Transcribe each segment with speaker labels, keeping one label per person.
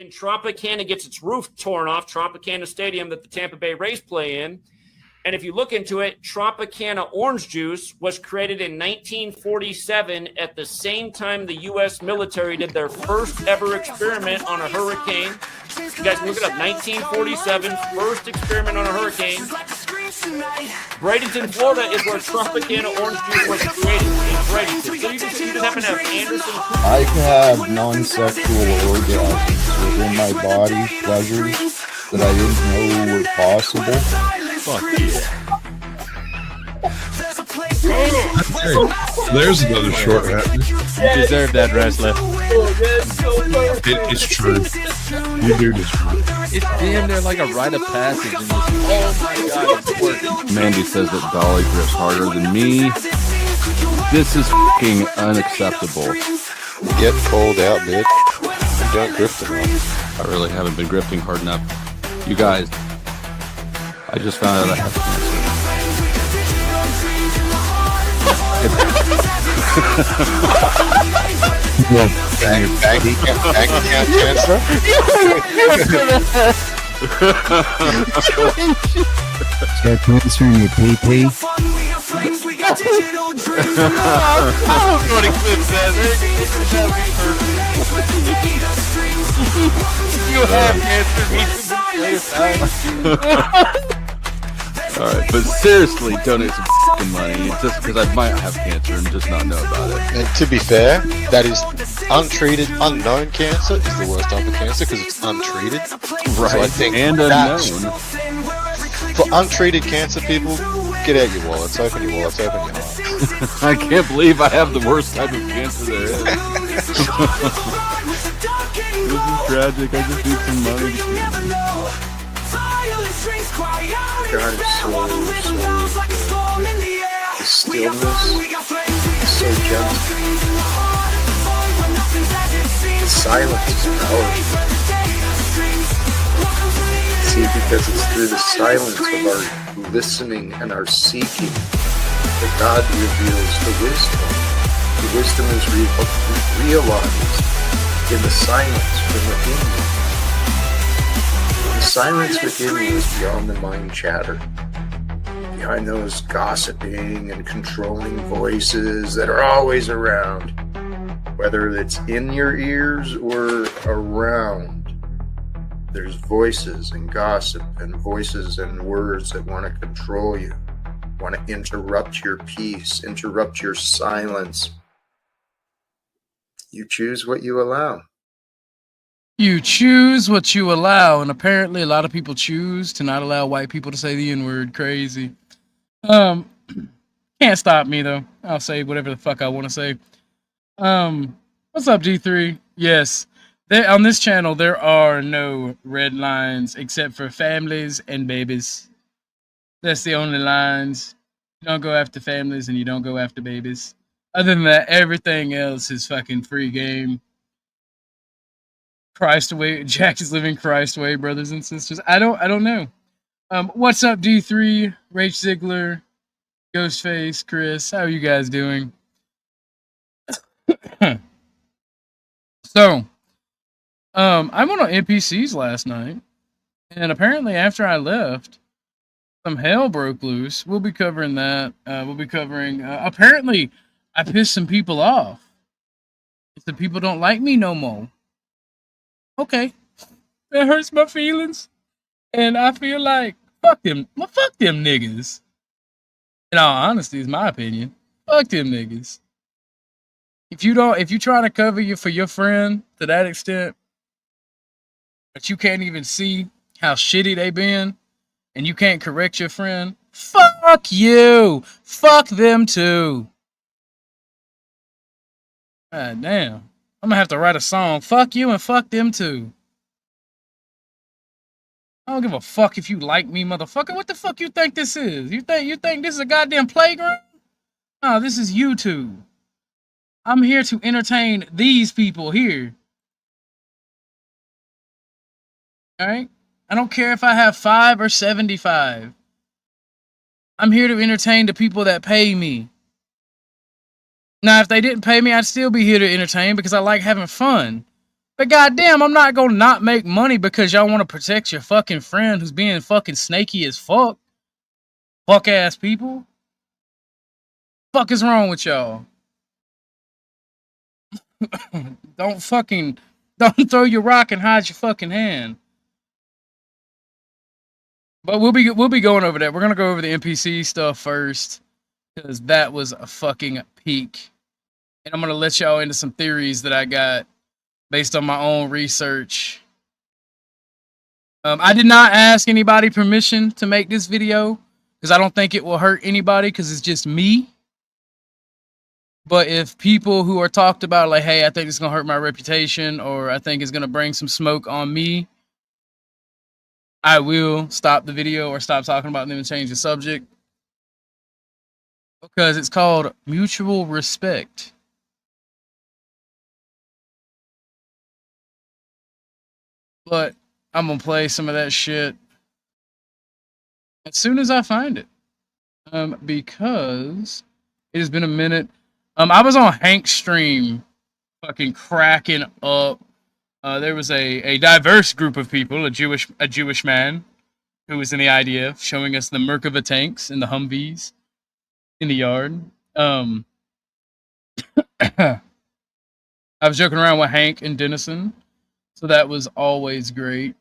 Speaker 1: and Tropicana gets its roof torn off, Tropicana Stadium that the Tampa Bay Rays play in. And if you look into it, Tropicana orange juice was created in 1947 at the same time the U.S. military did their first ever experiment on a hurricane. You guys look it up, 1947, first experiment on a hurricane. Bradenton, Florida is where Tropicana orange juice was created, in Bradenton. So you just happen to have Anderson.
Speaker 2: I can have non-sexual orgasms within my body, pleasures that I didn't know were possible.
Speaker 3: Fuck yeah. There's another short hat.
Speaker 4: You deserve that, wrestler.
Speaker 3: It's true. You do this.
Speaker 4: It's damn near like a rite of passage. In this. Oh my god, it's working. Mandy says that Dolly grips harder than me. This is fucking unacceptable.
Speaker 2: Get cold out, bitch. You don't grip enough.
Speaker 4: I really haven't been grifting hard enough. You guys, I just found out I have cancer.
Speaker 2: Bank cancer?
Speaker 5: Got cancer in your pee-pee?
Speaker 4: You have cancer. Alright, but seriously, donate some fucking money just because I might have cancer and just not know about it.
Speaker 2: And to be fair, that is untreated, unknown cancer is the worst type of cancer because it's untreated.
Speaker 4: Right,
Speaker 2: So I think
Speaker 4: and unknown.
Speaker 2: For untreated cancer people, get out your wallets, open your wallets, open your heart.
Speaker 4: I can't believe I have the worst type of cancer there is. This is tragic, I just need some money to
Speaker 6: God is so good. The stillness is so gentle. The silence is powerful. See, because it's through the silence of our listening and our seeking that God reveals the wisdom. The wisdom is realized in the silence from within you. The silence within you is beyond the mind chatter, behind those gossiping and controlling voices that are always around, whether it's in your ears or around. There's voices and gossip and voices and words that want to control you, want to interrupt your peace, interrupt your silence. You choose what you allow.
Speaker 7: You choose what you allow, and apparently a lot of people choose to not allow white people to say the N-word. Crazy. Can't stop me though. I'll say whatever the fuck I want to say. What's up, G3? Yes, on this channel there are no red lines except for families and babies. That's the only lines. You don't go after families and you don't go after babies. Other than that, everything else is fucking free game. Christ away, Jack is living Christ way, brothers and sisters. I don't know. What's up, D3, Rach Ziegler, Ghostface, Chris? How are you guys doing? So, I went on NPCs last night, and apparently after I left, some hell broke loose. We'll be covering that. We'll be covering. Apparently, I pissed some people off. The people don't like me no more. Okay, that hurts my feelings, and I feel like fuck them niggas. In all honesty, is my opinion. Fuck them niggas. If you try to cover for your friend to that extent, but you can't even see how shitty they been, and you can't correct your friend, fuck you. Fuck them too. God damn. I'm gonna have to write a song. Fuck you and fuck them too. I don't give a fuck if you like me, motherfucker. What the fuck you think this is? You think this is a goddamn playground? No, this is YouTube. I'm here to entertain these people here. Alright? I don't care if I have 5 or 75. I'm here to entertain the people that pay me. Now, if they didn't pay me, I'd still be here to entertain because I like having fun. But goddamn, I'm not gonna not make money because y'all want to protect your fucking friend who's being fucking snaky as fuck. Fuck ass people. Fuck is wrong with y'all? Don't throw your rock and hide your fucking hand. But we'll be going over that. We're gonna go over the NPC stuff first because that was a fucking peak, and I'm gonna let y'all into some theories that I got based on my own research. I did not ask anybody permission to make this video because I don't think it will hurt anybody because it's just me. But if people who are talked about like, hey, I think it's gonna hurt my reputation or I think it's gonna bring some smoke on me, I will stop the video or stop talking about them and change the subject because it's called mutual respect. But I'm gonna play some of that shit as soon as I find it, because it has been a minute. I was on Hank's stream, fucking cracking up. There was a diverse group of people, a Jewish man who was in the IDF, showing us the Merkava tanks and the Humvees in the yard. I was joking around with Hank and Dennison, so that was always great.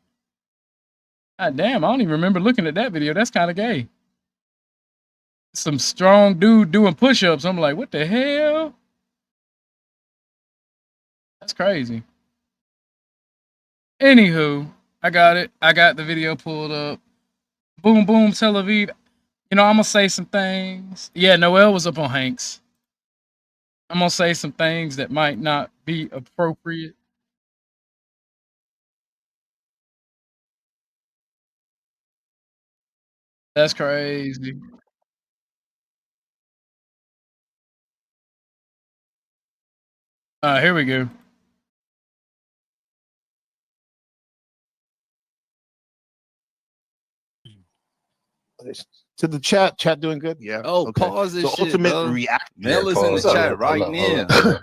Speaker 7: God damn, I don't even remember looking at that video. That's kind of gay. Some strong dude doing push-ups. I'm like, what the hell? That's crazy. Anywho, I got it. I got the video pulled up. Boom, boom, Tel Aviv. You know, I'm going to say some things. Yeah, Noel was up on Hanks. I'm going to say some things that might not be appropriate. That's crazy. Here we go.
Speaker 8: To the chat doing good? Yeah.
Speaker 9: Oh,
Speaker 8: okay.
Speaker 9: pause this
Speaker 8: so
Speaker 9: shit,
Speaker 8: ultimate
Speaker 9: bro.
Speaker 8: react.
Speaker 9: Mel is in the chat right now.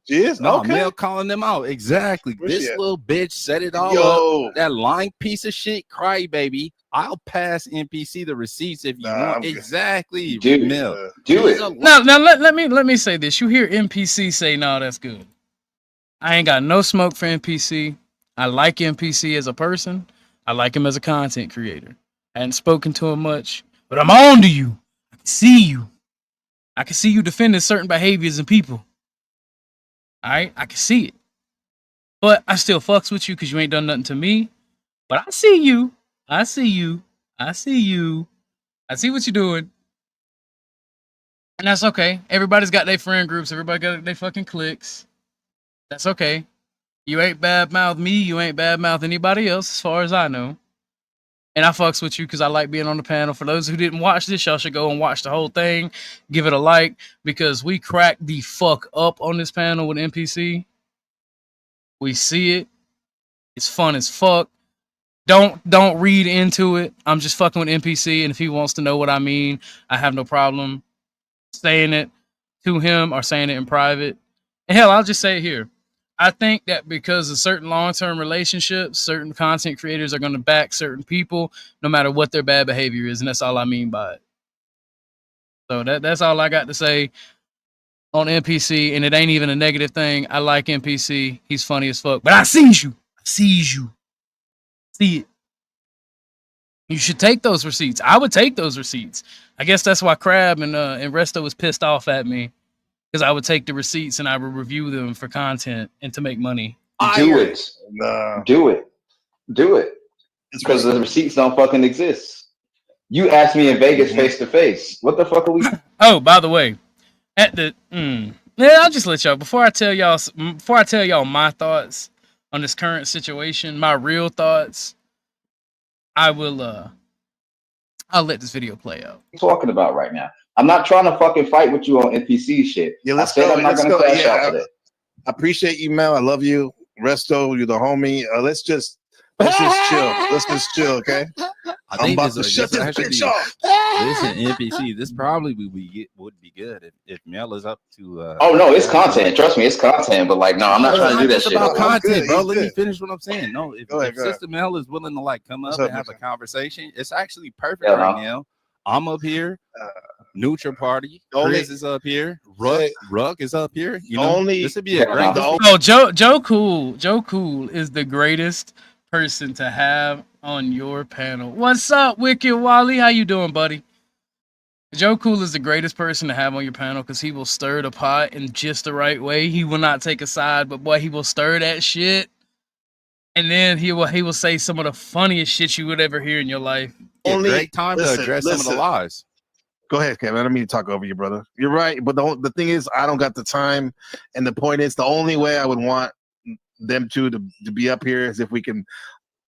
Speaker 8: Yes,
Speaker 9: no,
Speaker 8: okay.
Speaker 9: Mel calling them out. Exactly.
Speaker 8: Where's
Speaker 9: this
Speaker 8: she at?
Speaker 9: little bitch set it all
Speaker 8: Yo.
Speaker 9: up. That lying piece of shit, crybaby. I'll pass NPC the receipts if you want. Exactly.
Speaker 10: Dude,
Speaker 9: Mel.
Speaker 10: do it.
Speaker 7: Now let me say this. You hear NPC say, no, that's good. I ain't got no smoke for NPC. I like NPC as a person. I like him as a content creator. I hadn't spoken to him much, but I'm on to you. I can see you. I can see you defending certain behaviors and people. All right, I can see it. But I still fucks with you because you ain't done nothing to me. But I see you. I see you. I see you. I see what you're doing. And that's okay. Everybody's got their friend groups. Everybody got their fucking cliques. That's okay. You ain't badmouth me. You ain't badmouth anybody else, as far as I know. And I fucks with you because I like being on the panel. For those who didn't watch this, y'all should go and watch the whole thing. Give it a like because we cracked the fuck up on this panel with NPC. We see it. It's fun as fuck. Don't read into it. I'm just fucking with NPC, and if he wants to know what I mean, I have no problem saying it to him or saying it in private. And hell, I'll just say it here. I think that because of certain long-term relationships, certain content creators are going to back certain people no matter what their bad behavior is, and that's all I mean by it. So that's all I got to say on NPC, and it ain't even a negative thing. I like NPC. He's funny as fuck. But I sees you. I sees you. See it. You should take those receipts. I would take those receipts. I guess that's why Crab and Resto was pissed off at me. Because I would take the receipts and I would review them for content and to make money.
Speaker 10: Do it. Do it. Do it. Because the receipts don't fucking exist. You asked me in Vegas face to face. What the fuck are we?
Speaker 7: Oh, by the way, at the yeah, I'll just let y'all before I tell y'all my thoughts on this current situation, my real thoughts. I'll let this video play out.
Speaker 10: Talking about right now. I'm not trying to fucking fight with you on NPC shit.
Speaker 8: Yeah, let's
Speaker 10: I said
Speaker 8: go.
Speaker 10: I'm not gonna crash out today.
Speaker 8: I appreciate you, Mel. I love you. Resto, you're the homie. Let's just chill. Let's just chill, okay?
Speaker 9: I think
Speaker 8: about to
Speaker 9: this
Speaker 8: shut this
Speaker 9: actually
Speaker 8: bitch off.
Speaker 9: Listen, NPC. This probably would be good if Mel is up to.
Speaker 10: Oh no, it's content. Trust me, it's content. But like, no, I'm not trying to do that
Speaker 9: It's
Speaker 10: shit.
Speaker 9: about
Speaker 8: I'm
Speaker 9: content,
Speaker 8: good,
Speaker 9: bro.
Speaker 8: he's
Speaker 9: Let me
Speaker 8: good.
Speaker 9: finish what I'm saying. No, if
Speaker 8: Go ahead.
Speaker 9: Sister Mel is willing to like come
Speaker 8: What's
Speaker 9: up
Speaker 8: up,
Speaker 9: and have a
Speaker 8: Mister?
Speaker 9: conversation, it's actually perfect
Speaker 10: Yeah,
Speaker 9: right now. I'm up here. Neutral party. Chris is up here. Ruck is up here. You know, this would be a great.
Speaker 7: Oh, Joe Cool is the greatest person to have on your panel. What's up, Wicked Wally? How you doing, buddy? Joe Cool is the greatest person to have on your panel because he will stir the pot in just the right way. He will not take a side, but boy, he will stir that shit, and then he will say some of the funniest shit you would ever hear in your life.
Speaker 9: Great time to address some of the lies.
Speaker 8: Go ahead, Kevin. I don't mean to talk over you, brother. You're right, but the thing is, I don't got the time, and the point is, the only way I would want them to be up here is if we can,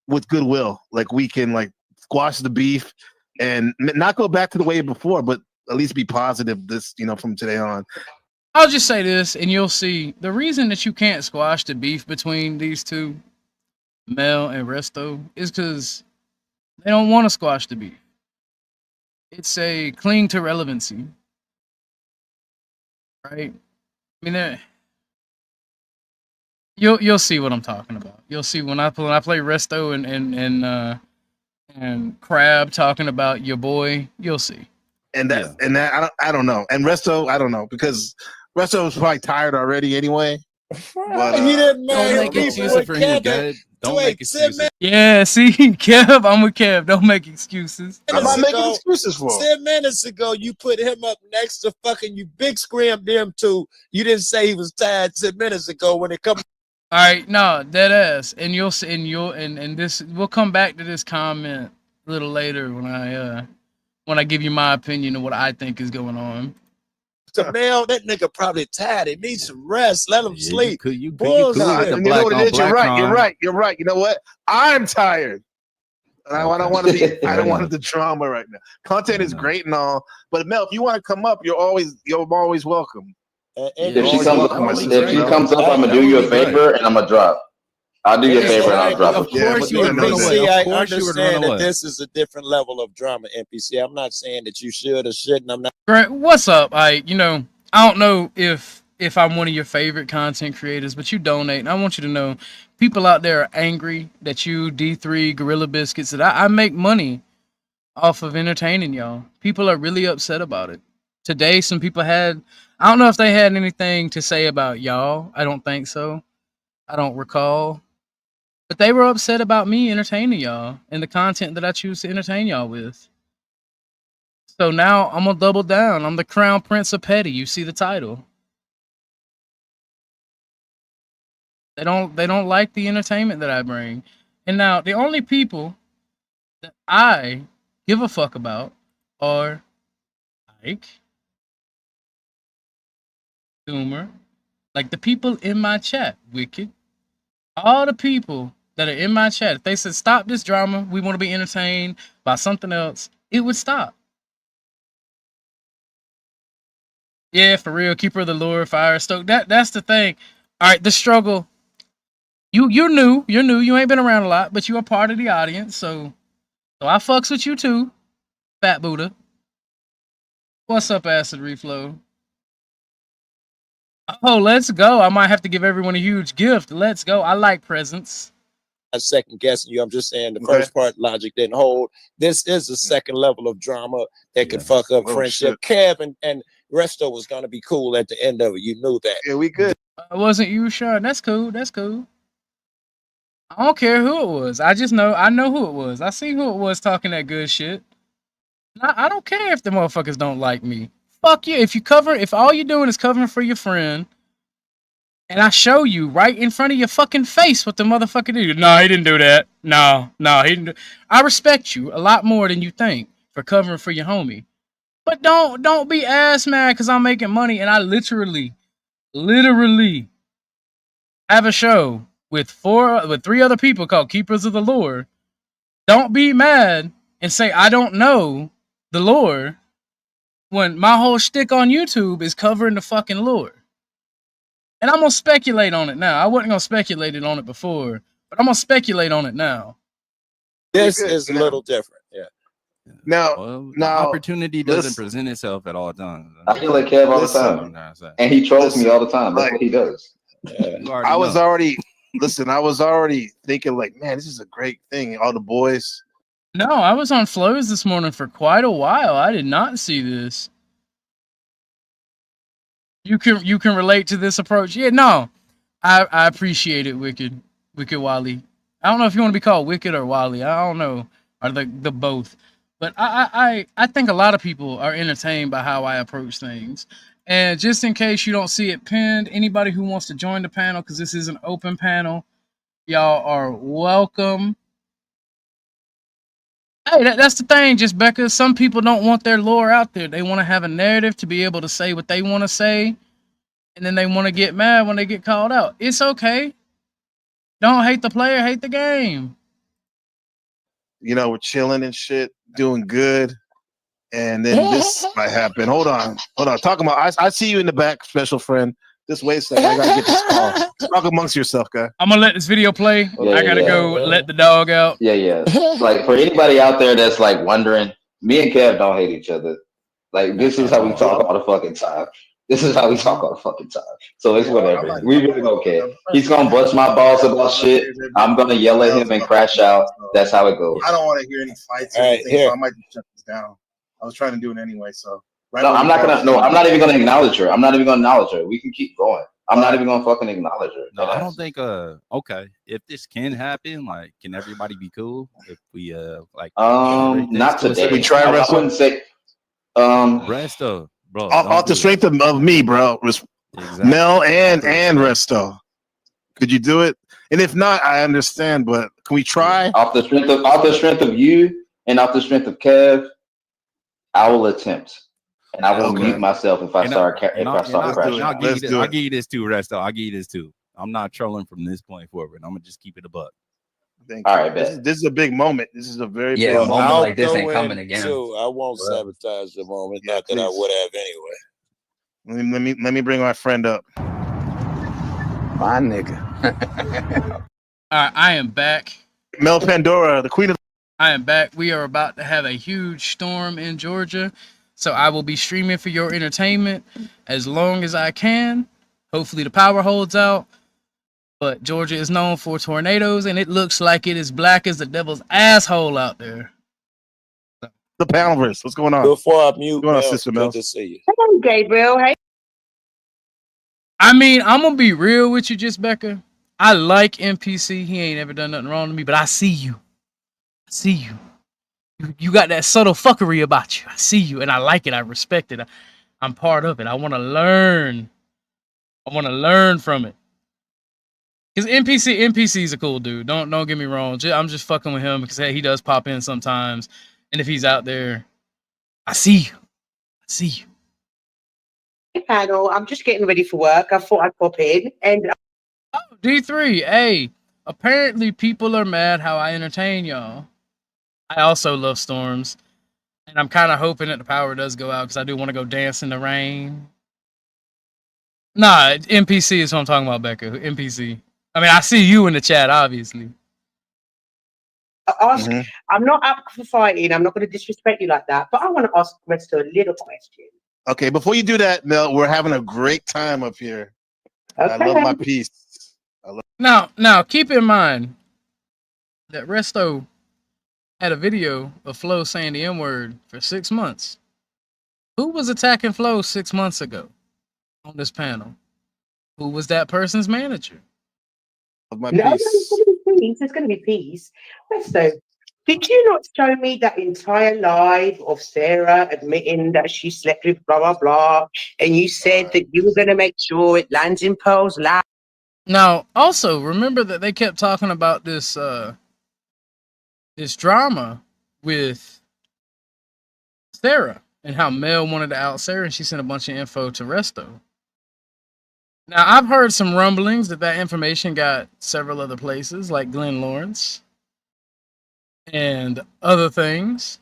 Speaker 8: with goodwill, like we can like squash the beef and not go back to the way before, but at least be positive. This, from today on.
Speaker 7: I'll just say this, and you'll see the reason that you can't squash the beef between these two, Mel and Resto, is because they don't want to squash the beef. It's a cling to relevancy, right? I mean, you'll see what I'm talking about. You'll see when I play Resto and Crab talking about your boy. You'll see.
Speaker 8: And that I don't know. And Resto, I don't know, because Resto was probably tired already anyway. But
Speaker 11: he didn't
Speaker 9: don't make excuses for him, Dad. Don't make excuses.
Speaker 7: Yeah, see, Kev, I'm with Kev. Don't make excuses.
Speaker 8: I'm not making excuses for him.
Speaker 11: 10 minutes ago, you put him up next to fucking you big screamed them two. You didn't say he was tired 10 minutes ago when it comes.
Speaker 7: All right, no, dead ass, and you'll see, and this, we'll come back to this comment a little later when I give you my opinion of what I think is going on.
Speaker 11: To Mel, that nigga probably tired. He needs some rest. Let him sleep.
Speaker 8: You know what it is? You're right. You're right. You know what? I'm tired. And I don't want to be. I don't want the drama right now. Content is great and all, but Mel, if you want to come up, you're always welcome.
Speaker 10: If she comes up, I'm gonna do you a favor and I'm gonna drop. I'll do you a favor and I'll drop.
Speaker 11: Of course you would run away. I understand that this is a different level of drama, NPC. I'm not saying that you should or shouldn't. I'm not.
Speaker 7: Right, what's up? I don't know if I'm one of your favorite content creators, but you donate, and I want you to know, people out there are angry that you, D3, Gorilla Biscuits, that I make money off of entertaining y'all. People are really upset about it. Today, some people I don't know if they had anything to say about y'all. I don't think so. I don't recall. But they were upset about me entertaining y'all and the content that I choose to entertain y'all with. So now I'm gonna double down. I'm the Crown Prince of Petty. You see the title. They don't like the entertainment that I bring. And now the only people that I give a fuck about are Ike, Doomer, like the people in my chat, Wicked. All the people that are in my chat, if they said stop this drama, we want to be entertained by something else, it would stop. Yeah, for real. Keeper of the Lord, Fire Stoke. That's the thing. All right, the struggle. You're new. You ain't been around a lot, but you are part of the audience. So I fucks with you too, Fat Buddha. What's up, Acid Reflow? Oh, let's go. I might have to give everyone a huge gift. Let's go. I like presents.
Speaker 11: I'm second guessing you. I'm just saying the first part logic didn't hold. This is a second level of drama that could fuck up friendship. Kev and Resto was gonna be cool at the end of it. You knew that.
Speaker 8: Yeah, we good.
Speaker 7: It wasn't you, Sean. That's cool. I don't care who it was. I know who it was. I see who it was talking that good shit. I don't care if the motherfuckers don't like me. Fuck you. If all you're doing is covering for your friend, and I show you right in front of your fucking face what the motherfucker did. No, he didn't do that. No, he didn't. I respect you a lot more than you think for covering for your homie. But don't be ass mad because I'm making money and I literally have a show with 3 other people called Keepers of the Lore. Don't be mad and say I don't know the lore when my whole shtick on YouTube is covering the fucking lore. And I'm gonna speculate on it now. I wasn't gonna speculate on it before, but I'm gonna speculate on it now.
Speaker 11: This is a little different. Yeah.
Speaker 8: Now,
Speaker 9: the opportunity doesn't present itself at all times.
Speaker 10: I feel like Kev all the time, and he trolls me all the time. That's what he does.
Speaker 8: I was already thinking like, man, this is a great thing. All the boys.
Speaker 7: No, I was on flows this morning for quite a while. I did not see this. You can relate to this approach. Yeah, no. I appreciate it, Wicked Wally. I don't know if you want to be called Wicked or Wally. I don't know. Or the both. But I think a lot of people are entertained by how I approach things. And just in case you don't see it pinned, anybody who wants to join the panel, because this is an open panel, y'all are welcome. Hey, that's the thing, just Becca. Some people don't want their lore out there. They want to have a narrative to be able to say what they want to say, and then they want to get mad when they get called out. It's okay. Don't hate the player, hate the game.
Speaker 8: You know, we're chilling and shit, doing good, and then this might happen. Hold on. Talking about, I see you in the back, special friend. Just wait a second. I gotta get this call. Talk amongst yourself, guy.
Speaker 7: I'm gonna let this video play. I gotta go let the dog out.
Speaker 10: Yeah. Like for anybody out there that's like wondering, me and Kev don't hate each other. Like this is how we talk all the fucking time. So it's whatever. We really don't care. He's gonna bust my balls about shit. I'm gonna yell at him and crash out. That's how it goes.
Speaker 8: I don't want to hear any fights or anything, so I might just shut this down. I was trying to do it anyway, so.
Speaker 10: I'm not even gonna acknowledge her. We can keep going. I'm not even gonna fucking acknowledge her.
Speaker 9: No, I don't think okay. If this can happen, like, can everybody be cool? If we
Speaker 10: not today.
Speaker 8: We try
Speaker 10: I wouldn't say
Speaker 9: Resto, bro.
Speaker 8: Off the strength of me, bro. Exactly. Mel and Resto. Could you do it? And if not, I understand, but can we try?
Speaker 10: Off the strength of you and off the strength of Kev, I will attempt. And I will mute myself if I start crashing.
Speaker 9: I'll give you this too, Resto. I'll give you this too. I'm not trolling from this point forward. I'm gonna just keep it a buck.
Speaker 10: All right, bet.
Speaker 8: This is a big moment. This is a very
Speaker 5: big
Speaker 8: moment.
Speaker 5: A moment like this ain't coming again.
Speaker 11: I won't sabotage the moment. Not that I would have anyway.
Speaker 8: Let me bring my friend up.
Speaker 5: My nigga.
Speaker 7: All right, I am back.
Speaker 8: Mel Pandora, the queen of.
Speaker 7: I am back. We are about to have a huge storm in Georgia. So I will be streaming for your entertainment as long as I can. Hopefully the power holds out. But Georgia is known for tornadoes, and it looks like it is black as the devil's asshole out there.
Speaker 8: The Poundverse, what's going on?
Speaker 11: Before I mute,
Speaker 8: going on, Sister Mel?
Speaker 11: Good to see you.
Speaker 12: Hello, Gabriel. Hey.
Speaker 7: I mean, I'm going to be real with you, just Becca. I like NPC. He ain't ever done nothing wrong to me, but I see you. I see you. You got that subtle fuckery about you. I see you, and I like it. I respect it. I'm part of it. I want to learn. I want to learn from it. Because NPC's a cool dude. Don't get me wrong. I'm just fucking with him because, hey, he does pop in sometimes. And if he's out there, I see you. I see you.
Speaker 12: Hey, panel. I'm just getting ready for work. I thought I'd pop in. And
Speaker 7: D3, hey, apparently people are mad how I entertain y'all. I also love storms, and I'm kind of hoping that the power does go out because I do want to go dance in the rain. Nah, NPC is what I'm talking about, Becca. NPC. I mean, I see you in the chat, obviously.
Speaker 12: I'm not up for fighting. I'm not going to disrespect you like that, but I want to ask Resto a little question.
Speaker 8: Okay, before you do that, Mel, we're having a great time up here. Okay. I love my piece.
Speaker 7: Now, keep in mind that Resto had a video of Flo saying the N-word for 6 months. Who was attacking Flo 6 months ago on this panel? Who was that person's manager?
Speaker 12: It's going to be peace. Resto, did you not show me that entire live of Sarah admitting that she slept with blah, blah, blah, and you said that you were going to make sure it lands in Pearl's lap?
Speaker 7: Now, also, remember that they kept talking about this this drama with Sarah and how Mel wanted to out Sarah and she sent a bunch of info to Resto. Now, I've heard some rumblings that information got several other places like Glenn Lawrence and other things.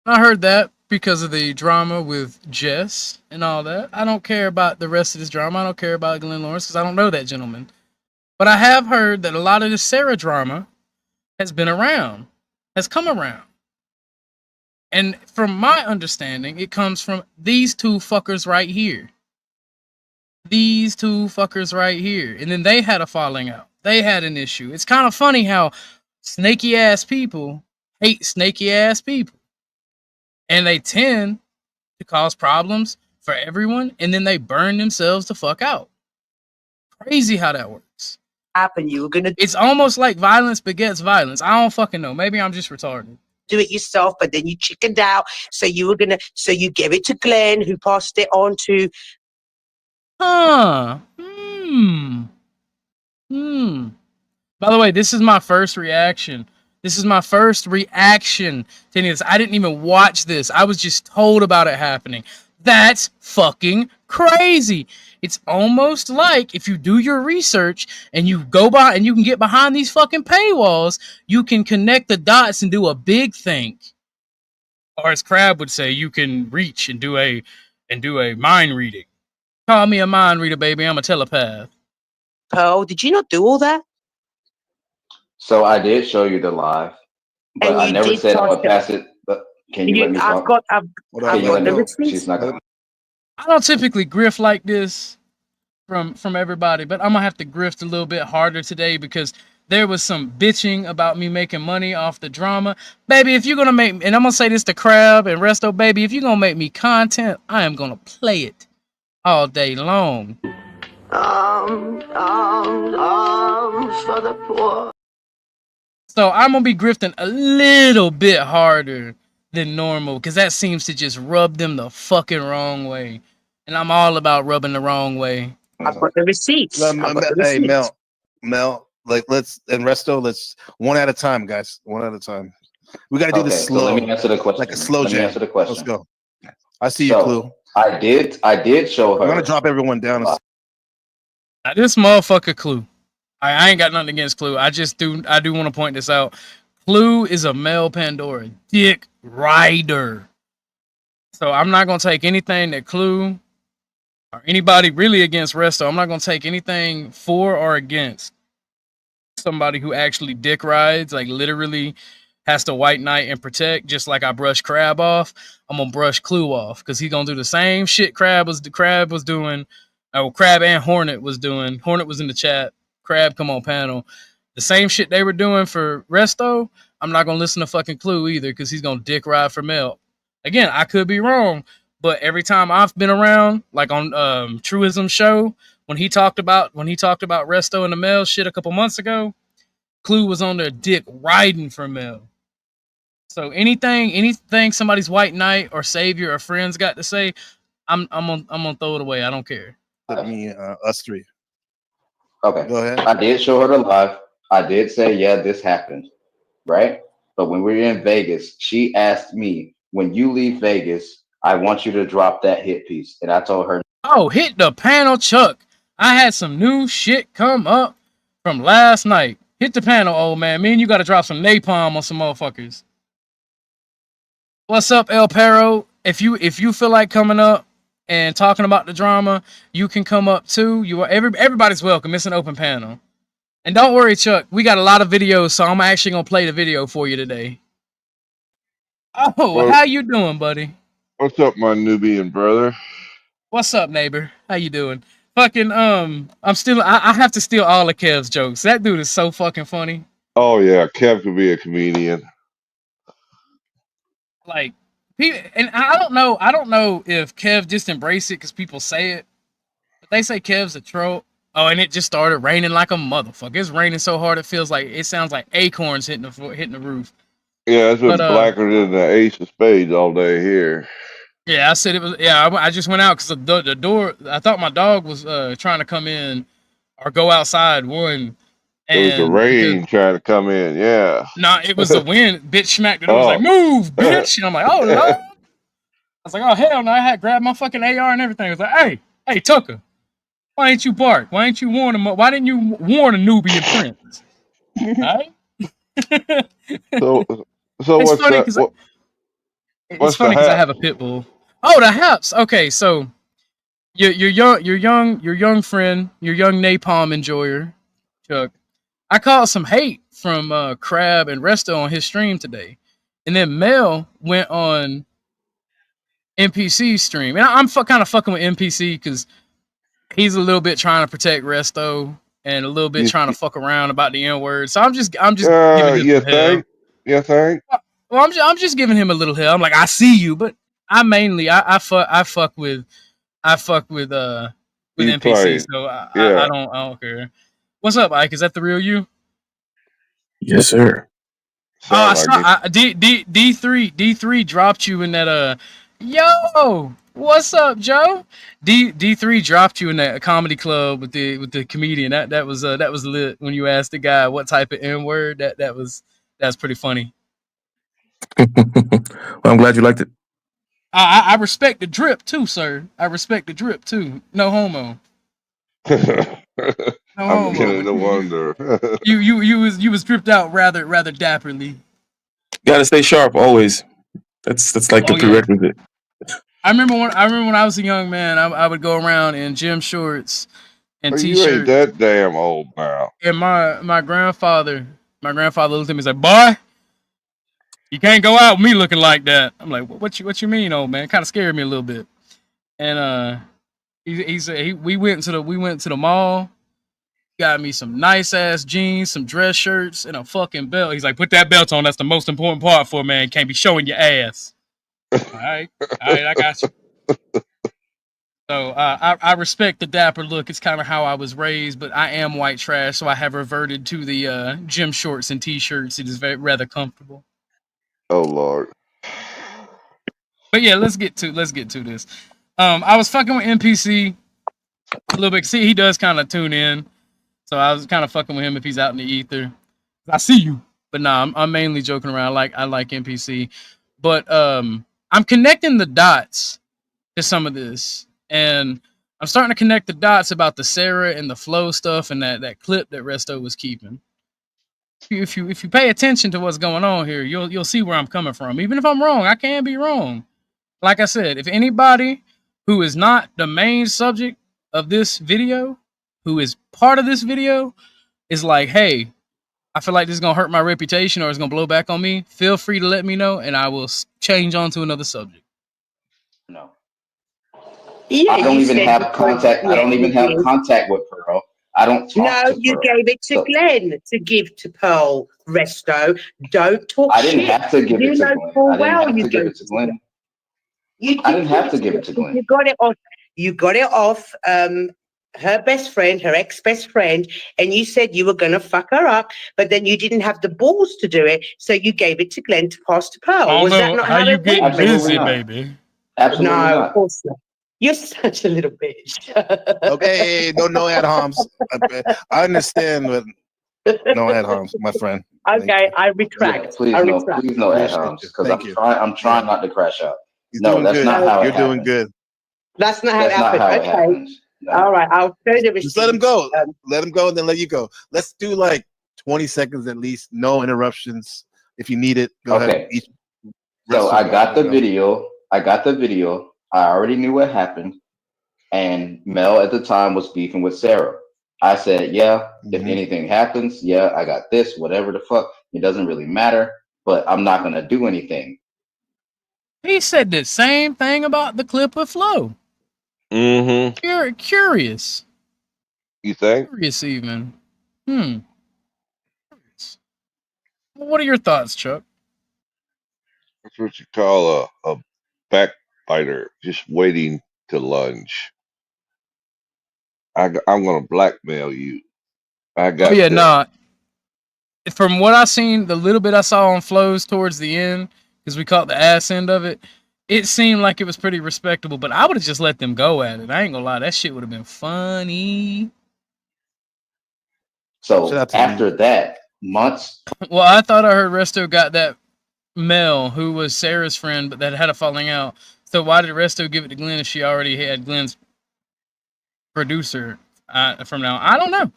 Speaker 7: I heard that because of the drama with Jess and all that. I don't care about the rest of this drama. I don't care about Glenn Lawrence because I don't know that gentleman. But I have heard that a lot of the Sarah drama has been around. has come around. And from my understanding, it comes from these two fuckers right here. These two fuckers right here. And then they had a falling out. They had an issue. It's kind of funny how snaky ass people hate snaky ass people. And they tend to cause problems for everyone. And then they burn themselves the fuck out. Crazy how that works. It's almost like violence begets violence. I don't fucking know. Maybe I'm just retarded.
Speaker 12: Do it yourself, but then you chickened out. So you gave it to Glenn, who passed it on to.
Speaker 7: By the way, this is my first reaction. This is my first reaction to any of this. I didn't even watch this. I was just told about it happening. That's fucking crazy. It's almost like if you do your research and you go by and you can get behind these fucking paywalls, you can connect the dots and do a big thing. Or as Crab would say, you can reach and do a mind reading. Call me a mind reader, baby. I'm a telepath.
Speaker 12: Pearl, did you not do all that?
Speaker 10: So I did show you the live, but I never said I would pass it. But can you let me talk?
Speaker 12: I've got the receipts.
Speaker 10: She's not gonna.
Speaker 7: I don't typically grift like this from everybody, but I'm gonna have to grift a little bit harder today because there was some bitching about me making money off the drama. Baby, if you're gonna make, and I'm gonna say this to Crab and Resto, baby, if you're gonna make me content, I am gonna play it all day long. For the poor. So I'm gonna be grifting a little bit harder than normal because that seems to just rub them the fucking wrong way. And I'm all about rubbing the wrong way.
Speaker 12: I've got the receipts.
Speaker 8: Hey, Mel, like let's one at a time, guys. One at a time. We gotta do this slow.
Speaker 10: So let me answer the question.
Speaker 8: Like a slow jam.
Speaker 10: Answer the question.
Speaker 8: Let's go. I see you, Clue.
Speaker 10: I did show her.
Speaker 8: I'm gonna drop everyone down.
Speaker 7: Now, this motherfucker Clue. I ain't got nothing against Clue. I do want to point this out. Clue is a male Pandora dick rider. So I'm not gonna take anything that Clue or anybody really against Resto. I'm not gonna take anything for or against somebody who actually dick rides, like literally has to white knight and protect, just like I brush Crab off. I'm gonna brush Clue off because he's gonna do the same shit Crab was doing. Oh, Crab and Hornet was doing. Hornet was in the chat. Crab, come on panel. The same shit they were doing for Resto, I'm not gonna listen to fucking Clue either because he's gonna dick ride for Mel. Again, I could be wrong, but every time I've been around, like on Truism's show, when he talked about Resto and the Mel shit a couple months ago, Clue was on their dick riding for Mel. So anything somebody's white knight or savior or friends got to say, I'm gonna throw it away. I don't care.
Speaker 8: Us three.
Speaker 10: Okay.
Speaker 8: Go ahead.
Speaker 10: I did show her the live. I did say, yeah, this happened, right? But when we were in Vegas, she asked me, when you leave Vegas, I want you to drop that hit piece. And I told her,
Speaker 7: oh, hit the panel, Chuck. I had some new shit come up from last night. Hit the panel, old man. Me and you got to drop some napalm on some motherfuckers. What's up, El Perro? If you feel like coming up and talking about the drama, you can come up too. Everybody's welcome. It's an open panel. And don't worry, Chuck. We got a lot of videos, so I'm actually gonna play the video for you today. Oh, how you doing, buddy?
Speaker 3: What's up, my Nubian brother?
Speaker 7: What's up, neighbor? How you doing? Fucking I have to steal all of Kev's jokes. That dude is so fucking funny.
Speaker 3: Oh yeah, Kev could be a comedian.
Speaker 7: Like, and I don't know if Kev just embraced it because people say it, but they say Kev's a troll. Oh, and it just started raining like a motherfucker. It's raining so hard it sounds like acorns hitting the roof.
Speaker 3: Yeah, it's been blacker than the ace of spades all day here.
Speaker 7: Yeah, I said it was. Yeah, I just went out because the door. I thought my dog was trying to come in or go outside. One.
Speaker 3: It was the rain trying to come in. Yeah.
Speaker 7: Nah, it was the wind. Bitch smacked it. I was like, move, bitch. And I'm like, oh, no. I was like, oh, hell no. I had grabbed my fucking AR and everything. I was like, hey, Tucker, why ain't you bark? Why ain't you warn him? Why didn't you warn a Nubian prince? All right?
Speaker 3: So what's that?
Speaker 7: It's funny because I have a pit bull. Oh, the Haps. Okay, so your young friend, your young napalm enjoyer, Chuck. I caught some hate from Crab and Resto on his stream today, and then Mel went on NPC's stream, and I'm kind of fucking with NPC because he's a little bit trying to protect Resto and a little bit trying to fuck around about the N word. So I'm just giving him
Speaker 3: you
Speaker 7: some hell.
Speaker 3: think? You think?
Speaker 7: Well, I'm just giving him a little hell. I'm like, I see you, but I mainly I fuck with NPC, so I don't care. What's up, Ike? Is that the real you?
Speaker 13: Yes, sir.
Speaker 7: I saw D3 dropped you in that yo, what's up, Joe? D3 dropped you in that comedy club with the comedian. That was lit when you asked the guy what type of N word. That's pretty funny.
Speaker 13: Well, I'm glad you liked it.
Speaker 7: I respect the drip too, sir. I respect the drip too. No homo.
Speaker 3: I'm beginning to wonder.
Speaker 7: you was dripped out rather dapperly.
Speaker 13: Gotta stay sharp always. That's like the prerequisite.
Speaker 7: I remember when I was a young man, I would go around in gym shorts and t-shirts.
Speaker 3: You ain't that damn old now.
Speaker 7: And my grandfather looked at me and was like, "Boy, you can't go out with me looking like that." I'm like, "What you mean, old man?" Kind of scared me a little bit. And he said we went to the mall, got me some nice ass jeans, some dress shirts, and a fucking belt. He's like, "Put that belt on. That's the most important part for a man. Can't be showing your ass." All right, I got you. So I respect the dapper look. It's kind of how I was raised, but I am white trash, so I have reverted to the gym shorts and t-shirts. It is rather comfortable.
Speaker 3: Oh Lord.
Speaker 7: But yeah, let's get to this. I was fucking with NPC a little bit. See, he does kind of tune in, so I was kind of fucking with him if he's out in the ether. I see you, but nah, I'm mainly joking around. I like NPC, but I'm connecting the dots to some of this, and I'm starting to connect the dots about the Sarah and the Flow stuff and that clip that Resto was keeping. If you pay attention to what's going on here, you'll see where I'm coming from. Even if I'm wrong, I can be wrong. Like I said, if anybody who is not the main subject of this video, who is part of this video, is like, hey, I feel like this is going to hurt my reputation or it's going to blow back on me, feel free to let me know and I will change on to another subject.
Speaker 10: No.
Speaker 12: Yeah,
Speaker 10: I don't even have contact. I don't even have contact with Pearl. I don't talk to
Speaker 12: you
Speaker 10: Pearl.
Speaker 12: gave it to Glenn to give to Pearl. Resto, don't talk shit.
Speaker 10: I didn't have to give it to Glenn. I didn't have to give it to Glenn. I didn't have to give it to Glenn.
Speaker 12: You got it off. You got it off. Her best friend, her ex-best friend, and you said you were going to fuck her up, but then you didn't have the balls to do it, so you gave it to Glenn to pass to Pearl. Was that not how
Speaker 7: you getting busy,
Speaker 10: not.
Speaker 7: baby?
Speaker 10: Absolutely
Speaker 12: no,
Speaker 10: not.
Speaker 12: Of course not. You're such a little bitch.
Speaker 8: Okay, no ad homs. I understand, but no ad homs, my friend.
Speaker 12: Okay, I retract.
Speaker 10: Yeah, please no ad homs, because I'm trying not to crash out.
Speaker 8: No, that's not how it happens. You're doing good.
Speaker 12: That's not how it happened.
Speaker 10: Not how
Speaker 12: okay.
Speaker 10: it happens. No.
Speaker 12: All right, I'll show the receipt.
Speaker 8: Just let him go. Let him go, and then let you go. Let's do like 20 seconds at least. No interruptions. If you need it, go ahead.
Speaker 10: So I got the video. I already knew what happened. And Mel at the time was beefing with Sarah. I said, yeah, if anything happens, yeah, I got this, whatever the fuck. It doesn't really matter, but I'm not going to do anything.
Speaker 7: He said the same thing about the clip with Flo.
Speaker 3: Mm-hmm.
Speaker 7: Curious.
Speaker 3: You think?
Speaker 7: Curious even. What are your thoughts, Chuck?
Speaker 3: That's what you call a backbiter, just waiting to lunge. I'm going to blackmail you. I got
Speaker 7: From what I seen, the little bit I saw on Flows towards the end, because we caught the ass end of it, it seemed like it was pretty respectable, but I would have just let them go at it. I ain't gonna lie, that shit would have been funny.
Speaker 10: So after that, months.
Speaker 7: Well, I thought I heard Resto got that Mel, who was Sarah's friend, but that had a falling out. So why did Resto give it to Glenn if she already had Glenn's producer from now? I don't know.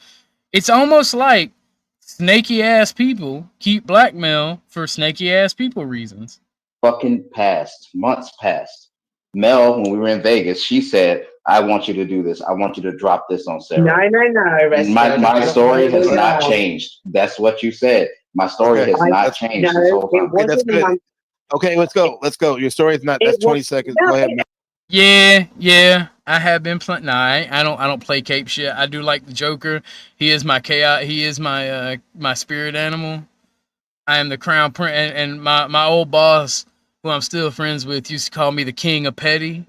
Speaker 7: It's almost like snaky ass people keep blackmail for snaky ass people reasons.
Speaker 10: Fucking months passed. Mel, when we were in Vegas, she said, I want you to do this. I want you to drop this on Sarah.
Speaker 12: No.
Speaker 10: My story has not changed. That's what you said. My story has not changed this whole time.
Speaker 8: Okay, that's good. Okay, let's go. Your story is not. That's 20 seconds. Go ahead, man.
Speaker 7: Yeah. I have been playing. Nah, I don't play cape shit. I do like the Joker. He is my chaos. He is my my spirit animal. I am the crown prince, and my old boss, who I'm still friends with, used to call me the king of petty.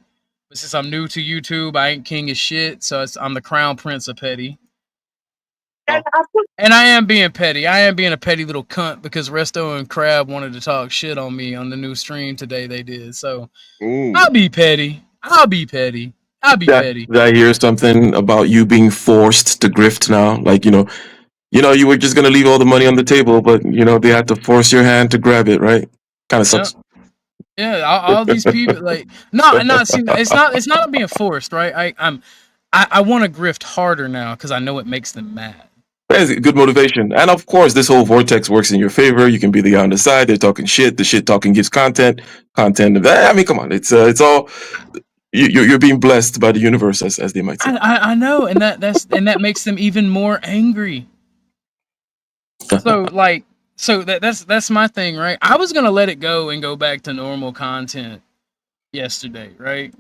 Speaker 7: But since I'm new to YouTube, I ain't king of shit. So I'm the crown prince of petty. And I am being petty. I am being a petty little cunt because Resto and Crab wanted to talk shit on me on the new stream today. They did. So I'll be petty. Did
Speaker 13: I hear something about you being forced to grift now? Like, you were just gonna leave all the money on the table, but they had to force your hand to grab it, right? Kind of sucks.
Speaker 7: Yeah, all these people like see, it's not being forced, right? I want to grift harder now because I know it makes them mad.
Speaker 13: That's good motivation, and of course, this whole vortex works in your favor. You can be the guy on the side. They're talking shit. The shit talking gives content. I mean, come on, it's all. You're being blessed by the universe, as they might say.
Speaker 7: I know, and that makes them even more angry. So that's my thing, right? I was gonna let it go and go back to normal content yesterday, right?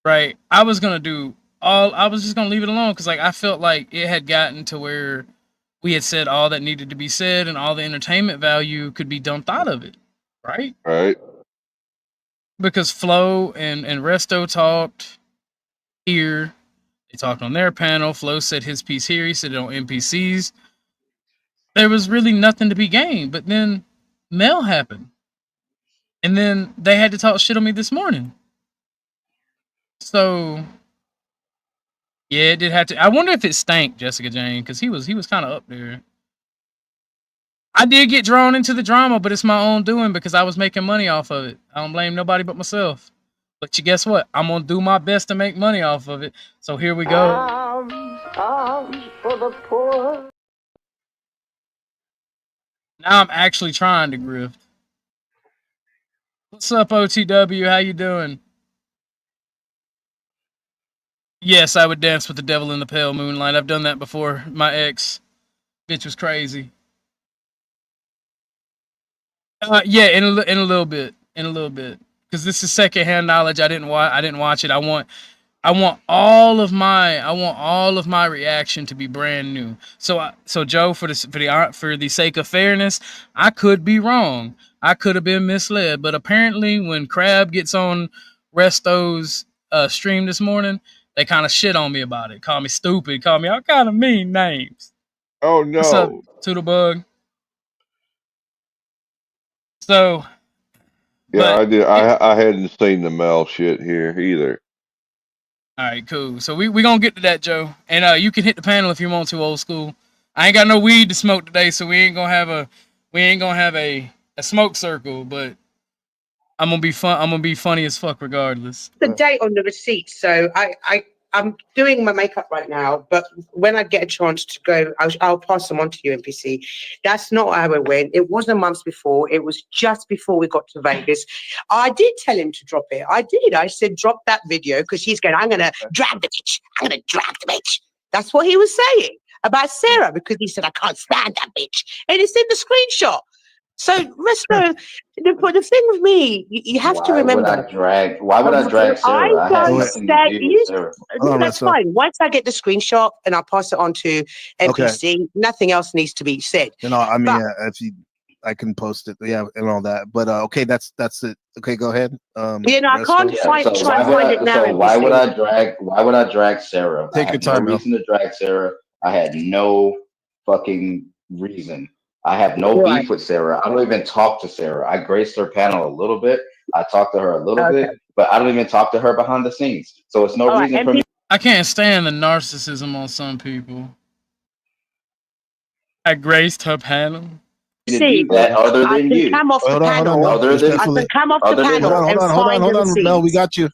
Speaker 7: Right. I was just gonna leave it alone because I felt like it had gotten to where we had said all that needed to be said and all the entertainment value could be dumped out of it, right?
Speaker 3: Right.
Speaker 7: Because Flo and Resto talked here. They talked on their panel. Flo said his piece here. He said it on NPCs. There was really nothing to be gained. But then Mel happened. And then they had to talk shit on me this morning. So yeah, it did have to. I wonder if it stank, Jessica Jane, because he was kind of up there. I did get drawn into the drama, but it's my own doing because I was making money off of it. I don't blame nobody but myself. But you guess what? I'm gonna do my best to make money off of it. So here we go. For the poor. Now I'm actually trying to grift. What's up, OTW? How you doing? Yes, I would dance with the devil in the pale moonlight. I've done that before. My ex, bitch, was crazy. Yeah, in a little bit, because this is secondhand knowledge. I didn't watch it. I want all of my reaction to be brand new. So Joe, for the sake of fairness, I could be wrong. I could have been misled, but apparently when Crab gets on Resto's stream this morning, they kind of shit on me about it. Call me stupid. Call me all kind of mean names.
Speaker 3: Oh no!
Speaker 7: What's up, Toodlebug? So
Speaker 3: yeah, I did. I hadn't seen the Mel shit here either.
Speaker 7: All right, cool. So we gonna get to that, Joe, and you can hit the panel if you want to, old school. I ain't got no weed to smoke today, so we ain't gonna have a smoke circle, but I'm gonna be fun. I'm gonna be funny as fuck regardless.
Speaker 12: The date on the receipt, so I'm doing my makeup right now, but when I get a chance to go, I'll pass them on to you, NPC. That's not how it went. It wasn't months before. It was just before we got to Vegas. I did tell him to drop it. I did. I said, drop that video because he's going, I'm going to drag the bitch. I'm going to drag the bitch. That's what he was saying about Sarah because he said, I can't stand that bitch. And it's in the screenshot. So, Resto, the thing with me, you have to remember.
Speaker 10: Why would I drag Sarah? I had nothing to do with Sarah.
Speaker 12: No, that's fine. Once I get the screenshot and I'll pass it on to NPC, nothing else needs to be said.
Speaker 8: I mean, I can post it, and all that. But okay, that's it. Okay, go ahead.
Speaker 12: I can't find it now.
Speaker 10: So why would I drag Sarah?
Speaker 8: Take your time.
Speaker 10: No reason to drag Sarah. I had no fucking reason. I have no beef with Sarah. I don't even talk to Sarah. I graced her panel a little bit. I talked to her a little bit, but I don't even talk to her behind the scenes. So it's no reason for me.
Speaker 7: I can't stand the narcissism on some people. I graced her panel.
Speaker 12: See,
Speaker 10: other than you.
Speaker 12: Come off the panel.
Speaker 8: Hold on. No, we got you.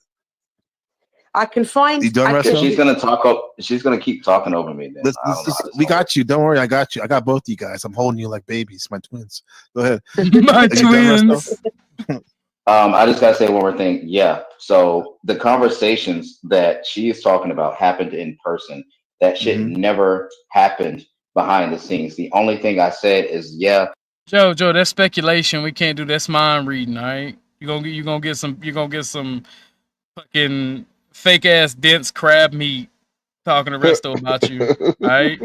Speaker 12: I can find.
Speaker 8: You done, Resto?
Speaker 10: She's gonna talk up. She's gonna keep talking over me. Then.
Speaker 8: We got you. Don't worry, I got you. I got both you guys. I'm holding you like babies, my twins. Go ahead.
Speaker 7: My twins.
Speaker 10: I just gotta say one more thing. Yeah. So the conversations that she is talking about happened in person. That shit never happened behind the scenes. The only thing I said is, yeah.
Speaker 7: Joe, that's speculation. We can't do that's mind reading, all right? You're gonna get some fucking fake ass dense crab meat talking to Resto about you. Alright?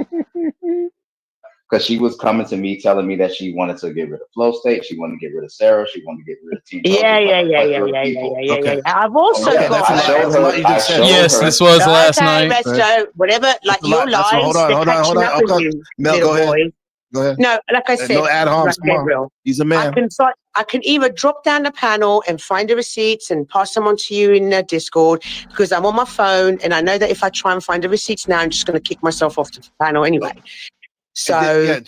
Speaker 10: Because she was coming to me telling me that she wanted to get rid of Flow State, she wanted to get rid of Sarah, she wanted to get rid of Team
Speaker 12: Yeah. I've also
Speaker 10: Okay,
Speaker 12: got.
Speaker 10: I showed her.
Speaker 7: Yes, this was last
Speaker 12: Okay,
Speaker 7: night.
Speaker 12: Resto, whatever, like your lives,
Speaker 8: hold on.
Speaker 12: they're catching up with you,
Speaker 8: Mel,
Speaker 12: little
Speaker 8: go ahead.
Speaker 12: boy.
Speaker 8: Go ahead.
Speaker 12: No, like I said,
Speaker 8: No ad homs.
Speaker 12: like Gabriel,
Speaker 8: He's a man.
Speaker 12: I can either drop down the panel and find the receipts and pass them on to you in Discord because I'm on my phone and I know that if I try and find the receipts now, I'm just going to kick myself off the panel anyway. So
Speaker 8: yeah,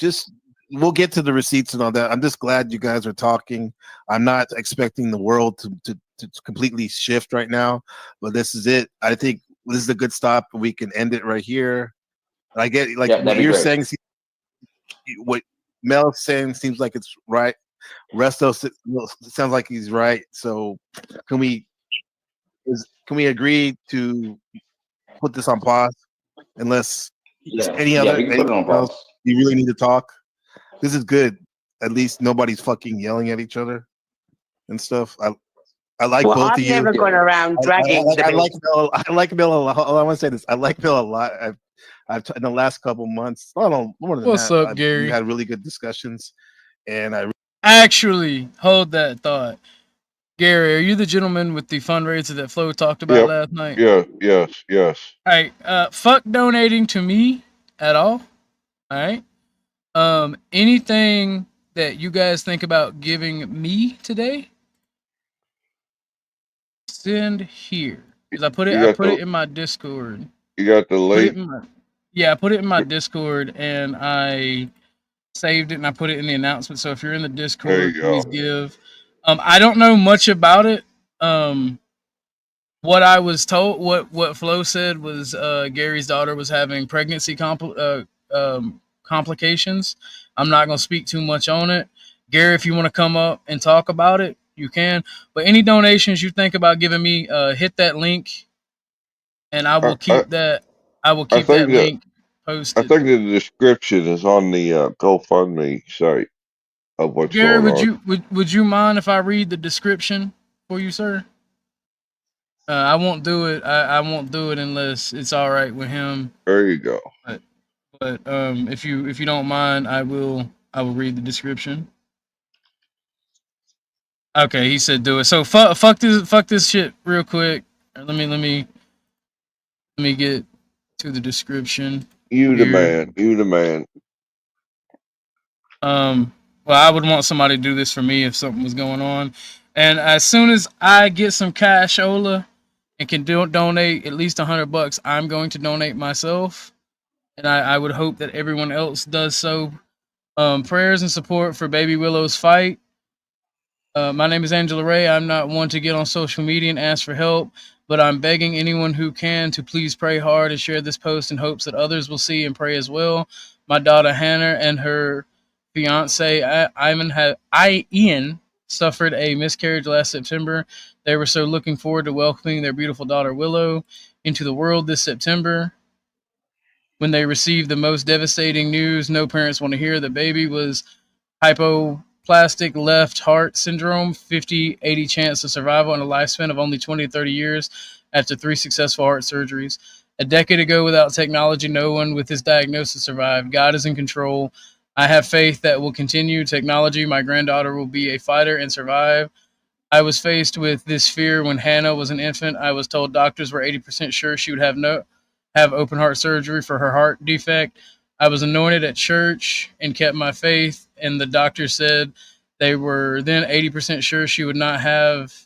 Speaker 8: we'll get to the receipts and all that. I'm just glad you guys are talking. I'm not expecting the world to completely shift right now, but this is it. I think this is a good stop. We can end it right here. I get what you're saying. What Mel's saying seems like it's right. Resto sounds like he's right. So can we agree to put this on pause unless any other else you really need to talk? This is good. At least nobody's fucking yelling at each other and stuff. I like both of you.
Speaker 12: I've never gone around dragging.
Speaker 8: I like Bill a lot. I want to say this. I like Bill a lot. I've in the last couple months. I don't know more than
Speaker 7: What's
Speaker 8: that.
Speaker 7: up, Gary?
Speaker 8: We had really good discussions, and I
Speaker 7: actually hold that thought. Gary, are you the gentleman with the fundraiser that Flo talked about last night?
Speaker 3: Yeah, yes.
Speaker 7: All right, fuck donating to me at all. All right. Anything that you guys think about giving me today, send here. Because I put it in my Discord.
Speaker 3: You got the link?
Speaker 7: I put it in my Discord and I saved it and I put it in the announcement. So if you're in the Discord, please give. I don't know much about it. What I was told, what Flo said was Gary's daughter was having pregnancy complications. I'm not going to speak too much on it. Gary, if you want to come up and talk about it, you can. But any donations you think about giving me, hit that link, and I will keep that. I will keep that link posted.
Speaker 3: I think the description is on the GoFundMe site of what's
Speaker 7: Gary,
Speaker 3: going on.
Speaker 7: would you mind if I read the description for you, sir? I won't do it. I won't do it unless it's all right with him.
Speaker 3: There you go.
Speaker 7: But if you don't mind, I will read the description. Okay, he said do it. So fuck this shit real quick. Let me get to the description.
Speaker 3: You the man.
Speaker 7: Well, I would want somebody to do this for me if something was going on. And as soon as I get some cashola and can donate at least $100, I'm going to donate myself. And I would hope that everyone else does so. Prayers and support for Baby Willow's fight. My name is Angela Ray. I'm not one to get on social media and ask for help, but I'm begging anyone who can to please pray hard and share this post in hopes that others will see and pray as well. My daughter Hannah and her fiance Ian suffered a miscarriage last September. They were so looking forward to welcoming their beautiful daughter Willow into the world this September. When they received the most devastating news no parents want to hear, the baby was hypoplastic left heart syndrome, 50-80 chance of survival and a lifespan of only 20 to 30 years after 3 successful heart surgeries. A decade ago, without technology, no one with this diagnosis survived. God is in control. I have faith that will continue. Technology, my granddaughter will be a fighter and survive. I was faced with this fear when Hannah was an infant. I was told doctors were 80% sure she would have open heart surgery for her heart defect. I was anointed at church and kept my faith, and the doctor said they were then 80% sure she would not have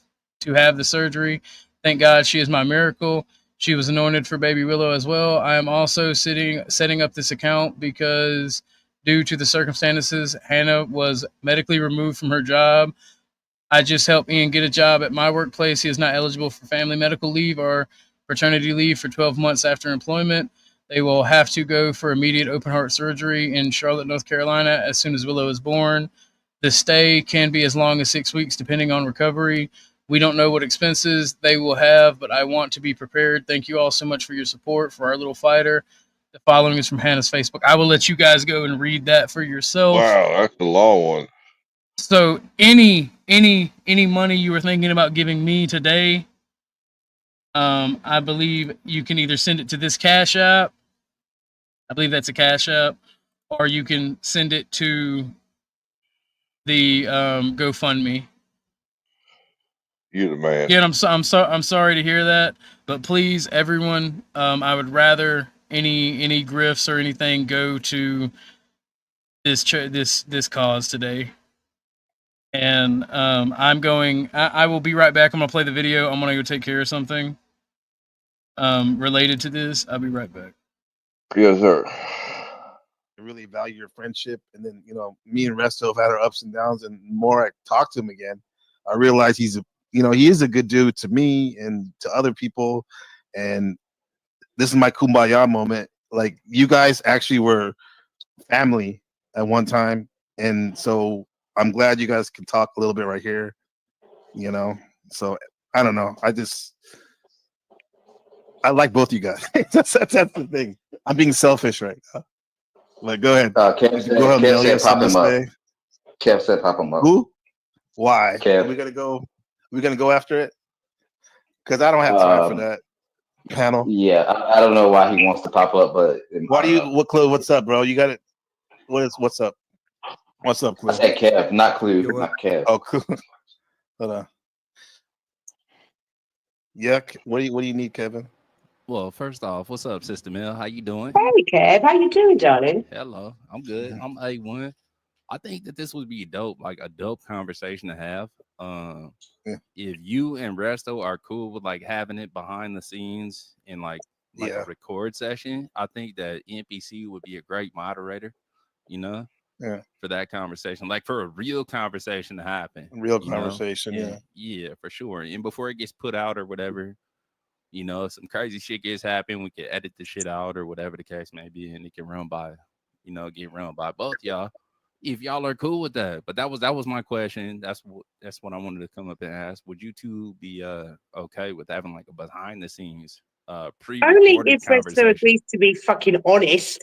Speaker 7: to have the surgery. Thank God she is my miracle. She was anointed for Baby Willow as well. I am also setting up this account because due to the circumstances, Hannah was medically removed from her job. I just helped Ian get a job at my workplace. He is not eligible for family medical leave or paternity leave for 12 months after employment. They will have to go for immediate open heart surgery in Charlotte, North Carolina, as soon as Willow is born. The stay can be as long as 6 weeks, depending on recovery. We don't know what expenses they will have, but I want to be prepared. Thank you all so much for your support for our little fighter. The following is from Hannah's Facebook. I will let you guys go and read that for yourself.
Speaker 3: Wow, that's a long one.
Speaker 7: So any money you were thinking about giving me today, I believe you can either send it to this Cash App. I believe that's a Cash App, or you can send it to the GoFundMe.
Speaker 3: You're the man.
Speaker 7: Again, I'm sorry to hear that, but please, everyone, I would rather any grifts or anything go to this cause today. And I will be right back. I'm gonna play the video. I'm gonna go take care of something related to this. I'll be right back.
Speaker 3: Yes, sir.
Speaker 8: I really value your friendship, and then me and Resto have had our ups and downs, and the more I talk to him again, I realize he is a good dude to me and to other people, and this is my kumbaya moment. Like, you guys actually were family at one time, and so I'm glad you guys can talk a little bit right here. So I don't know. I like both you guys. that's the thing. I'm being selfish right now. Like, go ahead.
Speaker 10: Kev said pop him up. Kev said pop him up.
Speaker 8: Who? Why?
Speaker 10: Kev.
Speaker 8: Are we gonna go after it? Because I don't have time for that panel.
Speaker 10: Yeah, I don't know why he wants to pop up, but
Speaker 8: what's up, bro? You got it. What's up? What's up, Clue?
Speaker 10: I said Kev, not Clue, not Kev.
Speaker 8: Oh, cool. Hold on. Yeah, what do you need, Kevin?
Speaker 9: Well, first off, what's up, Sister Mel? How you doing?
Speaker 12: Hey, Kev. How you doing, darling?
Speaker 9: Hello, I'm good. I'm A1. I think that this would be dope, like a dope conversation to have. If you and Resto are cool with like having it behind the scenes in like a record session, I think that NPC would be a great moderator, for that conversation, like for a real conversation to happen.
Speaker 8: Real conversation,
Speaker 9: yeah, for sure. And before it gets put out or whatever, if some crazy shit gets happen, we can edit the shit out or whatever the case may be, and it can run by, get run by both y'all. If y'all are cool with that. But that was my question. That's what I wanted to come up and ask. Would you two be okay with having like a behind the scenes
Speaker 12: only if Resto agrees to be fucking honest?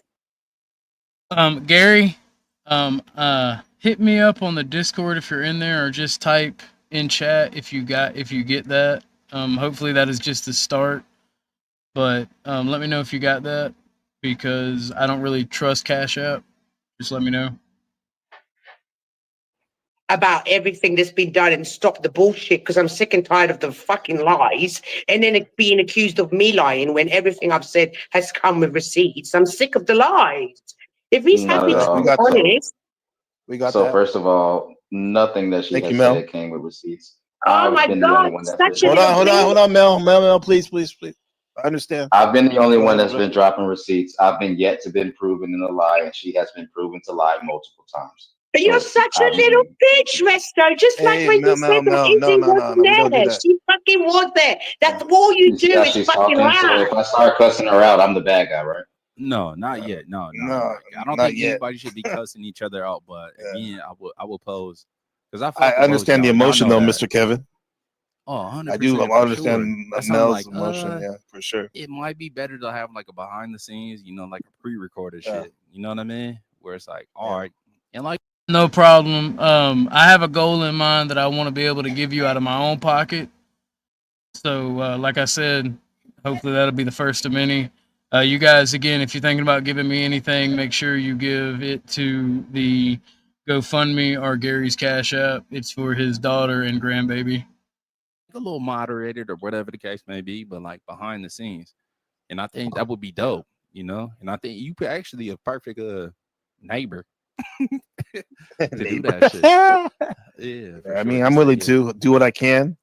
Speaker 7: Gary, hit me up on the Discord if you're in there, or just type in chat if you get that. Hopefully that is just the start, but let me know if you got that, because I don't really trust Cash App. Just let me know
Speaker 12: about everything that's been done and stop the bullshit, because I'm sick and tired of the fucking lies and then being accused of me lying when everything I've said has come with receipts. I'm sick of the lies. If he's happy to be honest.
Speaker 8: We got
Speaker 10: so
Speaker 8: that.
Speaker 10: First of all, nothing that she has said came with receipts.
Speaker 12: Oh my God!
Speaker 8: Hold on, Mel, please. I understand.
Speaker 10: I've been the only one that's been dropping receipts. I've been yet to been proven in a lie, and she has been proven to lie multiple times.
Speaker 12: But you're such a little bitch, Resto. Just like when you said that Izzy wasn't there. She fucking was there. That's all you do is fucking lie.
Speaker 10: So if I start cussing her out, I'm the bad guy, right?
Speaker 9: No, not yet. No. I don't think anybody should be cussing each other out. But again, I will pose, because
Speaker 8: I understand the emotion, though, Mr. Kevin.
Speaker 9: Oh, 100%,
Speaker 8: I do. I understand Mel's
Speaker 9: like,
Speaker 8: emotion. Yeah, for sure.
Speaker 9: It might be better to have like a behind the scenes, like a pre-recorded shit. You know what I mean? Where it's like, all right, and like.
Speaker 7: No problem. I have a goal in mind that I want to be able to give you out of my own pocket. So, like I said, hopefully that'll be the first of many. You guys, again, if you're thinking about giving me anything, make sure you give it to the GoFundMe or Gary's Cash App. It's for his daughter and grandbaby.
Speaker 9: A little moderated or whatever the case may be, but like behind the scenes. And I think that would be dope, And I think you could actually a perfect neighbor. to do that shit. Yeah,
Speaker 8: I mean, I'm willing to do what I can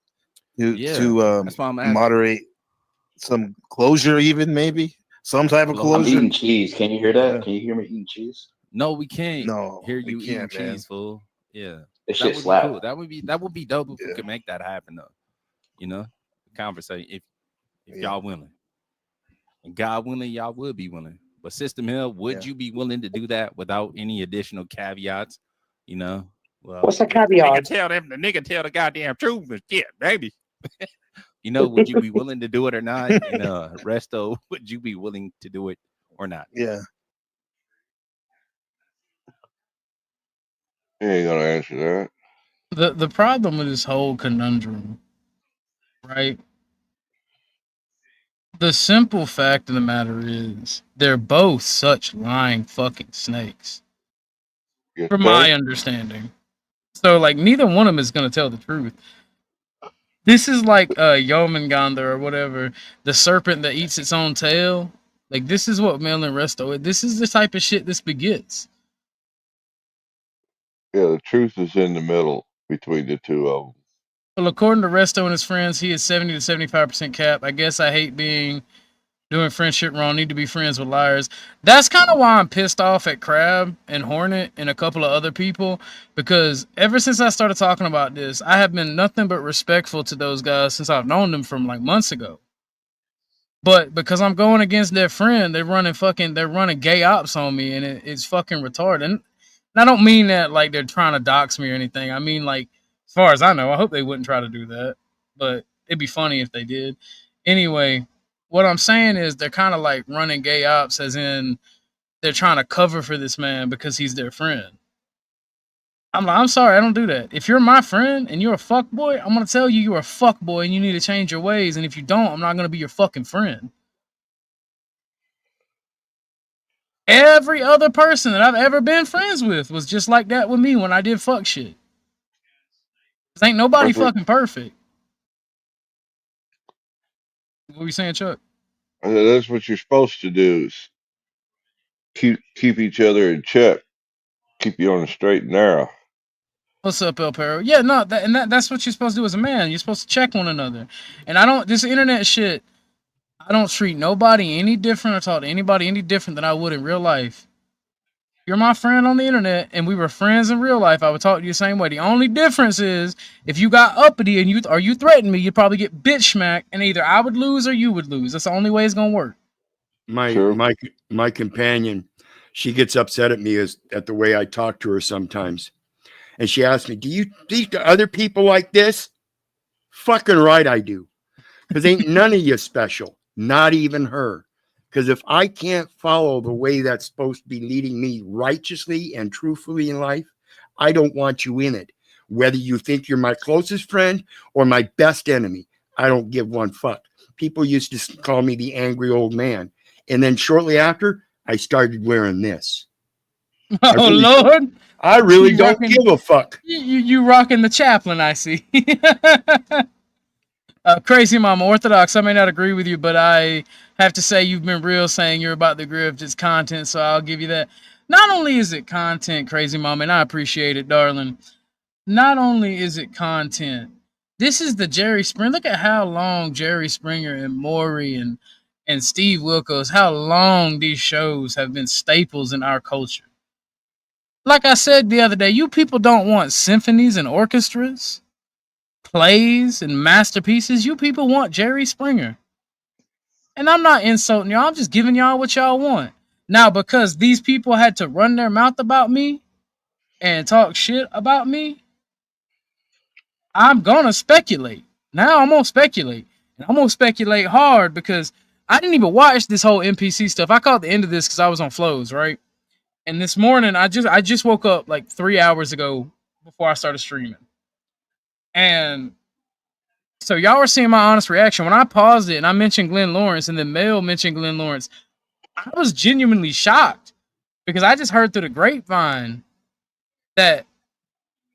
Speaker 8: to moderate some closure, even maybe some type of closure.
Speaker 10: I'm eating cheese. Can you hear that? Can you hear me eating cheese?
Speaker 9: No, we can't.
Speaker 8: No,
Speaker 9: hear you eating cheese, fool. Yeah,
Speaker 10: this shit slap.
Speaker 9: Cool. That would be dope if we could make that happen, though. Conversation if y'all willing, and God willing, y'all would be willing. But Sister Mel, would you be willing to do that without any additional caveats? Well,
Speaker 12: What's a
Speaker 9: if the nigga
Speaker 12: caveat?
Speaker 9: tell them, the nigga tell the goddamn truth, but shit, baby. You know, would you be willing to do it or not? And Resto, would you be willing to do it or not?
Speaker 8: Yeah.
Speaker 3: He ain't gonna answer that.
Speaker 7: The problem with this whole conundrum, right? The simple fact of the matter is they're both such lying fucking snakes.
Speaker 3: You
Speaker 7: From my
Speaker 3: think?
Speaker 7: understanding. So like neither one of them is gonna tell the truth. This is like Yomenganda or whatever, the serpent that eats its own tail. Like this is what Mel and Resto is. This is the type of shit this begets.
Speaker 3: Yeah, the truth is in the middle between the two of them.
Speaker 7: Well, according to Resto and his friends, he is 70 to 75% cap. I guess I hate doing friendship wrong. Need to be friends with liars. That's kind of why I'm pissed off at Crab and Hornet and a couple of other people, because ever since I started talking about this, I have been nothing but respectful to those guys since I've known them from like months ago. But because I'm going against their friend, they're running gay ops on me, and it's fucking retarded. And I don't mean that like they're trying to dox me or anything. I mean, like, as far as I know, I hope they wouldn't try to do that, but it'd be funny if they did. Anyway, what I'm saying is they're kind of like running gay ops, as in they're trying to cover for this man because he's their friend. I'm like, I'm sorry, I don't do that. If you're my friend and you're a fuck boy, I'm gonna tell you you're a fuck boy and you need to change your ways. And if you don't, I'm not gonna be your fucking friend. Every other person that I've ever been friends with was just like that with me when I did fuck shit. 'Cause ain't nobody
Speaker 3: That's what,
Speaker 7: fucking perfect. What were you saying, Chuck?
Speaker 3: that's what you're supposed to do is keep each other in check, keep you on the straight and narrow.
Speaker 7: What's up, El Perro? Yeah, no, that's what you're supposed to do as a man. You're supposed to check one another. And this internet shit, I don't treat nobody any different or talk to anybody any different than I would in real life. You're my friend on the internet, and we were friends in real life, I would talk to you the same way. The only difference is if you got uppity and you threatened me, you'd probably get bitch smacked, and either I would lose or you would lose. That's the only way it's gonna work.
Speaker 14: My companion, she gets upset at me at the way I talk to her sometimes. And she asks me, do you speak to other people like this? Fucking right I do. Because ain't none of you special. Not even her. Because if I can't follow the way that's supposed to be leading me righteously and truthfully in life, I don't want you in it. Whether you think you're my closest friend or my best enemy, I don't give one fuck. People used to call me the angry old man. And then shortly after, I started wearing this.
Speaker 7: Oh, Lord.
Speaker 14: I really don't give a fuck.
Speaker 7: You rocking the chaplain, I see. Crazy Mama Orthodox, I may not agree with you, but I have to say you've been real saying you're about the grift. It's content, so I'll give you that. Not only is it content, Crazy Mama, and I appreciate it, darling. Not only is it content, this is the Jerry Springer. Look at how long Jerry Springer and Maury and Steve Wilkos, how long these shows have been staples in our culture. Like I said the other day, you people don't want symphonies and orchestras, plays and masterpieces. You people want Jerry Springer. And I'm not insulting y'all. I'm just giving y'all what y'all want. Now, because these people had to run their mouth about me and talk shit about me, I'm going to speculate. Now I'm going to speculate. And I'm going to speculate hard because I didn't even watch this whole NPC stuff. I caught the end of this because I was on flows, right? And this morning, I just woke up like 3 hours ago before I started streaming. And so y'all were seeing my honest reaction. When I paused it and I mentioned Glenn Lawrence and then Mel mentioned Glenn Lawrence, I was genuinely shocked because I just heard through the grapevine that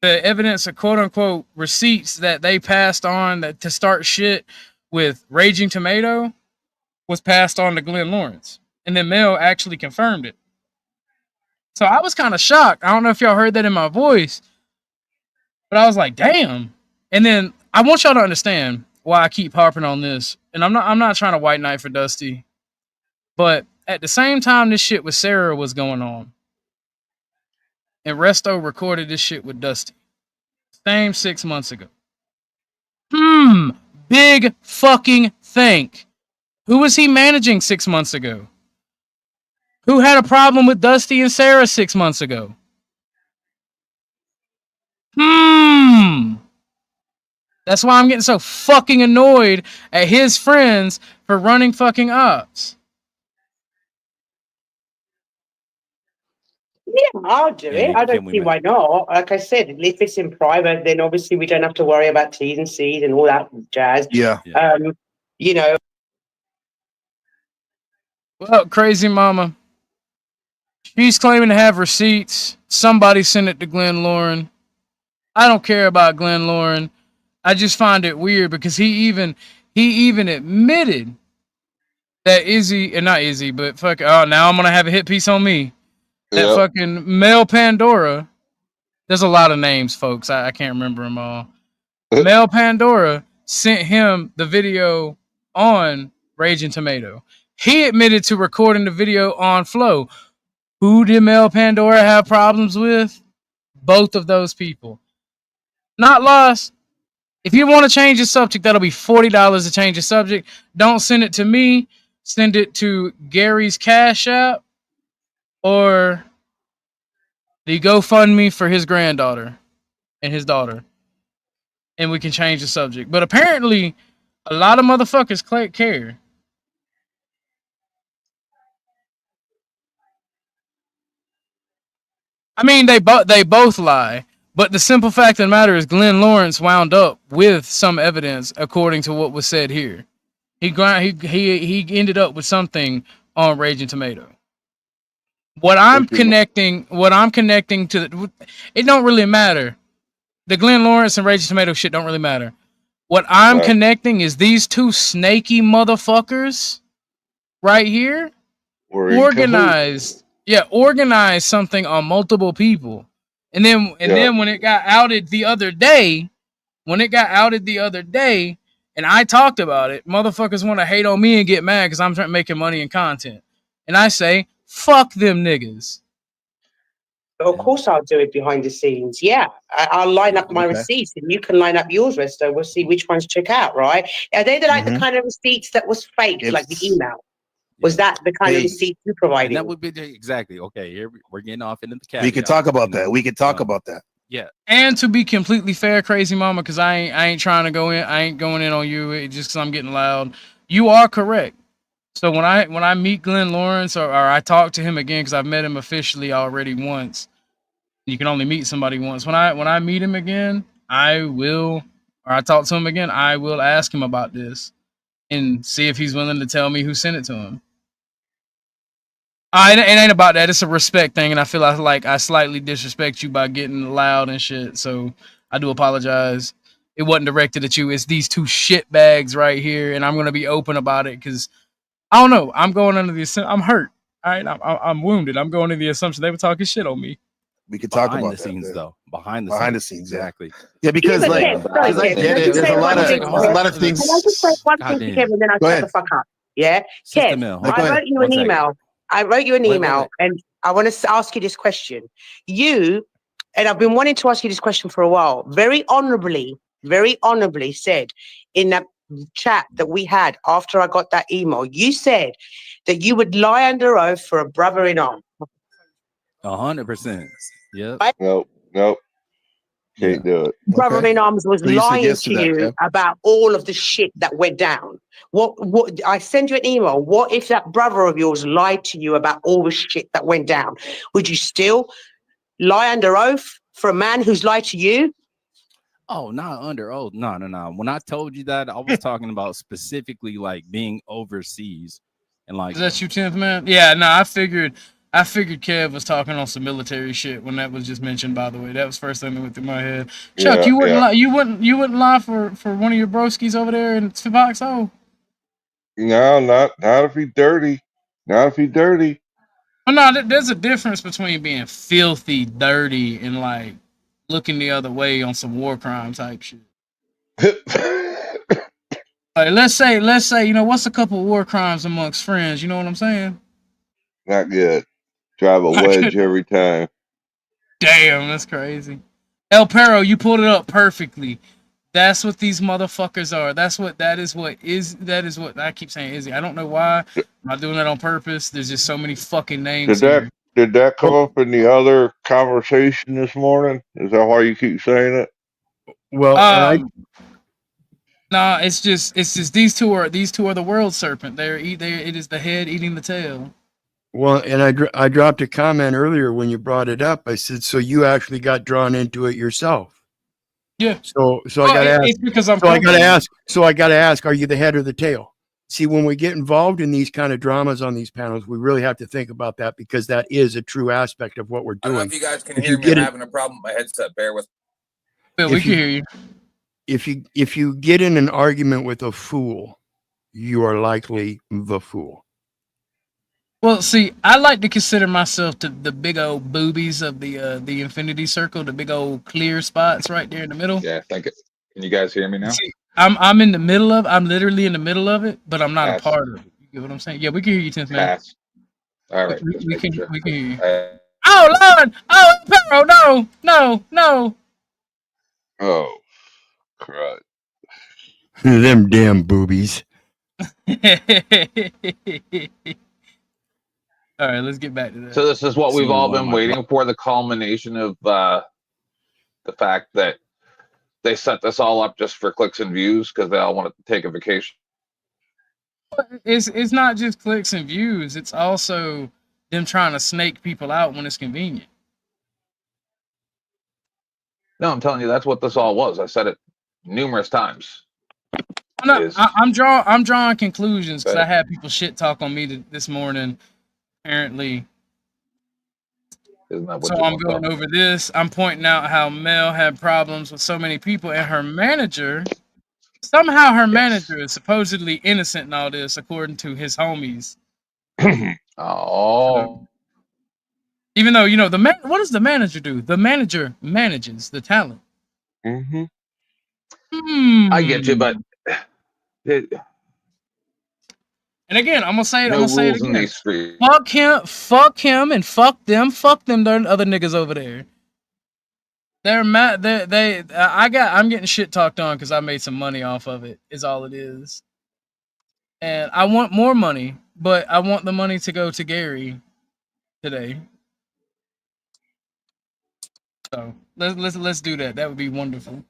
Speaker 7: the evidence of quote unquote receipts that they passed on that to start shit with Raging Tomato was passed on to Glenn Lawrence. And then Mel actually confirmed it. So I was kind of shocked. I don't know if y'all heard that in my voice, but I was like, damn. And then I want y'all to understand why I keep harping on this. And I'm not trying to white knight for Dusty, but at the same time this shit with Sarah was going on, and Resto recorded this shit with Dusty. Same 6 months ago. Big fucking think. Who was he managing 6 months ago? Who had a problem with Dusty and Sarah 6 months ago? That's why I'm getting so fucking annoyed at his friends for running fucking ops.
Speaker 12: Yeah, I'll do it. I don't see why not. Like I said, if it's in private, then obviously we don't have to worry about T's and C's and all that jazz.
Speaker 8: Yeah.
Speaker 12: You know.
Speaker 7: Well, crazy mama. She's claiming to have receipts. Somebody sent it to Glenn Lauren. I don't care about Glenn Lauren. I just find it weird because he even admitted that Izzy, and not Izzy, but fuck. Oh, now I'm gonna have a hit piece on me. That fucking Mel Pandora. There's a lot of names, folks. I can't remember them all. Mel Pandora sent him the video on Raging Tomato. He admitted to recording the video on Flow. Who did Mel Pandora have problems with? Both of those people. Not lost. If you want to change the subject, that'll be $40 to change the subject. Don't send it to me. Send it to Gary's Cash App or the GoFundMe for his granddaughter and his daughter. And we can change the subject. But apparently, a lot of motherfuckers care. I mean, they both lie. But the simple fact of the matter is Glenn Lawrence wound up with some evidence according to what was said here. He ended up with something on Raging Tomato. What I'm connecting to, it don't really matter. The Glenn Lawrence and Raging Tomato shit don't really matter. What I'm connecting is these two snaky motherfuckers right here organized something on multiple people. And then when it got outed the other day, and I talked about it, motherfuckers want to hate on me and get mad because I'm making money and content. And I say, fuck them niggas.
Speaker 12: Of course I'll do it behind the scenes. Yeah, I'll line up my receipts and you can line up yours, Resto. We'll see which ones check out, right? Are they the kind of receipts that was fake, like the email? Was that the kind of receipt you provided?
Speaker 9: That would be exactly okay. Here we're getting off into the cat.
Speaker 8: We could talk about that. We could talk about that.
Speaker 9: Yeah.
Speaker 7: And to be completely fair, crazy mama, because I ain't trying to go in. I ain't going in on you just because I'm getting loud. You are correct. So when I meet Glenn Lawrence or I talk to him again, because I've met him officially already once. You can only meet somebody once. When I meet him again, I talk to him again, I will ask him about this and see if he's willing to tell me who sent it to him. It ain't about that. It's a respect thing, and I feel like I slightly disrespect you by getting loud and shit. So I do apologize. It wasn't directed at you. It's these two shit bags right here, and I'm gonna be open about it because I don't know. I'm going under the I'm hurt. All right, I'm wounded. I'm going into the assumption they were talking shit on me.
Speaker 8: We could talk about
Speaker 9: the scenes, though. Behind the scenes,
Speaker 8: exactly. Yeah, because I get it. There's a lot of things.
Speaker 12: Can I just say one thing to Kevin, then I'll shut the fuck up? Yeah, Kev, I wrote you an email. And I want to ask you this question. You, and I've been wanting to ask you this question for a while, very honorably said in that chat that we had after I got that email, you said that you would lie under oath for a brother in arms.
Speaker 9: 100%. Yep.
Speaker 3: Nope. Can't do it.
Speaker 12: Brother in arms was lying to you about all of the shit that went down. What I send you an email. What if that brother of yours lied to you about all the shit that went down? Would you still lie under oath for a man who's lied to you?
Speaker 9: Oh, not under oath. No. When I told you that, I was talking about specifically like being overseas and like.
Speaker 7: Is that you, 10th man? Yeah, no, I figured Kev was talking on some military shit when that was just mentioned. By the way, that was the first thing that went through my head. Chuck, you wouldn't lie. You wouldn't lie for one of your broskies over there in Foxhole.
Speaker 3: No, not if he's dirty. Not if he's dirty.
Speaker 7: Well, no, there's a difference between being filthy, dirty, and like looking the other way on some war crime type shit. Like, let's say, what's a couple war crimes amongst friends? You know what I'm saying?
Speaker 3: Not good. Drive a wedge every time.
Speaker 7: Damn, that's crazy. El Perro, you pulled it up perfectly. That's what these motherfuckers are. That is what I keep saying, Izzy. I don't know why. I'm not doing that on purpose. There's just so many fucking names here.
Speaker 3: Did that come up in the other conversation this morning? Is that why you keep saying it?
Speaker 14: Well, and
Speaker 7: Nah, it's just these two are the world serpent. It is the head eating the tail.
Speaker 14: I dropped a comment earlier when you brought it up. I said, so you actually got drawn into it yourself.
Speaker 7: Yeah.
Speaker 14: So I got to ask.
Speaker 7: It's because I'm.
Speaker 14: So I got to ask. So I got to ask: are you the head or the tail? See, when we get involved in these kind of dramas on these panels, we really have to think about that because that is a true aspect of what we're
Speaker 15: I don't know
Speaker 14: doing.
Speaker 15: if you guys can hear me. I'm having a problem with my headset. Bear with.
Speaker 7: Bill, we can hear you.
Speaker 14: If you get in an argument with a fool, you are likely the fool.
Speaker 7: Well, see, I like to consider myself to the big old boobies of the infinity circle, the big old clear spots right there in the middle.
Speaker 16: Yeah, thank it. Can you guys hear me now?
Speaker 7: See, I'm in the middle of. I'm literally in the middle of it, but I'm not a part of it. You get what I'm saying? Yeah, we can hear you, 10th man.
Speaker 16: Pass. All right.
Speaker 7: We can hear you.
Speaker 16: Uh,
Speaker 7: Oh Lord! Oh Perro! No!
Speaker 3: Oh, crud.
Speaker 14: Them damn boobies.
Speaker 7: All right, let's get back to that.
Speaker 16: So this is what we've all been waiting for, the culmination of the fact that they set this all up just for clicks and views because they all want to take a vacation.
Speaker 7: It's not just clicks and views. It's also them trying to snake people out when it's convenient.
Speaker 16: No, I'm telling you, that's what this all was. I said it numerous times.
Speaker 7: I'm drawing conclusions because I had people shit talk on me this morning. Apparently,
Speaker 16: isn't that what
Speaker 7: so I'm going over this. I'm pointing out how Mel had problems with so many people, and her manager. Somehow, her manager is supposedly innocent in all this, according to his homies.
Speaker 16: Oh.
Speaker 7: Even though what does the manager do? The manager manages the talent.
Speaker 3: Mm-hmm.
Speaker 16: I get you, but
Speaker 7: and again, I'm gonna say it.
Speaker 16: No
Speaker 7: I'm gonna say it
Speaker 16: rules in
Speaker 7: again.
Speaker 16: these streets.
Speaker 7: Fuck him, and fuck them. Fuck them. They're other niggas over there. They're mad. I'm getting shit talked on because I made some money off of it. Is all it is. And I want more money, but I want the money to go to Gary today. So let's do that. That would be wonderful.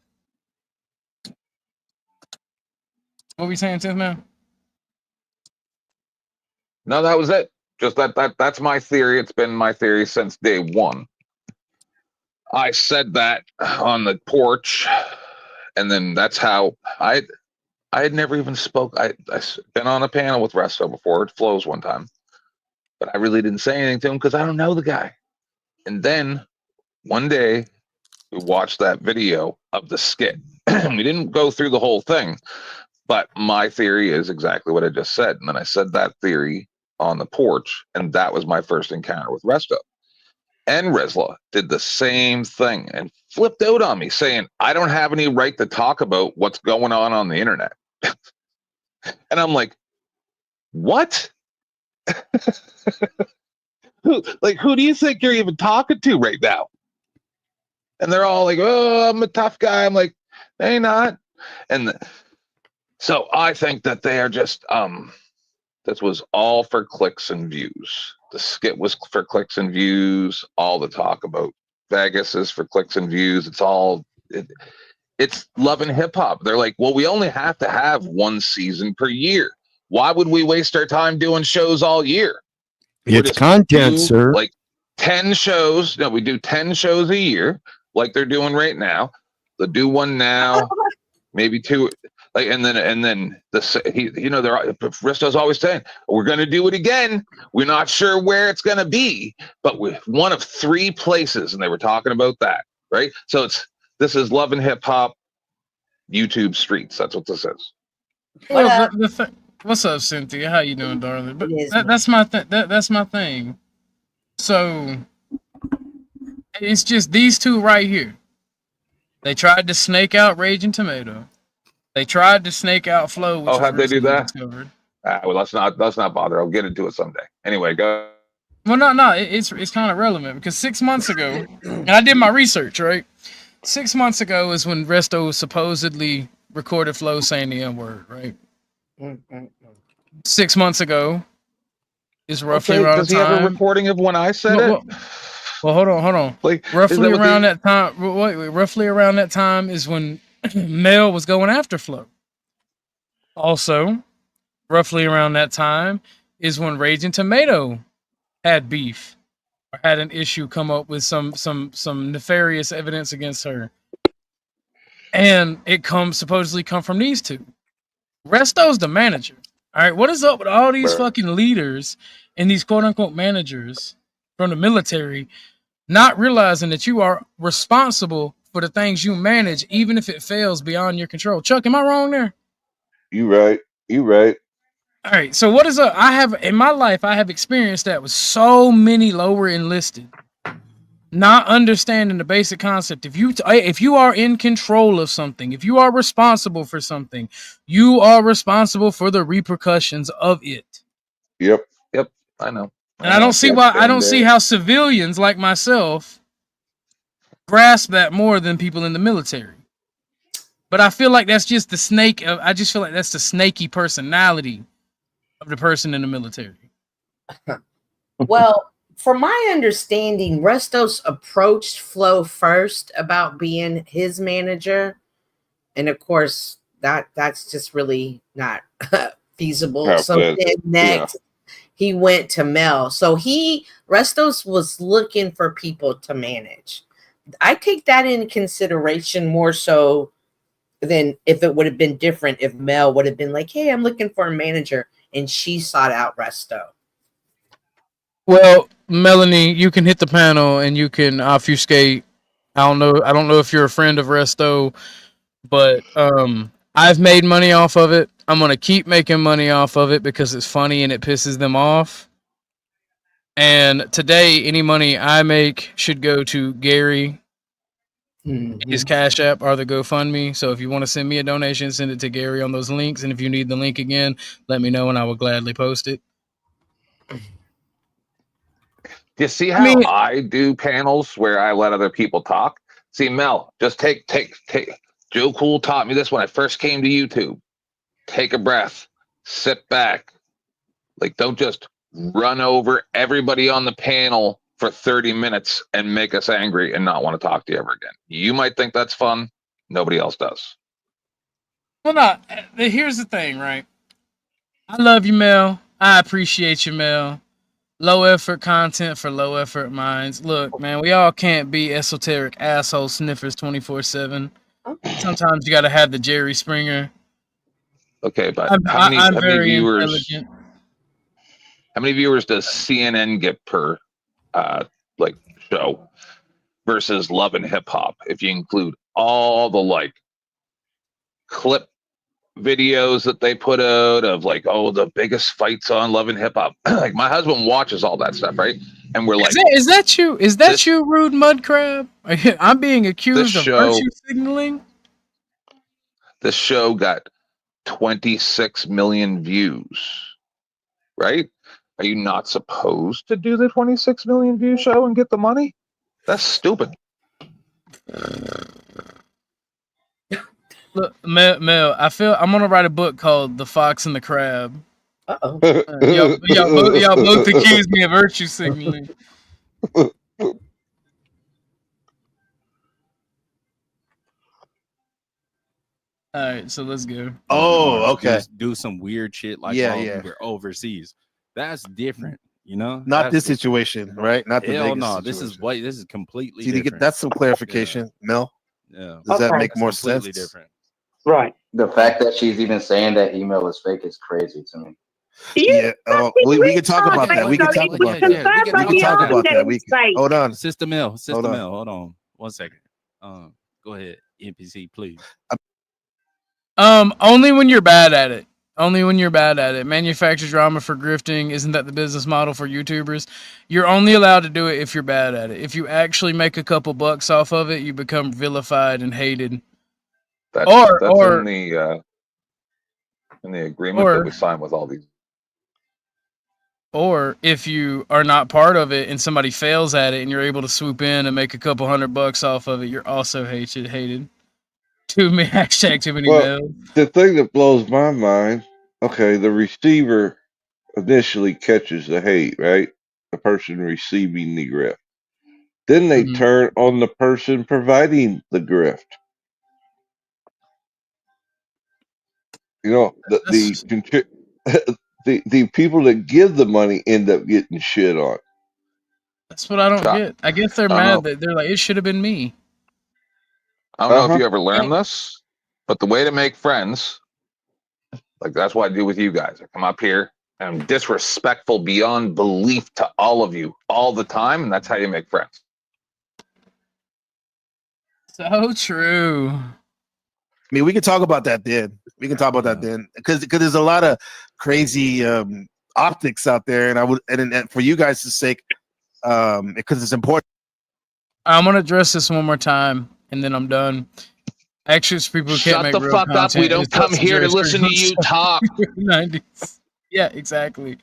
Speaker 7: What were you saying, 10th man?
Speaker 16: No, that was it. Just that's my theory. It's been my theory since day one. I said that on the porch, and then that's how I had never even spoke. I been on a panel with Resto before. It flows one time, but I really didn't say anything to him because I don't know the guy. And then one day we watched that video of the skit. We didn't go through the whole thing, but my theory is exactly what I just said. And then I said that theory on the porch, and that was my first encounter with Resto. And Rizla did the same thing and flipped out on me saying, I don't have any right to talk about what's going on the internet. And I'm like, what? Who do you think you're even talking to right now? And they're all like, oh, I'm a tough guy. I'm like, they not. And so I think that they are just, this was all for clicks and views. The skit was for clicks and views. All the talk about Vegas is for clicks and views. It's love and hip hop. They're like, well, we only have to have one season per year. Why would we waste our time doing shows all year?
Speaker 14: It's content, sir.
Speaker 16: Like 10 shows. No, we do 10 shows a year, like they're doing right now. They'll do one now, maybe two. Like and then Risto's always saying we're going to do it again. We're not sure where it's going to be, but we're one of 3 places, and they were talking about that, right? So this is love and hip hop, YouTube streets. That's what this is.
Speaker 7: Well, what's up, Cynthia? How you doing, darling? But that's my that's my thing. So it's just these two right here. They tried to snake out Raging Tomato. They tried to snake out Flo. Which
Speaker 16: Have they do that?
Speaker 7: Discovered.
Speaker 16: Well, let's not bother. I'll get into it someday. Anyway, go.
Speaker 7: Well, no, it's kind of relevant because 6 months ago, and I did my research, right? 6 months ago is when Resto supposedly recorded Flo saying the N-word, right? 6 months ago, is roughly
Speaker 16: Okay,
Speaker 7: around
Speaker 16: does
Speaker 7: the
Speaker 16: he have a
Speaker 7: time.
Speaker 16: recording of when I said it?
Speaker 7: Well, hold on.
Speaker 16: Like, is
Speaker 7: Roughly
Speaker 16: that what
Speaker 7: around
Speaker 16: the-
Speaker 7: that time. Wait, roughly around that time is when Mel was going after Flo. Also, roughly around that time is when Raging Tomato had beef or had an issue come up with some nefarious evidence against her, and it supposedly come from these two. Resto's the manager. All right, what is up with all these fucking leaders and these quote unquote managers from the military not realizing that you are responsible for the things you manage, even if it fails beyond your control? Chuck, am I wrong there?
Speaker 3: You right.
Speaker 7: All right, so what is up? I have in my life, I have experienced that with so many lower enlisted, not understanding the basic concept. If you are in control of something, if you are responsible for something, you are responsible for the repercussions of it.
Speaker 3: Yep.
Speaker 16: I know.
Speaker 7: And I don't see how civilians like myself grasp that more than people in the military. But I feel like that's just the snake. I just feel like that's the snaky personality of the person in the military.
Speaker 17: Well, from my understanding, Restos approached Flo first about being his manager, and of course that's just really not feasible. So then next, he went to Mel. So Restos was looking for people to manage. I take that in consideration more so than if it would have been different if Mel would have been like, "Hey, I'm looking for a manager," and she sought out Resto.
Speaker 7: Well, Melanie, you can hit the panel and you can obfuscate. I don't know if you're a friend of Resto, but I've made money off of it. I'm gonna keep making money off of it because it's funny and it pisses them off. And today, any money I make should go to Gary, his Cash App, or the GoFundMe. So if you want to send me a donation, send it to Gary on those links. And if you need the link again, let me know and I will gladly post it.
Speaker 16: Do you see how I do panels where I let other people talk? See, Mel, just take. Joe Cool taught me this when I first came to YouTube. Take a breath, sit back. Like, don't just run over everybody on the panel for 30 minutes and make us angry and not want to talk to you ever again. You might think that's fun. Nobody else does.
Speaker 7: Well, no, here's the thing, right? I love you, Mel. I appreciate you, Mel. Low effort content for low effort minds. Look, man, we all can't be esoteric asshole sniffers 24/7. Sometimes you got to have the Jerry Springer.
Speaker 16: Okay, but
Speaker 7: I'm
Speaker 16: how many
Speaker 7: very
Speaker 16: viewers?
Speaker 7: intelligent.
Speaker 16: How many viewers does CNN get per show versus Love and Hip Hop? If you include all the clip videos that they put out of the biggest fights on Love and Hip Hop. Like, my husband watches all that stuff, right? And we're like,
Speaker 7: is that you? Is that you, Rude Mud Crab? I'm being accused of virtue signaling.
Speaker 16: This show got 26 million views, right? Are you not supposed to do the 26 million view show and get the money? That's stupid.
Speaker 7: Look, Mel, I feel I'm gonna write a book called The Fox and the Crab. Y'all both accused me of virtue signaling. All right, so let's go.
Speaker 8: Oh, okay.
Speaker 9: Do some weird shit like we're overseas. That's different, you know.
Speaker 8: Not this situation, right? Not the
Speaker 9: hell
Speaker 8: Vegas
Speaker 9: no.
Speaker 8: situation.
Speaker 9: This is completely
Speaker 8: See,
Speaker 9: different.
Speaker 8: that's some clarification, Mel.
Speaker 9: Yeah.
Speaker 8: Does that make more
Speaker 9: completely
Speaker 8: sense?
Speaker 9: different.
Speaker 12: Right.
Speaker 10: The fact that she's even saying that email is fake is crazy to me.
Speaker 8: Yeah, we can talk about that. We can talk about that. We can talk about that. Hold on,
Speaker 9: Sister Mel. Hold on. 1 second. Go ahead, NPC, please.
Speaker 7: Only when you're bad at it. Only when you're bad at it. Manufacture drama for grifting. Isn't that the business model for YouTubers? You're only allowed to do it if you're bad at it. If you actually make a couple bucks off of it, you become vilified and hated.
Speaker 16: That's in the agreement that we signed with all these.
Speaker 7: Or if you are not part of it and somebody fails at it and you're able to swoop in and make a couple $100 off of it, you're also hated. Too many mails.
Speaker 3: The thing that blows my mind, okay, the receiver initially catches the hate, right? The person receiving the grift. Then they
Speaker 7: Mhm.
Speaker 3: turn on the person providing the grift. You know,
Speaker 7: That's
Speaker 3: the people that give the money end up getting shit on.
Speaker 7: that's what I don't
Speaker 16: I
Speaker 7: get. I guess they're
Speaker 16: don't know.
Speaker 7: mad that they're like, it should have been me.
Speaker 16: I don't know if
Speaker 3: Uh-huh.
Speaker 16: you ever learned this, but the way to make friends, like that's what I do with you guys. I come up here and I'm disrespectful beyond belief to all of you all the time, and that's how you make friends.
Speaker 7: So true.
Speaker 8: I mean, we can talk about that then. We can talk about that then, because there's a lot of crazy optics out there, and I would and for you guys' sake, because it's important.
Speaker 7: I'm gonna address this one more time, and then I'm done. Actually, people who can't
Speaker 16: Shut
Speaker 7: make
Speaker 16: the
Speaker 7: real
Speaker 16: fuck up. We
Speaker 7: content is
Speaker 16: don't come
Speaker 7: also
Speaker 16: here to
Speaker 7: Jerry
Speaker 16: listen to
Speaker 7: Springer.
Speaker 16: you talk.
Speaker 7: 90s. Yeah, exactly.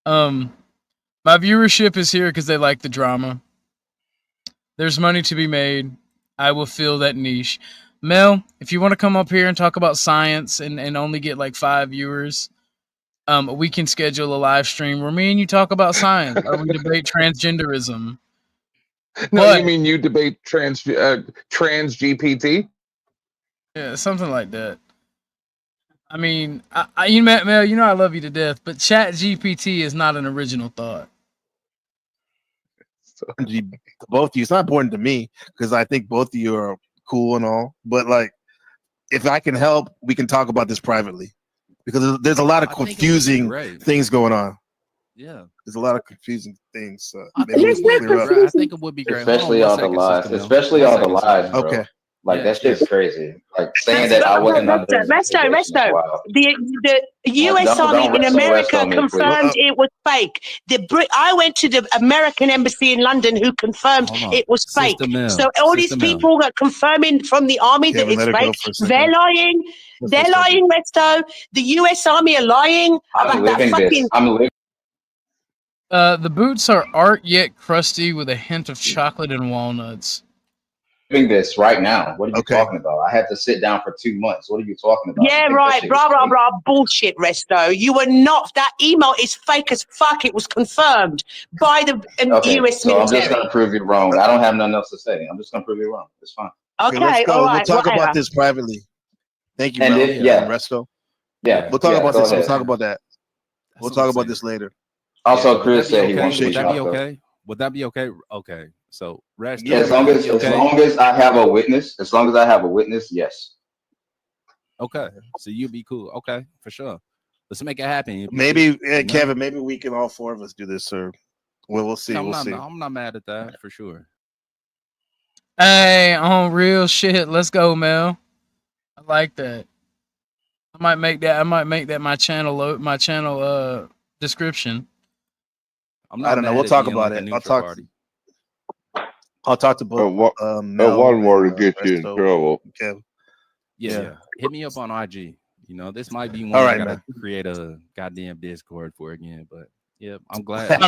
Speaker 7: My viewership is here because they like the drama. There's money to be made. I will fill that niche. Mel, if you want to come up here and talk about science and only get like 5 viewers, we can schedule a live stream where me and you talk about science or we debate transgenderism.
Speaker 16: No,
Speaker 7: But
Speaker 16: you mean you debate trans GPT?
Speaker 7: yeah, something like that. I mean, you met Mel, you know I love you to death, but Chat GPT is not an original thought.
Speaker 8: Both of you, it's not important to me because I think both of you are cool and all. But like, if I can help, we can talk about this privately because there's a lot of confusing things going on.
Speaker 9: Yeah,
Speaker 8: there's a lot of confusing things. So
Speaker 9: I
Speaker 8: maybe we can clear up.
Speaker 9: I think it would be great.
Speaker 10: Especially all the lies. Especially all the lies, bro.
Speaker 8: Okay.
Speaker 10: Like that shit's crazy. Like saying
Speaker 12: Resto,
Speaker 10: that I wasn't under investigation is
Speaker 12: Resto.
Speaker 10: wild.
Speaker 12: The US
Speaker 10: Don't
Speaker 12: Army in
Speaker 10: Resto
Speaker 12: America
Speaker 10: me,
Speaker 12: confirmed
Speaker 10: please.
Speaker 12: it was fake. I went to the American embassy in London who confirmed it was fake.
Speaker 9: Sister Mel.
Speaker 12: So all these
Speaker 9: Sister Mel.
Speaker 12: people that confirming from the army that
Speaker 8: Kevin,
Speaker 12: it's
Speaker 8: let it go
Speaker 12: fake,
Speaker 8: for a second.
Speaker 12: they're lying. They're lying, Resto. The US Army are lying
Speaker 10: I'm
Speaker 12: about that
Speaker 10: living
Speaker 12: fucking.
Speaker 10: this. I'm living.
Speaker 7: The boots are art yet crusty with a hint of chocolate and walnuts.
Speaker 10: This right now. What are you talking about? I had to sit down for 2 months. What are you talking about?
Speaker 12: Yeah, right. Blah, blah, blah. Bullshit, Resto. You were not. That email is fake as fuck. It was confirmed by the
Speaker 10: Okay,
Speaker 12: US
Speaker 10: so I'm just
Speaker 12: military.
Speaker 10: gonna prove you wrong. I don't have nothing else to say. I'm just gonna prove you wrong. It's fine.
Speaker 12: Okay,
Speaker 8: let's go.
Speaker 12: all
Speaker 8: We'll
Speaker 12: right,
Speaker 8: talk
Speaker 12: whatever.
Speaker 8: about this privately. Thank you,
Speaker 10: And
Speaker 8: Mel.
Speaker 10: if- yeah.
Speaker 8: And Resto.
Speaker 10: Yeah,
Speaker 8: We'll talk
Speaker 10: yeah,
Speaker 8: about
Speaker 10: go
Speaker 8: this. We'll
Speaker 10: ahead.
Speaker 8: talk about that. We'll talk about this later.
Speaker 10: Also,
Speaker 9: Would
Speaker 10: Chris
Speaker 9: that be
Speaker 10: said he
Speaker 9: okay?
Speaker 10: wants to
Speaker 9: Would
Speaker 10: be
Speaker 9: that be
Speaker 10: talked to.
Speaker 9: okay? Would that be okay? Okay. So rest.
Speaker 10: Yeah, as long as I have a witness, yes.
Speaker 9: Okay. So you'll be cool. Okay, for sure. Let's make it happen.
Speaker 8: Maybe Kevin. Maybe we can all 4 of us do this, sir. Well, we'll see.
Speaker 9: No,
Speaker 8: We'll see.
Speaker 9: I'm not mad at that for sure.
Speaker 7: Hey, on real shit, let's go, Mel. I like that. I might make that my channel description.
Speaker 9: I'm
Speaker 8: I don't know. We'll talk about it. I'll talk to both. Mel
Speaker 3: one more to
Speaker 8: and,
Speaker 3: get you in
Speaker 8: Resto.
Speaker 3: trouble.
Speaker 8: Kev.
Speaker 9: Yeah. Hit me up on IG. You know, this might be one
Speaker 8: All
Speaker 9: I
Speaker 8: right,
Speaker 9: gotta
Speaker 8: man.
Speaker 9: create a goddamn Discord for again. But yeah, I'm glad.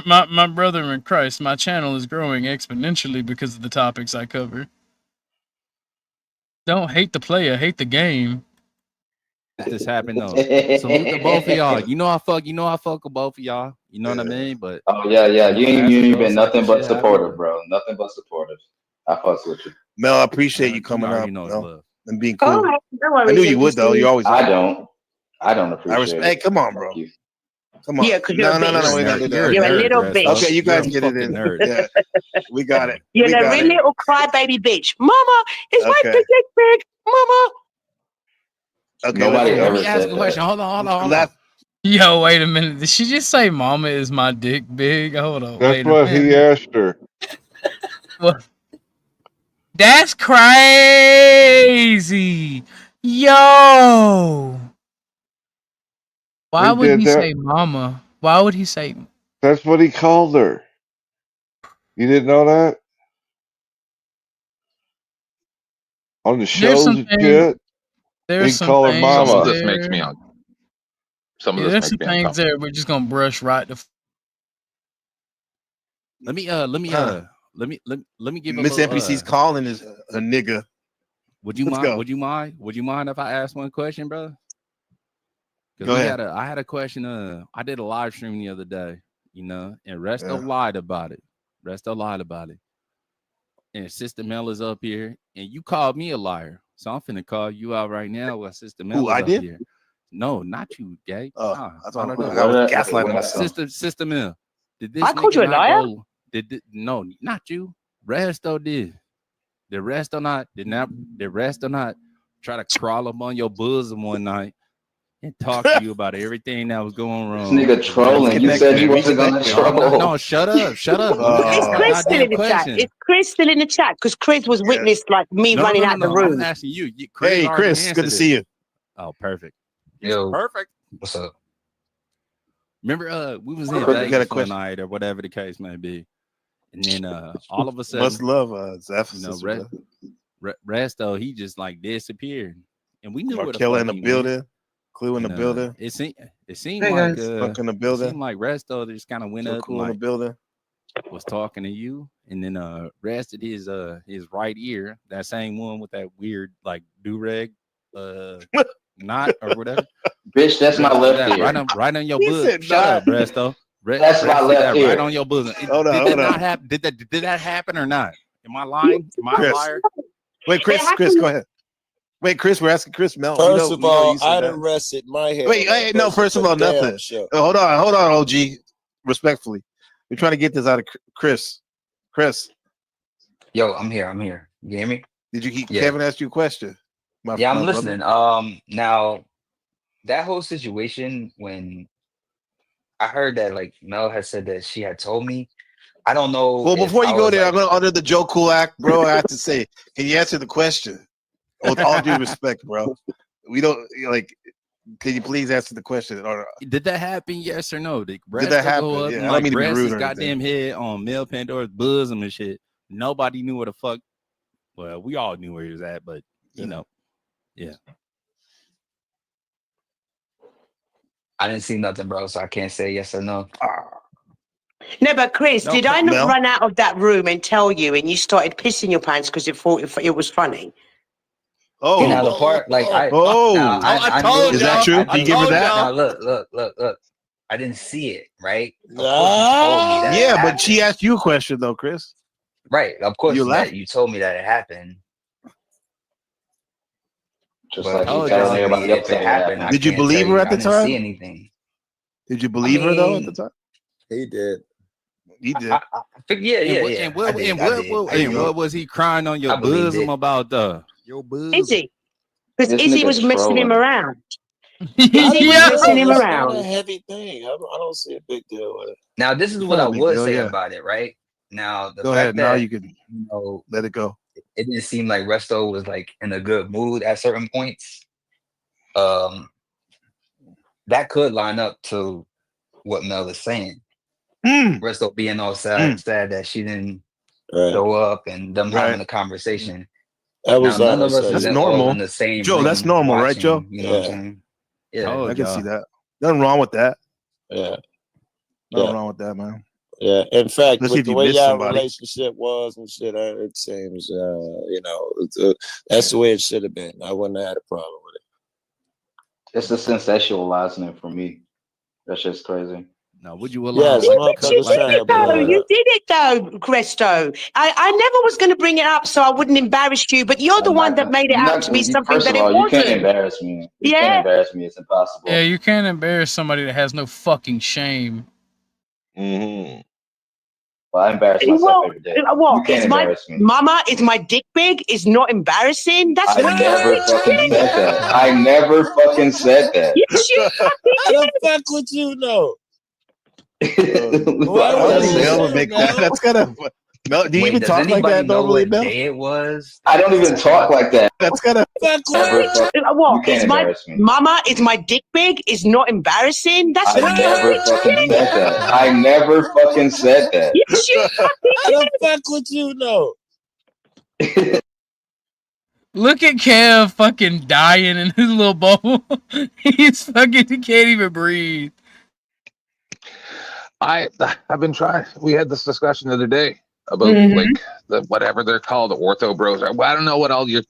Speaker 7: my brother in Christ, my channel is growing exponentially because of the topics I cover. Don't hate the player, hate the game.
Speaker 9: This happened though. Salute to both of y'all. You know I fuck with both of y'all. You know what I mean? But
Speaker 10: Oh yeah. You ain't been nothing but
Speaker 9: shit
Speaker 10: supportive,
Speaker 9: happen.
Speaker 10: bro. Nothing but supportive. I fucks with you.
Speaker 8: Mel, I appreciate you coming
Speaker 9: already
Speaker 8: up,
Speaker 9: know it's
Speaker 8: Mel,
Speaker 9: love.
Speaker 8: and being cool.
Speaker 12: All right, no worries,
Speaker 8: I knew you would, though. You always.
Speaker 10: I don't appreciate
Speaker 8: respect. Hey, come on, bro. Come on.
Speaker 12: Yeah, because you're a
Speaker 8: No.
Speaker 12: bitch.
Speaker 8: We gotta do that.
Speaker 12: You're a little bitch.
Speaker 8: Okay, you guys
Speaker 9: You're
Speaker 8: get
Speaker 9: a
Speaker 8: it in.
Speaker 9: fucking nerd.
Speaker 8: Yeah, we got it.
Speaker 12: You're
Speaker 8: We
Speaker 12: a
Speaker 8: got
Speaker 12: real
Speaker 8: it.
Speaker 12: little crybaby bitch. Mama, is my
Speaker 8: Okay.
Speaker 12: dick big? Mama.
Speaker 8: Okay,
Speaker 10: Nobody
Speaker 9: Let
Speaker 10: ever
Speaker 9: me ask
Speaker 10: said
Speaker 9: a question.
Speaker 10: that.
Speaker 9: Hold on.
Speaker 7: Yo, wait a minute. Did she just say mama is my dick big? Hold on.
Speaker 3: That's
Speaker 7: wait a
Speaker 3: what
Speaker 7: minute.
Speaker 3: he asked her.
Speaker 7: What? That's crazy. Yo. Why
Speaker 3: He
Speaker 7: would
Speaker 3: did
Speaker 7: he
Speaker 3: that.
Speaker 7: say mama? Why would he say
Speaker 3: That's what he called her. You didn't know that? On the shows
Speaker 7: some
Speaker 3: and
Speaker 7: things-
Speaker 3: shit,
Speaker 7: there's
Speaker 3: he
Speaker 7: some
Speaker 3: called her
Speaker 7: things
Speaker 3: mama.
Speaker 16: Some of this makes me
Speaker 7: there.
Speaker 16: Some of
Speaker 7: Yeah,
Speaker 16: this
Speaker 7: there's
Speaker 16: makes
Speaker 7: some
Speaker 16: me
Speaker 7: things
Speaker 16: uncomfortable.
Speaker 7: there we're just gonna brush right the
Speaker 9: Let me give a
Speaker 8: Miss
Speaker 9: little,
Speaker 8: NPC's calling is a nigga.
Speaker 9: Would you
Speaker 8: Let's
Speaker 9: mind?
Speaker 8: go.
Speaker 9: Would you mind if I ask one question, brother? Because I had a question. I did a live stream the other day, you know, and Resto lied about it. Resto lied about it. And Sister Mel is up here, and you called me a liar. So I'm finna call you out right now while Sister Mel is up here. No, not you, gay.
Speaker 8: Oh,
Speaker 9: nah,
Speaker 8: I was gaslighting myself.
Speaker 9: Sister Mel. Did this
Speaker 12: I called you a liar?
Speaker 9: No, not you. Resto did. The Resto not try to crawl up on your bosom one night and talk to you about everything that was going wrong.
Speaker 10: This nigga trolling. You said he wasn't gonna troll.
Speaker 9: No, shut up.
Speaker 12: Is Chris still in the chat? Is Chris still in the chat? Because Chris was witnessed like me running out the room.
Speaker 9: I'm asking you.
Speaker 8: Hey, Chris, good to see you.
Speaker 9: Oh, perfect.
Speaker 5: Yo,
Speaker 9: perfect.
Speaker 5: What's up?
Speaker 9: Remember, we was in Vegas one night or whatever the case may be, and then all of a sudden,
Speaker 8: much love, Zeph.
Speaker 9: You know, Resto, he just like disappeared, and we knew where the
Speaker 8: Killer
Speaker 9: fuck
Speaker 8: in the
Speaker 9: he
Speaker 8: building,
Speaker 9: went.
Speaker 8: Clue in the building.
Speaker 9: It seemed
Speaker 8: Hey,
Speaker 9: like
Speaker 8: guys. Fuck in the building.
Speaker 9: It seemed like Resto just kind of went
Speaker 8: So
Speaker 9: up,
Speaker 8: cool
Speaker 9: and,
Speaker 8: in the building.
Speaker 9: was talking to you, and then rested his right ear, that same one with that weird like do-rag knot or whatever.
Speaker 10: Bitch, that's my left ear.
Speaker 9: Right on your bosom. Shut up, Resto.
Speaker 10: That's my left ear.
Speaker 9: Right on your bosom.
Speaker 8: Hold on.
Speaker 9: Did that happen or not? Am I lying? Am I a liar?
Speaker 8: Wait, Chris, go ahead. Wait, Chris, we're asking Chris Mel.
Speaker 11: First of all, I done rested my head.
Speaker 8: Wait, no, first of all, nothing. Hold on, OG. Respectfully. We're trying to get this out of Chris.
Speaker 5: Yo, I'm here. You hear me?
Speaker 8: Did you Kevin asked you a question?
Speaker 5: I'm listening. Now that whole situation when I heard that like Mel had said that she had told me, I don't know.
Speaker 8: Well, before you go there, I'm gonna under the Joe Cool Act, bro. I have to say, can you answer the question? With all due respect, bro. We don't like. Can you please answer the question? Or
Speaker 9: did that happen? Yes or no? Did
Speaker 8: that happen?
Speaker 9: Go up
Speaker 8: Yeah,
Speaker 9: and,
Speaker 8: I don't
Speaker 9: like,
Speaker 8: mean to be
Speaker 9: rest
Speaker 8: rude
Speaker 9: his
Speaker 8: or
Speaker 9: goddamn head on Mel Pandora's bosom and shit. Nobody knew where the fuck. Well, we all knew where he was at, but you know, yeah.
Speaker 5: I didn't see nothing, bro, so I can't say yes or no.
Speaker 12: No, but Chris, did I not run out of that room and tell you, and you started pissing your pants because you thought it was funny?
Speaker 5: Oh, now the part like I told you.
Speaker 8: Is that true? You give her that?
Speaker 5: Now look. I didn't see it, right? Of course you told me that.
Speaker 8: Yeah, but she asked you a question though, Chris.
Speaker 5: Right, of course
Speaker 8: you
Speaker 5: told me that it happened.
Speaker 10: Just
Speaker 5: But
Speaker 10: like you telling everybody else
Speaker 5: if
Speaker 10: that
Speaker 5: it happened, I
Speaker 8: Did you
Speaker 5: can't
Speaker 8: believe
Speaker 5: tell
Speaker 8: her
Speaker 5: you.
Speaker 8: at the
Speaker 5: I didn't
Speaker 8: time?
Speaker 5: see anything.
Speaker 8: Did you believe her though at the time?
Speaker 11: He did.
Speaker 8: He did.
Speaker 5: I think, yeah.
Speaker 9: And what was he crying on your bosom about though? Your bosom.
Speaker 12: Izzy. Because
Speaker 10: This
Speaker 12: Izzy
Speaker 10: nigga
Speaker 12: was messing him
Speaker 10: trolling.
Speaker 12: around. Izzy was messing him
Speaker 11: It's not a
Speaker 12: around.
Speaker 11: heavy thing. I don't see a big deal with it.
Speaker 5: Now this is what
Speaker 8: Not
Speaker 5: I
Speaker 8: a big
Speaker 5: would
Speaker 8: deal,
Speaker 5: say
Speaker 8: yeah.
Speaker 5: about it, right? Now the
Speaker 8: Go
Speaker 5: fact
Speaker 8: ahead.
Speaker 5: that
Speaker 8: Now you can
Speaker 5: you know,
Speaker 8: let it go.
Speaker 5: it didn't seem like Resto was like in a good mood at certain points. That could line up to what Mel is saying. Resto being all sad that she didn't show up and them having a conversation.
Speaker 11: That was
Speaker 5: now, none of us
Speaker 8: that's
Speaker 5: is
Speaker 8: normal.
Speaker 5: all in the same
Speaker 8: Joe,
Speaker 5: room
Speaker 8: that's normal, right,
Speaker 5: watching,
Speaker 8: Joe?
Speaker 5: You know what I'm saying? Yeah,
Speaker 8: I can see that. Nothing wrong with that.
Speaker 11: Yeah.
Speaker 8: Nothing wrong with that, man.
Speaker 11: Yeah. In fact,
Speaker 8: Especially
Speaker 11: with
Speaker 8: if
Speaker 11: the
Speaker 8: you
Speaker 11: way
Speaker 8: miss
Speaker 11: y'all
Speaker 8: somebody.
Speaker 11: relationship was and shit, it seems, that's the way it should have been. I wouldn't have had a problem with it.
Speaker 10: It's the sensationalizing it for me. That's just crazy.
Speaker 9: Now, would you allow?
Speaker 11: Yes, motherfuckers
Speaker 12: You
Speaker 11: trying
Speaker 12: did
Speaker 11: to
Speaker 12: it though.
Speaker 11: blow it
Speaker 12: You
Speaker 11: up.
Speaker 12: did it though, Cresto. I never was going to bring it up so I wouldn't embarrass you, but you're the one that made it out to be something
Speaker 10: First
Speaker 12: that
Speaker 10: of
Speaker 12: it
Speaker 10: all, you
Speaker 12: wasn't.
Speaker 10: can't embarrass me. You
Speaker 12: Yeah.
Speaker 10: can't embarrass me. It's impossible.
Speaker 7: Yeah, you can't embarrass somebody that has no fucking shame.
Speaker 3: Mm-hmm.
Speaker 10: Well, I embarrass myself every day. You can't
Speaker 12: Is my
Speaker 10: embarrass me.
Speaker 12: mama? Is my dick big? Is not embarrassing? That's
Speaker 10: I
Speaker 12: what
Speaker 10: never fucking said that. I never fucking said that.
Speaker 12: Yes, you fucking
Speaker 11: How the fuck would you know?
Speaker 10: Why
Speaker 8: would
Speaker 10: you
Speaker 8: Mel
Speaker 10: say
Speaker 8: make
Speaker 10: that,
Speaker 8: that? That's kind of. No, do you even
Speaker 5: does
Speaker 8: talk like
Speaker 5: anybody
Speaker 8: that
Speaker 5: know
Speaker 8: normally,
Speaker 5: what
Speaker 8: Mel?
Speaker 5: day it was?
Speaker 10: I don't even talk like that.
Speaker 8: That's kind of.
Speaker 10: Never fucking, you
Speaker 12: What?
Speaker 10: can't
Speaker 12: Is my
Speaker 10: embarrass me.
Speaker 12: mama? Is my dick big? Is not embarrassing? That's
Speaker 10: I
Speaker 12: what
Speaker 10: never fucking said that. I never fucking said that.
Speaker 12: Yes, you fucking
Speaker 11: How the fuck would you know?
Speaker 7: Look at Kev fucking dying in his little bubble. He's fucking, he can't even breathe.
Speaker 16: I've been trying. We had this discussion the other day about
Speaker 12: Mhm.
Speaker 16: like the whatever they're called, the ortho bros. I don't know what all your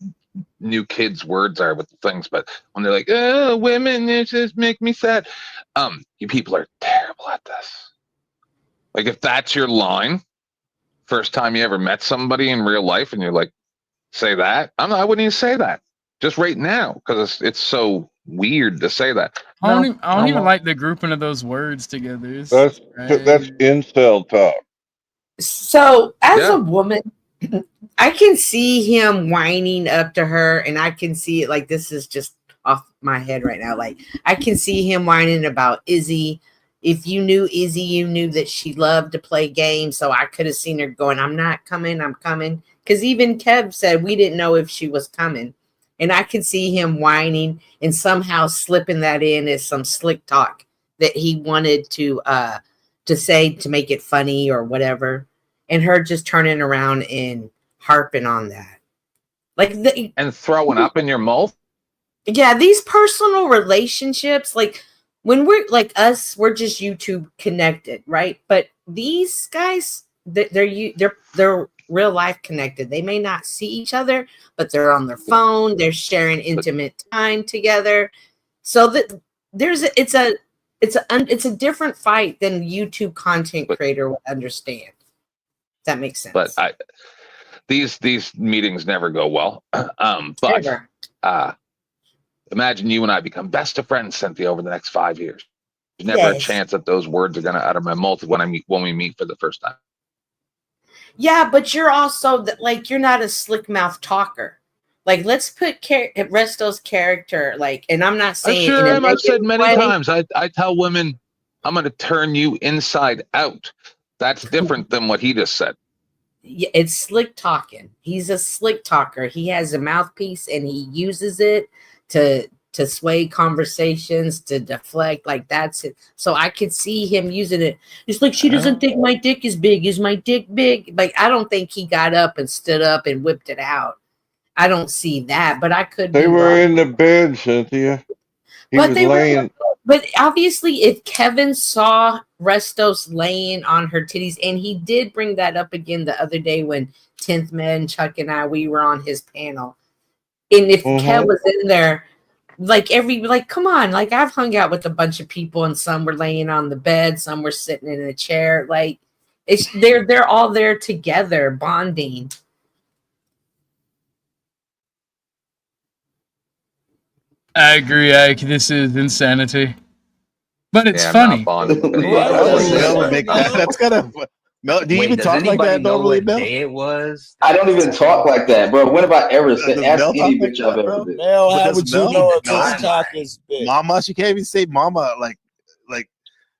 Speaker 16: new kids' words are with the things, but when they're like, "Oh, women, it just make me sad," you people are terrible at this. Like, if that's your line, first time you ever met somebody in real life, and you're like, "Say that," I wouldn't even say that just right now because it's so weird to say that.
Speaker 7: I don't even like the grouping of those words together.
Speaker 3: That's incel talk.
Speaker 17: So, as a woman, I can see him whining up to her, and I can see it like this is just off my head right now. Like, I can see him whining about Izzy. If you knew Izzy, you knew that she loved to play games. So I could have seen her going, "I'm not coming, I'm coming." Because even Kev said we didn't know if she was coming. And I could see him whining and somehow slipping that in as some slick talk that he wanted to say to make it funny or whatever. And her just turning around and harping on that. Like
Speaker 16: and throwing up in your mouth.
Speaker 17: Yeah, these personal relationships, like when we're like us, we're just YouTube connected, right? But these guys, they're real life connected. They may not see each other, but they're on their phone. They're sharing intimate time together. So that it's a different fight than YouTube content creator would understand. That makes sense.
Speaker 16: But these meetings never go well. But imagine you and I become best of friends, Cynthia, over the next 5 years. There's never a chance that those words are going to out of my mouth when we meet for the first time.
Speaker 17: Yeah, but you're also like, you're not a slick mouth talker. Like, let's put Resto's character, like, and I'm not saying.
Speaker 16: I sure am. I've said many times. I tell women, I'm going to turn you inside out. That's different than what he just said.
Speaker 17: Yeah, it's slick talking. He's a slick talker. He has a mouthpiece and he uses it to sway conversations, to deflect. Like, that's it. So I could see him using it. It's like, she doesn't think my dick is big. Is my dick big? Like, I don't think he got up and stood up and whipped it out. I don't see that, but I could.
Speaker 3: They were in the bed, Cynthia.
Speaker 17: But obviously, if Kevin saw Restos laying on her titties, and he did bring that up again the other day when 10th Man, Chuck, and we were on his panel. And if Kev was in there, come on, like, I've hung out with a bunch of people, and some were laying on the bed, some were sitting in a chair. Like, they're all there together, bonding.
Speaker 7: I agree, Ike. This is insanity. But it's funny.
Speaker 8: That's kind of. No, do you even talk like that normally, Mel?
Speaker 5: Day it was.
Speaker 10: I don't even talk like that, bro. When have I ever said ask any bitch I've ever been?
Speaker 11: Mel, how would you know if this talk is big?
Speaker 8: Mama, she can't even say mama. Like,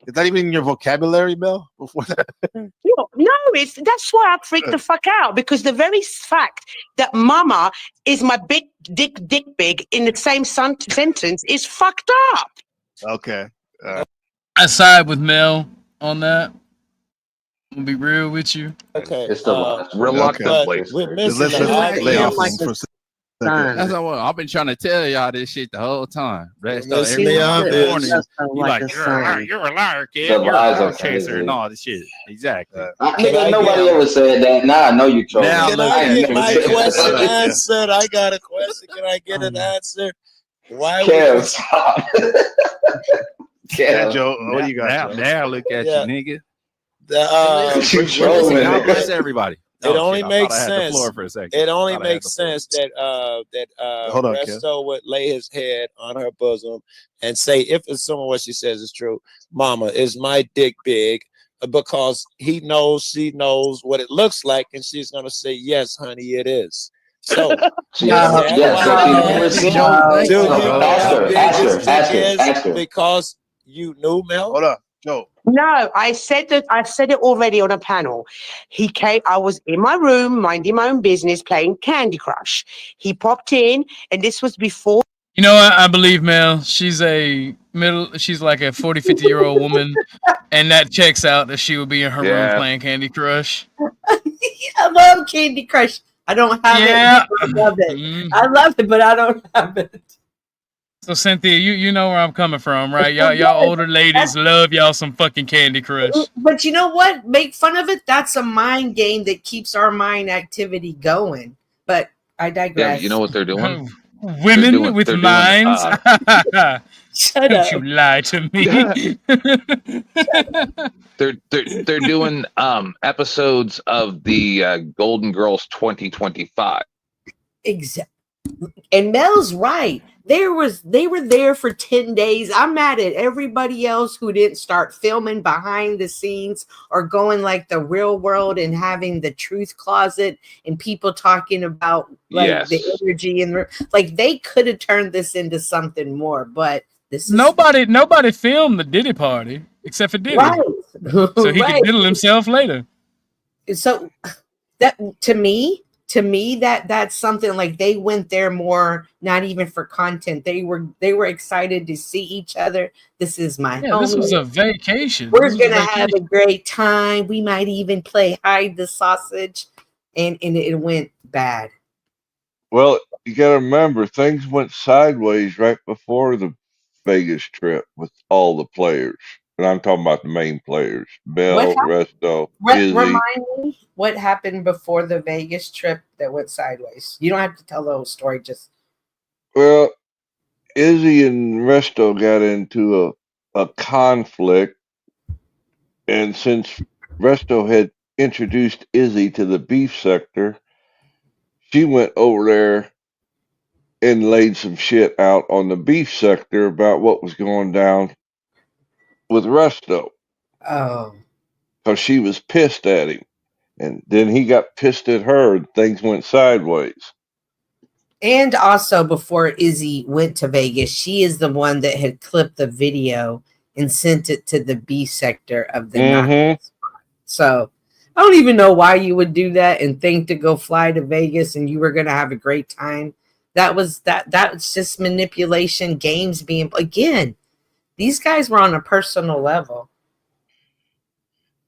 Speaker 8: is that even in your vocabulary, Mel? Before that?
Speaker 12: No, that's why I freaked the fuck out, because the very fact that mama is my big dick big in the same sentence is fucked up.
Speaker 8: Okay.
Speaker 7: I side with Mel on that. I'm gonna be real with you.
Speaker 11: Okay.
Speaker 10: It's the reluctantly.
Speaker 11: We're missing
Speaker 9: That's what I've been trying to tell y'all this shit the whole time. Every
Speaker 11: Lay
Speaker 9: morning, you like, you're a liar, kid. You're a liar chaser and all this shit. Exactly.
Speaker 10: Nobody ever said that. Now I know you trolling.
Speaker 11: Can I get my question answered? I got a question. Can I get an answer? Why?
Speaker 10: Kev, stop.
Speaker 8: Yeah, Joe, what do you got?
Speaker 9: Now look at you, nigga.
Speaker 10: God
Speaker 9: bless everybody.
Speaker 11: It only makes sense. It only
Speaker 9: Thought
Speaker 11: makes sense that Resto would lay his head on her bosom and say, if it's some of what she says is true, "Mama, is my dick big?" Because he knows, she knows what it looks like, and she's gonna say, "Yes, honey, it is." So, because you knew, Mel.
Speaker 8: Hold up, Joe.
Speaker 12: No, I said it already on a panel. He came, I was in my room, minding my own business, playing Candy Crush. He popped in, and this was before.
Speaker 7: You know, I believe Mel. She's like a 40, 50-year-old woman, and that checks out that she would be in her room playing Candy Crush.
Speaker 17: I love Candy Crush. I don't have it. I love it. I love it, but I don't have it.
Speaker 7: So Cynthia, you know where I'm coming from, right? Y'all older ladies love y'all some fucking Candy Crush.
Speaker 17: But you know what? Make fun of it. That's a mind game that keeps our mind activity going. But I
Speaker 16: Yeah,
Speaker 17: digress.
Speaker 16: but you know what they're doing?
Speaker 7: Women with minds.
Speaker 17: Shut
Speaker 7: Don't
Speaker 17: up.
Speaker 7: you lie to me.
Speaker 16: They're doing episodes of the Golden Girls 2025.
Speaker 17: Exactly. And Mel's right. They were there for 10 days. I'm mad at everybody else who didn't start filming behind the scenes or going like the real world and having the truth closet and people talking about like the
Speaker 16: Yes.
Speaker 17: energy and like they could have turned this into something more, but this is
Speaker 7: Nobody filmed the Diddy party except for Diddy.
Speaker 17: right.
Speaker 7: So he
Speaker 17: Right.
Speaker 7: could diddle himself later.
Speaker 17: So that to me that's something like they went there more not even for content. They were excited to see each other. This is my home.
Speaker 7: This was a vacation.
Speaker 17: We're gonna have a great time. We might even play hide the sausage, and it went bad.
Speaker 3: Well, you got to remember, things went sideways right before the Vegas trip with all the players. And I'm talking about the main players. Bell, Resto, Izzy.
Speaker 17: Remind me what happened before the Vegas trip that went sideways. You don't have to tell the whole story, just
Speaker 3: Well, Izzy and Resto got into a conflict. And since Resto had introduced Izzy to the beef sector, she went over there and laid some shit out on the beef sector about what was going down with Resto.
Speaker 17: oh.
Speaker 3: Because she was pissed at him. And then he got pissed at her and things went sideways.
Speaker 17: And also before Izzy went to Vegas, she is the one that had clipped the video and sent it to the B sector of the night. So I don't even know why you would do that and think to go fly to Vegas and you were going to have a great time. That's just manipulation, games being, again, these guys were on a personal level.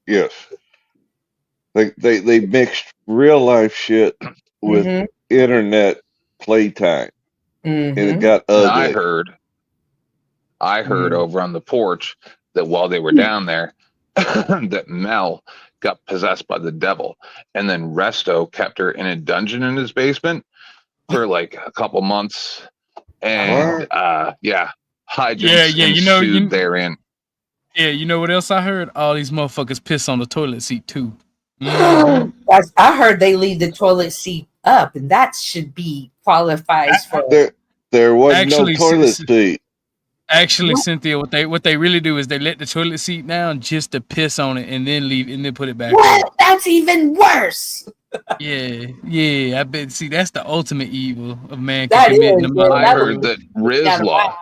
Speaker 3: Yes. They mixed real life shit with internet playtime. And it got ugly.
Speaker 16: And I heard over on the porch that while they were down there, that Mel got possessed by the devil. And then Resto kept her in a dungeon in his basement for like a couple months. And hijinks ensued therein.
Speaker 7: Yeah, you know what else I heard? All these motherfuckers piss on the toilet seat too.
Speaker 17: I heard they leave the toilet seat up, and that should be qualifies for.
Speaker 3: There was no toilet seat.
Speaker 7: Actually, Cynthia, what they really do is they let the toilet seat down just to piss on it and then leave and then put it back.
Speaker 17: What? That's even worse.
Speaker 7: Yeah. I bet. See, that's the ultimate evil of man
Speaker 17: That
Speaker 7: committing
Speaker 17: is,
Speaker 7: the
Speaker 16: I heard that Rizla.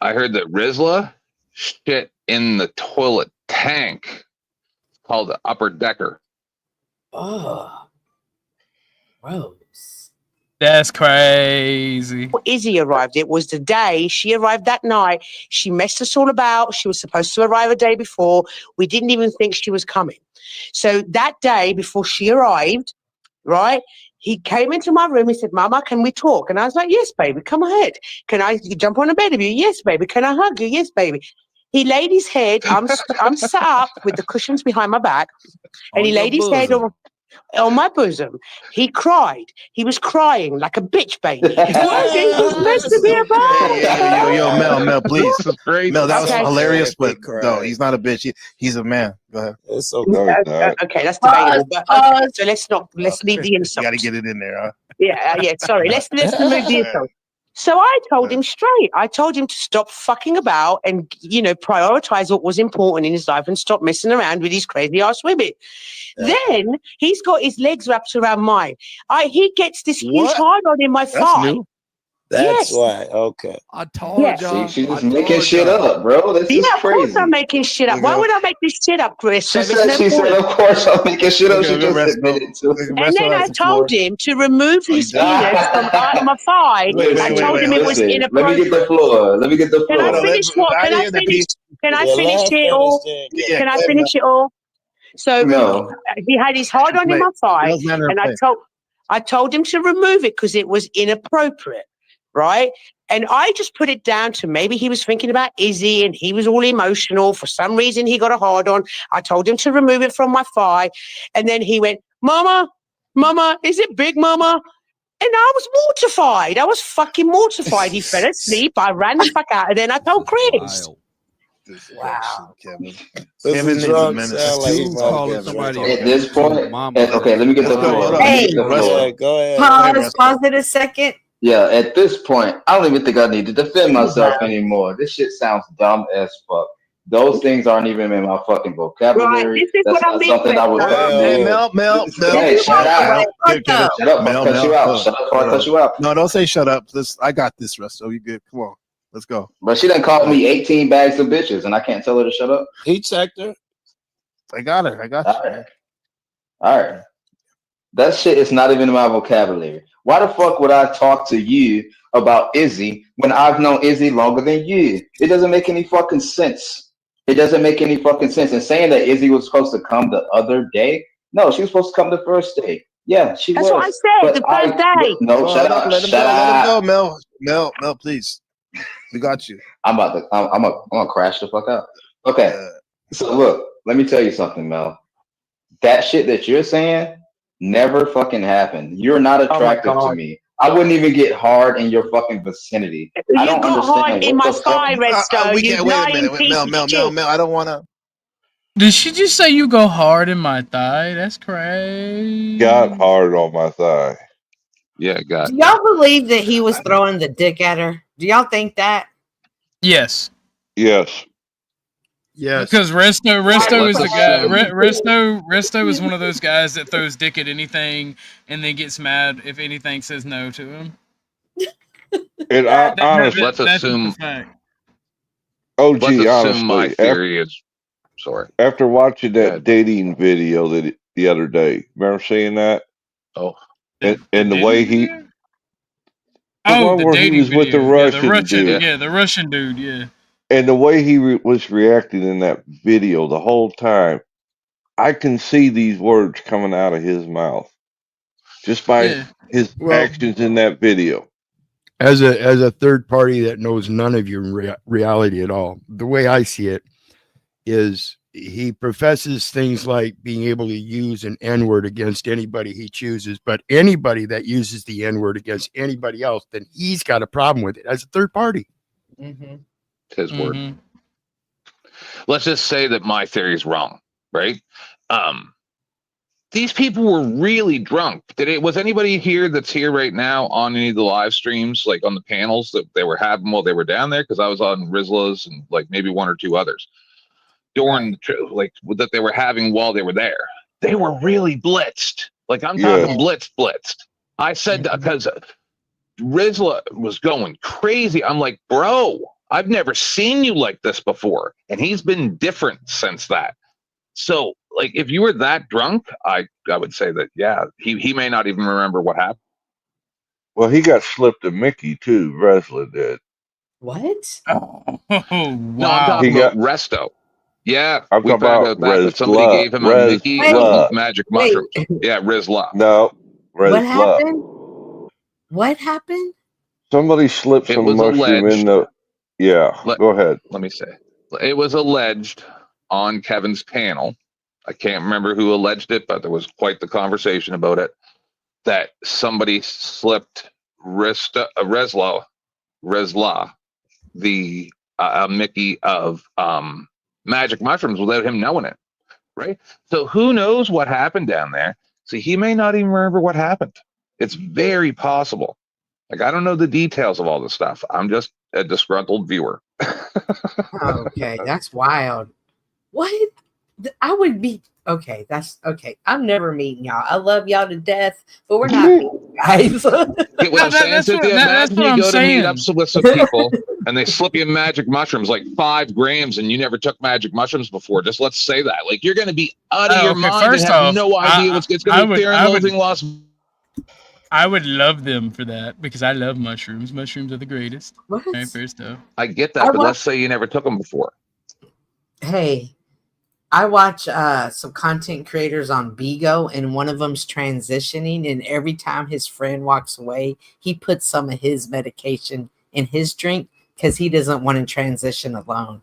Speaker 16: I heard that Rizla shit in the toilet tank. It's called the upper decker.
Speaker 17: Oh, gross.
Speaker 7: That's crazy.
Speaker 12: Izzy arrived. It was the day she arrived that night. She messed us all about. She was supposed to arrive a day before. We didn't even think she was coming. So that day before she arrived, right, he came into my room. He said, Mama, can we talk? And I was like, yes, baby, come ahead. Can I jump on a bed with you? Yes, baby. Can I hug you? Yes, baby. He laid his head. I'm sat up with the cushions behind my back. And he laid his head on my bosom. He cried. He was crying like a bitch baby. He was supposed to be a boy.
Speaker 8: Yo, Mel, please. Mel, that was hilarious, but no, he's not a bitch. He's a man. Go ahead.
Speaker 11: It's
Speaker 12: okay, that's debatable. But so let's leave the insult.
Speaker 8: You got to get it in there, huh?
Speaker 12: Yeah. Sorry. Let's remove the insult. So I told him straight. I told him to stop fucking about and, prioritize what was important in his life and stop messing around with these crazy ass women. Then he's got his legs wrapped around mine. He gets this huge hard on in my thigh.
Speaker 11: That's why. Okay.
Speaker 9: I told y'all.
Speaker 10: She's just making shit up, bro. This is
Speaker 12: Of course
Speaker 10: crazy.
Speaker 12: I'm making shit up. Why would I make this shit up, Chris?
Speaker 10: She said, of course I'm making shit up. She just admitted to it.
Speaker 12: And then I told him to remove his penis from out of my thigh. I told him it was inappropriate.
Speaker 10: Let me get the floor.
Speaker 12: Can I finish what? Can I finish it all? Can I finish it all? So he had his hard on in my thigh, and I told him to remove it because it was inappropriate, right? And I just put it down to maybe he was thinking about Izzy and he was all emotional. For some reason, he got a hard on. I told him to remove it from my thigh, and then he went, Mama, is it big, Mama? And I was mortified. I was fucking mortified. He fell asleep. I ran the fuck out, and then I told Chris.
Speaker 17: Wow.
Speaker 8: Kevin.
Speaker 6: Kevin
Speaker 8: is a
Speaker 6: drunk
Speaker 8: menace.
Speaker 6: sound like he
Speaker 9: Dude
Speaker 6: might
Speaker 9: calling
Speaker 6: have
Speaker 9: somebody
Speaker 6: Kevin.
Speaker 10: At this point,
Speaker 9: mama.
Speaker 10: okay, let me get the
Speaker 8: Let's go.
Speaker 10: floor.
Speaker 8: Hold on.
Speaker 10: Let me
Speaker 17: Hey.
Speaker 10: get the floor.
Speaker 6: Yeah, go ahead.
Speaker 17: Pause it a second.
Speaker 10: Yeah, at this point, I don't even think I need to defend myself anymore. This shit sounds dumb as fuck. Those things aren't even in my fucking
Speaker 12: Right,
Speaker 10: vocabulary.
Speaker 12: this is
Speaker 10: That's
Speaker 12: what I
Speaker 10: not
Speaker 12: mean.
Speaker 10: something I would.
Speaker 8: Hey, Mel.
Speaker 10: Hey, shut up.
Speaker 8: Kevin,
Speaker 10: Shut up. I'll cut you out. Shut up before I cut you out.
Speaker 8: No, don't say shut up. I got this, Resto. You good? Come on, let's go.
Speaker 10: But she done called me 18 bags of bitches, and I can't tell her to shut up.
Speaker 11: He checked her.
Speaker 8: I got her. I got you.
Speaker 10: All right. That shit is not even in my vocabulary. Why the fuck would I talk to you about Izzy when I've known Izzy longer than you? It doesn't make any fucking sense. It doesn't make any fucking sense. And saying that Izzy was supposed to come the other day, no, she was supposed to come the first day. Yeah, she
Speaker 12: That's
Speaker 10: was.
Speaker 12: what I said.
Speaker 10: But
Speaker 12: The first day.
Speaker 10: no, shut up.
Speaker 8: Let him
Speaker 10: Shut
Speaker 8: go.
Speaker 10: up.
Speaker 8: Let him go, Mel. Mel, please. We got you.
Speaker 10: I'm gonna crash the fuck out. Okay. So look, let me tell you something, Mel. That shit that you're saying never fucking happened. You're not attractive to me. I wouldn't even get hard in your fucking vicinity. I don't
Speaker 12: got
Speaker 10: understand
Speaker 12: hard in
Speaker 10: what
Speaker 12: my
Speaker 10: the fuck.
Speaker 12: thigh, Resto.
Speaker 8: We
Speaker 12: You
Speaker 8: can't. Wait a
Speaker 12: lying
Speaker 8: minute.
Speaker 12: piece of shit.
Speaker 8: Mel. I don't want to.
Speaker 7: Did she just say you go hard in my thigh? That's crazy.
Speaker 3: Got hard on my thigh.
Speaker 16: Yeah, got.
Speaker 17: Do y'all believe that he was throwing the dick at her? Do y'all think that?
Speaker 7: Yes.
Speaker 3: Yes.
Speaker 14: Yes.
Speaker 7: Because Resto is the guy.
Speaker 16: Let's
Speaker 7: Resto is one of those guys that throws dick at anything and then gets mad if anything says no to him.
Speaker 3: And honestly,
Speaker 16: let's
Speaker 7: that's
Speaker 16: assume.
Speaker 7: just a fact.
Speaker 3: OG,
Speaker 16: Let's assume my
Speaker 3: honestly,
Speaker 16: theory is. Sorry.
Speaker 3: after watching that dating video the other day, remember seeing that?
Speaker 16: Oh.
Speaker 3: And the way he, the
Speaker 7: Oh,
Speaker 3: one
Speaker 7: the
Speaker 3: where he
Speaker 7: dating
Speaker 3: was with the
Speaker 7: video. Yeah, the
Speaker 3: Russian
Speaker 7: Russian.
Speaker 3: dude,
Speaker 7: Yeah, the Russian dude. Yeah.
Speaker 3: and the way he was reacting in that video the whole time, I can see these words coming out of his mouth just by his actions in that video.
Speaker 14: As a third party that knows none of your reality at all, the way I see it is he professes things like being able to use an N-word against anybody he chooses, but anybody that uses the N-word against anybody else, then he's got a problem with it as a third party.
Speaker 16: His word. Let's just say that my theory is wrong, right? These people were really drunk. Was anybody here that's here right now on any of the live streams, like on the panels that they were having while they were down there? Because I was on Rizla's and like maybe one or two others during like that they were having while they were there. They were really blitzed. Like I'm talking blitzed. I said because Rizla was going crazy. I'm like, bro, I've never seen you like this before, and he's been different since that. So, like, if you were that drunk, I would say that he may not even remember what happened.
Speaker 3: Well, he got slipped to Mickey too. Rizla did.
Speaker 17: What?
Speaker 7: Oh, wow.
Speaker 16: No, I'm talking about Resto. Yeah,
Speaker 3: I'm
Speaker 16: we
Speaker 3: talking
Speaker 16: found
Speaker 3: about
Speaker 16: out that somebody
Speaker 3: Rizla.
Speaker 16: gave him a Mickey
Speaker 3: Rizla.
Speaker 16: magic mushrooms. Yeah, Rizla.
Speaker 3: No, Rizla.
Speaker 17: What happened? What happened?
Speaker 3: Somebody slipped
Speaker 16: It
Speaker 3: some
Speaker 16: was
Speaker 3: mushroom in
Speaker 16: alleged.
Speaker 3: the. Yeah, go ahead.
Speaker 16: Let me say. It was alleged on Kevin's panel. I can't remember who alleged it, but there was quite the conversation about it. That somebody slipped Rizla, the Mickey of magic mushrooms without him knowing it, right? So who knows what happened down there? So he may not even remember what happened. It's very possible. Like, I don't know the details of all this stuff. I'm just a disgruntled viewer.
Speaker 17: Okay, that's wild. What? I would be okay. That's okay. I'm never meeting y'all. I love y'all to death, but we're not meeting, guys.
Speaker 16: Get what I'm saying, Cynthia? Imagine you go to meet up with some people and they slip you magic mushrooms, like 5 grams, and you never took magic mushrooms before. Just let's say that. Like, you're going to be out of your mind
Speaker 7: First
Speaker 16: and have
Speaker 7: off,
Speaker 16: no idea what's it's going to be Fear and Loathing Lost.
Speaker 7: I would love them for that because I love mushrooms. Mushrooms are the greatest. Right, first off.
Speaker 16: I get that, but let's say you never took them before.
Speaker 17: Hey, I watch some content creators on Bigo, and one of them's transitioning, and every time his friend walks away, he puts some of his medication in his drink because he doesn't want to transition alone.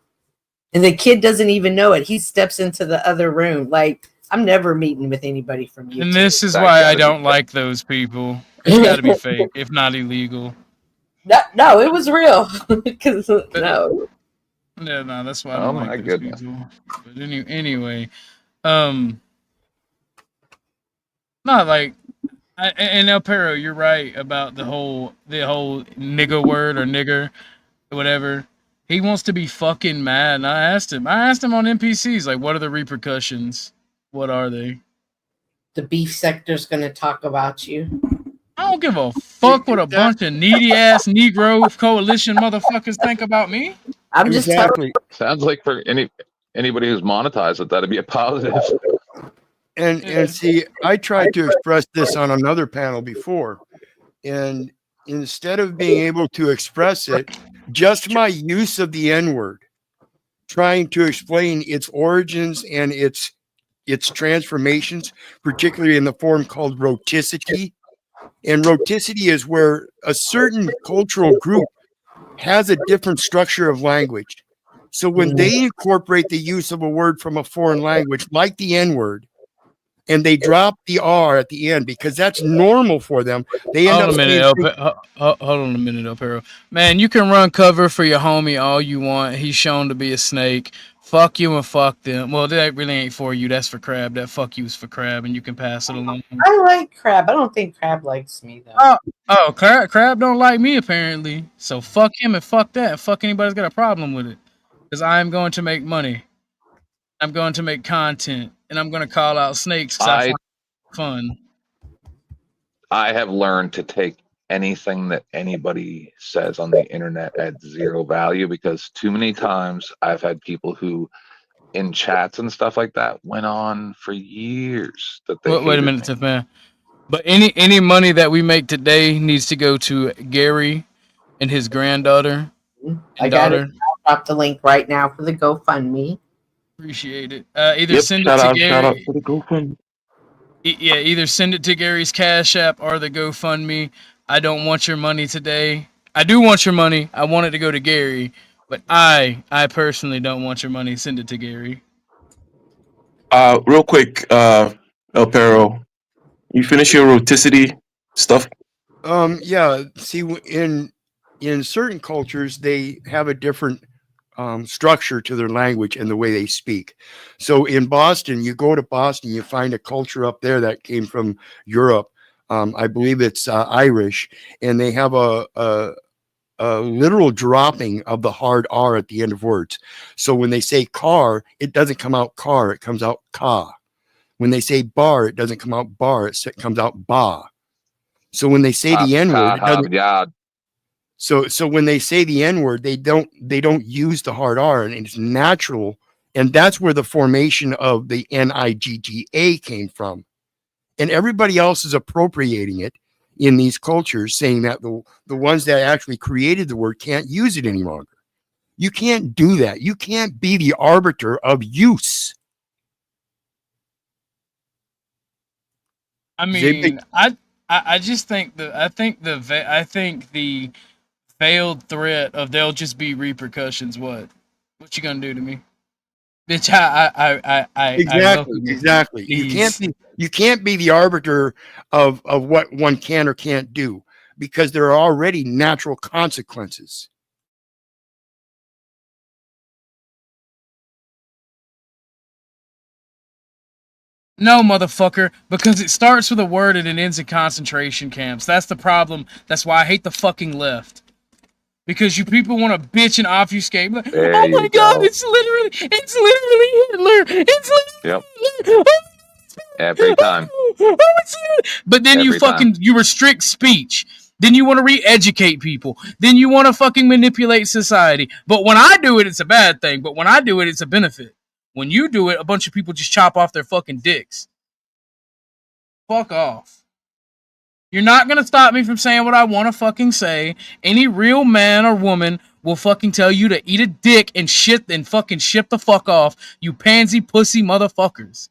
Speaker 17: And the kid doesn't even know it. He steps into the other room. Like, I'm never meeting with anybody from you.
Speaker 7: And this is why I don't like those people. It's got to be fake, if not illegal.
Speaker 17: No, it was real. Because no.
Speaker 7: Yeah, no, that's why I
Speaker 16: Oh
Speaker 7: don't
Speaker 16: my
Speaker 7: like those
Speaker 16: goodness.
Speaker 7: people. But anyway, not like, and El Perro, you're right about the whole nigga word or nigger, whatever. He wants to be fucking mad. And I asked him on NPCs, like, what are the repercussions? What are they?
Speaker 17: The beef sector's gonna talk about you.
Speaker 7: I don't give a fuck what a bunch of needy ass Negro coalition motherfuckers think about me.
Speaker 17: I'm just
Speaker 14: Exactly.
Speaker 16: Sounds like for anybody who's monetized it, that'd be a positive.
Speaker 14: And see, I tried to express this on another panel before, and instead of being able to express it, just my use of the N-word, trying to explain its origins and its transformations, particularly in the form called roticity. And roticity is where a certain cultural group has a different structure of language. So when they incorporate the use of a word from a foreign language, like the N-word, and they drop the R at the end because that's normal for them, they end
Speaker 7: Hold
Speaker 14: up
Speaker 7: on a minute, hold on a minute, El Perro. Man, you can run cover for your homie all you want. He's shown to be a snake. Fuck you and fuck them. Well, that really ain't for you. That's for Crab. That fuck you is for Crab, and you can pass it along.
Speaker 17: I like Crab. I don't think Crab likes me though.
Speaker 7: Crab don't like me apparently. So fuck him and fuck that. Fuck anybody's got a problem with it. Because I'm going to make money. I'm going to make content, and I'm going to call out snakes because I find it fun.
Speaker 16: I have learned to take anything that anybody says on the internet at zero value, because too many times I've had people who in chats and stuff like that went on for years that they
Speaker 7: Wait a minute, Tiff Man. But any money that we make today needs to go to Gary and his granddaughter and
Speaker 17: I got
Speaker 7: daughter.
Speaker 17: it. I'll drop the link right now for the GoFundMe.
Speaker 7: Appreciate it. Either send it to Gary.
Speaker 13: Shout out to the GoFundMe.
Speaker 7: Yeah, either send it to Gary's Cash App or the GoFundMe. I don't want your money today. I do want your money. I want it to go to Gary, but I personally don't want your money. Send it to Gary.
Speaker 13: Real quick, El Perro, you finish your roticity stuff?
Speaker 14: Yeah. See, in certain cultures, they have a different structure to their language and the way they speak. So in Boston, you go to Boston, you find a culture up there that came from Europe. I believe it's Irish, and they have a literal dropping of the hard R at the end of words. So when they say car, it doesn't come out car, it comes out ka. When they say bar, it doesn't come out bar, it comes out ba. So when they say the N-word, it doesn't. So when they say the N-word, they don't use the hard R, and it's natural, and that's where the formation of the NIGGA came from. And everybody else is appropriating it in these cultures, saying that the ones that actually created the word can't use it any longer. You can't do that. You can't be the arbiter of use.
Speaker 7: I mean, I just think the veiled threat of there'll just be repercussions. What you gonna do to me, bitch?
Speaker 14: Exactly. You can't be the arbiter of what one can or can't do, because there are already natural consequences.
Speaker 7: No, motherfucker, because it starts with a word and it ends in concentration camps. That's the problem. That's why I hate the fucking left. Because you people want to bitch and obfuscate. Like, oh my god, it's literally Hitler. It's literally Hitler.
Speaker 16: Every time.
Speaker 7: But then you restrict speech. Then you want to re-educate people. Then you want to fucking manipulate society. But when I do it, it's a bad thing. But when I do it, it's a benefit. When you do it, a bunch of people just chop off their fucking dicks. Fuck off. You're not going to stop me from saying what I want to fucking say. Any real man or woman will fucking tell you to eat a dick and shit and fucking ship the fuck off, you pansy pussy motherfuckers.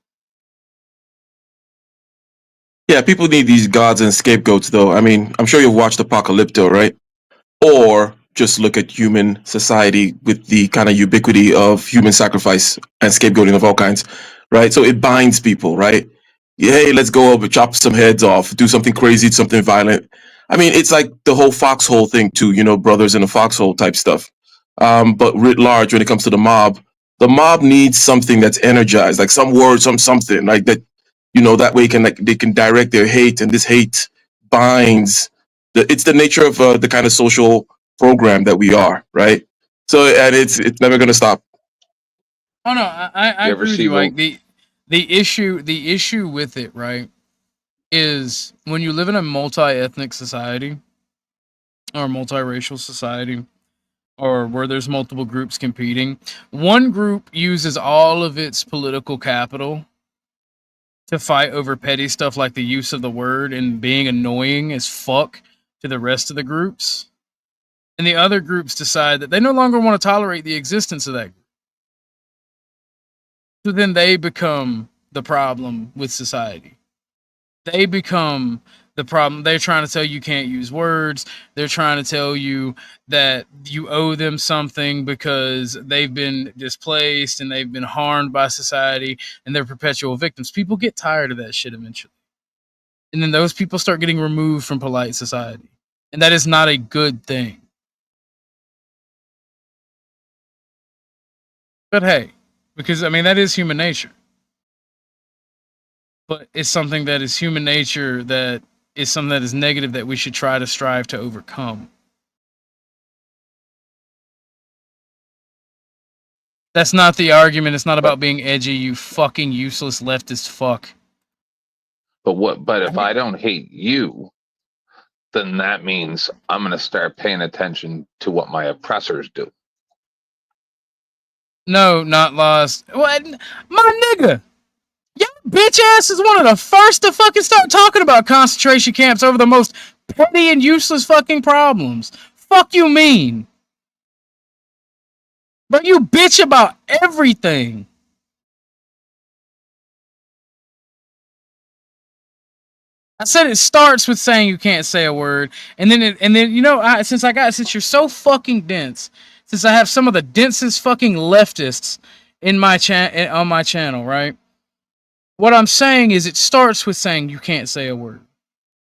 Speaker 13: Yeah, people need these gods and scapegoats, though. I mean, I'm sure you've watched Apocalypto, right? Or just look at human society with the kind of ubiquity of human sacrifice and scapegoating of all kinds, right? So it binds people, right? hey, let's go over, chop some heads off, do something crazy, something violent. I mean, it's like the whole foxhole thing too, brothers in a foxhole type stuff. But writ large, when it comes to the mob needs something that's energized, like some word, something like that. That way they can direct their hate, and this hate binds. It's the nature of the kind of social program that we are, right? So, and it's never gonna stop.
Speaker 7: Oh no, I
Speaker 16: You ever
Speaker 7: agree with
Speaker 16: see
Speaker 7: you. Like
Speaker 16: the
Speaker 7: the issue with it, right, is when you live in a multi-ethnic society or multiracial society, or where there's multiple groups competing, one group uses all of its political capital to fight over petty stuff like the use of the word and being annoying as fuck to the rest of the groups. And the other groups decide that they no longer want to tolerate the existence of that group. So then they become the problem with society. They become the problem. They're trying to tell you can't use words. They're trying to tell you that you owe them something because they've been displaced and they've been harmed by society and they're perpetual victims. People get tired of that shit eventually. And then those people start getting removed from polite society. And that is not a good thing. But hey, because I mean, that is human nature. But it's something that is human nature, that is something that is negative that we should try to strive to overcome. That's not the argument. It's not about being edgy, you fucking useless leftist fuck.
Speaker 16: But if I don't hate you, then that means I'm going to start paying attention to what my oppressors do.
Speaker 7: No, not lost. What? My nigga! Your bitch ass is one of the first to fucking start talking about concentration camps over the most petty and useless fucking problems. Fuck you mean? But you bitch about everything. I said it starts with saying you can't say a word, and then since you're so fucking dense, since I have some of the densest fucking leftists in my on my channel, right? What I'm saying is it starts with saying you can't say a word.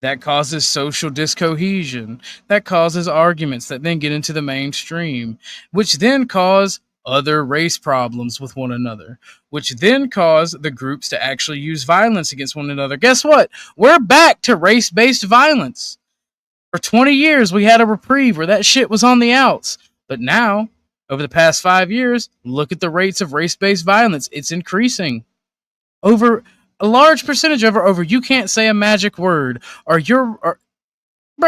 Speaker 7: That causes social discohesion. That causes arguments that then get into the mainstream, which then cause other race problems with one another, which then cause the groups to actually use violence against one another. Guess what? We're back to race-based violence. For 20 years, we had a reprieve where that shit was on the outs. But now, over the past 5 years, look at the rates of race-based violence. It's increasing. Over a large percentage over you can't say a magic word, bro,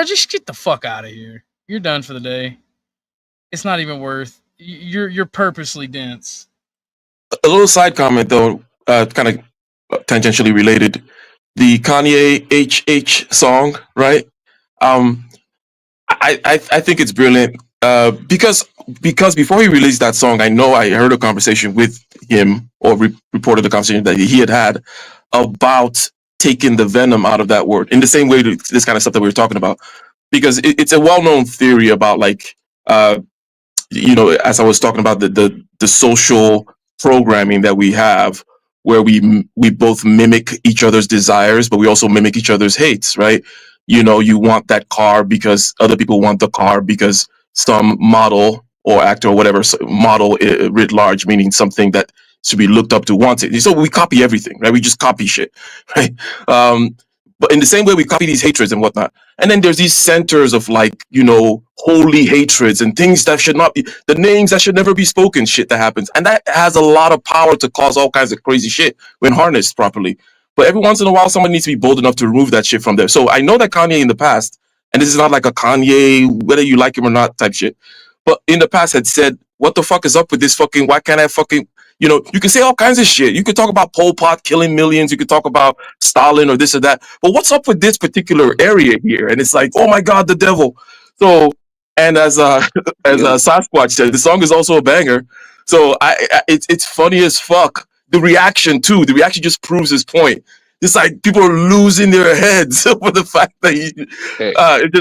Speaker 7: just get the fuck out of here. You're done for the day. It's not even worth. You're purposely dense.
Speaker 13: A little side comment though, kind of tangentially related. The Kanye HH song, right? I think it's brilliant. Because before he released that song, I know I heard a conversation with him, or reported a conversation that he had about taking the venom out of that word, in the same way to this kind of stuff that we were talking about. Because it's a well-known theory about, like, as I was talking about the social programming that we have, where we both mimic each other's desires, but we also mimic each other's hates, right? You want that car because other people want the car because some model or actor or whatever, model writ large, meaning something that should be looked up to, wants it. So we copy everything, right? We just copy shit, right? But in the same way, we copy these hatreds and whatnot. And then there's these centers of, like, holy hatreds and things that should not be, the names that should never be spoken, shit that happens. And that has a lot of power to cause all kinds of crazy shit when harnessed properly. But every once in a while, someone needs to be bold enough to remove that shit from there. So I know that Kanye in the past, and this is not like a Kanye, whether you like him or not type shit, but in the past had said, what the fuck is up with this fucking, why can't I fucking, you can say all kinds of shit. You could talk about Pol Pot killing millions. You could talk about Stalin or this or that. But what's up with this particular area here? And it's like, oh my God, the devil. So, and as Sasquatch said, the song is also a banger. So it's funny as fuck. The reaction just proves his point. It's like people are losing their heads over the fact that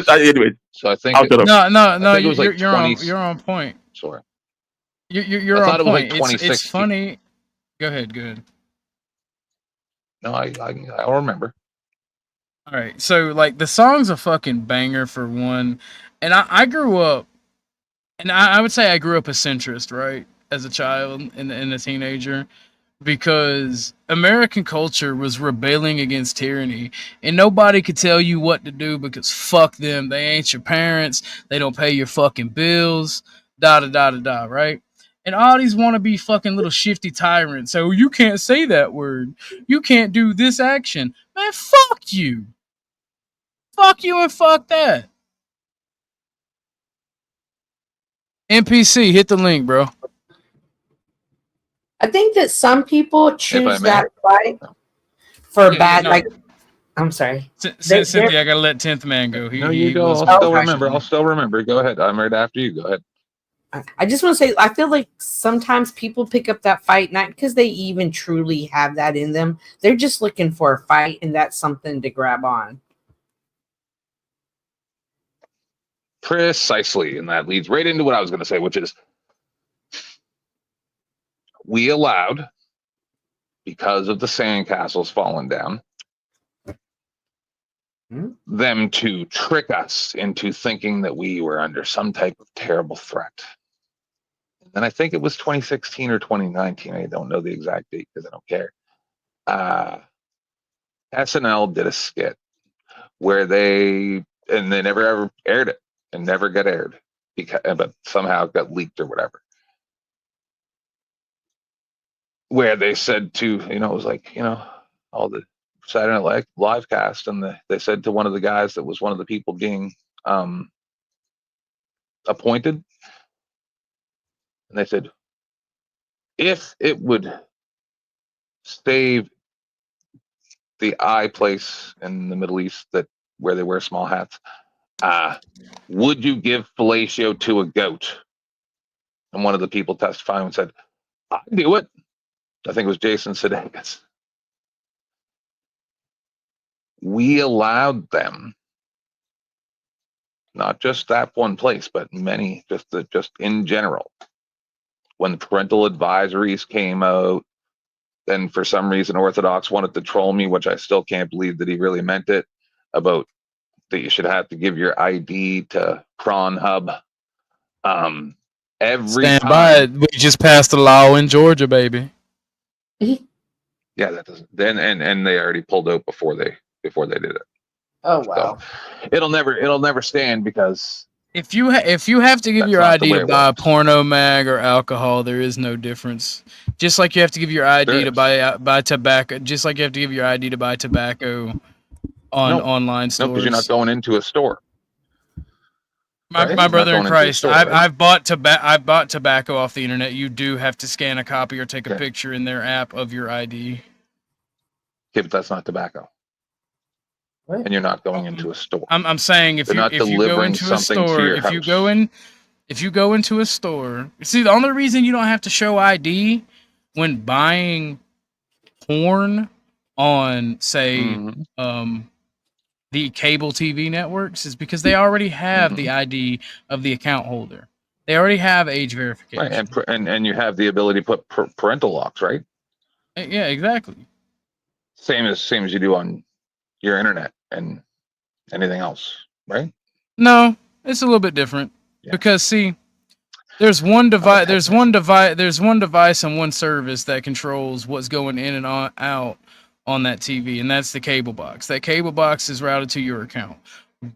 Speaker 13: anyway.
Speaker 16: So I think
Speaker 7: No, you're on point.
Speaker 16: Sorry.
Speaker 7: You're
Speaker 16: I
Speaker 7: on
Speaker 16: thought it was
Speaker 7: point.
Speaker 16: like 2016.
Speaker 7: It's funny. Go ahead.
Speaker 16: No, I'll remember.
Speaker 7: All right, so like the song's a fucking banger for one, and I grew up, and I would say I grew up a centrist, right, as a child and a teenager, because American culture was rebelling against tyranny, and nobody could tell you what to do because fuck them, they ain't your parents, they don't pay your fucking bills, da da da da da, right? And all these want to be fucking little shifty tyrants. So you can't say that word, you can't do this action, man. Fuck you. Fuck you and fuck that. NPC, hit the link, bro.
Speaker 17: I think that some people choose that fight for bad. Like, I'm sorry,
Speaker 7: Cynthia, I gotta let 10th man go.
Speaker 16: No, you go. I'll still remember. I'll still remember. Go ahead. I'm right after you. Go ahead.
Speaker 17: I just want to say, I feel like sometimes people pick up that fight not because they even truly have that in them. They're just looking for a fight, and that's something to grab on.
Speaker 16: Precisely, and that leads right into what I was going to say, which is we allowed, because of the sandcastles falling down, them to trick us into thinking that we were under some type of terrible threat. And I think it was 2016 or 2019. I don't know the exact date because I don't care. SNL did a skit where they never ever aired it and never got aired but somehow it got leaked or whatever. Where they said to, it was like, all the Saturday Night Live cast, and they said to one of the guys that was one of the people being appointed, and they said, if it would save the eye place in the Middle East where they wear small hats, would you give fellatio to a goat? And one of the people testified and said, I'd do it. I think it was Jason Sudeikis. We allowed them, not just that one place, but many, just in general. When the parental advisories came out, then for some reason Orthodox wanted to troll me, which I still can't believe that he really meant it, about that you should have to give your ID to Prawn Hub.
Speaker 7: Stand by it. We just passed a law in Georgia, baby.
Speaker 16: Yeah, that doesn't. Then and they already pulled out before they did it.
Speaker 17: Oh wow!
Speaker 16: So it'll never stand because
Speaker 7: if you have to give your ID to buy a porno mag or alcohol, there is no difference. Just like you have to give your ID to buy tobacco. Just like you have to give your ID to buy tobacco on online stores.
Speaker 16: No, because you're not going into a store.
Speaker 7: My brother in Christ, I've bought tobacco off the internet. You do have to scan a copy or take a picture in their app of your ID.
Speaker 16: Okay, but that's not tobacco. What? And you're not going into a store.
Speaker 7: I'm saying if you go into a store, if you go into a store, see, the only reason you don't have to show ID when buying porn on, say, the cable TV networks is because they already have the ID of the account holder. They already have age verification.
Speaker 16: Right, and you have the ability to put parental locks, right?
Speaker 7: Yeah, exactly.
Speaker 16: Same as you do on your internet and anything else, right?
Speaker 7: No, it's a little bit different because see, there's one device, there's one device and one service that controls what's going in and out on that TV, and that's the cable box. That cable box is routed to your account.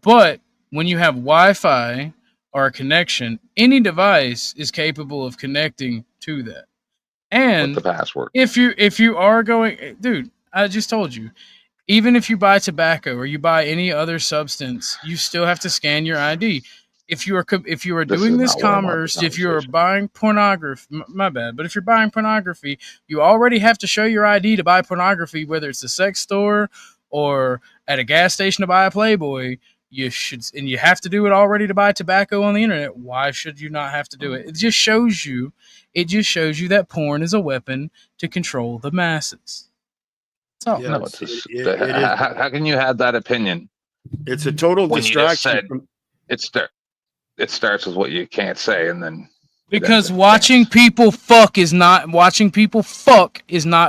Speaker 7: But when you have Wi-Fi or a connection, any device is capable of connecting to that. And
Speaker 16: with the password.
Speaker 7: If you are going, dude, I just told you, even if you buy tobacco or you buy any other substance, you still have to scan your ID. If you are doing this commerce, if you are buying pornography, my bad, but if you're buying pornography, you already have to show your ID to buy pornography, whether it's a sex store or at a gas station to buy a Playboy. You have to do it already to buy tobacco on the internet. Why should you not have to do it? It just shows you that porn is a weapon to control the masses. So
Speaker 16: no, how can you have that opinion?
Speaker 14: It's a total distraction.
Speaker 16: It starts with what you can't say, and then
Speaker 7: Because watching people fuck is not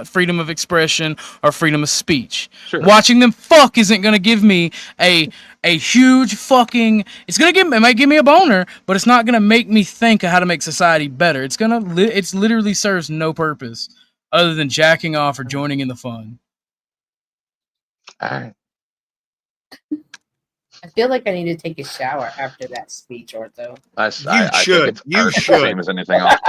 Speaker 7: freedom of expression or freedom of speech.
Speaker 16: Sure.
Speaker 7: Watching them fuck isn't gonna give me a huge fucking. It might give me a boner, but it's not gonna make me think of how to make society better. It's literally serves no purpose other than jacking off or joining in the fun.
Speaker 16: All right.
Speaker 17: I feel like I need to take a shower after that speech, Ortho.
Speaker 16: I
Speaker 14: should.
Speaker 16: Think it's the same as anything else.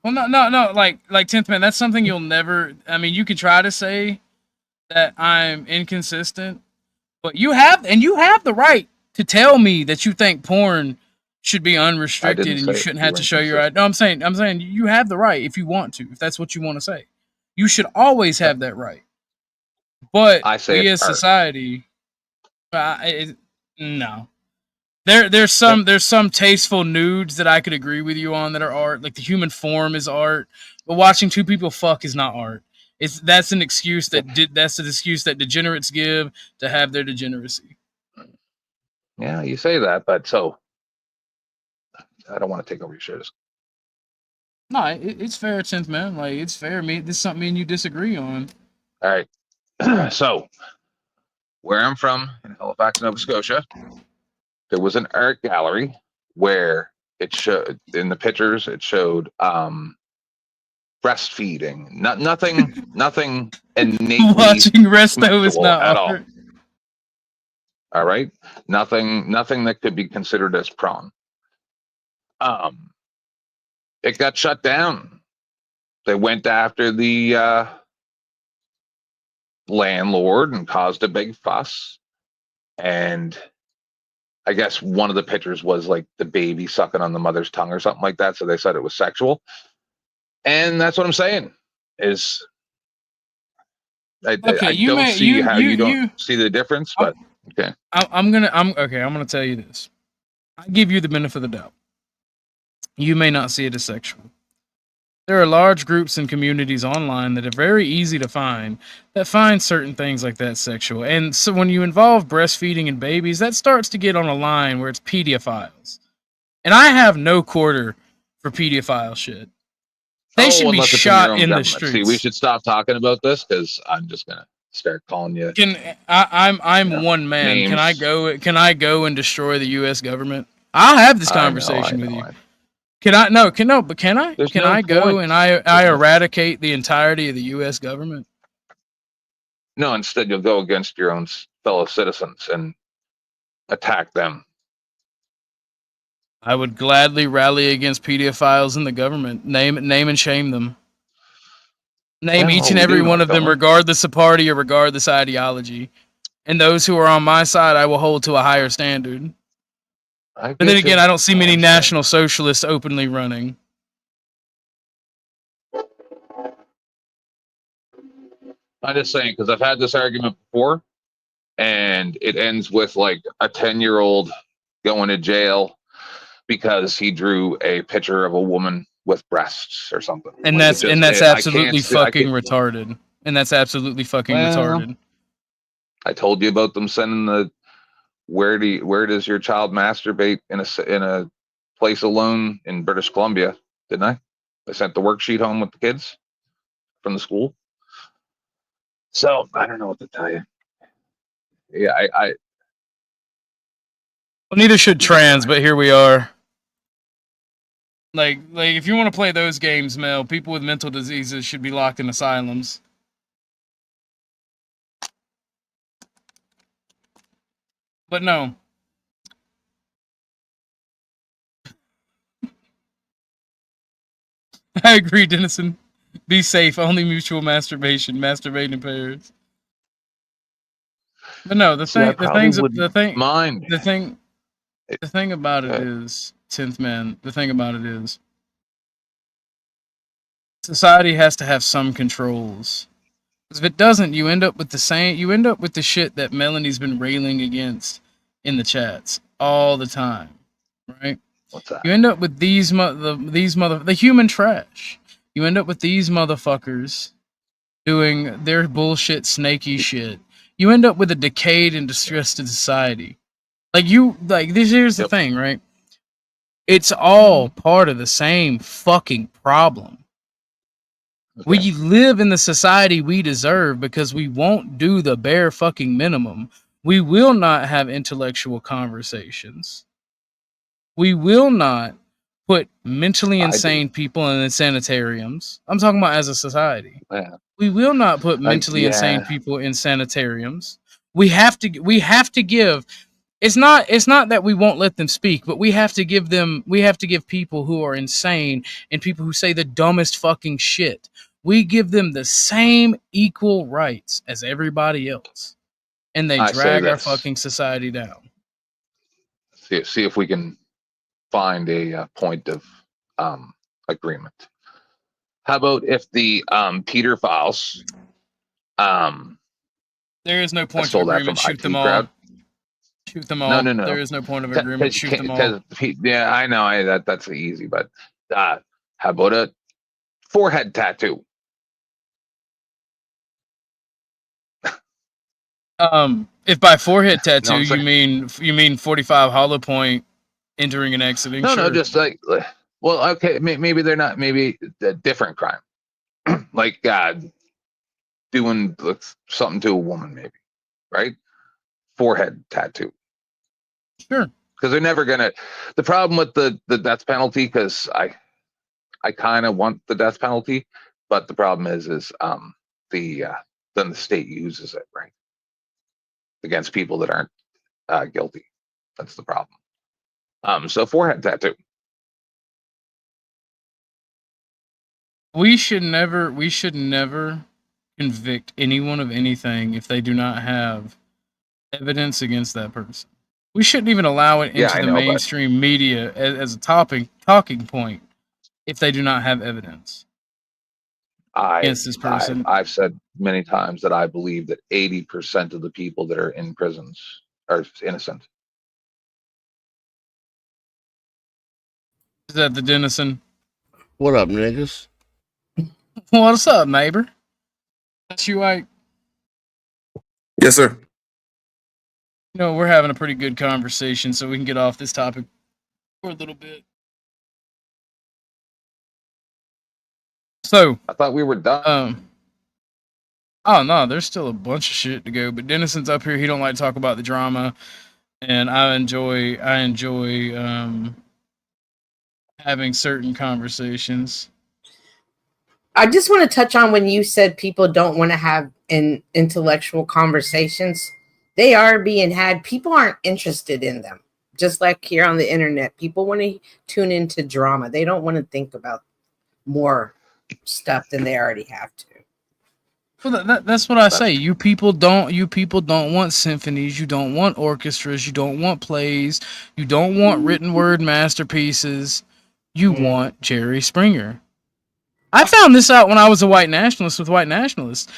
Speaker 7: Well, no. Like 10th man, that's something you'll never. I mean, you can try to say that I'm inconsistent, but you have the right to tell me that you think porn should be unrestricted and you shouldn't have to show your. No, I'm saying you have the right if you want to, if that's what you want to say. You should always have that right. But
Speaker 16: I say
Speaker 7: we as society. No, there's some tasteful nudes that I could agree with you on that are art. Like the human form is art, but watching two people fuck is not art. That's an excuse that's an excuse that degenerates give to have their degeneracy.
Speaker 16: Yeah, you say that, but so I don't want to take over your shows.
Speaker 7: No, it's fair, 10th man. Like it's fair. This is something me and you disagree on.
Speaker 16: All right, so. Where I'm from, in Halifax, Nova Scotia, there was an art gallery where it showed in the pictures. It showed breastfeeding. Nothing innately
Speaker 7: watching Resto is not
Speaker 16: at
Speaker 7: art.
Speaker 16: All right, nothing that could be considered as prawn. It got shut down. They went after the landlord and caused a big fuss, and I guess one of the pictures was like the baby sucking on the mother's tongue or something like that, so they said it was sexual. And that's what I'm saying is I don't see the difference, but okay.
Speaker 7: I'm gonna tell you this. I give you the benefit of the doubt. You may not see it as sexual. There are large groups and communities online that are very easy to find that find certain things like that sexual. And so when you involve breastfeeding and babies, that starts to get on a line where it's pedophiles. And I have no quarter for pedophile shit. They should be shot in the streets.
Speaker 16: See, we should stop talking about this because I'm just gonna start calling you.
Speaker 7: I'm one man.
Speaker 16: Names.
Speaker 7: Can I go and destroy the U.S. government? I'll have this conversation with you. Can I? No, can I?
Speaker 16: There's
Speaker 7: can
Speaker 16: no
Speaker 7: I go
Speaker 16: point.
Speaker 7: and I eradicate the entirety of the U.S. government?
Speaker 16: No, instead you'll go against your own fellow citizens and attack them.
Speaker 7: I would gladly rally against pedophiles in the government. Name and shame them. Name each and every one of them, regardless of party or regardless ideology. And those who are on my side, I will hold to a higher standard. But then again, I don't see many National Socialists openly running.
Speaker 16: I'm just saying because I've had this argument before, and it ends with like a 10-year-old going to jail because he drew a picture of a woman with breasts or something.
Speaker 7: And that's absolutely fucking retarded. And that's absolutely fucking retarded.
Speaker 16: I told you about them sending the where does your child masturbate in a place alone in British Columbia, didn't I? I sent the worksheet home with the kids from the school. So I don't know what to tell you. Yeah,
Speaker 7: well, neither should trans, but here we are. Like if you want to play those games, Mel, people with mental diseases should be locked in asylums. But no. I agree, Dennison. Be safe. Only mutual masturbation. Masturbate in pairs. But no, the thing about it is, 10th man, the thing about it is society has to have some controls. Because if it doesn't, you end up with the shit that Melanie's been railing against in the chats all the time. Right?
Speaker 16: What's that?
Speaker 7: You end up with the human trash. You end up with these motherfuckers doing their bullshit snaky shit. You end up with a decayed and distressed society. Here's the thing, right? It's all part of the same fucking problem. We live in the society we deserve because we won't do the bare fucking minimum. We will not have intellectual conversations. We will not put mentally insane people in sanitariums. I'm talking about as a society.
Speaker 16: Yeah.
Speaker 7: We will not put mentally insane people in sanitariums. We have to give. It's not that we won't let them speak, but we have to give people who are insane and people who say the dumbest fucking shit. We give them the same equal rights as everybody else. And they
Speaker 16: I say
Speaker 7: drag our
Speaker 16: this.
Speaker 7: fucking society down.
Speaker 16: See if we can find a point of agreement. How about if the Peter files
Speaker 7: there is no point of
Speaker 16: stole that
Speaker 7: agreement.
Speaker 16: from
Speaker 7: Shoot
Speaker 16: IT
Speaker 7: them all.
Speaker 16: crowd?
Speaker 7: Shoot them all.
Speaker 16: No.
Speaker 7: There is no point of agreement. Shoot them all.
Speaker 16: Yeah, I know that's easy, but how about a forehead tattoo?
Speaker 7: If by forehead tattoo
Speaker 16: No,
Speaker 7: you mean 45 hollow point entering and exiting.
Speaker 16: No,
Speaker 7: sure.
Speaker 16: just like, well, okay, maybe they're not, maybe a different crime, like doing something to a woman, maybe, right? Forehead tattoo.
Speaker 7: Sure.
Speaker 16: Because they're never gonna. The problem with the death penalty, because I kind of want the death penalty, but the problem is then the state uses it, right, against people that aren't guilty. That's the problem. So forehead tattoo.
Speaker 7: We should never convict anyone of anything if they do not have evidence against that person. We shouldn't even allow it into the mainstream media as a talking point if they do not have evidence against this person.
Speaker 16: I've said many times that I believe that 80% of the people that are in prisons are innocent.
Speaker 7: Is that the Dennison?
Speaker 18: What up, niggas?
Speaker 7: What's up, neighbor? That's you, Ike?
Speaker 13: Yes, sir.
Speaker 7: You know, we're having a pretty good conversation, so we can get off this topic for a little bit. So
Speaker 16: I thought we were done.
Speaker 7: Oh no, there's still a bunch of shit to go. But Dennison's up here. He don't like to talk about the drama, and I enjoy having certain conversations.
Speaker 17: I just want to touch on when you said people don't want to have intellectual conversations. They are being had. People aren't interested in them. Just like here on the internet, people want to tune into drama. They don't want to think about more stuff than they already have to.
Speaker 7: Well, that's what I say. You people don't want symphonies. You don't want orchestras. You don't want plays. You don't want written word masterpieces. You want Jerry Springer. I found this out when I was a white nationalist with white nationalists.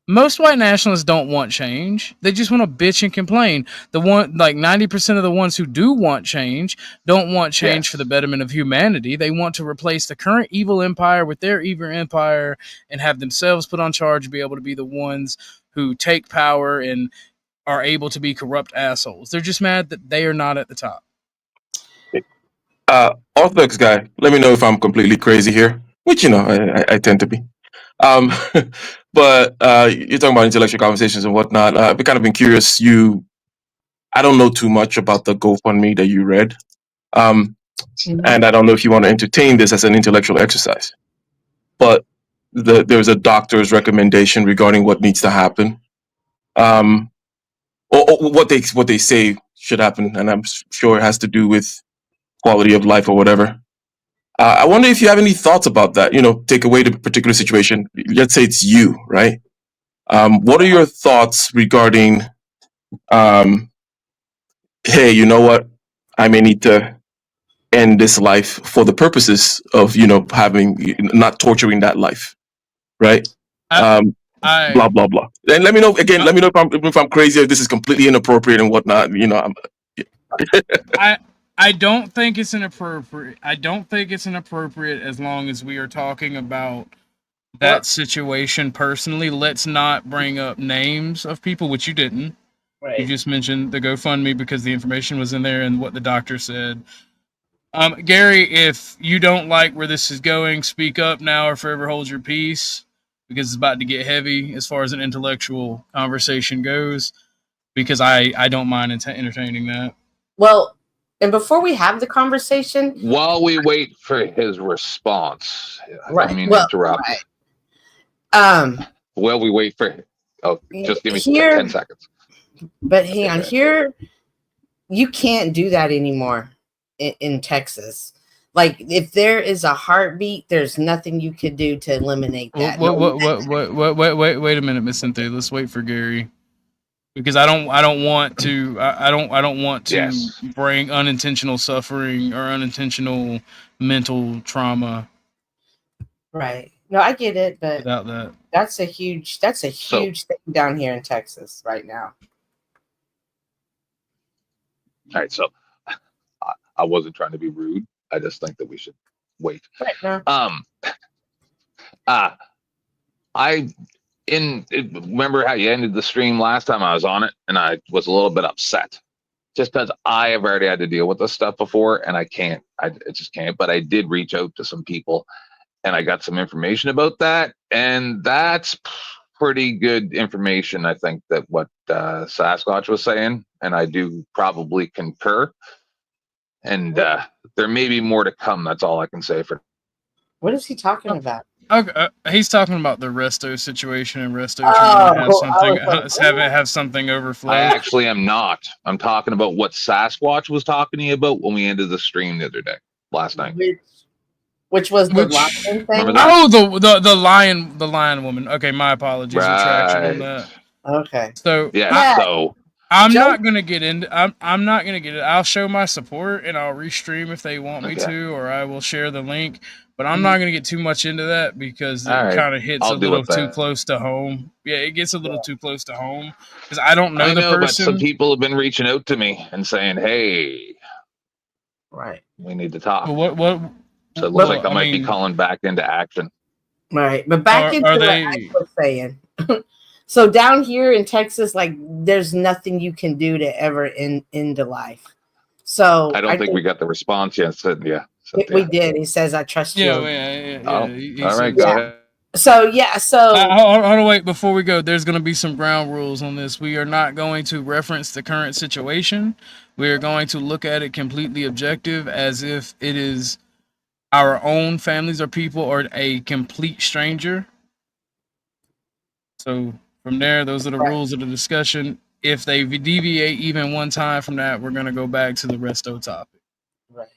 Speaker 7: Most white nationalists don't want change. They just want to bitch and complain. The one, like 90% of the ones who do want change don't want change for the betterment of humanity. They want to replace the current evil empire with their evil empire and have themselves put on charge and be able to be the ones who take power and are able to be corrupt assholes. They're just mad that they are not at the top.
Speaker 13: Orthodox guy, let me know if I'm completely crazy here, which, you know, I tend to be. But you're talking about intellectual conversations and whatnot. I've kind of been curious. I don't know too much about the GoFundMe that you read. And I don't know if you want to entertain this as an intellectual exercise. But there's a doctor's recommendation regarding what needs to happen. Or what they say should happen. And I'm sure it has to do with quality of life or whatever. I wonder if you have any thoughts about that. You know, take away the particular situation. Let's say it's you, right? What are your thoughts regarding, hey, you know what? I may need to end this life for the purposes of, you know, not torturing that life, right? Blah blah blah. And let me know again. Let me know if I'm crazy, if this is completely inappropriate and whatnot. You know,
Speaker 7: I don't think it's inappropriate. I don't think it's inappropriate as long as we are talking about that situation personally. Let's not bring up names of people, which you didn't.
Speaker 17: Right.
Speaker 7: You just mentioned the GoFundMe because the information was in there and what the doctor said. Gary, if you don't like where this is going, speak up now or forever hold your peace, because it's about to get heavy as far as an intellectual conversation goes. Because I don't mind entertaining that.
Speaker 17: Well, and before we have the conversation,
Speaker 16: while we wait for his response, I
Speaker 17: right?
Speaker 16: don't mean to
Speaker 17: Well,
Speaker 16: interrupt.
Speaker 17: right.
Speaker 16: While we wait for, just give me
Speaker 17: Here,
Speaker 16: 10 seconds.
Speaker 17: But hang on, here you can't do that anymore in Texas. Like, if there is a heartbeat, there's nothing you could do to eliminate that.
Speaker 7: Wait a minute, Miss Cynthia. Let's wait for Gary, because I don't want to
Speaker 16: Yes.
Speaker 7: bring unintentional suffering or unintentional mental trauma.
Speaker 17: Right. No, I get it, but
Speaker 7: without that,
Speaker 17: that's a huge thing down here in Texas right now.
Speaker 16: All right, so I wasn't trying to be rude. I just think that we should wait.
Speaker 17: Right now.
Speaker 16: Remember how you ended the stream last time I was on it, and I was a little bit upset, just because I have already had to deal with this stuff before, and I just can't. But I did reach out to some people, and I got some information about that, and that's pretty good information. I think that what Sasquatch was saying, and I do probably concur. And there may be more to come. That's all I can say for.
Speaker 17: What is he talking about?
Speaker 7: Okay, he's talking about the Resto situation, and Resto trying to have something overflow.
Speaker 16: I actually am not. I'm talking about what Sasquatch was talking to you about when we ended the stream the other day, last night.
Speaker 17: Which was the lion thing?
Speaker 7: Oh, the lion woman. Okay, my apologies. Retraction on that.
Speaker 17: Okay.
Speaker 7: So
Speaker 16: so
Speaker 7: I'm not gonna get into. I'm not gonna get it. I'll show my support and I'll restream if they want me to, or I will share the link. But I'm not gonna get too much into that because it kind of hits a little too close to home. Yeah, it gets a little too close to home because I don't know the person.
Speaker 16: But some people have been reaching out to me and saying, "Hey,
Speaker 17: right,
Speaker 16: we need to talk."
Speaker 7: So
Speaker 16: it looks like I might be calling back into action.
Speaker 17: Right, but back into what I was saying. So down here in Texas, like, there's nothing you can do to ever end life. So
Speaker 16: I don't think we got the response yet.
Speaker 17: We did. He says, "I trust you."
Speaker 16: All right, go ahead.
Speaker 17: So
Speaker 7: hold on, wait. Before we go, there's going to be some ground rules on this. We are not going to reference the current situation. We are going to look at it completely objective, as if it is our own families or people or a complete stranger. So from there, those are the rules of the discussion. If they deviate even one time from that, we're going to go back to the resto topic.
Speaker 17: Right.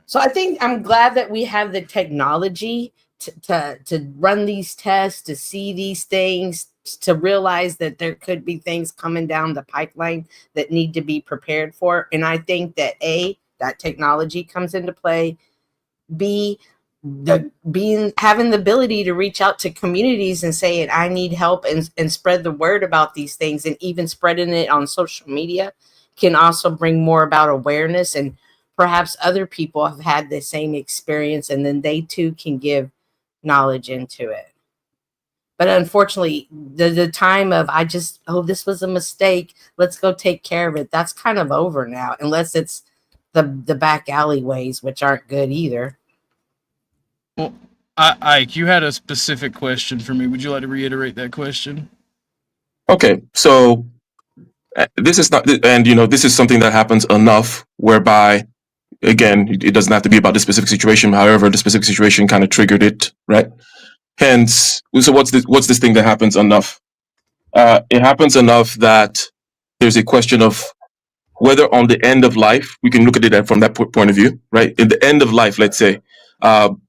Speaker 17: So I think I'm glad that we have the technology to run these tests, to see these things, to realize that there could be things coming down the pipeline that need to be prepared for. And I think that that technology comes into play. B, having the ability to reach out to communities and say, I need help, and spread the word about these things, and even spreading it on social media can also bring more about awareness, and perhaps other people have had the same experience, and then they too can give knowledge into it. But unfortunately, the time of this was a mistake, let's go take care of it, that's kind of over now, unless it's the back alleyways, which aren't good either.
Speaker 7: Well, Ike, you had a specific question for me. Would you like to reiterate that question?
Speaker 13: Okay, so this is not, and this is something that happens enough whereby, again, it doesn't have to be about the specific situation. However, the specific situation kind of triggered it, right? Hence, so what's this thing that happens enough? It happens enough that there's a question of whether on the end of life, we can look at it from that point of view, right? In the end of life, let's say,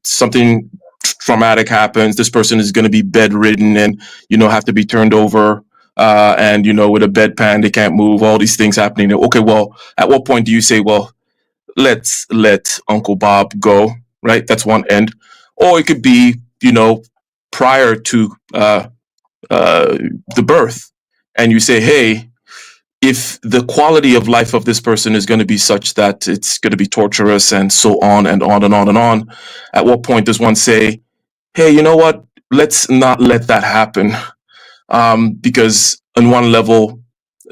Speaker 13: something traumatic happens, this person is going to be bedridden and, have to be turned over, and, with a bedpan, they can't move, all these things happening. Okay, well, at what point do you say, well, let's let Uncle Bob go, right? That's one end. Or it could be, prior to the birth, and you say, hey, if the quality of life of this person is going to be such that it's going to be torturous and so on and on and on and on, at what point does one say, hey, you know what? Let's not let that happen. Because on one level,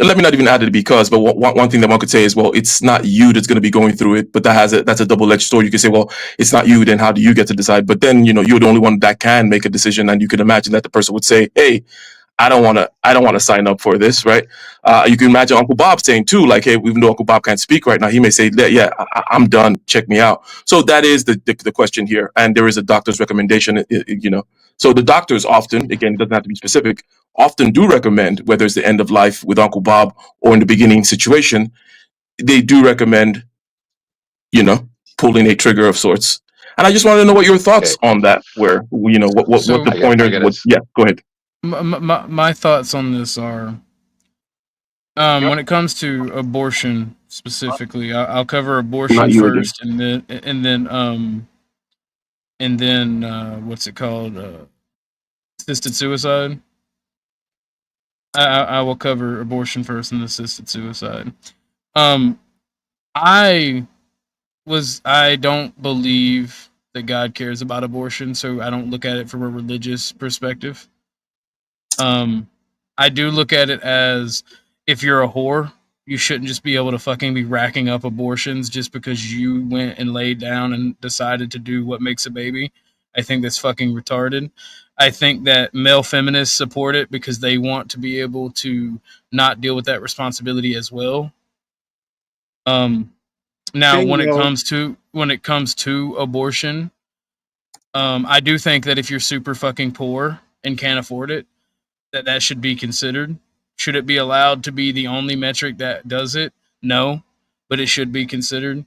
Speaker 13: let me not even add it because, but one thing that one could say is, well, it's not you that's going to be going through it, but that's a double-edged sword. You can say, well, it's not you, then how do you get to decide? But then, you're the only one that can make a decision, and you can imagine that the person would say, hey, I don't want to sign up for this, right? You can imagine Uncle Bob saying too, like, hey, even though Uncle Bob can't speak right now, he may say, yeah, I'm done. Check me out. So that is the question here, and there is a doctor's recommendation, So the doctors often, again, it doesn't have to be specific, often do recommend, whether it's the end of life with Uncle Bob or in the beginning situation, they do recommend, pulling a trigger of sorts. And I just wanted to know what your thoughts on that were. What the pointers would. Yeah, go ahead.
Speaker 7: My thoughts on this are, when it comes to abortion specifically, I'll cover abortion
Speaker 13: Not you again.
Speaker 7: first, and then what's it called? Assisted suicide. I will cover abortion first and assisted suicide. I don't believe that God cares about abortion, so I don't look at it from a religious perspective. I do look at it as, if you're a whore, you shouldn't just be able to fucking be racking up abortions just because you went and laid down and decided to do what makes a baby. I think that's fucking retarded. I think that male feminists support it because they want to be able to not deal with that responsibility as well. Now, when it comes to abortion, I do think that if you're super fucking poor and can't afford it, that should be considered. Should it be allowed to be the only metric that does it? No, but it should be considered.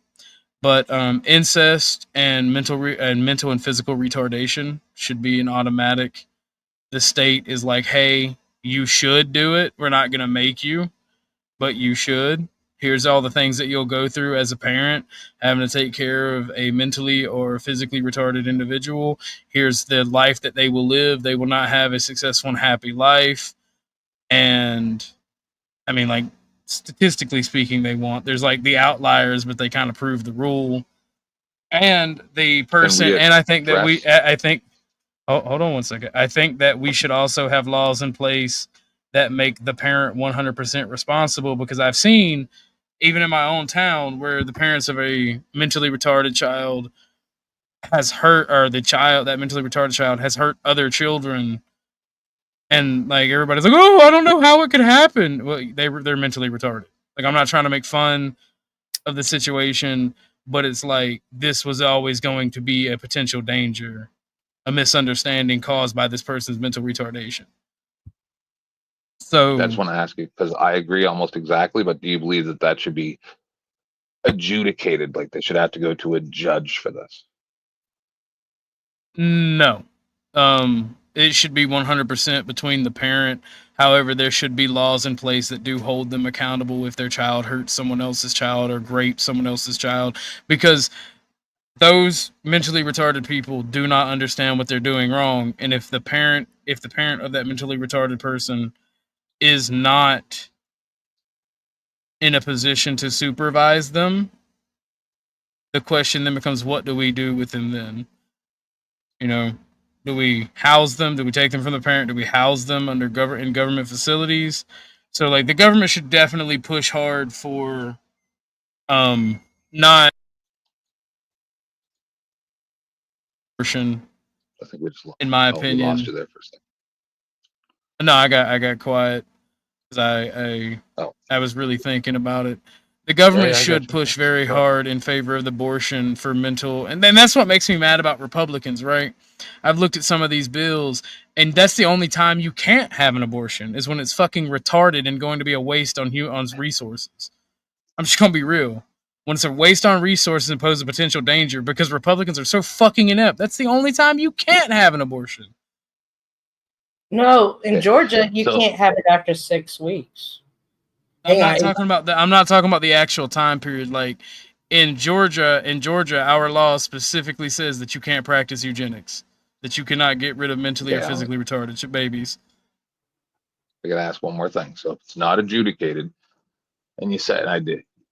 Speaker 7: But incest and mental and physical retardation should be an automatic. The state is like, hey, you should do it. We're not going to make you, but you should. Here's all the things that you'll go through as a parent, having to take care of a mentally or physically retarded individual. Here's the life that they will live. They will not have a successful and happy life. And I mean, like, statistically speaking, there's like the outliers, but they kind of prove the rule. And the person, and I think that hold on one second. I think that we should also have laws in place that make the parent 100% responsible, because I've seen, even in my own town, where the parents of a mentally retarded child that mentally retarded child has hurt other children. And like, everybody's like, oh, I don't know how it could happen. Well, they're mentally retarded. Like, I'm not trying to make fun of the situation, but it's like, this was always going to be a potential danger, a misunderstanding caused by this person's mental retardation. So
Speaker 16: I just want to ask you, because I agree almost exactly, but do you believe that should be adjudicated? Like, they should have to go to a judge for this?
Speaker 7: No. It should be 100% between the parent. However, there should be laws in place that do hold them accountable if their child hurts someone else's child or rapes someone else's child, because those mentally retarded people do not understand what they're doing wrong. And if the parent of that mentally retarded person is not in a position to supervise them, the question then becomes, what do we do with them then? Do we house them? Do we take them from the parent? Do we house them in government facilities? So, like, the government should definitely push hard for not abortion.
Speaker 16: I think we just
Speaker 7: in my opinion.
Speaker 16: We lost you there for a second.
Speaker 7: No, I got quiet because I was really thinking about it. The government should push very hard in favor of the abortion for mental, and then that's what makes me mad about Republicans, right? I've looked at some of these bills, and that's the only time you can't have an abortion is when it's fucking retarded and going to be a waste on resources. I'm just gonna be real. When it's a waste on resources and pose a potential danger, because Republicans are so fucking inept, that's the only time you can't have an abortion.
Speaker 17: No, in Georgia, you can't have it after 6 weeks.
Speaker 7: I'm not talking about the actual time period. Like, in Georgia, our law specifically says that you can't practice eugenics, that you cannot get rid of mentally or physically retarded babies.
Speaker 16: I gotta ask one more thing. So if it's not adjudicated, and you said, I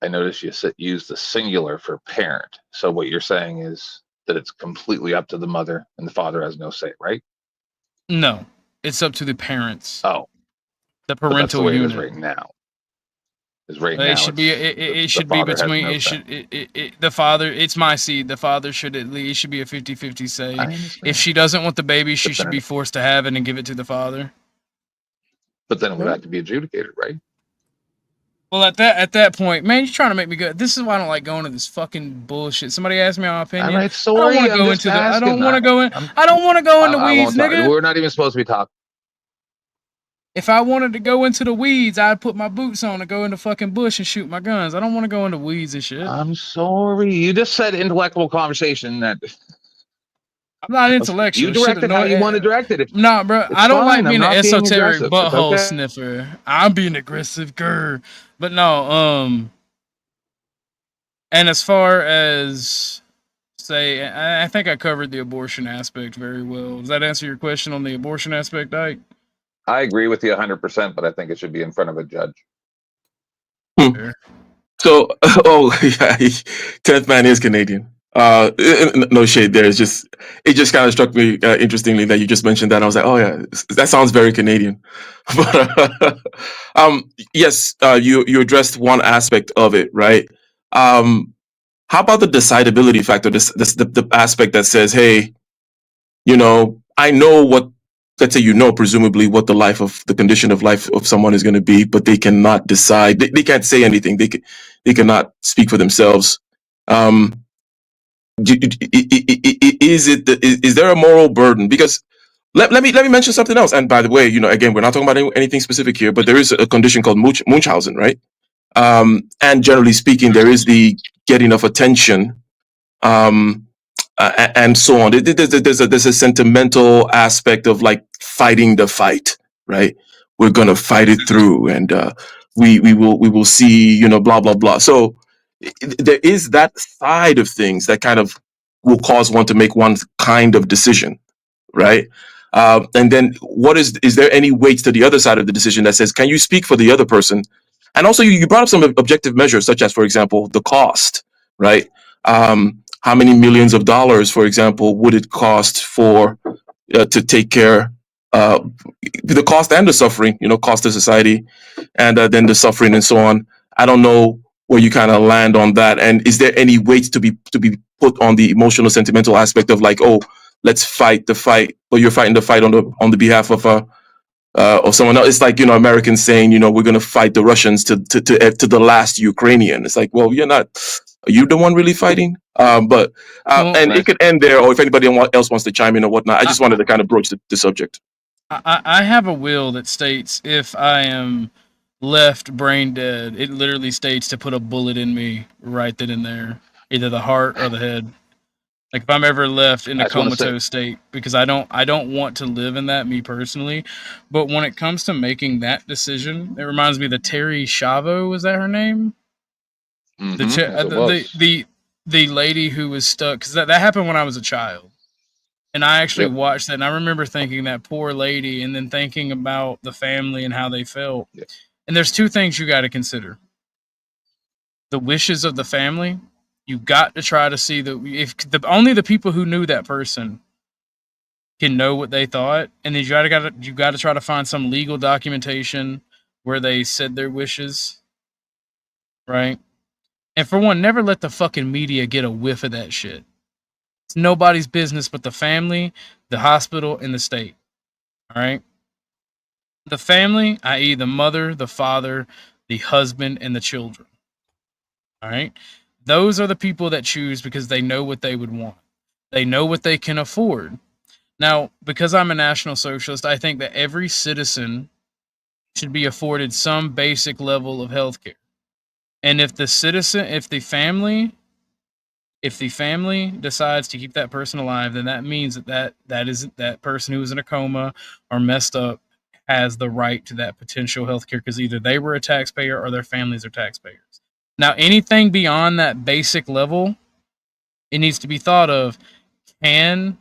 Speaker 16: noticed you used the singular for parent. So what you're saying is that it's completely up to the mother and the father has no say, right?
Speaker 7: No, it's up to the parents.
Speaker 16: Oh,
Speaker 7: the parental
Speaker 16: that's the way
Speaker 7: unit.
Speaker 16: it is right now. Because right
Speaker 7: It
Speaker 16: now
Speaker 7: should be.
Speaker 16: the
Speaker 7: It should be
Speaker 16: father has
Speaker 7: between.
Speaker 16: no
Speaker 7: It
Speaker 16: say.
Speaker 7: should. The father. It's my seed. The father should at least. It should be a 50-50 say.
Speaker 16: I
Speaker 7: If
Speaker 16: understand.
Speaker 7: she doesn't want the baby, she
Speaker 16: But
Speaker 7: should
Speaker 16: then,
Speaker 7: be forced to have it and give it to the father.
Speaker 16: it would have to be adjudicated, right?
Speaker 7: Well, at that point, man, you're trying to make me go. This is why I don't like going to this fucking bullshit. Somebody asked me my
Speaker 16: All
Speaker 7: opinion.
Speaker 16: right,
Speaker 7: I don't want
Speaker 16: sorry.
Speaker 7: to
Speaker 16: I'm
Speaker 7: go
Speaker 16: just
Speaker 7: into the. I don't
Speaker 16: asking.
Speaker 7: want to go in. I don't want to go in the
Speaker 16: I
Speaker 7: weeds,
Speaker 16: won't talk.
Speaker 7: nigga.
Speaker 16: We're not even supposed to be talking.
Speaker 7: If I wanted to go into the weeds, I'd put my boots on and go in the fucking bush and shoot my guns. I don't want to go into weeds and shit.
Speaker 16: I'm sorry. You just said intellectual conversation that.
Speaker 7: I'm not intellectual.
Speaker 16: You directed how you want to direct it.
Speaker 7: Nah, bro. I don't like
Speaker 16: fine. I'm
Speaker 7: being an
Speaker 16: not being
Speaker 7: esoteric
Speaker 16: aggressive. It's
Speaker 7: butthole
Speaker 16: okay.
Speaker 7: sniffer. I'm being aggressive, grr. But no, and as far as say, I think I covered the abortion aspect very well. Does that answer your question on the abortion aspect, Ike?
Speaker 16: I agree with you 100%, but I think it should be in front of a judge.
Speaker 13: So, oh yeah, 10th man is Canadian. No shade there. It just kind of struck me interestingly that you just mentioned that. I was like, oh yeah, that sounds very Canadian. But yes, you addressed one aspect of it, right? How about the decidability factor? The aspect that says, hey, I know what, let's say, presumably what the condition of life of someone is going to be, but they cannot decide. They can't say anything. They cannot speak for themselves. Is there a moral burden? Because let me mention something else. And by the way, again, we're not talking about anything specific here, but there is a condition called Munchausen, right? And generally speaking, there is the getting of attention, and so on. There's a sentimental aspect of like fighting the fight, right? We're gonna fight it through, and we will see, blah blah blah. So there is that side of things that kind of will cause one to make one kind of decision, right? And then is there any weight to the other side of the decision that says, can you speak for the other person? And also, you brought up some objective measures, such as, for example, the cost, right? How many millions of dollars, for example, would it cost to take care the cost and the suffering, cost to society, and then the suffering and so on. I don't know where you kind of land on that. And is there any weight to be put on the emotional, sentimental aspect of like, oh, let's fight the fight, but you're fighting the fight on the behalf of someone else? It's like, Americans saying, we're going to fight the Russians to the last Ukrainian. It's like, well, you're not. Are you the one really fighting? But it could end there, or if anybody else wants to chime in or whatnot. I just wanted to kind of broach the subject.
Speaker 7: I have a will that states if I am left brain dead, it literally states to put a bullet in me right then and there, either the heart or the head. Like if I'm ever left in a comatose state, because I don't want to live in that, me personally. But when it comes to making that decision, it reminds me of the Terry Chavo, was that her name? The lady who was stuck, because that happened when I was a child. And I actually watched that, and I remember thinking that poor lady, and then thinking about the family and how they felt. And there's two things you got to consider: the wishes of the family. You got to try to see only the people who knew that person can know what they thought, and then you got to try to find some legal documentation where they said their wishes, right? And for one, never let the fucking media get a whiff of that shit. It's nobody's business but the family, the hospital, and the state. All right. The family, i.e., the mother, the father, the husband, and the children. All right. Those are the people that choose because they know what they would want. They know what they can afford. Now, because I'm a National Socialist, I think that every citizen should be afforded some basic level of health care. And if the family decides to keep that person alive, then that means that person who is in a coma or messed up has the right to that potential health care because either they were a taxpayer or their families are taxpayers. Now, anything beyond that basic level, it needs to be thought of, can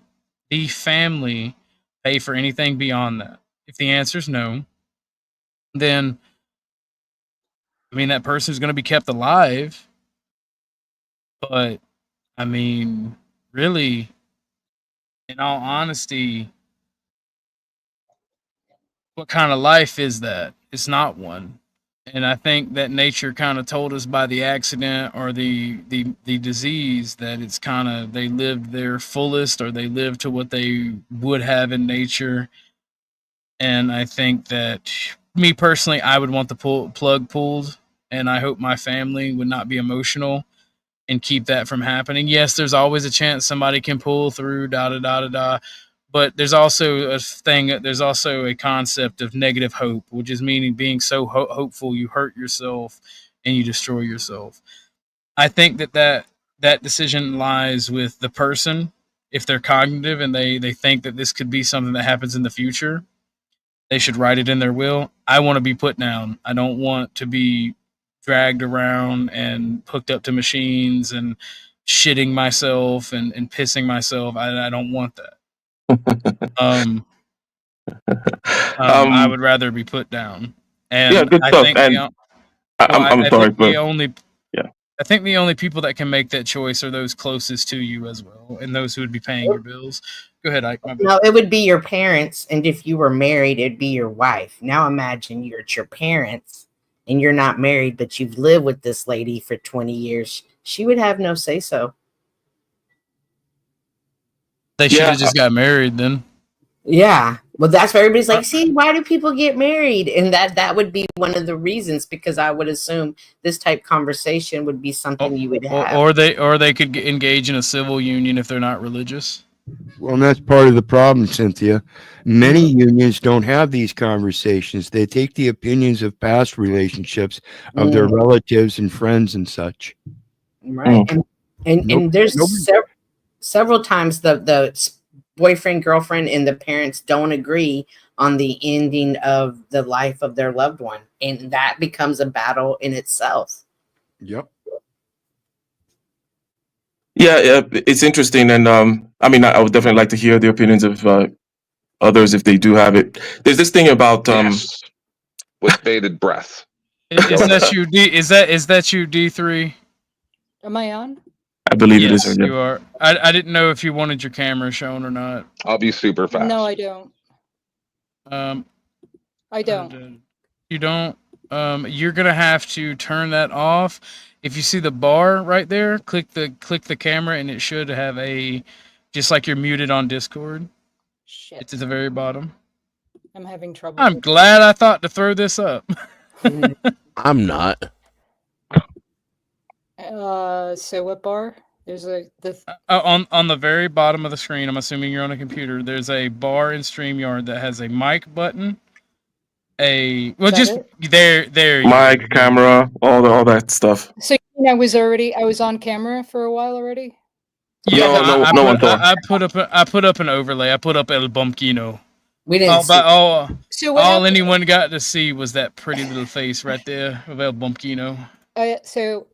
Speaker 7: the family pay for anything beyond that? If the answer is no, then, that person is going to be kept alive. But, really, in all honesty, what kind of life is that? It's not one. And I think that nature kind of told us by the accident or the disease that it's kind of they lived their fullest or they lived to what they would have in nature. And I think that me personally, I would want the plug pulled, and I hope my family would not be emotional and keep that from happening. Yes, there's always a chance somebody can pull through, da da da da da. But there's also a thing. There's also a concept of negative hope, which is meaning being so hopeful you hurt yourself and you destroy yourself. I think that decision lies with the person. If they're cognitive and they think that this could be something that happens in the future, they should write it in their will. I want to be put down. I don't want to be dragged around and hooked up to machines and shitting myself and pissing myself. I don't want that. I would rather be put down. And
Speaker 13: Yeah, good
Speaker 7: I
Speaker 13: stuff.
Speaker 7: think
Speaker 13: And I'm
Speaker 7: I
Speaker 13: sorry,
Speaker 7: think
Speaker 13: but
Speaker 7: I think the only people that can make that choice are those closest to you as well, and those who would be paying your bills. Go ahead, Ike. My bad.
Speaker 17: No, it would be your parents, and if you were married, it'd be your wife. Now imagine you're at your parents, and you're not married, but you've lived with this lady for 20 years. She would have no say so.
Speaker 7: They should have just got married then.
Speaker 17: Yeah. Well, that's where everybody's like, see, why do people get married? And that would be one of the reasons, because I would assume this type conversation would be something you would have.
Speaker 7: Or they could engage in a civil union if they're not religious.
Speaker 14: Well, and that's part of the problem, Cynthia. Many unions don't have these conversations. They take the opinions of past relationships of their relatives and friends and such.
Speaker 17: Right. And there's several times the boyfriend, girlfriend, and the parents don't agree on the ending of the life of their loved one. And that becomes a battle in itself.
Speaker 14: Yep.
Speaker 13: yeah, it's interesting. And I mean, I would definitely like to hear the opinions of others if they do have it. There's this thing about
Speaker 16: Yes. With bated breath.
Speaker 7: Is that you, is that you, D3?
Speaker 19: Am I on?
Speaker 13: I believe it is.
Speaker 7: Yes, you are. I didn't know if you wanted your camera shown or not.
Speaker 16: I'll be super fast.
Speaker 19: No, I don't. I don't.
Speaker 7: You don't. You're gonna have to turn that off. If you see the bar right there, click the camera, and it should have just like you're muted on Discord.
Speaker 19: Shit.
Speaker 7: It's at the very bottom.
Speaker 19: I'm having trouble.
Speaker 7: I'm glad I thought to throw this up.
Speaker 18: I'm not.
Speaker 19: So what bar? There's
Speaker 7: on the very bottom of the screen. I'm assuming you're on a computer. There's a bar in StreamYard that has a mic button. There.
Speaker 13: Mic, camera, all that stuff.
Speaker 19: So I was on camera for a while already.
Speaker 7: Yeah,
Speaker 13: no one thought.
Speaker 7: I put up an overlay. I put up El Bumpkino.
Speaker 17: We didn't.
Speaker 7: All anyone got to see was that pretty little face right there of El Bumpkino.
Speaker 19: So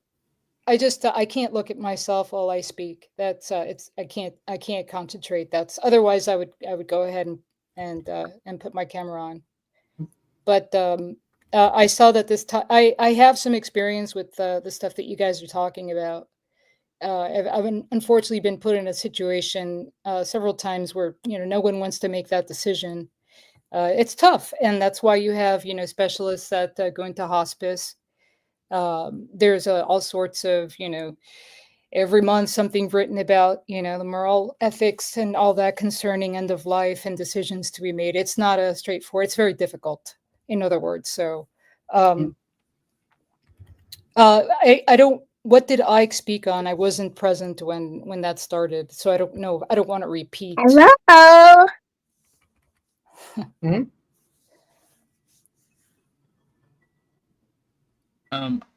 Speaker 19: I can't look at myself while I speak. That's I can't concentrate. That's otherwise I would go ahead and put my camera on. But I saw that this time I have some experience with the stuff that you guys are talking about. I've unfortunately been put in a situation several times where no one wants to make that decision. It's tough, and that's why you have specialists that go into hospice. There's all sorts of every month something written about the moral ethics and all that concerning end of life and decisions to be made. It's not a straightforward. It's very difficult, in other words. So I don't. What did Ike speak on? I wasn't present when that started, so I don't know. I don't want to repeat.
Speaker 20: Hello.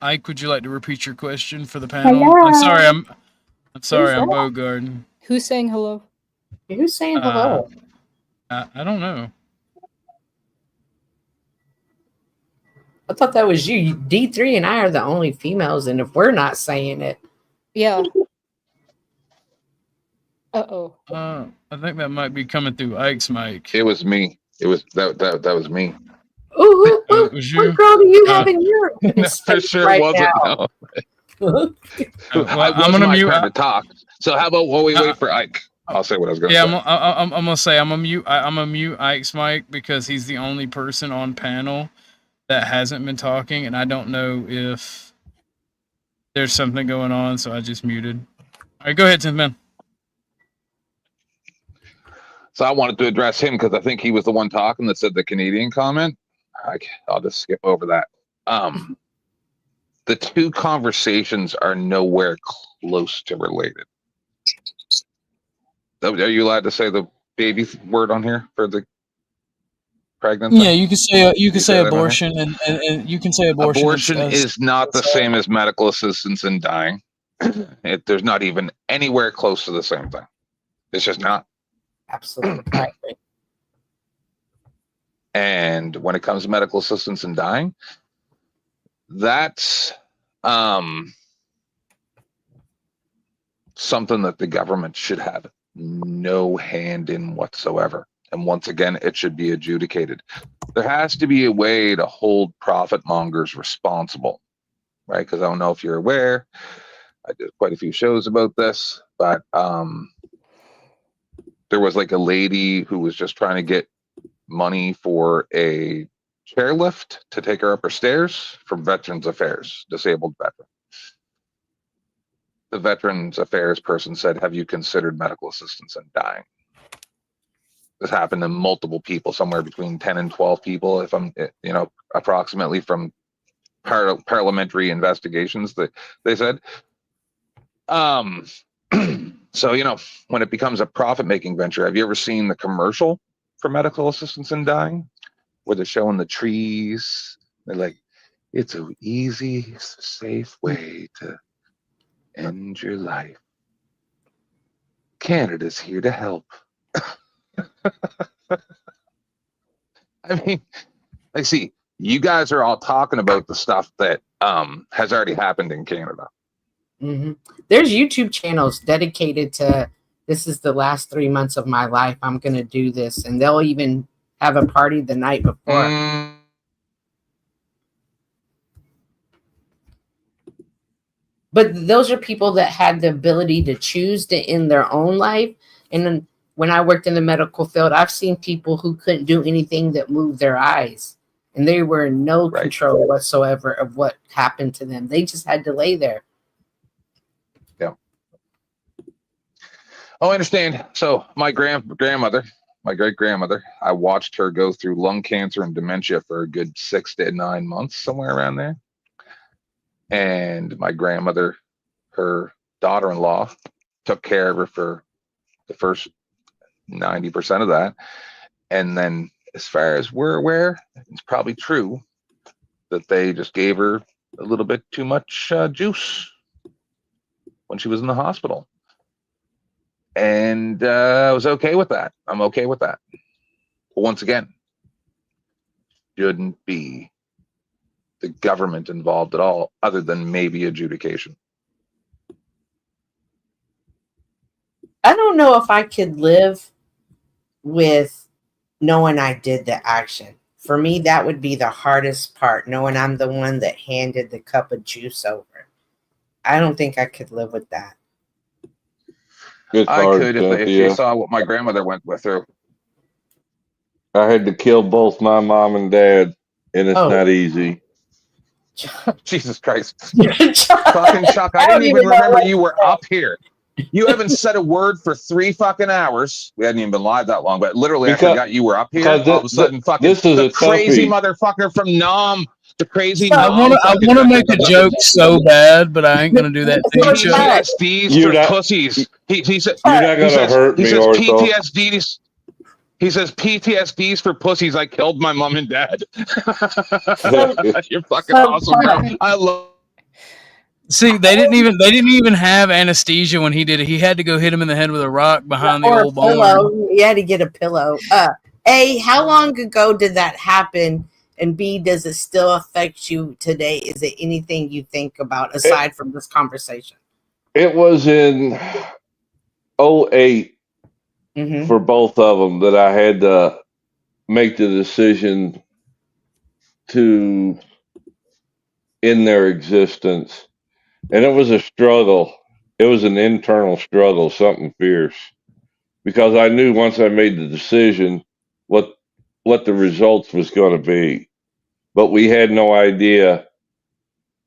Speaker 7: Ike, would you like to repeat your question for the panel?
Speaker 19: Hello.
Speaker 7: I'm sorry, I'm
Speaker 19: that?
Speaker 7: Bogard.
Speaker 19: Who's saying hello?
Speaker 17: Who's saying hello?
Speaker 7: I don't know.
Speaker 17: I thought that was you. D3 and I are the only females, and if we're not saying it,
Speaker 19: yeah. Uh-oh.
Speaker 7: I think that might be coming through Ike's mic.
Speaker 16: It was me. It was that was me.
Speaker 17: Ooh,
Speaker 7: it was you?
Speaker 17: what girl do you have in your
Speaker 16: For sure
Speaker 17: right
Speaker 16: wasn't.
Speaker 17: now?
Speaker 16: No.
Speaker 7: I'm gonna mute.
Speaker 16: To talk. So how about while we wait for Ike? I'll say what I was going to say.
Speaker 7: I'm gonna say I'm gonna mute Ike's mic because he's the only person on panel that hasn't been talking, and I don't know if there's something going on, so I just muted. All right, go ahead, Tim Man.
Speaker 16: So I wanted to address him because I think he was the one talking that said the Canadian comment. I'll just skip over that. The two conversations are nowhere close to related. Are you allowed to say the baby word on here for the pregnant?
Speaker 7: Yeah, you can say abortion, and you can say abortion.
Speaker 16: Abortion is not the same as medical assistance in dying. There's not even anywhere close to the same thing. It's just not.
Speaker 17: Absolutely.
Speaker 16: And when it comes to medical assistance in dying, that's something that the government should have no hand in whatsoever. And once again, it should be adjudicated. There has to be a way to hold profit mongers responsible, right? Because I don't know if you're aware, I did quite a few shows about this, but there was like a lady who was just trying to get money for a chairlift to take her up her stairs from Veterans Affairs, disabled veteran. The Veterans Affairs person said, "Have you considered medical assistance in dying?" This happened to multiple people, somewhere between 10 and 12 people, if I'm, approximately, from parliamentary investigations that they said. So, when it becomes a profit-making venture, have you ever seen the commercial for medical assistance in dying, where they're showing the trees? They're like, "It's an easy, safe way to end your life. Canada's here to help." I mean, see, you guys are all talking about the stuff that has already happened in Canada.
Speaker 17: Mm-hmm. There's YouTube channels dedicated to, this is the last 3 months of my life, I'm going to do this. And they'll even have a party the night before. But those are people that had the ability to choose to end their own life. And then when I worked in the medical field, I've seen people who couldn't do anything that moved their eyes. And they were in no control whatsoever of what happened to them. They just had to lay there.
Speaker 16: Yeah. Oh, I understand. So my grandmother, my great-grandmother, I watched her go through lung cancer and dementia for a good 6 to 9 months, somewhere around there. And my grandmother, her daughter-in-law, took care of her for the first 90% of that. And then, as far as we're aware, it's probably true that they just gave her a little bit too much juice when she was in the hospital. And I was okay with that. I'm okay with that. But once again, shouldn't be the government involved at all, other than maybe adjudication.
Speaker 17: I don't know if I could live with knowing I did the action. For me, that would be the hardest part, knowing I'm the one that handed the cup of juice over. I don't think I could live with that.
Speaker 16: I could if you saw what my grandmother went through.
Speaker 3: I had to kill both my mom and dad, and it's not easy.
Speaker 16: Jesus Christ. Fucking Chuck, I didn't even remember you were up here. You haven't said a word for 3 fucking hours. We hadn't even been live that long, but literally I forgot you were up here. All of a sudden, fucking the crazy motherfucker from Nam. The crazy
Speaker 7: I want to make a joke so bad, but I ain't gonna do that.
Speaker 16: PTSDs for pussies. He said
Speaker 3: you're not gonna hurt me, Ortho.
Speaker 16: PTSDs. He says PTSDs for pussies. I killed my mom and dad. You're fucking awesome, bro. I love.
Speaker 7: See, they didn't even have anesthesia when he did it. He had to go hit him in the head with a rock behind the old
Speaker 17: barn. He had to get a pillow. A, how long ago did that happen? And B, does it still affect you today? Is it anything you think about aside from this conversation?
Speaker 3: It was in 2008 for both of them that I had to make the decision to end their existence. And it was a struggle. It was an internal struggle, something fierce. Because I knew once I made the decision what the results was going to be. but we had no idea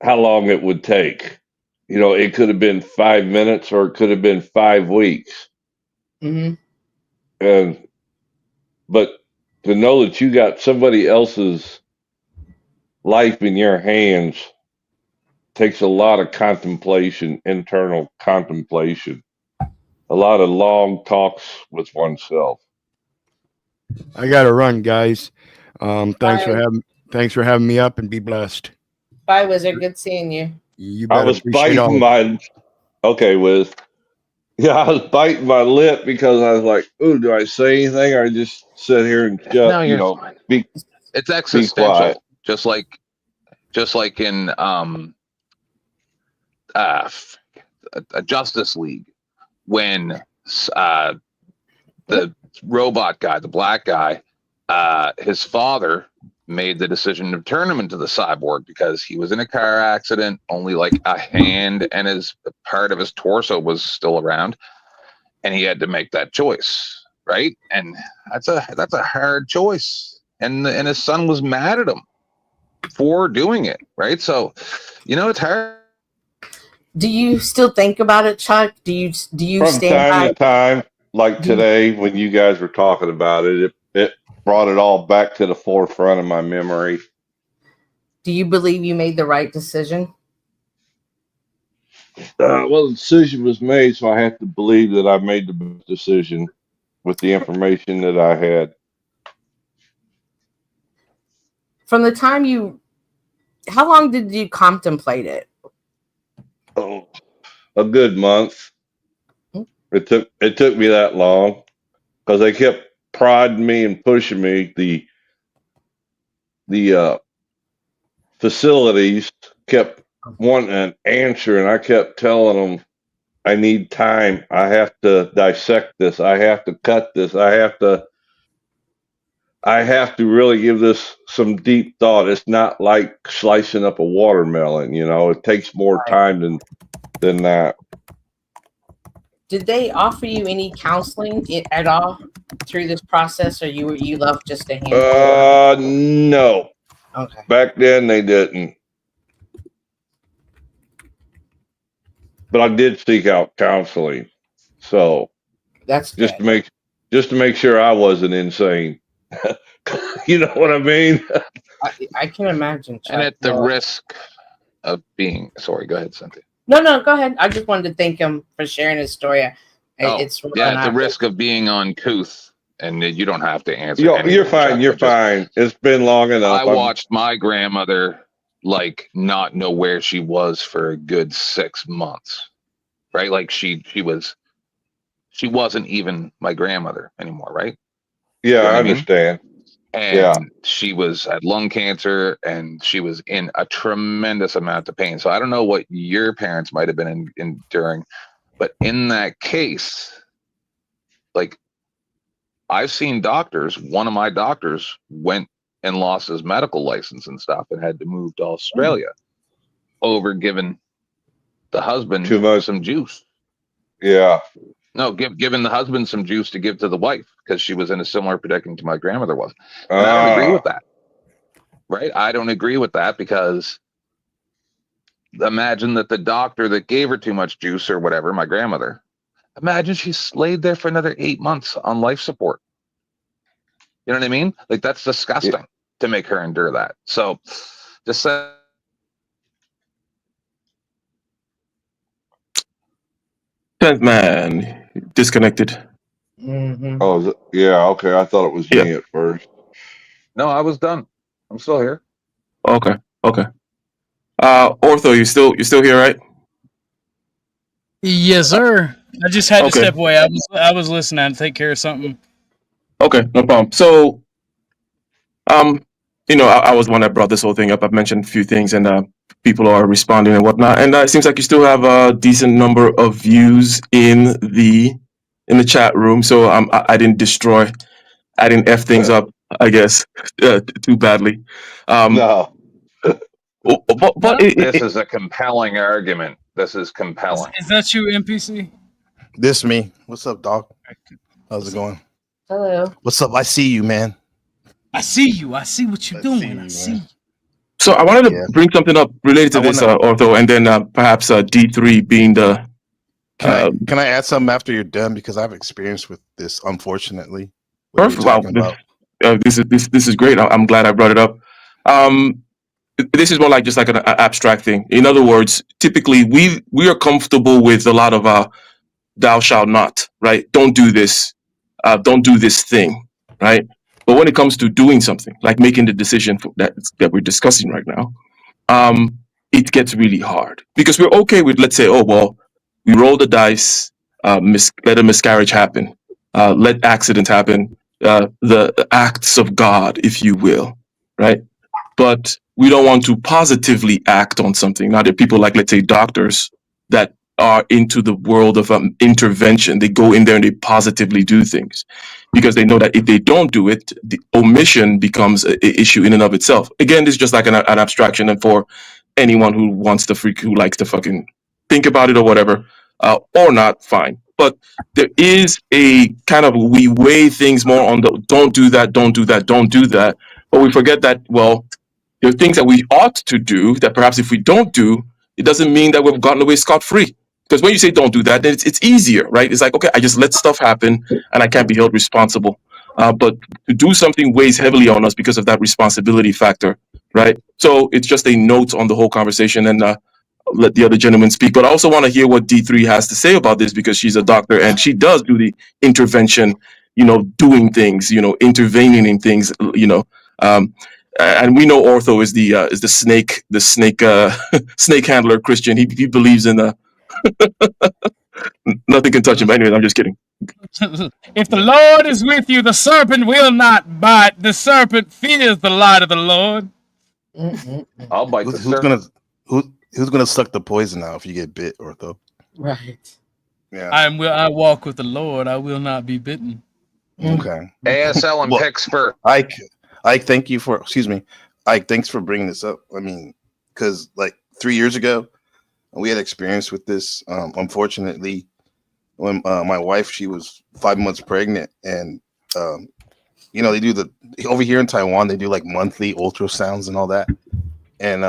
Speaker 3: how long it would take. You know, it could have been 5 minutes or it could have been 5 weeks.
Speaker 17: Mm-hmm.
Speaker 3: But to know that you got somebody else's life in your hands takes a lot of contemplation, internal contemplation, a lot of long talks with oneself.
Speaker 14: I gotta run, guys. Thanks for
Speaker 17: Bye.
Speaker 14: having me up, and be blessed.
Speaker 17: Bye, Wizard. Good seeing you.
Speaker 14: You
Speaker 3: I
Speaker 14: better
Speaker 3: was
Speaker 14: appreciate all
Speaker 3: biting my Wiz. Yeah, I was biting my lip because I was like, "Ooh, do I say anything or I just sit here and
Speaker 16: No,
Speaker 3: shut? You
Speaker 16: you're
Speaker 3: know,
Speaker 16: fine.
Speaker 3: be
Speaker 16: It's
Speaker 3: be quiet."
Speaker 16: existential, just like in a Justice League when the robot guy, the black guy, his father made the decision to turn him into the cyborg because he was in a car accident. Only like a hand and his part of his torso was still around, and he had to make that choice, right? And that's a hard choice. And his son was mad at him for doing it, right? So, it's hard.
Speaker 17: Do you still think about it, Chuck? Do you
Speaker 3: From
Speaker 17: stand
Speaker 3: time
Speaker 17: by?
Speaker 3: to time, like today when you guys were talking about it, it brought it all back to the forefront of my memory.
Speaker 17: Do you believe you made the right decision?
Speaker 3: Well, the decision was made, so I have to believe that I made the best decision with the information that I had.
Speaker 17: From the time how long did you contemplate it?
Speaker 3: Oh, a good month. It took me that long because they kept prodding me and pushing me. The facilities kept wanting an answer, and I kept telling them, I need time. I have to dissect this. I have to cut this. I have to really give this some deep thought. It's not like slicing up a watermelon, it takes more time than that.
Speaker 17: Did they offer you any counseling at all through this process, or you left just a handful?
Speaker 3: No.
Speaker 17: Okay.
Speaker 3: Back then they didn't. But I did seek out counseling. So
Speaker 17: that's
Speaker 3: just
Speaker 17: good.
Speaker 3: to make sure I wasn't insane. You know what I mean?
Speaker 17: I can imagine, Chuck.
Speaker 16: And at the risk of being sorry, go ahead, Cynthia.
Speaker 17: No, go ahead. I just wanted to thank him for sharing his story. It's
Speaker 16: at the risk of being uncouth, and you don't have to answer.
Speaker 3: You're fine. You're fine. It's been long enough.
Speaker 16: I watched my grandmother not know where she was for a good 6 months, right? Like she wasn't even my grandmother anymore, right?
Speaker 3: Yeah, I
Speaker 16: mean?
Speaker 3: understand.
Speaker 16: And she had lung cancer, and she was in a tremendous amount of pain. So I don't know what your parents might have been enduring, but in that case, I've seen doctors. One of my doctors went and lost his medical license and stuff and had to move to Australia over giving the husband some juice.
Speaker 3: Yeah.
Speaker 16: No, giving the husband some juice to give to the wife because she was in a similar predicament to my grandmother was. And I don't agree with that. Right? I don't agree with that because imagine that the doctor that gave her too much juice or whatever, my grandmother, imagine she's laid there for another 8 months on life support. You know what I mean? That's disgusting to make her endure that. So just say.
Speaker 13: Man, disconnected.
Speaker 17: Mm-hmm.
Speaker 3: Oh, yeah. Okay. I thought it was me at first.
Speaker 16: No, I was done. I'm still here.
Speaker 13: Okay. Ortho, you still here, right?
Speaker 7: Yes, sir. I just had to step away. I was listening. I had to take care of something.
Speaker 13: Okay, no problem. So, I was the one that brought this whole thing up. I've mentioned a few things, and people are responding and whatnot. And it seems like you still have a decent number of views in the chat room. So I didn't F things up, I guess, too badly.
Speaker 3: No.
Speaker 13: But
Speaker 16: this is a compelling argument. This is compelling.
Speaker 7: Is that you, NPC?
Speaker 8: This me. What's up, dog? How's it going?
Speaker 17: Hello.
Speaker 8: What's up? I see you, man.
Speaker 7: I see you. I see what you're doing. I see.
Speaker 13: So I wanted to bring something up related to this, Ortho, and then perhaps D3 being the.
Speaker 8: Can I add something after you're done, because I've experience with this, unfortunately.
Speaker 13: Perfect. Wow, this is great. I'm glad I brought it up. This is more like just like an abstract thing. In other words, typically we are comfortable with a lot of thou shalt not, right? Don't do this. Don't do this thing, right? But when it comes to doing something, like making the decision that we're discussing right now, it gets really hard because we're okay with, let's say, oh well, we roll the dice, let a miscarriage happen, let accidents happen, the acts of God, if you will, right? But we don't want to positively act on something. Now, there are people like, let's say, doctors that are into the world of intervention. They go in there and they positively do things because they know that if they don't do it, the omission becomes an issue in and of itself. Again, this is just like an abstraction, and for anyone who wants to who likes to fucking think about it or whatever, or not, fine. But there is a kind of, we weigh things more on the don't do that, don't do that, don't do that. But we forget that, well, there are things that we ought to do that perhaps if we don't do, it doesn't mean that we've gotten away scot-free. Because when you say don't do that, then it's easier, right? It's like, okay, I just let stuff happen and I can't be held responsible. But to do something weighs heavily on us because of that responsibility factor, right? So it's just a note on the whole conversation, and let the other gentleman speak. But I also want to hear what D3 has to say about this, because she's a doctor and she does do the intervention, doing things, intervening in things, and we know Ortho is the snake snake handler Christian. He believes in nothing can touch him. Anyways, I'm just kidding.
Speaker 7: If the Lord is with you, the serpent will not bite. The serpent fears the light of the Lord.
Speaker 16: I'll bite the serpent.
Speaker 8: Who's gonna suck the poison out if you get bit, Ortho?
Speaker 17: Right.
Speaker 8: Yeah.
Speaker 7: I walk with the Lord. I will not be bitten.
Speaker 8: Okay.
Speaker 16: ASL and picks first.
Speaker 8: Ike, thank you for, excuse me, Ike, thanks for bringing this up. I mean, because like 3 years ago, we had experience with this. Unfortunately, when my wife, she was 5 months pregnant, and they do over here in Taiwan, they do like monthly ultrasounds and all that, and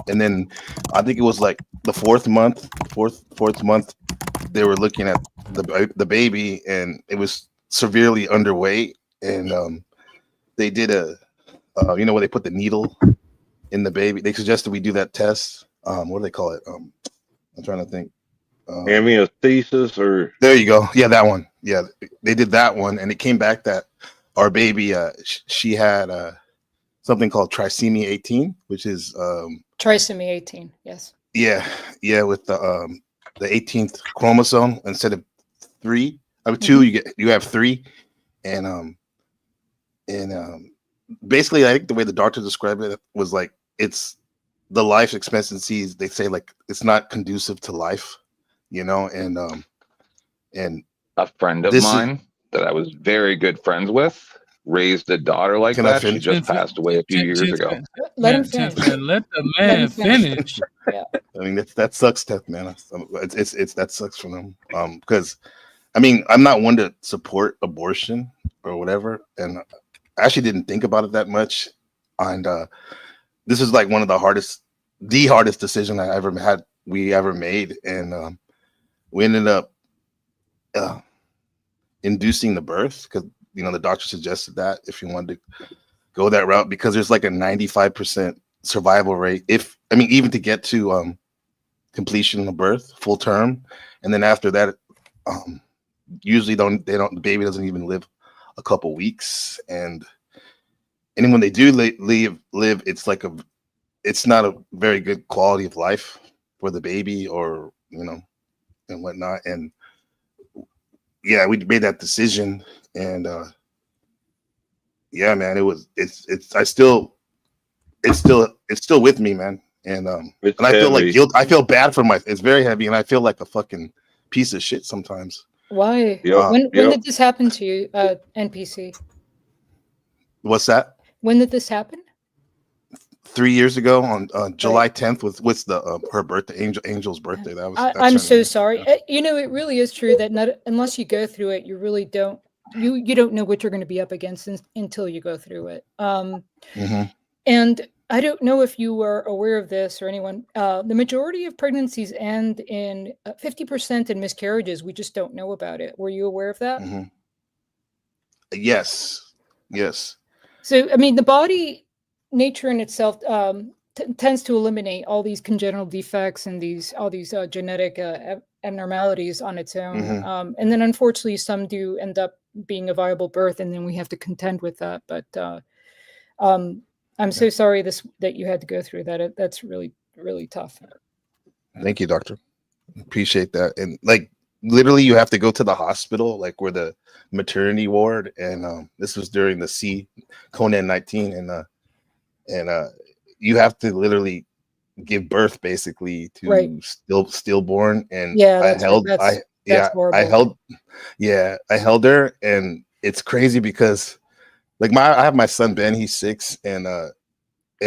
Speaker 8: then I think it was like the fourth month, they were looking at the baby, and it was severely underweight, and they did where they put the needle in the baby. They suggested we do that test. What do they call it? I'm trying to think.
Speaker 3: Amniocentesis, or
Speaker 8: there you go. Yeah, that one. Yeah, they did that one, and it came back that our baby, she had something called trisomy 18, which is
Speaker 19: trisomy 18. Yes.
Speaker 8: Yeah, with the 18th chromosome instead of 3. I mean, 2. You have 3, and basically, I think the way the doctor described it was like, it's the life expectancies. They say like it's not conducive to life, and
Speaker 16: a friend of mine that I was very good friends with raised a daughter like that. She just passed away a few years ago.
Speaker 19: Let him finish.
Speaker 7: Let the man finish.
Speaker 19: Yeah.
Speaker 8: I mean, that sucks, Teth, man. It's that sucks for them. Because I mean, I'm not one to support abortion or whatever, and I actually didn't think about it that much. And this is like one of the hardest decision we ever made, and we ended up inducing the birth, because the doctor suggested that if you wanted to go that route, because there's like a 95% survival rate, even to get to completion of birth, full term, and then after that, usually the baby doesn't even live a couple weeks, and when they do live, it's not a very good quality of life for the baby, or and whatnot. And yeah, we made that decision, and yeah, man, it's still with me, man, and I feel like guilt. I feel bad for it's very heavy, and I feel like a fucking piece of shit sometimes.
Speaker 19: Why? When did this happen to you, NPC?
Speaker 8: What's that?
Speaker 19: When did this happen?
Speaker 8: 3 years ago on July 10th was her birthday, Angel's birthday.
Speaker 19: I'm so sorry. It really is true that unless you go through it, you really don't. You don't know what you're going to be up against until you go through it. And I don't know if you were aware of this or anyone. The majority of pregnancies end in 50% in miscarriages. We just don't know about it. Were you aware of that?
Speaker 8: Mm-hmm. Yes. Yes.
Speaker 19: So, I mean, the body, nature in itself, tends to eliminate all these congenital defects and all these genetic abnormalities on its own.
Speaker 8: Mm-hmm.
Speaker 19: And then, unfortunately, some do end up being a viable birth, and then we have to contend with that. But I'm so sorry that you had to go through that. That's really, really tough.
Speaker 8: Thank you, doctor. Appreciate that. And like literally you have to go to the hospital, like where the maternity ward, and this was during the COVID-19, and you have to literally give birth basically to stillborn. And
Speaker 19: Yeah,
Speaker 8: I held her, and it's crazy because like I have my son Ben, he's 6, and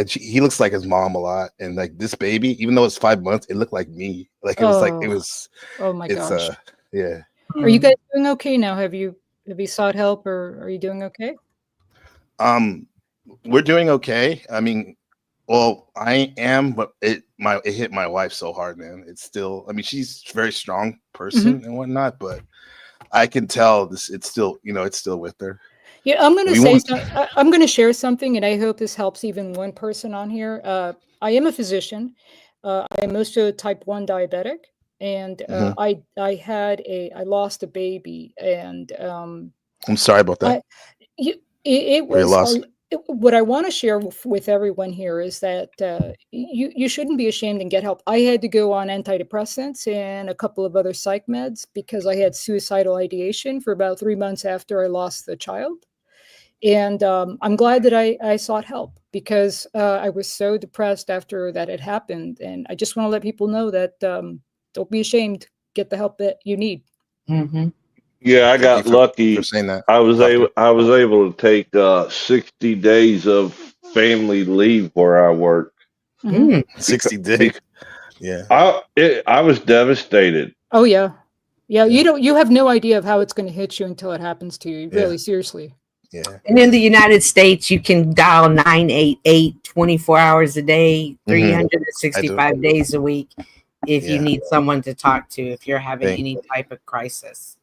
Speaker 8: he looks like his mom a lot, and like this baby, even though it's 5 months, it looked like me. Like it was like it was.
Speaker 19: Oh my gosh.
Speaker 8: Yeah.
Speaker 19: Are you guys doing okay now? Have you sought help, or are you doing okay?
Speaker 8: We're doing okay. I mean, well, I am, but it hit my wife so hard, man. It's still. I mean, she's a very strong person and whatnot, but I can tell it's still, it's still with her.
Speaker 19: Yeah, I'm going to say I'm going to share something, and I hope this helps even one person on here. I am a physician. I am also type 1 diabetic, and I lost a baby, and
Speaker 8: I'm sorry about that.
Speaker 19: It was what I want to share with everyone here is that you shouldn't be ashamed and get help. I had to go on antidepressants and a couple of other psych meds because I had suicidal ideation for about 3 months after I lost the child. And I'm glad that I sought help because I was so depressed after that had happened. And I just want to let people know that don't be ashamed. Get the help that you need.
Speaker 17: Mm-hmm.
Speaker 3: Yeah, I got lucky.
Speaker 8: For saying that.
Speaker 3: I was able to take 60 days of family leave where I work.
Speaker 8: 60 days. Yeah.
Speaker 3: I was devastated.
Speaker 19: Oh yeah. You have no idea of how it's going to hit you until it happens to you. Really, seriously.
Speaker 8: Yeah.
Speaker 17: And in the United States, you can dial 988 24 hours a day, 365 days a week if you need someone to talk to, if you're having any type of crisis.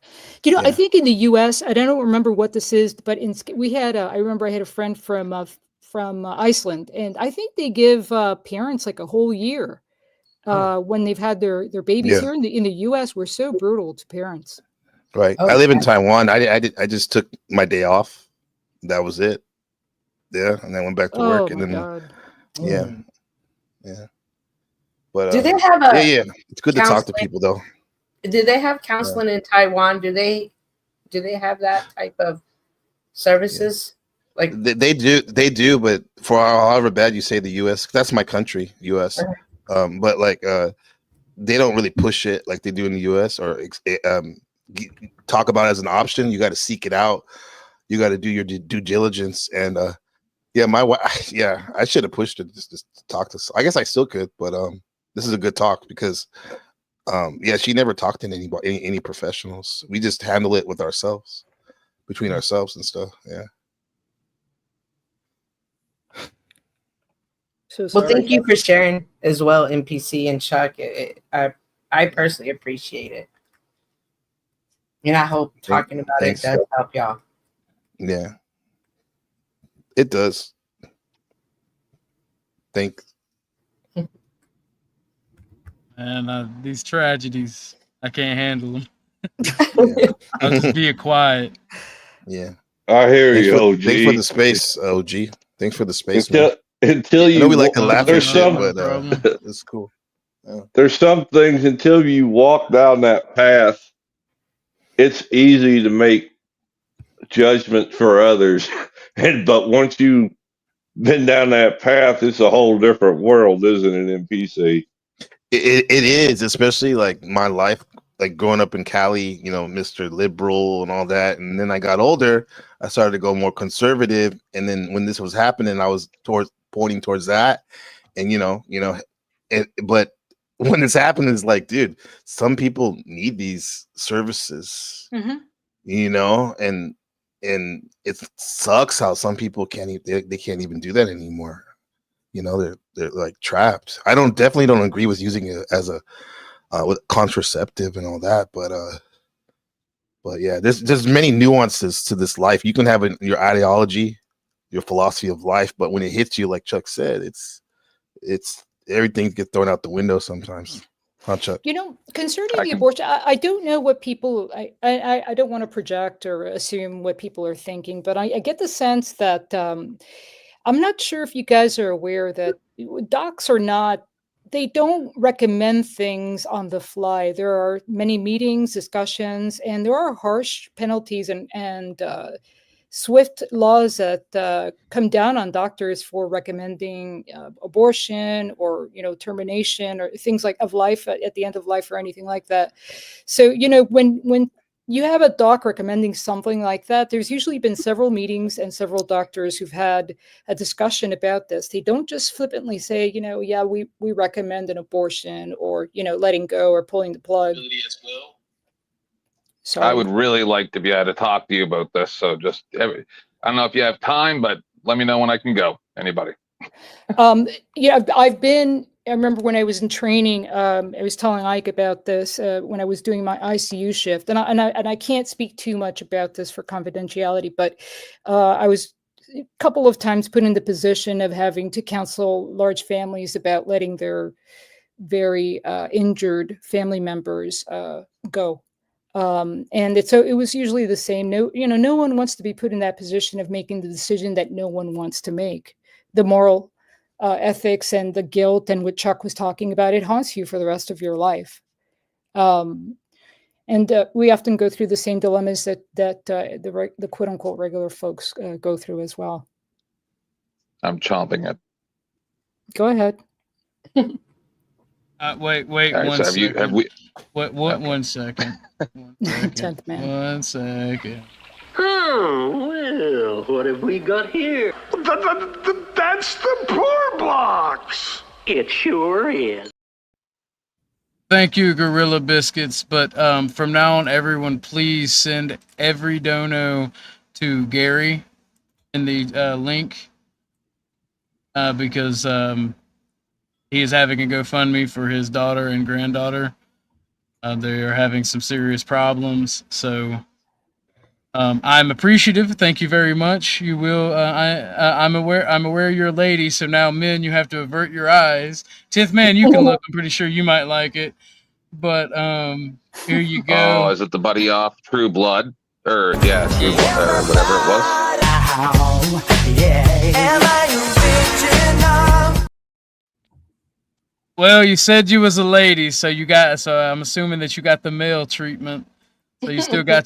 Speaker 19: I think in the U.S., I don't remember what this is, but I remember I had a friend from Iceland, and I think they give parents like a whole year when they've had their babies. Here in the U.S., we're so brutal to parents.
Speaker 8: Right. I live in Taiwan. I just took my day off. That was it. Yeah, and then went back to work, and then yeah. But
Speaker 17: do they have
Speaker 8: it's good to talk to people though.
Speaker 17: Do they have counseling in Taiwan? Do they have that type of services? Like
Speaker 8: they do, but for however bad you say the U.S., that's my country, U.S. But like they don't really push it like they do in the U.S. or talk about it as an option. You got to seek it out. You got to do your due diligence, and my wife. Yeah, I should have pushed it just to talk to. I guess I still could, but this is a good talk because she never talked to anybody, any professionals. We just handle it with ourselves, between ourselves and stuff. Yeah.
Speaker 17: Well, thank you for sharing as well, NPC and Chuck. I personally appreciate it, and I hope talking about it does help y'all.
Speaker 8: Yeah, it does. Thanks.
Speaker 7: And these tragedies, I can't handle them. I'll just be quiet.
Speaker 8: Yeah,
Speaker 3: I hear you, OG.
Speaker 8: Thanks for the space, OG. Thanks for the space.
Speaker 3: Until you,
Speaker 8: I know we like to laugh at shit, but it's cool. Yeah.
Speaker 3: There's some things until you walk down that path, it's easy to make judgment for others, but once you've been down that path, it's a whole different world, isn't it, NPC?
Speaker 8: It is, especially like my life, like growing up in Cali, Mr. Liberal and all that. And then I got older, I started to go more conservative. And then when this was happening, I was pointing towards that. And, but when it's happening, it's like, dude, some people need these services, and it sucks how some people they can't even do that anymore. You know, they're like trapped. I definitely don't agree with using it as a with contraceptive and all that, but yeah, there's many nuances to this life. You can have your ideology, your philosophy of life, but when it hits you, like Chuck said, it's everything gets thrown out the window sometimes. Huh, Chuck?
Speaker 19: You know, concerning the abortion, I don't know what people. I don't want to project or assume what people are thinking, but I get the sense that I'm not sure if you guys are aware that docs are not. They don't recommend things on the fly. There are many meetings, discussions, and there are harsh penalties and swift laws that come down on doctors for recommending abortion or termination or things like of life at the end of life or anything like that. So when you have a doc recommending something like that, there's usually been several meetings and several doctors who've had a discussion about this. They don't just flippantly say, yeah, we recommend an abortion or, letting go or pulling the plug.
Speaker 16: So I would really like to be able to talk to you about this. So I don't know if you have time, but let me know when I can go. Anybody?
Speaker 19: Yeah, I remember when I was in training, I was telling Ike about this when I was doing my ICU shift, and I can't speak too much about this for confidentiality, but I was a couple of times put in the position of having to counsel large families about letting their very injured family members go. And it was usually the same. No one wants to be put in that position of making the decision that no one wants to make. The moral ethics and the guilt and what Chuck was talking about, it haunts you for the rest of your life. And we often go through the same dilemmas that the quote unquote regular folks go through as well.
Speaker 16: I'm chomping it.
Speaker 19: Go ahead.
Speaker 7: Wait,
Speaker 16: right,
Speaker 7: one
Speaker 16: so
Speaker 7: second.
Speaker 16: have we?
Speaker 7: What?
Speaker 16: Okay.
Speaker 7: 1 second. 1 second.
Speaker 19: 10th man.
Speaker 7: 1 second.
Speaker 20: Oh, well, what have we got here? That's the poor box. It sure is.
Speaker 7: Thank you, Gorilla Biscuits. But from now on, everyone, please send every dono to Gary in the link because he is having a GoFundMe for his daughter and granddaughter. They are having some serious problems, so I'm appreciative. Thank you very much. You will. I'm aware you're a lady, so now men, you have to avert your eyes. 10th man, you can look. I'm pretty sure you might like it. But here you go.
Speaker 16: Oh, is it the Buddy Off True Blood? Or yeah, True Blood, or whatever it was.
Speaker 7: Well, you said you was a lady, so I'm assuming that you got the male treatment. So you still got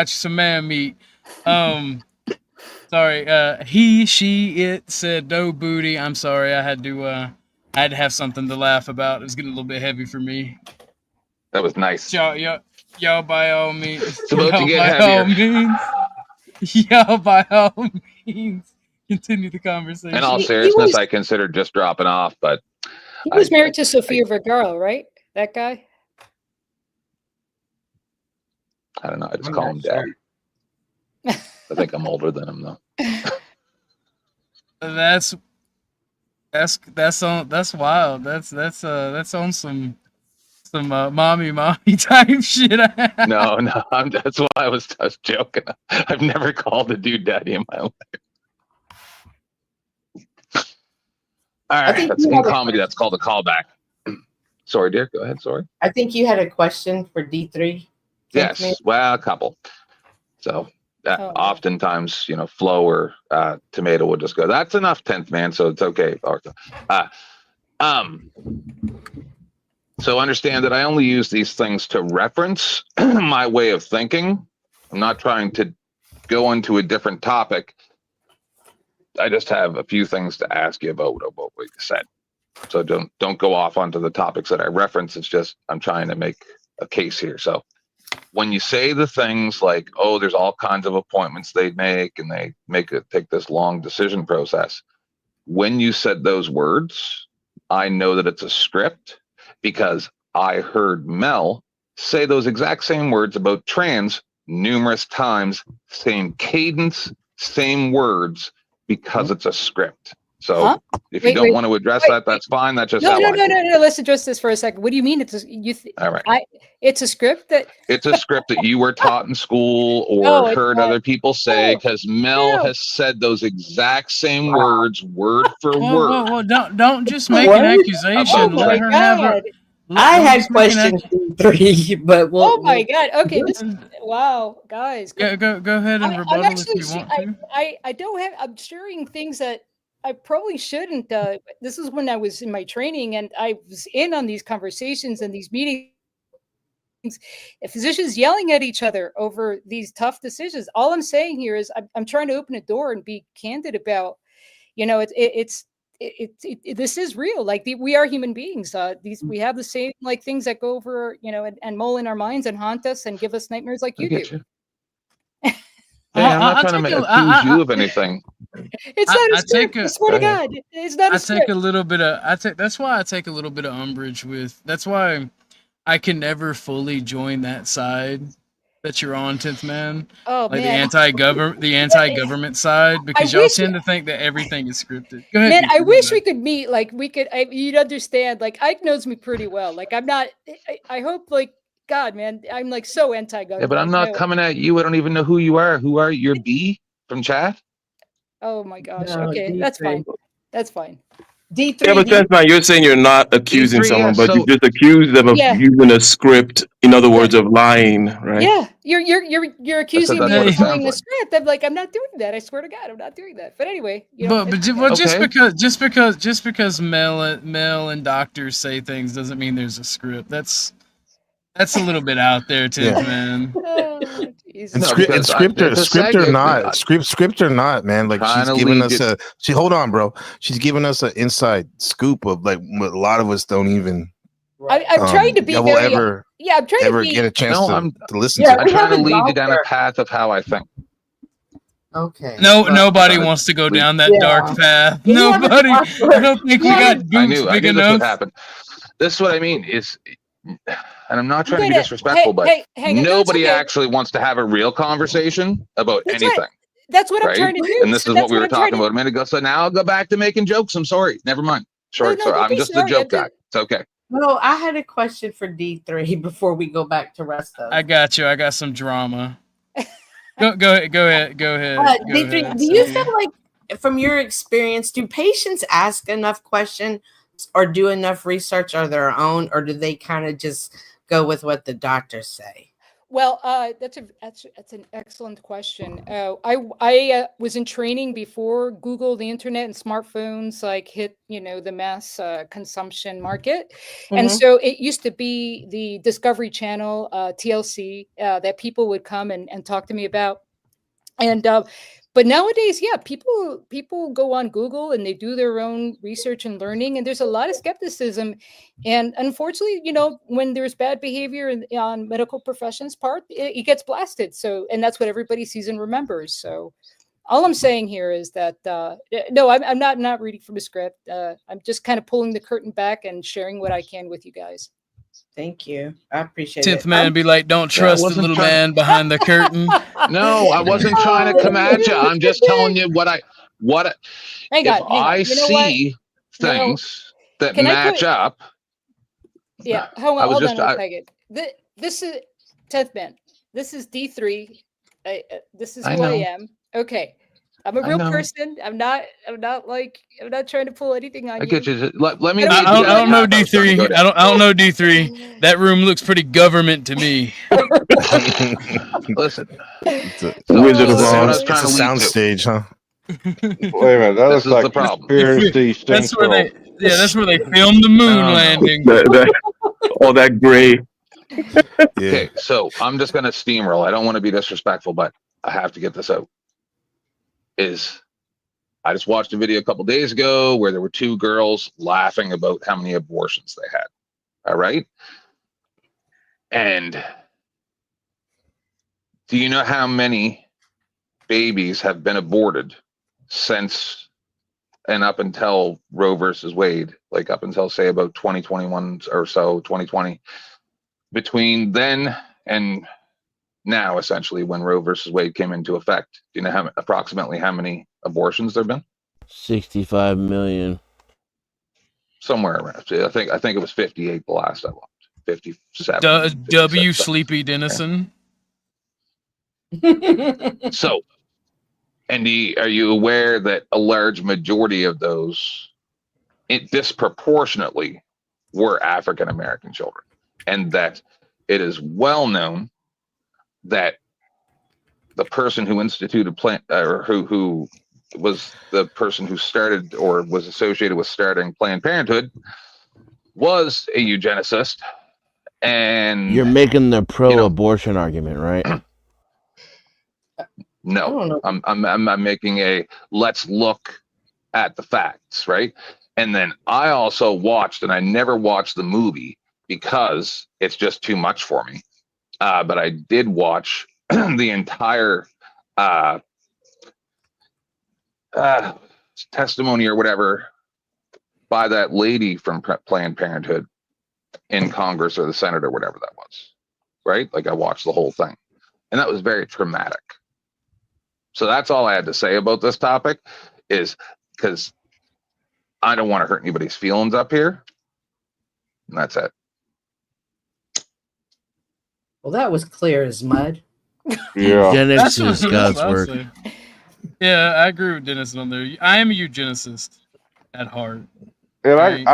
Speaker 7: some man meat. Sorry, he, she, it said no booty. I'm sorry, I had to have something to laugh about. It was getting a little bit heavy for me.
Speaker 16: That was nice.
Speaker 7: Y'all by all means.
Speaker 16: It's about to get heavier.
Speaker 7: Y'all by all means continue the conversation.
Speaker 16: In all seriousness, I considered just dropping off, but
Speaker 19: He was married to Sofia Vergara, right? That guy?
Speaker 16: I don't know. I just call him Dad. I think I'm older than him though.
Speaker 7: That's wild. That's on some mommy type shit.
Speaker 16: No, that's why I was joking. I've never called a dude daddy in my life. All right, that's in comedy. That's called a callback. Sorry, dear. Go ahead. Sorry.
Speaker 17: I think you had a question for D3.
Speaker 16: Yes. Well, a couple. So oftentimes, Flo or Tomato would just go, "That's enough, 10th man." So it's okay. So understand that I only use these things to reference my way of thinking. I'm not trying to go into a different topic. I just have a few things to ask you about what you said. So don't go off onto the topics that I reference. It's just I'm trying to make a case here. So when you say the things like, oh, there's all kinds of appointments they make and they take this long decision process. When you said those words, I know that it's a script because I heard Mel say those exact same words about trans numerous times, same cadence, same words, because it's a script. So if you don't want to address that, that's fine. That's just
Speaker 19: no,
Speaker 16: how
Speaker 19: no,
Speaker 16: I
Speaker 19: no,
Speaker 16: feel.
Speaker 19: no, no. Let's address this for a second. What do you mean?
Speaker 16: All right.
Speaker 19: It's a script that.
Speaker 16: It's a script that you were taught in school or
Speaker 19: No, it's
Speaker 16: heard
Speaker 19: not.
Speaker 16: other people say, because Mel has said those exact same words, word for word.
Speaker 7: Well, don't just make
Speaker 12: What?
Speaker 7: an accusation.
Speaker 19: Oh
Speaker 7: Let
Speaker 19: my
Speaker 7: her have her.
Speaker 19: God.
Speaker 12: I
Speaker 7: Don't
Speaker 12: had
Speaker 7: just make an
Speaker 12: questions three, but
Speaker 19: Oh my God. Okay. Wow, guys.
Speaker 7: Go ahead and
Speaker 19: I'm
Speaker 7: rebuttal if
Speaker 19: actually,
Speaker 7: you want to.
Speaker 19: I don't have, I'm sharing things that I probably shouldn't. This is when I was in my training and I was in on these conversations and these meetings. Physicians yelling at each other over these tough decisions. All I'm saying here is I'm trying to open a door and be candid about, this is real. Like we are human beings. We have the same like things that go over, and mull in our minds and haunt us and give us nightmares like
Speaker 16: I
Speaker 19: you
Speaker 16: get
Speaker 19: do.
Speaker 16: you. Hey, I'm not trying to accuse you of anything.
Speaker 19: It's not a script. I swear to God, it's not a script.
Speaker 7: That's why I take a little bit of umbrage with. That's why I can never fully join that side that you're on, 10th Man.
Speaker 19: Oh,
Speaker 7: like
Speaker 19: man.
Speaker 7: the anti-government side, because y'all
Speaker 19: wish-
Speaker 7: tend to think that everything is scripted. Go ahead.
Speaker 19: Man, I
Speaker 7: Beatrice,
Speaker 19: wish
Speaker 7: go
Speaker 19: we could meet. Like you'd understand. Like Ike knows me pretty well. Like I'm not. I hope. Like God, man, I'm like so anti-gun.
Speaker 16: Yeah, but I'm not coming at you. I don't even know who you are. Who are you? You're B from chat?
Speaker 19: Oh my gosh.
Speaker 12: No,
Speaker 19: Okay, that's fine. That's fine.
Speaker 12: D3.
Speaker 13: Yeah, but that's not. You're saying you're not accusing
Speaker 16: D3,
Speaker 13: someone,
Speaker 16: yeah,
Speaker 13: but you
Speaker 16: so-
Speaker 13: just accuse them of
Speaker 19: Yeah.
Speaker 13: using a script. In other words, of lying, right?
Speaker 19: Yeah, you're accusing me
Speaker 16: that's what
Speaker 19: of
Speaker 16: it sounds
Speaker 19: following a
Speaker 16: like.
Speaker 19: script. I'm like, I'm not doing that. I swear to God, I'm not doing that. But anyway,
Speaker 7: just because Mel and doctors say things doesn't mean there's a script. That's a little bit out there, 10th Man.
Speaker 19: Oh, Jesus.
Speaker 8: And
Speaker 16: No,
Speaker 8: script,
Speaker 16: because
Speaker 8: script or not, script or not, man. Like
Speaker 16: Trying
Speaker 8: she's
Speaker 16: to
Speaker 8: giving
Speaker 16: lead
Speaker 8: us
Speaker 16: you-
Speaker 8: hold on, bro. She's giving us an inside scoop of like what a lot of us don't even.
Speaker 19: I'm trying to be
Speaker 8: will
Speaker 19: very.
Speaker 8: ever
Speaker 19: Yeah, I'm trying to be.
Speaker 8: get a chance
Speaker 16: No,
Speaker 8: to listen
Speaker 12: Yeah,
Speaker 8: to.
Speaker 16: I'm
Speaker 12: we
Speaker 16: trying to
Speaker 12: have a
Speaker 16: lead you down a
Speaker 12: doctor.
Speaker 16: path of how I think.
Speaker 12: Okay.
Speaker 7: Nobody wants to go down that dark path. Nobody. I don't think we got
Speaker 16: I
Speaker 7: boots
Speaker 16: knew
Speaker 7: big
Speaker 16: this would
Speaker 7: enough.
Speaker 16: happen. This is what I mean is, and I'm not trying to be
Speaker 19: gonna-
Speaker 16: disrespectful, but
Speaker 19: hey, hang on, no, it's
Speaker 16: nobody
Speaker 19: okay.
Speaker 16: actually wants to have a real conversation about
Speaker 19: That's
Speaker 16: anything.
Speaker 19: right. That's what I'm
Speaker 16: Right?
Speaker 19: trying to do.
Speaker 16: And this
Speaker 19: So
Speaker 16: is
Speaker 19: that's
Speaker 16: what we were
Speaker 19: I'm trying
Speaker 16: talking about a minute ago. So now I'll go back to making jokes. I'm sorry. Never mind. Sorry.
Speaker 19: no,
Speaker 16: sorry.
Speaker 19: don't
Speaker 16: I'm
Speaker 19: be
Speaker 16: just
Speaker 19: sorry.
Speaker 16: a joke
Speaker 19: I'm
Speaker 16: guy.
Speaker 19: just-
Speaker 16: It's okay.
Speaker 12: Well, I had a question for D3 before we go back to Resto.
Speaker 7: I got you. I got some drama. Go ahead.
Speaker 12: D3, do you feel like, from your experience, do patients ask enough questions or do enough research on their own, or do they kind of just go with what the doctors say?
Speaker 19: Well, that's an excellent question. I was in training before Google, the internet, and smartphones like hit the mass consumption market, and
Speaker 12: Mhm.
Speaker 19: so it used to be the Discovery Channel, TLC, that people would come and talk to me about, and but nowadays, yeah, people go on Google and they do their own research and learning, and there's a lot of skepticism, and unfortunately, when there's bad behavior on medical professions' part, it gets blasted. So, and that's what everybody sees and remembers. So, all I'm saying here is that no, I'm not reading from a script. I'm just kind of pulling the curtain back and sharing what I can with you guys.
Speaker 12: Thank you. I appreciate
Speaker 7: 10th
Speaker 12: it.
Speaker 7: Man be like, don't trust the
Speaker 16: wasn't
Speaker 7: little
Speaker 16: trying-
Speaker 7: man behind the curtain.
Speaker 16: No, I wasn't trying to come at you. I'm just telling you what
Speaker 19: Hang
Speaker 16: if
Speaker 19: on, hang on.
Speaker 16: I
Speaker 19: You know what?
Speaker 16: see
Speaker 19: No.
Speaker 16: things that
Speaker 19: Can I
Speaker 16: match
Speaker 19: put-
Speaker 16: up.
Speaker 19: Yeah, hold
Speaker 16: I
Speaker 19: on,
Speaker 16: was
Speaker 19: hold
Speaker 16: just-
Speaker 19: on
Speaker 16: I-
Speaker 19: a second. This is 10th Man. This is D3. This is
Speaker 16: I
Speaker 19: who I
Speaker 16: know.
Speaker 19: am. Okay, I'm a
Speaker 16: I
Speaker 19: real
Speaker 16: know.
Speaker 19: person. I'm not trying to pull anything on
Speaker 16: I get
Speaker 19: you.
Speaker 16: you. Let me.
Speaker 19: I
Speaker 16: lead
Speaker 19: don't-
Speaker 16: you down
Speaker 7: I don't
Speaker 16: the
Speaker 7: know
Speaker 16: path I was trying to
Speaker 7: D3.
Speaker 16: go down.
Speaker 7: I don't know D3. That room looks pretty government to me.
Speaker 16: Listen.
Speaker 13: Wizard of
Speaker 16: this is what I
Speaker 13: Oz.
Speaker 16: was trying
Speaker 8: It's a
Speaker 16: to lead
Speaker 8: sound
Speaker 16: to.
Speaker 8: stage, huh?
Speaker 3: Wait a minute, that
Speaker 16: This
Speaker 3: looks
Speaker 16: is
Speaker 3: like
Speaker 16: the problem.
Speaker 3: Conspiracy
Speaker 7: That's where
Speaker 3: Central.
Speaker 7: that's where they filmed the moon
Speaker 16: No.
Speaker 7: landing.
Speaker 13: All that gray.
Speaker 16: Okay, so I'm just gonna steamroll. I don't want to be disrespectful, but I have to get this out. I just watched a video a couple days ago where there were two girls laughing about how many abortions they had. All right. And do you know how many babies have been aborted since and up until Roe versus Wade, like up until say about 2021 or so, 2020? Between then and now, essentially, when Roe versus Wade came into effect, do you know approximately how many abortions there have been?
Speaker 18: 65 million.
Speaker 16: Somewhere around. I think it was 58 the last I looked. 57.
Speaker 7: W. Sleepy Dennison.
Speaker 16: So, Andy, are you aware that a large majority of those, disproportionately, were African American children, and that it is well known that the person who instituted or who was the person who started or was associated with starting Planned Parenthood was a eugenicist. And
Speaker 18: You're making the pro-abortion argument, right?
Speaker 16: No, I'm making a let's look at the facts, right? And then I also watched, and I never watched the movie because it's just too much for me. But I did watch the entire testimony or whatever by that lady from Planned Parenthood in Congress or the Senate or whatever that was, right? Like I watched the whole thing, and that was very traumatic. So that's all I had to say about this topic, is because I don't want to hurt anybody's feelings up here. And that's it.
Speaker 17: Well, that was clear as mud.
Speaker 18: Yeah. Eugenics is God's work.
Speaker 7: Yeah, I agree with Dennis on there. I am a eugenicist at heart.
Speaker 3: And
Speaker 7: Right.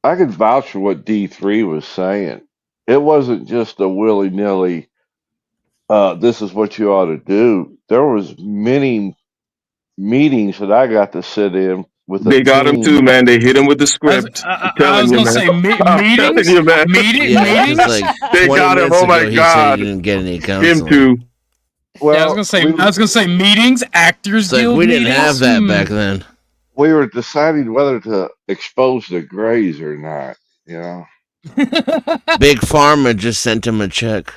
Speaker 3: I can vouch for what D3 was saying. It wasn't just a willy-nilly, this is what you ought to do. There was many meetings that I got to sit in with.
Speaker 13: They got him too, man. They hit him with the script.
Speaker 7: I was gonna say meetings.
Speaker 13: You, man.
Speaker 7: Meetings.
Speaker 13: They got him. Oh my God.
Speaker 18: He didn't get any
Speaker 13: Him
Speaker 18: counseling.
Speaker 13: too.
Speaker 3: Well,
Speaker 7: I was gonna say meetings, Actors
Speaker 18: It's like
Speaker 7: Guild.
Speaker 18: we didn't
Speaker 7: meetings.
Speaker 18: have that back then.
Speaker 3: We were deciding whether to expose the grays or not. You know.
Speaker 18: Big Pharma just sent him a check.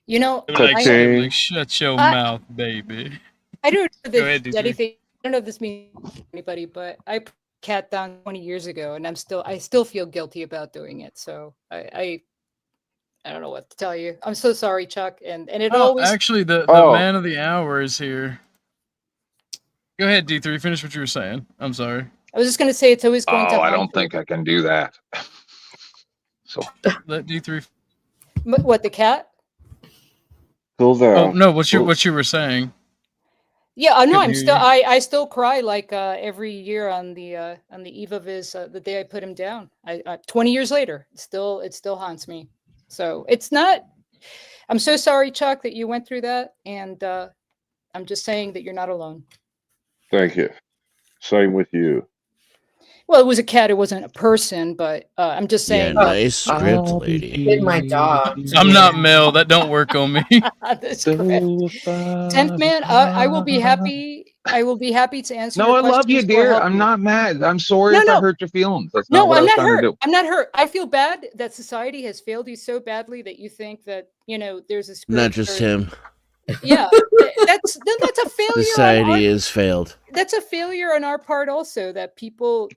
Speaker 19: You know,
Speaker 7: Like, shut your mouth, baby.
Speaker 19: I don't know
Speaker 7: Go ahead,
Speaker 19: this
Speaker 7: D3.
Speaker 19: anything. I don't know if this means anybody, but I put a cat down 20 years ago, and I still feel guilty about doing it. So I don't know what to tell you. I'm so sorry, Chuck. And it always
Speaker 7: Actually, the man of the hour is here. Go ahead, D3. Finish what you were saying. I'm sorry.
Speaker 19: I was just gonna say it's always going to.
Speaker 16: I don't think I can do that. So
Speaker 7: Let D3.
Speaker 19: What, the cat?
Speaker 3: Cool down.
Speaker 7: Oh no, what you were saying?
Speaker 19: Yeah, I know.
Speaker 7: Couldn't
Speaker 19: I'm
Speaker 7: hear
Speaker 19: still.
Speaker 7: you.
Speaker 19: I still cry like every year on the eve of his the day I put him down. 20 years later, it still haunts me. So it's not. I'm so sorry, Chuck, that you went through that, and I'm just saying that you're not alone.
Speaker 3: Thank you. Same with you.
Speaker 19: Well, it was a cat. It wasn't a person, but I'm just saying.
Speaker 18: Nice script, lady.
Speaker 17: Did my dog.
Speaker 7: I'm not Mel. That don't work on me.
Speaker 19: The script. 10th man, I will be happy. I will be happy to answer.
Speaker 16: No,
Speaker 19: your
Speaker 16: I love you,
Speaker 19: questions or
Speaker 16: dear.
Speaker 19: help
Speaker 16: I'm
Speaker 19: you.
Speaker 16: not mad. I'm sorry if I hurt your feelings. That's not
Speaker 19: No,
Speaker 16: what I
Speaker 19: I'm
Speaker 16: was
Speaker 19: not
Speaker 16: trying to
Speaker 19: hurt.
Speaker 16: do.
Speaker 19: I'm not hurt. I feel bad that society has failed you so badly that you think that there's a script.
Speaker 18: Not just him.
Speaker 19: Yeah, that's a failure.
Speaker 18: Society is failed.
Speaker 19: That's a failure on our part also, that people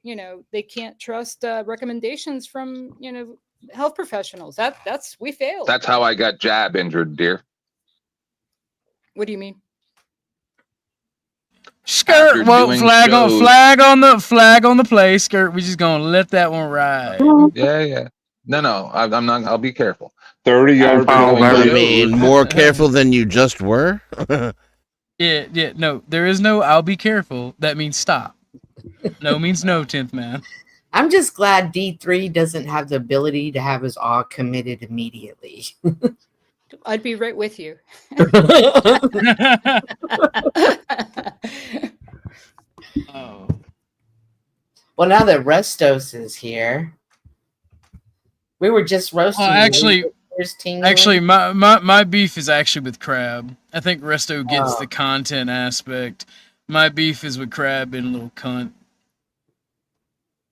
Speaker 19: they can't trust recommendations from health professionals. We failed.
Speaker 16: That's how I got jab injured, dear.
Speaker 19: What do you mean?
Speaker 7: Skirt. Well,
Speaker 16: doing
Speaker 7: flag
Speaker 16: shows.
Speaker 7: on the play. Skirt. We just gonna let that one ride.
Speaker 16: Yeah. No. I'm not. I'll be careful.
Speaker 3: 30 yards.
Speaker 18: I mean, more careful than you just were.
Speaker 7: Yeah. No, there is no. I'll be careful. That means stop. No means no. 10th man.
Speaker 17: I'm just glad D3 doesn't have the ability to have us all committed immediately.
Speaker 19: I'd be right with you.
Speaker 7: Oh.
Speaker 17: Well, now that Restos is here, we were just roasting.
Speaker 7: Actually, my beef is actually with Crab. I think Resto gets the content aspect. My beef is with Crab and little cunt.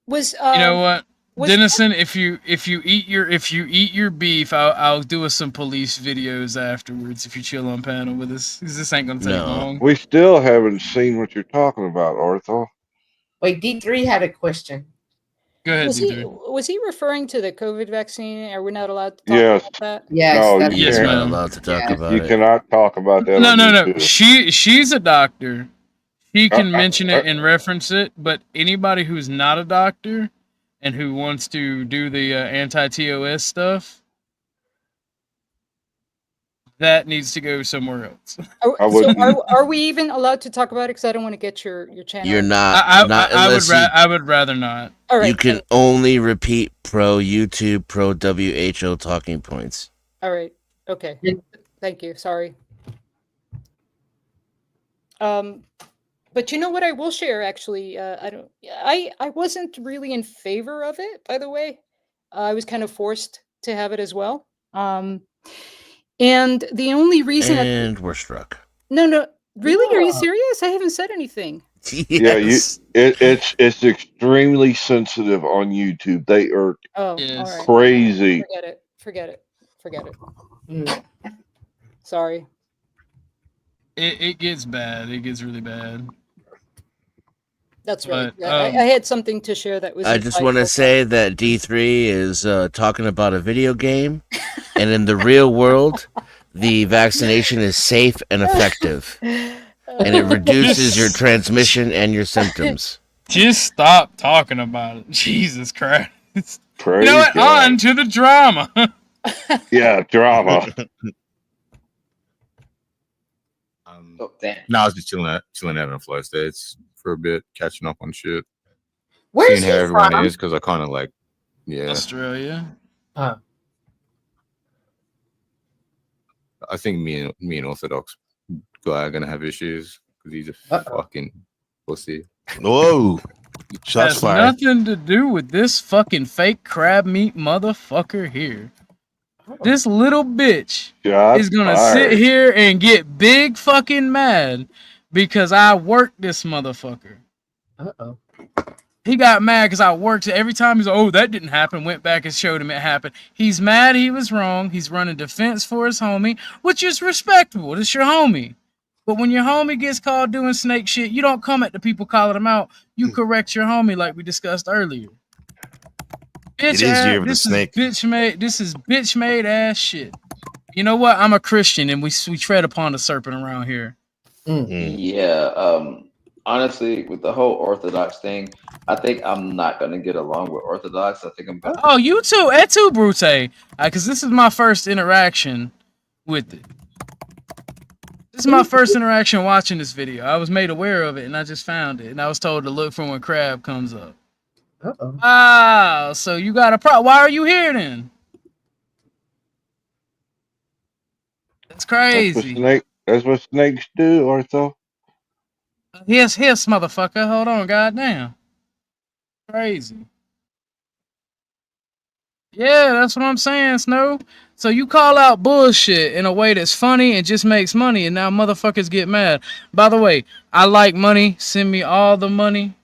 Speaker 19: Was
Speaker 7: you know what, Dennison? If you eat your beef, I'll do us some police videos afterwards. If you chill on panel with us, 'cause this ain't gonna take long.
Speaker 3: We still haven't seen what you're talking about, Ortho.
Speaker 17: Wait, D3 had a question.
Speaker 7: Go ahead,
Speaker 19: Was he referring to the COVID vaccine? Are we not allowed to talk
Speaker 3: Yes.
Speaker 19: about that?
Speaker 3: No, you
Speaker 7: Yes,
Speaker 3: can't.
Speaker 7: ma'am.
Speaker 18: allowed to talk
Speaker 3: You,
Speaker 18: about
Speaker 3: you
Speaker 18: it.
Speaker 3: cannot talk about that
Speaker 7: No,
Speaker 3: on
Speaker 7: no, no.
Speaker 3: YouTube.
Speaker 7: She's a doctor. She can mention
Speaker 3: I-
Speaker 7: it and reference it, but anybody who's not a doctor and who wants to do the anti-TOS stuff, that needs to go somewhere else.
Speaker 19: Are we even allowed to talk about it? Because I don't want to get your channel.
Speaker 18: You're not.
Speaker 7: I would rather not.
Speaker 19: All right.
Speaker 18: You can only repeat pro YouTube, pro WHO talking points.
Speaker 19: All right. Okay. Thank you. Sorry. But you know what? I will share. Actually, I wasn't really in favor of it. By the way, I was kind of forced to have it as well. And the only reason.
Speaker 18: And we're struck.
Speaker 19: No. Really? Are you serious? I haven't said anything.
Speaker 3: Yeah, it's extremely sensitive on YouTube. They are
Speaker 19: All right.
Speaker 3: crazy.
Speaker 19: Forget it. Sorry.
Speaker 7: It gets bad. It gets really bad.
Speaker 19: That's right.
Speaker 7: But,
Speaker 19: I had something to share that was.
Speaker 18: I just want to say that D3 is talking about a video game, and in the real world, the vaccination is safe and effective, and it reduces your transmission and your symptoms.
Speaker 7: Just stop talking about it. Jesus Christ.
Speaker 3: Praise
Speaker 7: You know what?
Speaker 3: God.
Speaker 7: On to the drama.
Speaker 3: Yeah, drama.
Speaker 21: No, I was just chilling out in Florida States for a bit, catching up on shit.
Speaker 17: Where's
Speaker 21: Seeing how
Speaker 17: he
Speaker 21: everyone
Speaker 17: from?
Speaker 21: is, because I kind of like, yeah.
Speaker 7: Australia.
Speaker 21: I think me and Orthodox Guy are gonna have issues because he's a fucking pussy.
Speaker 8: Whoa.
Speaker 7: Has nothing to do with this fucking fake crab meat motherfucker here. This little bitch is gonna sit here and get big fucking mad because I worked this motherfucker.
Speaker 17: Uh-oh.
Speaker 7: He got mad because I worked it. Every time he's like, oh, that didn't happen. Went back and showed him it happened. He's mad he was wrong. He's running defense for his homie, which is respectable. It's your homie. But when your homie gets caught doing snake shit, you don't come at the people calling him out. You correct your homie like we discussed earlier. Bitch
Speaker 8: It is Year of the
Speaker 7: this
Speaker 8: Snake.
Speaker 7: Is bitch made. This is bitch made ass shit. You know what? I'm a Christian and we tread upon the serpent around here.
Speaker 10: Yeah. Honestly, with the whole Orthodox thing, I think I'm not gonna get along with Orthodox. I think I'm gonna.
Speaker 7: Oh, you too, et tu, Brute. Because this is my first interaction with it. This is my first interaction watching this video. I was made aware of it and I just found it. And I was told to look for when Crab comes up.
Speaker 17: Uh-oh.
Speaker 7: Ah, so you got a problem. Why are you here then? That's crazy.
Speaker 3: That's what snakes do, Ortho.
Speaker 7: Yes, motherfucker. Hold on, goddamn. Crazy. Yeah, that's what I'm saying, Snow. So you call out bullshit in a way that's funny and just makes money, and now motherfuckers get mad. By the way, I like money. Send me all the money.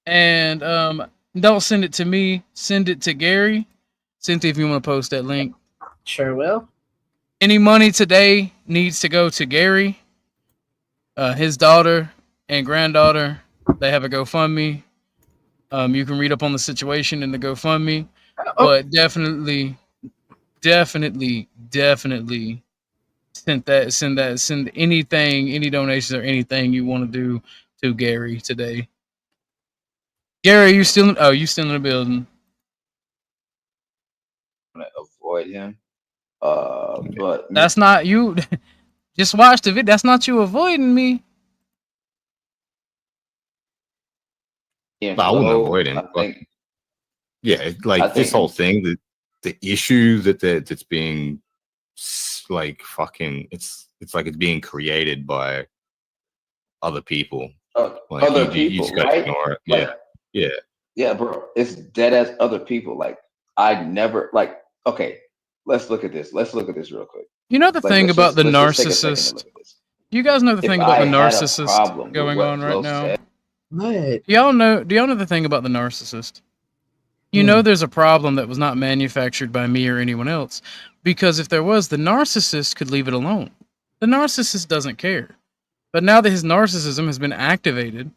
Speaker 7: And don't send it to me. Send it to Gary. Cynthia, if you want to post that link.
Speaker 17: Sure will.
Speaker 7: Any money today needs to go to Gary. His daughter and granddaughter, they have a GoFundMe. You can read up on the situation in the GoFundMe. But definitely send anything, any donations or anything you want to do to Gary today. Gary, you still in the building?
Speaker 10: I'm gonna avoid him. But
Speaker 7: That's not you. Just watch the video. That's not you avoiding me.
Speaker 10: Yeah,
Speaker 21: I wouldn't avoid him. Yeah, like this whole thing, the issue that's being like fucking, it's like it's being created by other people. Like,
Speaker 10: other
Speaker 21: you
Speaker 10: people,
Speaker 21: just gotta
Speaker 10: right?
Speaker 21: ignore it.
Speaker 10: Like, yeah, bro. It's dead as other people. Like I never like. Okay, let's look at this. Let's look at this real quick.
Speaker 7: You know the
Speaker 10: Like,
Speaker 7: thing
Speaker 10: let's
Speaker 7: about
Speaker 10: just-
Speaker 7: the
Speaker 10: let's just take a second to
Speaker 7: narcissist.
Speaker 10: look at this.
Speaker 7: You guys know the
Speaker 10: If
Speaker 7: thing about the
Speaker 10: I had a
Speaker 7: narcissist
Speaker 10: problem with
Speaker 7: going
Speaker 10: what
Speaker 7: on right
Speaker 10: Flo
Speaker 7: now.
Speaker 10: said-
Speaker 17: What?
Speaker 7: Do y'all know the thing about the narcissist? You know there's a problem that was not manufactured by me or anyone else. Because if there was, the narcissist could leave it alone. The narcissist doesn't care. But now that his narcissism has been activated,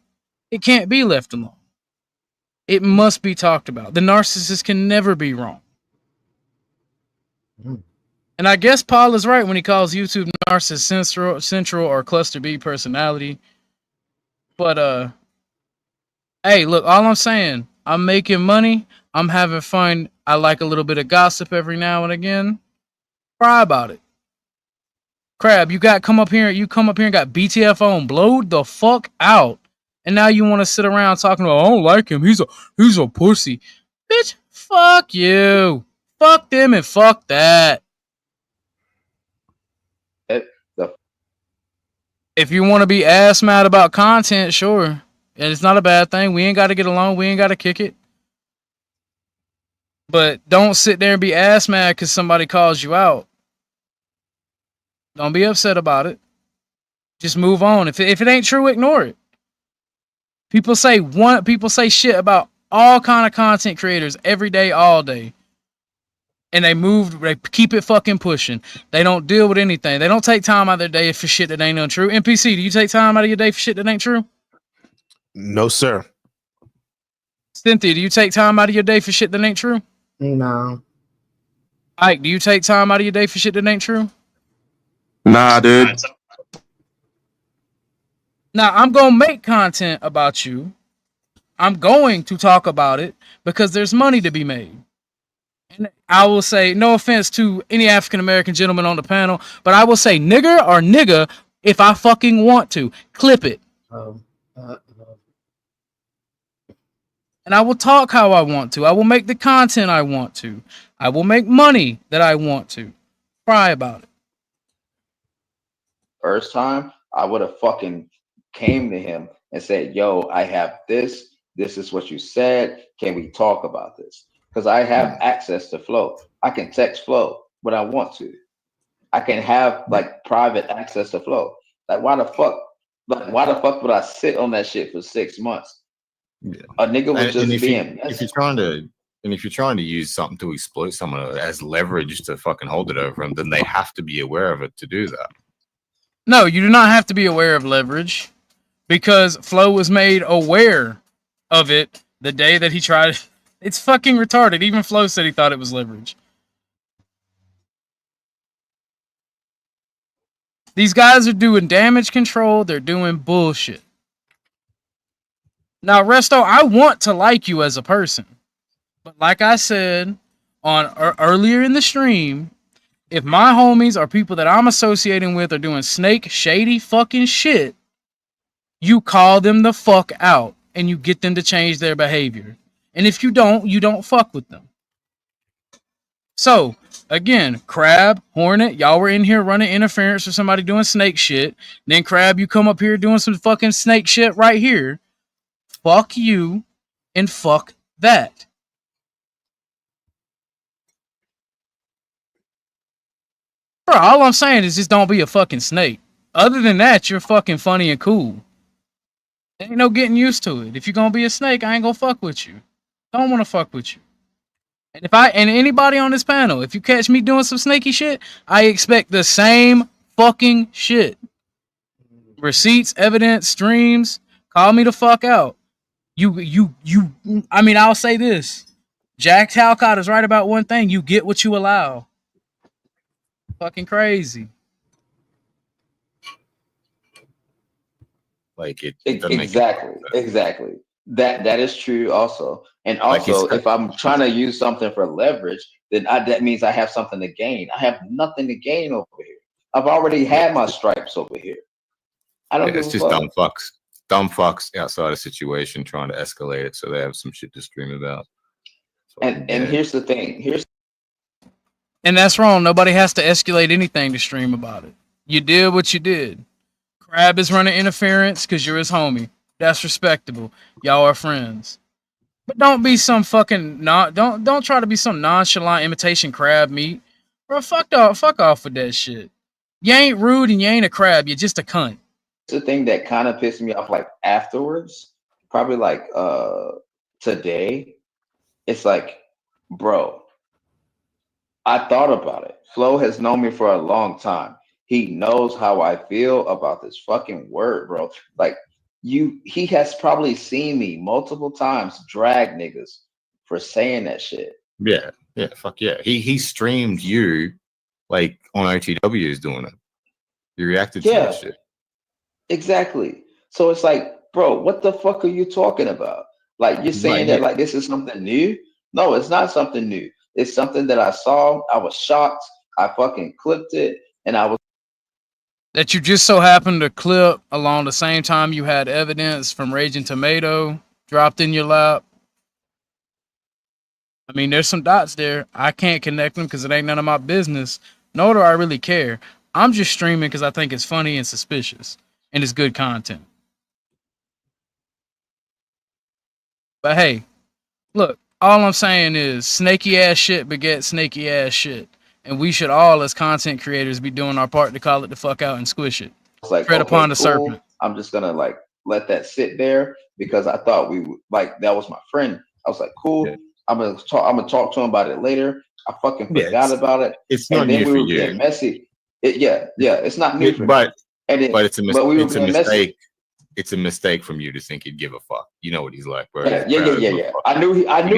Speaker 7: it can't be left alone. It must be talked about. The narcissist can never be wrong. And I guess Paul is right when he calls YouTube narcissist central or cluster B personality. But hey, look, all I'm saying, I'm making money, I'm having fun. I like a little bit of gossip every now and again. Cry about it. Crab, you come up here and got BTF on, blowed the fuck out. And now you want to sit around talking about, I don't like him. He's a pussy. Bitch, fuck you. Fuck them and fuck that. If you want to be ass mad about content, sure. And it's not a bad thing. We ain't got to get along. We ain't got to kick it. But don't sit there and be ass mad because somebody calls you out. Don't be upset about it. Just move on. If it ain't true, ignore it. People say shit about all kind of content creators every day, all day. And they keep it fucking pushing. They don't deal with anything. They don't take time out of their day for shit that ain't untrue. NPC, do you take time out of your day for shit that ain't true?
Speaker 8: No, sir.
Speaker 7: Cynthia, do you take time out of your day for shit that ain't true?
Speaker 17: No.
Speaker 7: Ike, do you take time out of your day for shit that ain't true?
Speaker 13: Nah, dude.
Speaker 7: Now, I'm going to make content about you. I'm going to talk about it because there's money to be made. And I will say, no offense to any African-American gentleman on the panel, but I will say nigger or nigga if I fucking want to. Clip it. And I will talk how I want to. I will make the content I want to. I will make money that I want to. Cry about it.
Speaker 10: First time, I would have fucking came to him and said, yo, I have this. This is what you said. Can we talk about this? Because I have access to Flow. I can text Flow when I want to. I can have like private access to Flow. Like why the fuck would I sit on that shit for 6 months?
Speaker 21: Yeah.
Speaker 10: A nigga was just
Speaker 21: if
Speaker 10: being
Speaker 21: you're trying to use something to exploit someone as leverage to fucking hold it over them, then they have to be aware of it to do that.
Speaker 7: No, you do not have to be aware of leverage because Flo was made aware of it the day that he tried it. It's fucking retarded. Even Flo said he thought it was leverage. These guys are doing damage control. They're doing bullshit. Now, Resto, I want to like you as a person. But like I said earlier in the stream, if my homies or people that I'm associating with are doing snake shady fucking shit, you call them the fuck out and you get them to change their behavior. And if you don't fuck with them. So, again, Crab, Hornet, y'all were in here running interference for somebody doing snake shit. Then Crab, you come up here doing some fucking snake shit right here. Fuck you and fuck that. Bro, all I'm saying is just don't be a fucking snake. Other than that, you're fucking funny and cool. Ain't no getting used to it. If you're gonna be a snake, I ain't gonna fuck with you. Don't wanna fuck with you. And anybody on this panel, if you catch me doing some snaky shit, I expect the same fucking shit. Receipts, evidence, streams, call me the fuck out. I'll say this. Jack Talcott is right about one thing. You get what you allow. Fucking crazy.
Speaker 21: Like
Speaker 10: exactly. That is true also. And also, if I'm trying to use something for leverage, then that means I have something to gain. I have nothing to gain over here. I've already had my stripes over here. I don't give
Speaker 21: it's
Speaker 10: a
Speaker 21: just
Speaker 10: fuck.
Speaker 21: dumb fucks outside a situation trying to escalate it so they have some shit to stream about.
Speaker 10: And here's the thing.
Speaker 7: And that's wrong. Nobody has to escalate anything to stream about it. You did what you did. Crab is running interference because you're his homie. That's respectable. Y'all are friends. But don't be some fucking don't try to be some nonchalant imitation crab meat. Bro, fuck off with that shit. You ain't rude and you ain't a crab. You're just a cunt.
Speaker 10: The thing that kind of pissed me off like afterwards, probably like today, it's like, bro, I thought about it. Flo has known me for a long time. He knows how I feel about this fucking word, bro. Like, he has probably seen me multiple times drag niggas for saying that shit.
Speaker 21: Yeah, fuck yeah. He streamed you like on OTW is doing it. He reacted to
Speaker 10: Yeah,
Speaker 21: that shit.
Speaker 10: exactly. So it's like, bro, what the fuck are you talking about? Like, you're saying that
Speaker 21: yeah.
Speaker 10: like this is something new? No, it's not something new. It's something that I saw. I was shocked. I fucking clipped it, and I was
Speaker 7: That you just so happened to clip along the same time you had evidence from Raging Tomato dropped in your lap. I mean, there's some dots there. I can't connect them because it ain't none of my business. Nor do I really care. I'm just streaming because I think it's funny and suspicious, and it's good content. But hey, look, all I'm saying is snaky ass shit begets snaky ass shit. And we should all, as content creators, be doing our part to call it the fuck out and squish it.
Speaker 10: like,
Speaker 7: Tread
Speaker 10: okay,
Speaker 7: upon the
Speaker 10: cool.
Speaker 7: serpent.
Speaker 10: I'm just gonna like let that sit there because I thought we would like that was my friend. I was like, cool. I'm gonna talk to him about it later. I fucking forgot about it.
Speaker 21: It's
Speaker 10: and
Speaker 21: not
Speaker 10: then
Speaker 21: new
Speaker 10: we
Speaker 21: for
Speaker 10: were
Speaker 21: you.
Speaker 10: being messy. It's not new for
Speaker 21: but
Speaker 10: me. And then,
Speaker 21: but it's a
Speaker 10: but we were
Speaker 21: it's a
Speaker 10: being
Speaker 21: mistake.
Speaker 10: messy.
Speaker 21: It's a mistake from you to think he'd give a fuck. You know what he's like, bro.
Speaker 10: Yeah. I knew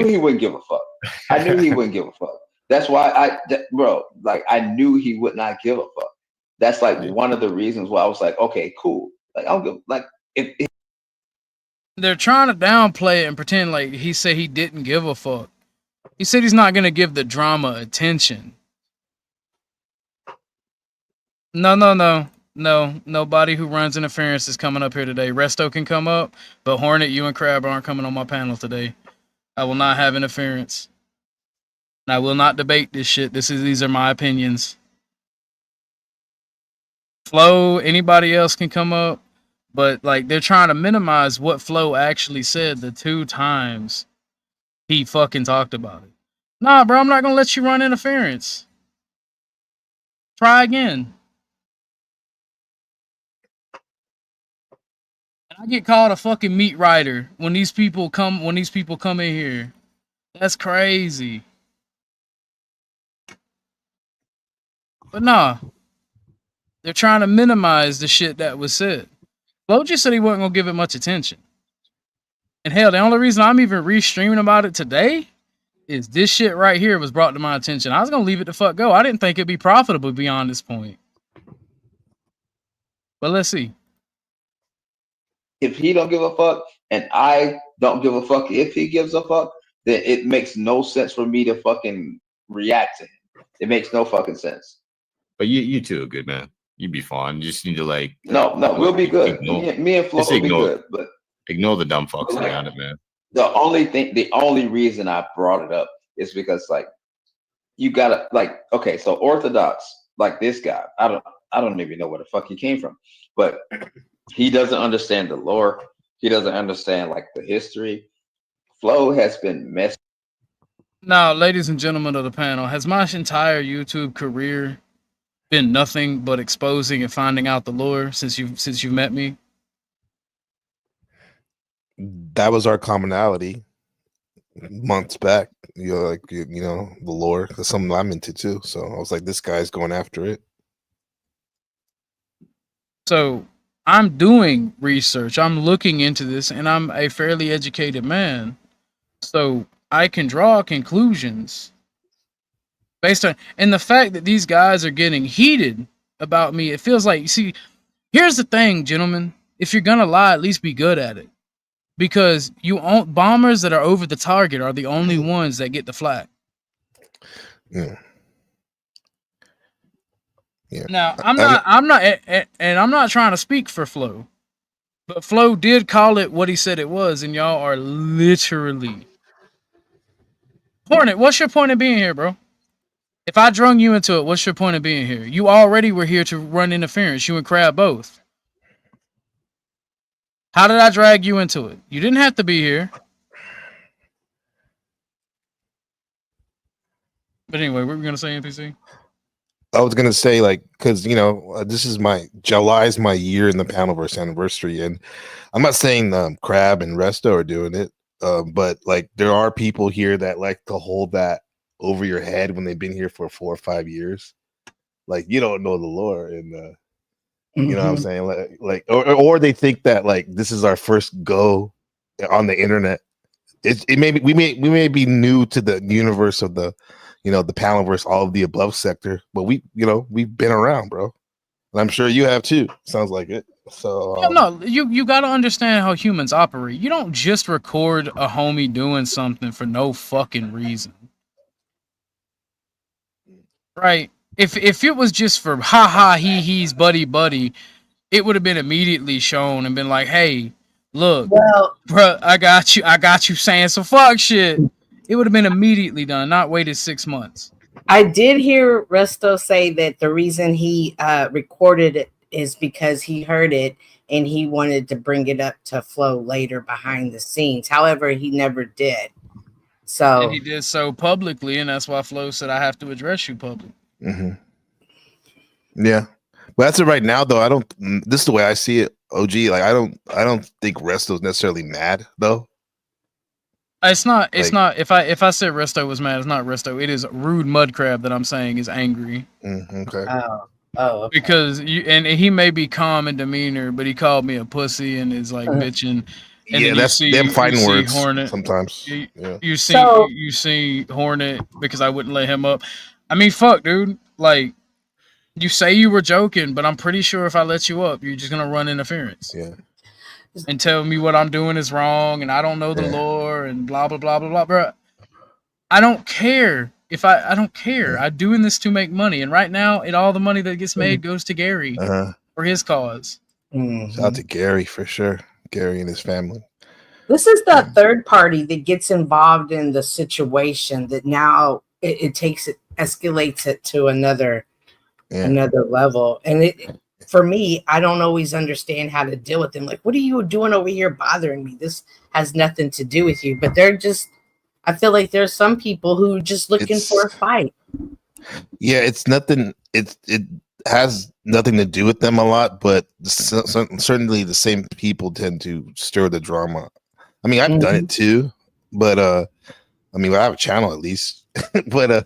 Speaker 10: he wouldn't give a fuck. I knew he wouldn't give a fuck. That's why bro, like I knew he would not give a fuck. That's like one of the reasons why I was like, okay, cool. Like I'll give like if
Speaker 7: They're trying to downplay it and pretend like he said he didn't give a fuck. He said he's not gonna give the drama attention. No. Nobody who runs interference is coming up here today. Resto can come up, but Hornet, you and Crab aren't coming on my panel today. I will not have interference. And I will not debate this shit. These are my opinions. Flo, anybody else can come up, but like they're trying to minimize what Flo actually said the 2 times he fucking talked about it. Nah, bro, I'm not gonna let you run interference. Try again. And I get called a fucking meat rider when these people come in here. That's crazy. But nah, they're trying to minimize the shit that was said. Flo just said he wasn't gonna give it much attention. And hell, the only reason I'm even re-streaming about it today is this shit right here was brought to my attention. I was gonna leave it the fuck go. I didn't think it'd be profitable beyond this point. But let's see.
Speaker 10: If he don't give a fuck and I don't give a fuck if he gives a fuck, then it makes no sense for me to fucking react to him. It makes no fucking sense.
Speaker 21: But you two are good, man. You'd be fine. You just need to like
Speaker 10: No, we'll be good. Me and Flo will be good. But
Speaker 21: ignore the dumb fucks around it, man.
Speaker 10: The only reason I brought it up is because like you gotta like okay, so Orthodox, like this guy, I don't even know where the fuck he came from, but he doesn't understand the lore. He doesn't understand like the history. Flo has been messed.
Speaker 7: Now, ladies and gentlemen of the panel, has my entire YouTube career been nothing but exposing and finding out the lore since you've met me?
Speaker 8: That was our commonality months back. You know, like you know, the lore. That's something I'm into too. So I was like, this guy's going after it.
Speaker 7: So I'm doing research. I'm looking into this, and I'm a fairly educated man. So I can draw conclusions based on, and the fact that these guys are getting heated about me, it feels like, you see, here's the thing, gentlemen. If you're gonna lie, at least be good at it. Because bombers that are over the target are the only ones that get the flag.
Speaker 8: Yeah.
Speaker 7: Now, I'm not trying to speak for Flo, but Flo did call it what he said it was, and y'all are literally. Hornet, what's your point of being here, bro? If I drung you into it, what's your point of being here? You already were here to run interference, you and Crab both. How did I drag you into it? You didn't have to be here. But anyway, what were we gonna say, NPC?
Speaker 8: I was gonna say, like, because you know, this is July is my year in the Panelverse anniversary, and I'm not saying Crab and Resto are doing it, but like there are people here that like to hold that over your head when they've been here for 4 or 5 years. Like you don't know the lore, and You know what I'm saying? Or they think that like this is our first go on the internet. It may be, we may be new to the universe of the, the Palomverse, all of the above sector, but we've been around, bro. And I'm sure you have too. Sounds like it. So
Speaker 7: no, you got to understand how humans operate. You don't just record a homie doing something for no fucking reason, right? If it was just for ha ha he's buddy, it would have been immediately shown and been like, hey, look, bro, I got you saying some fuck shit. It would have been immediately done, not waited 6 months.
Speaker 17: I did hear Resto say that the reason he recorded it is because he heard it and he wanted to bring it up to Flo later behind the scenes. However, he never did. So
Speaker 7: and he did so publicly, and that's why Flo said I have to address you publicly.
Speaker 8: Yeah, but that's it right now though. This is the way I see it, OG. Like I don't think Resto's necessarily mad though.
Speaker 7: It's not. If I said Resto was mad, it's not Resto. It is Rude Mudcrab that I'm saying is angry.
Speaker 8: Okay.
Speaker 17: Okay.
Speaker 7: Because he may be calm in demeanor, but he called me a pussy and is like bitching. And
Speaker 8: yeah, that's them fighting words
Speaker 7: Hornet.
Speaker 8: Sometimes.
Speaker 7: You see Hornet because I wouldn't let him up. I mean, fuck, dude. Like, you say you were joking, but I'm pretty sure if I let you up, you're just gonna run interference.
Speaker 8: Yeah.
Speaker 7: And tell me what I'm doing is wrong, and I don't know the lore, and blah blah blah blah blah, bro. I don't care if I don't care. I'm doing this to make money, and right now, all the money that gets made goes to Gary for his cause.
Speaker 8: Shout out to Gary for sure. Gary and his family.
Speaker 17: This is the third party that gets involved in the situation that now it escalates it to another level. And for me, I don't always understand how to deal with them. Like, what are you doing over here bothering me? This has nothing to do with you. But I feel like there's some people who are just looking for a fight.
Speaker 8: Yeah, it's nothing. It has nothing to do with them a lot, but certainly the same people tend to stir the drama. I mean, I've done it too, but I mean, I have a channel at least. But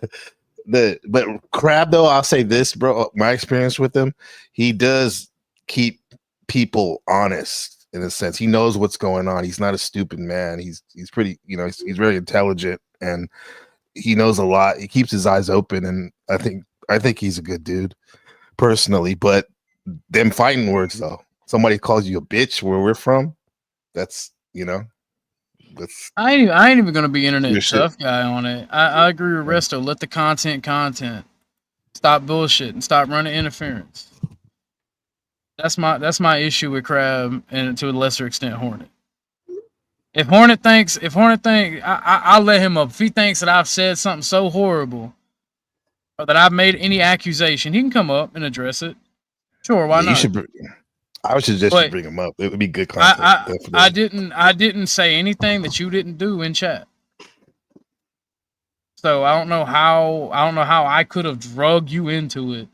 Speaker 8: Crab though, I'll say this, bro. My experience with him, he does keep people honest in a sense. He knows what's going on. He's not a stupid man. He's pretty, he's very intelligent and he knows a lot. He keeps his eyes open, and I think he's a good dude personally. But them fighting words though, somebody calls you a bitch where we're from, that's
Speaker 7: I ain't even gonna be internet tough guy on it. I agree with Resto. Let the content. Stop bullshit and stop running interference. That's my issue with Crab, and to a lesser extent Hornet. If Hornet thinks, I'll let him up. If he thinks that I've said something so horrible or that I've made any accusation, he can come up and address it. Sure, why not?
Speaker 8: I would suggest you bring him up. It would be good content.
Speaker 7: I didn't say anything that you didn't do in chat. So I don't know how I could have drugged you into it.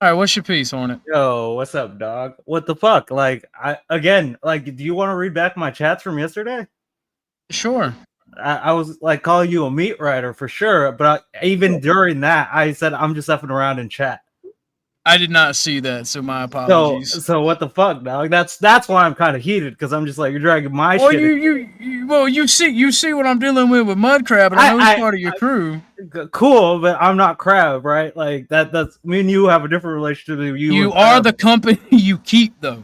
Speaker 7: All right, what's your piece, Hornet?
Speaker 1: Yo, what's up, dog? What the fuck? Like, do you want to read back my chats from yesterday?
Speaker 7: Sure.
Speaker 1: I was like calling you a meat writer for sure, but even during that, I said I'm just effing around in chat.
Speaker 7: I did not see that, so my apologies.
Speaker 1: So what the fuck, dog? That's why I'm kind of heated, because I'm just like, you're dragging my shit.
Speaker 7: You see what I'm dealing with Mudcrab, and I know he's part of your crew.
Speaker 1: Cool, but I'm not Crab, right? Like that's me and you have a different relationship than you.
Speaker 7: You are the company you keep, though.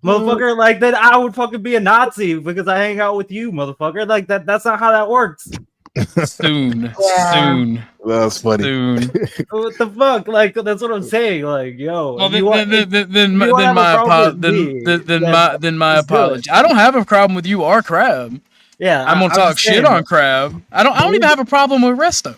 Speaker 1: Motherfucker, like that I would fucking be a Nazi because I hang out with you, motherfucker. Like that's not how that works.
Speaker 7: Soon.
Speaker 8: That's funny.
Speaker 7: Soon.
Speaker 1: What the fuck? Like that's what I'm saying. Like, yo.
Speaker 7: Well, then my apology. I don't have a problem with you or Crab.
Speaker 1: Yeah,
Speaker 7: I'm gonna talk shit on Crab. I don't even have a problem with Resto.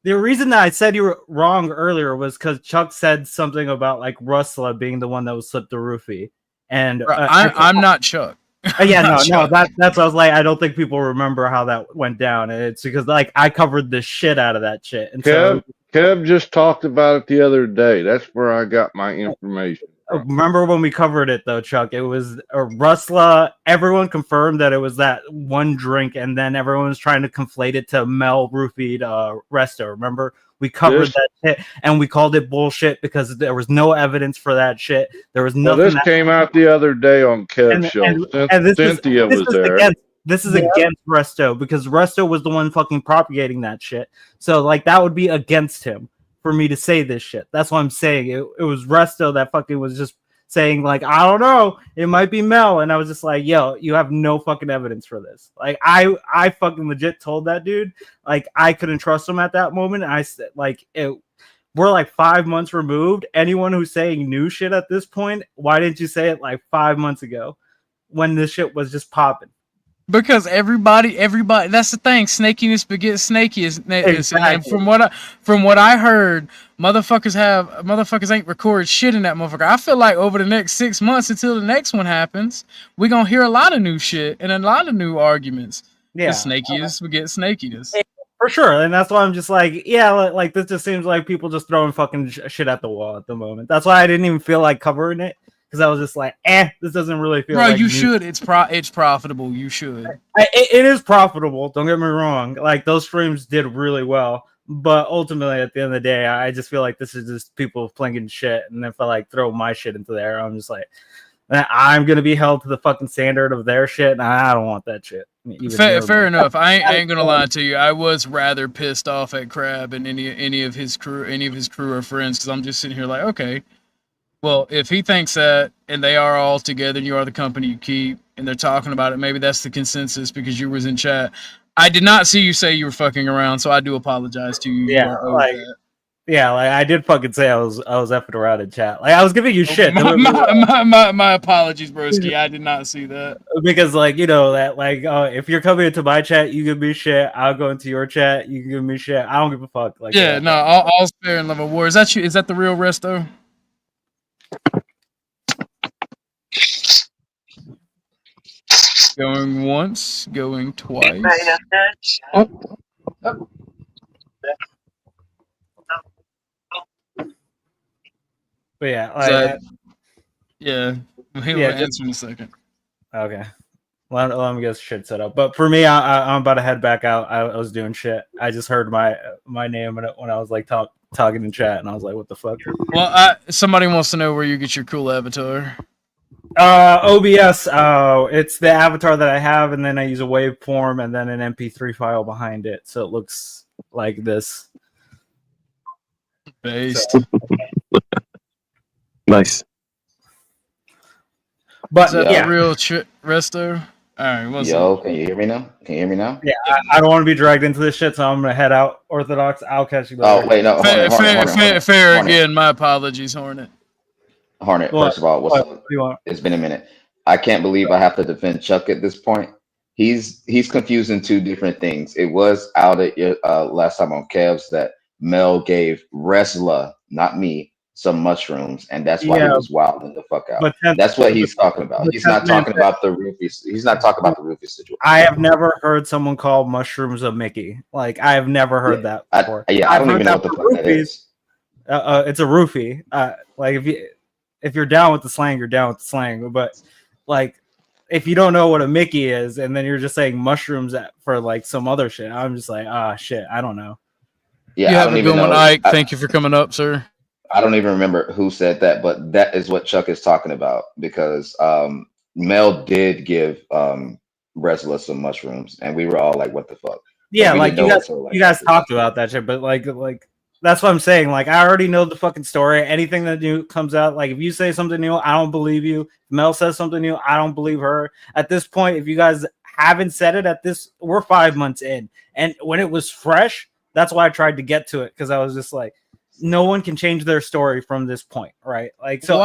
Speaker 1: The reason that I said you were wrong earlier was because Chuck said something about like Rustla being the one that was slipped the roofie, and
Speaker 7: I'm not Chuck.
Speaker 1: Yeah, no, that's what I was like. I don't think people remember how that went down. And it's because like I covered the shit out of that shit. And
Speaker 3: Kev just talked about it the other day. That's where I got my information.
Speaker 1: remember when we covered it though, Chuck? It was Rusla. Everyone confirmed that it was that one drink, and then everyone was trying to conflate it to Mel roofied Resto. Remember? We covered that shit, and we called it bullshit because there was no evidence for that shit. There was nothing.
Speaker 3: Well, this came out the other day on Kev's show. Cynthia was there.
Speaker 1: This is against Resto because Resto was the one fucking propagating that shit. So like that would be against him for me to say this shit. That's what I'm saying. It was Resto that fucking was just saying like, I don't know, it might be Mel, and I was just like, yo, you have no fucking evidence for this. Like I fucking legit told that dude like I couldn't trust him at that moment. And I said like we're like 5 months removed. Anyone who's saying new shit at this point, why didn't you say it like 5 months ago when this shit was just popping?
Speaker 7: Because everybody, that's the thing. Snakiness begets snakiness. Exactly. And from what I heard, motherfuckers ain't recorded shit in that motherfucker. I feel like over the next 6 months until the next one happens, we're gonna hear a lot of new shit and a lot of new arguments.
Speaker 1: Yeah,
Speaker 7: snakiness begets snakiness.
Speaker 1: For sure, and that's why I'm just like, yeah, like this just seems like people just throwing fucking shit at the wall at the moment. That's why I didn't even feel like covering it. Because I was just like, this doesn't really feel like...
Speaker 7: Bro, you should. It's profitable. You should.
Speaker 1: It is profitable. Don't get me wrong. Like, those streams did really well. But ultimately, at the end of the day, I just feel like this is just people playing shit. And if I, like, throw my shit into there, I'm just like, I'm going to be held to the fucking standard of their shit. And I don't want that shit.
Speaker 7: Fair enough. I ain't going to lie to you. I was rather pissed off at Crab and any of his crew or friends. Because I'm just sitting here like, okay. Well, if he thinks that, and they are all together, and you are the company you keep, and they're talking about it, maybe that's the consensus because you was in chat. I did not see you say you were fucking around, so I do apologize to you.
Speaker 1: Yeah, like I did fucking say I was effing around in chat. Like I was giving you shit.
Speaker 7: My apologies, broski. I did not see that
Speaker 1: because, like, you know that, like, if you're coming into my chat, you give me shit. I'll go into your chat. You can give me shit. I don't give a fuck. Like,
Speaker 7: yeah, no, all's fair in love of war. Is that you? Is that the real Resto? Going once, going twice.
Speaker 1: Oh. But yeah,
Speaker 7: yeah, we'll answer in a second.
Speaker 1: Okay, let me get shit set up. But for me, I'm about to head back out. I was doing shit. I just heard my name when I was like talking in chat, and I was like, what the fuck?
Speaker 7: Well, somebody wants to know where you get your cool avatar.
Speaker 1: OBS. It's the avatar that I have, and then I use a waveform and then an MP3 file behind it, so it looks like this.
Speaker 7: Based.
Speaker 1: So.
Speaker 13: Nice.
Speaker 1: But
Speaker 7: is that the real Resto? All right.
Speaker 10: Yo, can you hear me now?
Speaker 1: Yeah, I don't want to be dragged into this shit, so I'm gonna head out. Orthodox, I'll catch you later.
Speaker 10: Oh wait, no.
Speaker 7: Fair again. My apologies, Hornet.
Speaker 10: First of all, what's up? It's been a minute. I can't believe I have to defend Chuck at this point. He's confusing two different things. It was out at last time on Kev's that Mel gave Resla, not me, some mushrooms, and that's why he was wilding the fuck out. That's what he's talking about. He's not talking about the roofies. He's not talking about the roofie situation.
Speaker 1: I have never heard someone call mushrooms a Mickey. Like I have never heard that before.
Speaker 10: I don't even know what the fuck that is.
Speaker 1: It's a roofie. Like if you're down with the slang, you're down with the slang. But like if you don't know what a Mickey is, and then you're just saying mushrooms for like some other shit, I'm just like, shit, I don't know.
Speaker 10: Yeah,
Speaker 7: you have a good one, Ike. Thank you for coming up, sir.
Speaker 10: I don't even remember who said that, but that is what Chuck is talking about because Mel did give Resla some mushrooms, and we were all like, "What the fuck?"
Speaker 1: Yeah, like you guys talked about that shit, but like that's what I'm saying. Like I already know the fucking story. Anything that new comes out, like if you say something new, I don't believe you. If Mel says something new, I don't believe her. At this point, if you guys haven't said it we're 5 months in, and when it was fresh, that's why I tried to get to it because I was just like, no one can change their story from this point, right? Like so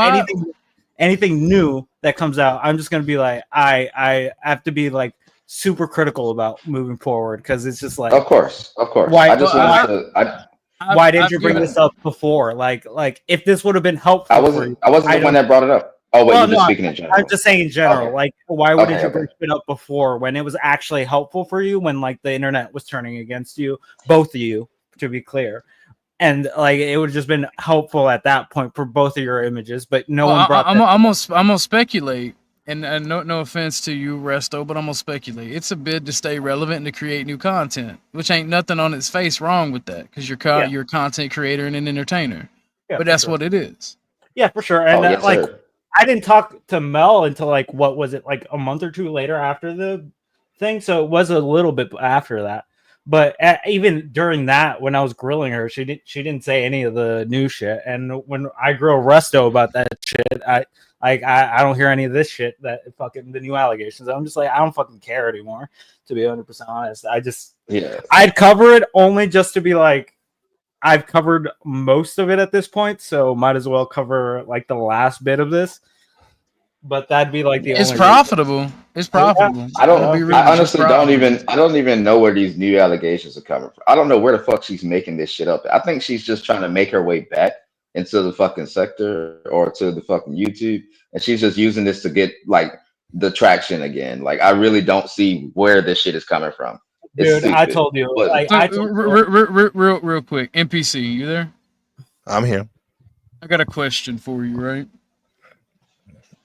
Speaker 1: anything new that comes out, I'm just gonna be like, I have to be like super critical about moving forward because it's just like,
Speaker 10: of course.
Speaker 1: Why didn't you bring this up before? Like if this would have been helpful,
Speaker 10: I wasn't the one that brought it up. Oh wait, you're just speaking in general.
Speaker 1: I'm just saying in general. Okay. Like why wouldn't you bring it up before when it was actually helpful for you when like the internet was turning against you, both of you, to be clear. and like it would have just been helpful at that point for both of your images, but no one brought.
Speaker 7: I'm gonna speculate, and no offense to you, Resto, but I'm gonna speculate. It's a bid to stay relevant and to create new content, which ain't nothing on its face wrong with that, because you're you're a content creator and an entertainer.
Speaker 1: Yeah,
Speaker 7: but that's what it is.
Speaker 1: Yeah, for sure. And I didn't talk to Mel until like what was it, like a month or two later after the thing, so it was a little bit after that. But even during that, when I was grilling her, she didn't say any of the new shit. And when I grill Resto about that shit, I don't hear any of this shit, that fucking the new allegations. I'm just like, I don't fucking care anymore, to be 100% honest. I'd cover it only just to be like, I've covered most of it at this point, so might as well cover like the last bit of this. But that'd be like the
Speaker 7: it's
Speaker 1: only
Speaker 7: profitable.
Speaker 1: Reason.
Speaker 7: It's profitable.
Speaker 10: I honestly don't even know where these new allegations are coming from. I don't know where the fuck she's making this shit up. I think she's just trying to make her way back into the fucking sector or to the fucking YouTube, and she's just using this to get like the traction again. Like I really don't see where this shit is coming from.
Speaker 1: Dude, I told you.
Speaker 7: Real quick, NPC, you there?
Speaker 8: I'm here.
Speaker 7: I got a question for you, right?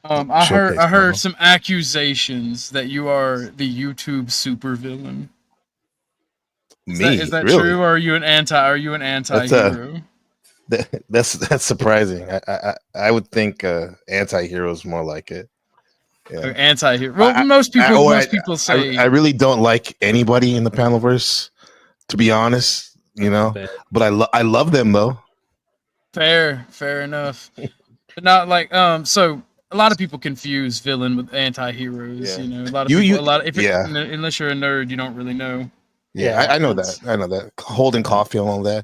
Speaker 7: I heard some accusations that you are the YouTube supervillain. Is that
Speaker 8: really?
Speaker 7: true, or are you an anti-hero?
Speaker 8: That's surprising. I would think anti-hero is more like it. Yeah.
Speaker 7: Anti-hero. Well, most people say
Speaker 8: I really don't like anybody in the Panelverse, to be honest. You know, but I love them though.
Speaker 7: Fair enough. But not like so. A lot of people confuse villain with anti-heroes. Yeah. You know, a lot of people. Unless you're a nerd, you don't really know.
Speaker 8: Yeah, I know that. I know that. Holding coffee and all that.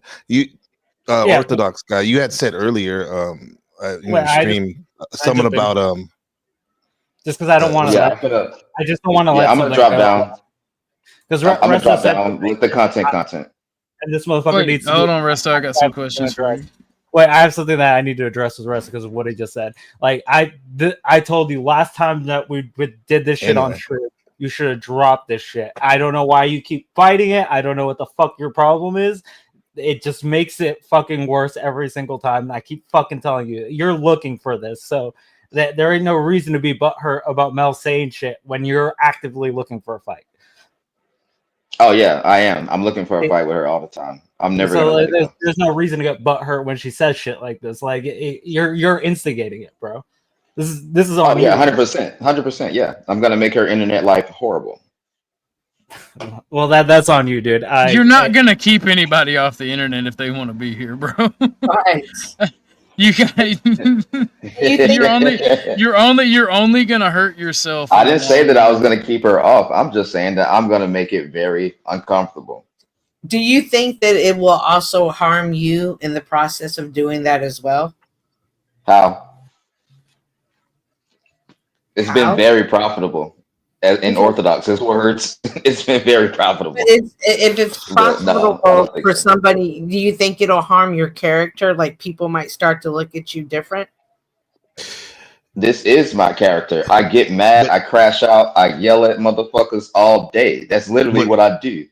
Speaker 8: Orthodox guy, you had said earlier, in the stream, something about
Speaker 1: just because I don't want to. I just don't want to let.
Speaker 10: I'm gonna drop down. Because I'm gonna drop down with the content.
Speaker 1: And this motherfucker needs.
Speaker 7: Hold on, Resto. I got some questions for you.
Speaker 1: Wait, I have something that I need to address with Resto because of what he just said. Like I told you last time that we did this shit on stream, you should have dropped this shit. I don't know why you keep fighting it. I don't know what the fuck your problem is. It just makes it fucking worse every single time. I keep fucking telling you, you're looking for this. So that there ain't no reason to be butthurt about Mel saying shit when you're actively looking for a fight.
Speaker 10: Oh yeah, I am. I'm looking for a fight with her all the time. I'm never gonna let it go.
Speaker 1: There's no reason to get butthurt when she says shit like this. Like you're instigating it, bro. This is all.
Speaker 10: Oh yeah, 100%. Yeah, I'm gonna make her internet life horrible.
Speaker 1: Well, that's on you, dude.
Speaker 7: You're not gonna keep anybody off the internet if they want to be here, bro.
Speaker 17: Right.
Speaker 7: You guys, you're only gonna hurt yourself.
Speaker 10: I didn't say that I was gonna keep her off. I'm just saying that I'm gonna make it very uncomfortable.
Speaker 17: Do you think that it will also harm you in the process of doing that as well?
Speaker 10: How? It's been very profitable. In Orthodox's words, it's been very profitable.
Speaker 17: But if it's profitable for somebody, do you think it'll harm your character? Like people might start to look at you different?
Speaker 10: This is my character. I get mad, I crash out, I yell at motherfuckers all day. That's literally what I do.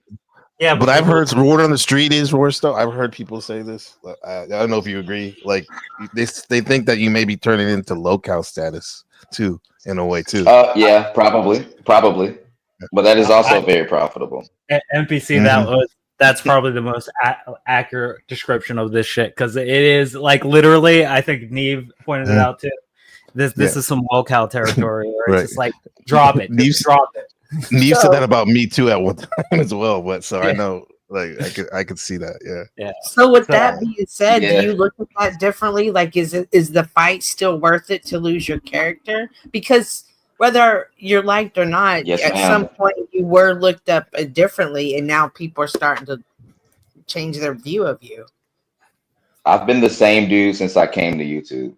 Speaker 1: Yeah,
Speaker 8: but I've heard word on the street is worse though. I've heard people say this. I don't know if you agree. Like they think that you may be turning into locale status too, in a way too.
Speaker 10: Yeah, probably. But that is also very profitable.
Speaker 1: NPC, that's probably the most accurate description of this shit because it is like literally. I think Neve pointed it out too. This is some locale territory where it's just like drop it, drop it.
Speaker 8: Neve said that about me too at one time as well, but so I know, like I could see that, yeah.
Speaker 17: So with that being said, do you look at that differently? Like, is the fight still worth it to lose your character? Because whether you're liked or not, at some point you were looked up differently, and now people are starting to change their view of you.
Speaker 10: I've been the same dude since I came to YouTube,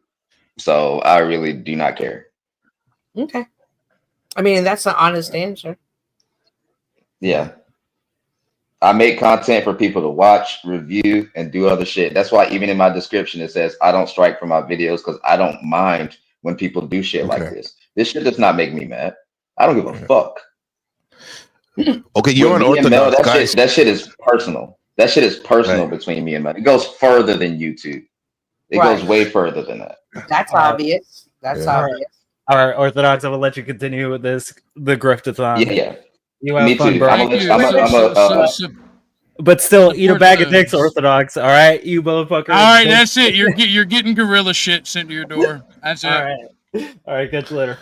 Speaker 10: so I really do not care.
Speaker 17: Okay. I mean, that's an honest answer.
Speaker 10: Yeah. I make content for people to watch, review, and do other shit. That's why even in my description, it says I don't strike for my videos because I don't mind when people do shit like this. This shit does not make me mad. I don't give a fuck.
Speaker 8: Okay, you're an Orthodox guy.
Speaker 10: That shit is personal. That shit is personal between me and Mel. It goes further than YouTube. It goes way further than that.
Speaker 17: That's
Speaker 1: All right.
Speaker 17: obvious. That's
Speaker 1: All right.
Speaker 17: obvious.
Speaker 1: All right, Orthodox, I will let you continue with this, the griftathon.
Speaker 10: Yeah.
Speaker 1: You have
Speaker 10: Me
Speaker 1: fun,
Speaker 10: too.
Speaker 1: bro. But still, eat a
Speaker 7: support
Speaker 1: bag of
Speaker 7: the-
Speaker 1: dicks, Orthodox. All right, you motherfucker.
Speaker 7: All right, that's it. You're getting gorilla shit sent to your door. That's it.
Speaker 1: All right. All right, catch you later.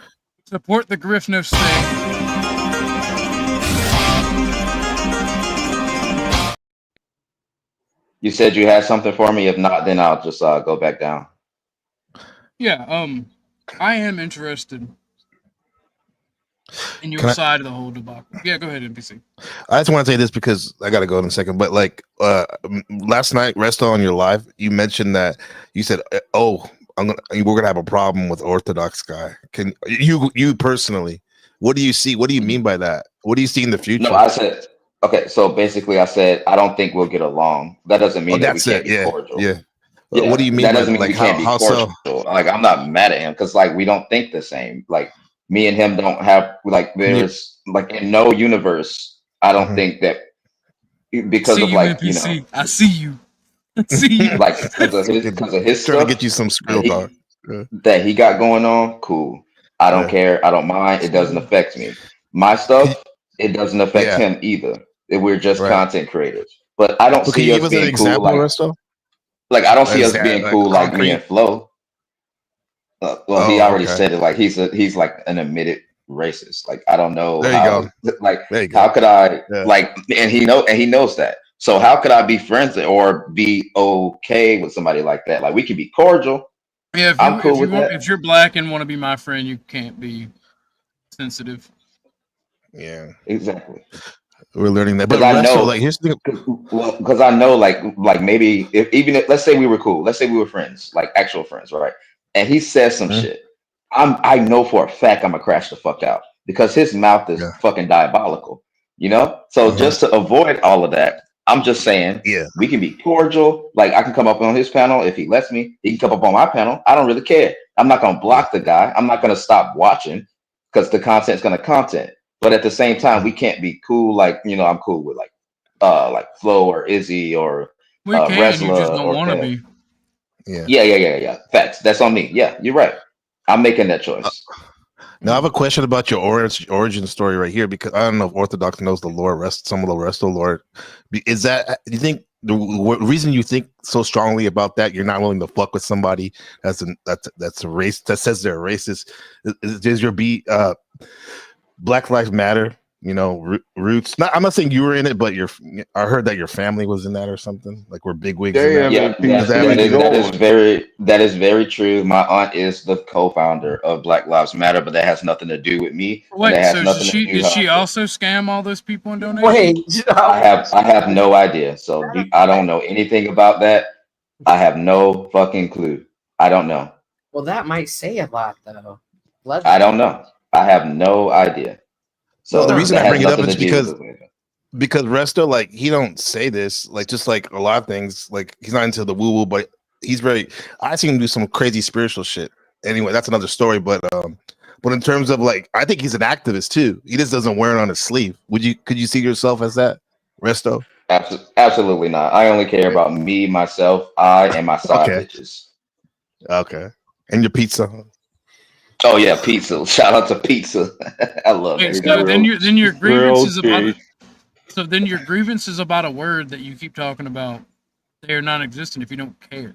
Speaker 7: Support the grift no stay.
Speaker 10: You said you had something for me. If not, then I'll just go back down.
Speaker 7: Yeah, I am interested in your
Speaker 8: Can I-
Speaker 7: side of the whole debacle. Yeah, go ahead, NPC.
Speaker 8: I just want to say this because I got to go in a second. But like last night, Resto, on your live, you mentioned that you said, "Oh, we're gonna have a problem with Orthodox Guy." Can you personally? What do you see? What do you mean by that? What do you see in the future?
Speaker 10: No, I said okay. So basically, I said I don't think we'll get along. That doesn't mean that we
Speaker 8: that's
Speaker 10: can't
Speaker 8: it.
Speaker 10: be
Speaker 8: Yeah,
Speaker 10: cordial.
Speaker 8: yeah.
Speaker 10: Yeah,
Speaker 8: What do you mean
Speaker 10: that
Speaker 8: by
Speaker 10: doesn't mean
Speaker 8: like
Speaker 10: we can't be
Speaker 8: how
Speaker 10: cordial.
Speaker 8: so?
Speaker 10: Like I'm not mad at him because like we don't think the same. Like me and him don't have like there's like in no universe. I don't think that because
Speaker 7: See
Speaker 10: of
Speaker 7: you,
Speaker 10: like
Speaker 7: NPC. I see you. I see you.
Speaker 10: like because of his
Speaker 8: trying to
Speaker 10: stuff
Speaker 8: get you some skrill, dog. Yeah.
Speaker 10: that he got going on. Cool. I don't care. I don't mind. It doesn't affect me. My stuff. It doesn't affect him either. We're just content creators. But I don't
Speaker 8: But can
Speaker 10: see
Speaker 8: you
Speaker 10: us
Speaker 8: give us an
Speaker 10: being cool.
Speaker 8: example, Resto?
Speaker 10: Like I don't see us
Speaker 8: Like,
Speaker 10: being
Speaker 8: like
Speaker 10: cool like me
Speaker 8: concrete?
Speaker 10: and Flo. Well, he
Speaker 8: Oh,
Speaker 10: already
Speaker 8: okay.
Speaker 10: said it. Like he's like an admitted racist. Like I don't know
Speaker 8: There you
Speaker 10: how.
Speaker 8: go.
Speaker 10: Like
Speaker 8: There you go.
Speaker 10: how could I
Speaker 8: Yeah.
Speaker 10: like? And he knows that. So how could I be friends or be okay with somebody like that? Like we can be cordial.
Speaker 7: Yeah,
Speaker 10: I'm cool with that.
Speaker 7: if you're black and want to be my friend, you can't be sensitive.
Speaker 8: Yeah,
Speaker 10: exactly.
Speaker 8: We're learning that. But
Speaker 10: Because I
Speaker 8: Resto,
Speaker 10: know,
Speaker 8: like here's the thing.
Speaker 10: because I know, like maybe if let's say we were cool, let's say we were friends, like actual friends, right? And he says some shit. I know for a fact I'm gonna crash the fuck out because his mouth is fucking diabolical, you know. So just to avoid all of that, I'm just saying, we can be cordial. Like I can come up on his panel if he lets me. He can come up on my panel. I don't really care. I'm not gonna block the guy. I'm not gonna stop watching because the content's gonna content. But at the same time, we can't be cool. Like I'm cool with like Flo or Izzy or
Speaker 7: We can. You just
Speaker 10: Resla
Speaker 7: don't
Speaker 10: or
Speaker 7: want to
Speaker 10: Kev.
Speaker 7: be.
Speaker 10: Yeah. Facts. That's on me. Yeah, you're right. I'm making that choice.
Speaker 8: Now I have a question about your origin story right here because I don't know if Orthodox knows the lore, some of the Resto lore. Is that do you think the reason you think so strongly about that you're not willing to fuck with somebody that's a race that says they're racist? Is your Black Lives Matter? Roots. I'm not saying you were in it, but I heard that your family was in that or something. Like we're big wigs. In that.
Speaker 10: Yeah, that is very true. My aunt is the co-founder of Black Lives Matter, but that has nothing to do with me. and
Speaker 7: Wait,
Speaker 10: that has
Speaker 7: so
Speaker 10: nothing to
Speaker 7: did
Speaker 10: do
Speaker 7: she also scam all those people in donations?
Speaker 10: I have no idea. So I don't know anything about that. I have no fucking clue. I don't know.
Speaker 17: Well, that might say a lot, though.
Speaker 10: I don't know. I have no idea. So
Speaker 8: No, the reason
Speaker 10: that
Speaker 8: I bring
Speaker 10: has
Speaker 8: it up
Speaker 10: nothing
Speaker 8: is
Speaker 10: to do with
Speaker 8: because Resto, like he don't say this, like just like a lot of things, like he's not into the woo woo, but he's very. I seen him do some crazy spiritual shit. Anyway, that's another story. But in terms of like, I think he's an activist too. He just doesn't wear it on his sleeve. Could you see yourself as that, Resto?
Speaker 10: Absolutely not. I only care about me, myself, I, and my side bitches.
Speaker 8: Okay, and your pizza.
Speaker 10: Oh yeah, pizza. Shout out to pizza. I love
Speaker 7: Wait,
Speaker 10: it.
Speaker 7: so then your grievance is about.
Speaker 10: Grilled
Speaker 7: So then your grievance is about a word that you keep talking about. They are non-existent if you don't care.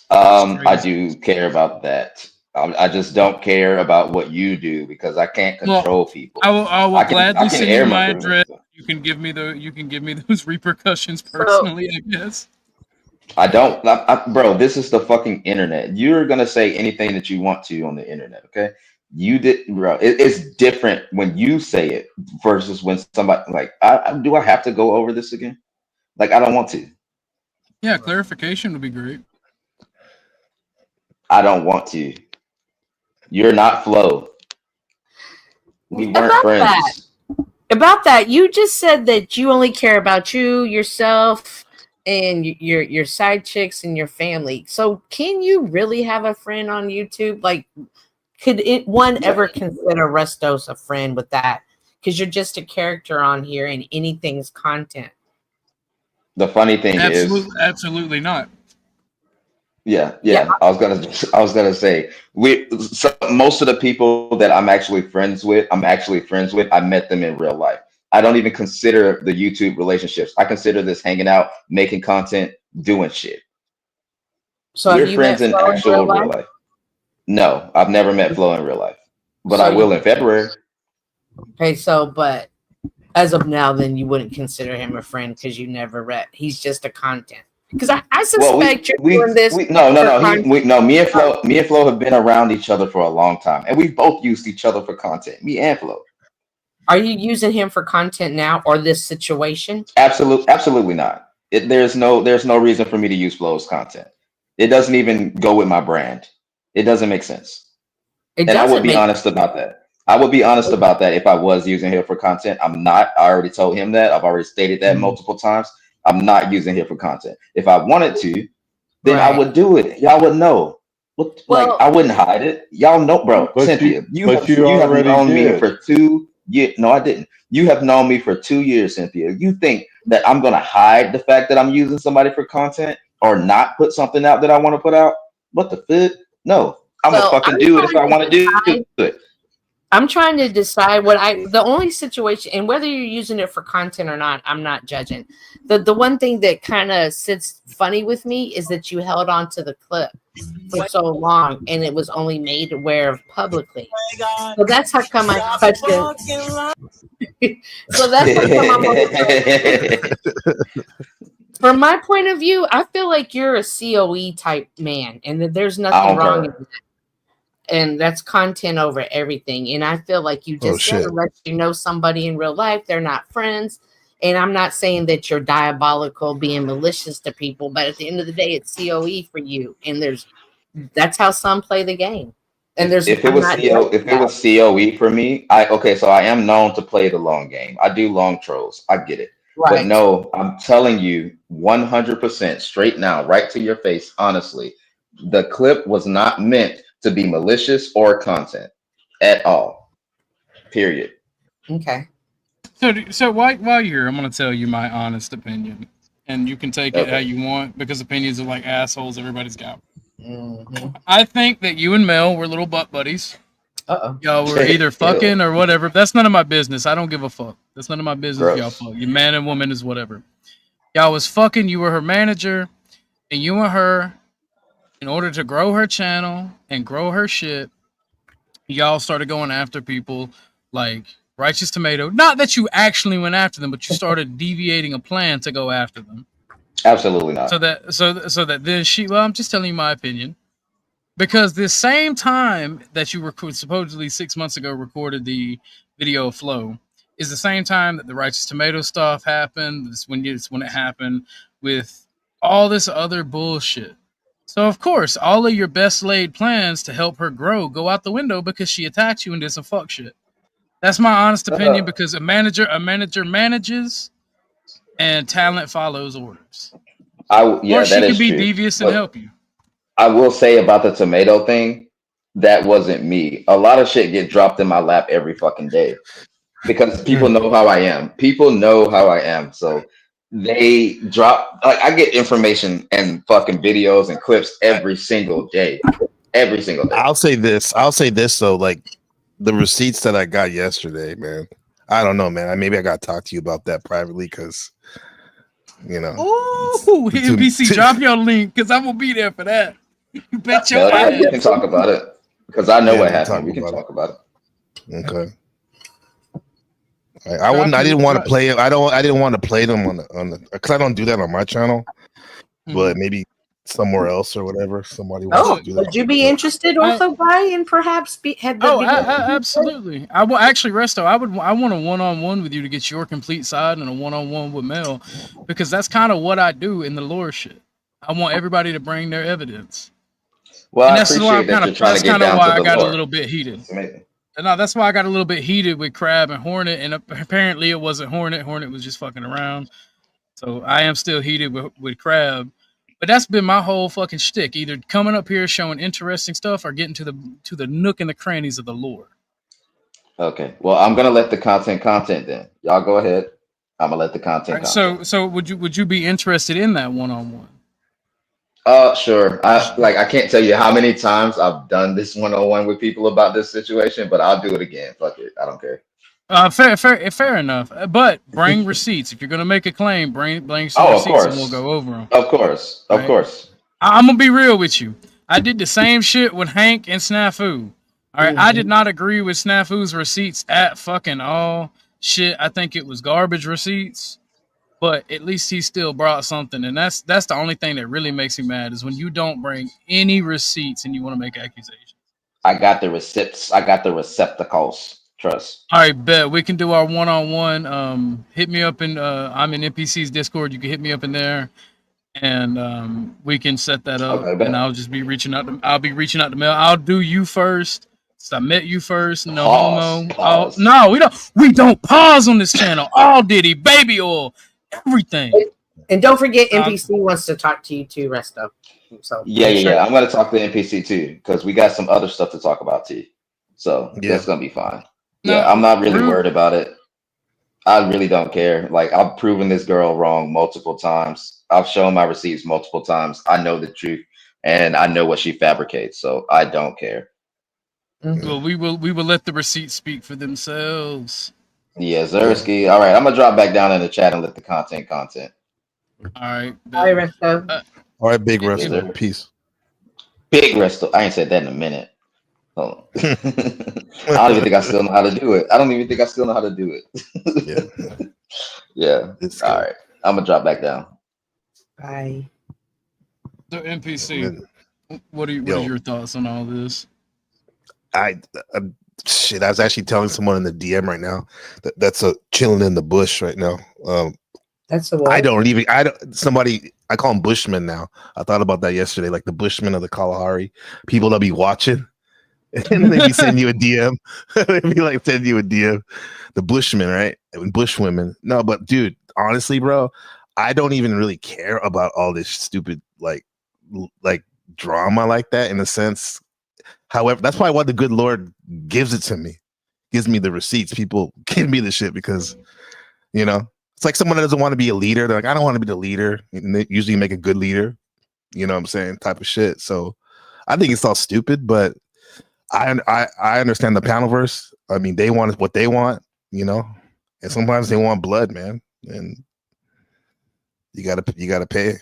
Speaker 10: I do care about that. I just don't care about what you do because I can't control people.
Speaker 7: I will gladly send you
Speaker 10: air
Speaker 7: my
Speaker 10: grievances.
Speaker 7: address. You can give me those repercussions personally, I guess.
Speaker 10: I don't, bro. This is the fucking internet. You're gonna say anything that you want to on the internet, okay? You did, bro. It's different when you say it versus when somebody like. Do I have to go over this again? Like, I don't want to.
Speaker 7: Yeah, clarification would be great.
Speaker 10: I don't want to. You're not Flo. We weren't friends.
Speaker 17: About that, you just said that you only care about you, yourself, and your side chicks and your family. So can you really have a friend on YouTube? Like, could one ever consider Restos a friend with that? Because you're just a character on here and anything's content.
Speaker 10: The funny thing is,
Speaker 7: Absolutely not.
Speaker 10: yeah. I was gonna say most of the people that I'm actually friends with, I met them in real life. I don't even consider the YouTube relationships. I consider this hanging out, making content, doing shit.
Speaker 17: So
Speaker 10: We're
Speaker 17: have you met
Speaker 10: friends in
Speaker 17: Flo in real
Speaker 10: actual real
Speaker 17: life?
Speaker 10: life. No, I've never met Flo in real life, but
Speaker 17: So
Speaker 10: I will
Speaker 17: you
Speaker 10: in February.
Speaker 17: okay? So, but as of now, then you wouldn't consider him a friend because you never read. He's just a content. Because I
Speaker 10: Well,
Speaker 17: suspect you're doing this
Speaker 10: no,
Speaker 17: for
Speaker 10: he,
Speaker 17: content.
Speaker 10: no, me and Flo have been around each other for a long time, and we've both used each other for content. Me and Flo.
Speaker 17: Are you using him for content now or this situation?
Speaker 10: Absolutely not. There's no reason for me to use Flo's content. It doesn't even go with my brand. It doesn't make sense.
Speaker 17: It
Speaker 10: And I would
Speaker 17: doesn't
Speaker 10: be
Speaker 17: make
Speaker 10: honest about that. I would be honest about that if I was using him for content. I'm not. I already told him that. I've already stated that multiple times. I'm not using him for content. If I wanted to, then I would do it. Y'all would know. Like I wouldn't hide it. Y'all know, bro.
Speaker 3: But
Speaker 10: Cynthia,
Speaker 3: you
Speaker 10: have
Speaker 3: already
Speaker 10: known me
Speaker 3: did.
Speaker 10: for 2 years. No, I didn't. You have known me for 2 years, Cynthia. You think that I'm gonna hide the fact that I'm using somebody for content or not put something out that I want to put out? What the fuck? No, I'm gonna fucking do it if I want to do it.
Speaker 17: I'm trying to decide the only situation, and whether you're using it for content or not, I'm not judging. The one thing that kind of sits funny with me is that you held on to the clip for so long and it was only made aware of publicly. So that's how come I question. So that's how come from my point of view, I feel like you're a COE type man and that there's nothing wrong in that. And that's content over everything. And I feel like you just gotta let you know somebody in real life. They're not friends. And I'm not saying that you're diabolical, being malicious to people, but at the end of the day, it's COE for you. And that's how some play the game. And
Speaker 10: if it was COE for me, so I am known to play the long game. I do long trolls. I get it.
Speaker 17: Right.
Speaker 10: But no, I'm telling you 100% straight now, right to your face, honestly, the clip was not meant to be malicious or content at all. Period.
Speaker 17: Okay.
Speaker 7: So while you're here, I'm going to tell you my honest opinion, and you can take it how you want because opinions are like assholes. Everybody's got. I think that you and Mel were little butt buddies. Y'all were either fucking or whatever. That's none of my business. I don't give a fuck. That's none of my business. Y'all fuck. You man and woman is whatever. Y'all was fucking. You were her manager, and you and her, in order to grow her channel and grow her shit, y'all started going after people like Righteous Tomato. Not that you actually went after them, but you started deviating a plan to go after them.
Speaker 10: Absolutely not.
Speaker 7: So that then I'm just telling you my opinion. Because the same time that you supposedly 6 months ago recorded the video of Flo is the same time that the Righteous Tomato stuff happened. It's when it happened with all this other bullshit. So of course, all of your best laid plans to help her grow go out the window because she attacked you and did some fuck shit. That's my honest opinion because a manager manages and talent follows orders. Or she can be devious and help you.
Speaker 10: I will say about the tomato thing, that wasn't me. A lot of shit get dropped in my lap every fucking day because people know how I am. People know how I am. So they drop, like, I get information and fucking videos and clips every single day. Every single day.
Speaker 8: I'll say this though, like the receipts that I got yesterday, man. I don't know, man. Maybe I got to talk to you about that privately because, you know.
Speaker 7: Ooh, NPC, drop your link because I'm gonna be there for that. You bet your ass.
Speaker 10: We can talk about it because I know what happened. We can talk about it.
Speaker 8: Okay. I didn't want to play. I didn't want to play them on the because I don't do that on my channel. But maybe somewhere else or whatever. Somebody wants to do that.
Speaker 17: Would you be interested, OrthoGuy, and perhaps have the video?
Speaker 7: Absolutely. I will actually, Resto. I want a one-on-one with you to get your complete side and a one-on-one with Mel, because that's kind of what I do in the lore shit. I want everybody to bring their evidence.
Speaker 10: Well,
Speaker 7: and
Speaker 10: I
Speaker 7: that's
Speaker 10: appreciate that you're trying to get down to the lore.
Speaker 7: That's kind of why I got a little bit heated. No, that's why I got a little bit heated with Crab and Hornet, and apparently it wasn't Hornet. Hornet was just fucking around. So I am still heated with Crab. But that's been my whole fucking shtick. Either coming up here showing interesting stuff or getting to the nook and the crannies of the lore.
Speaker 10: Okay. Well, I'm gonna let the content then. Y'all go ahead. I'm gonna let the content.
Speaker 7: So would you be interested in that one-on-one?
Speaker 10: Sure. I can't tell you how many times I've done this one-on-one with people about this situation, but I'll do it again. Fuck it, I don't care.
Speaker 7: Fair enough. But bring receipts. If you're gonna make a claim, bring some
Speaker 10: Oh, of
Speaker 7: receipts, and
Speaker 10: course.
Speaker 7: we'll go over them.
Speaker 10: Of course, of course.
Speaker 7: I'm gonna be real with you. I did the same shit with Hank and Snafu. All right, I did not agree with Snafu's receipts at fucking all. Shit, I think it was garbage receipts. But at least he still brought something, and that's the only thing that really makes me mad is when you don't bring any receipts and you want to make accusations.
Speaker 10: I got the receipts. I got the receptacles. Trust.
Speaker 7: All right, bet we can do our one-on-one. Hit me up in I'm in NPC's Discord. You can hit me up in there, and we can set that up.
Speaker 10: Okay, bet.
Speaker 7: And I'll just be reaching out. I'll be reaching out to Mel. I'll do you first. So I met you first. No homo.
Speaker 10: Pause.
Speaker 7: No, we don't pause on this channel. All Diddy, baby oil, everything.
Speaker 17: And don't forget, NPC wants to talk to you too, Resto. So
Speaker 10: Yeah. I'm gonna talk to NPC too because we got some other stuff to talk about too. So that's gonna be fine. Yeah, I'm not really worried about it. I really don't care. Like, I've proven this girl wrong multiple times. I've shown my receipts multiple times. I know the truth, and I know what she fabricates. So I don't care.
Speaker 7: Well, we will let the receipts speak for themselves.
Speaker 10: Yeah, Zersky. All right, I'm gonna drop back down in the chat and let the content.
Speaker 7: All right.
Speaker 17: Bye, Resto.
Speaker 8: All right, big
Speaker 10: Yes,
Speaker 8: Resto.
Speaker 10: sir.
Speaker 8: Peace.
Speaker 10: Big Resto. I ain't said that in a minute. Hold on. I don't even think I still know how to do it. Yeah. All right. I'm gonna drop back down.
Speaker 17: Bye.
Speaker 7: So NPC, what are your thoughts on all this?
Speaker 8: Shit, I was actually telling someone in the DM right now that's chilling in the bush right now.
Speaker 17: That's the one.
Speaker 8: I don't somebody, I call them Bushmen now. I thought about that yesterday, like the Bushmen of the Kalahari, people that be watching and they be sending you a DM. They be like sending you a DM. The Bushmen, right? Bushwomen. No, but dude, honestly, bro, I don't even really care about all this stupid like drama like that in a sense. However, that's probably why the good Lord gives it to me, gives me the receipts. People give me the shit because, it's like someone that doesn't want to be a leader. They're like, I don't want to be the leader. And they usually make a good leader, you know what I'm saying? Type of shit. So I think it's all stupid, but I understand the panelverse. I mean, they want what they want, and sometimes they want blood, man. And you gotta pay.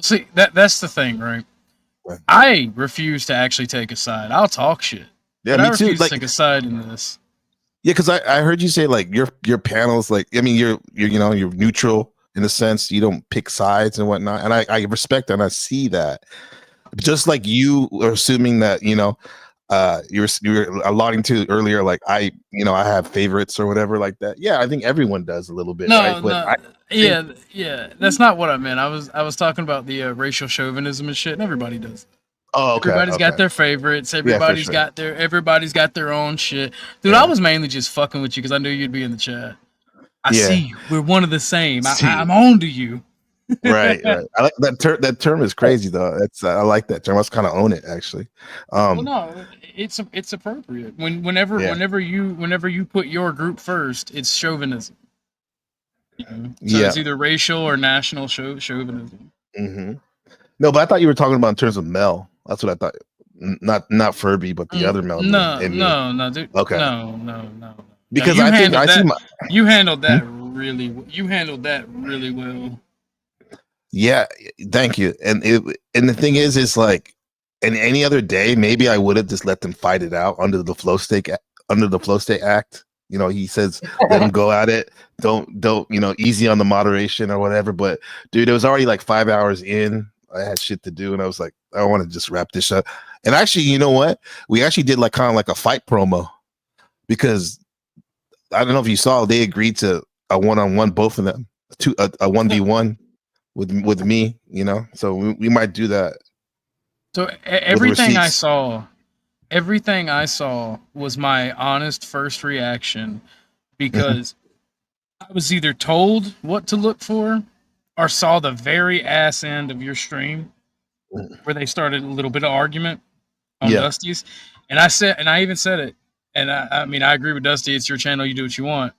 Speaker 7: See, that's the thing, right? I refuse to actually take a side. I'll talk shit.
Speaker 8: Yeah,
Speaker 7: but
Speaker 8: me
Speaker 7: I refuse
Speaker 8: too.
Speaker 7: to take a side in this.
Speaker 8: Yeah, because I heard you say like your panels, like I mean you're neutral in a sense. You don't pick sides and whatnot, and I respect that and I see that. Just like you are assuming that you're allotting to earlier, like I have favorites or whatever like that. Yeah, I think everyone does a little bit, right? But
Speaker 7: yeah, that's not what I meant. I was talking about the racial chauvinism and shit, and everybody does.
Speaker 8: Oh, okay.
Speaker 7: Everybody's got their favorites. Everybody's got their own shit. Dude, I was mainly just fucking with you because I knew you'd be in the chat. I see you. We're one of the same. I'm on to you.
Speaker 8: Right. I like that term is crazy though. I like that term. Let's kind of own it actually.
Speaker 7: Well, no, it's appropriate. Whenever you put your group first, it's chauvinism. So it's either racial or national chauvinism.
Speaker 8: Mm-hmm. No, but I thought you were talking about in terms of Mel. That's what I thought. Not Furby, but the other Mel.
Speaker 7: No, dude.
Speaker 8: Okay.
Speaker 7: No.
Speaker 8: Because
Speaker 7: I think you handled that really well.
Speaker 8: Yeah, thank you. And the thing is like, in any other day, maybe I would have just let them fight it out under the Flow State Act. He says let them go at it. Don't easy on the moderation or whatever. But dude, it was already like 5 hours in. I had shit to do, and I was like, I want to just wrap this up. And actually, you know what? We actually did like kind of like a fight promo because I don't know if you saw, they agreed to a one-on-one, both of them, to a 1v1 with me. So we might do that.
Speaker 7: So everything I saw was my honest first reaction because I was either told what to look for or saw the very ass end of your stream where they started a little bit of argument on Dusty's. And I even said it. And I mean, I agree with Dusty. It's your channel. You do what you want.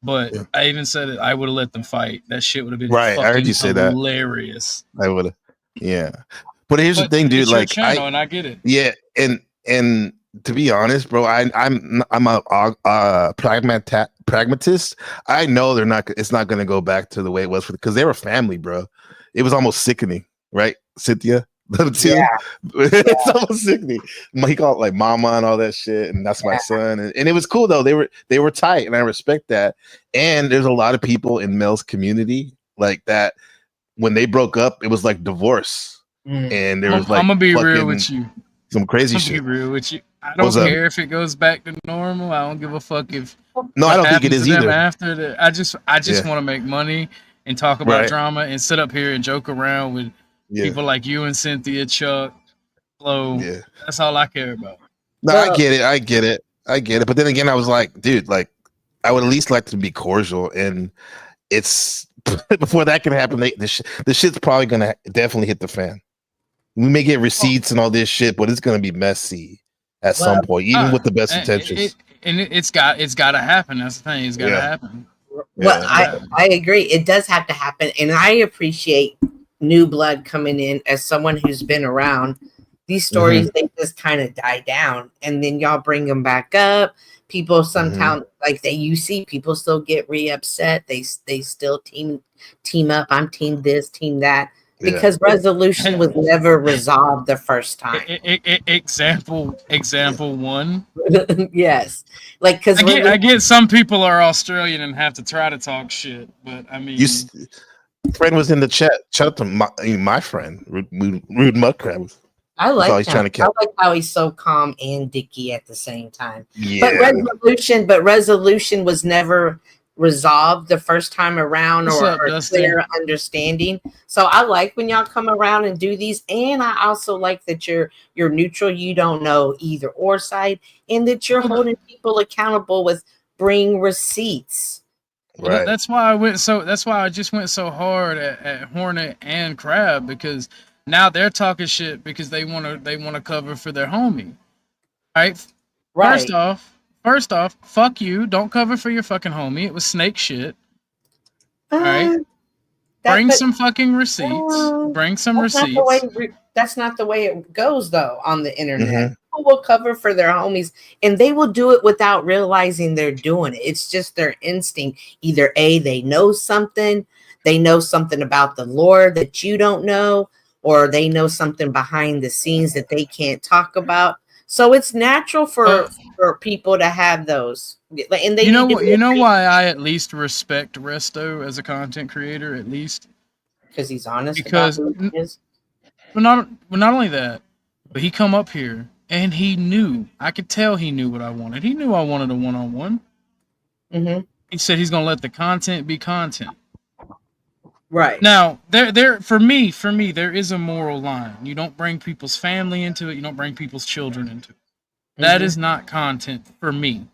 Speaker 7: But I even said it. I would have let them fight. That shit would have been
Speaker 8: Right. I heard
Speaker 7: fucking
Speaker 8: you say that.
Speaker 7: hilarious.
Speaker 8: I would have. Yeah. But here's the thing, dude.
Speaker 7: It's your
Speaker 8: Like
Speaker 7: channel, and I get it.
Speaker 8: Yeah, and to be honest, bro, I'm a pragmatist. I know they're not. It's not going to go back to the way it was because they were family, bro. It was almost sickening, right, Cynthia?
Speaker 12: Yeah.
Speaker 8: It's almost sickening. He called it like mama and all that shit, and that's my son, and it was cool though. They were tight, and I respect that. And there's a lot of people in Mel's community like that. When they broke up, it was like divorce, and there was like
Speaker 7: I'm gonna be real with you.
Speaker 8: Some crazy
Speaker 7: I'm
Speaker 8: shit.
Speaker 7: gonna be real with you. I don't
Speaker 8: What's up?
Speaker 7: care if it goes back to normal. I don't give a fuck if.
Speaker 8: No, I don't think it is either.
Speaker 7: After that, I just
Speaker 8: Yeah.
Speaker 7: want to make money and talk about
Speaker 8: Right.
Speaker 7: drama and sit up here and joke around with people like you and Cynthia, Chuck, Flo.
Speaker 8: Yeah.
Speaker 7: That's all I care about.
Speaker 8: No, I get it. But then again, I was like, dude, like, I would at least like to be cordial. And it's before that can happen, the shit's probably gonna definitely hit the fan. We may get receipts and all this shit, but it's gonna be messy at some point, even with the best intentions.
Speaker 7: It's got to happen. That's the thing. It's got to happen.
Speaker 17: Well, I agree. It does have to happen, and I appreciate new blood coming in as someone who's been around. These stories they just kind of die down, and then y'all bring them back up. People sometimes you see people still get re-upset. They still team up. I'm team this, team that. Because resolution was never resolved the first time.
Speaker 7: Example one.
Speaker 17: Yes, like because
Speaker 7: I get some people are Australian and have to try to talk shit, but I mean,
Speaker 8: friend was in the chat. Shout out to my friend, Rude Mudcrab.
Speaker 17: I like him. I like how he's so calm and dicky at the same time.
Speaker 8: Yeah.
Speaker 17: But resolution was never resolved the first time around or clear understanding. So I like when y'all come around and do these, and I also like that you're neutral. You don't know either or side, and that you're holding people accountable with bring receipts.
Speaker 7: Right. That's why I just went so hard at Hornet and Crab, because now they're talking shit because they want to cover for their homie. Right? First off, fuck you. Don't cover for your fucking homie. It was snake shit. All right. Bring some fucking receipts. Bring some receipts.
Speaker 17: That's not the way it goes, though, on the internet. People will cover for their homies, and they will do it without realizing they're doing it. It's just their instinct. Either A, they know something about the lore that you don't know, or they know something behind the scenes that they can't talk about. So it's natural for people to have those. And they
Speaker 7: you know why I at least respect Resto as a content creator, at least?
Speaker 17: Because he's honest.
Speaker 7: Because not only that, but he come up here and he knew. I could tell he knew what I wanted. He knew I wanted a one-on-one. He said he's gonna let the content be content.
Speaker 17: Right.
Speaker 7: Now, for me, there is a moral line. You don't bring people's family into it. You don't bring people's children into it. That is not content for me.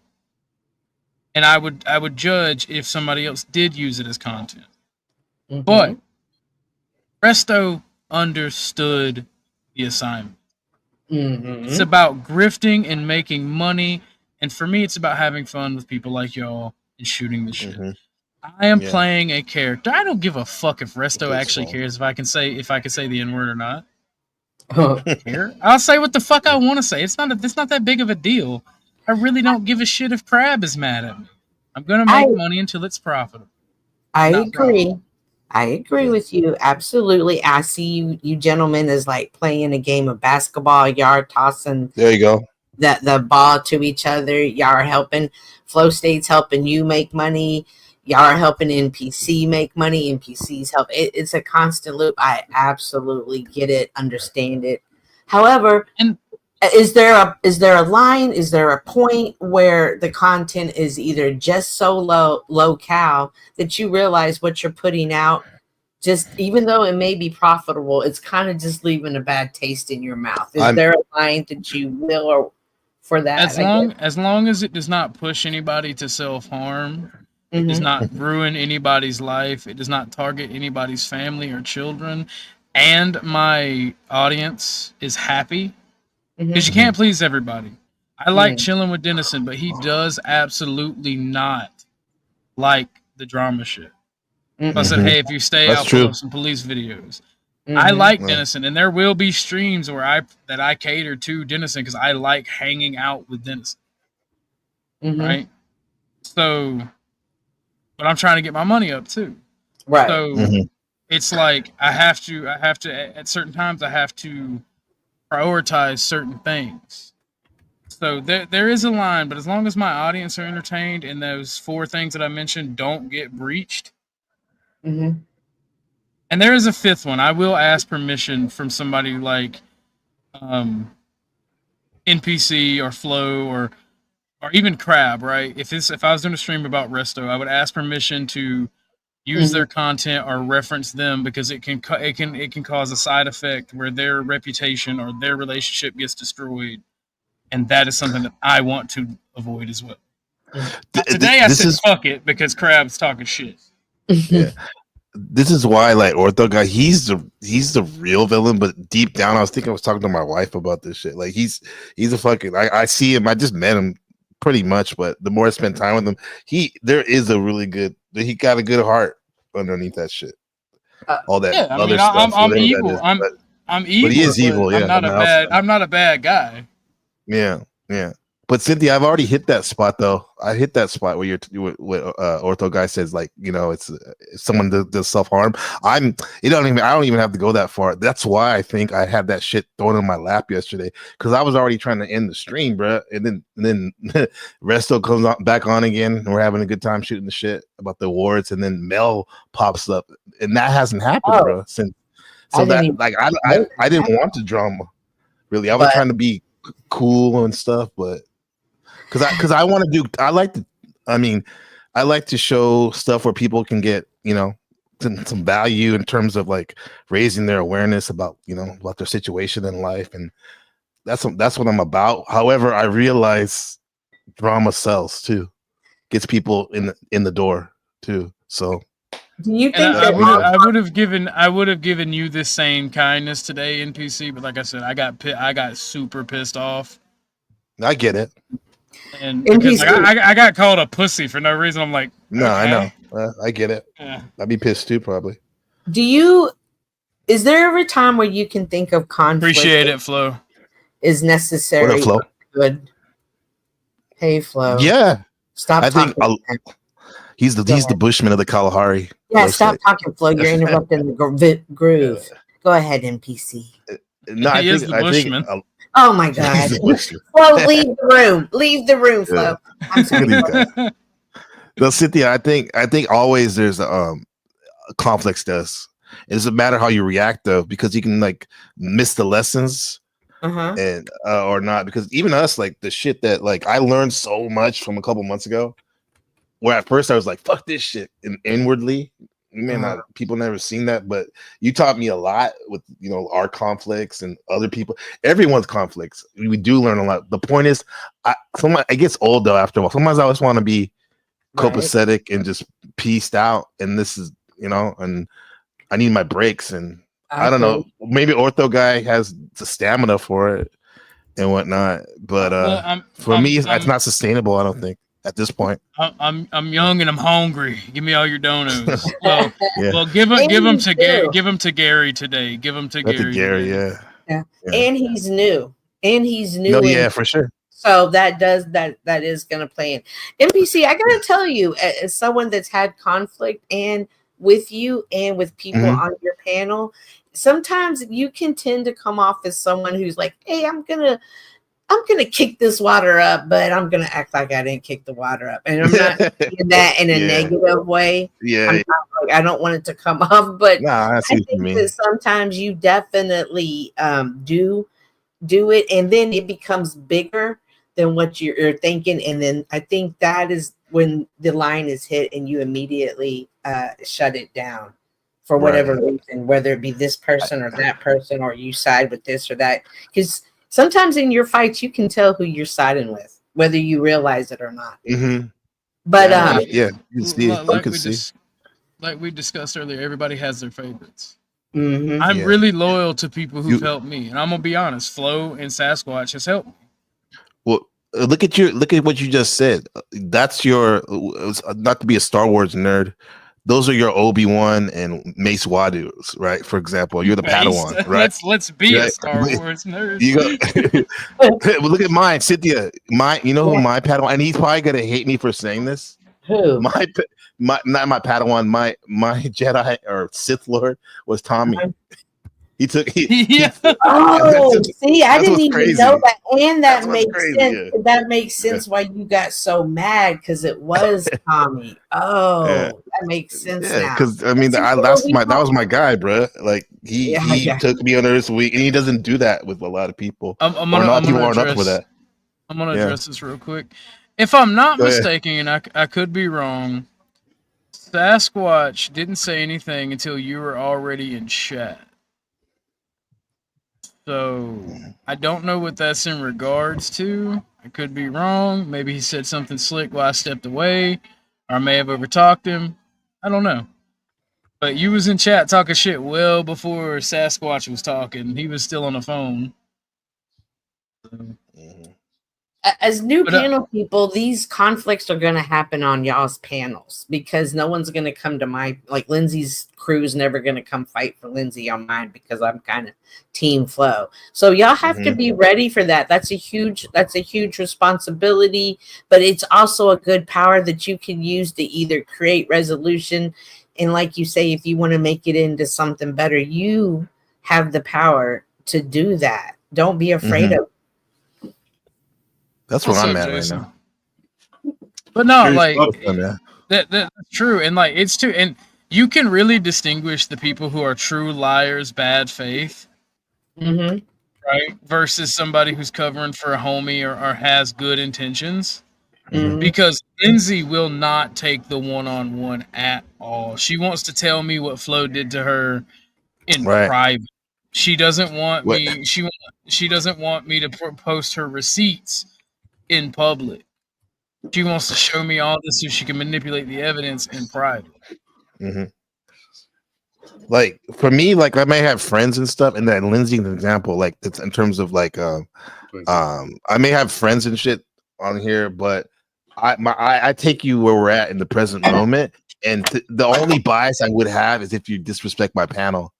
Speaker 7: And I would judge if somebody else did use it as content. But Resto understood the assignment. It's about grifting and making money. And for me, it's about having fun with people like y'all and shooting the shit. I am playing a character. I don't give a fuck if Resto actually cares if I can say the N-word or not. I'll say what the fuck I want to say. It's not that big of a deal. I really don't give a shit if Crab is mad at me. I'm gonna make money until it's profitable.
Speaker 17: I agree. I agree with you. Absolutely. I see you gentlemen as like playing a game of basketball, yard tossing.
Speaker 8: There you go.
Speaker 17: The ball to each other. Y'all are helping. Flow State's helping you make money. Y'all are helping NPC make money. NPCs help. It's a constant loop. I absolutely get it, understand it. However, is there a line? Is there a point where the content is either just so low cal that you realize what you're putting out, just even though it may be profitable, it's kind of just leaving a bad taste in your mouth? Is there a line that you will or for that?
Speaker 7: As long as it does not push anybody to self-harm. It does not ruin anybody's life. It does not target anybody's family or children. And my audience is happy. Because you can't please everybody. I like chilling with Dennison, but he does absolutely not like the drama shit. I said, hey, if you stay,
Speaker 8: That's
Speaker 7: I'll
Speaker 8: true.
Speaker 7: pull up some police videos. I like Dennison, and there will be streams where I cater to Dennison because I like hanging out with Dennison. Right? So, but I'm trying to get my money up too.
Speaker 17: Right.
Speaker 7: So it's like I have to at certain times I have to prioritize certain things. So there is a line, but as long as my audience are entertained and those 4 things that I mentioned don't get breached. And there is a 5th one. I will ask permission from somebody like NPC or Flow or even Crab, right? If I was doing a stream about Resto, I would ask permission to use their content or reference them because it can cause a side effect where their reputation or their relationship gets destroyed, and that is something that I want to avoid as well. Today I said fuck it because Crab's talking shit.
Speaker 8: Yeah. This is why, like, Ortho Guy, he's the real villain, but deep down, I was talking to my wife about this shit. Like, he's a fucking. I see him. I just met him pretty much, but the more I spend time with him, there is a really good. He got a good heart underneath that shit. All that other stuff.
Speaker 7: I'm evil. I'm evil.
Speaker 8: But he is evil. Yeah,
Speaker 7: I'm not a bad guy.
Speaker 8: Yeah. But Cynthia, I've already hit that spot though. I hit that spot where what Ortho Guy says, like, you know, it's if someone does self-harm. I don't even have to go that far. That's why I think I had that shit thrown in my lap yesterday, because I was already trying to end the stream, bro. And then Resto comes back on again, and we're having a good time shooting the shit about the awards, and then Mel pops up, and that hasn't happened, bro. Since I didn't want the drama, really. I was trying to be cool and stuff, but because I want to do, I like to show stuff where people can get, you know, some value in terms of like raising their awareness about, you know, about their situation in life, and that's what I'm about. However, I realize drama sells too, gets people in the door too. So
Speaker 17: do you think
Speaker 7: I would have given you this same kindness today, NPC, but like I said, I got super pissed off.
Speaker 8: I get it.
Speaker 7: And because I got called a pussy for no reason. I'm like,
Speaker 8: no,
Speaker 7: okay.
Speaker 8: I know. I get it. Yeah. I'd be pissed too, probably.
Speaker 17: Is there ever a time where you can think of conflict?
Speaker 7: Appreciate it, Flo.
Speaker 17: Is necessary.
Speaker 8: What up, Flo?
Speaker 17: Good. Hey, Flo.
Speaker 8: Yeah.
Speaker 17: Stop talking.
Speaker 8: He's the Bushman of the Kalahari.
Speaker 17: Yeah, stop talking, Flo. You're interrupting the groove. Go ahead, NPC.
Speaker 8: No, I think
Speaker 17: oh my God. Flo, leave the room. Leave the room, Flo. Yeah. I'm sorry.
Speaker 8: No, Cynthia, I think always there's conflicts does. It doesn't matter how you react though, because you can like miss the lessons and or not, because even us, like the shit that like I learned so much from a couple months ago, where at first I was like, fuck this shit, and inwardly, people never seen that, but you taught me a lot with, you know, our conflicts and other people, everyone's conflicts. We do learn a lot. The point is, it gets old though after a while. Sometimes I just want to be copacetic and just pieced out, and this is, you know, and I need my breaks, and I don't know, maybe Ortho Guy has the stamina for it and whatnot, but for me, it's not sustainable, I don't think. At this point,
Speaker 7: I'm young and I'm hungry. Give me all your donos. Well, give them to Gary. Give them to Gary today. Give them to Gary.
Speaker 8: Yeah.
Speaker 17: And he's new.
Speaker 8: No, yeah, for sure.
Speaker 17: So that is going to play in. NPC, I got to tell you, as someone that's had conflict and with you and with people on your panel, sometimes you can tend to come off as someone who's like, hey, I'm gonna kick this water up, but I'm gonna act like I didn't kick the water up, and I'm not doing that in a negative way.
Speaker 8: Yeah,
Speaker 17: I don't want it to come off, but
Speaker 8: I
Speaker 17: think that sometimes you definitely do it, and then it becomes bigger than what you're thinking, and then I think that is when the line is hit, and you immediately shut it down for whatever reason, whether it be this person or that person, or you side with this or that, because sometimes in your fights, you can tell who you're siding with, whether you realize it or not. But
Speaker 8: you can see it.
Speaker 7: Like we discussed earlier, everybody has their favorites.
Speaker 17: Mm-hmm.
Speaker 7: I'm really loyal to people who've helped me, and I'm gonna be honest. Flo and Sasquatch has helped me.
Speaker 8: Well, look at what you just said. That's your not to be a Star Wars nerd. Those are your Obi-Wan and Mace Wadu's, right? For example, you're the Padawan, right?
Speaker 7: Let's be a
Speaker 8: Right?
Speaker 7: Star Wars nerd.
Speaker 8: You go. Well, look at mine, Cynthia. You know who my Padawan, and he's probably gonna hate me for saying this.
Speaker 17: Who?
Speaker 8: My not my Padawan, my Jedi or Sith Lord was Tommy. He took.
Speaker 17: Oh, see, I
Speaker 8: that's
Speaker 17: didn't
Speaker 8: what's
Speaker 17: even
Speaker 8: crazy.
Speaker 17: know that, and that
Speaker 8: That's what's
Speaker 17: makes
Speaker 8: crazy,
Speaker 17: sense.
Speaker 8: yeah.
Speaker 17: That makes sense why you got so mad because it was Tommy. Oh,
Speaker 8: Yeah.
Speaker 17: that makes sense
Speaker 8: Yeah,
Speaker 17: now.
Speaker 8: because I mean,
Speaker 17: See,
Speaker 8: that was my guy, bro. Like he
Speaker 17: Yeah.
Speaker 8: took me under his wing, and he doesn't do that with a lot of people.
Speaker 7: I'm
Speaker 8: Or a
Speaker 7: gonna,
Speaker 8: lot
Speaker 7: I'm
Speaker 8: of people
Speaker 7: gonna
Speaker 8: aren't up for
Speaker 7: address.
Speaker 8: that.
Speaker 7: I'm gonna
Speaker 8: Yeah.
Speaker 7: address this real quick. If I'm not
Speaker 8: Go ahead.
Speaker 7: mistaken, and I could be wrong, Sasquatch didn't say anything until you were already in chat. So I don't know what that's in regards to. I could be wrong. Maybe he said something slick while I stepped away, or I may have overtalked him. I don't know. But you was in chat talking shit well before Sasquatch was talking. He was still on the phone.
Speaker 17: As new
Speaker 7: But,
Speaker 17: panel people, these conflicts are going to happen on y'all's panels because no one's going to come to my, like Lindsay's crew's never going to come fight for Lindsay on mine because I'm kind of team flow. So y'all have to be ready for that. That's a huge responsibility, but it's also a good power that you can use to either create resolution. And like you say, if you want to make it into something better, you have the power to do that. Don't be afraid of.
Speaker 8: That's where
Speaker 7: What's
Speaker 8: I'm
Speaker 7: up,
Speaker 8: at
Speaker 7: Jason?
Speaker 8: right now.
Speaker 7: But no, like
Speaker 8: Yeah.
Speaker 7: that's true, and like it's too, and you can really distinguish the people who are true liars, bad faith,
Speaker 17: Mm-hmm.
Speaker 7: right, versus somebody who's covering for a homie or has good intentions.
Speaker 17: Mm-hmm.
Speaker 7: Because Lindsay will not take the one-on-one at all. She wants to tell me what Flo did to her in private. She doesn't want me. She doesn't want me to post her receipts in public. She wants to show me all this so she can manipulate the evidence in private.
Speaker 8: Mm-hmm. Like for me, like I may have friends and stuff, and that Lindsay's an example. Like it's in terms of like, I may have friends and shit on here, but I take you where we're at in the present moment, and the only bias I would have is if you disrespect my panel.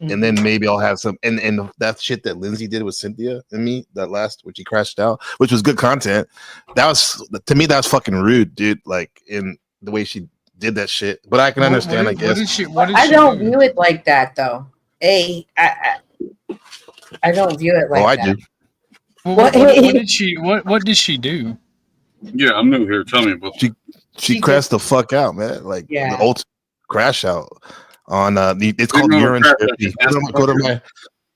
Speaker 8: And then maybe I'll have some and that shit that Lindsay did with Cynthia and me that last which he crashed out, which was good content. That was to me that was fucking rude, dude. Like in the way she did that shit. But I can understand, I guess.
Speaker 17: I don't view it like that though. I don't view it like
Speaker 8: I
Speaker 17: that.
Speaker 8: do.
Speaker 7: What did she? What did she do?
Speaker 2: Yeah, I'm new here. Tell me about.
Speaker 8: She crashed the fuck out, man. Like
Speaker 17: Yeah.
Speaker 8: the ultimate crash out on it's called urine therapy.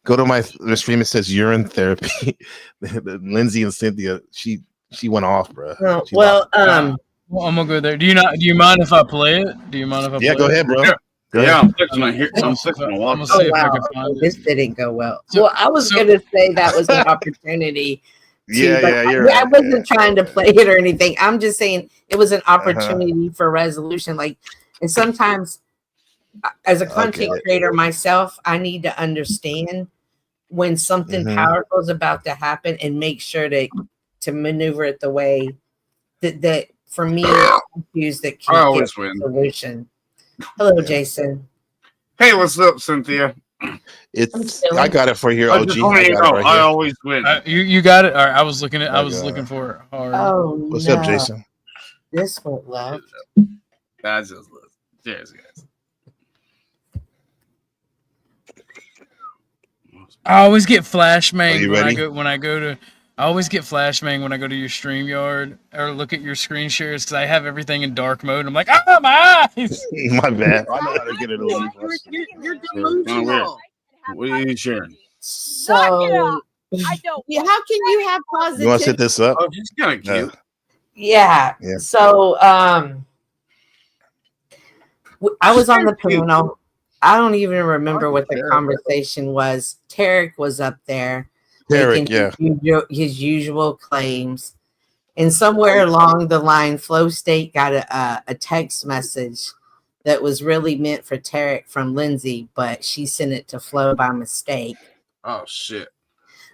Speaker 8: Go to my stream. It says urine therapy. Lindsay and Cynthia, she went off, bro.
Speaker 7: Well, I'm gonna go there. Do you mind if I play it? Do you mind if I?
Speaker 8: Yeah,
Speaker 7: play
Speaker 8: go
Speaker 7: it?
Speaker 8: ahead, bro.
Speaker 2: Yeah, I'm fixing to watch.
Speaker 7: I'm gonna see if I can
Speaker 17: Oh,
Speaker 7: find
Speaker 17: this didn't go well. Well, I was gonna say that was an opportunity. I wasn't trying to play it or anything. I'm just saying it was an opportunity for resolution. Like, and sometimes, as a content creator myself, I need to understand when something powerful is about to happen and make sure to maneuver it the way that for me use that
Speaker 2: I
Speaker 17: can
Speaker 2: always
Speaker 17: get
Speaker 2: win.
Speaker 17: solution. Hello, Jason.
Speaker 2: Hey, what's up, Cynthia?
Speaker 8: I got it for here,
Speaker 2: I
Speaker 8: OG.
Speaker 2: just want
Speaker 8: I
Speaker 2: you to
Speaker 8: got it
Speaker 2: know,
Speaker 8: right
Speaker 2: I
Speaker 8: here.
Speaker 2: always win.
Speaker 7: You got it. All right, I was looking for it hard.
Speaker 17: Oh,
Speaker 8: What's
Speaker 17: no.
Speaker 8: up, Jason?
Speaker 17: This won't love.
Speaker 2: That's just cheers, guys.
Speaker 7: I always get flashbanged
Speaker 8: you
Speaker 7: when
Speaker 8: ready?
Speaker 7: I always get flashbanged when I go to your StreamYard or look at your screen shares because I have everything in dark mode. I'm like, oh my eyes.
Speaker 8: My bad. I know how to get it over.
Speaker 17: You're
Speaker 2: delusional. What are you sharing?
Speaker 17: So, I don't. Yeah, how can you have positive?
Speaker 8: You want to set this up?
Speaker 2: Oh, she's kind of cute.
Speaker 17: Yeah. So, I was on the panel. I don't even remember what the conversation was. Tarek was up there.
Speaker 8: Tarek,
Speaker 17: his usual claims. And somewhere along the line, Flow State got a text message that was really meant for Tarek from Lindsay, but she sent it to Flo by mistake.
Speaker 2: Oh, shit.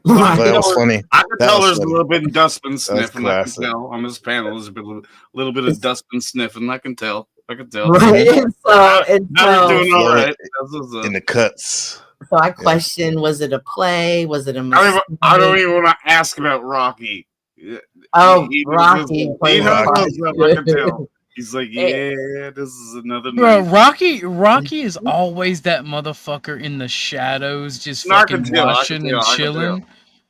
Speaker 8: That was funny.
Speaker 2: I can
Speaker 8: That
Speaker 2: tell
Speaker 8: was
Speaker 2: there's a
Speaker 8: funny.
Speaker 2: little bit of dustbin
Speaker 8: That's
Speaker 2: sniffing. I can
Speaker 8: classic.
Speaker 2: tell on this panel. There's a little bit of dustbin sniffing. I can tell. I can tell.
Speaker 17: Right. And so, and
Speaker 2: Now
Speaker 17: so,
Speaker 2: he's doing all
Speaker 8: Floyd
Speaker 2: right. That's what's up.
Speaker 8: in the cuts.
Speaker 17: so I question: was it a play? Was it a mistake?
Speaker 2: I don't even want to ask about Rocky.
Speaker 17: Oh,
Speaker 2: He
Speaker 17: Rocky.
Speaker 2: knows
Speaker 17: plays
Speaker 2: what's
Speaker 17: Rocky.
Speaker 2: up. I can tell. He's like, yeah, this is another
Speaker 7: Bro,
Speaker 2: night.
Speaker 7: Rocky is always that motherfucker in the shadows, just
Speaker 2: No, I can
Speaker 7: fucking
Speaker 2: tell, I can
Speaker 7: watching
Speaker 2: tell,
Speaker 7: and
Speaker 2: I can
Speaker 7: chilling.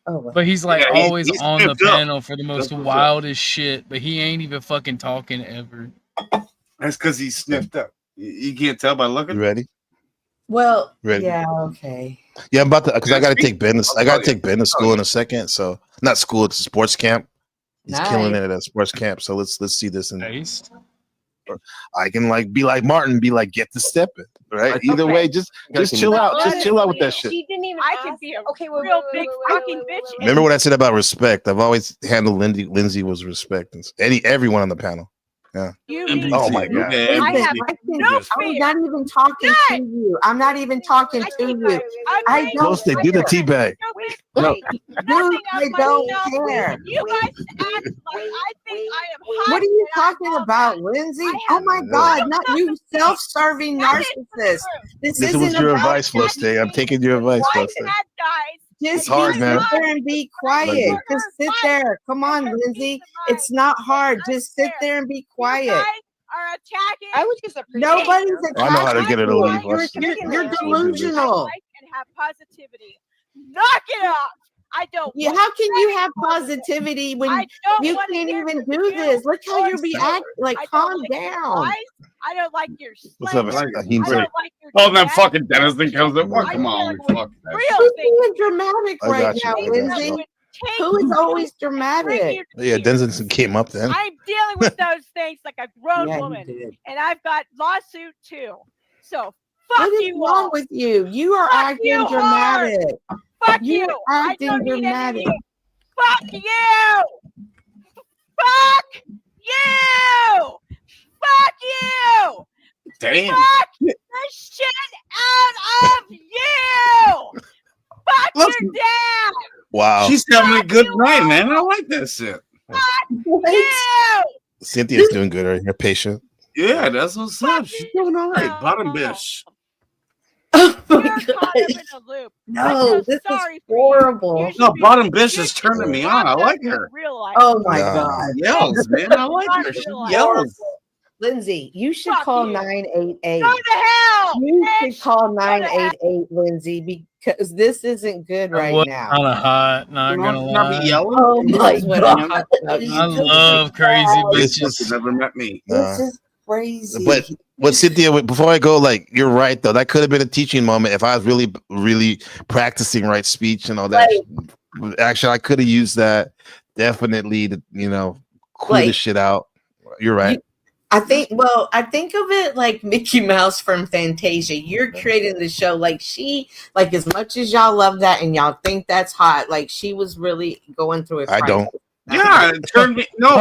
Speaker 17: Oh,
Speaker 7: But he's like
Speaker 2: Yeah,
Speaker 7: always
Speaker 2: he's
Speaker 7: on the
Speaker 2: sniffed up.
Speaker 7: panel for the most
Speaker 2: That's what's up.
Speaker 7: wildest shit, but he ain't even fucking talking ever.
Speaker 2: That's because he's sniffed up. You can't tell by looking.
Speaker 8: You ready?
Speaker 17: Well,
Speaker 8: Ready?
Speaker 17: yeah, okay.
Speaker 8: Yeah, I'm about to because I got to
Speaker 2: Speak.
Speaker 8: take Ben. I got to take Ben to school in a second. So not school, it's a sports camp. He's killing it at a sports camp. So let's see this. And I can like be like Martin, be like get to stepping, right? Either way, just chill out, just chill out with that shit.
Speaker 4: She didn't even.
Speaker 22: I could be a
Speaker 4: Okay,
Speaker 22: real big fucking bitch.
Speaker 8: Remember what I said about respect? I've always handled Lindsay was respect and everyone on the panel. Yeah. Oh my god.
Speaker 22: I have no
Speaker 17: I'm not even talking to you. I'm not even talking to you. I don't
Speaker 8: Close, they do the tea bag.
Speaker 17: No. Dude, I don't care.
Speaker 22: You guys act like I think I am hot.
Speaker 17: What are you talking about, Lindsay? Oh my God, not you self-serving narcissist. This
Speaker 8: was
Speaker 17: isn't
Speaker 8: your
Speaker 17: about
Speaker 8: advice, Flosté. I'm taking your advice, Flosté.
Speaker 17: Just
Speaker 8: It's hard,
Speaker 17: sit
Speaker 8: man.
Speaker 17: there and be quiet. Just sit there. Come on, Lindsay. It's not hard. Just sit there and be quiet.
Speaker 22: Are attacking.
Speaker 4: I would just appreciate.
Speaker 17: Nobody's
Speaker 8: I know how to get her to leave.
Speaker 17: You're delusional.
Speaker 22: And have positivity. Knock it off. I don't.
Speaker 17: Yeah, how can you have positivity when you can't even do this? Look how you're like, calm down.
Speaker 22: I don't like your
Speaker 8: What's up? He's
Speaker 22: I don't like your
Speaker 2: Oh, that fucking Dennis thing comes up. Oh, come on, fuck that.
Speaker 22: real things.
Speaker 17: Who's being dramatic
Speaker 8: I
Speaker 17: right
Speaker 8: got you,
Speaker 17: now,
Speaker 8: I got
Speaker 17: Lindsay?
Speaker 8: you.
Speaker 17: Who is always dramatic?
Speaker 8: Yeah, Denzel came up then.
Speaker 22: I'm dealing with those things like a grown
Speaker 17: Yeah, you
Speaker 22: woman,
Speaker 17: did.
Speaker 22: and I've got lawsuit too. So fuck
Speaker 17: What is
Speaker 22: you
Speaker 17: wrong
Speaker 22: all.
Speaker 17: with you? You are
Speaker 22: Fuck
Speaker 17: acting
Speaker 22: you
Speaker 17: dramatic.
Speaker 22: Fuck
Speaker 17: You're
Speaker 22: you. I
Speaker 17: acting
Speaker 22: don't need any of
Speaker 17: dramatic.
Speaker 22: you. Fuck you. Fuck you. Fuck you.
Speaker 2: Damn.
Speaker 22: Fuck the shit out of you. Fuck your dad.
Speaker 8: Wow.
Speaker 2: She's having a good night, man. I like that shit.
Speaker 22: You.
Speaker 8: Cynthia's doing good right here. Patient.
Speaker 2: Yeah, that's what's up. She's doing all right. Bottom bitch.
Speaker 22: You're caught up in a loop.
Speaker 17: No, this is horrible.
Speaker 2: No, bottom bitch is turning me on. I like her.
Speaker 17: Oh my
Speaker 8: Nah.
Speaker 17: God.
Speaker 2: Yells, man. I like her. She yells.
Speaker 17: Lindsay, you should call 988.
Speaker 22: Go to hell.
Speaker 17: You should call 988, Lindsay, because this isn't good right now.
Speaker 7: Kind of hot, not gonna lie.
Speaker 17: Oh my God.
Speaker 7: I love crazy
Speaker 8: This
Speaker 7: bitches.
Speaker 8: is-
Speaker 2: Never met me.
Speaker 17: This is crazy.
Speaker 8: But Cynthia, before I go, like you're right though. That could have been a teaching moment if I was really practicing right speech and all that. Actually, I could have used that definitely to cool this shit out. You're right.
Speaker 17: I think of it like Mickey Mouse from Fantasia. You're creating the show like as much as y'all love that and y'all think that's hot, like she was really going through it.
Speaker 8: I don't.
Speaker 2: Yeah, it turned me. No,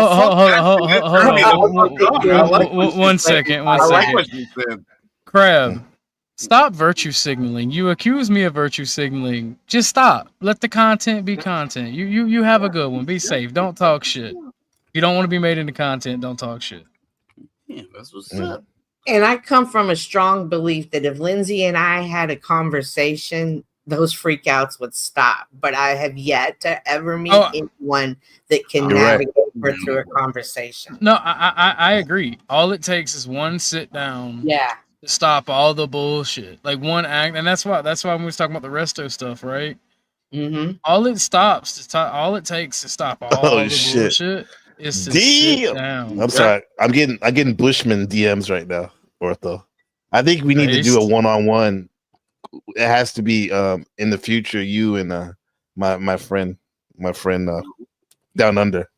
Speaker 7: One second.
Speaker 2: I like what you said.
Speaker 7: Crab, stop virtue signaling. You accuse me of virtue signaling. Just stop. Let the content be content. You have a good one. Be safe. Don't talk shit. You don't want to be made into content. Don't talk shit.
Speaker 2: Yeah, that's what's up.
Speaker 17: And I come from a strong belief that if Lindsay and I had a conversation, those freakouts would stop. But I have yet to ever meet anyone that can
Speaker 7: You're right.
Speaker 17: navigate her through a conversation.
Speaker 7: No, I agree. All it takes is one sit down.
Speaker 17: Yeah.
Speaker 7: To stop all the bullshit. Like one act, and that's why when we was talking about the resto stuff, right?
Speaker 17: Mm-hmm.
Speaker 7: All it takes to stop all the bullshit is to sit down.
Speaker 8: I'm sorry. I'm getting Bushman DMs right now, Ortho. I think we need to do a one-on-one. It has to be in the future. You and my friend down under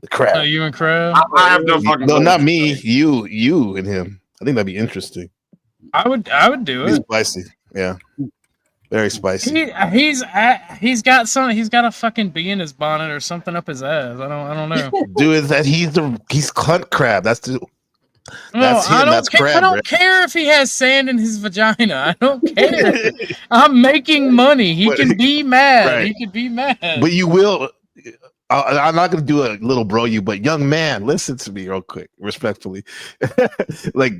Speaker 8: the Crab.
Speaker 7: Oh, you and Crab?
Speaker 2: I have no fucking.
Speaker 8: No, not me. You and him. I think that'd be interesting.
Speaker 7: I would do
Speaker 8: He's
Speaker 7: it.
Speaker 8: spicy. Yeah, very spicy.
Speaker 7: He's got a fucking bee in his bonnet or something up his ass. I don't know.
Speaker 8: Dude, he's cunt crab. That's the
Speaker 7: No,
Speaker 8: That's him.
Speaker 7: I don't
Speaker 8: That's
Speaker 7: care. I
Speaker 8: Crab,
Speaker 7: don't
Speaker 8: right?
Speaker 7: care if he has sand in his vagina. I don't care. I'm making money. He can be mad.
Speaker 8: Right.
Speaker 7: He could be mad.
Speaker 8: But you will. I'm not going to do a little bro you, but young man, listen to me real quick, respectfully. Like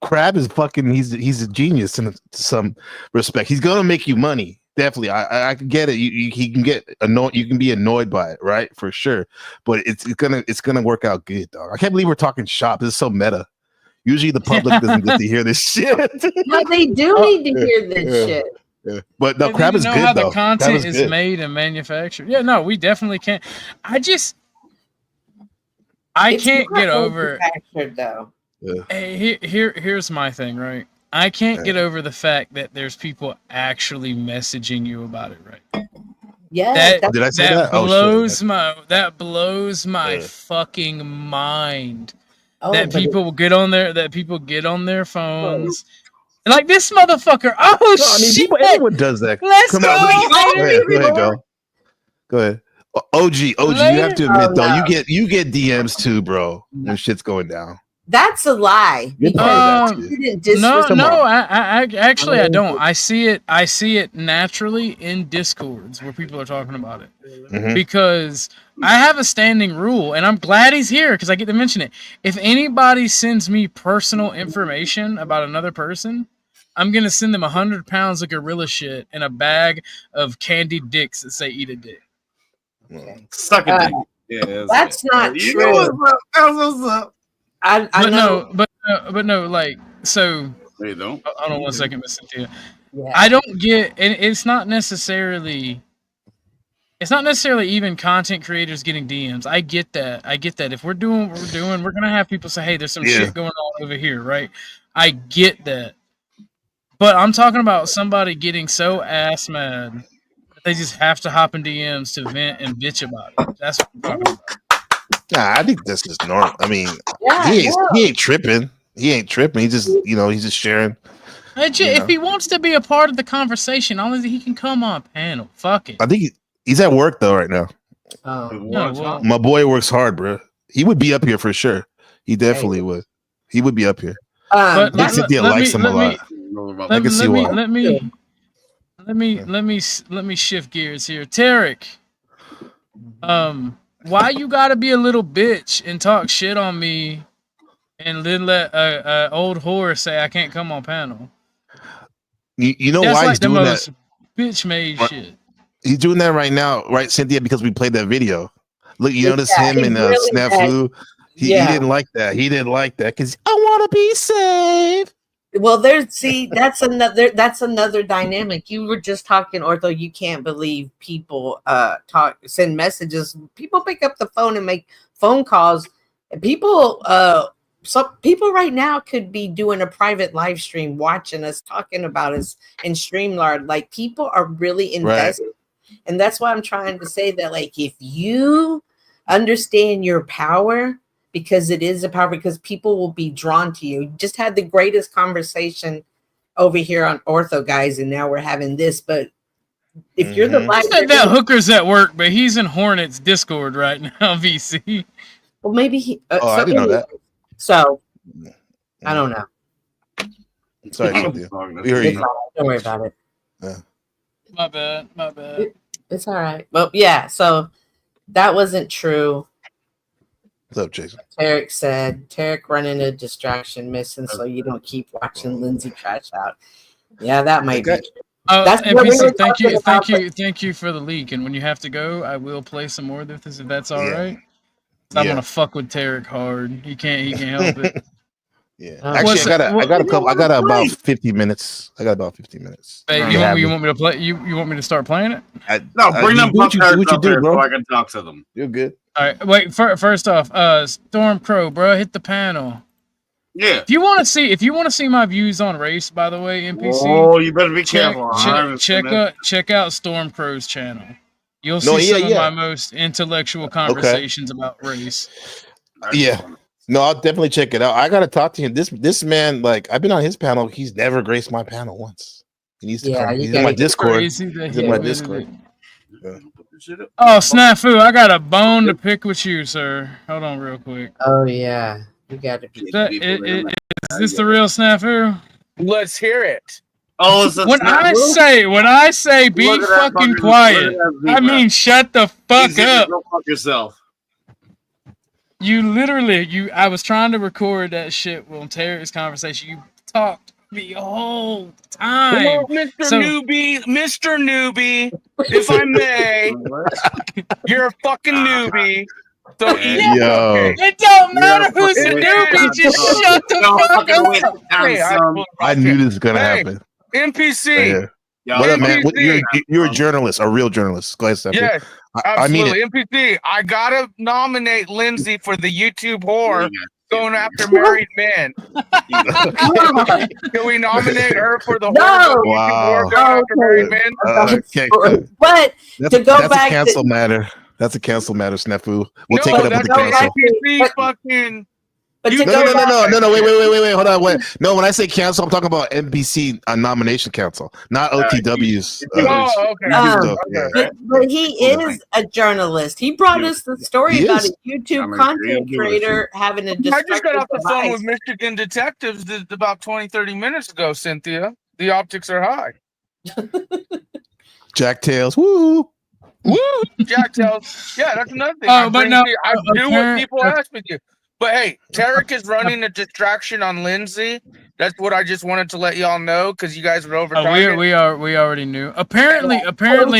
Speaker 8: Crab is fucking. He's a genius in some respect. He's going to make you money. Definitely, I can get it. He can get annoyed. You can be annoyed by it, right? For sure. But it's gonna work out good, dog. I can't believe we're talking shop. This is so meta. Usually the public doesn't get to hear this shit.
Speaker 17: No, they do need to hear this shit.
Speaker 8: Yeah. But no,
Speaker 7: They
Speaker 8: Crab
Speaker 7: need
Speaker 8: is
Speaker 7: to know
Speaker 8: good
Speaker 7: how
Speaker 8: though.
Speaker 7: the content is
Speaker 8: good.
Speaker 7: made and manufactured. Yeah, no, we definitely can't. I can't get over.
Speaker 17: Manufactured though.
Speaker 8: Yeah.
Speaker 7: Hey, here's my thing, right? I can't get over the fact that there's people actually messaging you about it, right?
Speaker 17: Yeah,
Speaker 8: Did I say that?
Speaker 7: Blows that blows my fucking mind. That people will get on their phones. Like this motherfucker. Oh
Speaker 8: No, I mean,
Speaker 7: shit!
Speaker 8: everyone does that.
Speaker 7: Let's
Speaker 8: Come
Speaker 7: go.
Speaker 8: on, go ahead, go ahead. OG, you have to admit though,
Speaker 17: no.
Speaker 8: you get DMs too, bro. When shit's going down.
Speaker 17: That's a lie.
Speaker 8: You're part of that too.
Speaker 17: You didn't
Speaker 7: No,
Speaker 17: disrespect-
Speaker 7: I actually I don't. I see it naturally in Discords where people are talking about it.
Speaker 8: Mhm.
Speaker 7: Because I have a standing rule, and I'm glad he's here because I get to mention it. If anybody sends me personal information about another person, I'm gonna send them 100 pounds of gorilla shit and a bag of candied dicks that say "eat a dick."
Speaker 2: Suck a dick. Yeah,
Speaker 17: That's not
Speaker 2: You
Speaker 17: true.
Speaker 2: know what's up? That's what's up.
Speaker 17: I know.
Speaker 7: But no, like so.
Speaker 2: They don't.
Speaker 7: Hold on 1 second, Miss Cynthia.
Speaker 17: Yeah.
Speaker 7: I don't get, and it's not necessarily even content creators getting DMs. I get that. If we're doing what we're doing, we're gonna have people say, "Hey, there's some shit going on over here," right? I get that, but I'm talking about somebody getting so ass mad that they just have to hop in DMs to vent and bitch about it. That's what I'm talking about.
Speaker 8: Nah, I think this is normal. I mean,
Speaker 17: Yeah,
Speaker 8: he ain't tripping. He ain't tripping. He just, he's just sharing.
Speaker 7: If he wants to be a part of the conversation, only he can come on panel. Fuck it.
Speaker 8: I think he's at work though right now.
Speaker 7: Well,
Speaker 8: My boy works hard, bro. He would be up here for sure. He definitely would. He would be up here.
Speaker 7: But
Speaker 8: I think Cynthia likes him a lot. I can see why.
Speaker 7: Let me shift gears here. Tarek, why you gotta be a little bitch and talk shit on me and then let a old whore say I can't come on panel?
Speaker 8: You know
Speaker 7: That's
Speaker 8: why
Speaker 7: like
Speaker 8: he's
Speaker 7: the
Speaker 8: doing
Speaker 7: most
Speaker 8: that?
Speaker 7: bitch made shit.
Speaker 8: He's doing that right now, right, Cynthia? Because we played that video. Look, you notice
Speaker 17: Yeah,
Speaker 8: him
Speaker 17: he
Speaker 8: and
Speaker 17: really
Speaker 8: Snafu. He
Speaker 17: Yeah.
Speaker 8: didn't like that. He didn't like that because I want to be safe.
Speaker 17: Well, that's another dynamic. You were just talking, Ortho. You can't believe people send messages. People pick up the phone and make phone calls. People some people right now could be doing a private live stream watching us, talking about us in StreamYard. Like, people are really invested. And that's why I'm trying to say that, like, if you understand your power, because it is a power, because people will be drawn to you. Just had the greatest conversation over here on Ortho Guys, and now we're having this. But if you're the black,
Speaker 7: that hooker's at work, but he's in Hornets Discord right now, VC.
Speaker 17: well, maybe he.
Speaker 8: I didn't know that.
Speaker 17: So I don't know.
Speaker 8: Sorry, Cynthia. We heard you.
Speaker 17: Don't worry about it.
Speaker 7: My bad.
Speaker 17: It's all right. Well, yeah. So that wasn't true.
Speaker 8: What's up, Jason?
Speaker 17: Tarek said, Tarek running a distraction missing, so you don't keep watching Lindsay crash out. Yeah, that might be true. That's what we were
Speaker 7: NPC, thank
Speaker 17: talking about.
Speaker 7: thank you for the leak. And when you have to go, I will play some more of this if that's all
Speaker 8: Yeah.
Speaker 7: right. I
Speaker 8: Yeah.
Speaker 7: want to fuck with Tarek hard. He can't help it.
Speaker 8: Yeah. Actually, I got a couple. I got about 50 minutes. I got about 50 minutes.
Speaker 7: Hey, you want me to play? You want me to start playing it?
Speaker 2: No, bring them
Speaker 8: do what you
Speaker 2: fuckers up
Speaker 8: do,
Speaker 2: here
Speaker 8: bro.
Speaker 2: so I can talk to them.
Speaker 8: You're good.
Speaker 7: All right. Wait. First off, Storm Crow, bro, hit the panel.
Speaker 2: Yeah.
Speaker 7: If you want to see my views on race, by the way, NPC.
Speaker 2: Oh, you better be careful.
Speaker 7: Check out Storm Crow's channel. You'll
Speaker 8: No,
Speaker 7: see
Speaker 8: yeah,
Speaker 7: some
Speaker 8: yeah.
Speaker 7: of my most intellectual conversations about race.
Speaker 8: Yeah. No, I'll definitely check it out. I gotta talk to him. This man, like, I've been on his panel. He's never graced my panel once. He needs to come. He's in my Discord. He's in my Discord. Yeah.
Speaker 7: Oh, Snafu, I got a bone to pick with you, sir. Hold on real quick.
Speaker 17: Oh, yeah. You gotta be.
Speaker 7: Is this the real snafu?
Speaker 2: Let's hear it.
Speaker 4: Oh, is
Speaker 7: When I say be
Speaker 4: Look at that
Speaker 7: fucking
Speaker 4: fucking-
Speaker 7: quiet,
Speaker 4: look at that
Speaker 7: I
Speaker 4: zebra.
Speaker 7: mean shut the fuck
Speaker 4: Zebra,
Speaker 7: up.
Speaker 4: Go fuck yourself.
Speaker 7: You literally, I was trying to record that shit on Terry's conversation. You talked the whole time.
Speaker 2: Well, Mr. Newbie, if I may, you're a fucking newbie. So eat
Speaker 18: Yo.
Speaker 7: It don't matter who's a newbie, just shut the fuck up.
Speaker 8: I knew this was gonna
Speaker 2: Hey,
Speaker 8: happen.
Speaker 2: NPC.
Speaker 8: Yeah. What up, man?
Speaker 2: NPC.
Speaker 8: You're a journalist, a real journalist. Go ahead, Stephanie.
Speaker 2: Yes,
Speaker 8: I mean
Speaker 2: absolutely.
Speaker 8: it.
Speaker 2: NPC, I gotta nominate Lindsay for the YouTube whore going after married men. Can we nominate her for the
Speaker 17: No.
Speaker 2: whore going after married men?
Speaker 17: But to go
Speaker 8: that's
Speaker 17: back
Speaker 8: a cancel
Speaker 17: to
Speaker 8: matter. That's a cancel matter, Snafu. We'll
Speaker 2: No,
Speaker 8: take it up with the
Speaker 2: that's
Speaker 8: council.
Speaker 2: NPC fucking.
Speaker 17: But
Speaker 2: You-
Speaker 8: No, wait, hold on, wait. No, when I say council, I'm talking about NBC nomination council, not OTW's.
Speaker 17: But he is a journalist. He brought us the story
Speaker 8: He
Speaker 17: about
Speaker 8: is.
Speaker 17: a YouTube content creator having a
Speaker 2: I just got
Speaker 17: destructive
Speaker 2: off the phone
Speaker 17: device.
Speaker 2: with Michigan detectives about 20-30 minutes ago, Cynthia. The optics are high.
Speaker 8: Jack Tails, woo.
Speaker 2: Woo! Jack tells. Yeah, that's another thing.
Speaker 7: Oh,
Speaker 2: I
Speaker 7: but
Speaker 2: bring
Speaker 7: no,
Speaker 2: I do what people
Speaker 7: apparent-
Speaker 2: ask me to. But hey, Tarek is running a distraction on Lindsay. That's what I just wanted to let y'all know because you guys were over.
Speaker 7: We already knew. Apparently,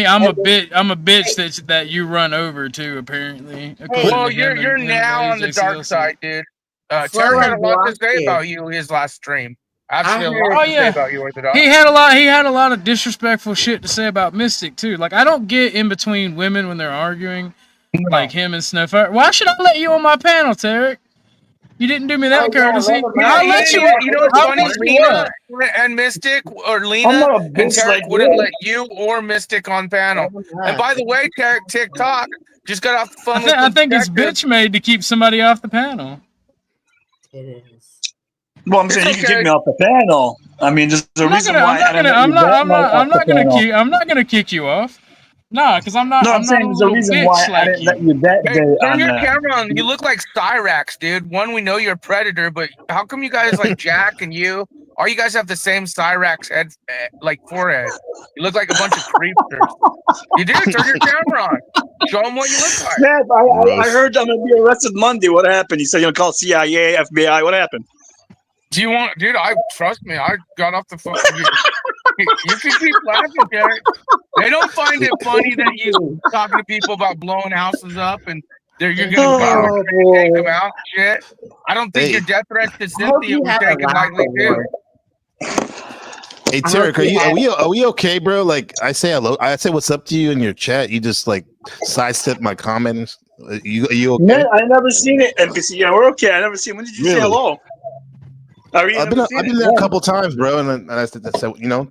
Speaker 7: I'm a bitch that you run over too. Apparently, according
Speaker 2: Well,
Speaker 7: to him
Speaker 2: you're
Speaker 7: and
Speaker 2: now
Speaker 7: Lady
Speaker 2: on the
Speaker 7: JCLC.
Speaker 2: dark side, dude.
Speaker 17: Slow
Speaker 2: Tarek had a
Speaker 17: and
Speaker 2: lot to say
Speaker 17: block
Speaker 2: about
Speaker 17: you.
Speaker 2: you his last stream. Absolutely, a
Speaker 17: heard-
Speaker 2: lot
Speaker 7: Oh
Speaker 2: to say
Speaker 7: yeah,
Speaker 2: about you, Orthodox.
Speaker 7: he had a lot of disrespectful shit to say about Mystic too. Like I don't get in between women when they're arguing, like him and Snuff. Why should I let you on my panel, Tarek? You didn't do me that courtesy. I'll let you.
Speaker 2: You know what's
Speaker 7: I'll
Speaker 2: funny?
Speaker 7: let you
Speaker 2: Lena
Speaker 7: up.
Speaker 2: and Mystic, or
Speaker 4: I'm
Speaker 2: Lena
Speaker 4: not a
Speaker 2: and
Speaker 4: bitch
Speaker 2: Tarek
Speaker 4: like
Speaker 2: wouldn't
Speaker 4: you.
Speaker 2: let you or Mystic on panel. And by the way, Tarek, TikTok just got off the phone with
Speaker 7: I
Speaker 2: the
Speaker 7: think it's
Speaker 2: detective.
Speaker 7: bitch made to keep somebody off the panel.
Speaker 17: It is.
Speaker 4: Well, I'm saying you can kick me off the panel. I mean, there's a reason why.
Speaker 7: I'm not gonna kick you off. No, because I'm not.
Speaker 4: No, I'm
Speaker 7: not
Speaker 4: saying
Speaker 7: a
Speaker 4: there's a
Speaker 7: little
Speaker 4: reason
Speaker 7: bitch
Speaker 4: why I
Speaker 7: like
Speaker 4: didn't
Speaker 7: you.
Speaker 4: let you that
Speaker 2: Hey,
Speaker 4: day
Speaker 2: turn
Speaker 4: on
Speaker 2: your
Speaker 4: that.
Speaker 2: camera on. You look like Cyrax, dude. One, we know you're a predator, but how come you guys like Jack and you? All you guys have the same Cyrax head, like forehead. You look like a bunch of creepers. You do. Turn your camera on. Show them what you look like.
Speaker 4: Snap, I heard I'm gonna be arrested Monday. What happened? You said you're gonna call CIA, FBI. What happened?
Speaker 2: Do you want, dude? Trust me. I got off the phone. You can keep laughing, Derek. They don't find it funny that you talking to people about blowing houses up and you're gonna take them out. Shit. I don't think your death threats to Cynthia were taken lightly too.
Speaker 8: Hey Tarek, are we okay, bro? Like I say hello, I say what's up to you in your chat. You just like sidestep my comments. Are you okay?
Speaker 4: Man, I never seen it. NPC, yeah, we're okay. I never seen. When did you say
Speaker 8: Really?
Speaker 4: hello?
Speaker 8: I've been there a couple times, bro, and I said,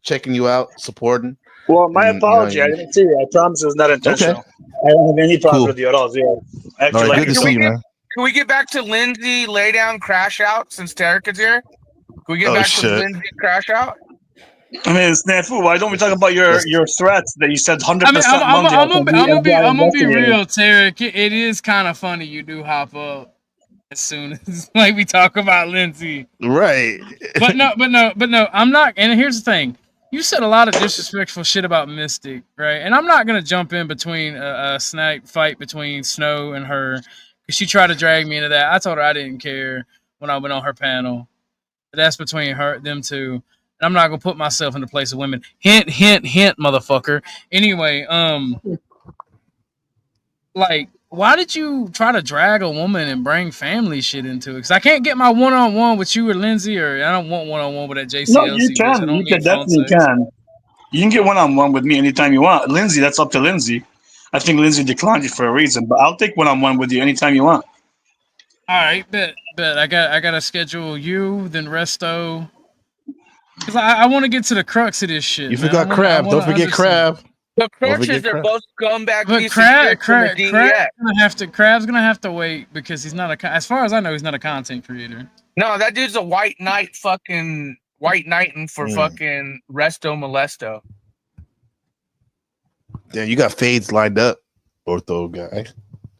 Speaker 8: checking you out, supporting.
Speaker 4: Well, my apology. I didn't see you. I promise it was not intentional. I don't have any problem with you at all. Zero. Actually,
Speaker 8: All right,
Speaker 4: like
Speaker 8: good to see you, man.
Speaker 2: Can we get back to Lindsay lay down crash out since Tarek is here? Can we get
Speaker 8: Oh,
Speaker 2: back
Speaker 8: shit.
Speaker 2: to Lindsay crash out?
Speaker 4: I mean, Snafu, why don't we talk about your threats that you said 100%
Speaker 7: I mean, I'm gonna be
Speaker 4: investigated?
Speaker 7: real, Tarek. It is kind of funny you do hop up as soon as like we talk about Lindsay.
Speaker 8: Right.
Speaker 7: But no, I'm not. And here's the thing: you said a lot of disrespectful shit about Mystic, right? And I'm not gonna jump in between a snipe fight between Snow and her because she tried to drag me into that. I told her I didn't care when I went on her panel. That's between them two. And I'm not gonna put myself in the place of women. Hint, hint, hint, motherfucker. Anyway, like, why did you try to drag a woman and bring family shit into it? Because I can't get my one-on-one with you or Lindsay, or I don't want one-on-one with that JCLC.
Speaker 4: No, you can. You can definitely can. You can get one-on-one with me anytime you want. Lindsay, that's up to Lindsay. I think Lindsay declined you for a reason, but I'll take one-on-one with you anytime you want.
Speaker 7: All right, bet. I gotta schedule you, then Resto. Because I want to get to the crux of this shit.
Speaker 8: You
Speaker 7: man.
Speaker 8: forgot Crab. Don't forget Crab.
Speaker 2: The
Speaker 8: Don't forget
Speaker 2: Crutches are
Speaker 8: Crab.
Speaker 2: both scumbag
Speaker 7: But
Speaker 2: pieces of shit from the DEX.
Speaker 7: Crab's gonna have to wait because he's not as far as I know, he's not a content creator.
Speaker 2: No, that dude's a white knight fucking white knighting for fucking Resto Molesto.
Speaker 8: Damn, you got fades lined up, Ortho guy.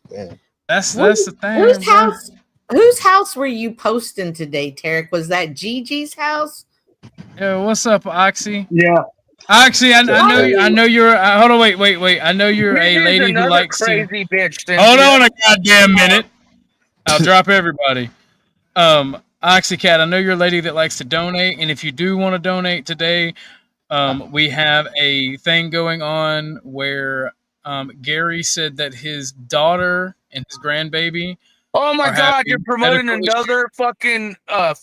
Speaker 8: Damn.
Speaker 7: That's the thing.
Speaker 17: Whose house? Whose house were you posting today, Tarek? Was that Gigi's house?
Speaker 7: Yo, what's up, Oxy?
Speaker 4: Yeah.
Speaker 7: Oxy, I know you're. Hold on, wait. I know you're a
Speaker 2: Here's
Speaker 7: lady who
Speaker 2: another
Speaker 7: likes to.
Speaker 2: crazy bitch.
Speaker 7: Hold
Speaker 2: Cynthia.
Speaker 7: on a goddamn minute. I'll drop everybody. Oxycat, I know you're a lady that likes to donate, and if you do want to donate today, we have a thing going on where Gary said that his daughter and his grandbaby.
Speaker 2: Oh my
Speaker 7: are
Speaker 2: God,
Speaker 7: having
Speaker 2: you're promoting
Speaker 7: medical
Speaker 2: another fucking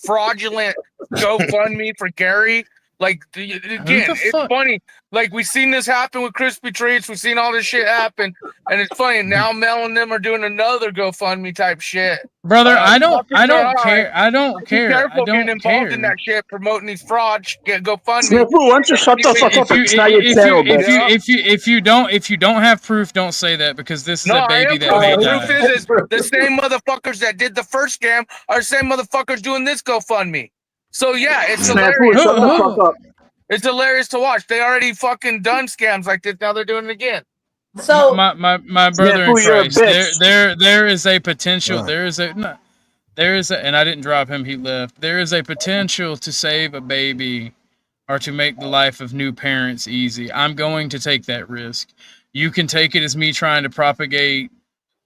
Speaker 2: fraudulent GoFundMe for Gary. Like, again, it's
Speaker 7: fuck?
Speaker 2: funny. Like, we've seen this happen with Crispy Treats. We've seen all this shit happen. And it's funny. Now Mel and them are doing another GoFundMe type shit.
Speaker 7: Brother, I don't
Speaker 2: Fuckers are high.
Speaker 7: care. I don't
Speaker 2: Be
Speaker 7: care.
Speaker 2: careful
Speaker 7: I
Speaker 2: getting
Speaker 7: don't
Speaker 2: involved in
Speaker 7: care.
Speaker 2: that shit, promoting these frauds. Get GoFundMe.
Speaker 4: Snafu, why don't you shut the fuck up and tell your channel, bitch?
Speaker 7: If you don't have proof, don't say that because this is
Speaker 2: No,
Speaker 7: a
Speaker 2: I
Speaker 7: baby
Speaker 2: am
Speaker 7: that
Speaker 2: proof.
Speaker 7: may
Speaker 2: The
Speaker 7: die.
Speaker 2: proof is the same motherfuckers that did the first scam are the same motherfuckers doing this GoFundMe. So yeah, it's hilarious.
Speaker 4: Snafu, shut the fuck up.
Speaker 2: It's hilarious to watch. They already fucking done scams like this. Now they're doing it again.
Speaker 17: So
Speaker 7: my brother in
Speaker 2: Snafu, you're a
Speaker 7: Christ,
Speaker 2: bitch.
Speaker 7: there is a potential. There is a, and I didn't drop him. He left. There is a potential to save a baby, or to make the life of new parents easy. I'm going to take that risk. You can take it as me trying to propagate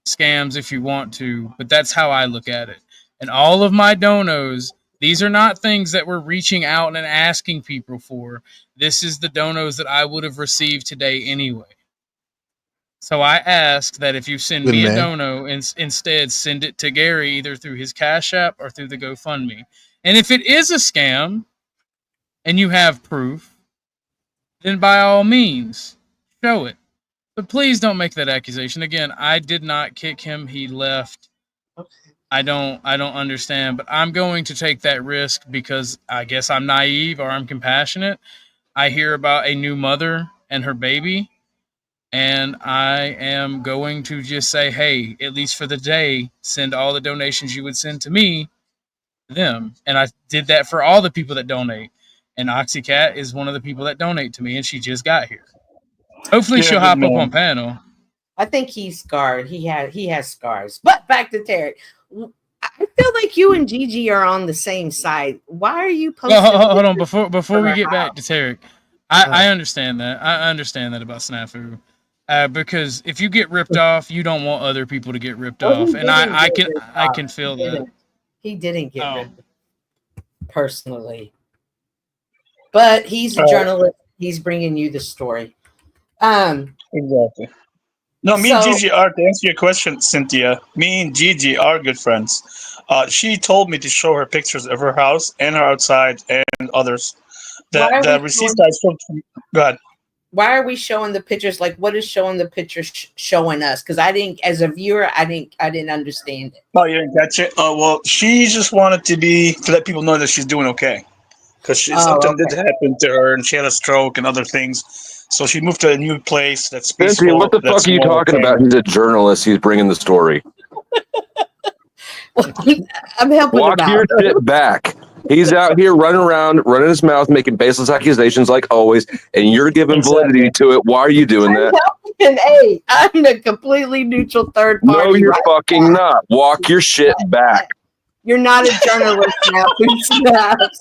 Speaker 7: scams if you want to, but that's how I look at it. And all of my donos, these are not things that we're reaching out and asking people for. This is the donos that I would have received today anyway. So I ask that if you send
Speaker 8: Good
Speaker 7: me a
Speaker 8: man.
Speaker 7: dono, instead send it to Gary either through his Cash App or through the GoFundMe. And if it is a scam and you have proof, then by all means, show it. But please don't make that accusation. Again, I did not kick him. He left. I don't understand, but I'm going to take that risk because I guess I'm naive or I'm compassionate. I hear about a new mother and her baby, and I am going to just say, hey, at least for the day, send all the donations you would send to me, them. And I did that for all the people that donate. And Oxycat is one of the people that donate to me, and she just got here. Hopefully she'll hop up on panel.
Speaker 17: I think he's scarred. He has scars. But back to Tarek. I feel like you and Gigi are on the same side. Why are you posting?
Speaker 7: Well, hold on. Before we get back to Tarek, I understand that. I understand that about Snafu. Because if you get ripped off, you don't want other people to get ripped off, and I can feel that.
Speaker 17: He didn't get ripped personally, but he's a journalist. He's bringing you the story.
Speaker 4: Exactly. No, me and Gigi are, to answer your question, Cynthia, me and Gigi are good friends. She told me to show her pictures of her house and her outside and others. The receipts I showed from, go ahead.
Speaker 17: Why are we showing the pictures? Like, what is showing the pictures showing us? Because I didn't, as a viewer, I didn't understand it.
Speaker 4: Oh, you didn't catch it? Well, she just wanted to let people know that she's doing okay. Because something did happen to her and she had a stroke and other things. So she moved to a new place that's peaceful.
Speaker 5: Cynthia, what the fuck are you talking about? He's a journalist. He's bringing the story.
Speaker 17: I'm helping
Speaker 5: Walk
Speaker 17: him
Speaker 5: your
Speaker 17: out.
Speaker 5: shit back. He's out here running around, running his mouth, making baseless accusations like always, and you're giving validity to it. Why are you doing that?
Speaker 17: And I'm a completely neutral third party.
Speaker 5: No, you're
Speaker 17: right?
Speaker 5: fucking not. Walk your shit back.
Speaker 17: You're not a journalist now. Snaps.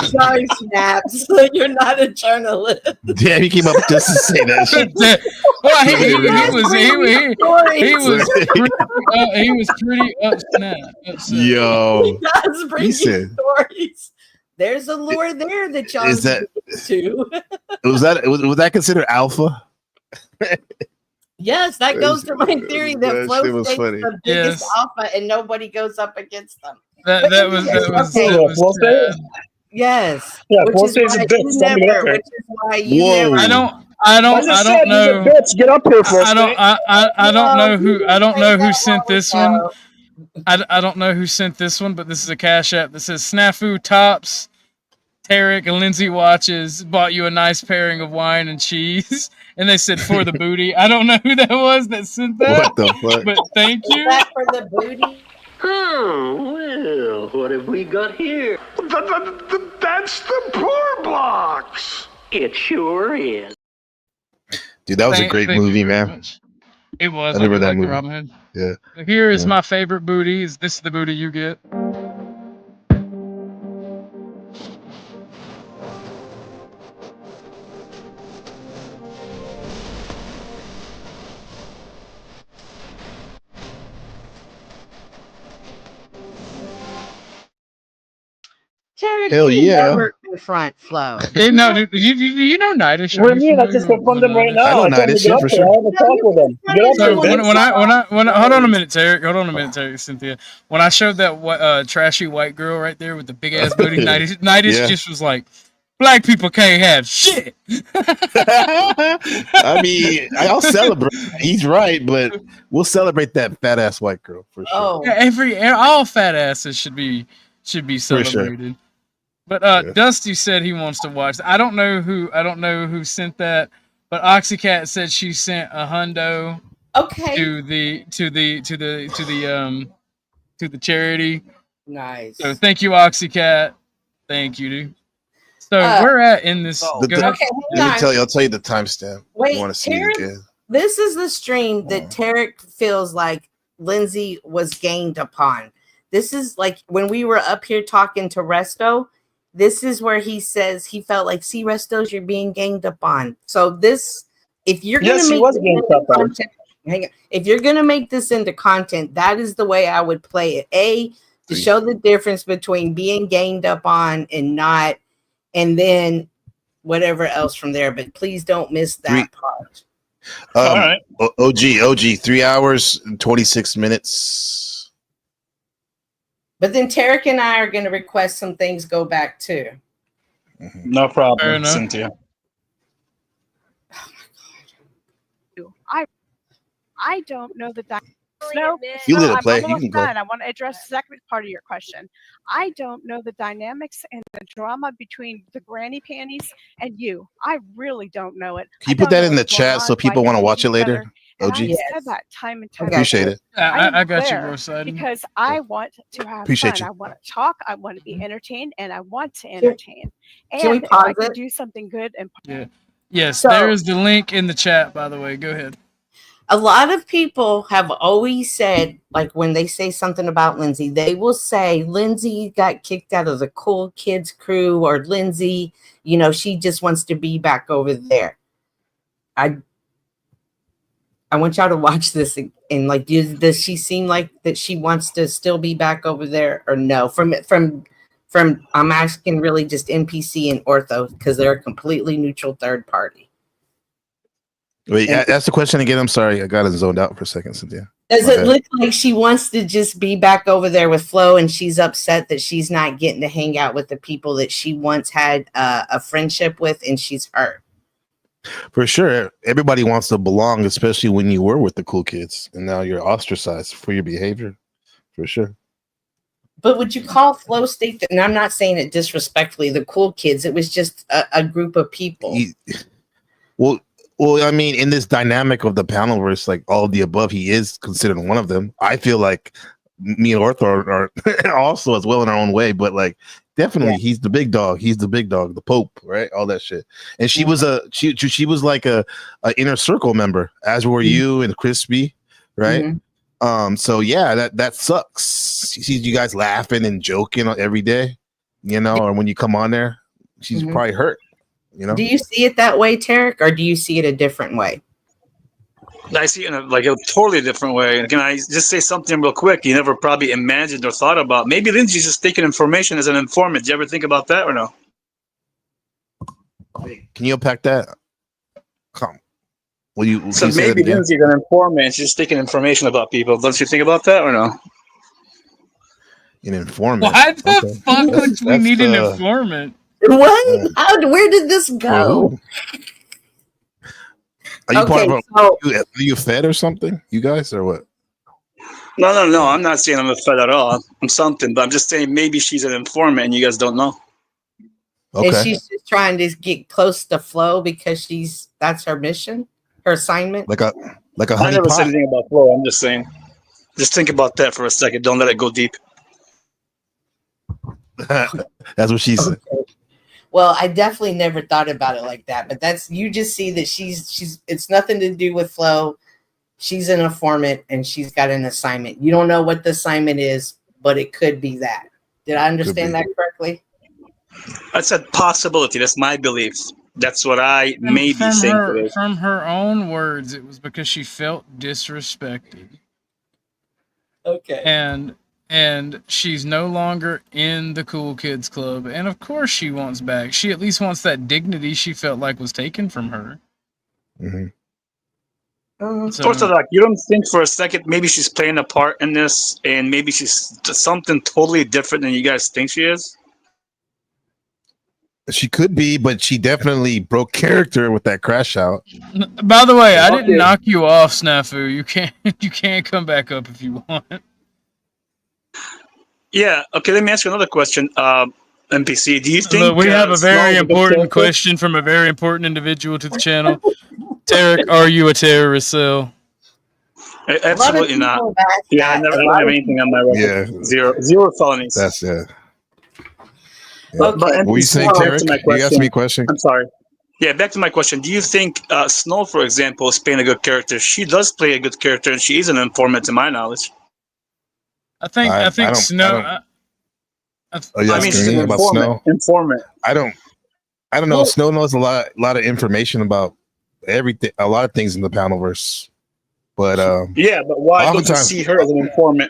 Speaker 17: Sorry, Snaps. You're not a journalist.
Speaker 8: Yeah, he came up just to say that shit.
Speaker 7: Well, he was pretty upset.
Speaker 8: Yo,
Speaker 17: He does bring
Speaker 8: he
Speaker 17: you
Speaker 8: said-
Speaker 17: stories. There's a lure there that y'all
Speaker 8: Is that-
Speaker 17: to.
Speaker 8: was that considered alpha?
Speaker 17: Yes, that goes to my theory that
Speaker 8: That
Speaker 17: Flow
Speaker 8: shit was
Speaker 17: State's
Speaker 8: funny.
Speaker 17: the biggest
Speaker 7: Yes.
Speaker 17: alpha and nobody goes up against them.
Speaker 7: That was sad.
Speaker 17: Yes.
Speaker 4: Yeah,
Speaker 17: which
Speaker 4: Flow
Speaker 17: is
Speaker 4: State's a
Speaker 17: why
Speaker 4: bitch.
Speaker 17: you
Speaker 4: Somebody
Speaker 17: never,
Speaker 4: up there.
Speaker 17: which is why you
Speaker 8: Whoa.
Speaker 17: never.
Speaker 7: I don't
Speaker 4: just said he's a
Speaker 7: know.
Speaker 4: bitch. Get up here, Flow
Speaker 7: I don't.
Speaker 4: State.
Speaker 7: I don't know who.
Speaker 17: you
Speaker 7: I don't
Speaker 17: say
Speaker 7: know who
Speaker 17: that
Speaker 7: sent
Speaker 17: long
Speaker 7: this
Speaker 17: ago.
Speaker 7: one. I don't know who sent this one, but this is a Cash App that says Snafu Tops, Tarek and Lindsay watches, bought you a nice pairing of wine and cheese. And they said for the booty. I don't know who that was that sent that.
Speaker 8: What the fuck?
Speaker 7: But thank
Speaker 17: Is
Speaker 7: you.
Speaker 17: that for the booty?
Speaker 20: Oh, well, what have we got here?
Speaker 14: That's the poor blocks.
Speaker 20: It sure is.
Speaker 8: Dude, that was a great
Speaker 7: Thank
Speaker 8: movie,
Speaker 7: you very
Speaker 8: man.
Speaker 7: much. It was.
Speaker 8: I
Speaker 7: I do
Speaker 8: remember that
Speaker 7: like the
Speaker 8: movie.
Speaker 7: Robin Hood.
Speaker 8: Yeah.
Speaker 7: Here is
Speaker 8: Yeah.
Speaker 7: my favorite booty. Is this the booty you get?
Speaker 17: Tarek,
Speaker 8: Hell
Speaker 17: you
Speaker 8: yeah.
Speaker 17: never confront Flo.
Speaker 7: Hey, no, dude, you know Nightdish.
Speaker 4: What
Speaker 7: Are
Speaker 4: do
Speaker 7: you
Speaker 4: you mean? I just
Speaker 7: familiar
Speaker 4: confront
Speaker 7: with
Speaker 4: them right
Speaker 7: Nightdish?
Speaker 4: now.
Speaker 8: I know
Speaker 4: I told them
Speaker 8: Nightdish,
Speaker 4: to get
Speaker 8: yeah,
Speaker 4: up
Speaker 8: for
Speaker 4: there.
Speaker 8: sure.
Speaker 4: I have a talk with them. Get up
Speaker 7: So
Speaker 4: there,
Speaker 7: when,
Speaker 4: bitch.
Speaker 7: when I hold on a minute, Tarek. Hold on a minute, Tarek, Cynthia. When I showed that trashy white girl right there with the big ass booty, Nightdish
Speaker 8: Yeah.
Speaker 7: just was like, "Black people can't have shit."
Speaker 8: I mean, I'll celebrate. He's right, but we'll celebrate that fat ass white girl for sure.
Speaker 7: Yeah, all fat asses should be
Speaker 8: For sure.
Speaker 7: celebrated. But Dusty said he wants to watch. I don't know who sent that, but Oxycat said she sent a hundo
Speaker 17: Okay.
Speaker 7: to the charity.
Speaker 17: Nice.
Speaker 7: So thank you, Oxycat. Thank you, dude. So
Speaker 17: Uh,
Speaker 7: we're at in this.
Speaker 8: The-
Speaker 7: Go ahead.
Speaker 17: Okay, hold
Speaker 8: Let me
Speaker 17: on.
Speaker 8: tell you, I'll tell you the timestamp.
Speaker 17: Wait,
Speaker 8: You want to see it
Speaker 17: Tarek,
Speaker 8: again?
Speaker 17: this is the stream that Tarek feels like Lindsay was gained upon. This is like when we were up here talking to Resto. This is where he says he felt like, see, Restos, you're being ganged upon. So this, if you're gonna
Speaker 4: Yes, he
Speaker 17: make
Speaker 4: was
Speaker 17: this
Speaker 4: ganged
Speaker 17: into
Speaker 4: up on.
Speaker 17: content, hang on. If you're gonna make this into content, that is the way I would play it. To show the difference between being ganged up on and not, and then whatever else from there. But please don't miss that part.
Speaker 4: All right.
Speaker 8: OG, 3 hours and 26 minutes.
Speaker 17: But then Tarek and I are going to request some things go back too.
Speaker 4: No
Speaker 7: Fair
Speaker 4: problem,
Speaker 7: enough.
Speaker 4: Cynthia.
Speaker 22: I don't know the no,
Speaker 8: You let it
Speaker 22: I'm
Speaker 8: play. You
Speaker 22: almost
Speaker 8: can go.
Speaker 22: done. I want to address the second part of your question. I don't know the dynamics and the drama between the granny panties and you. I really don't know it.
Speaker 8: Can you put that in the chat so people want to watch it later? OG?
Speaker 22: I've said that time and time
Speaker 8: Appreciate
Speaker 22: again.
Speaker 8: it.
Speaker 7: I got you,
Speaker 22: Claire,
Speaker 7: bro. Side.
Speaker 22: because I want to have
Speaker 8: Appreciate
Speaker 22: fun.
Speaker 8: you.
Speaker 22: I want to talk. I want to be entertained, and I want to
Speaker 17: Can
Speaker 22: entertain.
Speaker 17: we
Speaker 22: And if
Speaker 17: pause
Speaker 22: I can
Speaker 17: it?
Speaker 22: do something good and
Speaker 7: Yeah. Yes,
Speaker 17: So-
Speaker 7: there is the link in the chat. By the way, go ahead.
Speaker 17: A lot of people have always said, like when they say something about Lindsay, they will say Lindsay got kicked out of the Cool Kids crew, or Lindsay, she just wants to be back over there. I want y'all to watch this and like, does she seem like that she wants to still be back over there, or no? From I'm asking really just NPC and Ortho, because they're a completely neutral third party.
Speaker 8: Wait, ask the question again. I'm sorry. I got it zoned out for a second, Cynthia.
Speaker 17: Does
Speaker 8: My
Speaker 17: it
Speaker 8: bad.
Speaker 17: look like she wants to just be back over there with Flo, and she's upset that she's not getting to hang out with the people that she once had a friendship with, and she's hurt?
Speaker 8: For sure. Everybody wants to belong, especially when you were with the cool kids and now you're ostracized for your behavior. For sure.
Speaker 17: But would you call Flow State, and I'm not saying it disrespectfully, the cool kids? It was just a group of people.
Speaker 8: Well, I mean, in this dynamic of the panelverse, like all of the above, he is considered one of them. I feel like me and Ortho are also as well in our own way, but like definitely he's the big dog. He's the big dog, the Pope, right? All that shit. And she was she was like a inner circle member, as were you and Crispy, right? So yeah, that sucks. She sees you guys laughing and joking every day, or when you come on there, she's probably hurt.
Speaker 17: Do you see it that way, Tarek, or do you see it a different way?
Speaker 4: I see it in a totally different way. And can I just say something real quick? You never probably imagined or thought about. Maybe Lindsay's just taking information as an informant. Did you ever think about that or no?
Speaker 8: Can you unpack that? Come. Will you?
Speaker 4: So
Speaker 8: can you say that
Speaker 4: maybe
Speaker 8: again?
Speaker 4: Lindsay's an informant. She's just taking information about people. Don't you think about that or no?
Speaker 8: An informant.
Speaker 7: Why the fuck would we need an informant?
Speaker 17: What? Where did this go?
Speaker 8: Are you
Speaker 17: Okay,
Speaker 8: part of are you fed or something? You guys or what?
Speaker 4: No. I'm not saying I'm a fed at all. I'm something, but I'm just saying maybe she's an informant and you guys don't know.
Speaker 17: And she's just trying to get close to Flo because that's her mission, her assignment.
Speaker 8: Like a
Speaker 4: I
Speaker 8: honey
Speaker 4: never said
Speaker 8: pot.
Speaker 4: anything about Flo. I'm just saying. Just think about that for a second. Don't let it go deep.
Speaker 8: That's what she said.
Speaker 17: Well, I definitely never thought about it like that, but you just see that she's it's nothing to do with Flo. she's an informant and she's got an assignment. You don't know what the assignment is, but it could be that. Did I understand that correctly?
Speaker 4: That's a possibility. That's my belief. That's what I may be saying today.
Speaker 7: From her own words, it was because she felt disrespected.
Speaker 17: Okay.
Speaker 7: And she's no longer in the cool kids club, and of course she wants back. She at least wants that dignity she felt like was taken from her.
Speaker 4: Orthodox, you don't think for a second maybe she's playing a part in this, and maybe she's something totally different than you guys think she is?
Speaker 8: She could be, but she definitely broke character with that crash out.
Speaker 7: By the way, I didn't knock you off, Snafu. You can't come back up if you want.
Speaker 4: Yeah. Okay. Let me ask you another question. NPC, do you think
Speaker 7: Look, we have a very
Speaker 4: Snow is good
Speaker 7: important
Speaker 4: character?
Speaker 7: question from a very important individual to the channel. Tarek, are you a terrorist cell?
Speaker 4: Absolutely not. Yeah, I don't have anything on my record. Zero felonies.
Speaker 8: That's it.
Speaker 4: But
Speaker 8: What were you saying,
Speaker 4: back to
Speaker 8: Tarek?
Speaker 4: my
Speaker 8: You asked me a question.
Speaker 4: I'm sorry. Yeah, back to my question. Do you think Snow, for example, is playing a good character? She does play a good character, and she is an informant, to my knowledge.
Speaker 7: I think Snow.
Speaker 8: Are you asking me about Snow?
Speaker 4: Informant.
Speaker 8: I don't know.
Speaker 4: Well-
Speaker 8: Snow knows a lot of information about everything, a lot of things in the Panelverse. But
Speaker 4: Yeah, but why don't you
Speaker 8: oftentimes-
Speaker 4: see her as an informant?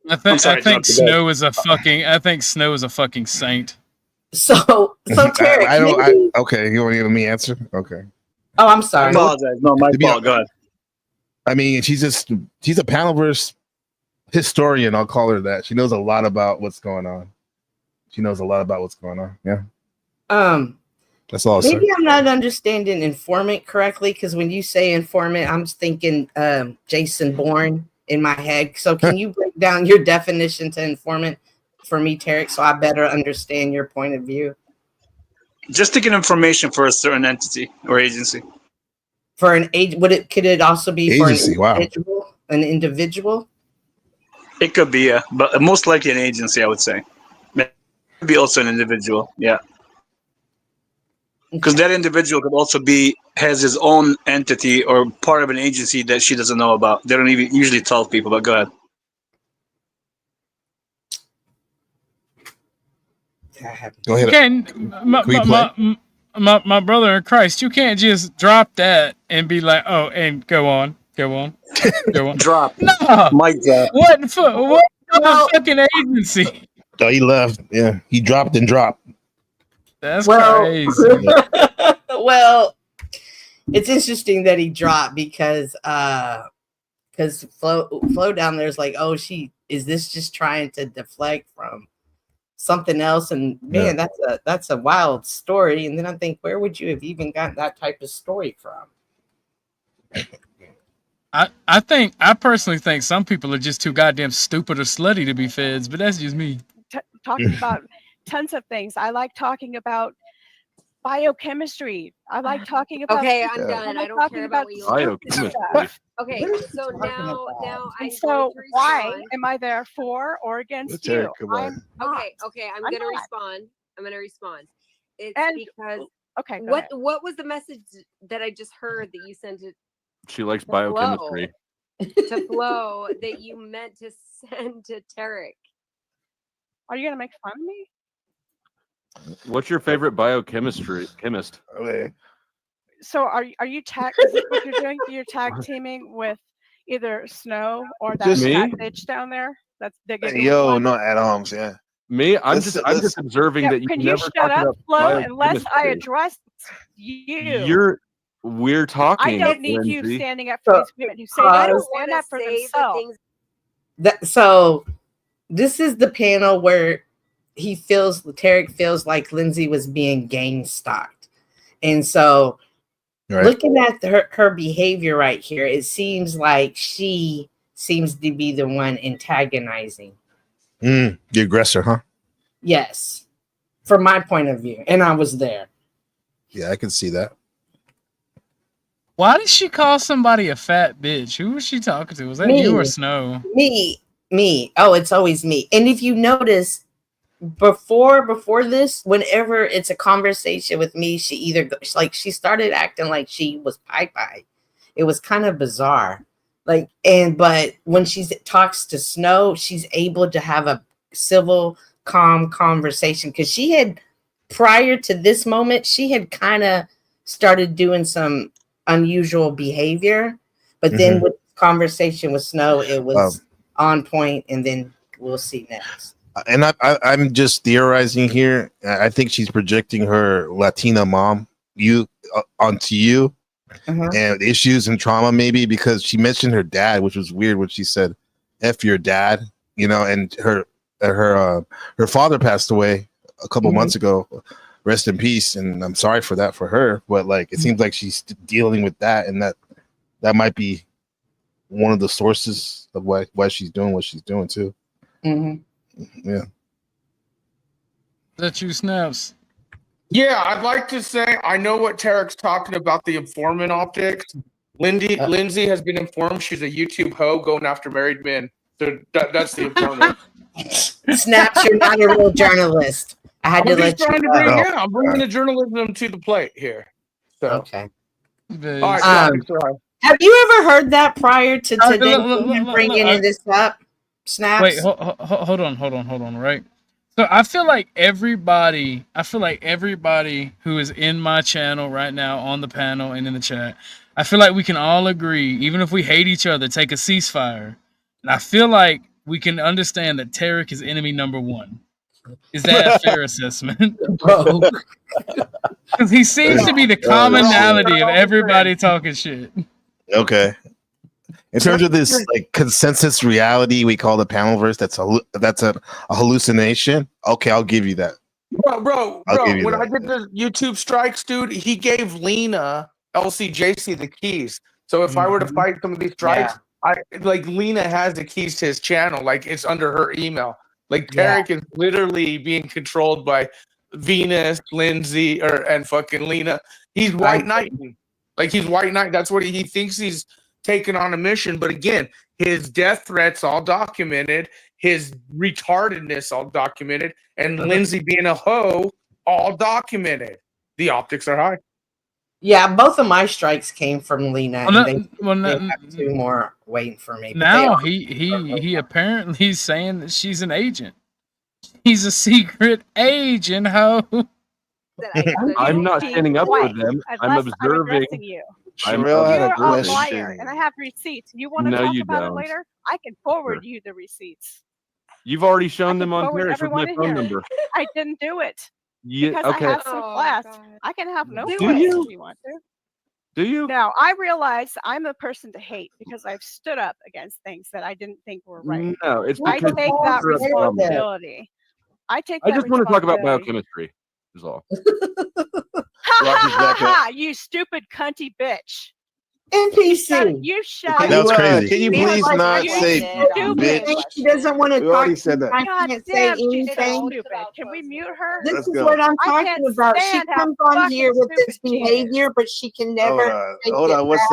Speaker 7: I think
Speaker 4: John,
Speaker 7: Snow is a fucking. I think Snow is a fucking saint.
Speaker 17: So Tarek,
Speaker 8: I don't.
Speaker 17: maybe-
Speaker 8: Okay, you want to give me an answer? Okay.
Speaker 17: Oh, I'm
Speaker 4: I
Speaker 17: sorry.
Speaker 4: apologize. No, my
Speaker 8: To be
Speaker 4: fault. Go ahead.
Speaker 8: I mean, she's a Panelverse historian. I'll call her that. She knows a lot about what's going on. Yeah, that's all I'll say.
Speaker 17: Maybe I'm not understanding informant correctly, because when you say informant, I'm thinking Jason Bourne in my head. So can you break down your definition to informant for me, Tarek, so I better understand your point of view?
Speaker 4: Just to get information for a certain entity or agency.
Speaker 17: For an age, could it also be
Speaker 8: Agency,
Speaker 17: for
Speaker 8: wow.
Speaker 17: an individual?
Speaker 4: It could be, but most likely an agency, I would say. It could be also an individual, yeah. Because that individual could also has his own entity or part of an agency that she doesn't know about. They don't even usually tell people, but go ahead.
Speaker 8: Go ahead.
Speaker 7: My brother in Christ, you can't just drop that and be like, oh, and go on.
Speaker 4: Drop.
Speaker 7: No.
Speaker 4: Mic drop.
Speaker 7: What fucking agency?
Speaker 8: Oh, he left. Yeah, he dropped and dropped.
Speaker 7: That's
Speaker 17: Well-
Speaker 7: crazy.
Speaker 17: Well, it's interesting that he dropped because Flo down there is like, oh, is this just trying to deflect from something else? And man, that's a wild story. And then I think, where would you have even gotten that type of story from?
Speaker 7: I personally think some people are just too goddamn stupid or slutty to be feds, but that's just me.
Speaker 22: Talking about tons of things. I like talking about biochemistry. I like talking about.
Speaker 9: Okay, I'm done. I don't care about what you
Speaker 22: stupid stuff.
Speaker 9: Okay, so now I'm
Speaker 22: And so
Speaker 9: going to
Speaker 22: why
Speaker 9: respond.
Speaker 22: am I there for or against
Speaker 8: Tarek,
Speaker 22: you?
Speaker 8: come on.
Speaker 22: I'm not.
Speaker 9: Okay, I'm
Speaker 22: I'm
Speaker 9: gonna
Speaker 22: not.
Speaker 9: respond. I'm gonna respond. It's
Speaker 22: And-
Speaker 9: because
Speaker 22: Okay. Go ahead.
Speaker 9: what was the message that I just heard that you sent it
Speaker 5: She likes
Speaker 9: Hello.
Speaker 5: biochemistry.
Speaker 9: to Flo that you meant to send to Tarek?
Speaker 22: Are you gonna make fun of me?
Speaker 5: What's your favorite chemist?
Speaker 22: So are you tag? Is this what you're doing? You're tag teaming with either Snow or that
Speaker 8: Just
Speaker 5: me?
Speaker 22: fat bitch down there that's digging.
Speaker 8: Yo, not at arms. Yeah.
Speaker 5: Me? I'm
Speaker 8: Let's-
Speaker 5: just observing that you
Speaker 22: Can
Speaker 5: can
Speaker 22: you
Speaker 5: never
Speaker 22: shut
Speaker 5: talk
Speaker 22: up,
Speaker 5: about
Speaker 22: Flo, unless I
Speaker 5: biochemistry.
Speaker 22: address you?
Speaker 5: We're talking.
Speaker 22: I don't need you
Speaker 5: Lindsay.
Speaker 22: standing up for these women who say they
Speaker 17: I
Speaker 22: don't
Speaker 17: don't
Speaker 22: stand up for
Speaker 9: say the
Speaker 22: themselves.
Speaker 17: So this is the panel where Tarek feels like Lindsay was being gang stalked. And so looking at her behavior right here, it seems like she seems to be the one antagonizing.
Speaker 8: The aggressor, huh?
Speaker 17: Yes. From my point of view. And I was there.
Speaker 8: Yeah, I can see that.
Speaker 7: Why did she call somebody a fat bitch? Who was she talking to? Was that
Speaker 17: Me.
Speaker 7: you or Snow?
Speaker 17: Me. Oh, it's always me. And if you notice, before this, whenever it's a conversation with me, she started acting like she was Pi. It was kind of bizarre. But when she talks to Snow, she's able to have a civil, calm conversation, because she had, prior to this moment, she had kind of started doing some unusual behavior, but then with conversation with Snow, it was on point, and then we'll see next.
Speaker 8: And I'm just theorizing here. I think she's projecting her Latina mom onto you, and issues and trauma, maybe because she mentioned her dad, which was weird when she said "F your dad," and her father passed away a couple months ago. Rest in peace, and I'm sorry for that for her. But it seems like she's dealing with that, and that might be one of the sources of why she's doing what she's doing too. Yeah.
Speaker 7: That you, Snaps?
Speaker 2: Yeah, I'd like to say I know what Tarek's talking about, the informant optics. Lindsay has been informed she's a YouTube hoe going after married men. So that's the informant.
Speaker 17: Snaps, you're not a real journalist. I had to let you know.
Speaker 2: I'm bringing the journalism to the plate here. So.
Speaker 17: Okay.
Speaker 2: All right, sorry.
Speaker 17: Have you ever heard that prior to today? Bringing this up, Snaps.
Speaker 7: Wait, hold on, right? So I feel like everybody who is in my channel right now on the panel and in the chat, I feel like we can all agree, even if we hate each other, take a ceasefire. And I feel like we can understand that Tarek is enemy number one. Is that a fair assessment? Because he seems to be the commonality of everybody talking shit.
Speaker 8: Okay. In terms of this consensus reality we call the panelverse, that's a hallucination. Okay, I'll give you that.
Speaker 2: Bro, when I did the YouTube strikes, dude, he gave Lena LCJC the keys. So if I were to fight some of these strikes, Lena has the keys to his channel. It's under her email. Tarek is literally being controlled by Venus, Lindsay, and fucking Lena. He's white knighting. He's white knight. That's what he thinks he's taken on a mission. But again, his death threats all documented, his retardedness all documented, and Lindsay being a hoe all documented. The optics are high.
Speaker 17: Yeah, both of my strikes came from Lena. They have two more waiting for me.
Speaker 7: Now he apparently is saying that she's an agent. He's a secret agent, ho.
Speaker 5: I'm not standing up for them. I'm observing.
Speaker 22: You're a liar, and I have receipts. You want to talk about it later? I can forward you the receipts.
Speaker 5: You've already shown them on Paris with my phone number.
Speaker 22: I didn't do it.
Speaker 5: Yeah,
Speaker 22: because
Speaker 5: okay.
Speaker 22: I have some class. I can have no
Speaker 5: Do
Speaker 22: class
Speaker 5: you?
Speaker 22: if you want to.
Speaker 5: Do you?
Speaker 22: Now, I realize I'm a person to hate because I've stood up against things that I didn't think were right.
Speaker 5: No, it's
Speaker 22: I
Speaker 5: because
Speaker 22: take that responsibility. I
Speaker 5: just want to talk about biochemistry. Is all.
Speaker 22: You stupid cunty bitch.
Speaker 17: NPC.
Speaker 22: You shut
Speaker 8: That was crazy.
Speaker 3: Can you please not say bitch?
Speaker 17: She doesn't want to
Speaker 3: We
Speaker 17: talk.
Speaker 3: already said that.
Speaker 17: I can't say anything.
Speaker 22: Can we mute her?
Speaker 17: This
Speaker 3: Let's
Speaker 17: is
Speaker 3: go.
Speaker 17: what I'm
Speaker 22: I
Speaker 17: talking
Speaker 22: can't
Speaker 17: about. She
Speaker 22: stand how
Speaker 17: comes on
Speaker 22: fucking
Speaker 17: here with this
Speaker 22: stupid she is.
Speaker 17: behavior, but she can never.
Speaker 8: Hold on. One
Speaker 17: back.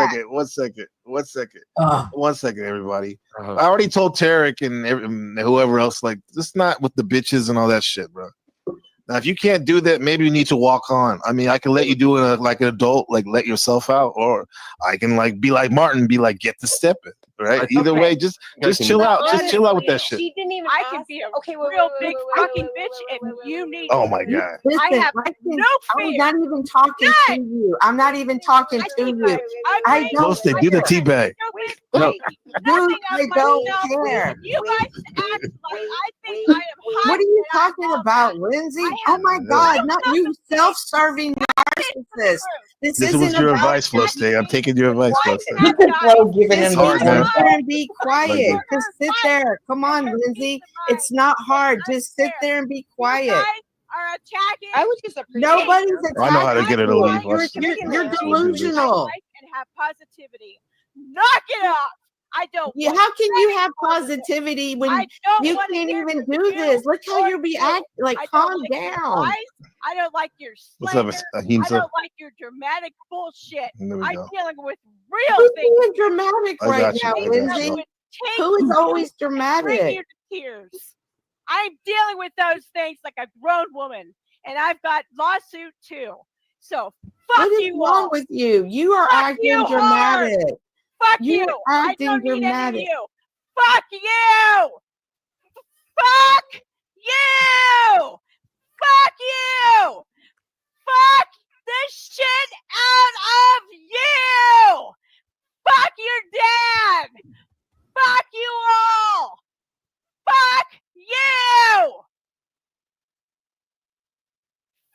Speaker 8: second, everybody. I already told Tarek and whoever else, just not with the bitches and all that shit, bro. Now, if you can't do that, maybe you need to walk on. I mean, I can let you do it like an adult, let yourself out, or I can be like Martin, get to stepping, right? Either way, just chill out. Just chill out with that shit.
Speaker 22: She didn't even I can be a real big fucking bitch, and you need.
Speaker 8: Oh my god.
Speaker 17: Listen,
Speaker 22: I have no fear.
Speaker 17: I'm not even talking to you. I'm not even talking to you. I don't.
Speaker 8: Close to do the teabag.
Speaker 17: No. Dude, I don't care.
Speaker 22: You guys act like I think I am hot.
Speaker 17: What are you talking about, Lindsay? Oh my God, not you self-serving narcissist. This
Speaker 8: was your advice, Flo Stay. I'm taking your advice, Flo Stay.
Speaker 17: It's
Speaker 8: hard, man.
Speaker 17: and be quiet. Just sit there. Come on, Lindsay. It's not hard. Just sit there and be quiet.
Speaker 22: Are attacking.
Speaker 9: I would just appreciate
Speaker 17: Nobody's attacking.
Speaker 8: I know how to get her to leave.
Speaker 17: You're delusional.
Speaker 22: And have positivity. Knock it off. I don't.
Speaker 17: Yeah, how can you have positivity when you can't even do this? Look how you react. Calm down.
Speaker 22: I don't like your
Speaker 8: What's up,
Speaker 22: slander. I don't like your dramatic bullshit. I'm
Speaker 17: go.
Speaker 22: dealing with real
Speaker 17: Who's
Speaker 22: things.
Speaker 17: being dramatic right now, Lindsay? Who is always dramatic?
Speaker 22: Bring you to tears. I'm dealing with those things like a grown woman, and I've got lawsuit too. So fuck
Speaker 17: what is
Speaker 22: you
Speaker 17: wrong
Speaker 22: all.
Speaker 17: with you? You are
Speaker 22: Fuck
Speaker 17: acting
Speaker 22: you
Speaker 17: dramatic.
Speaker 22: hard. Fuck
Speaker 17: You're
Speaker 22: you. I
Speaker 17: acting
Speaker 22: don't need any of
Speaker 17: dramatic.
Speaker 22: you. Fuck you. Fuck you. Fuck you. Fuck the shit out of you. Fuck your dad. Fuck you all. Fuck you.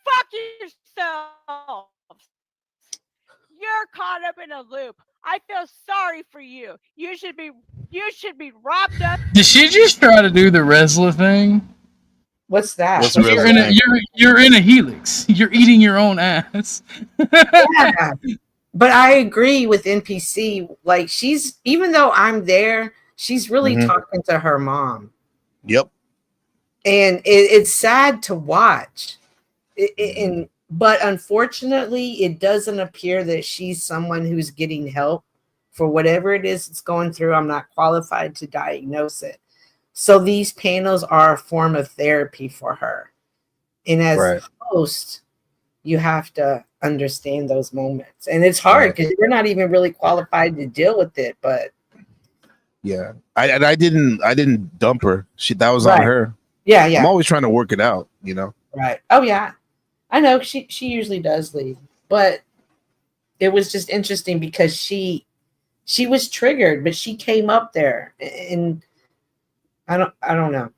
Speaker 22: Fuck yourselves. You're caught up in a loop. I feel sorry for you. You should be wrapped up.
Speaker 7: Did she just try to do the Resla thing?
Speaker 17: What's that?
Speaker 8: What's the
Speaker 7: You're
Speaker 8: Resla
Speaker 7: in a
Speaker 8: thing?
Speaker 7: you're in a helix. You're eating your own ass.
Speaker 17: Yeah. But I agree with NPC. Like, she's, even though I'm there, she's really talking to her mom.
Speaker 8: Yep.
Speaker 17: And it's sad to watch. But unfortunately, it doesn't appear that she's someone who's getting help for whatever it is it's going through. I'm not qualified to diagnose it. So these panels are a form of therapy for her. And as a host, you have to understand those moments. And it's hard because you're not even really qualified to deal with it. But
Speaker 8: yeah, I didn't dump her. That was on her.
Speaker 17: Yeah.
Speaker 8: I'm always trying to work it out, you know.
Speaker 17: Right. Oh yeah. I know she usually does leave, but it was just interesting because she was triggered, but she came up there, and I don't know.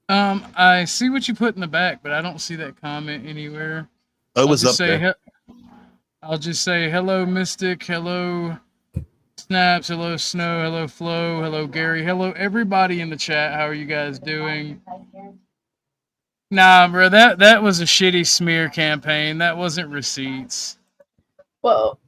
Speaker 7: I see what you put in the back, but I don't see that comment anywhere.
Speaker 8: Oh, it was up there.
Speaker 7: I'll just say hello, Mystic. Hello, Snaps. Hello, Snow. Hello, Flo. Hello, Gary. Hello, everybody in the chat. How are you guys doing? Nah, bro, that was a shitty smear campaign. That wasn't receipts.
Speaker 17: Well,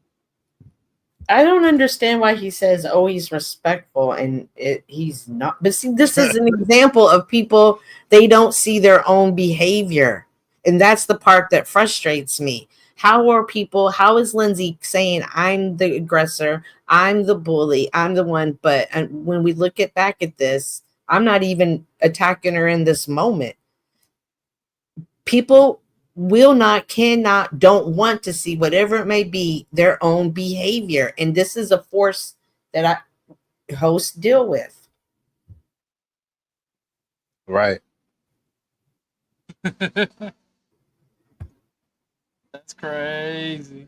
Speaker 17: I don't understand why he says, "Oh, he's respectful," and he's not. But see, this is an example of people, they don't see their own behavior, and that's the part that frustrates me. How is Lindsay saying, "I'm the aggressor, I'm the bully, I'm the one," but when we look back at this, I'm not even attacking her in this moment. People cannot, don't want to see, whatever it may be, their own behavior. And this is a force that hosts deal with.
Speaker 8: Right.
Speaker 7: That's crazy.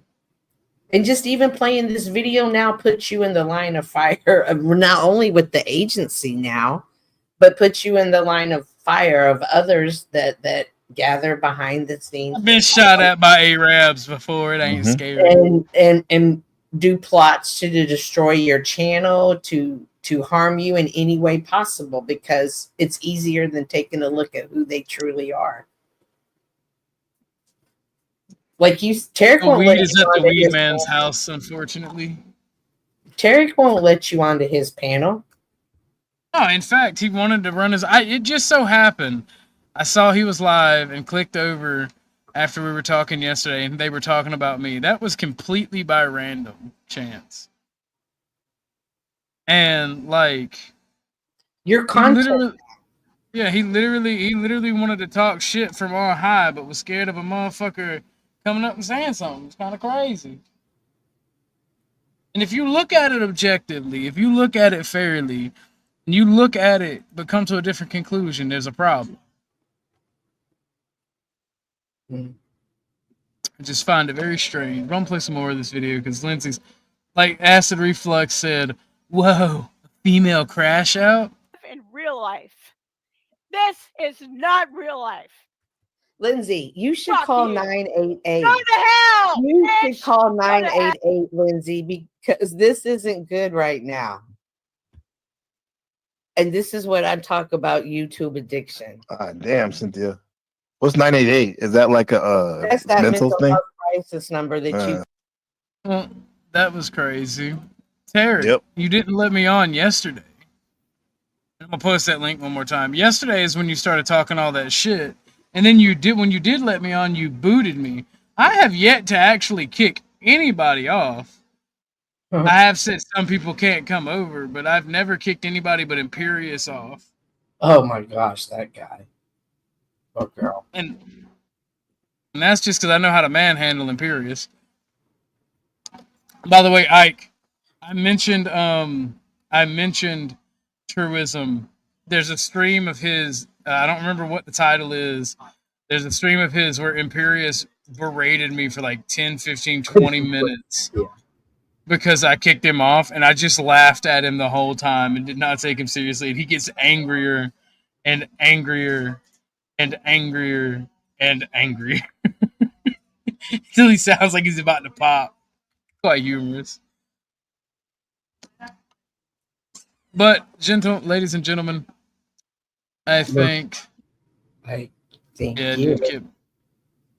Speaker 17: And just even playing this video now puts you in the line of fire of not only with the agency now, but puts you in the line of fire of others that gather behind the scenes.
Speaker 7: I've been shot at by Arabs before. It ain't scary.
Speaker 17: And do plots to destroy your channel, to harm you in any way possible, because it's easier than taking a look at who they truly are. Like Tarek won't let
Speaker 7: Weed is
Speaker 17: you
Speaker 7: at the
Speaker 17: onto
Speaker 7: weed
Speaker 17: his
Speaker 7: man's
Speaker 17: panel.
Speaker 7: house, unfortunately.
Speaker 17: Tarek won't let you onto his panel.
Speaker 7: No, in fact, he wanted to run his. It just so happened, I saw he was live and clicked over after we were talking yesterday, and they were talking about me. That was completely by random chance. And like,
Speaker 17: your content.
Speaker 7: He literally wanted to talk shit from on high, but was scared of a motherfucker coming up and saying something. It's kind of crazy. And if you look at it objectively, if you look at it fairly, and you look at it but come to a different conclusion, there's a problem. I just find it very strange. I'm gonna play some more of this video because Lindsay's, like Acid Reflux said, "Whoa, female crash out."
Speaker 22: In real life. This is not real life.
Speaker 17: Lindsay, you should
Speaker 22: Fuck
Speaker 17: call
Speaker 22: you.
Speaker 17: 988.
Speaker 22: Go to hell.
Speaker 17: You
Speaker 22: bitch.
Speaker 17: should call
Speaker 22: Go to hell.
Speaker 17: 988, Lindsay, because this isn't good right now. And this is what I talk about, YouTube addiction.
Speaker 8: Damn, Cynthia. What's 988? Is that like a
Speaker 17: That's that
Speaker 8: mental thing?
Speaker 17: health crisis number that you.
Speaker 7: Well, that was crazy. Terry, you didn't let me on yesterday. I'm gonna post that link one more time. Yesterday is when you started talking all that shit, and then when you did let me on, you booted me. I have yet to actually kick anybody off. I have said some people can't come over, but I've never kicked anybody but Imperious off.
Speaker 17: Oh my gosh, that guy. Oh girl.
Speaker 7: And that's just because I know how to manhandle Imperious. By the way, Ike, I mentioned truism. There's a stream of his. I don't remember what the title is. There's a stream of his where Imperius berated me for like 10, 15, 20 minutes because I kicked him off, and I just laughed at him the whole time and did not take him seriously. And he gets angrier and angrier and angrier and angrier until he sounds like he's about to pop. Quite humorous. But, ladies and gentlemen, I think.
Speaker 17: Thank
Speaker 7: yeah,
Speaker 17: you.
Speaker 7: dude, Kip.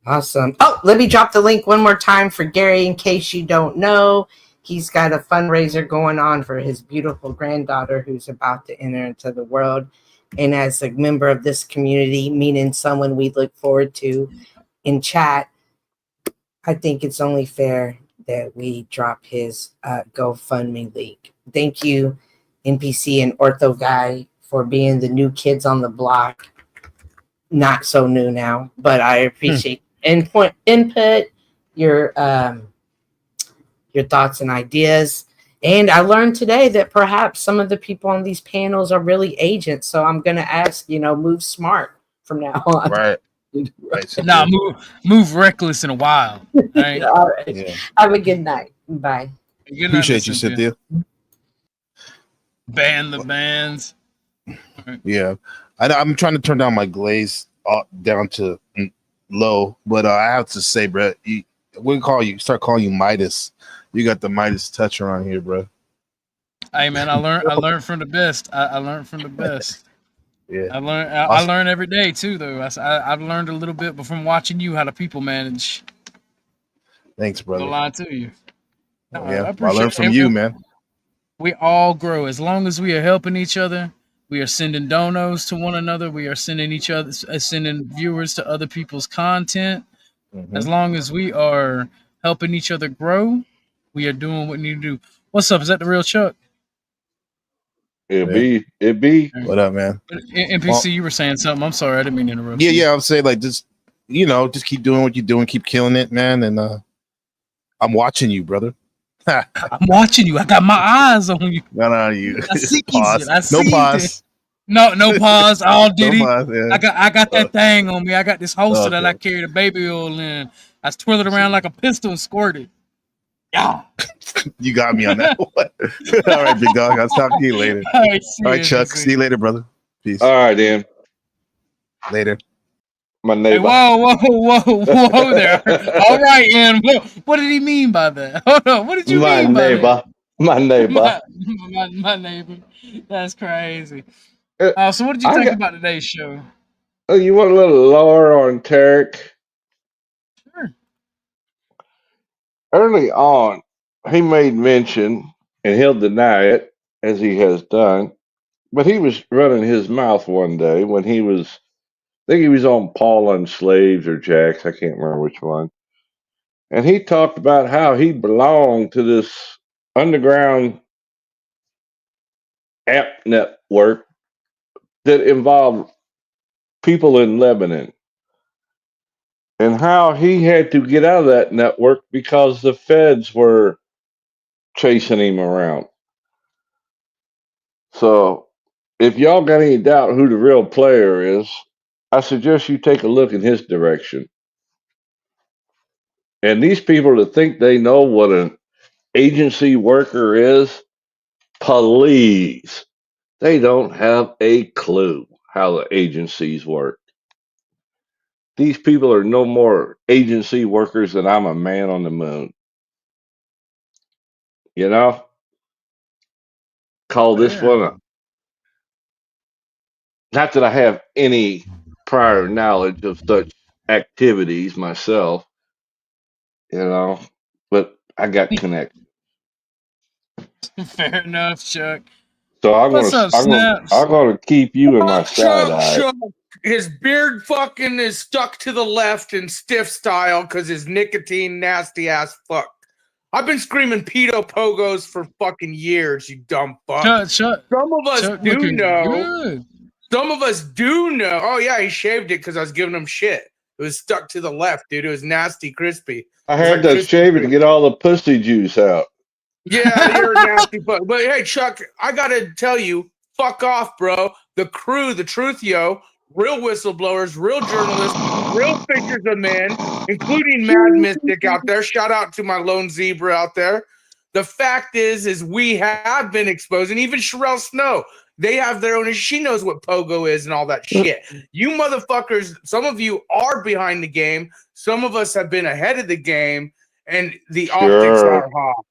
Speaker 17: Awesome. Oh, let me drop the link one more time for Gary in case you don't know. He's got a fundraiser going on for his beautiful granddaughter who's about to enter into the world. And as a member of this community, meaning someone we look forward to in chat, I think it's only fair that we drop his GoFundMe link. Thank you, NPC and Ortho Guy, for being the new kids on the block. Not so new now, but I appreciate input, your thoughts and ideas. And I learned today that perhaps some of the people on these panels are really agents. So I'm going to ask, move smart from now on.
Speaker 8: Right.
Speaker 7: Nah, move reckless and wild. Right?
Speaker 17: All right.
Speaker 8: Yeah.
Speaker 17: Have a good night. Bye.
Speaker 7: Good night,
Speaker 8: Appreciate you,
Speaker 7: Cynthia.
Speaker 8: Cynthia.
Speaker 7: Ban the bands.
Speaker 8: Yeah, I'm trying to turn down my glaze down to low, but I have to say, bro, start calling you Midas. You got the Midas touch around here, bro.
Speaker 7: Hey man, I learned from the best. I learned from the best.
Speaker 8: Yeah,
Speaker 7: I learn every day too, though. I've learned a little bit from watching you how to people manage.
Speaker 8: Thanks, brother.
Speaker 7: No lie to you. No,
Speaker 8: Yeah, I learned from you, man.
Speaker 7: We all grow as long as we are helping each other. We are sending donos to one another. We are sending sending viewers to other people's content.
Speaker 8: Mm-hmm.
Speaker 7: As long as we are helping each other grow, we are doing what we need to do. What's up? Is that the real Chuck?
Speaker 3: It be.
Speaker 8: What up, man?
Speaker 7: NPC, you were saying something. I'm sorry, I didn't mean to interrupt.
Speaker 8: Yeah. I'm saying just keep doing what you're doing, keep killing it, man. And I'm watching you, brother.
Speaker 7: I'm watching you. I got my eyes on you.
Speaker 8: No, you.
Speaker 7: I see
Speaker 8: Pause.
Speaker 7: I see
Speaker 8: No pause.
Speaker 7: No pause. All Diddy.
Speaker 8: No pause, yeah.
Speaker 7: I got that thing on me. I got this holster that I carry the baby oil in. I twirl it around like a pistol and squirt it. Yeah.
Speaker 8: You got me on that one. All right, big dog. I'll talk to you later.
Speaker 7: All right,
Speaker 8: Chuck. See you later, brother. Peace.
Speaker 3: All right, then.
Speaker 8: Later.
Speaker 3: My
Speaker 7: Hey,
Speaker 3: neighbor.
Speaker 7: whoa there. All right, Ian. What did he mean by that? Hold on. What did you mean by that?
Speaker 3: My neighbor.
Speaker 7: My neighbor. That's crazy. So what did you think about today's show?
Speaker 3: Oh, you want a little lore on Tarek?
Speaker 7: Sure.
Speaker 3: Early on, he made mention, and he'll deny it, as he has done, but he was running his mouth one day when I think he was on Paul and Slaves or Jax, I can't remember which one. And he talked about how he belonged to this underground app network that involved people in Lebanon, and how he had to get out of that network because the feds were chasing him around. So if y'all got any doubt who the real player is, I suggest you take a look in his direction. And these people that think they know what an agency worker is, please, they don't have a clue how the agencies work. These people are no more agency workers than I'm a man on the moon. You know? Call this one not that I have any prior knowledge of such activities myself, but I got connected.
Speaker 7: Fair enough, Chuck.
Speaker 3: So I'm
Speaker 7: What's up, Snaps?
Speaker 3: gonna keep you in my side eye.
Speaker 2: Chuck, his beard fucking is stuck to the left in stiff style because his nicotine nasty ass fuck. I've been screaming pedo pogos for fucking years, you dumb fuck.
Speaker 7: Chuck,
Speaker 2: Some of us
Speaker 7: Chuck
Speaker 2: do
Speaker 7: looking
Speaker 2: know.
Speaker 7: good.
Speaker 2: Some of us do know. Oh yeah, he shaved it because I was giving him shit. It was stuck to the left, dude. It was nasty, crispy.
Speaker 3: I had to shave it to get all the pussy juice out.
Speaker 2: Yeah, you're a nasty fuck. But hey, Chuck, I gotta tell you, fuck off, bro. The crew, the truth, yo, real whistleblowers, real journalists, real figures of men, including Mad Mystic out there. Shout out to my lone zebra out there. The fact is we have been exposed, and even Sherelle Snow, they have their own. She knows what pogo is and all that shit. You motherfuckers, some of you are behind the game. Some of us have been ahead of the game, and the optics are hot.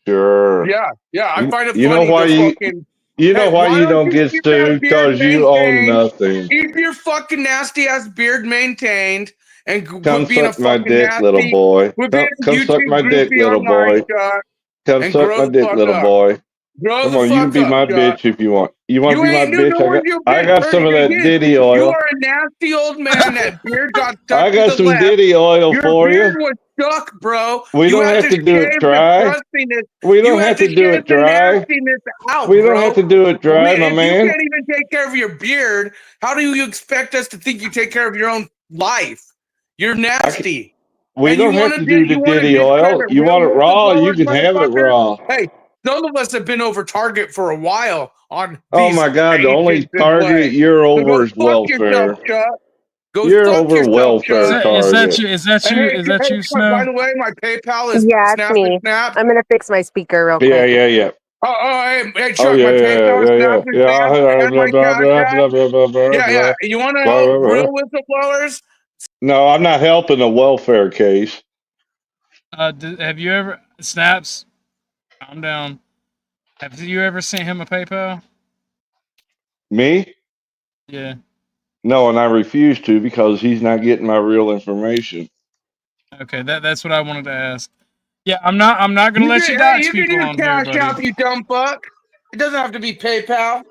Speaker 3: Sure.
Speaker 2: Yeah, I find it
Speaker 3: You know
Speaker 2: funny.
Speaker 3: why
Speaker 2: The
Speaker 3: you
Speaker 2: fucking,
Speaker 3: you know
Speaker 2: hey,
Speaker 3: why you don't
Speaker 2: you
Speaker 3: get
Speaker 2: keep that
Speaker 3: sued?
Speaker 2: beard
Speaker 3: Because you own
Speaker 2: maintained?
Speaker 3: nothing.
Speaker 2: Keep your fucking nasty ass beard maintained and
Speaker 3: Come
Speaker 2: quit being a
Speaker 3: suck my
Speaker 2: fucking
Speaker 3: dick, little
Speaker 2: nasty.
Speaker 3: boy.
Speaker 2: Quit being a
Speaker 3: Come suck
Speaker 2: YouTube
Speaker 3: my dick,
Speaker 2: groupie
Speaker 3: little
Speaker 2: online,
Speaker 3: boy.
Speaker 2: Chuck,
Speaker 3: Come
Speaker 2: and
Speaker 3: suck
Speaker 2: grow
Speaker 3: my
Speaker 2: the
Speaker 3: dick,
Speaker 2: fuck
Speaker 3: little
Speaker 2: up.
Speaker 3: boy.
Speaker 2: Grow
Speaker 3: Come
Speaker 2: the
Speaker 3: on, you can
Speaker 2: fuck
Speaker 3: be
Speaker 2: up,
Speaker 3: my
Speaker 2: Chuck.
Speaker 3: bitch if you want. You want to
Speaker 2: You
Speaker 3: be my
Speaker 2: ain't, dude,
Speaker 3: bitch?
Speaker 2: no one's your
Speaker 3: I
Speaker 2: bitch.
Speaker 3: got some of that
Speaker 2: Dude,
Speaker 3: Diddy
Speaker 2: you
Speaker 3: oil.
Speaker 2: are a nasty old man. That beard got stuck
Speaker 3: I
Speaker 2: to
Speaker 3: got
Speaker 2: the
Speaker 3: some
Speaker 2: left.
Speaker 3: Diddy oil
Speaker 2: Your
Speaker 3: for
Speaker 2: beard
Speaker 3: you.
Speaker 2: was stuck, bro.
Speaker 3: We
Speaker 2: You
Speaker 3: don't
Speaker 2: had
Speaker 3: have to
Speaker 2: to
Speaker 3: do it
Speaker 2: shave the
Speaker 3: dry.
Speaker 2: crustiness.
Speaker 3: We
Speaker 2: You
Speaker 3: don't
Speaker 2: had
Speaker 3: have
Speaker 2: to
Speaker 3: to do
Speaker 2: shave
Speaker 3: it
Speaker 2: the
Speaker 3: dry.
Speaker 2: nastiness out,
Speaker 3: We
Speaker 2: bro.
Speaker 3: don't have to do it dry, my
Speaker 2: If you
Speaker 3: man.
Speaker 2: can't even take care of your beard, how do you expect us to think you take care of your own life? You're nasty.
Speaker 3: We
Speaker 2: And you
Speaker 3: don't have
Speaker 2: want
Speaker 3: to
Speaker 2: to
Speaker 3: do the Diddy oil.
Speaker 2: discredit
Speaker 3: You
Speaker 2: real
Speaker 3: want it raw? You
Speaker 2: whistleblowers,
Speaker 3: can have it
Speaker 2: motherfucker?
Speaker 3: raw.
Speaker 2: Hey, some of us have been over target for a while on
Speaker 3: Oh
Speaker 2: these
Speaker 3: my God! The only
Speaker 2: agents in
Speaker 3: target
Speaker 2: play.
Speaker 3: you're
Speaker 2: So go
Speaker 3: over is
Speaker 2: fuck yourself,
Speaker 3: welfare.
Speaker 2: Chuck. Go
Speaker 3: You're
Speaker 2: fuck
Speaker 3: over
Speaker 2: yourself,
Speaker 3: welfare
Speaker 2: Chuck.
Speaker 7: Is that
Speaker 3: target.
Speaker 7: you? Is that
Speaker 2: And
Speaker 7: you?
Speaker 2: hey,
Speaker 7: Is that you,
Speaker 2: Chuck, by
Speaker 7: Snow?
Speaker 2: the way, my PayPal is
Speaker 9: Yeah, it's
Speaker 2: snap and
Speaker 9: me.
Speaker 2: snap.
Speaker 9: I'm gonna fix my speaker real
Speaker 3: Yeah,
Speaker 9: quick.
Speaker 3: yeah.
Speaker 2: Hey,
Speaker 3: Oh
Speaker 2: Chuck,
Speaker 3: yeah,
Speaker 2: my PayPal is snap and snap, and my
Speaker 3: blah,
Speaker 2: Cash
Speaker 3: blah,
Speaker 2: App.
Speaker 3: blah, blah, blah, blah,
Speaker 2: Yeah.
Speaker 3: blah,
Speaker 2: You want to
Speaker 3: blah,
Speaker 2: help
Speaker 3: blah, blah.
Speaker 2: real whistleblowers?
Speaker 3: No, I'm not helping the welfare case.
Speaker 7: Have you ever snaps? Calm down. Have you ever sent him a PayPal?
Speaker 3: Me?
Speaker 7: Yeah.
Speaker 3: No, and I refuse to because he's not getting my real information.
Speaker 7: Okay, that's what I wanted to ask. Yeah, I'm not gonna let you dox
Speaker 2: You can
Speaker 7: people
Speaker 2: use
Speaker 7: on here,
Speaker 2: Cash
Speaker 7: buddy.
Speaker 2: App, you dumb fuck. It doesn't have to be PayPal.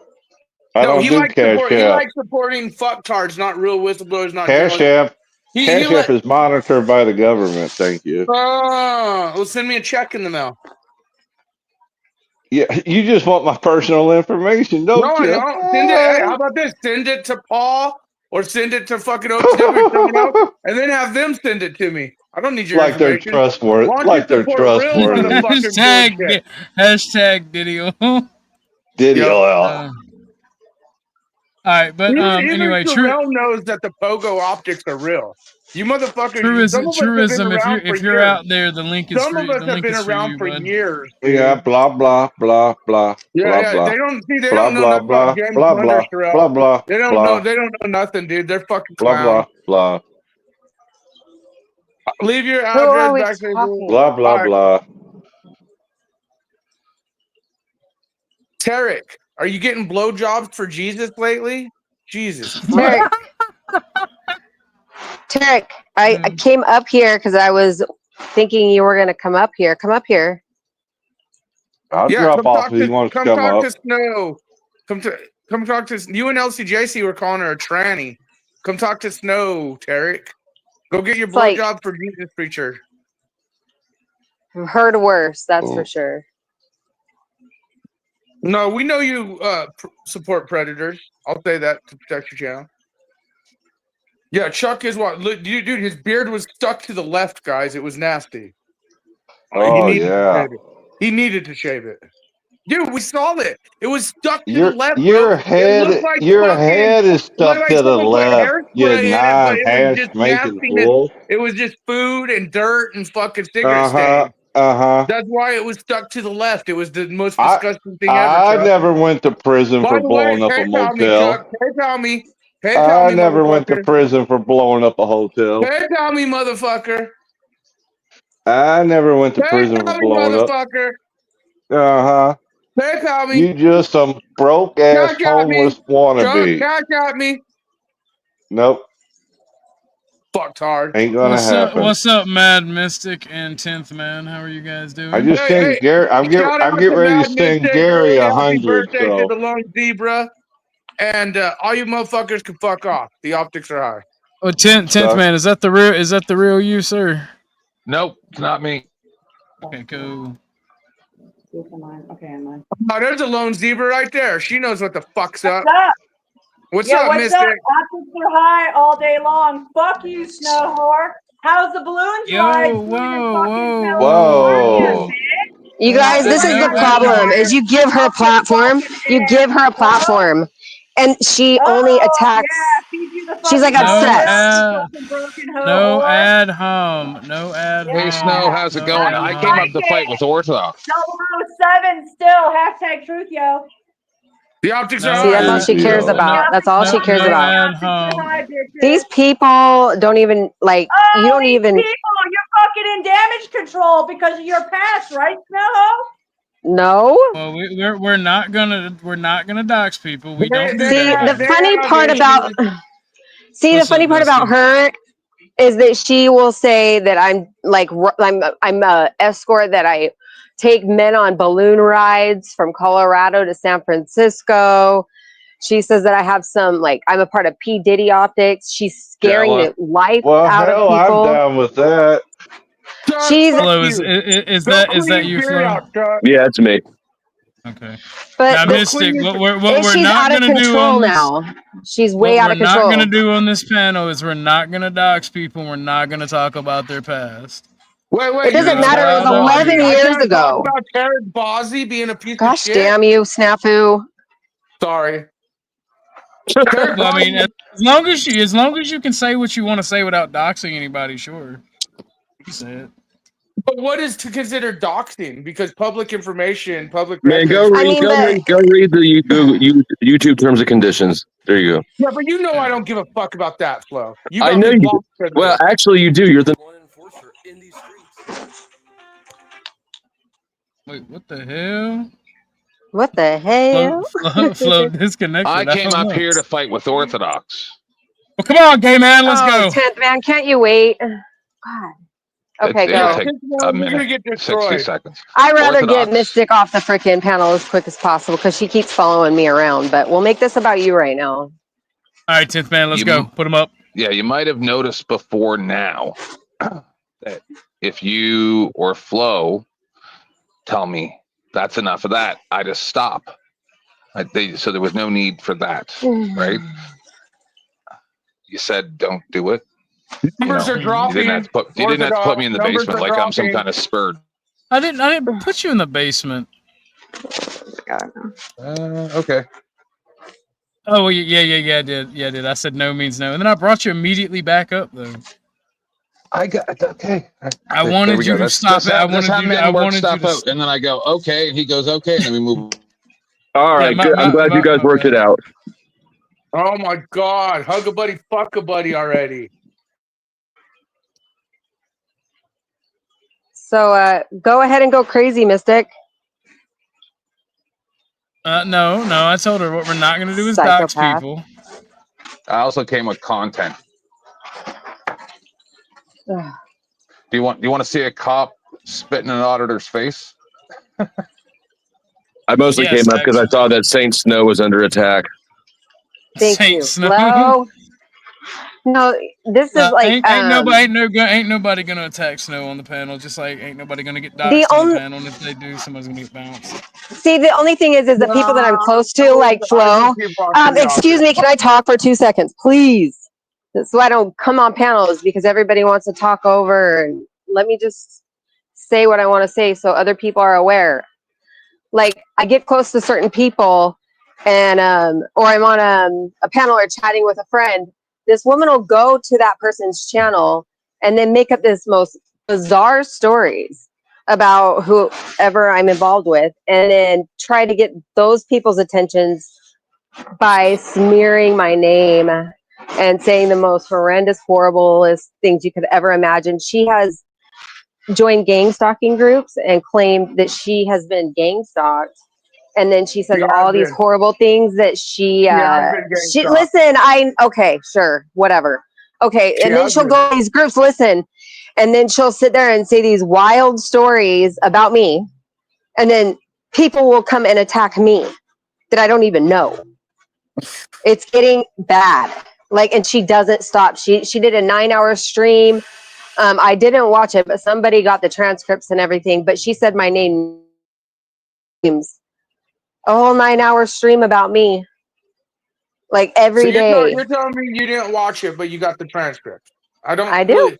Speaker 3: I
Speaker 2: No,
Speaker 3: don't do Cash
Speaker 2: he
Speaker 3: App.
Speaker 2: likes supporting fucktards, not real whistleblowers, not
Speaker 3: Cash
Speaker 2: journalists.
Speaker 3: App. Cash App is monitored by the government. Thank you.
Speaker 2: Oh, well, send me a check in the mail.
Speaker 3: Yeah, you just want my personal information, don't
Speaker 2: No, I
Speaker 3: you?
Speaker 2: don't. Send it. Hey, how about this? Send it to Paul or send it to fucking OTW or someone else, and then have them send it to me. I don't need your
Speaker 3: Like they're
Speaker 2: information.
Speaker 3: trustworthy.
Speaker 2: Why don't
Speaker 3: Like
Speaker 2: you
Speaker 3: they're
Speaker 2: support real
Speaker 3: trustworthy.
Speaker 2: motherfuckers doing shit?
Speaker 7: Hashtag Diddy.
Speaker 3: Diddy
Speaker 2: Yep.
Speaker 3: oil.
Speaker 7: All right, but
Speaker 2: Even
Speaker 7: anyway,
Speaker 2: Sherelle knows that the pogo optics are real. You motherfuckers, some
Speaker 7: truism.
Speaker 2: of us have been
Speaker 7: Truism.
Speaker 2: around for
Speaker 7: If you're
Speaker 2: years.
Speaker 7: out there, the link is
Speaker 2: Some
Speaker 7: for
Speaker 2: of us
Speaker 7: the
Speaker 2: have
Speaker 7: link
Speaker 2: been
Speaker 7: is for
Speaker 2: around
Speaker 7: you,
Speaker 2: for
Speaker 7: bud.
Speaker 2: years.
Speaker 3: Yeah, blah blah blah blah blah
Speaker 2: Yeah.
Speaker 3: blah.
Speaker 2: They don't see. They
Speaker 3: Blah
Speaker 2: don't know
Speaker 3: blah
Speaker 2: nothing about
Speaker 3: blah
Speaker 2: James
Speaker 3: blah
Speaker 2: Blunder,
Speaker 3: blah
Speaker 2: Sherelle.
Speaker 3: blah blah
Speaker 2: They don't know.
Speaker 3: blah
Speaker 2: They don't know nothing, dude. They're fucking
Speaker 3: blah
Speaker 2: clowns.
Speaker 3: blah.
Speaker 2: Leave your
Speaker 9: Who are
Speaker 2: address
Speaker 9: we
Speaker 2: back there.
Speaker 9: talking
Speaker 3: Blah
Speaker 9: about?
Speaker 3: blah
Speaker 2: All right.
Speaker 3: blah.
Speaker 2: Tarek, are you getting blowjobs for Jesus lately? Jesus
Speaker 9: Tarek,
Speaker 2: Christ.
Speaker 9: I came up here because I was thinking you were gonna come up here. Come up here.
Speaker 3: I'll
Speaker 2: Yeah,
Speaker 3: drop off if he wants to
Speaker 2: come
Speaker 3: come
Speaker 2: talk
Speaker 3: up.
Speaker 2: to Snow. Come talk to you and LCJC were calling her a tranny. Come talk to Snow, Tarek. Go get your
Speaker 9: It's like
Speaker 2: blowjob for Jesus, preacher.
Speaker 9: I've heard worse, that's for sure.
Speaker 2: No, we know you support predators. I'll say that to protect your channel. Yeah, Chuck is what? Look, dude, his beard was stuck to the left, guys. It was nasty.
Speaker 3: Oh yeah.
Speaker 2: He needed to shave it. Dude, we saw it. It was stuck to the
Speaker 3: Your
Speaker 2: left, bro.
Speaker 3: your
Speaker 2: It looked
Speaker 3: head
Speaker 2: like
Speaker 3: your
Speaker 2: fucking.
Speaker 3: head is
Speaker 2: It looked
Speaker 3: stuck
Speaker 2: like
Speaker 3: to the
Speaker 2: someone put
Speaker 3: left. You
Speaker 2: hairspray in it, but it was
Speaker 3: non-hash
Speaker 2: just
Speaker 3: making
Speaker 2: nastiness.
Speaker 3: fool.
Speaker 2: It was just food and dirt and fucking cigarette stains.
Speaker 3: Uh-huh.
Speaker 2: That's why it was stuck to the left. It was the most
Speaker 3: I
Speaker 2: disgusting thing ever, Chuck.
Speaker 3: never went to prison
Speaker 2: By
Speaker 3: for
Speaker 2: the way,
Speaker 3: blowing up a
Speaker 2: PayPal me,
Speaker 3: motel.
Speaker 2: Chuck. PayPal me. PayPal
Speaker 3: I
Speaker 2: me,
Speaker 3: never went to
Speaker 2: motherfucker.
Speaker 3: prison for blowing up a hotel.
Speaker 2: PayPal me, motherfucker.
Speaker 3: I never went to prison for
Speaker 2: PayPal me,
Speaker 3: blowing up.
Speaker 2: motherfucker.
Speaker 3: Uh-huh.
Speaker 2: PayPal me.
Speaker 3: You just some broke ass
Speaker 2: Cash out me.
Speaker 3: homeless
Speaker 2: Chuck,
Speaker 3: wannabe.
Speaker 2: cash out me.
Speaker 3: Nope.
Speaker 2: Fucked hard.
Speaker 3: Ain't gonna happen.
Speaker 7: What's up, Mad Mystic and 10th Man? How are you guys doing?
Speaker 3: I just sing Gary. I'm
Speaker 2: Shout out
Speaker 3: getting
Speaker 2: to
Speaker 3: ready
Speaker 2: Mad
Speaker 3: to sing
Speaker 2: Mystic.
Speaker 3: Gary
Speaker 2: Early happy
Speaker 3: 100.
Speaker 2: birthday to
Speaker 3: So
Speaker 2: the lone zebra. And all you motherfuckers can fuck off. The optics are high.
Speaker 7: Oh, 10th Man, is that the real you, sir?
Speaker 16: Nope, it's not me.
Speaker 7: Okay, cool.
Speaker 2: Okay, I'm on. Oh, there's a lone zebra right there. She knows what the fuck's up.
Speaker 6: What's up?
Speaker 2: What's
Speaker 6: yeah,
Speaker 2: up,
Speaker 6: what's
Speaker 2: Mystic?
Speaker 6: up? Optics are high all day long. Fuck you, snow whore. How's the balloons
Speaker 7: Yo,
Speaker 6: ride?
Speaker 7: whoa.
Speaker 3: whoa.
Speaker 11: You guys, this is the problem: is you give her a platform, you give her a platform, and she only attacks. She's like obsessed.
Speaker 7: No ad hom. No ad hom.
Speaker 16: Hey Snow, how's it going? I came up to fight with Orthodox.
Speaker 6: 007 still. Hashtag truth, yo.
Speaker 2: The optics
Speaker 7: No
Speaker 2: are
Speaker 11: See, that's all
Speaker 2: high.
Speaker 11: she cares about. That's all she cares about.
Speaker 7: ad hom.
Speaker 11: These people don't even like. You don't
Speaker 6: these
Speaker 11: even.
Speaker 6: people, you're fucking in damage control because of your past, right, Snow?
Speaker 11: No.
Speaker 7: Well, we're not gonna dox people. We don't do
Speaker 11: See,
Speaker 7: that.
Speaker 11: the funny part about. See,
Speaker 7: What's
Speaker 11: the funny
Speaker 7: up,
Speaker 11: part about
Speaker 7: Dusty?
Speaker 11: her is that she will say that I'm like I'm a escort, that I take men on balloon rides from Colorado to San Francisco. She says that I have some, like, I'm a part of P. Diddy Optics. She's scaring the life
Speaker 3: Well,
Speaker 11: out of
Speaker 3: hell, I'm
Speaker 11: people.
Speaker 3: down with that.
Speaker 11: She's
Speaker 7: Flo, is that you, Flo?
Speaker 5: Yeah, it's me.
Speaker 7: Okay.
Speaker 11: But
Speaker 7: Now,
Speaker 11: the-
Speaker 7: Mystic, what we're
Speaker 11: she's
Speaker 7: not
Speaker 11: out of
Speaker 7: gonna do
Speaker 11: control
Speaker 7: on this,
Speaker 11: now. She's
Speaker 7: what
Speaker 11: way out
Speaker 7: we're
Speaker 11: of
Speaker 7: not
Speaker 11: control.
Speaker 7: gonna do on this panel is we're not gonna dox people. We're not gonna talk about their past.
Speaker 2: Wait,
Speaker 11: It doesn't
Speaker 7: You're
Speaker 11: matter. It was
Speaker 7: allowed to
Speaker 11: 11
Speaker 7: argue.
Speaker 11: years ago.
Speaker 2: About Tarek Bozzy being a piece of
Speaker 11: Gosh
Speaker 2: shit.
Speaker 11: damn you, Snafu.
Speaker 2: Sorry.
Speaker 7: Well, I mean, as long as you can say what you want to say without doxing anybody, sure. You can say it.
Speaker 2: But what is to consider doxing? Because public information, public
Speaker 5: Man,
Speaker 2: records.
Speaker 5: go read the YouTube terms and conditions. There you go.
Speaker 2: Yeah, but you know I don't give a fuck about that, Flo. You
Speaker 5: I
Speaker 2: got
Speaker 5: know
Speaker 2: me
Speaker 5: you do.
Speaker 2: blocked for this.
Speaker 5: Well, actually, you do. You're the
Speaker 7: Wait, what the hell?
Speaker 11: What the hell?
Speaker 7: Flo disconnected.
Speaker 16: I came
Speaker 7: don't
Speaker 16: up
Speaker 7: know.
Speaker 16: here to fight with Orthodox.
Speaker 7: Well, come on, gay man, let's
Speaker 11: Oh,
Speaker 7: go.
Speaker 11: 10th man, can't you wait? God. Okay,
Speaker 16: It'll
Speaker 11: go.
Speaker 16: take a minute, 60 seconds.
Speaker 11: I'd rather
Speaker 16: Orthodox.
Speaker 11: get Mystic off the freaking panel as quick as possible because she keeps following me around. But we'll make this about you right now.
Speaker 7: All right, 10th man, let's
Speaker 16: You
Speaker 7: go.
Speaker 16: m-
Speaker 7: Put him up.
Speaker 16: Yeah, you might have noticed before now that if you or Flo tell me that's enough of that, I just stop. So there was no need for that, right? You said don't do it.
Speaker 2: Numbers are dropping.
Speaker 16: You didn't have to put me in the
Speaker 2: Numbers
Speaker 16: basement
Speaker 2: are
Speaker 16: like I'm some
Speaker 2: dropping.
Speaker 16: kind of spurred.
Speaker 7: I didn't put you in the basement.
Speaker 16: Okay.
Speaker 7: Oh, well, yeah, I did. Yeah, I did. I said no means no. And then I brought you immediately back up, though.
Speaker 16: I got okay.
Speaker 7: I
Speaker 16: There
Speaker 7: wanted
Speaker 16: we
Speaker 7: you
Speaker 16: go.
Speaker 7: to
Speaker 16: That's
Speaker 7: stop it. I
Speaker 16: that's
Speaker 7: wanted
Speaker 16: how
Speaker 7: you.
Speaker 16: men
Speaker 7: I
Speaker 16: work
Speaker 7: wanted you
Speaker 16: stuff
Speaker 7: to.
Speaker 16: out. And then I go, okay, and he goes, okay, and then we move.
Speaker 5: All right,
Speaker 7: my-
Speaker 5: good. I'm
Speaker 7: my-
Speaker 5: glad you guys
Speaker 7: my
Speaker 5: worked it out.
Speaker 2: Oh my God. Hug a buddy, fuck a buddy already.
Speaker 11: So go ahead and go crazy, Mystic.
Speaker 7: No. I told her what we're not going to do is dox
Speaker 11: Psychopath.
Speaker 7: people.
Speaker 16: I also came with content. Do you want to see a cop spitting in an auditor's face?
Speaker 5: I mostly
Speaker 7: Yes,
Speaker 5: came up because I saw that Saint Snow was under attack.
Speaker 11: Thank
Speaker 7: Saint
Speaker 11: you.
Speaker 7: Snow.
Speaker 11: Flo. No, this is like
Speaker 7: ain't nobody gonna attack Snow on the panel. Just like ain't nobody gonna get doxed on the panel. And if they do, somebody's gonna get bounced.
Speaker 11: See, the only thing is the people that I'm close to, like Flo. Excuse me, can I talk for 2 seconds, please? So I don't come on panels because everybody wants to talk over. And let me just say what I want to say so other people are aware. Like, I get close to certain people, and or I'm on a panel or chatting with a friend. This woman will go to that person's channel and then make up this most bizarre stories about whoever I'm involved with, and then try to get those people's attentions by smearing my name and saying the most horrendous, horriblest things you could ever imagine. She has joined gang stalking groups and claimed that she has been gang stalked. And then she says all these horrible things that she listen, okay, sure, whatever. Okay, and then she'll go to these groups, listen, and then she'll sit there and say these wild stories about me. And then people will come and attack me that I don't even know. It's getting bad. Like, and she doesn't stop. She did a 9-hour stream. I didn't watch it, but somebody got the transcripts and everything. But she said my name. A whole 9-hour stream about me. Like every day.
Speaker 2: You're telling me you didn't watch it, but you got the transcript.
Speaker 11: I do.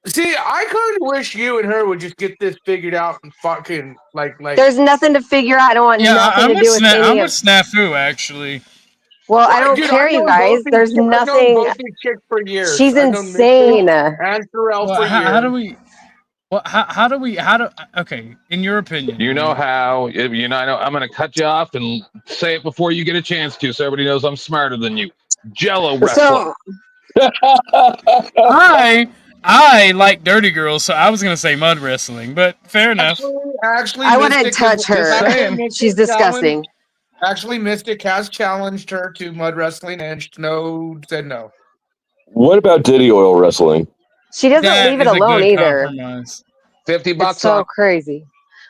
Speaker 2: See, I kind of wish you and her would just get this figured out and fucking like.
Speaker 11: There's nothing to figure out. I don't want nothing to do with any
Speaker 7: I'm with
Speaker 11: of.
Speaker 7: Snafu actually.
Speaker 11: Well, I don't
Speaker 2: Dude,
Speaker 11: care,
Speaker 2: I've
Speaker 11: you
Speaker 2: known
Speaker 11: guys.
Speaker 2: both these
Speaker 11: There's
Speaker 2: chicks- I've known
Speaker 11: nothing.
Speaker 2: both these chicks for years.
Speaker 11: She's
Speaker 2: I've known
Speaker 11: insane.
Speaker 2: Mystic and Sherelle
Speaker 7: Well,
Speaker 2: for
Speaker 7: how
Speaker 2: years.
Speaker 7: do we? Well, how do we? Okay, in your opinion,
Speaker 16: You know how? You know, I'm going to cut you off and say it before you get a chance to, so everybody knows I'm smarter than you. Jello wrestling.
Speaker 7: I like dirty girls, so I was gonna say mud wrestling, but fair enough.
Speaker 2: Actually,
Speaker 11: I wouldn't
Speaker 2: Mystic
Speaker 11: touch her.
Speaker 2: Mystic
Speaker 11: She's disgusting.
Speaker 2: Actually, Mystic has challenged her to mud wrestling, and Snow said no.
Speaker 5: What about Diddy oil wrestling?
Speaker 11: She doesn't leave it alone either.
Speaker 7: Compromise.
Speaker 16: $50
Speaker 11: It's so crazy.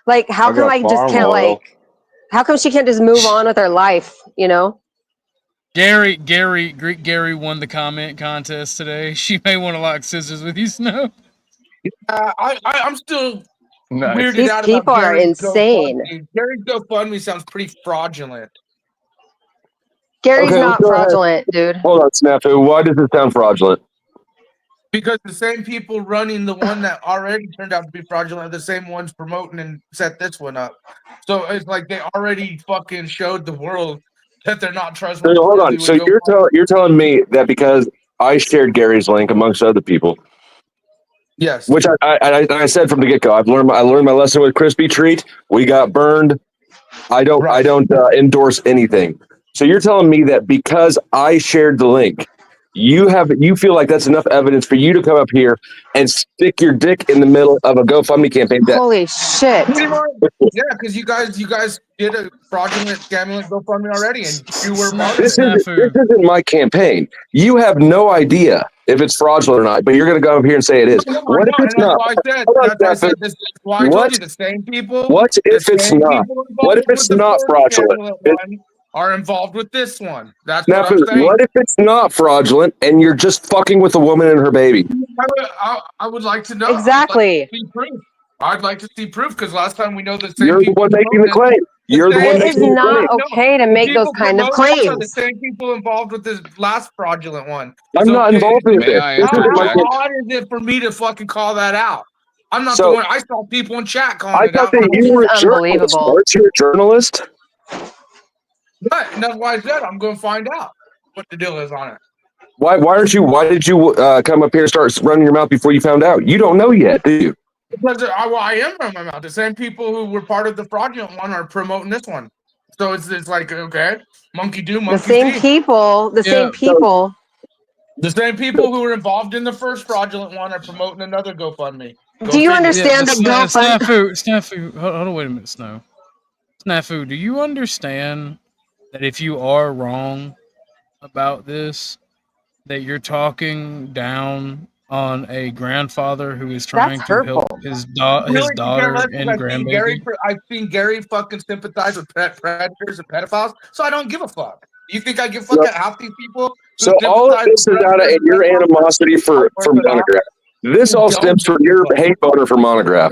Speaker 11: Like, how
Speaker 5: I
Speaker 11: come
Speaker 5: got
Speaker 11: I just
Speaker 5: farm
Speaker 11: can't
Speaker 5: oil.
Speaker 11: how come she can't just move on with her life? You know?
Speaker 7: Greek Gary won the comment contest today. She may want to lock scissors with you, Snow.
Speaker 2: I'm still
Speaker 16: Nice.
Speaker 2: weirded
Speaker 11: These
Speaker 2: out
Speaker 11: people
Speaker 2: about
Speaker 11: are
Speaker 2: Gary's
Speaker 11: insane.
Speaker 2: GoFundMe. Gary's GoFundMe sounds pretty fraudulent.
Speaker 11: Gary's
Speaker 5: Okay,
Speaker 11: not
Speaker 5: go ahead.
Speaker 11: fraudulent, dude.
Speaker 5: Hold on, Snafu. Why does it sound fraudulent?
Speaker 2: Because the same people running the one that already turned out to be fraudulent are the same ones promoting and set this one up. So it's like they already fucking showed the world that they're not
Speaker 5: So,
Speaker 2: trustworthy.
Speaker 5: hold on. So you're telling me that because I shared Gary's link amongst other people,
Speaker 2: yes,
Speaker 5: which I said from the get go, I learned my lesson with Crispy Treat. We got burned. I don't endorse anything. So you're telling me that because I shared the link, you feel like that's enough evidence for you to come up here and stick your dick in the middle of a GoFundMe campaign?
Speaker 11: Holy shit!
Speaker 2: Yeah, because you guys did a fraudulent scamming GoFundMe already, and you were part of
Speaker 5: This
Speaker 2: it.
Speaker 5: isn't my campaign. You have no idea if it's fraudulent or not, but you're going to go up here and say it is. What if it's not?
Speaker 2: That's why I said this. Why I told you the same people.
Speaker 5: What if it's not? What if it's not fraudulent?
Speaker 2: Are involved with this one. That's what
Speaker 5: Snafu,
Speaker 2: I'm saying.
Speaker 5: what if it's not fraudulent and you're just fucking with a woman and her baby?
Speaker 2: I would like to know.
Speaker 11: Exactly.
Speaker 2: I'd like to see proof because last time we know the same
Speaker 5: You're the
Speaker 2: people
Speaker 5: one making the
Speaker 2: promoted-
Speaker 5: claim. You're the one
Speaker 11: It is
Speaker 5: making the
Speaker 11: not
Speaker 5: claim.
Speaker 11: okay to make those
Speaker 2: People
Speaker 11: kind of
Speaker 2: promoting this are the
Speaker 11: claims.
Speaker 2: same people involved with this last fraudulent one.
Speaker 5: I'm
Speaker 2: So,
Speaker 5: not involved with this. This isn't my
Speaker 2: How odd is it for me to fucking call that out? I'm not
Speaker 5: So-
Speaker 2: the one. I saw people in chat calling
Speaker 5: I
Speaker 2: it
Speaker 5: thought
Speaker 2: out.
Speaker 5: that you were a journalist. Weren't you a journalist?
Speaker 2: But and that's why I said I'm going to find out what the deal is on it.
Speaker 5: Why did you come up here and start running your mouth before you found out? You don't know yet, do you?
Speaker 2: Because I am running my mouth. The same people who were part of the fraudulent one are promoting this one. So it's like, okay, monkey do,
Speaker 11: The
Speaker 2: monkey
Speaker 11: same
Speaker 2: see.
Speaker 11: people. The same people.
Speaker 2: The same people who were involved in the first fraudulent one are promoting another GoFundMe.
Speaker 11: Do you understand that
Speaker 7: Snafu, hold on, wait a minute, Snow. Snafu, do you understand that if you are wrong about this, that you're talking down on a grandfather who is trying
Speaker 11: That's
Speaker 7: to
Speaker 11: hurtful.
Speaker 7: help his
Speaker 2: Really,
Speaker 7: daughter
Speaker 2: because
Speaker 7: and
Speaker 2: I've
Speaker 7: grandbaby?
Speaker 2: seen Gary fucking sympathize with predators and pedophiles, so I don't give a fuck. You think I give a fuck at half these people? who
Speaker 5: So all of
Speaker 2: sympathize
Speaker 5: this
Speaker 2: with
Speaker 5: is out of
Speaker 2: predators and
Speaker 5: your
Speaker 2: pedophiles?
Speaker 5: animosity for Monograph. This all stems from your hate voter for Monograph.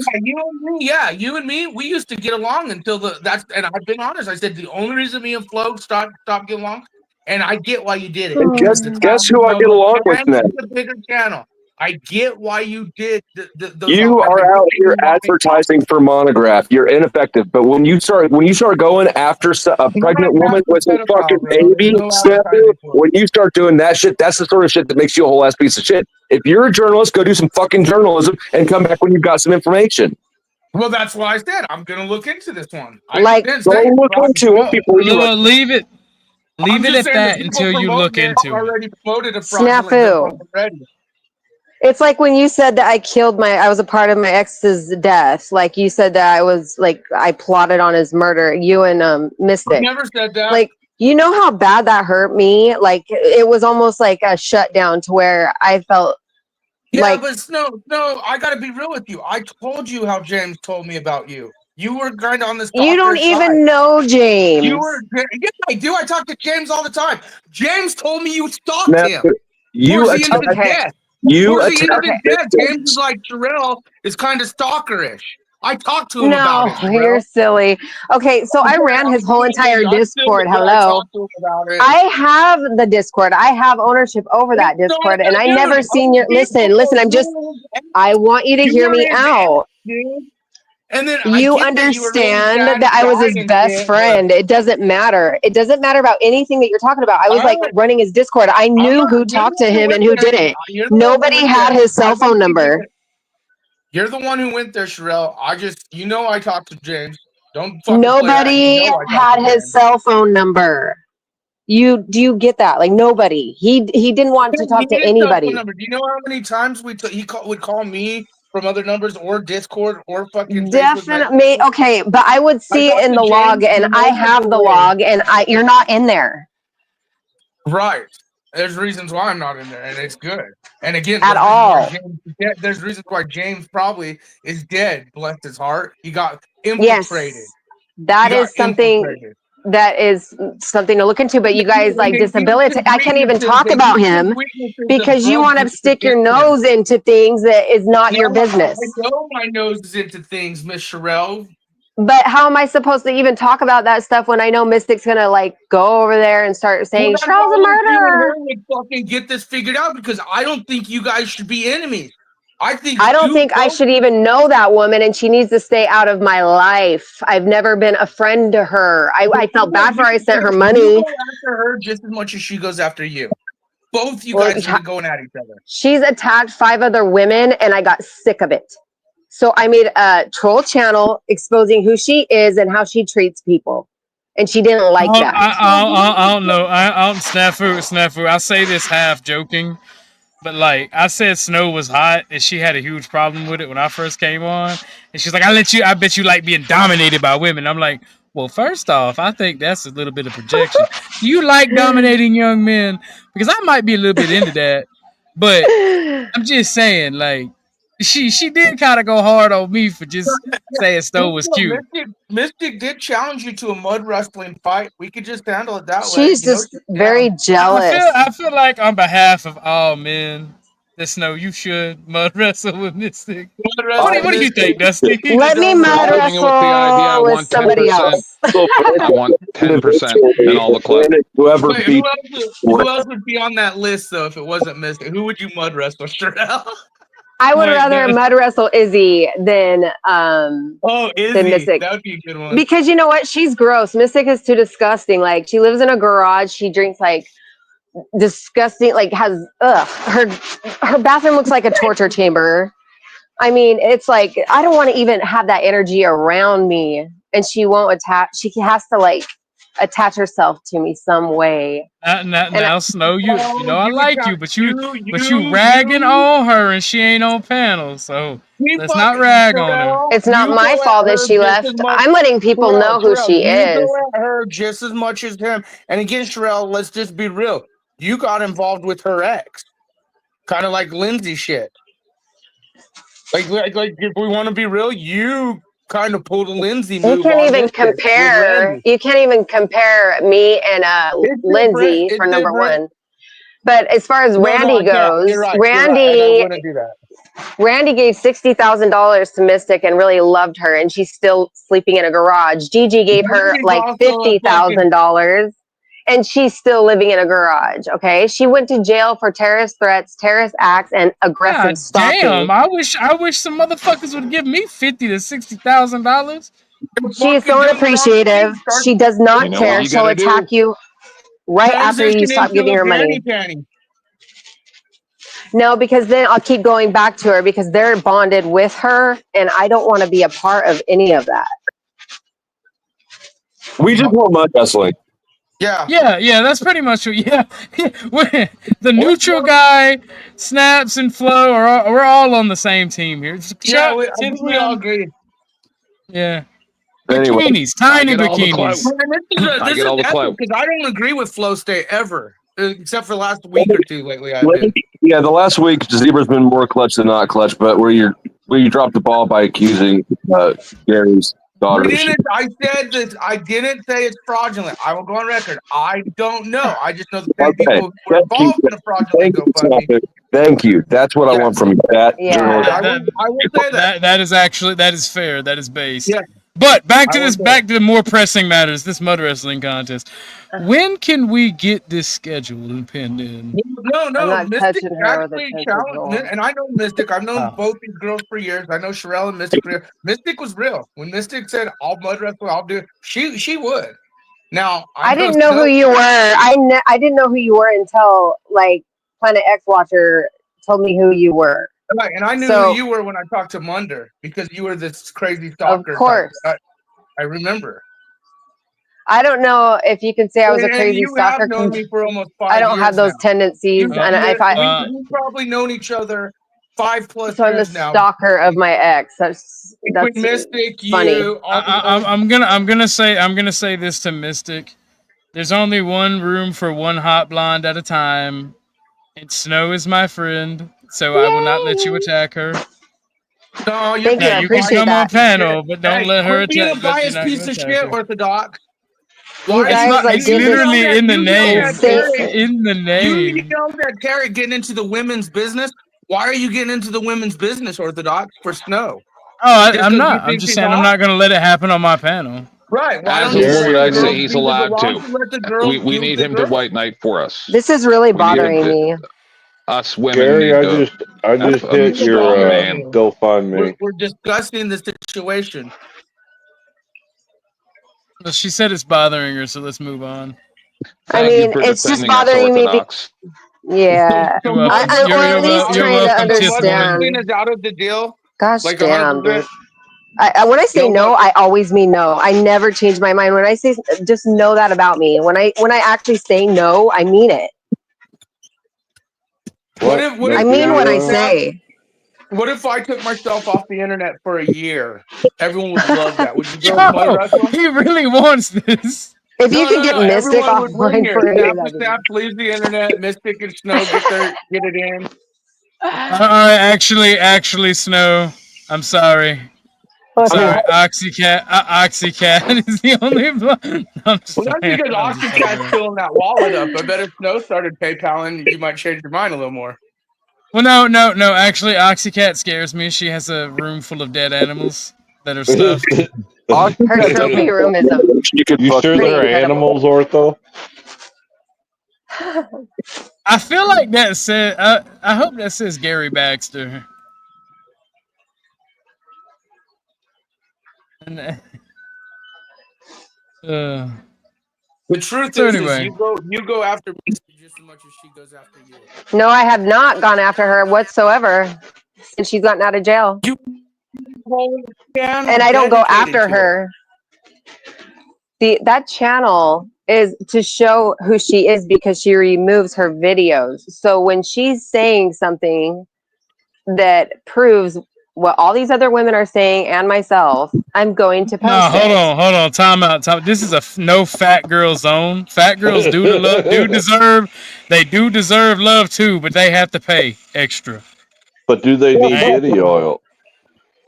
Speaker 2: Yeah, you and me, we used to get along until and I've been honest. I said the only reason me and Flo stopped getting along, and I get why you did it.
Speaker 5: And guess who I get along with now?
Speaker 2: The bigger channel. I get why you did the
Speaker 5: You are out here advertising for Monograph. You're ineffective. But when you start going after a pregnant woman with a fucking baby, when you start doing that shit, that's the sort of shit that makes you a whole ass piece of shit. If you're a journalist, go do some fucking journalism and come back when you've got some information.
Speaker 2: Well, that's why I said I'm gonna look into this one.
Speaker 5: Go look into it before you
Speaker 7: leave it. Leave it at that until you look into it.
Speaker 2: Already promoted a fraudulent
Speaker 11: Snafu.
Speaker 2: already.
Speaker 11: It's like when you said that I was a part of my ex's death. Like you said that I plotted on his murder. You and Mystic.
Speaker 2: I never said that.
Speaker 11: Like, you know how bad that hurt me? Like, it was almost like a shutdown to where I felt
Speaker 2: but no, I gotta be real with you. I told you how James told me about you. You were kind of on this.
Speaker 11: You don't even know James.
Speaker 2: You were. Yeah, I do. I talk to James all the time. James told me you stalked him.
Speaker 5: You
Speaker 2: Towards the end of his death.
Speaker 5: You
Speaker 2: Towards the end of
Speaker 5: attacked
Speaker 2: his death,
Speaker 5: victims.
Speaker 2: James is like Terrell is kind of stalkerish. I talked to him about it.
Speaker 11: No, you're silly. Okay, so I ran his whole entire Discord. Hello. I have the Discord. I have ownership over that Discord, and I never seen your. Listen. I want you to hear me out.
Speaker 2: And then
Speaker 11: You understand that I was his best friend. It doesn't matter. It doesn't matter about anything that you're talking about. I was like running his Discord. I knew who talked to him and who didn't. Nobody had his cell phone number.
Speaker 2: You're the one who went there, Sherelle. I talked to James. Don't.
Speaker 11: Nobody had his cell phone number. Do you get that? Like nobody. He didn't want to talk to anybody.
Speaker 2: Do you know how many times would call me from other numbers or Discord or fucking
Speaker 11: Definitely. Okay, but I would see it in the log, and I have the log, and you're not in there.
Speaker 2: Right. There's reasons why I'm not in there, and it's good. And again,
Speaker 11: At all.
Speaker 2: There's reasons why James probably is dead. Bless his heart. He got infiltrated.
Speaker 11: Yes, that is something to look into. But you guys like disability. I can't even talk about him because you want to stick your nose into things that is not your business.
Speaker 2: I know my nose is into things, Miss Sherelle.
Speaker 11: But how am I supposed to even talk about that stuff when I know Mystic's gonna like go over there and start saying Cheryl's a murderer?
Speaker 2: Fucking get this figured out because I don't think you guys should be enemies. I don't
Speaker 11: think I should even know that woman, and she needs to stay out of my life. I've never been a friend to her. I felt bad for her. I sent her money.
Speaker 2: You go after her just as much as she goes after you. Both you guys are going at each other.
Speaker 11: She's attacked 5 other women, and I got sick of it. So I made a troll channel exposing who she is and how she treats people. And she didn't like that.
Speaker 7: I don't know. I don't snafu. I say this half joking, but like I said Snow was hot and she had a huge problem with it when I first came on. And she's like, I bet you like being dominated by women. I'm like, well, first off, I think that's a little bit of projection. Do you like dominating young men? Because I might be a little bit into that. But I'm just saying, like, she did kind of go hard on me for just saying Stowe was cute.
Speaker 2: Mystic did challenge you to a mud wrestling fight. We could just handle it that way.
Speaker 11: She's just very jealous.
Speaker 7: I feel like on behalf of all men, that Snow, you should mud wrestle with Mystic. What do you think, Dusty?
Speaker 11: Let me mud wrestle with somebody else.
Speaker 16: I want 10% and all the clip.
Speaker 2: Who else would be on that list though if it wasn't Mystic? Who would you mud wrestle, Sherelle?
Speaker 11: I would rather mud wrestle Izzy than
Speaker 2: Izzy.
Speaker 11: than Mystic.
Speaker 2: That would be a good one.
Speaker 11: Because you know what? She's gross. Mystic is too disgusting. Like she lives in a garage. She drinks like disgusting. Like has her bathroom looks like a torture chamber. I mean, it's like I don't want to even have that energy around me. And she won't attach. She has to like attach herself to me some way.
Speaker 7: Now, Snow, you know I like you, but you ragging on her and she ain't on panel, so let's not rag on her.
Speaker 11: It's not my fault that she left. I'm letting people know who she is.
Speaker 2: You go at her just as much as him. And again, Sherelle, let's just be real. You got involved with her ex, kind of like Lindsay shit. Like if we want to be real, you kind of pulled a Lindsay move.
Speaker 11: You can't even compare. You can't even compare me and Lindsay for number one. But as far as Randy goes, Randy gave $60,000 to Mystic and really loved her, and she's still sleeping in a garage. Gigi gave her like $50,000, and she's still living in a garage. Okay, she went to jail for terrorist threats, terrorist acts, and aggressive stalking.
Speaker 7: Damn, I wish some motherfuckers would give me $50,000 to $60,000.
Speaker 11: She's so unappreciative. She does not care. She'll attack you right after you stop giving her money. No, because then I'll keep going back to her because they're bonded with her, and I don't want to be a part of any of that.
Speaker 5: We just want mud wrestling.
Speaker 7: Yeah, that's pretty much what. Yeah. The neutral guy, Snaps, and Flo we're all on the same team here.
Speaker 2: Yeah, I think we all agree.
Speaker 7: Yeah.
Speaker 5: Anyway,
Speaker 7: bikinis, tiny bikinis.
Speaker 2: I get all the clout because I don't agree with Flow State ever, except for the last week or two lately.
Speaker 5: Yeah, the last week Zebra's been more clutch than not clutch, but where you dropped the ball by accusing Gary's. daughter.
Speaker 2: I said that I didn't say it's fraudulent. I will go on record. I don't know. I just know the same
Speaker 5: Okay.
Speaker 2: people who were involved in a fraudulent GoFundMe.
Speaker 5: Thank you. That's what I want from you. That
Speaker 2: I will say that.
Speaker 7: That is actually that is fair. That is based.
Speaker 2: Yeah.
Speaker 7: But back to
Speaker 2: I will
Speaker 7: this,
Speaker 2: say
Speaker 7: back to the more pressing matters. This mud wrestling contest. When can we get this scheduled and pinned in?
Speaker 2: No,
Speaker 11: I'm
Speaker 2: no.
Speaker 11: not
Speaker 2: Mystic
Speaker 11: touching her with a
Speaker 2: actually
Speaker 11: 10-foot
Speaker 2: challenged,
Speaker 11: pole.
Speaker 2: and I know Mystic. I've known
Speaker 7: Oh.
Speaker 2: both these girls for years. I know Sherelle and Mystic for years. Mystic was real. When Mystic said, "I'll mud wrestle, I'll do it," she would. Now
Speaker 11: I
Speaker 2: know
Speaker 11: didn't know who
Speaker 2: Snow-
Speaker 11: you were. I didn't know who you were until like Planet X Watcher told me who you were.
Speaker 2: Right, and I knew
Speaker 11: So-
Speaker 2: who you were when I talked to Munder because you were this crazy stalker.
Speaker 11: Of course.
Speaker 2: I remember.
Speaker 11: I don't know if you can say I was a
Speaker 2: And
Speaker 11: crazy
Speaker 2: you
Speaker 11: stalker.
Speaker 2: have known me for almost 5
Speaker 11: I don't
Speaker 2: years
Speaker 11: have those
Speaker 2: now.
Speaker 11: tendencies, and if I
Speaker 2: we've probably known each other 5+
Speaker 11: so I'm the
Speaker 2: years now.
Speaker 11: stalker of my ex. That's
Speaker 2: Mystic,
Speaker 11: funny.
Speaker 2: you.
Speaker 7: I'm gonna say this to Mystic. There's only one room for one hot blonde at a time, and Snow is my friend, so I will not let you attack her.
Speaker 2: No,
Speaker 11: Thank you. I
Speaker 7: You can
Speaker 11: appreciate
Speaker 7: come
Speaker 11: that.
Speaker 7: on panel, but don't let her
Speaker 2: Quit being
Speaker 7: attack.
Speaker 2: a
Speaker 7: but you're
Speaker 2: biased
Speaker 7: not
Speaker 2: piece
Speaker 7: gonna
Speaker 2: of
Speaker 7: attack
Speaker 2: shit,
Speaker 7: her.
Speaker 2: Orthodox.
Speaker 11: You guys like
Speaker 7: It's
Speaker 11: did this.
Speaker 7: literally in the
Speaker 2: You
Speaker 7: name.
Speaker 2: yelled at Terry.
Speaker 7: It's in the
Speaker 2: You
Speaker 7: name.
Speaker 2: yelled at Terry getting into the women's business. Why are you getting into the women's business, Orthodox, for Snow?
Speaker 7: Oh,
Speaker 2: Just
Speaker 7: I'm
Speaker 2: 'cause
Speaker 7: not.
Speaker 2: you
Speaker 7: I'm
Speaker 2: think
Speaker 7: just
Speaker 2: she's
Speaker 7: saying I'm
Speaker 2: hot?
Speaker 7: not gonna let it happen on my panel.
Speaker 2: Right. Why
Speaker 16: As
Speaker 2: don't
Speaker 16: a
Speaker 2: you
Speaker 16: warrior,
Speaker 2: let
Speaker 16: I
Speaker 2: the
Speaker 16: say
Speaker 2: girls
Speaker 16: he's
Speaker 2: be the
Speaker 16: allowed
Speaker 2: why
Speaker 16: to.
Speaker 2: don't you let the girls
Speaker 16: We
Speaker 2: do
Speaker 16: need
Speaker 2: the
Speaker 16: him to
Speaker 2: girls?
Speaker 16: white knight for us.
Speaker 11: This is really
Speaker 16: We need him
Speaker 11: bothering
Speaker 16: to-
Speaker 11: me.
Speaker 16: Us women
Speaker 3: Gary,
Speaker 16: need
Speaker 3: I
Speaker 16: to
Speaker 3: just
Speaker 16: have a
Speaker 3: hit your
Speaker 16: strong man.
Speaker 3: GoFundMe.
Speaker 2: We're discussing the situation.
Speaker 7: Well, she said it's bothering her, so let's move on.
Speaker 11: I
Speaker 16: Thank you
Speaker 11: mean,
Speaker 16: for
Speaker 11: it's just
Speaker 16: defending us,
Speaker 11: bothering me.
Speaker 16: Orthodox.
Speaker 11: Yeah,
Speaker 7: You're welcome.
Speaker 11: or at
Speaker 7: You're
Speaker 11: least trying to
Speaker 7: welcome, Tiff
Speaker 11: understand.
Speaker 7: Boy.
Speaker 2: Is out of the deal.
Speaker 11: Gosh
Speaker 2: Like
Speaker 11: damn,
Speaker 2: 100%.
Speaker 11: dude. When I say no, I always mean no. I never change my mind. When I say, just know that about me. When I actually say no, I mean it.
Speaker 2: What if
Speaker 11: I mean what I say.
Speaker 2: What if I took myself off the internet for a year? Everyone would love that. Would you go mud wrestle?
Speaker 7: He really wants this.
Speaker 11: If you could get Mystic
Speaker 2: Everyone would win
Speaker 11: offline
Speaker 2: here.
Speaker 11: for a year,
Speaker 2: Snap leaves the internet. Mystic and Snow get it in.
Speaker 7: Actually, Snow. I'm sorry. Sorry, Oxycat is the only. I'm just
Speaker 2: Well, that's
Speaker 7: playing.
Speaker 2: because
Speaker 7: I'm just
Speaker 2: Oxycat's
Speaker 7: playing.
Speaker 2: filling that wallet up. I bet if Snow started PayPaling, you might change your mind a little more.
Speaker 7: Well, no. Actually, Oxycat scares me. She has a room full of dead animals that are stuffed.
Speaker 11: Her trophy room is a.
Speaker 3: You sure they're animals, Ortho?
Speaker 7: I feel like that said. I hope that says Gary Baxter. And,
Speaker 2: The truth
Speaker 7: So
Speaker 2: is
Speaker 7: anyway.
Speaker 2: you go after me just as much as she goes after you.
Speaker 11: No, I have not gone after her whatsoever since she's gotten out of jail. And I don't go after her. That channel is to show who she is because she removes her videos. So when she's saying something that proves what all these other women are saying and myself, I'm going to post
Speaker 7: No,
Speaker 11: it.
Speaker 7: hold on. Time out. This is a no fat girl zone. Fat girls do deserve love too, but they have to pay extra.
Speaker 3: But do they need Diddy oil?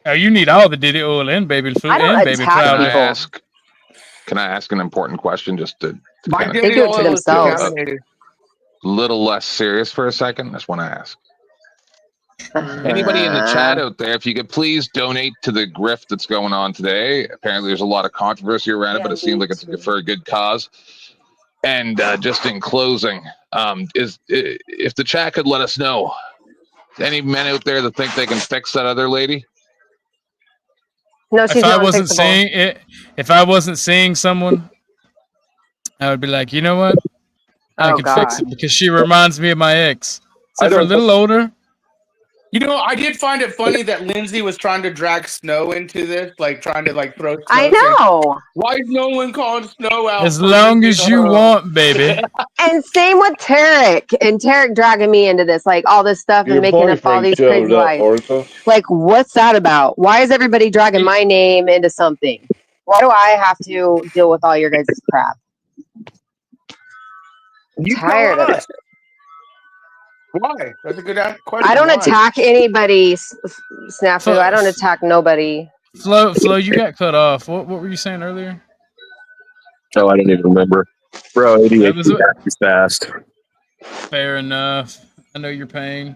Speaker 7: Oh, you need all the Diddy oil and baby food
Speaker 11: I don't
Speaker 7: and baby
Speaker 11: attack
Speaker 7: powder.
Speaker 11: people.
Speaker 16: Can I ask an important question just to
Speaker 2: My
Speaker 16: kinda
Speaker 11: They do it to themselves.
Speaker 2: contaminated.
Speaker 16: little less serious for a second? Just want to ask. Anybody in the chat out there, if you could please donate to the grift that's going on today. Apparently, there's a lot of controversy around it, but it seems like it's for a good cause. And just in closing, if the chat could let us know, any men out there that think they can fix that other lady?
Speaker 11: No, she's
Speaker 7: If I
Speaker 11: not
Speaker 7: wasn't
Speaker 11: fixable.
Speaker 7: seeing it, if I wasn't seeing someone, I would be like, you know what? I can fix it because she reminds me of my ex. Except for a little older.
Speaker 2: You know, I did find it funny that Lindsay was trying to drag Snow into this, like trying to like throw Snow.
Speaker 11: I know.
Speaker 2: Why is no one calling Snow out?
Speaker 7: As
Speaker 2: for
Speaker 7: long
Speaker 2: being
Speaker 7: as
Speaker 2: a
Speaker 7: you
Speaker 2: hoe?
Speaker 7: want, baby.
Speaker 11: And same with Tarek. And Tarek dragging me into this, like all this stuff
Speaker 3: Your
Speaker 11: and making up all
Speaker 3: boyfriend
Speaker 11: these
Speaker 3: showed
Speaker 11: crazy
Speaker 3: up,
Speaker 11: lies.
Speaker 3: Ortho.
Speaker 11: Like, what's that about? Why is everybody dragging my name into something? Why do I have to deal with all your guys' crap? I'm tired of it.
Speaker 2: Why? That's a good question.
Speaker 11: I don't
Speaker 2: Why?
Speaker 11: attack anybody, Snafu.
Speaker 7: So-
Speaker 11: I don't attack nobody.
Speaker 7: Flo, you got cut off. What were you saying earlier?
Speaker 5: Oh, I don't even remember. Bro,
Speaker 7: That was
Speaker 5: ADHD is fast.
Speaker 7: fair enough. I know your pain.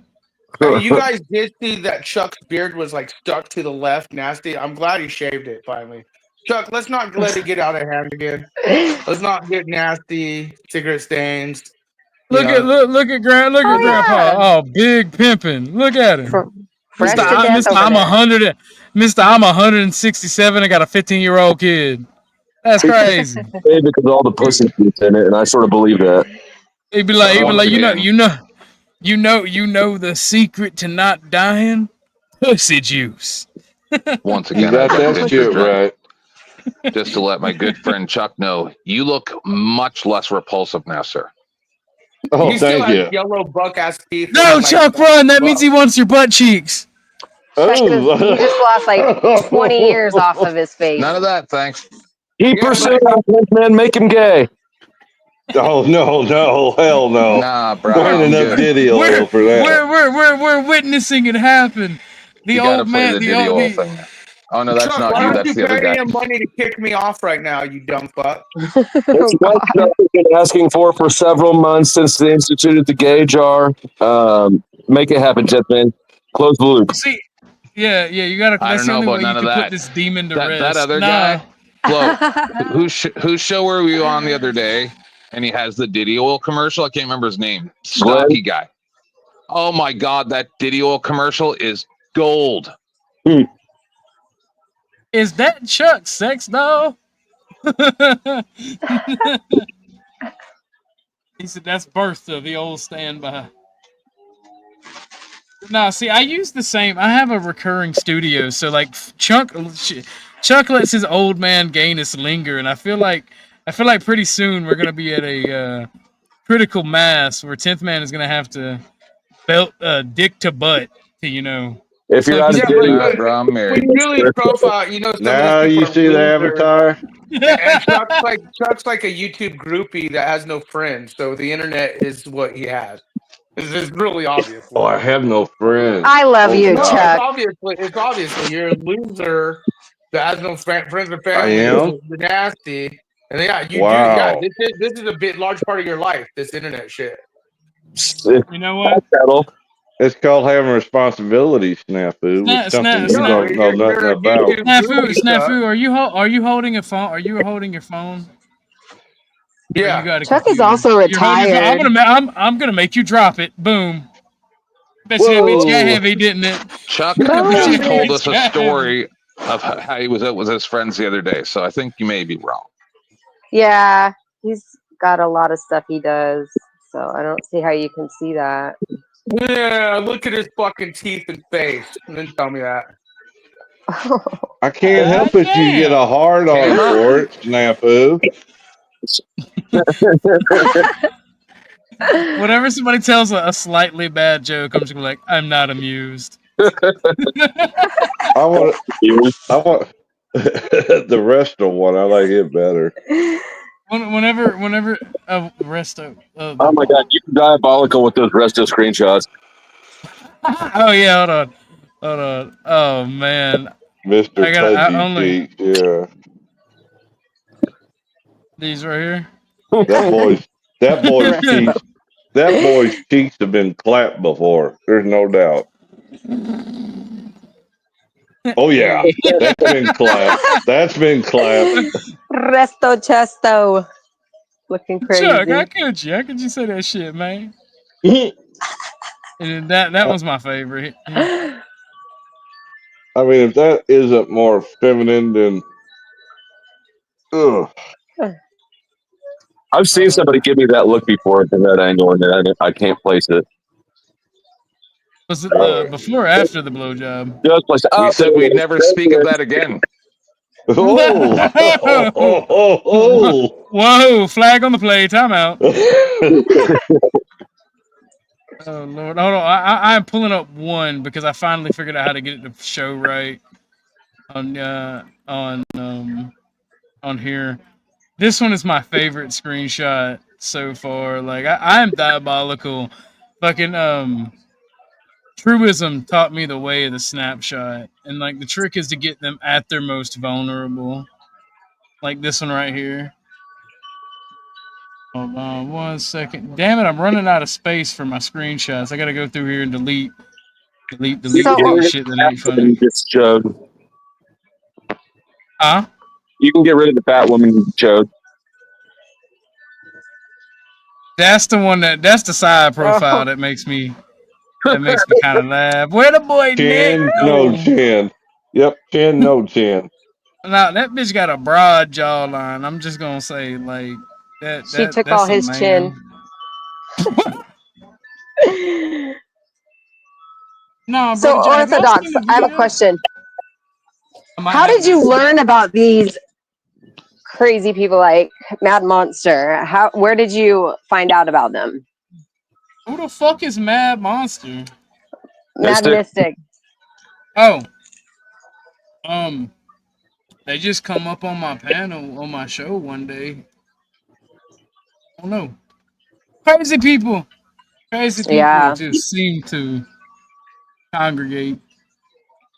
Speaker 2: Hey, you guys did see that Chuck's beard was like stuck to the left, nasty. I'm glad he shaved it finally. Chuck, let's not let it get out of hand again. Let's not get nasty cigarette stains.
Speaker 7: Look at Grandpa. Oh, big pimping. Look at him.
Speaker 11: Fresh
Speaker 7: Mr.
Speaker 11: to death
Speaker 7: Mr.
Speaker 11: over
Speaker 7: I'm
Speaker 11: there.
Speaker 7: 100. Mr. I'm 167. I got a 15-year-old kid. That's crazy.
Speaker 5: Maybe because all the pussy juice in it, and I sort of believe that.
Speaker 7: He'd be like,
Speaker 16: Once again,
Speaker 7: you know the secret to not dying? Pussy juice.
Speaker 16: once
Speaker 3: You
Speaker 16: again, I'd
Speaker 3: got
Speaker 16: like to
Speaker 3: that shit
Speaker 16: interject
Speaker 3: right.
Speaker 16: just to let my good friend Chuck know you look much less repulsive now, sir.
Speaker 3: Oh,
Speaker 2: He still
Speaker 3: thank
Speaker 2: has
Speaker 3: you.
Speaker 2: yellow buck ass teeth.
Speaker 7: No, Chuck, run. That means he wants your butt cheeks.
Speaker 3: Oh,
Speaker 11: He just lost like 20 years off of his face.
Speaker 16: None of that, thanks.
Speaker 5: Keep pursuing him, man. Make him gay.
Speaker 3: Oh no, hell no.
Speaker 16: Nah, bro,
Speaker 3: There ain't
Speaker 16: I'm
Speaker 3: enough
Speaker 16: good.
Speaker 3: Diddy oil for that.
Speaker 7: We're witnessing it happen. The
Speaker 16: You gotta
Speaker 7: old
Speaker 16: play
Speaker 7: man,
Speaker 16: the
Speaker 7: the
Speaker 16: Diddy
Speaker 7: old
Speaker 16: oil
Speaker 7: the,
Speaker 16: thing. Oh no, that's
Speaker 2: Chuck,
Speaker 16: not
Speaker 2: why
Speaker 16: you.
Speaker 2: aren't
Speaker 16: That's
Speaker 2: you
Speaker 16: the other
Speaker 2: paying
Speaker 16: guy.
Speaker 2: him money to kick me off right now, you dumb fuck?
Speaker 5: It's what Chuck has been asking for several months since they instituted the gay jar. Make it happen, gentlemen. Close the loop.
Speaker 7: see. Yeah, you gotta.
Speaker 16: I
Speaker 7: That's
Speaker 16: don't
Speaker 7: the
Speaker 16: know
Speaker 7: only
Speaker 16: about
Speaker 7: way you
Speaker 16: none of
Speaker 7: can put
Speaker 16: that.
Speaker 7: this demon to
Speaker 16: That
Speaker 7: rest.
Speaker 16: other
Speaker 7: Nah.
Speaker 16: guy, Flo, whose show were you on the other day? And he has the Diddy oil commercial. I can't remember his name. Stocky guy. Oh my god, that Diddy oil commercial is gold.
Speaker 7: Is that Chuck sex doll? He said that's Bertha, the old standby. No, see, I use the same. I have a recurring studio, so like Chuck lets his old man gayness linger, and I feel like pretty soon we're gonna be at a critical mass where 10th man is gonna have to belt dick to butt to
Speaker 5: If you're
Speaker 7: slip
Speaker 5: out
Speaker 7: his
Speaker 5: of
Speaker 7: dick.
Speaker 16: Nah, bro, I'm married.
Speaker 2: When you do his profile, you know some
Speaker 3: Now
Speaker 2: of those
Speaker 3: you
Speaker 2: people are
Speaker 3: see the
Speaker 2: losers.
Speaker 3: avatar.
Speaker 2: And Chuck's like a YouTube groupie that has no friends, so the internet is what he has. It's really obvious.
Speaker 3: Oh, I have no friends.
Speaker 11: I love
Speaker 3: Oh,
Speaker 11: you,
Speaker 3: God.
Speaker 11: Chuck.
Speaker 2: It's obviously you're a loser that has no friends or family.
Speaker 3: I am?
Speaker 2: You're nasty, and
Speaker 3: Wow.
Speaker 2: This is a bit large part of your life. This internet shit.
Speaker 7: You know what?
Speaker 3: It's called having responsibility, Snafu, which something you don't know nothing about.
Speaker 7: Snafu, are you holding a phone? Are you holding your phone?
Speaker 2: Yeah.
Speaker 7: You got a
Speaker 11: Chuck is
Speaker 7: computer?
Speaker 11: also
Speaker 7: You're holding your phone.
Speaker 11: retired.
Speaker 7: I'm gonna make you drop it. Boom. Bet you that bitch got heavy, didn't it?
Speaker 16: Chuck
Speaker 7: Bet you
Speaker 16: just
Speaker 7: that
Speaker 16: told
Speaker 7: bitch
Speaker 16: us a
Speaker 7: got
Speaker 16: story of how he was out with his friends the other day, so I think you may be wrong.
Speaker 11: Yeah, he's got a lot of stuff he does, so I don't see how you can see that.
Speaker 2: Yeah, look at his fucking teeth and face, and then tell me that.
Speaker 3: I can't help it. You get a hard on for it, Snafu.
Speaker 7: Whenever somebody tells a slightly bad joke, I'm just gonna be like, I'm not amused.
Speaker 3: I want the Resto one. I like it better.
Speaker 7: Whenever Resto.
Speaker 5: Oh my god, you're diabolical with those Resto screenshots.
Speaker 7: Oh yeah, hold on. Oh man,
Speaker 3: Mr.
Speaker 7: I
Speaker 3: Pudgy
Speaker 7: only
Speaker 3: Cheeks, yeah.
Speaker 7: these right here.
Speaker 3: That boy's cheeks have been clapped before. There's no doubt. Oh yeah, that's been clapped. That's been clapped.
Speaker 11: Resto Chesto. Looking crazy.
Speaker 7: Chuck, how could you say that shit, man? And that was my favorite.
Speaker 3: I mean, if that isn't more feminine than, ugh.
Speaker 5: I've seen somebody give me that look before from that angle, and I can't place it.
Speaker 7: Was it before or after the blowjob?
Speaker 16: We said we'd never speak of that again.
Speaker 7: Whoa! Flag on the play. Timeout. Oh Lord, hold on. I'm pulling up one because I finally figured out how to get it to show right on here. This one is my favorite screenshot so far. Like I am diabolical. Fucking Truism taught me the way of the snapshot, and like the trick is to get them at their most vulnerable, like this one right here. Hold on 1 second. Damn it, I'm running out of space for my screenshots. I gotta go through here and delete shit that ain't funny.
Speaker 5: Just showed.
Speaker 7: Huh?
Speaker 5: You can get rid of the fat woman you showed.
Speaker 7: That's the side profile that makes me kind of laugh. Where the boy Nick
Speaker 3: Chin,
Speaker 7: go?
Speaker 3: no chin. Yep, chin, no chin.
Speaker 7: Now that bitch got a broad jawline. I'm just gonna say like that.
Speaker 11: She took
Speaker 7: That's
Speaker 11: all
Speaker 7: a
Speaker 11: his
Speaker 7: man.
Speaker 11: chin.
Speaker 7: No,
Speaker 11: So
Speaker 7: bro. Have y'all
Speaker 11: Orthodox,
Speaker 7: seen the
Speaker 11: I have a
Speaker 7: video?
Speaker 11: question.
Speaker 7: I might
Speaker 11: How
Speaker 7: have
Speaker 11: did you
Speaker 7: that.
Speaker 11: learn about these crazy people like Mad Monster? Where did you find out about them?
Speaker 7: Who the fuck is Mad Monster?
Speaker 11: Mad Mystic.
Speaker 7: Oh, they just come up on my panel on my show one day. Oh no, crazy people
Speaker 11: Yeah.
Speaker 7: just seem to congregate.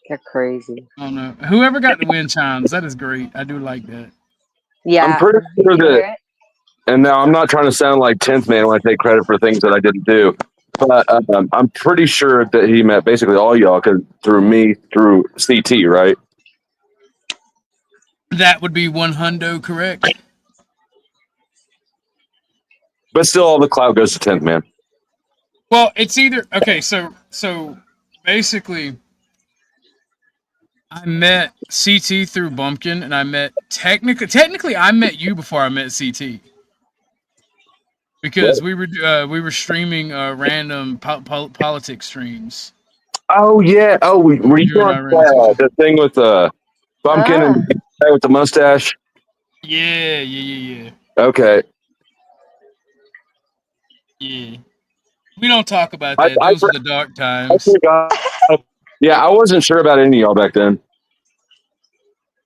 Speaker 11: They're crazy.
Speaker 7: I don't know. Whoever got the wind chimes, that is great. I do like that.
Speaker 11: Yeah.
Speaker 5: I'm pretty sure
Speaker 11: You hear
Speaker 5: that,
Speaker 11: it?
Speaker 5: and now I'm not trying to sound like 10th man when I take credit for things that I didn't do, but I'm pretty sure that he met basically all y'all through me, through CT, right?
Speaker 7: That would be 100 correct.
Speaker 5: But still, all the clout goes to 10th man.
Speaker 7: Well, it's either okay. So basically, I met CT through Bumpkin, and I met technically I met you before I met CT because we were streaming random politics streams.
Speaker 5: Oh yeah. Oh, were you
Speaker 7: You and
Speaker 5: on
Speaker 7: I ran into.
Speaker 5: the thing with Bumpkin and the guy with the mustache?
Speaker 7: Yeah.
Speaker 5: Okay.
Speaker 7: Yeah. We don't talk about
Speaker 5: I
Speaker 7: that. Those were the dark times.
Speaker 5: forgot. Yeah, I wasn't sure about any of y'all back then.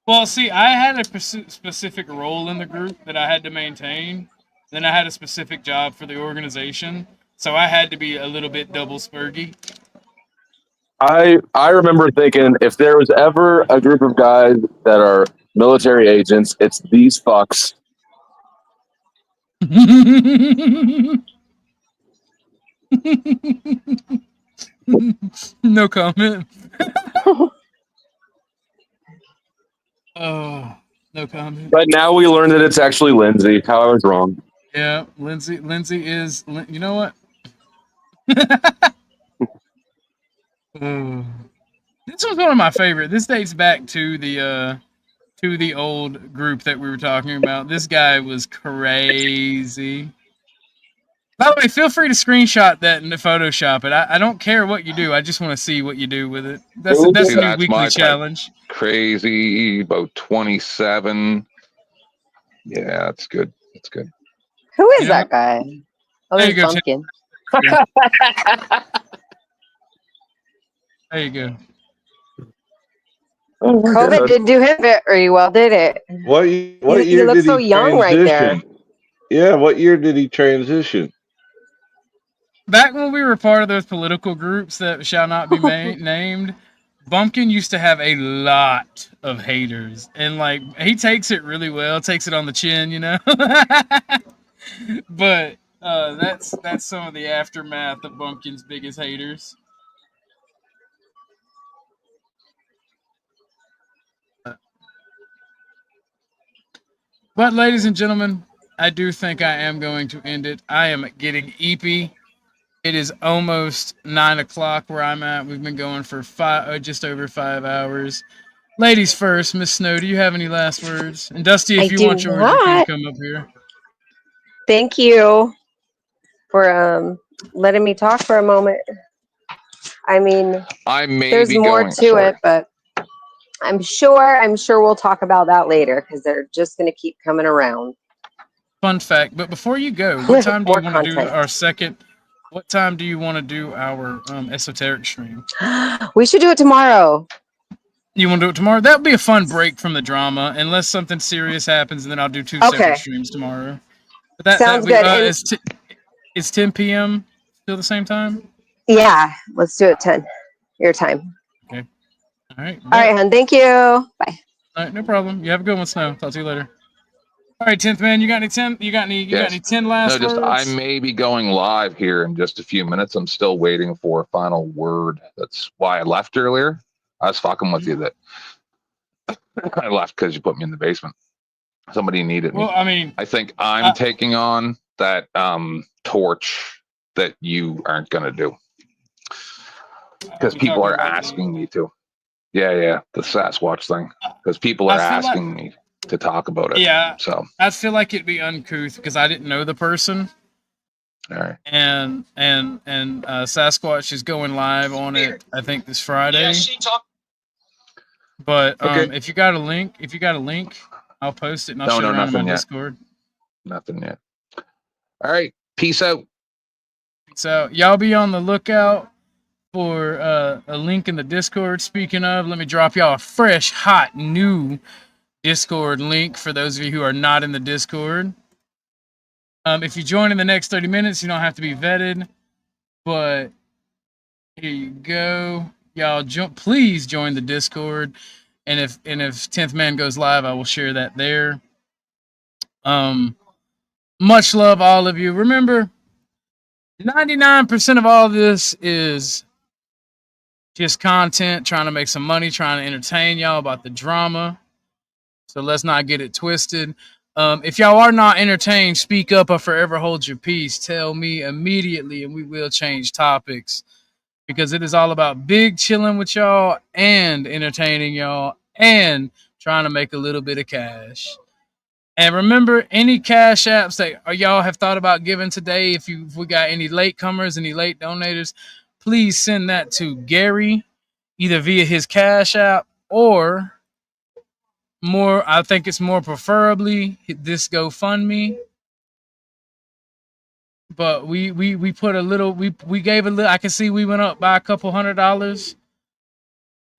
Speaker 7: Well, see, I had a specific role in the group that I had to maintain. Then I had a specific job for the organization, so I had to be a little bit double spurgy.
Speaker 5: I remember thinking if there was ever a group of guys that are military agents, it's these fucks.
Speaker 7: No comment. Oh, no comment.
Speaker 5: But now we learned that it's actually Lindsay. How I was wrong.
Speaker 7: Yeah, Lindsay is. You know what? This was one of my favorite. This dates back to the old group that we were talking about. This guy was crazy. By the way, feel free to screenshot that and Photoshop it. I don't care what you do. I just want to see what you do with it. That's a new
Speaker 16: That's
Speaker 7: weekly
Speaker 16: my type.
Speaker 7: challenge.
Speaker 16: Crazy, about 27. Yeah, that's good. That's good.
Speaker 11: Who is that guy? Oh,
Speaker 7: There you
Speaker 11: there's
Speaker 7: go,
Speaker 11: Bumpkin.
Speaker 7: There you go.
Speaker 11: COVID did do him very well, did it?
Speaker 3: What
Speaker 11: He
Speaker 3: year
Speaker 11: looks
Speaker 3: did
Speaker 11: so
Speaker 3: he
Speaker 11: young right there.
Speaker 3: transition? Yeah, what year did he transition?
Speaker 7: Back when we were part of those political groups that shall not be named, Bumpkin used to have a lot of haters, and like he takes it really well, takes it on the chin, you know. But that's some of the aftermath of Bumpkin's biggest haters. But ladies and gentlemen, I do think I am going to end it. I am getting eepy. It is almost 9 o'clock where I'm at. We've been going for just over 5 hours. Ladies first, Miss Snow, do you have any last words? And Dusty, if
Speaker 11: I
Speaker 7: you
Speaker 11: do
Speaker 7: want yours, you can
Speaker 11: not.
Speaker 7: come up here.
Speaker 11: Thank you for letting me talk for a moment. I mean,
Speaker 16: I may
Speaker 11: there's
Speaker 16: be
Speaker 11: more
Speaker 16: going.
Speaker 11: to
Speaker 16: Sorry.
Speaker 11: it, but I'm sure we'll talk about that later because they're just going to keep coming around.
Speaker 7: Fun fact, but before you go, what time do you
Speaker 11: More
Speaker 7: want to do
Speaker 11: content.
Speaker 7: our second? What time do you want to do our esoteric stream?
Speaker 11: We should do it tomorrow.
Speaker 7: You want to do it tomorrow? That would be a fun break from the drama, unless something serious happens, and then I'll do 2 separate
Speaker 11: Okay.
Speaker 7: streams tomorrow. But
Speaker 11: Sounds good. And
Speaker 7: It's 10 p.m. still the same time?
Speaker 11: Yeah, let's do it 10. Your time.
Speaker 7: Okay. All right.
Speaker 11: All right, hon. Thank you. Bye.
Speaker 7: All right, no problem. You have a good one, Snow. Talk to you later. All right, 10th man, you got any 10? You got any 10
Speaker 16: No,
Speaker 7: last
Speaker 16: just I
Speaker 7: words?
Speaker 16: may be going live here in just a few minutes. I'm still waiting for a final word. That's why I left earlier. I was fucking with you that I left because you put me in the basement. Somebody needed me.
Speaker 7: Well, I mean,
Speaker 16: I think I'm taking on that torch that you aren't gonna do because people are asking me to. Yeah, the Sasquatch thing. Because people are
Speaker 7: I feel like-
Speaker 16: asking me to talk about it.
Speaker 7: Yeah.
Speaker 16: So
Speaker 7: I feel like it'd be uncouth because I didn't know the person.
Speaker 16: all right.
Speaker 7: And Sasquatch is going live on it, I think, this Friday.
Speaker 20: Yeah, she talked.
Speaker 7: But
Speaker 16: Okay.
Speaker 7: if you got a link, I'll post it and I'll
Speaker 16: No,
Speaker 7: share it around on
Speaker 16: nothing
Speaker 7: my
Speaker 16: yet.
Speaker 7: Discord.
Speaker 16: Nothing yet. All right. Peace out.
Speaker 7: So y'all be on the lookout for a link in the Discord. Speaking of, let me drop y'all a fresh, hot, new Discord link for those of you who are not in the Discord. If you join in the next 30 minutes, you don't have to be vetted. But here you go. Y'all please join the Discord. And if 10th Man goes live, I will share that there. Much love, all of you. Remember, 99% of all this is just content, trying to make some money, trying to entertain y'all about the drama. So let's not get it twisted. If y'all are not entertained, speak up or forever hold your peace. Tell me immediately and we will change topics. Because it is all about big chilling with y'all and entertaining y'all and trying to make a little bit of cash. And remember, any cash apps that y'all have thought about giving today, if we got any latecomers, any late donators, please send that to Gary, either via his cash app or I think it's more preferably this GoFundMe. But we put a little, we gave a little, I can see we went up by a couple $100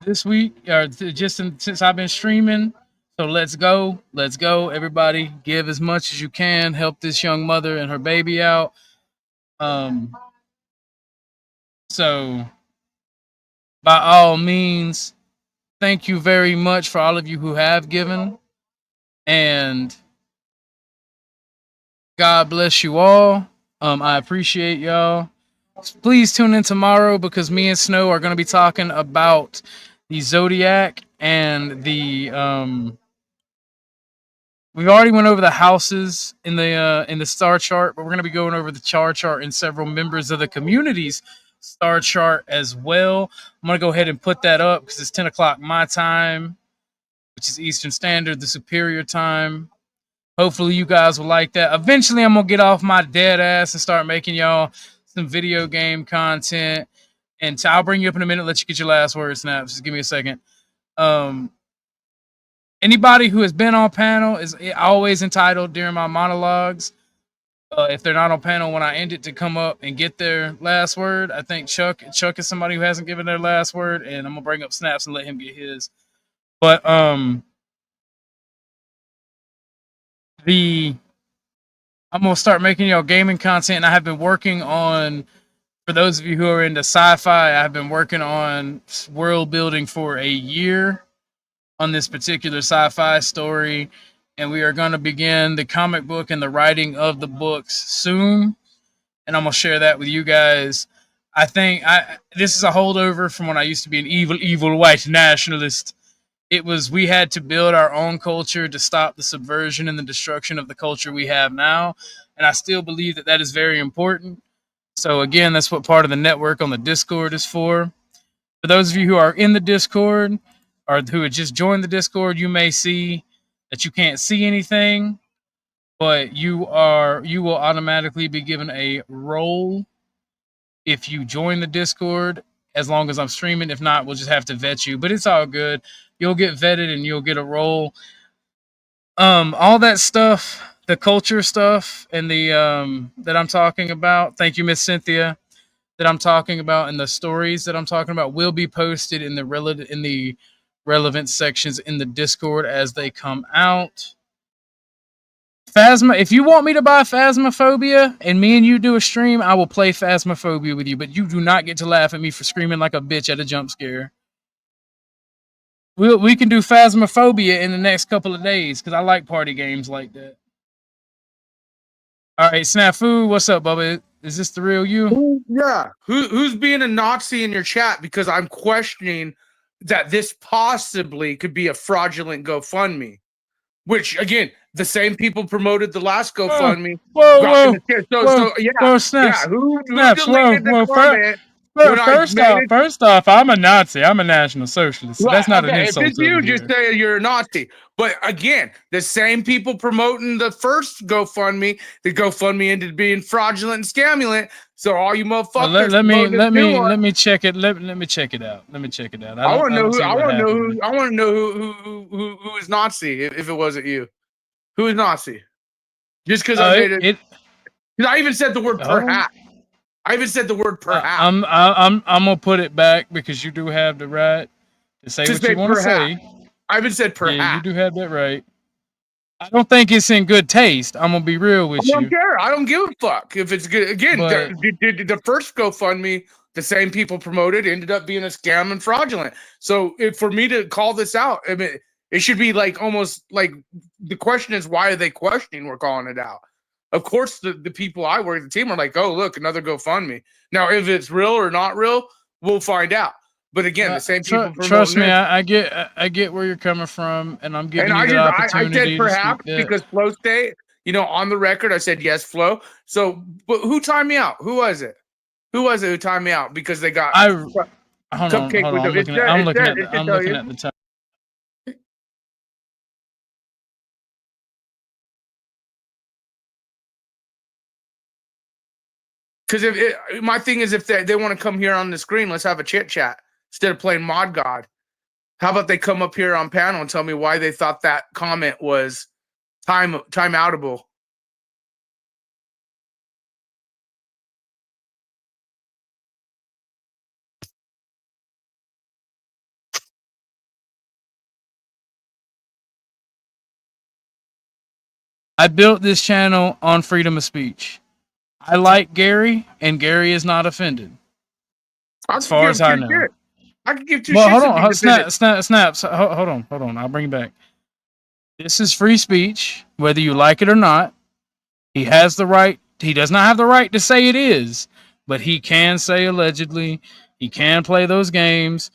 Speaker 7: this week, or since I've been streaming. So let's go, everybody! Give as much as you can. Help this young mother and her baby out. So by all means, thank you very much for all of you who have given, and God bless you all. I appreciate y'all. Please tune in tomorrow because me and Snow are going to be talking about the Zodiac and the we've already went over the houses in the star chart, but we're going to be going over the star chart and several members of the community's star chart as well. I'm going to go ahead and put that up because it's 10 o'clock my time, which is Eastern Standard, the superior time. Hopefully you guys will like that. Eventually I'm going to get off my dead ass and start making y'all some video game content. And I'll bring you up in a minute, let you get your last word, Snaps. Just give me a second. Anybody who has been on panel is always entitled during my monologues. If they're not on panel when I end it, to come up and get their last word. I think Chuck is somebody who hasn't given their last word, and I'm gonna bring up Snaps and let him get his. But I'm gonna start making y'all gaming content, and I have been working on, for those of you who are into sci-fi, I've been working on world building for a year on this particular sci-fi story, and we are going to begin the comic book and the writing of the books soon, and I'm going to share that with you guys. I think this is a holdover from when I used to be an evil white nationalist. We had to build our own culture to stop the subversion and the destruction of the culture we have now, and I still believe that is very important. So again, that's what part of the network on the Discord is for. For those of you who are in the Discord or who had just joined the Discord, you may see that you can't see anything, but you will automatically be given a role if you join the Discord, as long as I'm streaming. If not, we'll just have to vet you, but it's all good. You'll get vetted and you'll get a role. All that stuff, the culture stuff and the that I'm talking about. Thank you, Miss Cynthia. That I'm talking about and the stories that I'm talking about will be posted in the relevant sections in the Discord as they come out. Phasma. If you want me to buy Phasmophobia and me and you do a stream, I will play Phasmophobia with you. But you do not get to laugh at me for screaming like a bitch at a jump scare. We can do Phasmophobia in the next couple of days because I like party games like that. All right, Snafu, what's up, Bubba? Is this the real you?
Speaker 2: Yeah. Who's being a Nazi in your chat? Because I'm questioning that this possibly could be a fraudulent GoFundMe. Which again, the same people promoted the last GoFundMe.
Speaker 7: Whoa,
Speaker 2: Yeah.
Speaker 7: Snaps,
Speaker 2: Who
Speaker 7: Snaps,
Speaker 2: deleted the comment? when I made it-
Speaker 7: First off, I'm a Nazi. I'm a National Socialist. So that's not an
Speaker 2: okay,
Speaker 7: insult.
Speaker 2: if it's you,
Speaker 7: over
Speaker 2: just
Speaker 7: here.
Speaker 2: say you're a Nazi. But again, the same people promoting the first GoFundMe, the GoFundMe ended up being fraudulent and scamulant. So all you motherfuckers,
Speaker 7: Let me
Speaker 2: check it.
Speaker 7: Let me check it out. Let me check it out.
Speaker 2: I want to know who.
Speaker 7: I
Speaker 2: I want to know who. I want to know who is Nazi. If it wasn't you, who is Nazi? Just because I made it. Because I even said the word perhaps. I even said the word perhaps.
Speaker 7: I'm gonna put it back because you do have the right to say what you want to say.
Speaker 2: I even said perhaps.
Speaker 7: Yeah, you do have that right. I don't think it's in good taste. I'm gonna be real with you.
Speaker 2: I don't care. I don't give a fuck if it's good. Again, the first GoFundMe, the same people promoted, ended up being a scam and fraudulent. So for me to call this out, I mean, it should be like almost like the question is, why are they questioning? We're calling it out. Of course, the people I work the team are like, oh, look, another GoFundMe. Now, if it's real or not real, we'll find out. But again, the same people.
Speaker 7: Trust me, I get where you're coming from, and I'm giving you the opportunity.
Speaker 2: I said perhaps because Flo State, on the record, I said yes, Flo. So, but who timed me out? Who was it? Who was it who timed me out because they got cupcake with them?
Speaker 7: I'm looking at the time.
Speaker 2: Because my thing is, if they want to come here on the screen, let's have a chit chat instead of playing Mod God. How about they come up here on panel and tell me why they thought that comment was time outable?
Speaker 7: I built this channel on freedom of speech. I like Gary, and Gary is not offended. As far as I know.
Speaker 2: I can give two
Speaker 7: well,
Speaker 2: shits.
Speaker 7: Snaps. Hold on. I'll bring it back. This is free speech, whether you like it or not. He has the right. He does not have the right to say it is, but he can say allegedly. He can play those games.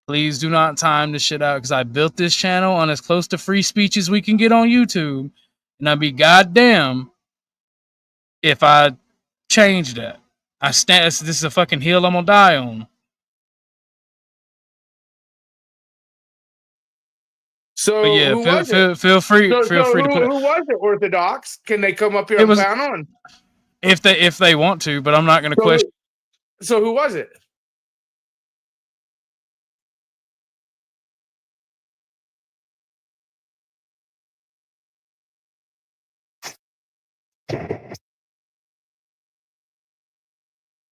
Speaker 7: Please do not time this shit out because I built this channel on as close to free speech as we can get on YouTube, and I'd be goddamn if I change that. This is a fucking hill I'm gonna die on.
Speaker 2: So
Speaker 7: but yeah, feel free to put it.
Speaker 2: Who was it? Orthodox? Can they come up here on panel?
Speaker 7: If they want to, but I'm not going to question.
Speaker 2: So who was it?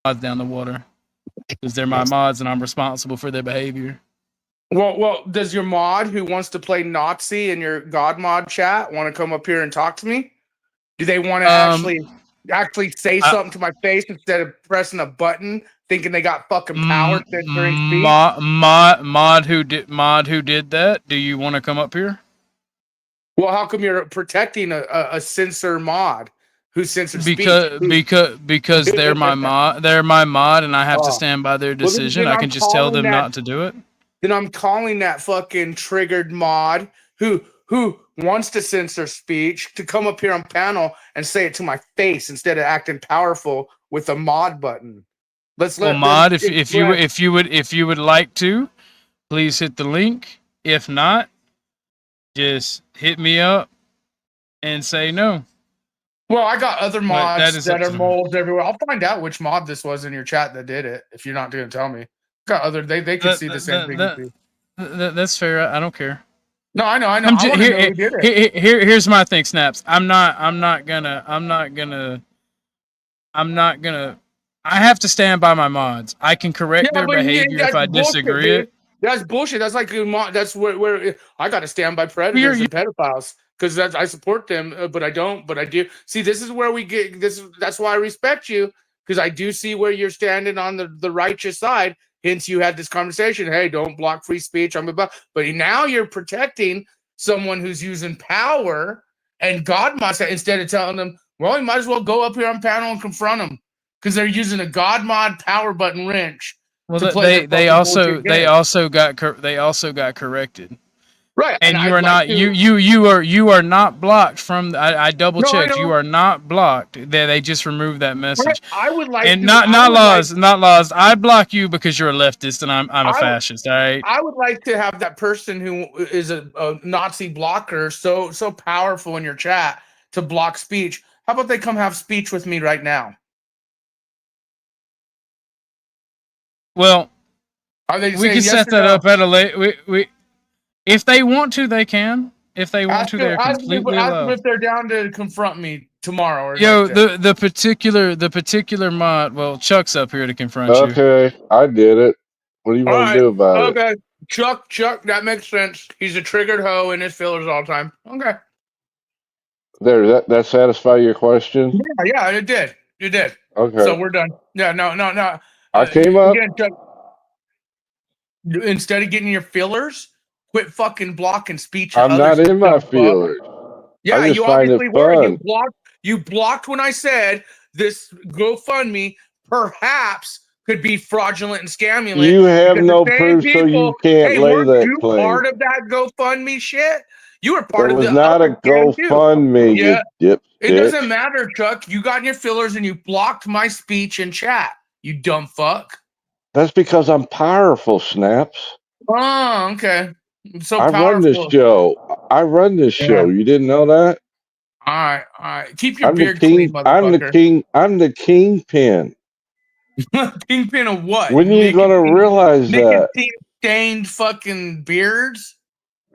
Speaker 7: Mods down the water because they're my mods and I'm responsible for their behavior.
Speaker 2: Well, does your mod who wants to play Nazi in your God mod chat want to come up here and talk to me? Do they want to actually say something to my face instead of pressing a button, thinking they got fucking power censoring speech?
Speaker 7: Mod who did that? Do you want to come up here?
Speaker 2: Well, how come you're protecting a censor mod who censors speech?
Speaker 7: Because they're my mod. They're my mod, and I have to stand by their decision. I can just tell them not to do it.
Speaker 2: Then I'm calling that fucking triggered mod who wants to censor speech to come up here on panel and say it to my face instead of acting powerful with a mod button.
Speaker 7: Mod, if you would like to, please hit the link. If not, just hit me up and say no.
Speaker 2: Well, I got other mods that are molds everywhere. I'll find out which mod this was in your chat that did it. If you're not going to tell me, got other they can see the same thing.
Speaker 7: That's fair. I don't care.
Speaker 2: No, I know. I want to know who did it.
Speaker 7: Here's my thing, Snaps. I'm not gonna. I have to stand by my mods. I can correct their behavior if I disagree.
Speaker 2: That's bullshit. That's like that's where I got to stand by predators and pedophiles. because I support them, but I don't. But I do see. This is where we get this. That's why I respect you, because I do see where you're standing on the righteous side. Hence, you had this conversation. Hey, don't block free speech. I'm about, but now you're protecting someone who's using power and God mod instead of telling them, well, you might as well go up here on panel and confront them because they're using a God mod power button wrench.
Speaker 7: Well,
Speaker 2: to play
Speaker 7: they
Speaker 2: their fucking
Speaker 7: also
Speaker 2: bullshit game.
Speaker 7: they also got corrected.
Speaker 2: Right,
Speaker 7: And you
Speaker 2: I'd
Speaker 7: are
Speaker 2: like
Speaker 7: not
Speaker 2: to-
Speaker 7: you are not blocked from. I double
Speaker 2: No, I
Speaker 7: checked. You
Speaker 2: know.
Speaker 7: are not blocked. They just removed that message.
Speaker 2: I would like
Speaker 7: And
Speaker 2: to,
Speaker 7: not
Speaker 2: I would like-
Speaker 7: not laws. I block you because you're a leftist and I'm a
Speaker 2: I would-
Speaker 7: fascist. All right.
Speaker 2: I would like to have that person who is a Nazi blocker so powerful in your chat to block speech. How about they come have speech with me right now?
Speaker 7: Well,
Speaker 2: Are they
Speaker 7: we
Speaker 2: saying
Speaker 7: can
Speaker 2: yes
Speaker 7: set
Speaker 2: or
Speaker 7: that
Speaker 2: no?
Speaker 7: up at a late. We if they want to, they can. If they want to, they're
Speaker 2: Ask them
Speaker 7: completely allowed.
Speaker 2: if they're down to confront me tomorrow. Or
Speaker 7: Yo,
Speaker 2: next day.
Speaker 7: the particular mod. Well, Chuck's up here to confront you.
Speaker 3: Okay, I did it. What do you
Speaker 2: All
Speaker 3: want
Speaker 2: right.
Speaker 3: to do about it?
Speaker 2: Okay. Chuck, that makes sense. He's a triggered hoe in his fillers all the time. Okay.
Speaker 3: There, that satisfy your question?
Speaker 2: Yeah, it did. You did.
Speaker 3: Okay.
Speaker 2: So we're done. Yeah, no.
Speaker 3: I came up.
Speaker 2: Again, Chuck, instead of getting your fillers, quit fucking blocking speech.
Speaker 3: I'm not in my feelers.
Speaker 2: Yeah,
Speaker 3: I just
Speaker 2: you
Speaker 3: find it
Speaker 2: obviously were.
Speaker 3: fun.
Speaker 2: You blocked when I said this GoFundMe perhaps could be fraudulent and scammulent.
Speaker 3: You have
Speaker 2: because
Speaker 3: no
Speaker 2: the same
Speaker 3: proof, so you can't
Speaker 2: hey,
Speaker 3: lay
Speaker 2: weren't
Speaker 3: that
Speaker 2: you
Speaker 3: claim.
Speaker 2: part of that GoFundMe shit? You were part
Speaker 3: It
Speaker 2: of
Speaker 3: was
Speaker 2: the
Speaker 3: not a
Speaker 2: other scam too.
Speaker 3: GoFundMe,
Speaker 2: Yeah.
Speaker 3: you
Speaker 2: It
Speaker 3: dipstick.
Speaker 2: doesn't matter, Chuck. You got in your fillers and you blocked my speech in chat. You dumb fuck.
Speaker 3: That's because I'm powerful, Snaps.
Speaker 2: Oh, okay. So
Speaker 3: I run this
Speaker 2: powerful.
Speaker 3: show. I run this show. You didn't know that?
Speaker 2: All right. Keep your
Speaker 3: I'm the
Speaker 2: beard clean,
Speaker 3: king. I'm the
Speaker 2: motherfucker.
Speaker 3: king. I'm the kingpin.
Speaker 2: Kingpin of what?
Speaker 3: When are you gonna realize that?
Speaker 2: Nicotine stained fucking beards.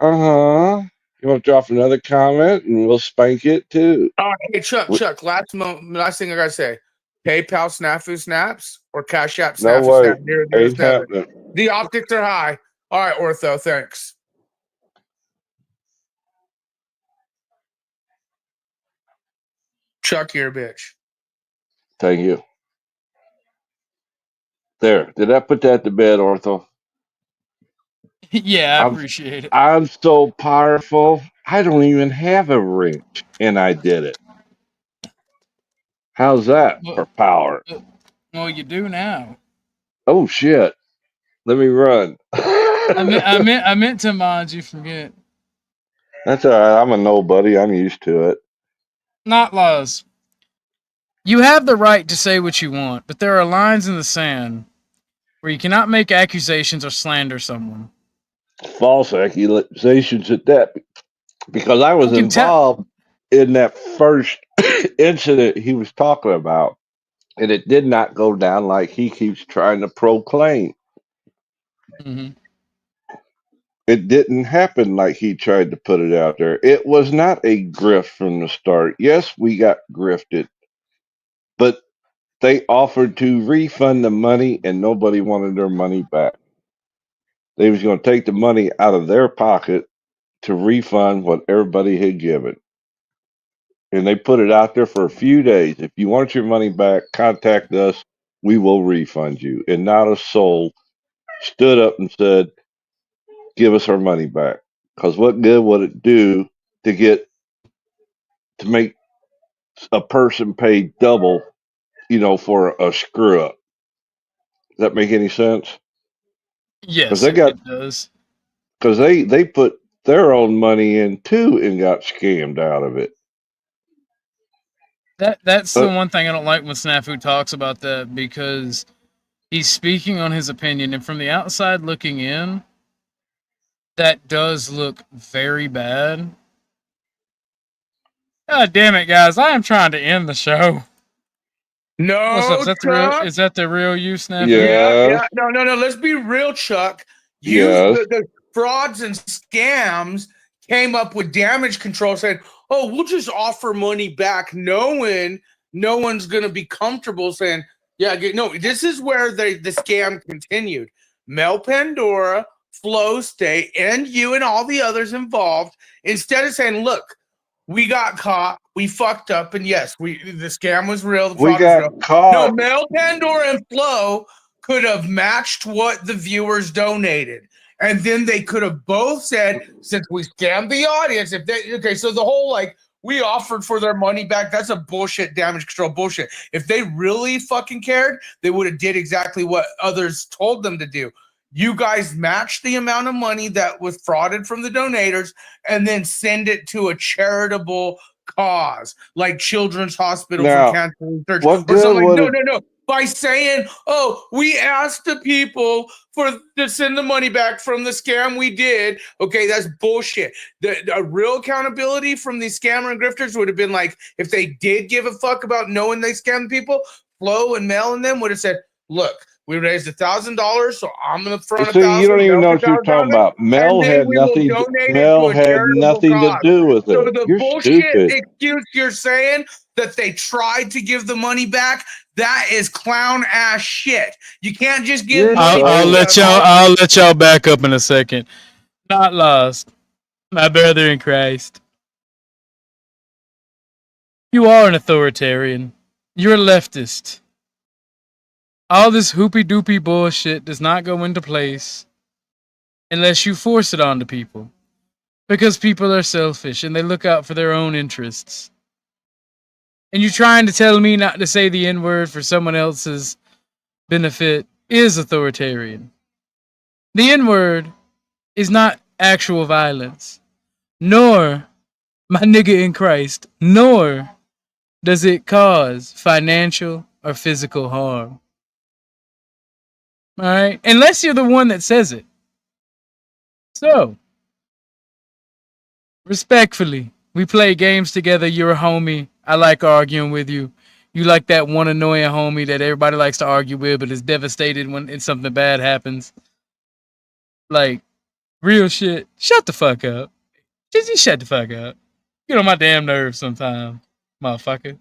Speaker 3: You want to drop another comment and we'll spank it too.
Speaker 2: All right, hey Chuck. Last thing I gotta say: PayPal Snafu Snaps or Cash App
Speaker 3: No
Speaker 2: Snafu
Speaker 3: way.
Speaker 2: Snap. There's
Speaker 3: Ain't
Speaker 2: never.
Speaker 3: happening.
Speaker 2: The optics are high. All right, Ortho. Thanks. Chuck, you're a bitch.
Speaker 3: Thank you. There. Did I put that to bed, Ortho?
Speaker 7: Yeah, I appreciate it.
Speaker 3: I'm so powerful. I don't even have a wrench, and I did it. How's that for power?
Speaker 7: Well, you do now.
Speaker 3: Oh shit! Let me run.
Speaker 7: I meant to mod you. Forget.
Speaker 3: That's all right. I'm a nobody. I'm used to it.
Speaker 7: Not laws. You have the right to say what you want, but there are lines in the sand where you cannot make accusations or slander someone.
Speaker 3: False accusations at that, because I was involved in that first incident he was talking about, and it did not go down like he keeps trying to proclaim.
Speaker 7: Mm-hmm.
Speaker 3: It didn't happen like he tried to put it out there. It was not a grift from the start. Yes, we got grifted, but they offered to refund the money and nobody wanted their money back. They was going to take the money out of their pocket to refund what everybody had given. And they put it out there for a few days. If you want your money back, contact us. We will refund you. And not a soul stood up and said, give us our money back. Because what good would it do to make a person pay double, for a screw up? Does that make any sense?
Speaker 7: Yes,
Speaker 3: it
Speaker 7: does.
Speaker 3: Because they put their own money in too and got scammed out of it.
Speaker 7: That's the one thing I don't like when Snafu talks about that, because he's speaking on his opinion, and from the outside looking in, that does look very bad. God damn it, guys! I am trying to end the show.
Speaker 2: No,
Speaker 7: What's up?
Speaker 2: Chuck.
Speaker 7: Is that the real you, Snafu?
Speaker 2: Yeah. No. Let's be real, Chuck.
Speaker 3: Yes.
Speaker 2: The frauds and scams came up with damage control, saying, "Oh, we'll just offer money back," knowing no one's going to be comfortable saying, "Yeah, no." This is where the scam continued. Mel Pandora, Flow State, and you and all the others involved, instead of saying, "Look, We got caught. We fucked up, and yes, the scam was real. The
Speaker 3: We
Speaker 2: fraud was real.
Speaker 3: got caught.
Speaker 2: No, Mel, Pandora, and Flo could have matched what the viewers donated, and then they could have both said, since we scammed the audience, so the whole like we offered for their money back, that's a bullshit damage control bullshit. If they really fucking cared, they would have did exactly what others told them to do. You guys match the amount of money that was frauded from the donators and then send it to a charitable cause like Children's Hospital
Speaker 3: Now,
Speaker 2: for Cancer Research
Speaker 3: what
Speaker 2: or
Speaker 3: good
Speaker 2: something.
Speaker 3: would it-
Speaker 2: No. By saying, oh, we asked the people to send the money back from the scam we did. Okay, that's bullshit. A real accountability from these scammer and grifters would have been like, if they did give a fuck about knowing they scammed people, Flo and Mel and them would have said, look, we raised $1,000, so I'm gonna throw
Speaker 3: See, you don't even know what you're talking about. Mel had nothing. Mel had nothing to do with
Speaker 2: So
Speaker 3: it.
Speaker 2: the
Speaker 3: You're
Speaker 2: bullshit
Speaker 3: stupid.
Speaker 2: excuse you're saying that they tried to give the money back, that is clown ass shit. You can't just give money.
Speaker 7: I'll let y'all back up in a second. Not lost, my brother in Christ. You are an authoritarian. You're a leftist. All this hoopy doopy bullshit does not go into place unless you force it onto people. Because people are selfish and they look out for their own interests. And you trying to tell me not to say the N-word for someone else's benefit is authoritarian. The N-word is not actual violence, nor, my nigga in Christ, nor does it cause financial or physical harm. All right, unless you're the one that says it. So, respectfully, we play games together. You're a homie. I like arguing with you. You like that one annoying homie that everybody likes to argue with, but is devastated when something bad happens. Like, real shit. Shut the fuck up. Just shut the fuck up. Get on my damn nerves sometimes, motherfucker.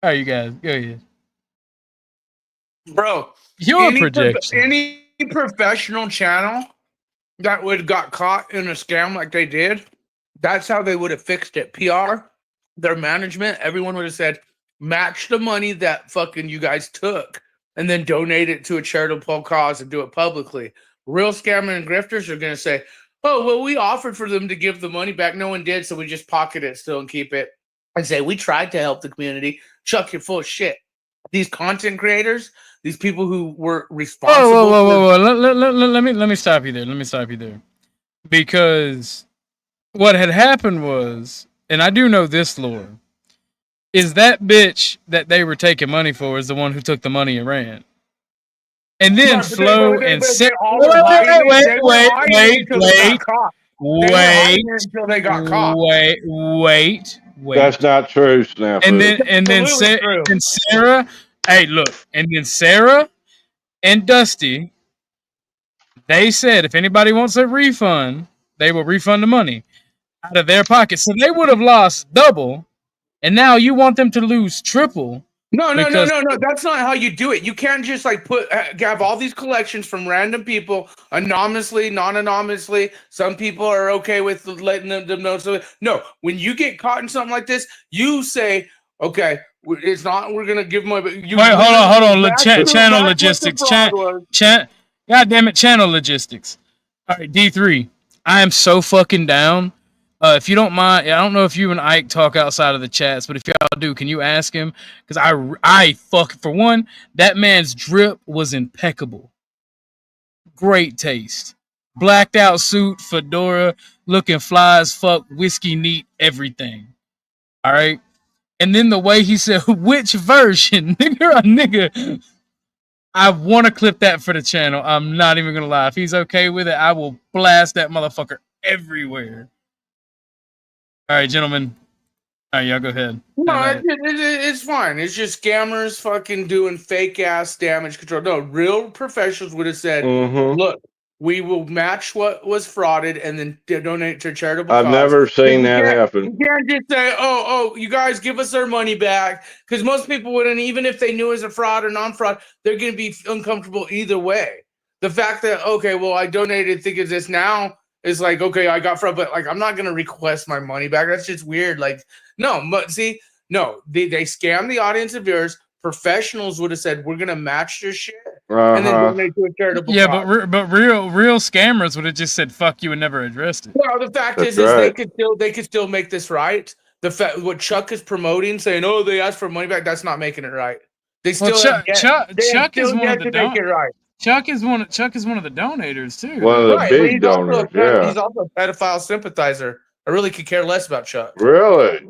Speaker 7: All right, you guys, go ahead.
Speaker 2: Bro,
Speaker 7: Your projection.
Speaker 2: Any professional channel that would got caught in a scam like they did, that's how they would have fixed it. PR, their management, everyone would have said, match the money that fucking you guys took and then donate it to a charitable cause and do it publicly. Real scammer and grifters are going to say, oh, well, we offered for them to give the money back. No one did, so we just pocket it still and keep it. And say, we tried to help the community. Chuck, you're full of shit. These content creators, these people who were responsible.
Speaker 7: Whoa. Let me stop you there. Because what had happened was, and I do know this lore, is that bitch that they were taking money for is the one who took the money and ran. And then Flo and Sarah. Wait.
Speaker 3: That's not true, Snapper.
Speaker 7: And then Sarah. Hey, look. And then Sarah and Dusty. They said if anybody wants a refund, they will refund the money out of their pocket. So they would have lost double, and now you want them to lose triple.
Speaker 2: No. That's not how you do it. You can't just like have all these collections from random people anonymously, non-anonymously. Some people are okay with letting them know. So no, when you get caught in something like this, you say, okay, it's not. We're gonna give money. But
Speaker 7: wait, hold on. Channel logistics. God damn it, channel logistics. All right, D3. I am so fucking down. If you don't mind, I don't know if you and Ike talk outside of the chats, but if y'all do, can you ask him? Because I for one, that man's drip was impeccable. Great taste. Blacked out suit, fedora, looking fly as fuck, whiskey neat, everything. All right. And then the way he said, which version? Nigga. I want to clip that for the channel. I'm not even going to lie. If he's okay with it, I will blast that motherfucker everywhere. All right, gentlemen. All right, y'all go ahead.
Speaker 2: No, it's fine. It's just scammers fucking doing fake ass damage control. No, real professionals would have said, look, we will match what was frauded and then donate to a charitable cause.
Speaker 3: I've never seen that happen.
Speaker 2: You can't just say, oh, you guys give us our money back. Because most people wouldn't, even if they knew it was a fraud or non-fraud, they're going to be uncomfortable either way. The fact that, okay, well, I donated, think of this now, It's like, okay, I got from, but like, I'm not gonna request my money back. That's just weird. Like, no, but see, no, they scam the audience of viewers. Professionals would have said, we're gonna match your shit and then donate to a charitable
Speaker 7: Yeah,
Speaker 2: cause.
Speaker 7: but real scammers would have just said "fuck you" and never addressed it.
Speaker 2: Well, the fact is they could still make this right. The fact what Chuck is promoting, saying, "Oh, they asked for money back," that's not making it right. They still
Speaker 7: Well,
Speaker 2: Chuck
Speaker 7: is one of the
Speaker 2: make it right.
Speaker 7: Chuck is one of the donators too.
Speaker 3: One of the
Speaker 2: Right,
Speaker 3: big
Speaker 2: but
Speaker 3: donors,
Speaker 2: he's also a pedophile sympathizer. I really could care less about Chuck.
Speaker 3: Really?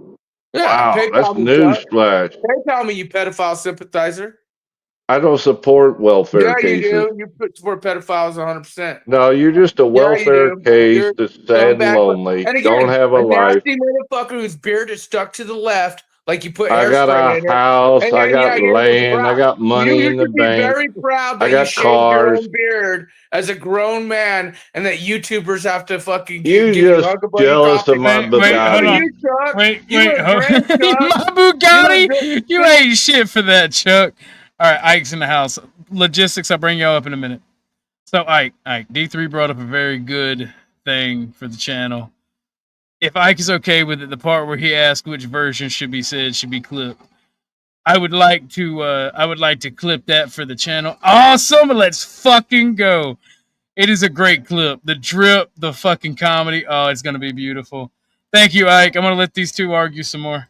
Speaker 2: Yeah,
Speaker 3: Wow,
Speaker 2: PayPal
Speaker 3: that's
Speaker 2: me,
Speaker 3: newsflash.
Speaker 2: PayPal me, you pedophile sympathizer.
Speaker 3: I don't support welfare
Speaker 2: Yeah, you
Speaker 3: cases.
Speaker 2: do. You support pedophiles 100%.
Speaker 3: No, you're just a welfare case that's sad and lonely.
Speaker 2: And again,
Speaker 3: Don't have a life.
Speaker 2: nasty motherfucker whose beard is stuck to the left, like you put
Speaker 3: I got
Speaker 2: hairspray
Speaker 3: a
Speaker 2: in it.
Speaker 3: house.
Speaker 2: And
Speaker 3: I
Speaker 2: then,
Speaker 3: got
Speaker 2: you're
Speaker 3: land. I
Speaker 2: proud.
Speaker 3: got money
Speaker 2: You
Speaker 3: in the
Speaker 2: should be
Speaker 3: bank.
Speaker 2: very proud that
Speaker 3: I got
Speaker 2: you shaved your
Speaker 3: cars.
Speaker 2: own beard as a grown man, and that YouTubers have to fucking
Speaker 3: You
Speaker 2: give you
Speaker 3: just
Speaker 2: Uncle Buddy
Speaker 3: jealous
Speaker 2: coffee.
Speaker 3: of my
Speaker 7: Hold
Speaker 3: Bugatti.
Speaker 7: on.
Speaker 2: You, Chuck.
Speaker 7: Wait,
Speaker 2: You look great, Chuck.
Speaker 7: My Bugatti? You ain't shit for that, Chuck. All right, Ike's in the house. Logistics, I'll bring y'all up in a minute. So, Ike, D3 brought up a very good thing for the channel. If Ike is okay with it, the part where he asked which version should be said should be clipped. I would like to clip that for the channel. Awesome, let's fucking go. It is a great clip. The drip, the fucking comedy. Oh, it's gonna be beautiful. Thank you, Ike. I'm gonna let these two argue some more.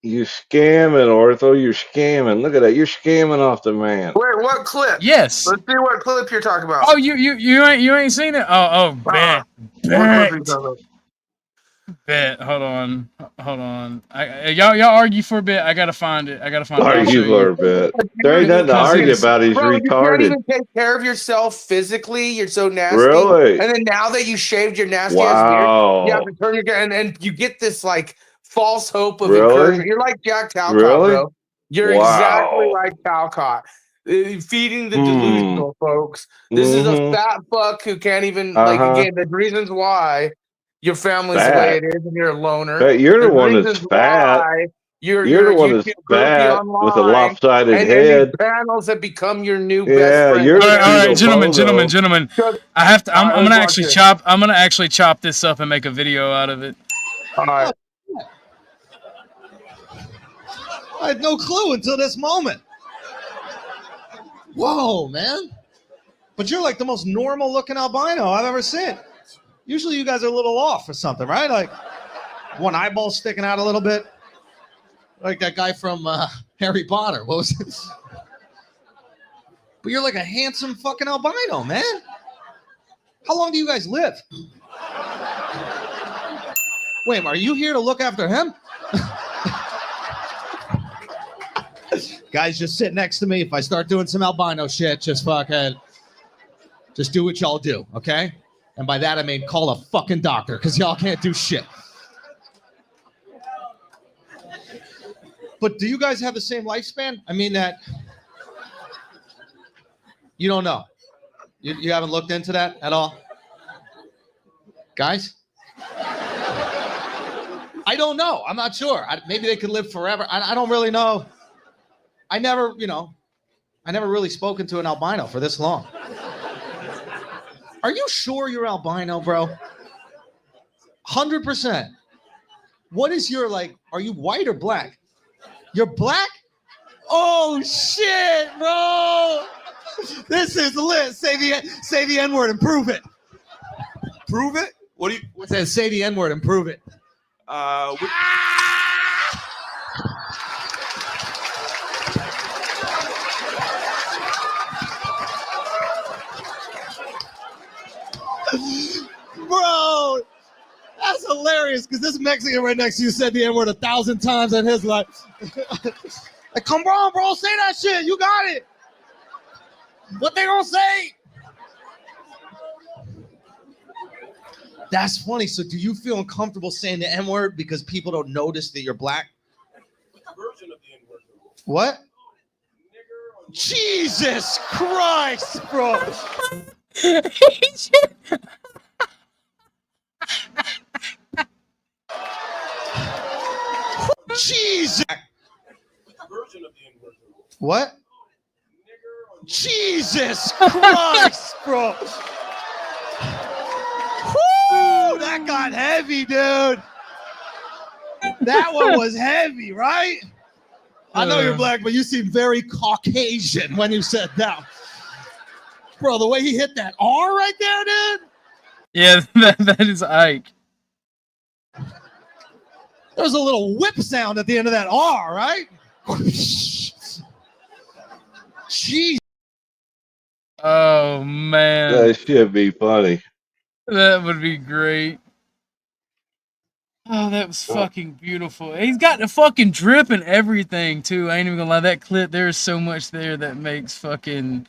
Speaker 3: You scamming, Ortho. You're scamming. Look at that. You're scamming off the man.
Speaker 2: Wait, what clip?
Speaker 7: Yes.
Speaker 2: Let's see what clip you're talking about.
Speaker 7: Oh, you ain't seen it? Oh, bet.
Speaker 2: What clip are you talking about?
Speaker 7: Bet. Hold on. Y'all argue for a bit. I gotta find it. I'll show
Speaker 3: Argue
Speaker 7: you.
Speaker 3: for a bit. There ain't nothing to argue about. He's
Speaker 2: Bro, you can't
Speaker 3: retarded.
Speaker 2: even take care of yourself physically. You're so nasty.
Speaker 3: Really?
Speaker 2: And then now that you shaved your nasty ass
Speaker 3: Wow.
Speaker 2: beard, you have to turn your and you get this like false hope of
Speaker 3: Really?
Speaker 2: encouragement. You're like Jack Talcott,
Speaker 3: Really?
Speaker 2: bro. You're exactly like Talcott. Feeding the delusional, folks. This is a fat fuck who can't even like again. The reasons why your family's the way it is, and you're a loner.
Speaker 3: But you're the
Speaker 2: There's
Speaker 3: one that's
Speaker 2: reasons
Speaker 3: fat.
Speaker 2: why
Speaker 3: You're the one that's fat with a
Speaker 2: online,
Speaker 3: lopsided
Speaker 2: and
Speaker 3: head.
Speaker 2: these panels have become your new
Speaker 3: Yeah,
Speaker 2: best friend.
Speaker 3: you're
Speaker 7: All right,
Speaker 3: the
Speaker 7: gentlemen. I have to. I'm gonna actually chop. I'm gonna actually chop this up and make a video out of it.
Speaker 2: All right.
Speaker 15: I had no clue until this moment. Whoa, man. But you're like the most normal looking albino I've ever seen. Usually you guys are a little off or something, right? Like one eyeball sticking out a little bit. Like that guy from Harry Potter. What was it? But you're like a handsome fucking albino, man. How long do you guys live? Wait, are you here to look after him? Guys, just sit next to me. If I start doing some albino shit, just fucking, just do what y'all do, okay? And by that, I mean call a fucking doctor, because y'all can't do shit. But do you guys have the same lifespan? I mean that, you don't know. You haven't looked into that at all? Guys? I don't know. I'm not sure. Maybe they could live forever. I don't really know. I never really spoken to an albino for this long. Are you sure you're albino, bro? 100%. What is your, like, are you white or black? You're black? Oh, shit, bro. This is lit. Say the N-word and prove it. Prove it? What do you... It says say the N-word and prove it. Bro, that's hilarious because this Mexican right next to you said the N-word 1,000 times in his life. Like, come on, bro, say that shit. You got it. What they gonna say? That's funny. So do you feel uncomfortable saying the N-word because people don't notice that you're black? Version of the N-word. What? Jesus Christ, bro. Jesus. Version of the N-word. What? Jesus Christ, bro. Woo! That got heavy, dude. That one was heavy, right? I know you're black, but you seem very Caucasian when you said that. Bro, the way he hit that R right there, dude.
Speaker 7: Yeah, that is Ike.
Speaker 15: There's a little whip sound at the end of that R, right? Jeez.
Speaker 7: Oh man,
Speaker 3: That should be funny.
Speaker 7: that would be great. Oh, that was fucking beautiful. He's got the fucking drip and everything too. I ain't even gonna lie, that clip, there's so much there that makes fucking.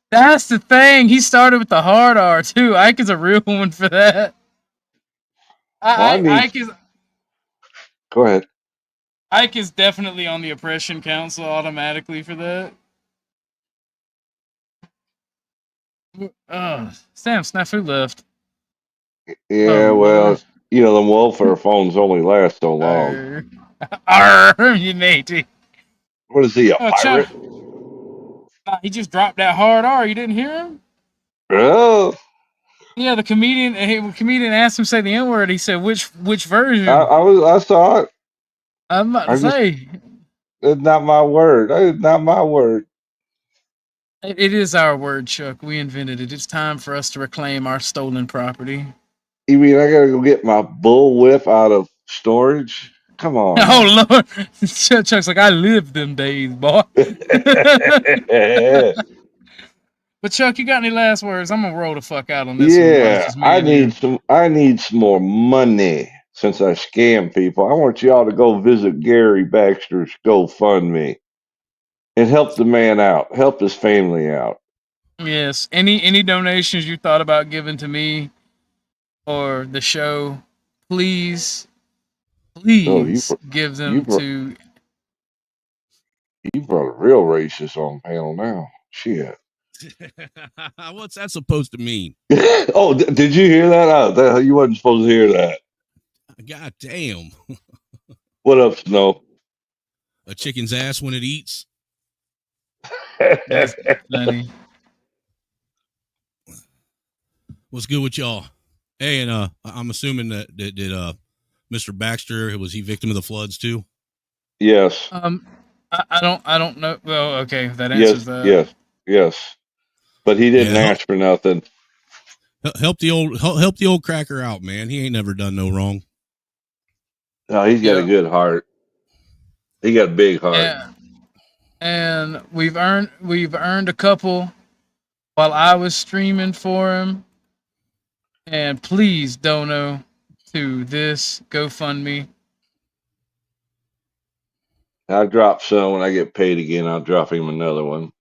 Speaker 7: That's the thing. He started with the hard R too. Ike is a real one for that. Ike is
Speaker 3: Go ahead.
Speaker 7: Ike is definitely on the oppression council automatically for that. Sam Snafu left.
Speaker 3: Yeah,
Speaker 7: Oh,
Speaker 3: well,
Speaker 7: Lord.
Speaker 3: you know, them welfare phones only last so long.
Speaker 7: You matey.
Speaker 3: What is he, a
Speaker 7: Oh,
Speaker 3: pirate?
Speaker 7: Nah, he just dropped that hard R. You didn't hear him?
Speaker 3: Oh,
Speaker 7: Yeah, the comedian. The comedian asked him to say the N word. He said, "Which version?"
Speaker 3: I saw it.
Speaker 7: I'm about to say
Speaker 3: It's not my word. It's not my word.
Speaker 7: it is our word, Chuck. We invented it. It's time for us to reclaim our stolen property.
Speaker 3: You mean I gotta go get my bullwhip out of storage? Come on. now.
Speaker 7: Oh Lord, Chuck's like, I lived them days, boy. But Chuck, you got any last words? I'm gonna roll the fuck out on this one. While it's
Speaker 3: Yeah,
Speaker 7: just me and you.
Speaker 3: I need some more money since I scam people. I want y'all to go visit Gary Baxter's GoFundMe and help the man out, help his family out.
Speaker 7: Yes. Any donations you thought about giving to me or the show, please give them to.
Speaker 3: You brought a real racist on panel now. Shit.
Speaker 19: What's that supposed to mean?
Speaker 3: Oh, did you hear that? You wasn't supposed to hear that.
Speaker 19: God damn.
Speaker 3: What up, Snow?
Speaker 19: A chicken's ass when it eats.
Speaker 7: That's funny.
Speaker 19: What's good with y'all? Hey, and I'm assuming that did Mr. Baxter, was he victim of the floods too?
Speaker 3: Yes.
Speaker 7: I don't know. Well, okay, that answers that.
Speaker 3: Yes. But he didn't ask for nothing.
Speaker 19: Help the old cracker out, man. He ain't never done no wrong.
Speaker 3: No, he's got a good heart. He got a big heart.
Speaker 7: Yeah. And we've earned a couple while I was streaming for him. And please dono to this GoFundMe.
Speaker 3: I'll drop some when I get paid again. I'll drop him another one.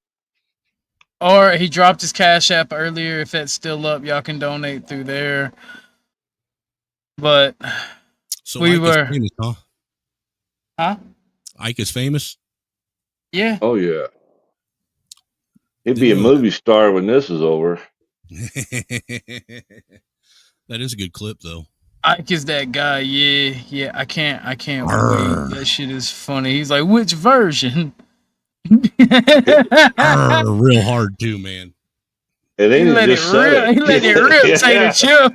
Speaker 7: Or he dropped his Cash App earlier. If that's still up, y'all can donate through there. But
Speaker 19: so
Speaker 7: we
Speaker 19: Ike
Speaker 7: were
Speaker 19: is famous, huh?
Speaker 7: Huh?
Speaker 19: Ike is famous?
Speaker 7: Yeah.
Speaker 3: Oh yeah. He'd be a movie star when this is over.
Speaker 19: That is a good clip though.
Speaker 7: Ike is that guy. Yeah. I can't wait. That shit is funny. He's like, which version?
Speaker 19: Real hard too, man.
Speaker 3: And then he let
Speaker 7: it rip. Say the chip.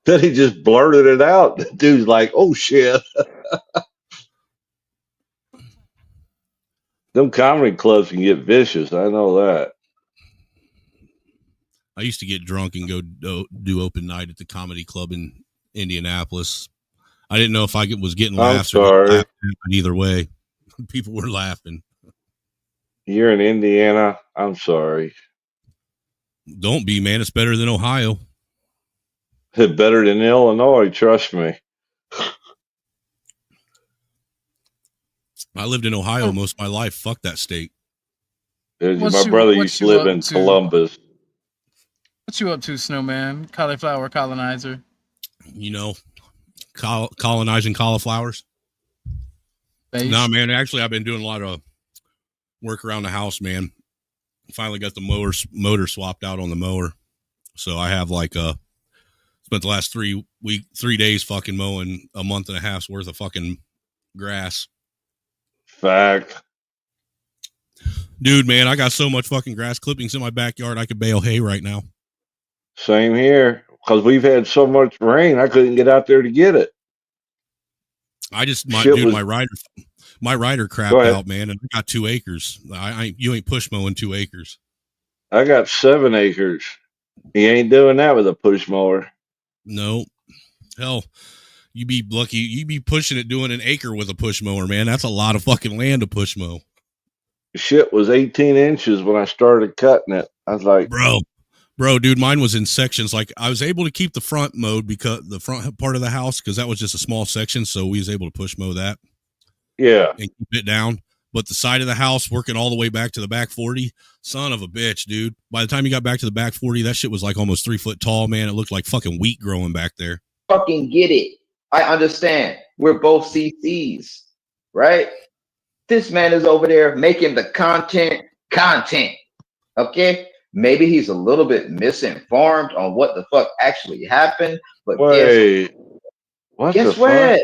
Speaker 3: Then he just blurted it out. The dude's like, "Oh shit." Them comedy clubs can get vicious. I know that.
Speaker 19: I used to get drunk and go do open night at the comedy club in Indianapolis. I didn't know if I was getting laughs or getting laughed at, but either way, people were laughing.
Speaker 3: You're in Indiana. I'm sorry.
Speaker 19: Don't be, man. It's better than Ohio.
Speaker 3: It's better than Illinois. Trust me.
Speaker 19: I lived in Ohio most of my life. Fuck that state.
Speaker 3: My brother used to live in Columbus.
Speaker 7: What you up to, Snowman? Cauliflower colonizer.
Speaker 19: You know, colonizing cauliflowers. No, man. Actually, I've been doing a lot of work around the house, man. Finally got the motor swapped out on the mower. So I have spent the last 3 days fucking mowing a month and a half's worth of fucking grass.
Speaker 3: Fact.
Speaker 19: Dude, man, I got so much fucking grass clippings in my backyard I could bale hay right now.
Speaker 3: Same here. because we've had so much rain, I couldn't get out there to get it. Shit
Speaker 19: Dude,
Speaker 3: was-
Speaker 19: my rider
Speaker 3: Go
Speaker 19: crapped
Speaker 3: ahead.
Speaker 19: out, man, and I got 2 acres. You ain't push mowing 2 acres.
Speaker 3: I got 7 acres. He ain't doing that with a push mower.
Speaker 19: No, hell, you be lucky. You be pushing it doing an acre with a push mower, man. That's a lot of fucking land to push mow.
Speaker 3: Shit was 18 inches when I started cutting it. I was like,
Speaker 19: Bro, dude, mine was in sections. Like I was able to keep the front mowed because the front part of the house, because that was just a small section, so we was able to push mow that.
Speaker 3: Yeah,
Speaker 19: and keep it down. But the side of the house, working all the way back to the back 40, son of a bitch, dude. By the time you got back to the back 40, that shit was like almost 3 foot tall, man. It looked like fucking wheat growing back there.
Speaker 10: Fucking get it. I understand. We're both CCs, right? This man is over there making the content. Okay? Maybe he's a little bit misinformed on what the fuck actually happened, but
Speaker 3: wait,
Speaker 10: guess what?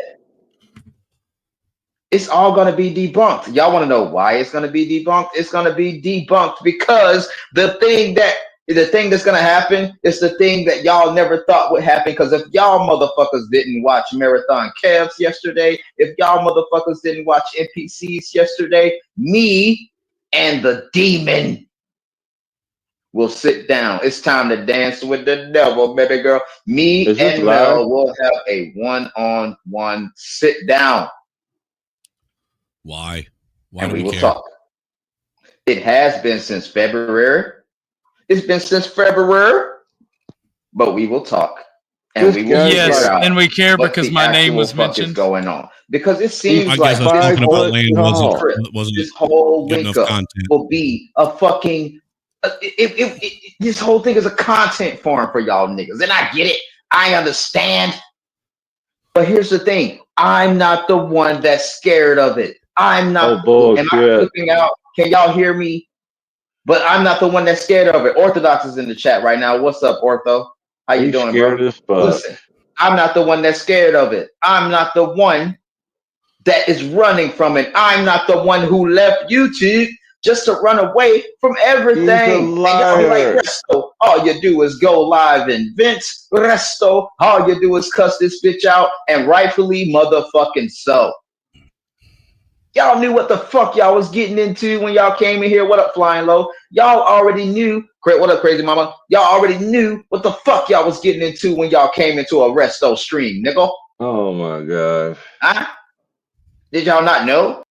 Speaker 10: It's all going to be debunked. Y'all want to know why it's going to be debunked? It's going to be debunked because the thing that's going to happen is the thing that y'all never thought would happen. Because if y'all motherfuckers didn't watch Marathon Cavs yesterday, if y'all motherfuckers didn't watch NPCs yesterday, me and the demon will sit down. It's time to dance with the devil, baby girl. Me and Mel will have a one-on-one sit down.
Speaker 19: Why?
Speaker 10: And we will talk. It has been since February. It's been since February, but we will talk. And we will
Speaker 7: yes,
Speaker 10: figure out
Speaker 7: and we care
Speaker 10: what
Speaker 7: because
Speaker 10: the
Speaker 7: my name
Speaker 10: actual
Speaker 7: was
Speaker 10: fuck is
Speaker 7: mentioned.
Speaker 10: going on. Because it seems
Speaker 19: I
Speaker 10: like
Speaker 19: guess us talking about land wasn't
Speaker 10: this whole
Speaker 19: good enough
Speaker 10: wake up
Speaker 19: content.
Speaker 10: will be a fucking this whole thing is a content form for y'all niggas. And I get it. I understand. But here's the thing. I'm not the one that's scared of it. I'm not. Am I flipping out? Can y'all hear me? But I'm not the one that's scared of it. Orthodox is in the chat right now. What's up, Ortho? How you doing,
Speaker 3: scared
Speaker 10: bro?
Speaker 3: as fuck.
Speaker 10: Listen, I'm not the one that's scared of it. I'm not the one that is running from it. I'm not the one who left YouTube just to run away from everything. And y'all be like, Resto, all you do is go live and vent. Resto, all you do is cuss this bitch out, and rightfully motherfucking so. Y'all knew what the fuck y'all was getting into when y'all came in here. What up, Flying Low? Y'all already knew. What up, Crazy Mama? Y'all already knew what the fuck y'all was getting into when y'all came into a Resto stream, nigga.
Speaker 3: Oh my god.
Speaker 10: Huh? Did y'all not know?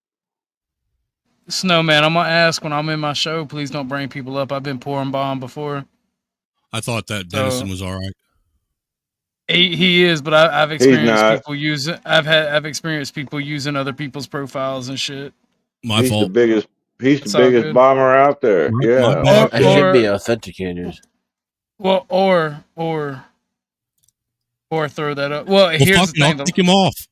Speaker 7: Snowman, I'm gonna ask when I'm in my show. Please don't bring people up. I've been pouring bomb before.
Speaker 19: I thought that Dennison was all right.
Speaker 7: He is, but I've experienced
Speaker 3: not.
Speaker 7: people using. I've experienced people using other people's profiles and shit.
Speaker 19: My
Speaker 3: He's
Speaker 19: fault.
Speaker 3: the biggest. He's
Speaker 7: It's
Speaker 3: the
Speaker 7: all
Speaker 3: biggest
Speaker 7: good.
Speaker 3: bomber out there. Yeah.
Speaker 18: I should be authenticators.
Speaker 7: Well, or throw that up. Well, here's the
Speaker 19: I'll
Speaker 7: thing.
Speaker 19: kick him off.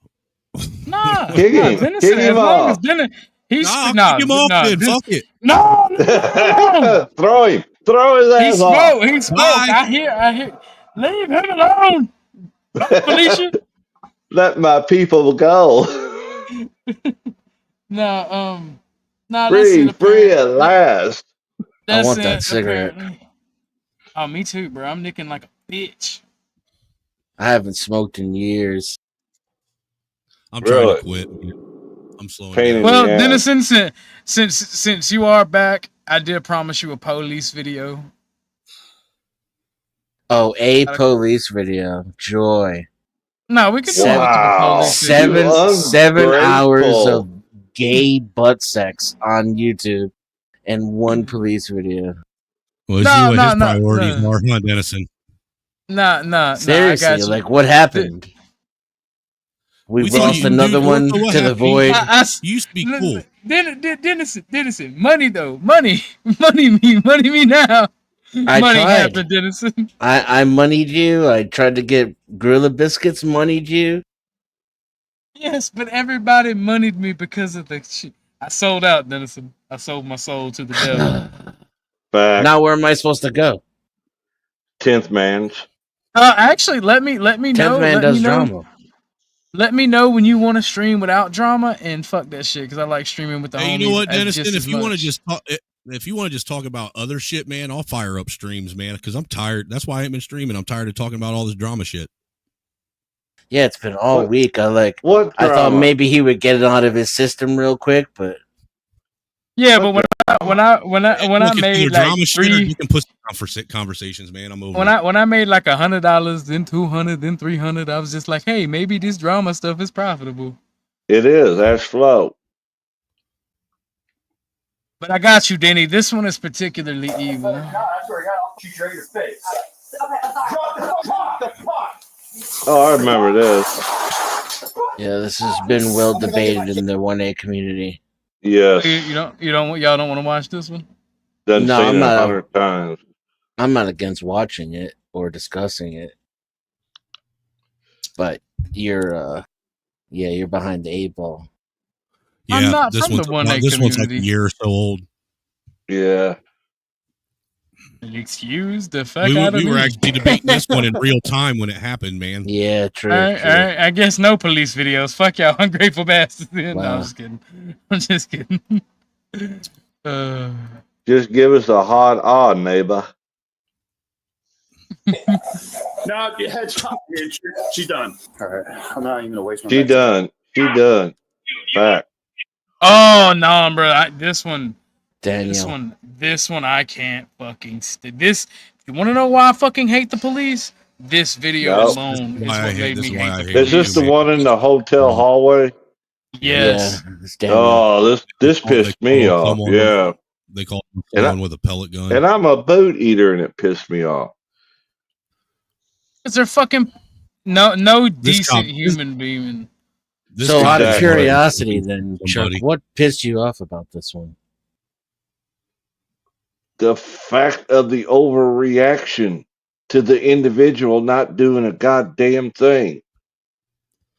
Speaker 7: Nah,
Speaker 3: Kick him.
Speaker 7: Dennis,
Speaker 3: Kick
Speaker 7: as
Speaker 3: him
Speaker 7: long as
Speaker 3: off.
Speaker 7: Dennis, he's
Speaker 19: I'll kick him off then. Fuck it.
Speaker 7: No.
Speaker 3: Throw him. Throw his
Speaker 7: He
Speaker 3: ass
Speaker 7: spoke.
Speaker 3: off.
Speaker 7: He spoke.
Speaker 19: Bye.
Speaker 7: I hear. Leave him alone. Bye, Felicia.
Speaker 3: Let my people go.
Speaker 7: No, that's
Speaker 3: Free,
Speaker 7: it.
Speaker 3: free at last.
Speaker 18: I
Speaker 7: That's
Speaker 18: want that
Speaker 7: it.
Speaker 18: cigarette.
Speaker 7: Apparently. Oh, me too, bro. I'm nicking like a bitch.
Speaker 18: I haven't smoked in years.
Speaker 19: I'm trying to quit. I'm slowing down.
Speaker 7: Well, Dennison, since you are back, I did promise you a police video.
Speaker 18: Oh, a police video. Joy.
Speaker 7: No, we could do multiple police videos.
Speaker 18: 7 hours of gay butt sex on YouTube and one police video.
Speaker 19: Well, see what his priorities are, huh, Dennison?
Speaker 7: Nah.
Speaker 18: Seriously,
Speaker 7: I got you.
Speaker 18: like what happened? We lost another one to the void.
Speaker 19: You used to be cool.
Speaker 7: Dennison, money though, money me now.
Speaker 18: I
Speaker 7: money
Speaker 18: tried.
Speaker 7: happened, Dennison.
Speaker 18: I moneyed you. I tried to get Gorilla Biscuits moneyed you.
Speaker 7: Yes, but everybody moneyed me because of the shit. I sold out, Dennison. I sold my soul to the devil.
Speaker 18: Now where am I supposed to go?
Speaker 3: 10th man's.
Speaker 7: Actually, let me know.
Speaker 18: 10th man
Speaker 7: let
Speaker 18: does
Speaker 7: me know.
Speaker 18: drama.
Speaker 7: Let me know when you want to stream without drama, and fuck that shit because I like streaming with the homies.
Speaker 19: Hey, you know what,
Speaker 7: as
Speaker 19: Dennison?
Speaker 7: just
Speaker 19: If
Speaker 7: as
Speaker 19: you want to
Speaker 7: much.
Speaker 19: just talk, if you want to just talk about other shit, man, I'll fire up streams, man, because I'm tired. That's why I ain't been streaming. I'm tired of talking about all this drama shit.
Speaker 18: Yeah, it's been all
Speaker 3: What?
Speaker 18: week.
Speaker 3: What
Speaker 18: I thought
Speaker 3: drama?
Speaker 18: maybe he would get it out of his system real quick, but
Speaker 7: Yeah, but when I
Speaker 19: Look, it's
Speaker 7: made
Speaker 19: either
Speaker 7: like
Speaker 19: drama shit or
Speaker 7: three,
Speaker 19: you can put conversations, man. I'm over
Speaker 7: when
Speaker 19: it.
Speaker 7: I made like $100, then 200, then 300, I was just like, hey, maybe this drama stuff is profitable.
Speaker 3: It is. That's flow.
Speaker 7: But I got you, Denny. This one is particularly evil.
Speaker 3: Oh, I remember this.
Speaker 18: yeah, this has been well debated in the 1A community.
Speaker 3: Yes.
Speaker 7: Y'all don't want to watch this one?
Speaker 3: Done
Speaker 18: No,
Speaker 3: seen
Speaker 18: I'm
Speaker 3: it
Speaker 18: not.
Speaker 3: 100 times.
Speaker 18: I'm not against watching it or discussing it, but you're behind the 8 ball.
Speaker 19: Yeah,
Speaker 7: I'm not
Speaker 19: this
Speaker 7: from the
Speaker 19: one's
Speaker 7: 1A
Speaker 19: this one's like a
Speaker 7: community.
Speaker 19: year or so old.
Speaker 3: Yeah.
Speaker 7: Excuse the fuck out of me.
Speaker 19: We were actually debating this one in real time when it happened, man.
Speaker 18: Yeah, true.
Speaker 7: I guess no police videos. Fuck y'all, ungrateful bastards. No,
Speaker 18: Wow.
Speaker 7: I'm just kidding. I'm just kidding.
Speaker 3: Just give us a hard odd, neighbor.
Speaker 13: No, your head's top. She's done. All right. I'm not even gonna waste my
Speaker 3: She done. She done. Back.
Speaker 7: Oh no, bro! This one,
Speaker 18: Daniel.
Speaker 7: this one, I can't fucking this. You want to know why I fucking hate the police? This video
Speaker 3: Nope.
Speaker 7: alone is what made me hate the police.
Speaker 3: Is this the one in the hotel hallway?
Speaker 7: Yes.
Speaker 18: Yeah,
Speaker 3: oh, this pissed me off. Yeah.
Speaker 19: They call someone with a pellet gun.
Speaker 3: And I'm a boot eater, and it pissed me off.
Speaker 7: Is there fucking no
Speaker 19: This
Speaker 7: decent
Speaker 19: cop-
Speaker 7: human being?
Speaker 18: So out of
Speaker 3: Exactly.
Speaker 18: curiosity, then, Chuck,
Speaker 19: Somebody.
Speaker 18: what pissed you off about this one?
Speaker 3: The fact of the overreaction to the individual not doing a goddamn thing.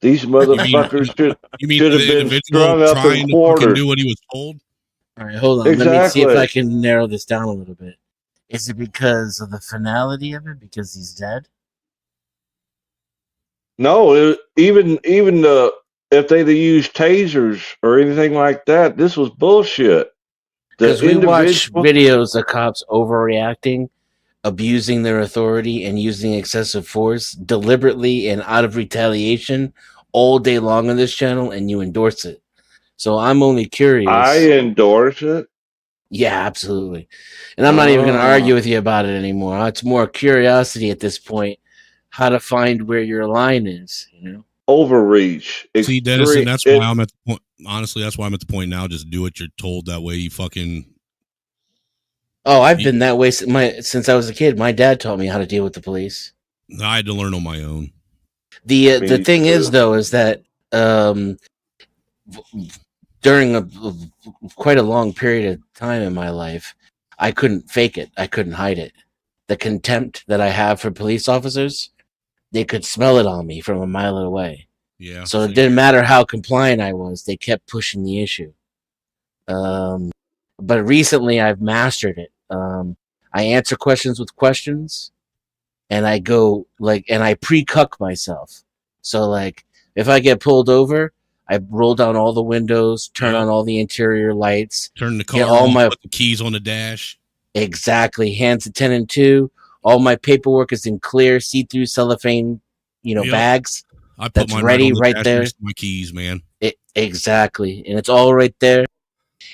Speaker 3: These motherfuckers should
Speaker 19: You
Speaker 3: have
Speaker 19: the
Speaker 3: been
Speaker 19: individual
Speaker 3: strung up
Speaker 19: trying
Speaker 3: and
Speaker 19: to fucking
Speaker 3: quartered.
Speaker 19: do what he was told?
Speaker 18: All right, hold on. Let me see if
Speaker 3: Exactly.
Speaker 18: I can narrow this down a little bit. Is it because of the finality of it? Because he's dead?
Speaker 3: No, even if they'd have used tasers or anything like that, this was bullshit.
Speaker 18: Because we watch videos of cops overreacting, abusing their authority, and using excessive force deliberately and out of retaliation all day long on this channel, and you endorse it. So I'm only curious.
Speaker 3: I endorse it.
Speaker 18: Yeah, absolutely. And I'm not even going to argue with you about it anymore. It's more curiosity at this point, how to find where your line is, you know?
Speaker 3: Overreach.
Speaker 19: See, Denison, that's why I'm at the point. Honestly, that's why I'm at the point now. Just do what you're told. That way, you fucking.
Speaker 18: Oh, I've been that way since I was a kid. My dad taught me how to deal with the police.
Speaker 19: I had to learn on my own.
Speaker 18: The thing is, though, is that during quite a long period of time in my life, I couldn't fake it. I couldn't hide it. The contempt that I have for police officers, they could smell it on me from a mile away.
Speaker 19: Yeah.
Speaker 18: So it didn't matter how compliant I was. They kept pushing the issue. But recently I've mastered it. I answer questions with questions, and I go and I pre-cuck myself. So if I get pulled over, I roll down all the windows, turn on all the interior lights,
Speaker 19: Turn the car
Speaker 18: get all
Speaker 19: on, put the keys on the dash.
Speaker 18: Exactly. Hands at 10 and 2. All my paperwork is in clear, see-through cellophane,
Speaker 19: Yep.
Speaker 18: bags.
Speaker 19: I put
Speaker 18: That's
Speaker 19: mine
Speaker 18: ready
Speaker 19: on the
Speaker 18: right
Speaker 19: dash
Speaker 18: there.
Speaker 19: next to my keys, man.
Speaker 18: Exactly. And it's all right there.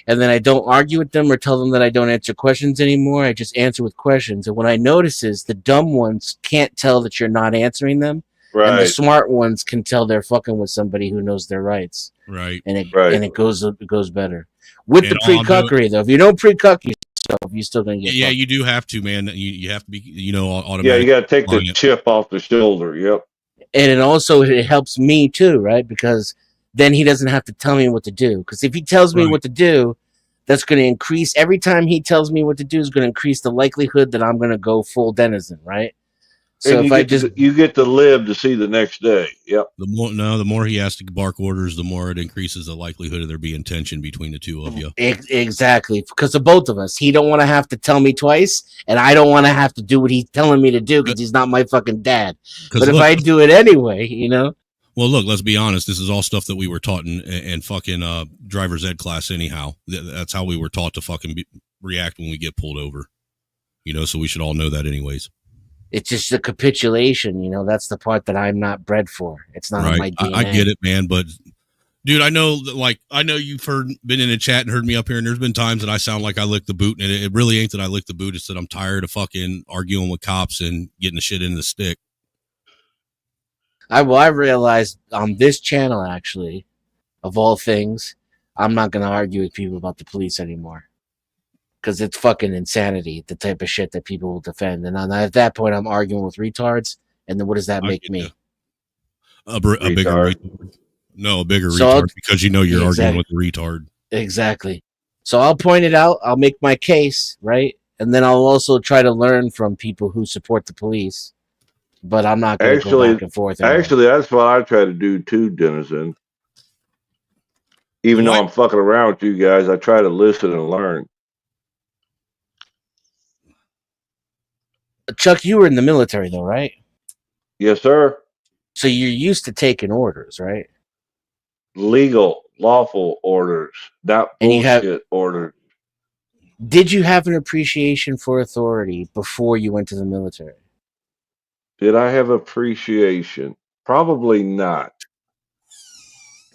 Speaker 18: And then I don't argue with them or tell them that I don't answer questions anymore. I just answer with questions. And what I notice is the dumb ones can't tell that you're not answering them. And the
Speaker 3: Right.
Speaker 18: smart ones can tell they're fucking with somebody who knows their rights.
Speaker 19: Right.
Speaker 18: And it goes better. With
Speaker 19: And
Speaker 18: the
Speaker 19: all I'm doing-
Speaker 18: pre-cuckery, though. If you don't pre-cuck yourself, you're still going to get
Speaker 19: Yeah,
Speaker 18: fucked.
Speaker 19: you do have to, man. You have to be, automatic.
Speaker 3: Yeah, you got to take the
Speaker 19: on it.
Speaker 3: chip off the shoulder. Yep.
Speaker 18: And it helps me too, right? Because then he doesn't have to tell me what to do. Because if he tells me what to do, that's going to increase. Every time he tells me what to do is going to increase the likelihood that I'm going to go full denizen, right? So
Speaker 3: And
Speaker 18: if I just
Speaker 3: you get to live to see the next day. Yep.
Speaker 19: The more he has to bark orders, the more it increases the likelihood of there being tension between the two of you.
Speaker 18: exactly, because of both of us, he don't want to have to tell me twice, and I don't want to have to do what he's telling me to do because he's not my fucking dad. But if I do it anyway,
Speaker 19: Well, look, let's be honest. This is all stuff that we were taught in fucking driver's ed class anyhow. That's how we were taught to fucking react when we get pulled over. You know, so we should all know that anyways.
Speaker 18: It's just the capitulation, you know, that's the part that I'm not bred for. It's not in my
Speaker 19: Right.
Speaker 18: DNA.
Speaker 19: I get it, man, but dude, I know that, like, I know you've been in a chat and heard me up here, and there's been times that I sound like I lick the boot, and it really ain't that I lick the boot. It's that I'm tired of fucking arguing with cops and getting the shit in the stick.
Speaker 18: I realized on this channel, actually, of all things, I'm not going to argue with people about the police anymore. Because it's fucking insanity, the type of shit that people will defend. And at that point, I'm arguing with retards. And then what does that make me?
Speaker 19: A bigger retard. No, a bigger
Speaker 18: So
Speaker 19: retard, because you know you're arguing
Speaker 18: Exactly.
Speaker 19: with a retard.
Speaker 18: Exactly. So I'll point it out. I'll make my case, right? And then I'll also try to learn from people who support the police. But I'm not going to go back and forth.
Speaker 3: Actually, that's what I try to do too, Denizen. Even though I'm fucking around with you guys, I try to listen and learn.
Speaker 18: Chuck, you were in the military, though, right?
Speaker 3: Yes, sir.
Speaker 18: So you're used to taking orders, right?
Speaker 3: Legal, lawful orders, not
Speaker 18: And you have-
Speaker 3: bullshit orders.
Speaker 18: Did you have an appreciation for authority before you went to the military?
Speaker 3: Did I have appreciation? Probably not.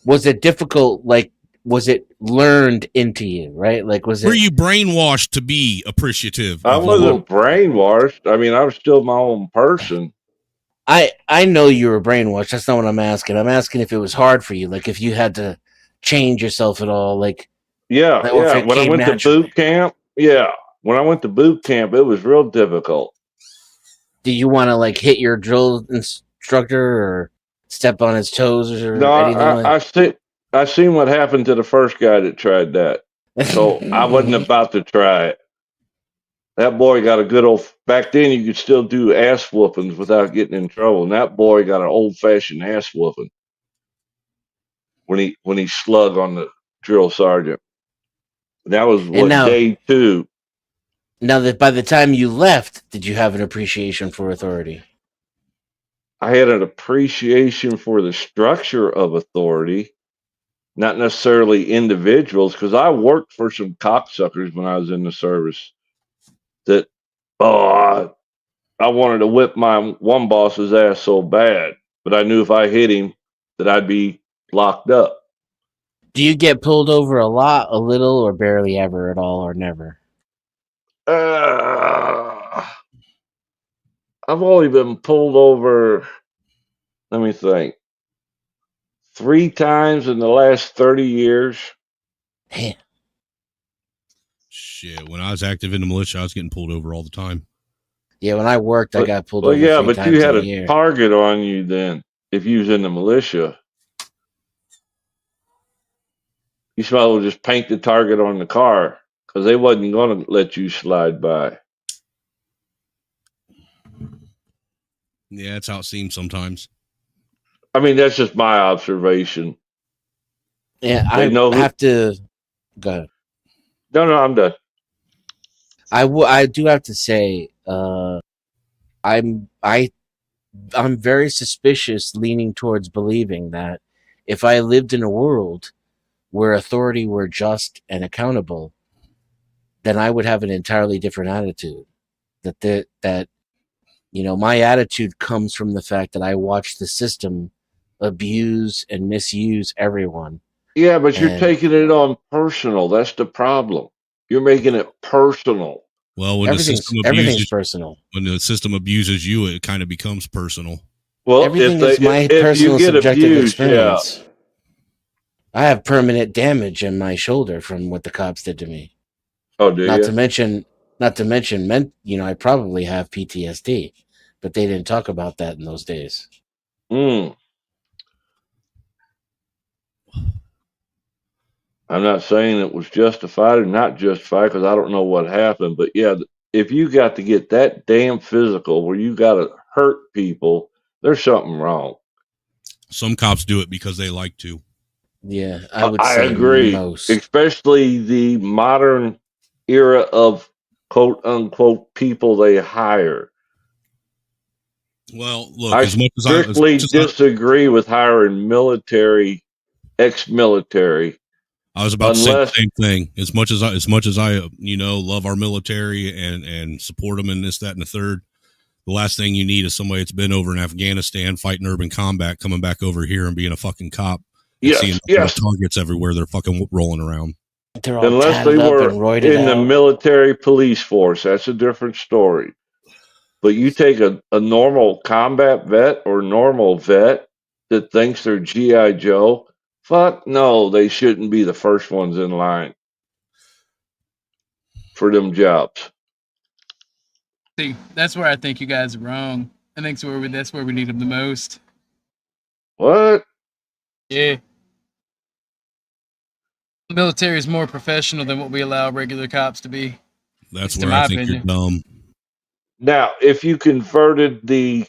Speaker 18: Was it difficult? Like, was it learned into you, right? Like, was
Speaker 19: Were
Speaker 18: it?
Speaker 19: you brainwashed to be appreciative?
Speaker 3: I
Speaker 19: of
Speaker 3: wasn't brainwashed. I mean, I was still my own person.
Speaker 18: I know you were brainwashed. That's not what I'm asking. I'm asking if it was hard for you, like if you had to change yourself at all, like.
Speaker 3: Yeah,
Speaker 18: Like, or if
Speaker 3: yeah.
Speaker 18: it
Speaker 3: When I
Speaker 18: came
Speaker 3: went
Speaker 18: naturally.
Speaker 3: to boot camp, when I went to boot camp, it was real difficult.
Speaker 18: Do you want to like hit your drill instructor or step on his toes or
Speaker 3: No,
Speaker 18: anything like?
Speaker 3: I seen what happened to the first guy that tried that, so I wasn't about to try it. That boy got a good old. Back then, you could still do ass whoopings without getting in trouble, and that boy got an old fashioned ass whooping when he slug on the drill sergeant. That was what,
Speaker 18: now-
Speaker 3: day 2.
Speaker 18: Now that by the time you left, did you have an appreciation for authority?
Speaker 3: I had an appreciation for the structure of authority, not necessarily individuals, because I worked for some cocksuckers when I was in the service that, I wanted to whip my one boss's ass so bad, but I knew if I hit him that I'd be locked up.
Speaker 18: Do you get pulled over a lot, a little, or barely ever at all, or never?
Speaker 3: I've only been pulled over, let me think, 3 times in the last 30 years.
Speaker 19: Shit, when I was active in the militia, I was getting pulled over all the time.
Speaker 18: Yeah, when I worked, I got pulled
Speaker 3: Well,
Speaker 18: over.
Speaker 3: yeah,
Speaker 18: 3
Speaker 3: but
Speaker 18: times
Speaker 3: you had
Speaker 18: in
Speaker 3: a
Speaker 18: a year.
Speaker 3: target on you then if you was in the militia. You might as well just paint the target on the car because they wasn't going to let you slide by.
Speaker 19: Yeah, that's how it seems sometimes.
Speaker 3: I mean, that's just my observation.
Speaker 18: Yeah,
Speaker 3: They
Speaker 18: I
Speaker 3: know who-
Speaker 18: have to. Go ahead.
Speaker 3: No, I'm done.
Speaker 18: I do have to say, I'm very suspicious, leaning towards believing that if I lived in a world where authority were just and accountable, then I would have an entirely different attitude. That you know, my attitude comes from the fact that I watch the system abuse and misuse everyone.
Speaker 3: Yeah, but you're
Speaker 18: And-
Speaker 3: taking it on personal. That's the problem. You're making it personal.
Speaker 19: Well, when
Speaker 18: Everything's personal.
Speaker 19: When the system abuses you, it kind of becomes personal.
Speaker 3: Well,
Speaker 18: Everything
Speaker 3: if
Speaker 18: is my
Speaker 3: if
Speaker 18: personal
Speaker 3: you get
Speaker 18: subjective
Speaker 3: abused,
Speaker 18: experience. I have permanent damage in my shoulder from what the cops did to me.
Speaker 3: Oh, do
Speaker 18: Not
Speaker 3: you?
Speaker 18: to mention, you know, I probably have PTSD, but they didn't talk about that in those days.
Speaker 3: I'm not saying it was justified or not justified because I don't know what happened, but yeah, if you got to get that damn physical where you got to hurt people, there's something wrong.
Speaker 19: Some cops do it because they like to.
Speaker 18: Yeah, I would
Speaker 3: I
Speaker 18: say
Speaker 3: agree,
Speaker 18: most.
Speaker 3: especially the modern era of quote unquote people they hire.
Speaker 19: Well, look,
Speaker 3: I
Speaker 19: as much as
Speaker 3: strictly disagree with hiring military, ex-military.
Speaker 19: I was about to say the
Speaker 3: Unless-
Speaker 19: same thing. As much as I love our military and support them in this, that, and the third. The last thing you need is somebody that's been over in Afghanistan fighting urban combat, coming back over here and being a fucking cop. And seeing targets everywhere they're fucking rolling around.
Speaker 18: They're all
Speaker 3: Unless they
Speaker 18: tatted up
Speaker 3: were
Speaker 18: and roided
Speaker 3: in the
Speaker 18: out.
Speaker 3: military police force, that's a different story. But you take a normal combat vet or normal vet that thinks they're G.I. Joe, fuck no, they shouldn't be the first ones in line for them jobs.
Speaker 7: See, that's where I think you guys are wrong. I think that's where we need them the most.
Speaker 3: What?
Speaker 7: Yeah. The military is more professional than what we allow regular cops to be.
Speaker 19: That's
Speaker 7: Just in
Speaker 19: where I
Speaker 7: my
Speaker 19: think
Speaker 7: opinion.
Speaker 19: you're dumb.
Speaker 3: Now, if you converted the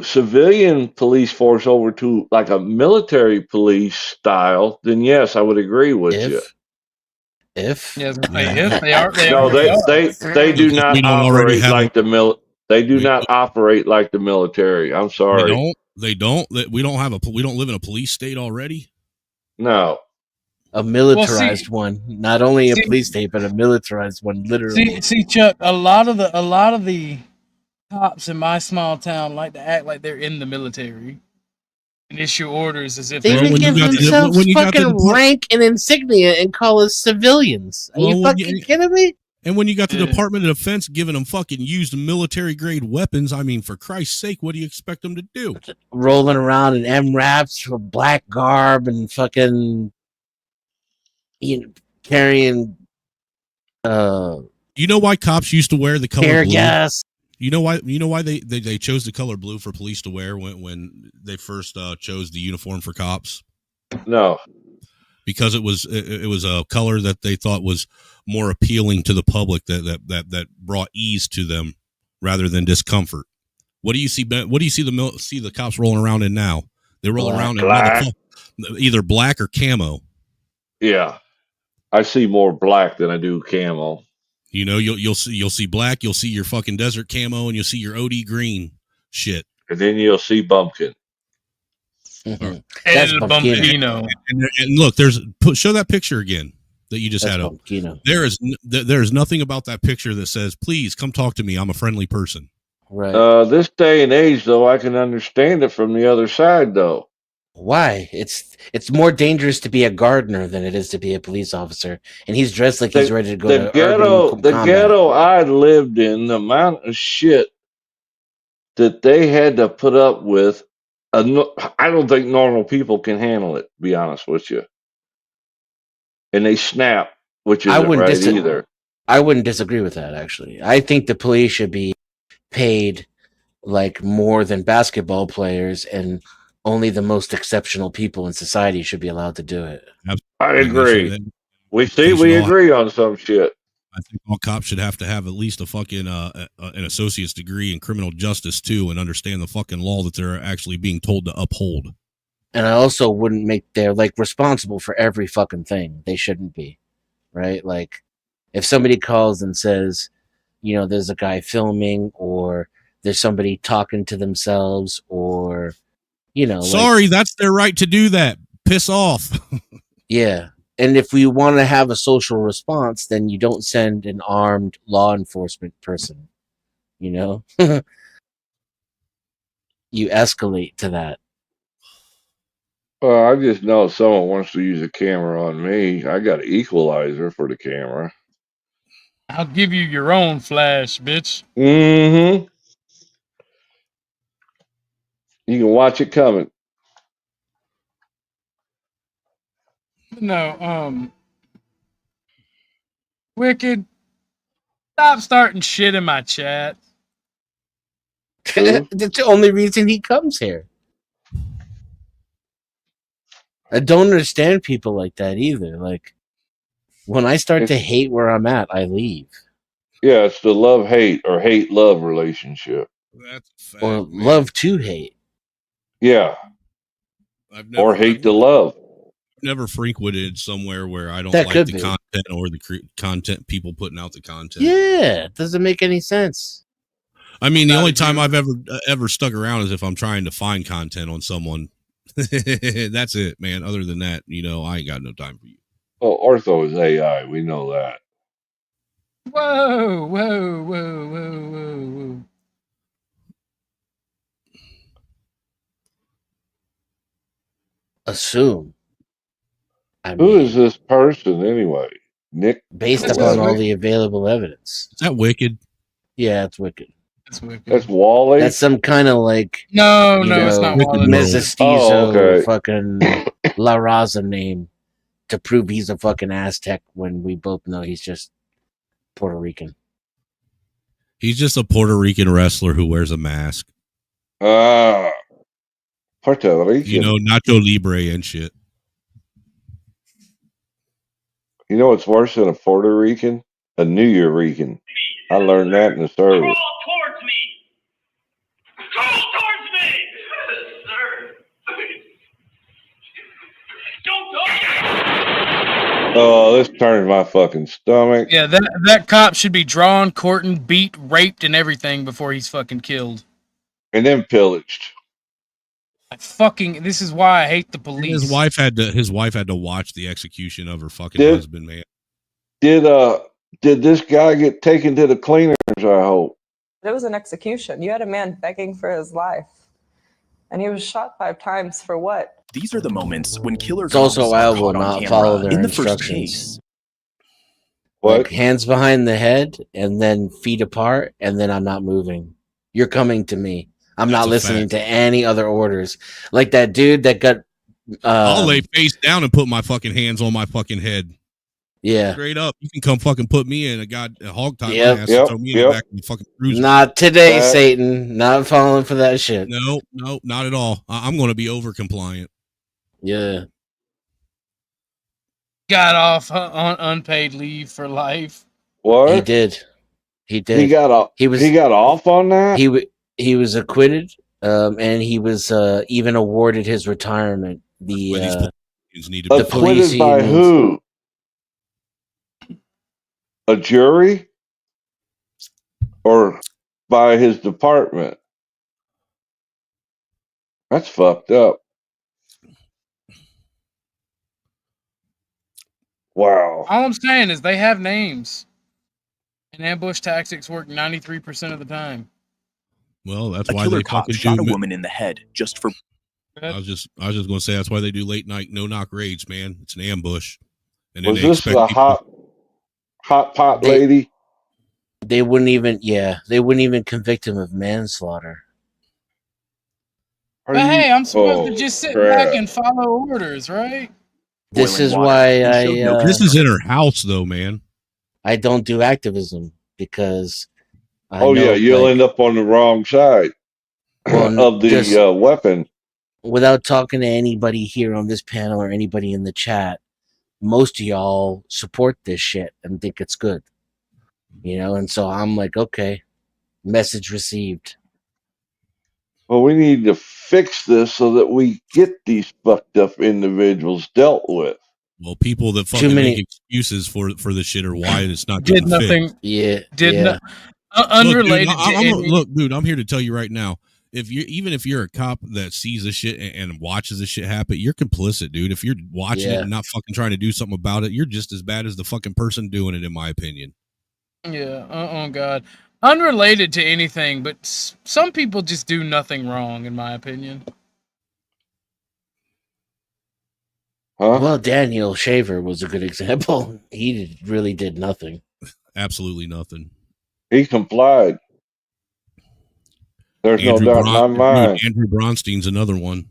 Speaker 3: civilian police force over to like a military police style, then yes, I would agree with you.
Speaker 18: If
Speaker 7: they are,
Speaker 3: No, they do not
Speaker 19: We don't already
Speaker 3: operate
Speaker 19: have
Speaker 3: like they do not operate like the military. I'm sorry.
Speaker 19: They don't. We don't live in a police state already.
Speaker 3: No.
Speaker 18: A militarized one, not only a police state, but a militarized one, literally.
Speaker 7: See, Chuck. A lot of the cops in my small town like to act like they're in the military and issue orders as if
Speaker 18: They
Speaker 7: they're
Speaker 18: even give themselves fucking rank and insignia and call us civilians. Are you fucking kidding me?
Speaker 19: And when you got the Department of Defense giving them fucking used military grade weapons, I mean, for Christ's sake, what do you expect them to do?
Speaker 18: Rolling around in MRAPs with black garb and fucking, carrying.
Speaker 19: You know why cops used to wear the color
Speaker 18: tear
Speaker 19: blue?
Speaker 18: gas.
Speaker 19: You know why they chose the color blue for police to wear when they first chose the uniform for cops?
Speaker 3: No.
Speaker 19: Because it was a color that they thought was more appealing to the public, that brought ease to them rather than discomfort. What do you see? What do you see the cops rolling around in now? They roll around in either black or camo.
Speaker 3: Yeah, I see more black than I do camo.
Speaker 19: You know, you'll see black, you'll see your fucking desert camo, and you'll see your OD green shit,
Speaker 3: and then you'll see bumpkin.
Speaker 18: Mm-hmm.
Speaker 7: That's Bumpkino.
Speaker 19: And look, show that picture again that you just had up. There's nothing about that picture that says, "Please come talk to me. I'm a friendly person."
Speaker 18: Right.
Speaker 3: This day and age, though, I can understand it from the other side, though.
Speaker 18: Why? It's more dangerous to be a gardener than it is to be a police officer, and he's dressed like he's ready to go to urban
Speaker 3: The
Speaker 18: combat.
Speaker 3: ghetto I lived in, the amount of shit that they had to put up with, I don't think normal people can handle it, to be honest with you. And they snap, which isn't right either.
Speaker 18: I wouldn't disagree with that, actually. I think the police should be paid like more than basketball players, and only the most exceptional people in society should be allowed to do it.
Speaker 3: I agree. We agree on some shit.
Speaker 19: I think all cops should have to have at least a fucking an associate's degree in criminal justice too, and understand the fucking law that they're actually being told to uphold.
Speaker 18: And I also wouldn't make they're like responsible for every fucking thing. They shouldn't be, right? Like, if somebody calls and says, there's a guy filming, or there's somebody talking to themselves, or
Speaker 19: sorry, that's their right to do that. Piss off.
Speaker 18: Yeah. And if we want to have a social response, then you don't send an armed law enforcement person, you escalate to that.
Speaker 3: Well, I just know if someone wants to use a camera on me, I got an equalizer for the camera.
Speaker 7: I'll give you your own flash, bitch.
Speaker 3: Mm-hmm. You can watch it coming.
Speaker 7: No, Wicked, stop starting shit in my chat.
Speaker 18: That's the only reason he comes here. I don't understand people like that either. Like, when I start to hate where I'm at, I leave.
Speaker 3: Yeah, it's the love-hate or hate-love relationship.
Speaker 19: That's a fact,
Speaker 18: or love to hate.
Speaker 3: Yeah. Or hate to love.
Speaker 19: Never frequented somewhere where I don't
Speaker 18: That
Speaker 19: like
Speaker 18: could
Speaker 19: the
Speaker 18: be.
Speaker 19: content or the content people putting out the content.
Speaker 18: Yeah, it doesn't make any sense.
Speaker 19: I mean, the only time I've ever stuck around is if I'm trying to find content on someone. That's it, man. Other than that, I ain't got no time for you.
Speaker 3: Oh, Ortho is AI. We know that.
Speaker 7: Whoa, whoa, whoa, whoa, whoa, whoa.
Speaker 18: Assume. I
Speaker 3: Who
Speaker 18: mean,
Speaker 3: is this person anyway? Nick?
Speaker 18: based
Speaker 7: That's
Speaker 18: upon
Speaker 7: just
Speaker 18: all
Speaker 7: wicked.
Speaker 18: the available evidence.
Speaker 19: Is that Wicked?
Speaker 18: Yeah, it's wicked.
Speaker 7: That's wicked.
Speaker 3: That's Wally?
Speaker 18: That's some kind of like,
Speaker 7: No,
Speaker 18: you
Speaker 7: no, it's
Speaker 18: know,
Speaker 7: not Wally.
Speaker 3: Oh, okay.
Speaker 18: fucking La Raza name to prove he's a fucking Aztec when we both know he's just Puerto Rican.
Speaker 19: He's just a Puerto Rican wrestler who wears a mask.
Speaker 3: Puerto Rican.
Speaker 19: You know, Nacho Libre and shit.
Speaker 3: You know what's worse than a Puerto Rican? A New Year Rican. I learned that in the service.
Speaker 20: Towards me! Crawl towards me! Sir! Don't talk!
Speaker 3: Oh, this turns my fucking stomach.
Speaker 7: Yeah, that cop should be drawn, courted, beat, raped, and everything before he's fucking killed.
Speaker 3: And then pillaged.
Speaker 7: This is why I hate the police.
Speaker 19: His wife had to watch the execution of her fucking husband, man.
Speaker 3: Did this guy get taken to the cleaners, I hope?
Speaker 1: It was an execution. You had a man begging for his life, and he was shot 5 times for what?
Speaker 21: These are the moments when killer
Speaker 18: It's also
Speaker 21: cops
Speaker 18: why I
Speaker 21: are
Speaker 18: will
Speaker 21: caught on
Speaker 18: not
Speaker 21: camera.
Speaker 18: follow their
Speaker 21: In the first
Speaker 18: instructions.
Speaker 21: case,
Speaker 3: What?
Speaker 18: Like hands behind the head and then feet apart, and then I'm not moving. You're coming to me. I'm
Speaker 19: That's
Speaker 18: not
Speaker 19: a
Speaker 18: listening
Speaker 19: fact.
Speaker 18: to any other orders. Like that dude that got.
Speaker 19: I'll lay face down and put my fucking hands on my fucking head.
Speaker 18: Yeah.
Speaker 19: Straight up. You can come fucking put me in a hog tie my
Speaker 18: Yep.
Speaker 19: ass and throw me in the back of the fucking cruiser.
Speaker 18: Not today, Satan. Not falling for that shit.
Speaker 19: No, not at all. I'm going to be over compliant.
Speaker 18: Yeah.
Speaker 7: Got off on unpaid leave for life.
Speaker 3: What?
Speaker 18: He did. He did.
Speaker 3: He got off. He got off on that.
Speaker 18: He was acquitted, and he was even awarded his retirement. The police
Speaker 3: Acquitted by
Speaker 18: unions.
Speaker 3: who? A jury? Or by his department? That's fucked up. Wow.
Speaker 7: All I'm saying is they have names, and ambush tactics work 93% of the time.
Speaker 19: Well, that's
Speaker 21: a
Speaker 19: why
Speaker 21: killer
Speaker 19: they
Speaker 21: cop
Speaker 19: fucking
Speaker 21: shot
Speaker 19: do
Speaker 21: a woman in the head just for.
Speaker 19: I was just going to say that's why they do late night no knock raids, man. It's an ambush. And then
Speaker 3: Was
Speaker 19: they
Speaker 3: this
Speaker 19: expect
Speaker 3: a
Speaker 19: people-
Speaker 3: hot pot lady?
Speaker 18: They wouldn't even convict him of manslaughter.
Speaker 7: But hey, I'm supposed
Speaker 3: Oh,
Speaker 7: to just sit
Speaker 3: crap.
Speaker 7: back and follow orders, right?
Speaker 18: This is why I.
Speaker 19: this is in her house, though, man.
Speaker 18: I don't do activism because. I
Speaker 3: Oh
Speaker 18: know,
Speaker 3: yeah, you'll end up on the wrong side of the
Speaker 18: just-
Speaker 3: weapon.
Speaker 18: Without talking to anybody here on this panel or anybody in the chat, most of y'all support this shit and think it's good. You know, and so I'm like, okay, message received.
Speaker 3: Well, we need to fix this so that we get these fucked up individuals dealt with.
Speaker 19: Well, people that fucking make excuses for the shit or why it's not
Speaker 7: Did
Speaker 19: getting
Speaker 7: nothing.
Speaker 19: fixed.
Speaker 18: Yeah.
Speaker 7: Did no. Unrelated to any.
Speaker 19: Look, dude, I'm here to tell you right now. If you're a cop that sees this shit and watches this shit happen, you're complicit, dude. If you're watching it and not fucking trying to do something about it, you're just as bad as the fucking person doing it, in my opinion.
Speaker 7: Yeah. Oh God. Unrelated to anything, but some people just do nothing wrong, in my opinion.
Speaker 3: Huh?
Speaker 18: Well, Daniel Shaver was a good example. He really did nothing.
Speaker 19: Absolutely nothing.
Speaker 3: He complied. There's no doubt in my mind.
Speaker 19: Andrew Bronstein's another one.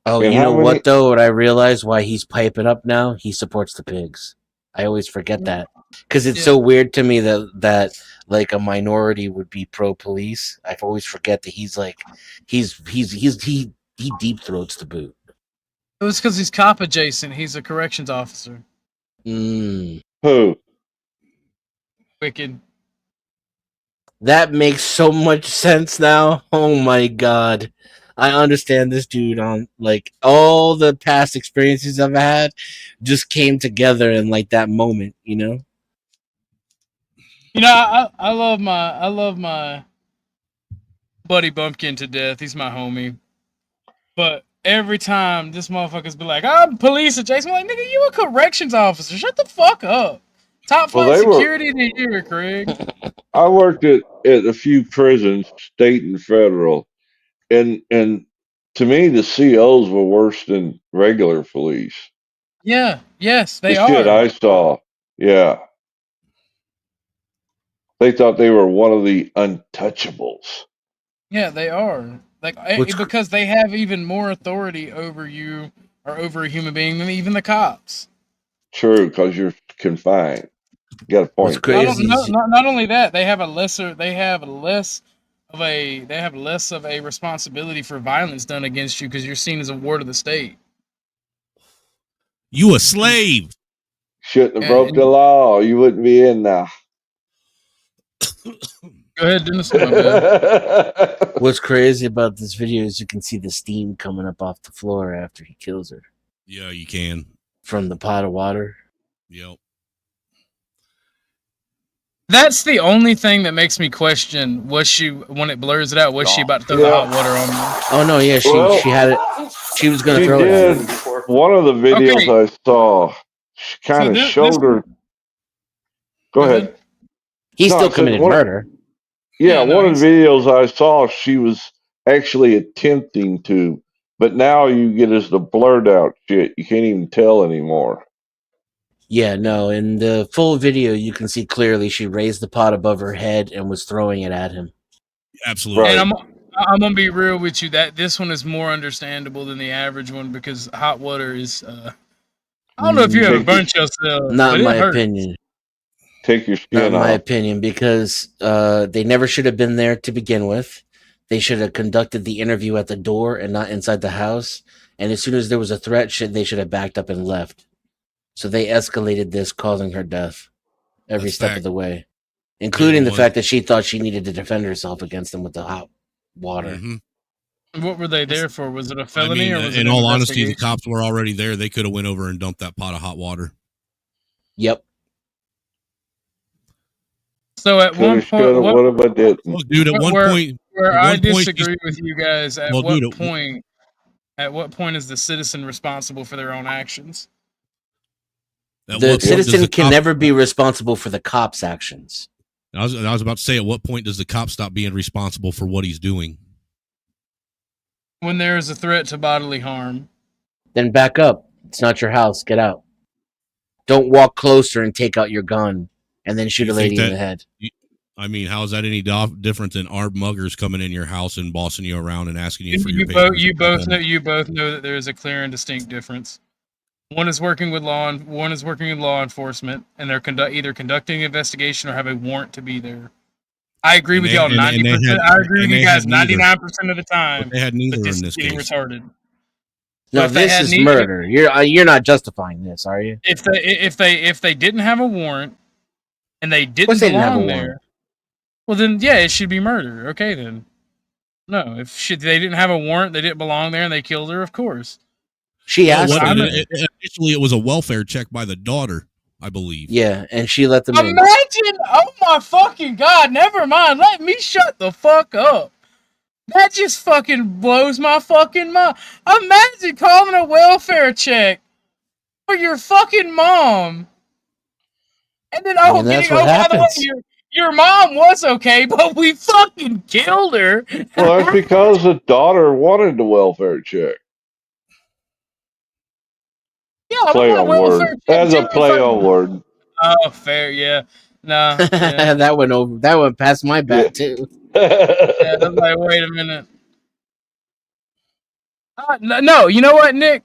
Speaker 18: Oh,
Speaker 3: And
Speaker 18: you
Speaker 3: how
Speaker 18: know
Speaker 3: many-
Speaker 18: what though? What I realized why he's piping up now? He supports the pigs. I always forget that because it's so weird to me that like a minority would be pro police. I always forget that he's like he deep throats the boot.
Speaker 7: It was because he's cop adjacent. He's a corrections officer.
Speaker 3: Who?
Speaker 7: Wicked.
Speaker 18: That makes so much sense now. Oh my god. I understand this dude on like all the past experiences I've had just came together in like that moment, you know?
Speaker 7: You know, I love my buddy Bumpkin to death. He's my homie. But every time this motherfuckers be like, I'm police adjacent. I'm like, nigga, you a corrections officer. Shut the fuck up. Top
Speaker 3: Well,
Speaker 7: flight
Speaker 3: they were.
Speaker 7: security of the year, Craig.
Speaker 3: I worked at a few prisons, state and federal, and to me the COs were worse than regular police.
Speaker 7: Yeah, yes,
Speaker 3: The
Speaker 7: they
Speaker 3: shit
Speaker 7: are.
Speaker 3: I saw, yeah, they thought they were one of the untouchables.
Speaker 7: Yeah, they are. Like
Speaker 3: What's cr-
Speaker 7: because they have even more authority over you or over a human being than even the cops.
Speaker 3: True, because you're confined. You got a
Speaker 18: What's
Speaker 3: point there.
Speaker 18: crazy is
Speaker 7: Not only that, they have less of a responsibility for violence done against you because you're seen as a ward of the state.
Speaker 19: You a slave.
Speaker 3: Shouldn't have
Speaker 7: Yeah,
Speaker 3: broke the law. You wouldn't be in now.
Speaker 7: Go ahead, Dennis. My bad.
Speaker 18: what's crazy about this video is you can see the steam coming up off the floor after he kills her
Speaker 19: Yeah, you can.
Speaker 18: from the pot of water.
Speaker 19: Yep.
Speaker 7: That's the only thing that makes me question: was she, when it blurs it out, was she about to throw the hot water on me?
Speaker 18: Oh no, yeah, she had it. She was gonna
Speaker 3: She
Speaker 18: throw it at
Speaker 3: did.
Speaker 18: him.
Speaker 3: One of the videos
Speaker 7: Okay.
Speaker 3: I saw, she kind of showed her. Go ahead.
Speaker 18: He
Speaker 3: No, I
Speaker 18: still
Speaker 3: said
Speaker 18: committed
Speaker 3: one-
Speaker 18: murder.
Speaker 3: Yeah, one of the videos I saw, she was actually attempting to, but now you get is the blurred out shit. You can't even tell anymore.
Speaker 18: Yeah, no. In the full video, you can see clearly she raised the pot above her head and was throwing it at him.
Speaker 19: Absolutely.
Speaker 7: And I'm gonna be real with you that this one is more understandable than the average one because hot water is. I don't know if you ever burnt yourself,
Speaker 18: Not
Speaker 7: but
Speaker 18: in
Speaker 7: it
Speaker 18: my
Speaker 7: hurts.
Speaker 18: opinion.
Speaker 3: Take your
Speaker 18: Not
Speaker 3: skin
Speaker 18: in my
Speaker 3: off.
Speaker 18: opinion, because they never should have been there to begin with. They should have conducted the interview at the door and not inside the house. And as soon as there was a threat, they should have backed up and left. So they escalated this, causing her death every
Speaker 19: That's
Speaker 18: step
Speaker 19: fact.
Speaker 18: of the way, including the
Speaker 19: one-
Speaker 18: fact that she thought she needed to defend herself against them with the hot water.
Speaker 19: Mm-hmm.
Speaker 7: What were they there for? Was it a
Speaker 19: I
Speaker 7: felony
Speaker 19: mean,
Speaker 7: or was it
Speaker 19: in
Speaker 7: an
Speaker 19: all honesty, the
Speaker 7: investigation?
Speaker 19: cops were already there. They could have went over and dumped that pot of hot water.
Speaker 18: Yep.
Speaker 7: So at one
Speaker 3: Coulda,
Speaker 7: point,
Speaker 3: shoulda, woulda, but didn't.
Speaker 19: Look, dude, at one
Speaker 7: where
Speaker 19: point,
Speaker 7: where
Speaker 19: at
Speaker 7: I
Speaker 19: one point,
Speaker 7: disagree with you guys, at
Speaker 19: Well,
Speaker 7: what
Speaker 19: dude,
Speaker 7: point? At what point is the citizen responsible for their own actions?
Speaker 18: The citizen can never be responsible for the cop's actions.
Speaker 19: I was about to say, at what point does the cop stop being responsible for what he's doing?
Speaker 7: When there is a threat to bodily harm.
Speaker 18: Then back up. It's not your house. Get out. Don't walk closer and take out your gun and then shoot a
Speaker 19: You think
Speaker 18: lady in
Speaker 19: that-
Speaker 18: the head.
Speaker 19: I mean, how is that any different than armed muggers coming in your house and bossing you around and asking you for your papers?
Speaker 7: You both know that there is a clear and distinct difference. One is working with law enforcement, and they're either conducting an investigation or have a warrant to be there. I agree with y'all 90%. I agree with you guys 99% of the time.
Speaker 19: They had neither
Speaker 7: that this
Speaker 19: in
Speaker 7: is
Speaker 19: this
Speaker 7: getting
Speaker 19: case.
Speaker 7: retarded.
Speaker 18: No,
Speaker 7: If they
Speaker 18: this
Speaker 7: had
Speaker 18: is
Speaker 7: neither-
Speaker 18: murder. You're not justifying this, are you?
Speaker 7: If they didn't have a warrant and they didn't
Speaker 18: course they didn't have
Speaker 7: belong
Speaker 18: a
Speaker 7: there,
Speaker 18: warrant.
Speaker 7: well then yeah, it should be murder. Okay then. No, they didn't have a warrant, they didn't belong there, and they killed her. Of course.
Speaker 18: She asked
Speaker 19: Well,
Speaker 18: them.
Speaker 19: initially, it was a welfare check by the daughter, I believe.
Speaker 18: Yeah, and she let them in.
Speaker 7: Imagine! Oh my fucking god! Never mind. Let me shut the fuck up. That just fucking blows my fucking mind. Imagine calling a welfare check for your fucking mom, and then
Speaker 18: I mean, that's what
Speaker 7: by the way,
Speaker 18: happens.
Speaker 7: your mom was okay, but we fucking killed her.
Speaker 3: Well, that's because the daughter wanted the welfare check.
Speaker 7: Yeah,
Speaker 3: Play
Speaker 7: I want
Speaker 3: on
Speaker 7: welfare
Speaker 3: word.
Speaker 7: check
Speaker 3: That's
Speaker 7: too
Speaker 3: a
Speaker 7: if
Speaker 3: play
Speaker 7: I-
Speaker 3: on word.
Speaker 7: Oh, fair, yeah. Nah, yeah.
Speaker 18: That went over. That went past my bat too.
Speaker 7: Yeah, I'm like, wait a minute. No, you know what, Nick?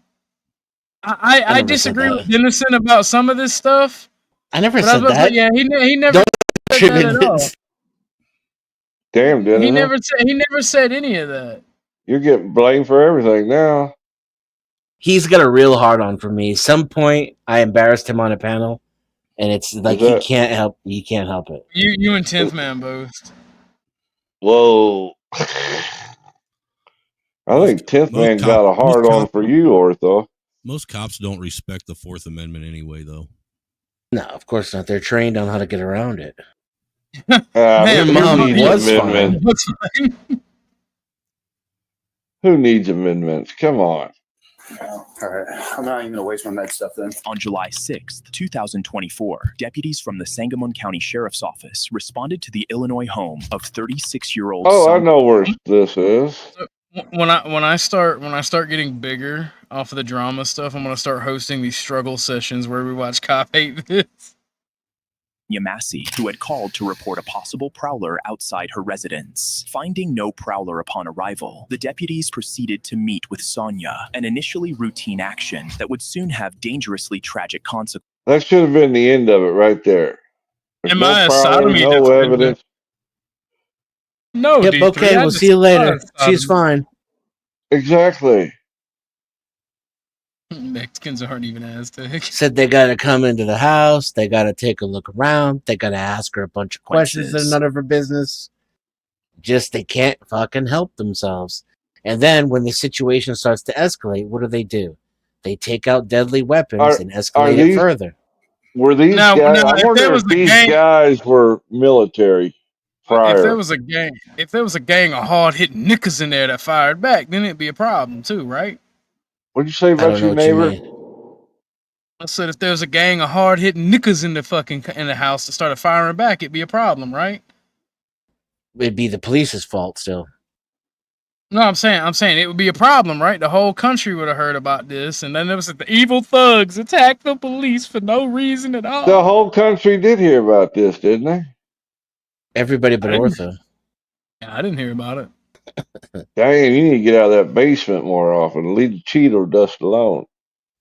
Speaker 7: I
Speaker 18: never said
Speaker 7: disagree
Speaker 18: that.
Speaker 7: with Dennison about some of this stuff.
Speaker 18: I never
Speaker 7: but
Speaker 18: said
Speaker 7: but
Speaker 18: that.
Speaker 7: yeah, he never
Speaker 18: Don't
Speaker 7: said that at all.
Speaker 3: Damn,
Speaker 7: He
Speaker 3: Dennis.
Speaker 7: never said any of that.
Speaker 3: You're getting blamed for everything now.
Speaker 18: He's got a real hard on for me. Some point, I embarrassed him on a panel, and it's like he can't help. He can't help it.
Speaker 7: You and 10th Man both.
Speaker 3: Whoa. I think 10th Man got a hard on for you, Ortho.
Speaker 19: Most cops don't respect the Fourth Amendment anyway, though.
Speaker 18: No, of course not. They're trained on how to get around it.
Speaker 7: Man,
Speaker 18: Your mom
Speaker 3: First
Speaker 18: was
Speaker 3: Amendment.
Speaker 18: fine.
Speaker 3: Who needs amendments? Come on.
Speaker 13: All right. I'm not even going to waste my med stuff then.
Speaker 21: On July 6th, 2024, deputies from the Sangamon County Sheriff's Office responded to the Illinois home of 36-year-old
Speaker 3: Oh, I know where this is.
Speaker 7: When I start getting bigger off of the drama stuff, I'm gonna start hosting these struggle sessions where we watch cop hate this.
Speaker 21: Yamasi, who had called to report a possible prowler outside her residence. Finding no prowler upon arrival, the deputies proceeded to meet with Sonia, an initially routine action that would soon have dangerously tragic consequences.
Speaker 3: That should have been the end of it right there. There's
Speaker 7: Am
Speaker 3: no
Speaker 7: I a
Speaker 3: prowler,
Speaker 7: sodomy
Speaker 3: no
Speaker 7: defendant?
Speaker 3: evidence.
Speaker 7: No,
Speaker 18: Yep,
Speaker 7: D3,
Speaker 18: okay,
Speaker 7: I
Speaker 18: we'll see you later.
Speaker 7: despise
Speaker 18: She's
Speaker 7: sodomy.
Speaker 18: fine.
Speaker 3: Exactly.
Speaker 7: Mexicans aren't even Aztec.
Speaker 18: Said they got to come into the house. They got to take a look around. They got to ask her a bunch of questions that are none of her business. Just they can't fucking help themselves. And then when the situation starts to escalate, what do? They take out deadly weapons and escalate it further.
Speaker 3: Were these
Speaker 7: Now,
Speaker 3: guys?
Speaker 7: now,
Speaker 3: I
Speaker 7: if there
Speaker 3: wonder
Speaker 7: was
Speaker 3: if
Speaker 7: a
Speaker 3: these
Speaker 7: gang,
Speaker 3: guys were military
Speaker 7: if there
Speaker 3: prior.
Speaker 7: was a gang of hard hitting niggas in there that fired back, then it'd be a problem too, right?
Speaker 3: What'd you say about your neighbor?
Speaker 7: I said if there was a gang of hard hitting niggas in the house that started firing back, it'd be a problem, right?
Speaker 18: It'd be the police's fault still.
Speaker 7: No, I'm saying it would be a problem, right? The whole country would have heard about this, and then there was the evil thugs attacked the police for no reason at all.
Speaker 3: The whole country did hear about this, didn't they?
Speaker 18: Everybody but Ortho.
Speaker 7: I didn't hear about it.
Speaker 3: Dang, you need to get out of that basement more often. Leave the Cheeto dust alone.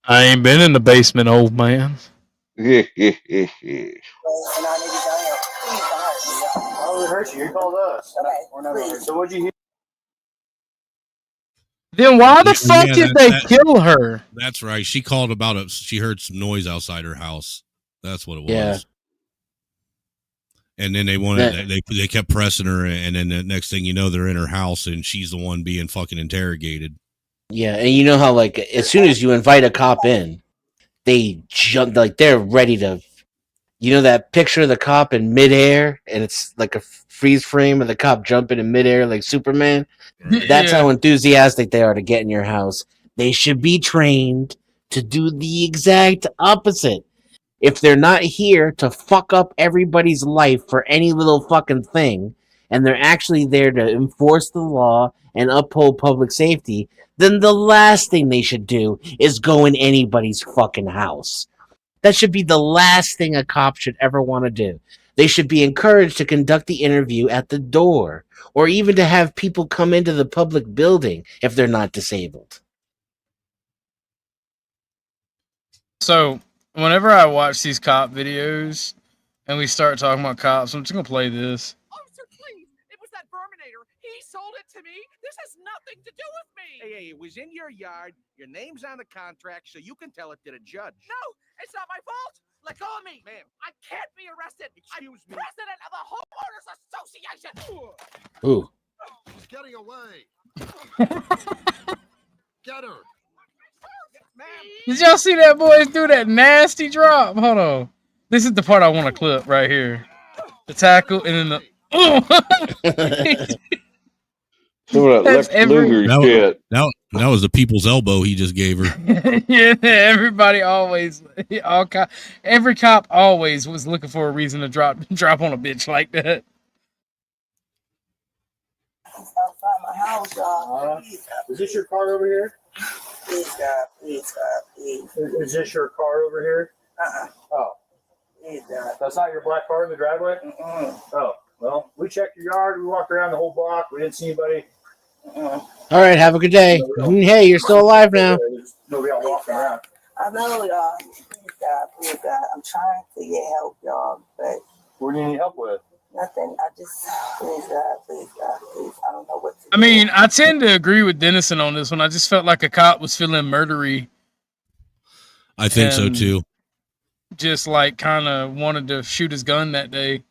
Speaker 7: I ain't been in the basement, old man.
Speaker 13: Oh, we hurt you. You called us. We're not so what'd you hear?
Speaker 7: Then why the
Speaker 19: Yeah,
Speaker 7: fuck did they kill her?
Speaker 19: That's right. She called about it. She heard some noise outside her house. That's what it was.
Speaker 18: Yeah.
Speaker 19: And then they wanted they kept pressing her, and then the next thing you know, they're in her house, and she's the one being fucking interrogated.
Speaker 18: Yeah, and you know how like as soon as you invite a cop in, they jump like they're ready to. You know that picture of the cop in midair, and it's like a freeze frame of the cop jumping in midair like Superman. That's how enthusiastic they are to get in your house. They should be trained to do the exact opposite. If they're not here to fuck up everybody's life for any little fucking thing, and they're actually there to enforce the law and uphold public safety, then the last thing they should do is go in anybody's fucking house. That should be the last thing a cop should ever want to do. They should be encouraged to conduct the interview at the door, or even to have people come into the public building if they're not disabled.
Speaker 7: So whenever I watch these cop videos and we start talking about cops, I'm just gonna play this.
Speaker 12: He sold it to me. This has nothing to do with me. Hey, it was in your yard. Your name's on the contract, so you can tell it to the judge. No, it's not my fault. Let go of me. Ma'am, I can't be arrested. Excuse me. President of the Homeowners Association.
Speaker 18: Ooh.
Speaker 12: She's getting away. Get her.
Speaker 7: Did y'all see that boys do that nasty drop? Hold on. This is the part I want to clip right here. The tackle and then the
Speaker 3: Some of that
Speaker 7: That's
Speaker 3: Lex Luger shit.
Speaker 19: That was the people's elbow he just gave her.
Speaker 7: Yeah, everybody always, every cop always was looking for a reason to drop on a bitch like that.
Speaker 12: Outside my house, y'all.
Speaker 13: Is this your car over here?
Speaker 12: Please, God. Please, God. Please.
Speaker 13: Is this your car over here? Oh.
Speaker 12: Please, God.
Speaker 13: That's not your black car in the driveway? Oh. Well, we checked your yard. We walked around the whole block. We didn't see anybody.
Speaker 18: All right, have a good day. Hey, you're still alive now.
Speaker 13: Nobody out walking around.
Speaker 12: I know, y'all. Please, God. Please, God. I'm trying to get help, y'all, but
Speaker 13: What do you need help with?
Speaker 12: nothing. I just, please, God. Please, God. Please. I don't know what to
Speaker 7: I mean, I tend to agree with Dennison on this one. I just felt like a cop was feeling murdery.
Speaker 19: I think so too.
Speaker 7: Just like kind of wanted to shoot his gun that day.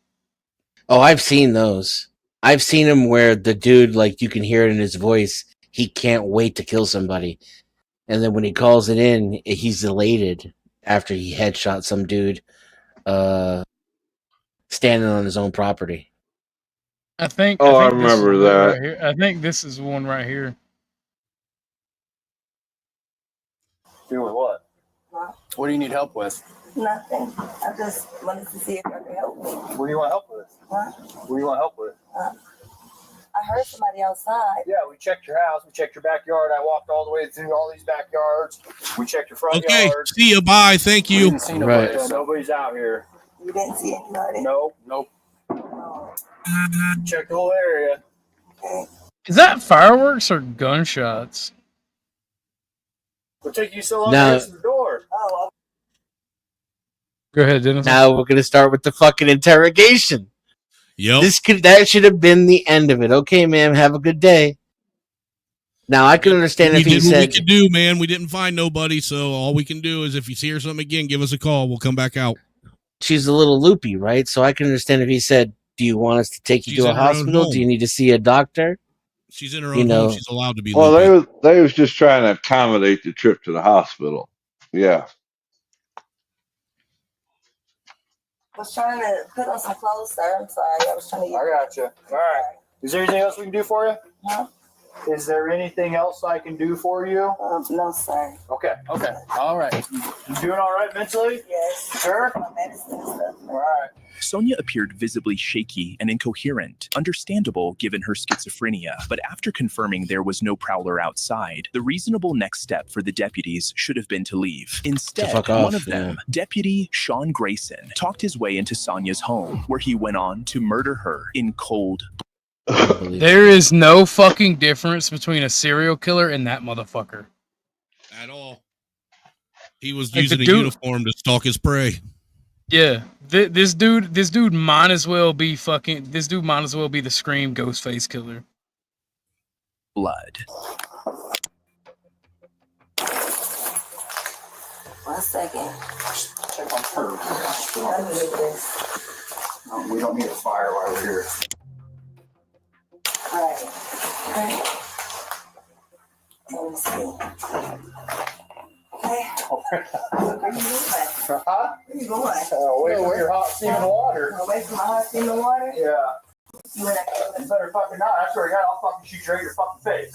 Speaker 18: Oh, I've seen those. I've seen him where the dude, like, you can hear it in his voice. He can't wait to kill somebody. And then when he calls it in, he's elated after he headshot some dude standing on his own property.
Speaker 7: I think.
Speaker 3: Oh, I
Speaker 7: think this is
Speaker 3: remember
Speaker 7: one
Speaker 3: that.
Speaker 7: right here. I think this is one right here.
Speaker 13: Doing what?
Speaker 4: Huh?
Speaker 13: What do you need help with?
Speaker 4: Nothing. I just wanted to see if you could help me.
Speaker 13: What do you want help with?
Speaker 4: Huh?
Speaker 13: What do you want help with?
Speaker 4: I heard somebody outside.
Speaker 13: Yeah, we checked your house. We checked your backyard. I walked all the way through all these backyards. We checked your front
Speaker 19: Okay,
Speaker 13: yard.
Speaker 19: see you. Bye. Thank
Speaker 13: We
Speaker 19: you.
Speaker 13: didn't see nobody. So nobody's out here.
Speaker 4: You didn't see anybody?
Speaker 13: Nope. Check the whole area.
Speaker 7: Is that fireworks or gunshots?
Speaker 13: What took you so long
Speaker 18: No.
Speaker 13: to answer the door?
Speaker 4: Oh,
Speaker 7: Go ahead, Dennis.
Speaker 18: Now we're gonna start with the fucking interrogation.
Speaker 19: Yep.
Speaker 18: That should have been the end of it. Okay, ma'am, have a good day. Now I can understand
Speaker 19: We
Speaker 18: if he
Speaker 19: did what we
Speaker 18: said
Speaker 19: could do, man. We didn't find nobody, so all we can do is if you hear something again, give us a call. We'll come back out.
Speaker 18: she's a little loopy, right? So I can understand if he said, "Do you want us to take you
Speaker 19: She's
Speaker 18: to a
Speaker 19: in her own
Speaker 18: hospital?
Speaker 19: home.
Speaker 18: Do you need to see a doctor?"
Speaker 19: She's in her
Speaker 18: You
Speaker 19: own
Speaker 18: know.
Speaker 19: home. She's allowed to be
Speaker 3: Well,
Speaker 19: loopy.
Speaker 3: they was just trying to accommodate the trip to the hospital. Yeah.
Speaker 4: was trying to put on some clothes, sir. I'm sorry. I was trying to.
Speaker 13: I got you. All right. Is there anything else we can do for you?
Speaker 4: Huh?
Speaker 13: Is there anything else I can do for you?
Speaker 4: No, sir.
Speaker 13: Okay. All right. You doing all right mentally?
Speaker 4: Yes.
Speaker 13: Sure?
Speaker 4: My medicine and stuff.
Speaker 13: All right.
Speaker 21: Sonia appeared visibly shaky and incoherent, understandable given her schizophrenia. But after confirming there was no prowler outside, the reasonable next step for the deputies should have been to leave. Instead,
Speaker 18: fuck off,
Speaker 21: one of them, Deputy Sean Grayson, talked his way into Sonia's home, where he went on to murder her in cold blood.
Speaker 7: There is no fucking difference between a serial killer and that motherfucker.
Speaker 19: At all. He was
Speaker 7: Like,
Speaker 19: using
Speaker 7: the
Speaker 19: a
Speaker 7: dude-
Speaker 19: uniform to stalk his prey.
Speaker 7: Yeah, this dude might as well be fucking. This dude might as well be the Scream Ghostface killer.
Speaker 21: Blood.
Speaker 4: 1 second.
Speaker 13: Check on her.
Speaker 4: I need this.
Speaker 13: No, we don't need a fire while we're here.
Speaker 4: All right. Let me see. Okay. Where you going?
Speaker 13: Huh?
Speaker 4: Where you going?
Speaker 13: Away from your hot steaming water.
Speaker 4: Away from my hot steaming water?
Speaker 13: Yeah.
Speaker 4: You and I.
Speaker 13: You better fucking not. I swear to God, I'll fucking shoot you right in your fucking face.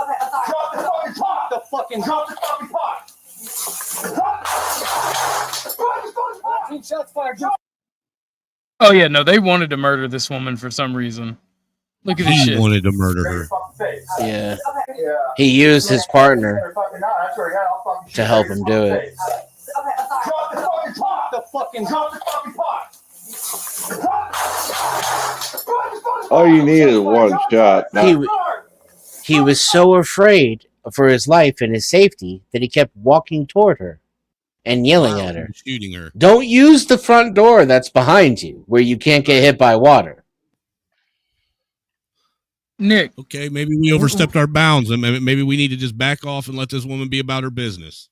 Speaker 4: Okay, I'm sorry.
Speaker 13: Drop the fucking pot! Drop the fucking pot! Drop the fucking pot! 18 shots fired. Drop.
Speaker 7: Oh yeah, no, they wanted to murder this woman for some reason. Look at this
Speaker 19: He
Speaker 7: shit.
Speaker 19: wanted to murder her.
Speaker 18: Yeah.
Speaker 13: Yeah.
Speaker 18: He used his partner
Speaker 13: Fucking not. I swear to God, I'll fucking shoot
Speaker 18: to
Speaker 13: you
Speaker 18: help
Speaker 13: right in
Speaker 18: him
Speaker 13: your
Speaker 18: do
Speaker 13: fucking
Speaker 18: it.
Speaker 13: face. Drop the fucking pot! Drop the fucking pot!
Speaker 3: All you need is one shot.
Speaker 18: He was so afraid for his life and his safety that he kept walking toward her and yelling at her.
Speaker 19: Shooting her.
Speaker 18: Don't use the front door that's behind you where you can't get hit by water.
Speaker 7: Nick.
Speaker 19: Okay, maybe we overstepped our bounds, and maybe we need to just back off and let this woman be about her business.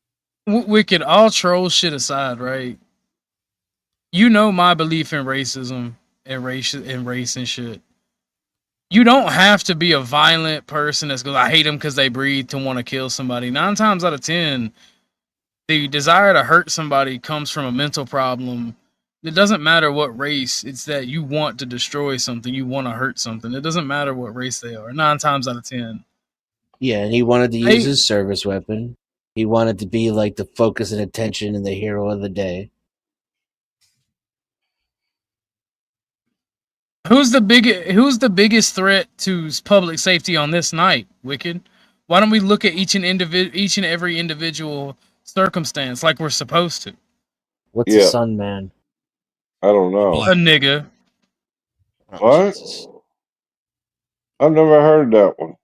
Speaker 7: Wicked, all troll shit aside, right? You know my belief in racism and race and shit. You don't have to be a violent person that's goes, I hate them because they breathe to want to kill somebody. 9 times out of 10, the desire to hurt somebody comes from a mental problem. It doesn't matter what race, it's that you want to destroy something, you want to hurt something. It doesn't matter what race they are, 9 times out of 10.
Speaker 18: Yeah, and he wanted to use his service weapon. He wanted to be like the focus and attention and the hero of the day.
Speaker 7: Who's the biggest threat to public safety on this night, Wicked? Why don't we look at each and every individual circumstance like we're supposed to?
Speaker 18: What's a sun man?
Speaker 3: I don't know.
Speaker 7: A nigga.
Speaker 3: What? I've never heard that one.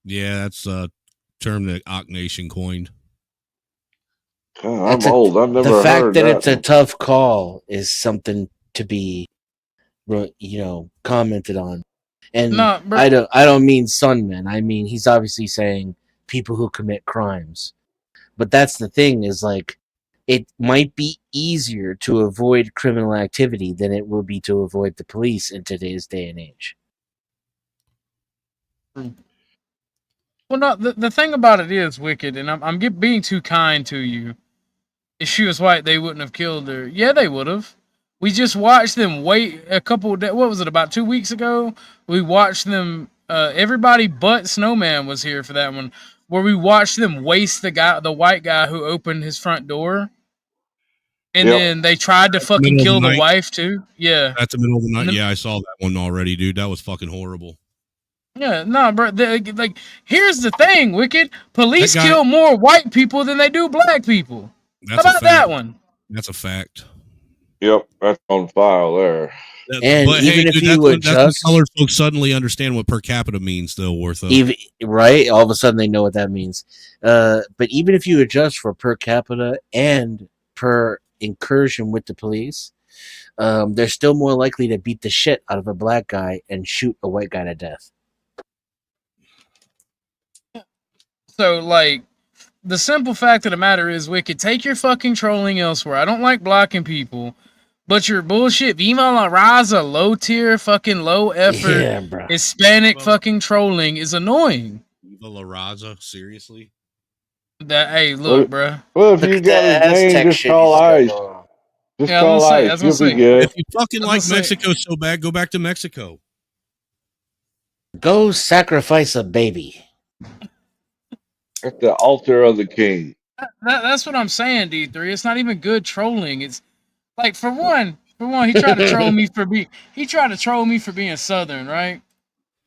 Speaker 19: Yeah, that's a term that Ock Nation coined.
Speaker 3: God, I'm old. I've never
Speaker 18: The
Speaker 3: heard
Speaker 18: fact that
Speaker 3: that.
Speaker 18: it's a tough call is something to be, commented on. And
Speaker 7: No, bro.
Speaker 18: I don't mean sunmen. I mean he's obviously saying people who commit crimes. But that's the thing is like, it might be easier to avoid criminal activity than it will be to avoid the police in today's day and age.
Speaker 7: Well, no, the thing about it is, Wicked, and I'm being too kind to you. If she was white, they wouldn't have killed her. Yeah, they would have. We just watched them wait a couple of days. What was it, about 2 weeks ago? We watched them everybody but Snowman was here for that one, where we watched them waste the white guy who opened his front door, and
Speaker 3: Yep.
Speaker 7: then they tried to fucking
Speaker 19: Middle of
Speaker 7: kill
Speaker 19: the
Speaker 7: the
Speaker 19: night.
Speaker 7: wife too. Yeah,
Speaker 19: That's the middle of the night.
Speaker 7: And then-
Speaker 19: Yeah, I saw that one already, dude. That was fucking horrible.
Speaker 7: yeah, no, bro. Like, here's the thing, Wicked. Police
Speaker 19: That guy-
Speaker 7: kill more white people than they do black people. How
Speaker 19: That's a
Speaker 7: about
Speaker 19: fact.
Speaker 7: that one?
Speaker 19: That's a fact.
Speaker 3: Yep, that's on file there.
Speaker 17: And
Speaker 19: but
Speaker 17: even if
Speaker 19: dude,
Speaker 17: you
Speaker 19: that's when
Speaker 17: adjust,
Speaker 19: colored folks suddenly understand what per capita means, though, Ortho.
Speaker 17: even right, all of a sudden they know what that means. But even if you adjust for per capita and per incursion with the police, they're still more likely to beat the shit out of a black guy and shoot a white guy to death.
Speaker 7: So, like, the simple fact of the matter is, Wicked, take your fucking trolling elsewhere. I don't like blocking people, but your bullshit Viva La Raza, low tier, fucking low effort,
Speaker 17: Yeah, bro.
Speaker 7: Hispanic fucking trolling is annoying.
Speaker 19: Viva La Raza, seriously?
Speaker 7: That, hey, look, bruh.
Speaker 3: Well, if you got his name, just call ICE. Just
Speaker 7: Yeah, I was
Speaker 3: call
Speaker 7: gonna say- I
Speaker 3: ICE.
Speaker 7: was
Speaker 3: You'll
Speaker 7: gonna
Speaker 3: be
Speaker 7: say.
Speaker 3: good.
Speaker 19: If you fucking
Speaker 7: I
Speaker 19: like
Speaker 7: was gonna say-
Speaker 19: Mexico so bad, go back to Mexico.
Speaker 17: Go sacrifice a baby.
Speaker 3: At the altar of the king.
Speaker 7: That's what I'm saying, D3. It's not even good trolling. It's like, for one, he tried to troll me for being Southern, right?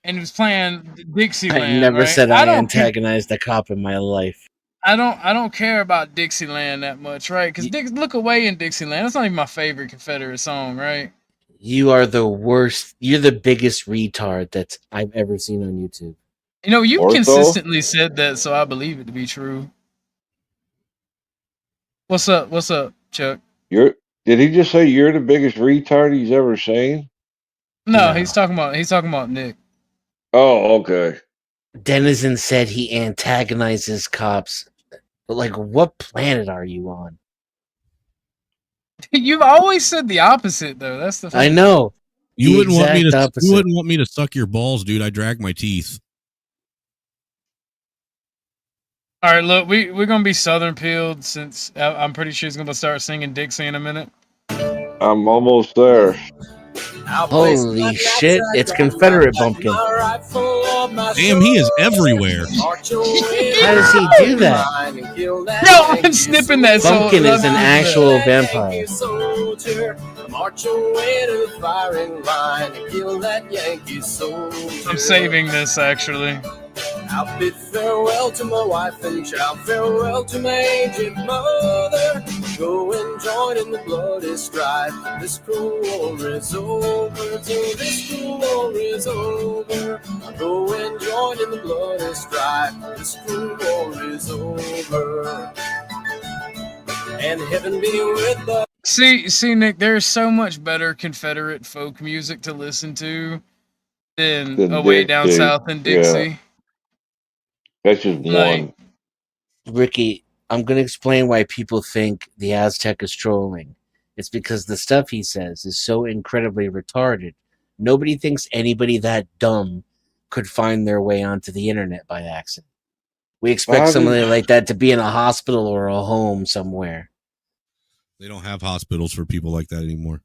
Speaker 7: And he was playing Dixieland.
Speaker 17: I never
Speaker 7: right?
Speaker 17: said I
Speaker 7: don't care-
Speaker 17: antagonized a cop in my life.
Speaker 7: I don't care about Dixieland that much, right? Because Look Away in Dixieland, that's not even my favorite Confederate song, right?
Speaker 17: You are the worst. You're the biggest retard that I've ever seen on YouTube.
Speaker 7: You know, you've
Speaker 3: Ortho?
Speaker 7: consistently said that, so I believe it to be true. What's up, Chuck?
Speaker 3: Did he just say you're the biggest retard he's ever seen?
Speaker 7: No, he's talking about Nick.
Speaker 3: Oh, okay.
Speaker 17: Denizen said he antagonizes cops. But, like, what planet are you on?
Speaker 7: You've always said the opposite, though. That's the.
Speaker 17: I know.
Speaker 19: You
Speaker 17: The
Speaker 19: wouldn't want me
Speaker 17: exact
Speaker 19: to.
Speaker 17: opposite.
Speaker 19: You wouldn't want me to suck your balls, dude. I drag my teeth.
Speaker 7: All right, look, we're gonna be Southern peeled since I'm pretty sure he's gonna start singing Dixie in a minute.
Speaker 3: I'm almost there.
Speaker 17: Holy shit, it's Confederate Bumpkin.
Speaker 19: Damn, he is everywhere.
Speaker 17: How does he do that?
Speaker 7: No, I'm snipping that song.
Speaker 17: Bumpkin is an actual vampire.
Speaker 12: March away to the firing line and kill that Yankee soldier.
Speaker 7: I'm saving this actually.
Speaker 12: I'll bid farewell to my wife and child, farewell to my aged mother. Go and join in the bloody strife. This cruel war is over. Till this cruel war is over. I'll go and join in the bloody strife. This cruel war is over. And heaven be with us.
Speaker 7: See, Nick, there's so much better Confederate folk music to listen to than Away Down
Speaker 3: Dixie.
Speaker 7: South in
Speaker 3: Yeah.
Speaker 7: Dixie.
Speaker 3: That's just
Speaker 7: Like-
Speaker 3: one.
Speaker 17: Ricky, I'm going to explain why people think the Aztec is trolling. It's because the stuff he says is so incredibly retarded. Nobody thinks anybody that dumb could find their way onto the internet by accident. We expect
Speaker 3: How did-
Speaker 17: somebody like that to be in a hospital or a home somewhere.
Speaker 19: They don't have hospitals for people like that anymore.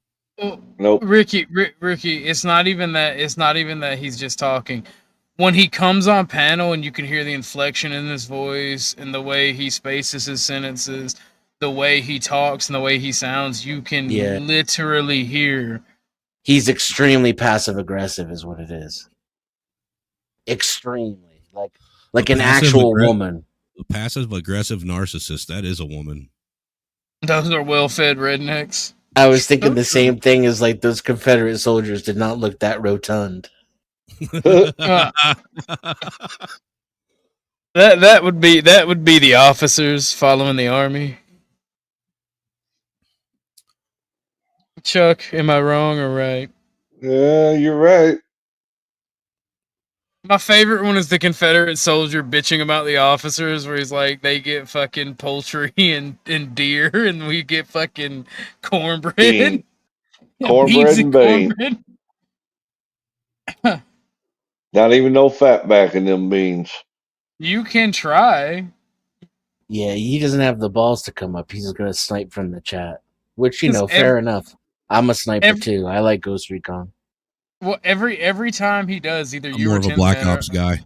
Speaker 3: Nope.
Speaker 7: Ricky, it's not even that. It's not even that he's just talking. When he comes on panel and you can hear the inflection in his voice and the way he spaces his sentences, the way he talks and the way he sounds, you can
Speaker 17: Yeah.
Speaker 7: literally hear.
Speaker 17: He's extremely passive aggressive, is what it is. Extremely, like an actual woman.
Speaker 19: A passive aggressive narcissist. That is a woman.
Speaker 7: Those are well-fed rednecks.
Speaker 17: I was thinking the same thing as like those Confederate soldiers did not look that rotund.
Speaker 7: That would be the officers following the army. Chuck, am I wrong or right?
Speaker 3: Yeah, you're right.
Speaker 7: My favorite one is the Confederate soldier bitching about the officers, where he's like, they get fucking poultry and deer, and we get fucking cornbread.
Speaker 3: Bean.
Speaker 7: Yeah,
Speaker 3: Cornbread
Speaker 7: beans
Speaker 3: and bean.
Speaker 7: cornbread.
Speaker 3: Not even no fat back in them beans.
Speaker 7: You can try.
Speaker 17: Yeah, he doesn't have the balls to come up. He's just gonna snipe from the chat, which you
Speaker 7: 'Cause
Speaker 17: know, fair enough. I'm a sniper too. I like Ghost Recon.
Speaker 7: Well, every time he does, either
Speaker 19: I'm
Speaker 7: you
Speaker 19: more
Speaker 7: or
Speaker 19: of a
Speaker 7: Tim
Speaker 19: Black
Speaker 7: Man
Speaker 19: Ops guy.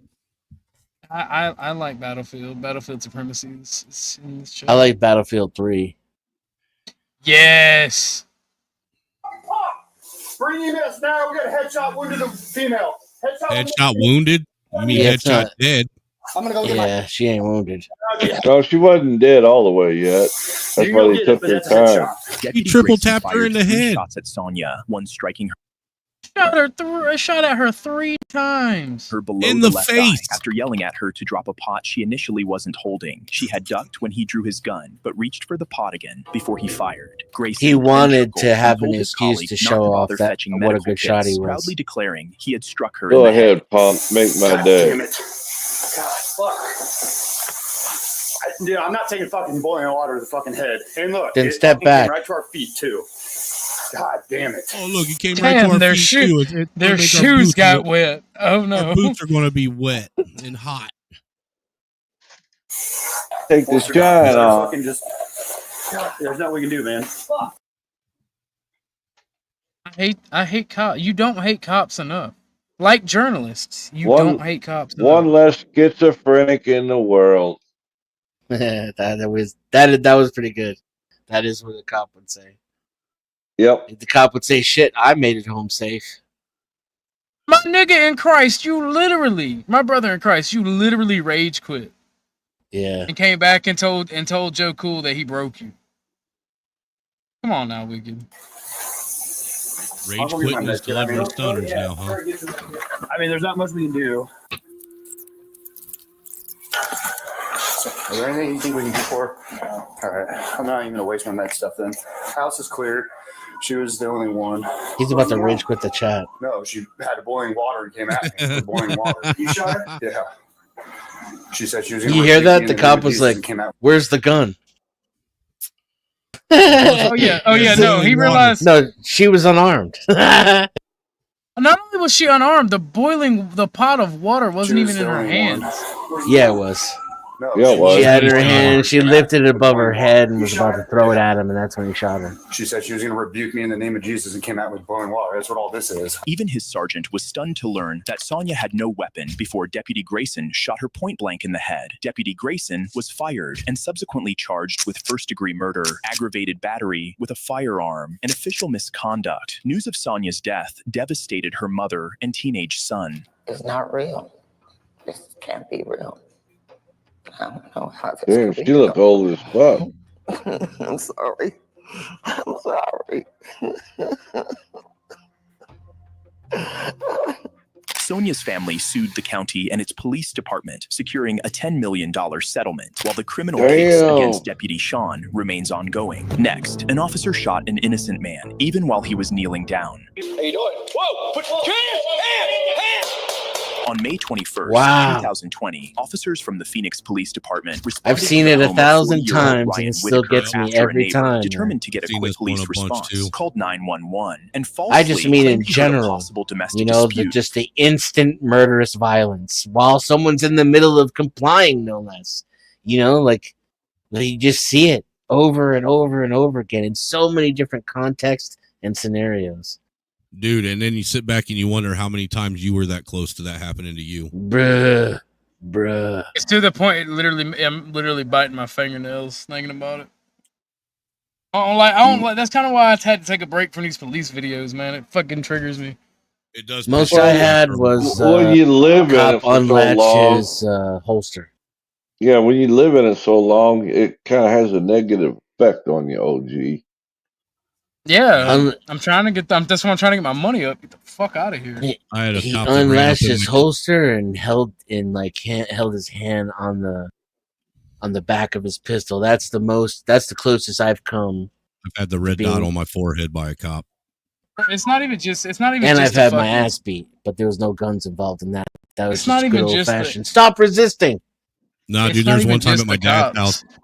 Speaker 7: I like Battlefield. Battlefield supremacy is in this show.
Speaker 18: I like Battlefield 3.
Speaker 7: Yes.
Speaker 13: Bring EMS now. We got a headshot wounded female.
Speaker 19: Headshot wounded? You mean
Speaker 18: Yeah, it's
Speaker 19: headshot
Speaker 18: not-
Speaker 19: dead?
Speaker 13: I'm gonna go get my.
Speaker 18: Yeah, she ain't wounded.
Speaker 3: No, she wasn't dead all the way yet. That's why they took their time.
Speaker 19: He triple
Speaker 21: Grayson
Speaker 19: tapped her in
Speaker 21: fired
Speaker 19: the
Speaker 21: 3
Speaker 19: head.
Speaker 21: shots at Sonya, one striking her
Speaker 7: Shot at her 3 times.
Speaker 21: below
Speaker 19: In
Speaker 21: the
Speaker 19: the
Speaker 21: left
Speaker 19: face.
Speaker 21: eye. After yelling at her to drop a pot she initially wasn't holding, she had ducked when he drew his gun, but reached for the pot again before he fired. Grayson
Speaker 18: He
Speaker 21: then
Speaker 18: wanted
Speaker 21: chuckled
Speaker 18: to
Speaker 21: and
Speaker 18: have
Speaker 21: told
Speaker 18: an
Speaker 21: his
Speaker 18: excuse
Speaker 21: colleague
Speaker 18: to
Speaker 21: not
Speaker 18: show off
Speaker 21: bother
Speaker 18: that
Speaker 21: fetching
Speaker 18: what a
Speaker 21: medical
Speaker 18: good shot he
Speaker 21: kits,
Speaker 18: was.
Speaker 21: proudly declaring he had struck her
Speaker 3: Go
Speaker 21: in the head.
Speaker 3: ahead, punk. Make my day.
Speaker 13: Damn it. God, fuck. Dude, I'm not taking fucking boiling water to the fucking head. And look,
Speaker 18: Then
Speaker 13: it
Speaker 18: step
Speaker 13: fucking
Speaker 18: back.
Speaker 13: came right to our feet too. God damn it.
Speaker 19: Oh, look, he came right to
Speaker 7: Damn,
Speaker 19: our
Speaker 7: their
Speaker 19: feet, too. It's gonna
Speaker 7: their
Speaker 19: make our
Speaker 7: shoes
Speaker 19: boots
Speaker 7: got
Speaker 19: look-
Speaker 7: wet. Oh no.
Speaker 19: Our boots are going to be wet and hot.
Speaker 3: Take the
Speaker 13: Force her
Speaker 3: shine
Speaker 13: down.
Speaker 3: off.
Speaker 13: Fucking just. God, there's nothing we can do, man.
Speaker 7: I hate cops. You don't hate cops enough. Like journalists, you
Speaker 3: One-
Speaker 7: don't hate cops enough.
Speaker 3: One less schizophrenic in the world.
Speaker 18: that was pretty good. That is what a cop would say.
Speaker 3: Yep.
Speaker 18: The cop would say, "Shit, I made it home safe."
Speaker 7: My nigga in Christ, my brother in Christ, you literally rage quit
Speaker 18: Yeah.
Speaker 7: and came back and told Joe Cool that he broke you. Come on now, Wicked.
Speaker 19: Rage quitting is delivering stoners now, huh?
Speaker 13: I mean, there's not much we can do. Is there anything you think we can do for her? All right. I'm not even going to waste my med stuff then. House is cleared. She was the only one.
Speaker 18: He's about to rage quit the chat.
Speaker 13: No, she had boiling water and came at me with boiling water. You shot her? Yeah. She said she was going to
Speaker 18: You hear that? The cop was like, "Where's the gun?"
Speaker 7: Oh yeah, no, he realized.
Speaker 18: No, she was unarmed.
Speaker 7: Not only was she unarmed, the pot of water wasn't even in her hands.
Speaker 18: Yeah, it was.
Speaker 3: Yeah, it was.
Speaker 18: She had her hand. She lifted it above her head and was about to throw it at him, and that's when he shot her.
Speaker 13: She said she was going to rebuke me in the name of Jesus and came out with boiling water. That's what all this is.
Speaker 21: Even his sergeant was stunned to learn that Sonya had no weapon before Deputy Grayson shot her point blank in the head. Deputy Grayson was fired and subsequently charged with first-degree murder, aggravated battery with a firearm, and official misconduct. News of Sonya's death devastated her mother and teenage son.
Speaker 4: It's not real. This can't be real. I don't know how this
Speaker 3: Damn,
Speaker 4: could
Speaker 3: she
Speaker 4: be
Speaker 3: look old as fuck.
Speaker 4: real. I'm sorry. I'm sorry.
Speaker 21: Sonya's family sued the county and its police department, securing a $10 million settlement, while the criminal case
Speaker 3: Damn.
Speaker 21: against Deputy Sean remains ongoing. Next, an officer shot an innocent man, even while he was kneeling down.
Speaker 13: How you doing? Whoa! Put hands!
Speaker 21: On May 21st,
Speaker 18: Wow.
Speaker 21: 2020, officers from the Phoenix Police Department responded
Speaker 18: I've seen
Speaker 21: to
Speaker 18: it
Speaker 21: the
Speaker 18: a
Speaker 21: home of
Speaker 18: thousand
Speaker 21: 40-year-old
Speaker 18: times, and
Speaker 21: Ryan
Speaker 18: it still
Speaker 21: Whitaker
Speaker 18: gets me
Speaker 21: after a
Speaker 18: every
Speaker 21: neighbor,
Speaker 18: time.
Speaker 21: determined to get a
Speaker 19: Seen
Speaker 21: quick
Speaker 19: this one
Speaker 21: police
Speaker 19: a bunch,
Speaker 21: response,
Speaker 19: too.
Speaker 21: called 911 and falsely
Speaker 18: I just mean in
Speaker 21: claimed he heard a
Speaker 18: general.
Speaker 21: possible domestic
Speaker 18: You know,
Speaker 21: dispute.
Speaker 18: just the instant murderous violence while someone's in the middle of complying, no less. You know, like you just see it over and over and over again in so many different contexts and scenarios.
Speaker 19: Dude, and then you sit back and you wonder how many times you were that close to that happening to you.
Speaker 18: Bruh.
Speaker 7: It's to the point. I'm literally biting my fingernails thinking about it. I don't like. That's kind of why I had to take a break from these police videos, man. It fucking triggers me.
Speaker 19: It does.
Speaker 18: Most I had was
Speaker 3: when you live in
Speaker 18: cop
Speaker 3: it for so
Speaker 18: unlatched
Speaker 3: long.
Speaker 18: his holster.
Speaker 3: Yeah, when you live in it so long, it kind of has a negative effect on you, OG.
Speaker 7: Yeah, I'm trying to get. That's why I'm trying to get my money up. Get the fuck out of here.
Speaker 19: I had a
Speaker 18: He
Speaker 19: cop that ran up
Speaker 18: unlatched
Speaker 19: in
Speaker 18: his
Speaker 19: my-
Speaker 18: holster and held his hand on the back of his pistol. That's the closest I've come.
Speaker 19: I've had the red dot on my forehead by a cop.
Speaker 7: It's not even just. It's not even.
Speaker 18: And
Speaker 7: just
Speaker 18: I've had
Speaker 7: a
Speaker 18: my
Speaker 7: fucking-
Speaker 18: ass beat, but there was no guns involved in that. That was
Speaker 7: It's not
Speaker 18: just
Speaker 7: even
Speaker 18: good old
Speaker 7: just the-
Speaker 18: fashioned. Stop resisting.
Speaker 19: No,
Speaker 7: It's
Speaker 19: dude,
Speaker 7: not
Speaker 19: there's
Speaker 7: even
Speaker 19: one time
Speaker 7: just
Speaker 19: at my
Speaker 7: the
Speaker 19: dad's
Speaker 7: cops.
Speaker 19: house.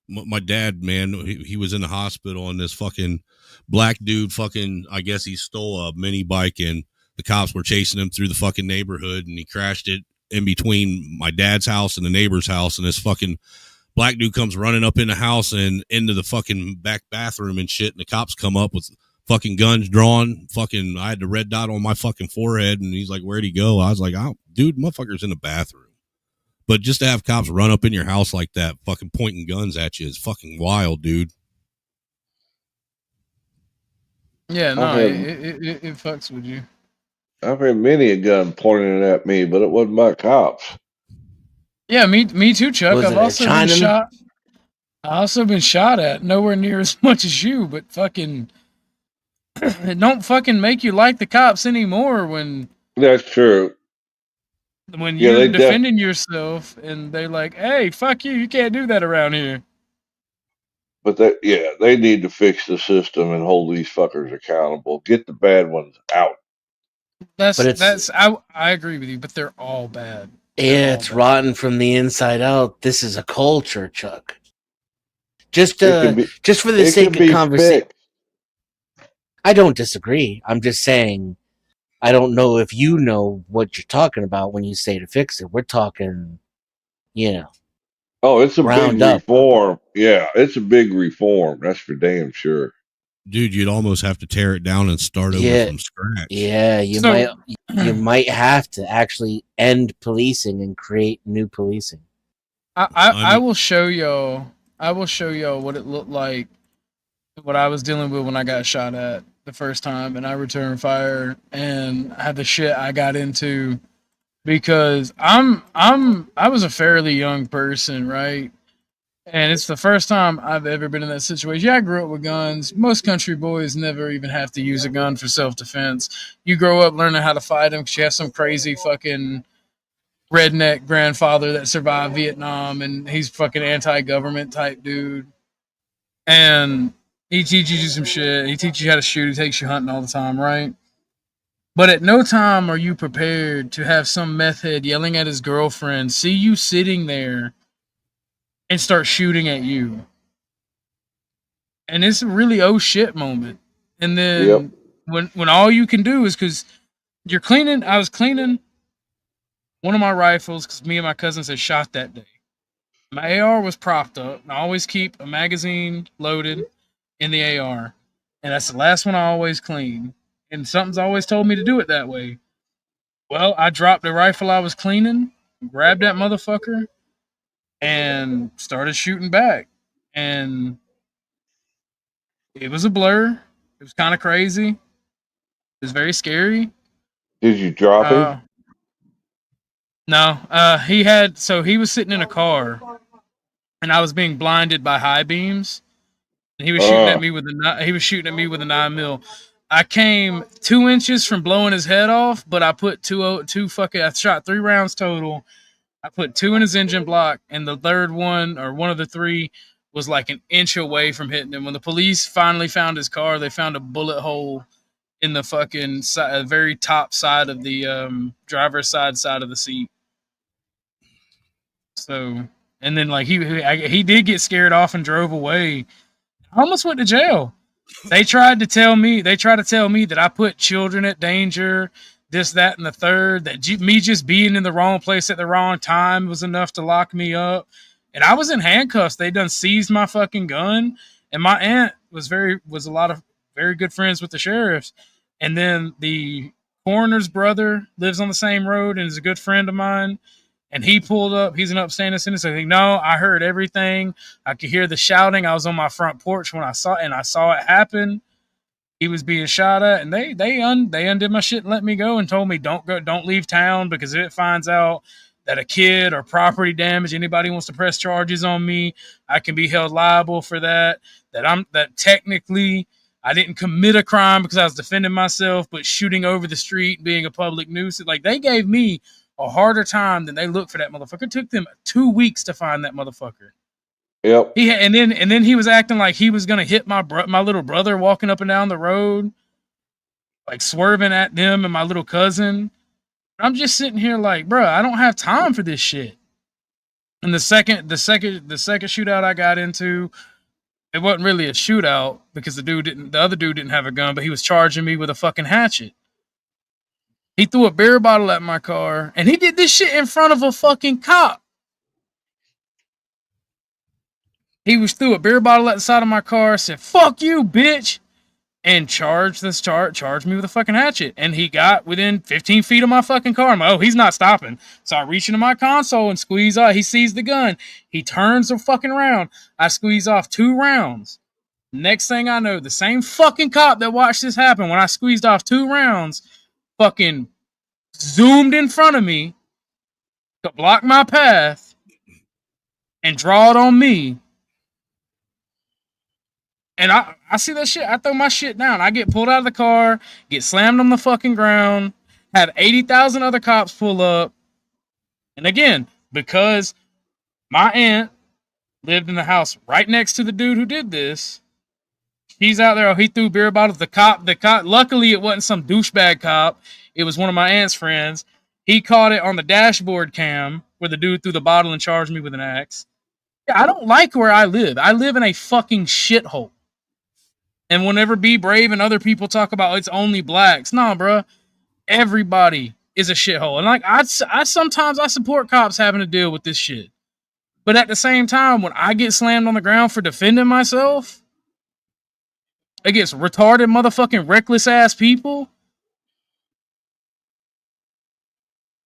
Speaker 19: My dad, man, he was in the hospital, and this fucking black dude, I guess he stole a mini bike, and the cops were chasing him through the fucking neighborhood, and he crashed it in between my dad's house and the neighbor's house, and this fucking black dude comes running up in the house and into the fucking back bathroom and shit, and the cops come up with fucking guns drawn. Fucking, I had the red dot on my fucking forehead, and he's like, "Where'd he go?" I was like, "Oh, dude, motherfucker's in the bathroom." But just to have cops run up in your house like that, fucking pointing guns at you, is fucking wild, dude.
Speaker 7: Yeah, no,
Speaker 3: I've had
Speaker 7: it fucks with you.
Speaker 3: I've had many a gun pointed at me, but it wasn't my cops.
Speaker 7: Yeah, me too, Chuck.
Speaker 18: Was
Speaker 7: I've
Speaker 18: it a
Speaker 7: also been
Speaker 18: Chinaman?
Speaker 7: shot. I also been shot at, nowhere near as much as you, but fucking, it don't fucking make you like the cops anymore when
Speaker 3: That's true. Yeah,
Speaker 7: you're
Speaker 3: they
Speaker 7: defending yourself and they're like, "Hey, fuck you! You can't do that around here."
Speaker 3: But they need to fix the system and hold these fuckers accountable. Get the bad ones out.
Speaker 7: That's I agree with you, but they're all bad.
Speaker 18: Yeah, it's rotten from the inside out. This is a culture, Chuck. Just
Speaker 3: It can be,
Speaker 18: just for the
Speaker 3: it
Speaker 18: sake
Speaker 3: can
Speaker 18: of
Speaker 3: be
Speaker 18: conversation.
Speaker 3: fixed.
Speaker 18: I don't disagree. I'm just saying I don't know if you know what you're talking about when you say to fix it. We're talking,
Speaker 3: Oh, it's a big
Speaker 18: ground up.
Speaker 3: reform. Yeah, it's a big reform. That's for damn sure.
Speaker 19: Dude, you'd almost have to tear it down and start over from scratch.
Speaker 18: Yeah, you might have to actually end policing and create new policing.
Speaker 7: I will show y'all. I will show y'all what it looked like, what I was dealing with when I got shot at the first time, and I returned fire, and had the shit I got into, because I was a fairly young person, right? And it's the first time I've ever been in that situation. Yeah, I grew up with guns. Most country boys never even have to use a gun for self-defense. You grow up learning how to fight them because you have some crazy fucking redneck grandfather that survived Vietnam, and he's fucking anti-government type dude. And he teaches you some shit. He teaches you how to shoot. He takes you hunting all the time, right? But at no time are you prepared to have some meth head yelling at his girlfriend, see you sitting there, and start shooting at you. And it's a really oh shit moment. And then when all you can do is, because you're cleaning, I was cleaning one of my rifles because me and my cousins had shot that day. My AR was propped up. I always keep a magazine loaded in the AR, and that's the last one I always clean. And something's always told me to do it that way. Well, I dropped the rifle I was cleaning, grabbed that motherfucker, and started shooting back. And it was a blur. It was kind of crazy. It was very scary.
Speaker 3: Did you drop him?
Speaker 7: No. He was sitting in a car, and I was being blinded by high beams. And he was shooting at me with a 9mm. I came 2 inches from blowing his head off, but I put I shot 3 rounds total. I put 2 in his engine block, and the third one, or one of the 3, was like an inch away from hitting him. When the police finally found his car, they found a bullet hole in the fucking very top side of the driver's side of the seat. So, and then like he did get scared off and drove away. I almost went to jail. They tried to tell me that I put children at danger, this, that, and the third, that me just being in the wrong place at the wrong time was enough to lock me up. And I was in handcuffs. They done seized my fucking gun. And my aunt was a lot of very good friends with the sheriffs. And then the coroner's brother lives on the same road and is a good friend of mine. And he pulled up. He's an upstanding citizen. I think, no, I heard everything. I could hear the shouting. I was on my front porch when I saw it happen. He was being shot at, and they undid my shit and let me go and told me don't leave town, because if it finds out that a kid or property damage, anybody wants to press charges on me, I can be held liable for that. That technically I didn't commit a crime because I was defending myself, but shooting over the street, being a public nuisance, like they gave me a harder time than they looked for that motherfucker. It took them 2 weeks to find that motherfucker.
Speaker 3: Yep.
Speaker 7: And then he was acting like he was gonna hit my little brother walking up and down the road, like swerving at them and my little cousin. I'm just sitting here like, bro, I don't have time for this shit. And the second shootout I got into, it wasn't really a shootout because the other dude didn't have a gun, but he was charging me with a fucking hatchet. He threw a beer bottle at my car, and he did this shit in front of a fucking cop. He threw a beer bottle at the side of my car, said, "Fuck you, bitch." and charged me with a fucking hatchet. And he got within 15 feet of my fucking car. I'm like, oh, he's not stopping. So I reach into my console and squeeze off. He sees the gun. He turns the fucking round. I squeeze off 2 rounds. Next thing I know, the same fucking cop that watched this happen when I squeezed off 2 rounds fucking zoomed in front of me to block my path and draw it on me. And I see that shit. I throw my shit down. I get pulled out of the car, get slammed on the fucking ground, have 80,000 other cops pull up. And again, because my aunt lived in the house right next to the dude who did this, he's out there. Oh, he threw beer bottles. The cop, luckily it wasn't some douchebag cop. It was one of my aunt's friends. He caught it on the dashboard cam where the dude threw the bottle and charged me with an axe. Yeah, I don't like where I live. I live in a fucking shithole. And whenever Be Brave and other people talk about it's only blacks, nah, bro, everybody is a shithole. And like I sometimes I support cops having to deal with this shit, but at the same time, when I get slammed on the ground for defending myself against retarded, motherfucking, reckless ass people,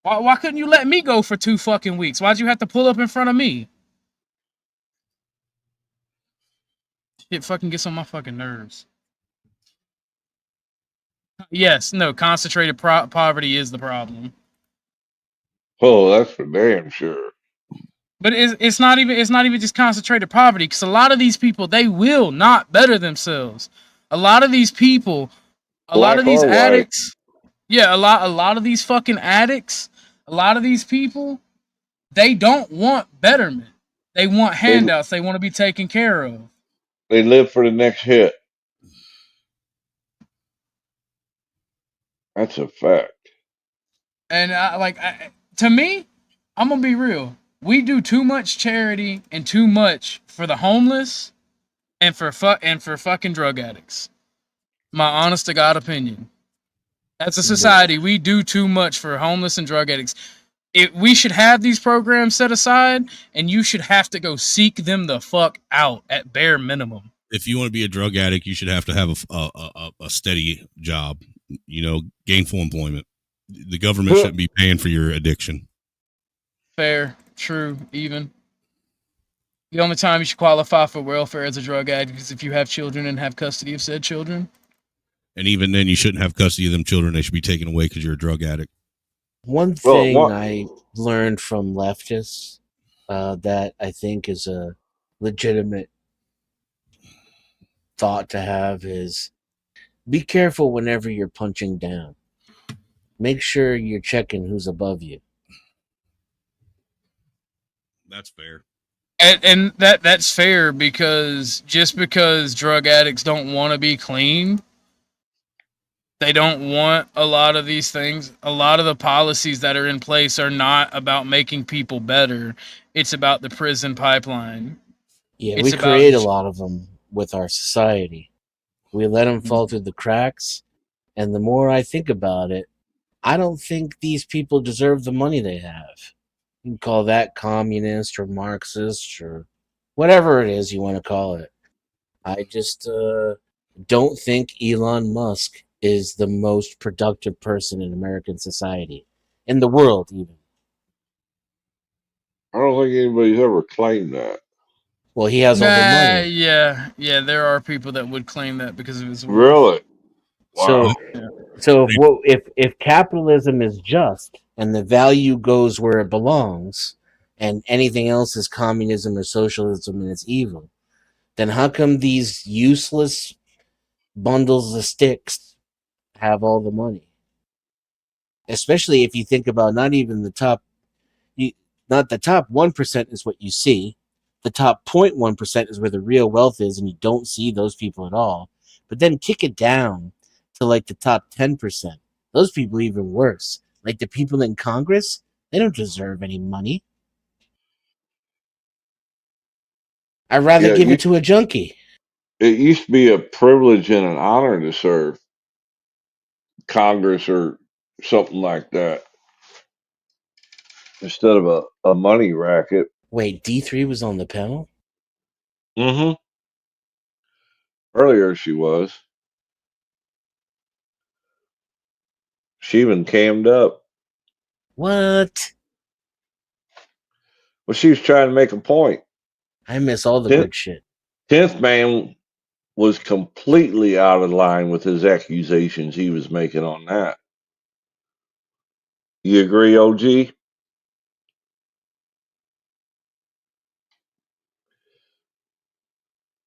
Speaker 7: why couldn't you let me go for 2 fucking weeks? Why'd you have to pull up in front of me? It fucking gets on my fucking nerves. Yes, no, concentrated poverty is the problem.
Speaker 3: Oh, that's for damn sure.
Speaker 7: But it's not even just concentrated poverty, because a lot of these people, they will not better themselves. A lot of these people, a lot of these addicts, yeah, a lot of these fucking addicts, a lot of these people, they don't want betterment. They want handouts. They want to be taken care of.
Speaker 3: They live for the next hit. That's a fact.
Speaker 7: And to me, I'm gonna be real. We do too much charity and too much for the homeless and for fucking drug addicts. My honest to God opinion. As a society, we do too much for homeless and drug addicts. We should have these programs set aside, and you should have to go seek them the fuck out at bare minimum.
Speaker 19: If you want to be a drug addict, you should have to have a steady job, gainful employment. The government shouldn't be paying for your addiction.
Speaker 7: Fair, true, even. The only time you should qualify for welfare as a drug addict is if you have children and have custody of said children.
Speaker 19: And even then, you shouldn't have custody of them children. They should be taken away because you're a drug addict.
Speaker 18: One thing I learned from leftists that I think is a legitimate thought to have is be careful whenever you're punching down. Make sure you're checking who's above you.
Speaker 19: That's fair.
Speaker 7: And that's fair, because just because drug addicts don't want to be clean, they don't want a lot of these things. A lot of the policies that are in place are not about making people better. It's about the prison pipeline.
Speaker 18: Yeah, we create a lot of them with our society. We let them fall through the cracks. And the more I think about it, I don't think these people deserve the money they have. You can call that communist or Marxist or whatever it is you want to call it. I just don't think Elon Musk is the most productive person in American society, in the world even.
Speaker 3: I don't think anybody's ever claimed that.
Speaker 18: Well, he has all the money.
Speaker 7: Yeah, there are people that would claim that because of his work.
Speaker 3: Really? Wow.
Speaker 18: So if capitalism is just and the value goes where it belongs, and anything else is communism or socialism and it's evil, then how come these useless bundles of sticks have all the money? Especially if you think about not even the top, not the top 1% is what you see. The top 0.1% is where the real wealth is, and you don't see those people at all. But then kick it down to like the top 10%. Those people are even worse. Like the people in Congress, they don't deserve any money. I'd rather give it to a junkie.
Speaker 3: It used to be a privilege and an honor to serve Congress or something like that instead of a money racket.
Speaker 18: Wait, D3 was on the panel?
Speaker 3: Mm-hmm. Earlier she was. She even cammed up.
Speaker 18: What?
Speaker 3: Well, she was trying to make a point.
Speaker 18: I miss all the
Speaker 3: Tenth,
Speaker 18: good shit.
Speaker 3: 10th man was completely out of line with his accusations he was making on that. You agree, OG?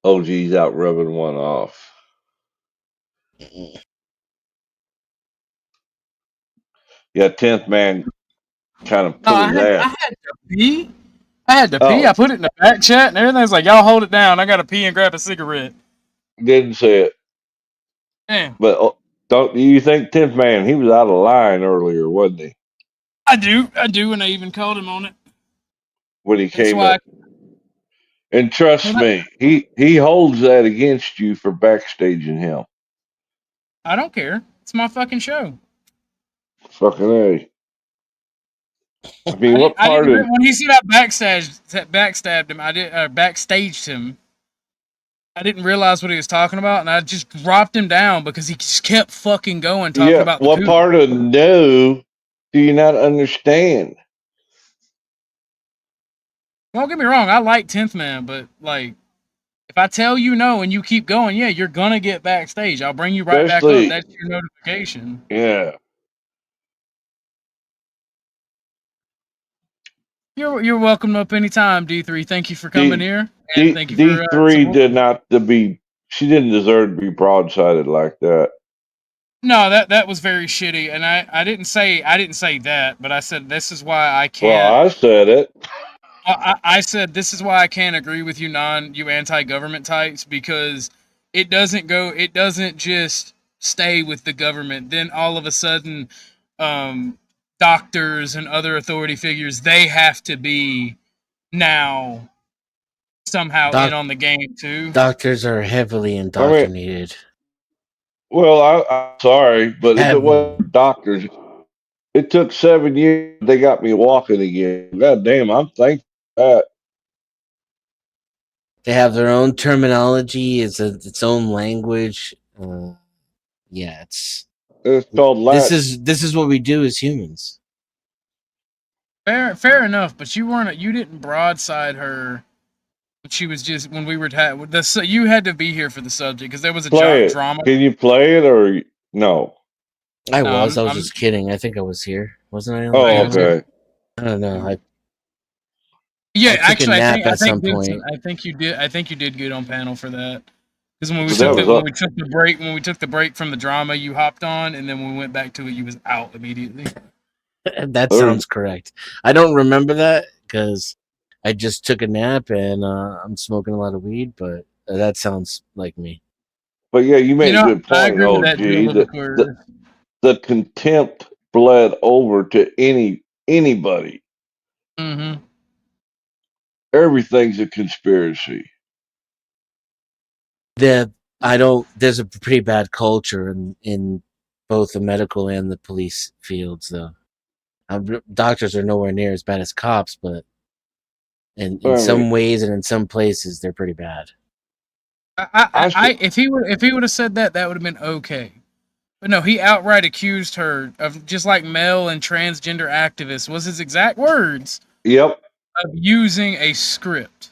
Speaker 3: OG's out rubbing one off. Yeah, 10th man kind of
Speaker 7: No,
Speaker 3: put his
Speaker 7: I
Speaker 3: ass.
Speaker 7: had to pee. I had to pee.
Speaker 3: Oh,
Speaker 7: I put it in the back chat and everything's like, y'all hold it down. I gotta pee and grab a cigarette.
Speaker 3: didn't say it.
Speaker 7: Damn.
Speaker 3: But don't you think 10th man, he was out of line earlier, wasn't he?
Speaker 7: I do, and I even called him on it.
Speaker 3: When he
Speaker 7: That's
Speaker 3: came
Speaker 7: why
Speaker 3: up. And trust
Speaker 7: I,
Speaker 3: me, he holds that against you for backstaging him.
Speaker 7: I don't care. It's my fucking show.
Speaker 3: Fucking A. I mean, what
Speaker 7: I
Speaker 3: part
Speaker 7: didn't
Speaker 3: of
Speaker 7: when he said I backstabbed him. I did backstaged him. I didn't realize what he was talking about, and I just dropped him down because he just kept fucking going talking
Speaker 3: yeah,
Speaker 7: about the
Speaker 3: what
Speaker 7: coup.
Speaker 3: part of no do you not understand?
Speaker 7: Don't get me wrong, I like 10th Man, but like if I tell you no and you keep going, yeah, you're gonna get backstage. I'll bring you right back up.
Speaker 3: Especially,
Speaker 7: That's your notification.
Speaker 3: yeah.
Speaker 7: You're welcome up anytime, D3. Thank you for coming
Speaker 3: D
Speaker 7: here, and
Speaker 3: D
Speaker 7: thank you for
Speaker 3: D3
Speaker 7: supporting.
Speaker 3: did not to be. She didn't deserve to be broadsided like that.
Speaker 7: No, that was very shitty, and I didn't say that, but I said this is why I
Speaker 3: Well,
Speaker 7: can't.
Speaker 3: I said it.
Speaker 7: I said this is why I can't agree with you anti-government types because it doesn't just stay with the government. Then all of a sudden, doctors and other authority figures they have to be now somehow in on the game too.
Speaker 18: Doctors are heavily
Speaker 3: I mean,
Speaker 18: indoctrinated.
Speaker 3: well, I'm sorry, but if it wasn't doctors, it took 7 years. They got me walking again. God damn, I'm thankful for that.
Speaker 18: They have their own terminology. Its own language. Yeah,
Speaker 3: It's called Latin.
Speaker 18: This is what we do as humans.
Speaker 7: Fair enough, but you didn't broadside her. She was just when we were you had to be here for the subject because there was a
Speaker 3: Play it.
Speaker 7: drama.
Speaker 3: Can you play it or no?
Speaker 18: I was just kidding. I think I was here, wasn't I?
Speaker 3: Oh, okay.
Speaker 18: I don't know.
Speaker 7: Yeah,
Speaker 18: I took
Speaker 7: actually,
Speaker 18: a nap
Speaker 7: I
Speaker 18: at
Speaker 7: think
Speaker 18: some point.
Speaker 7: I think you did. I think you did good on panel for that. Because when we
Speaker 3: But
Speaker 7: took
Speaker 3: that was
Speaker 7: when we took the break from the drama, you hopped on, and then when we went back to it, you was out immediately.
Speaker 18: That sounds correct. I don't remember that because I just took a nap and I'm smoking a lot of weed, but that sounds like me.
Speaker 3: But yeah, you made a good
Speaker 7: I
Speaker 3: point,
Speaker 7: agree with
Speaker 3: OG.
Speaker 7: that to a little degree.
Speaker 3: The contempt bled over to anybody.
Speaker 7: Mm-hmm.
Speaker 3: Everything's a conspiracy.
Speaker 18: There's a pretty bad culture in both the medical and the police fields, though. Doctors are nowhere near as bad as cops, but in some ways and in some places they're pretty bad.
Speaker 7: If he would have said that would have been okay. But no, he outright accused her of just like male and transgender activists was his exact words.
Speaker 3: Yep.
Speaker 7: Of using a script.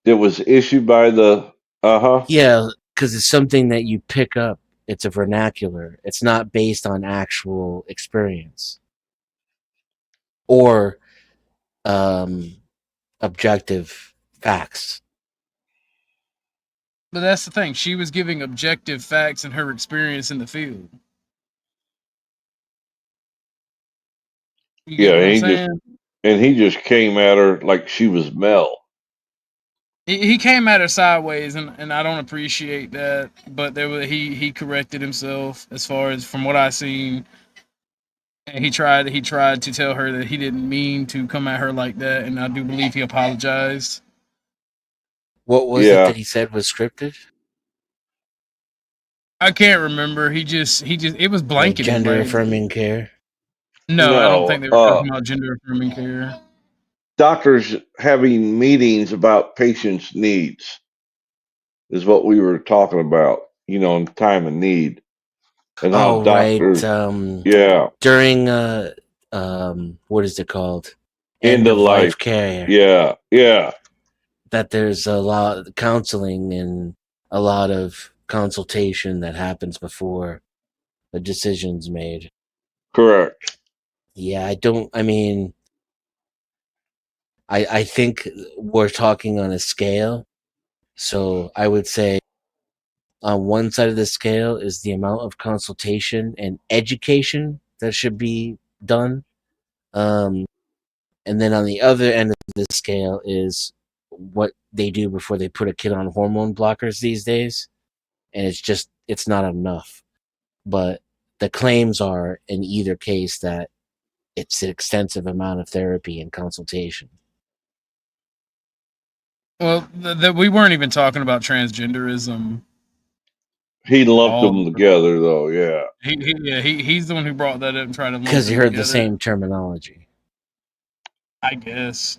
Speaker 3: It was issued by the
Speaker 18: Yeah, because it's something that you pick up. It's a vernacular. It's not based on actual experience or objective facts.
Speaker 7: But that's the thing. She was giving objective facts and her experience in the field. You get what I'm saying?
Speaker 3: He just came at her like she was Mel.
Speaker 7: He came at her sideways, and I don't appreciate that. But he corrected himself as far as from what I seen. And he tried to tell her that he didn't mean to come at her like that, and I do believe he apologized.
Speaker 18: What was it that he said was scripted?
Speaker 7: I can't remember. He just it was blanketed.
Speaker 18: Like gender affirming care.
Speaker 7: No, I don't think they were talking about gender affirming care.
Speaker 3: Doctors having meetings about patients' needs is what we were talking about, in time of need. and how
Speaker 18: Oh, right.
Speaker 3: doctors, yeah,
Speaker 18: During what is it called?
Speaker 3: end of life,
Speaker 18: care.
Speaker 3: yeah, yeah,
Speaker 18: That there's a lot of counseling and a lot of consultation that happens before a decision's made.
Speaker 3: correct.
Speaker 18: Yeah, I mean, I think we're talking on a scale. So I would say on one side of the scale is the amount of consultation and education that should be done. And then on the other end of the scale is what they do before they put a kid on hormone blockers these days. And it's not enough. But the claims are in either case that it's an extensive amount of therapy and consultation.
Speaker 7: Well, we weren't even talking about transgenderism.
Speaker 3: He lumped them together, though. Yeah,
Speaker 7: He's the one who brought that up and tried to lump
Speaker 18: Because
Speaker 7: them
Speaker 18: you heard
Speaker 7: together.
Speaker 18: the same terminology.
Speaker 7: I guess.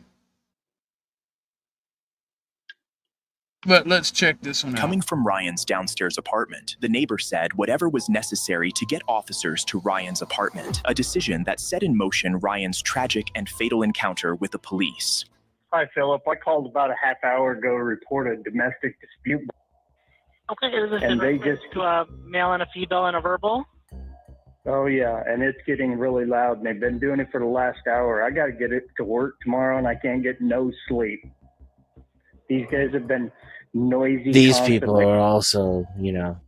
Speaker 7: But let's check this one out.
Speaker 21: Coming from Ryan's downstairs apartment, the neighbor said whatever was necessary to get officers to Ryan's apartment, a decision that set in motion Ryan's tragic and fatal encounter with the police.
Speaker 14: Hi, Philip. I called about a half hour ago to report a domestic dispute.
Speaker 22: Okay, is this
Speaker 14: And
Speaker 22: in
Speaker 14: they
Speaker 22: reference
Speaker 14: just-
Speaker 22: to a male and a female and a verbal?
Speaker 14: Oh, yeah, and it's getting really loud, and they've been doing it for the last hour. I got to get it to work tomorrow, and I can't get no sleep. These guys have been noisy
Speaker 18: These
Speaker 14: constantly.
Speaker 18: people are also,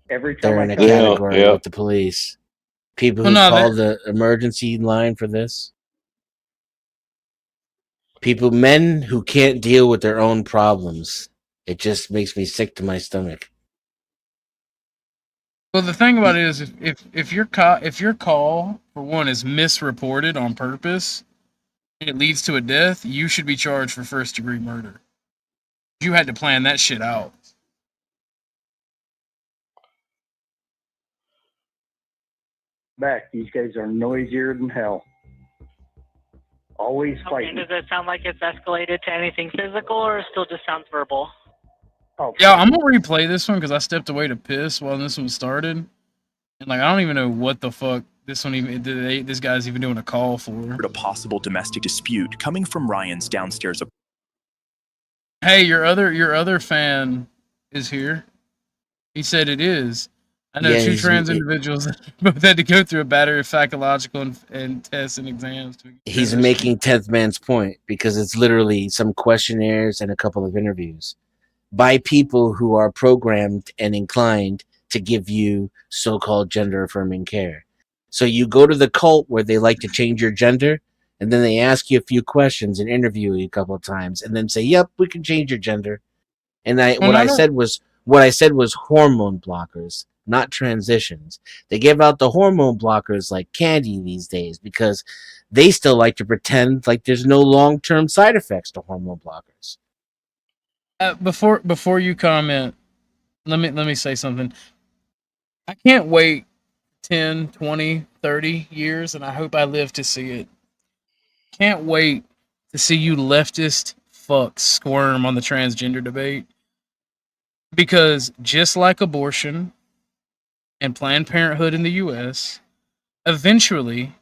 Speaker 14: Every time
Speaker 18: they're
Speaker 14: I
Speaker 18: in a
Speaker 14: come-
Speaker 18: category
Speaker 3: Yeah.
Speaker 18: with the police. People
Speaker 7: Well,
Speaker 18: who
Speaker 7: no,
Speaker 18: call the emergency line for this. Men who can't deal with their own problems. It just makes me sick to my stomach.
Speaker 7: Well, the thing about it is, if your call for one is misreported on purpose, and it leads to a death, you should be charged for first-degree murder. You had to plan that shit out.
Speaker 14: Back, these guys are noisier than hell. Always
Speaker 22: Okay,
Speaker 14: fighting.
Speaker 22: does it sound like it's escalated to anything physical, or it still just sounds verbal?
Speaker 14: Oh,
Speaker 7: Yeah, I'm gonna replay this one because I stepped away to piss while this one started, and I don't even know what the fuck this guy's even doing a call for.
Speaker 21: A possible domestic dispute coming from Ryan's downstairs apartment.
Speaker 7: Hey, your other fan is here. He said it is. I know
Speaker 18: Yeah,
Speaker 7: two
Speaker 18: he's-
Speaker 7: trans individuals both had to go through a battery of psychological and tests and exams.
Speaker 18: He's making 10th man's point because it's literally some questionnaires and a couple of interviews by people who are programmed and inclined to give you so-called gender affirming care. So you go to the cult where they like to change your gender, and then they ask you a few questions and interview you a couple of times, and then say, "Yep, we can change your gender." And what I said was hormone blockers, not transitions. They give out the hormone blockers like candy these days because they still like to pretend like there's no long-term side effects to hormone blockers.
Speaker 7: Before you comment, let me say something. I can't wait 10, 20, 30 years, and I hope I live to see it. Can't wait to see you leftist fucks squirm on the transgender debate. Because just like abortion and Planned Parenthood in the US, eventually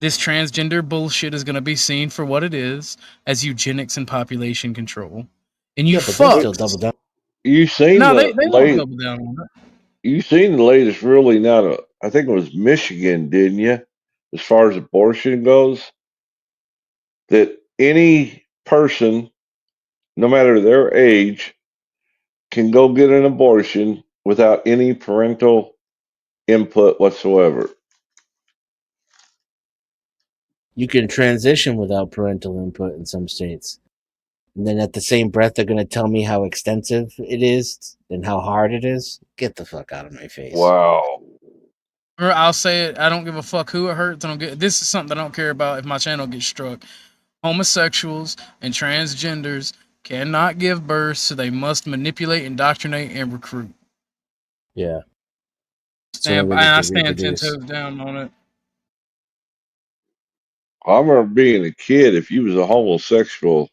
Speaker 7: this transgender bullshit is going to be seen for what it is, as eugenics and population control. And you
Speaker 18: Yeah, but they still
Speaker 7: fucks.
Speaker 18: double down.
Speaker 3: You seen
Speaker 7: No,
Speaker 3: the
Speaker 7: they won't double down on it.
Speaker 3: You seen the latest ruling out of, I think it was Michigan, didn't you? As far as abortion goes, that any person, no matter their age, can go get an abortion without any parental input whatsoever.
Speaker 18: You can transition without parental input in some states. And then at the same breath, they're going to tell me how extensive it is and how hard it is. Get the fuck out of my face.
Speaker 3: Wow.
Speaker 7: Or I'll say it. I don't give a fuck who it hurts. This is something I don't care about if my channel gets struck. Homosexuals and transgenders cannot give birth, so they must manipulate, indoctrinate, and recruit.
Speaker 18: Yeah.
Speaker 7: I stand 10 toes down on it.
Speaker 3: I remember being a kid, if you was a homosexual,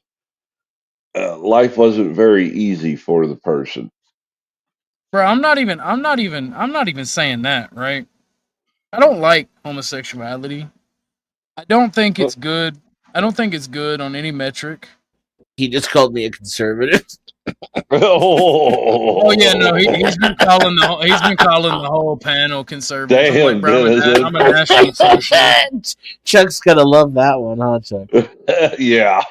Speaker 3: life wasn't very easy for the person.
Speaker 7: Bro, I'm not even saying that, right? I don't like homosexuality. I don't think it's good. I don't think it's good on any metric.
Speaker 18: He just called me a conservative.
Speaker 7: Oh yeah, no, he's been calling the whole panel conservatives. I'm like,
Speaker 3: Damn,
Speaker 7: bro,
Speaker 3: Dennis.
Speaker 7: I'm a national socialist.
Speaker 18: Chuck's gonna love that one, huh, Chuck?
Speaker 3: Yeah.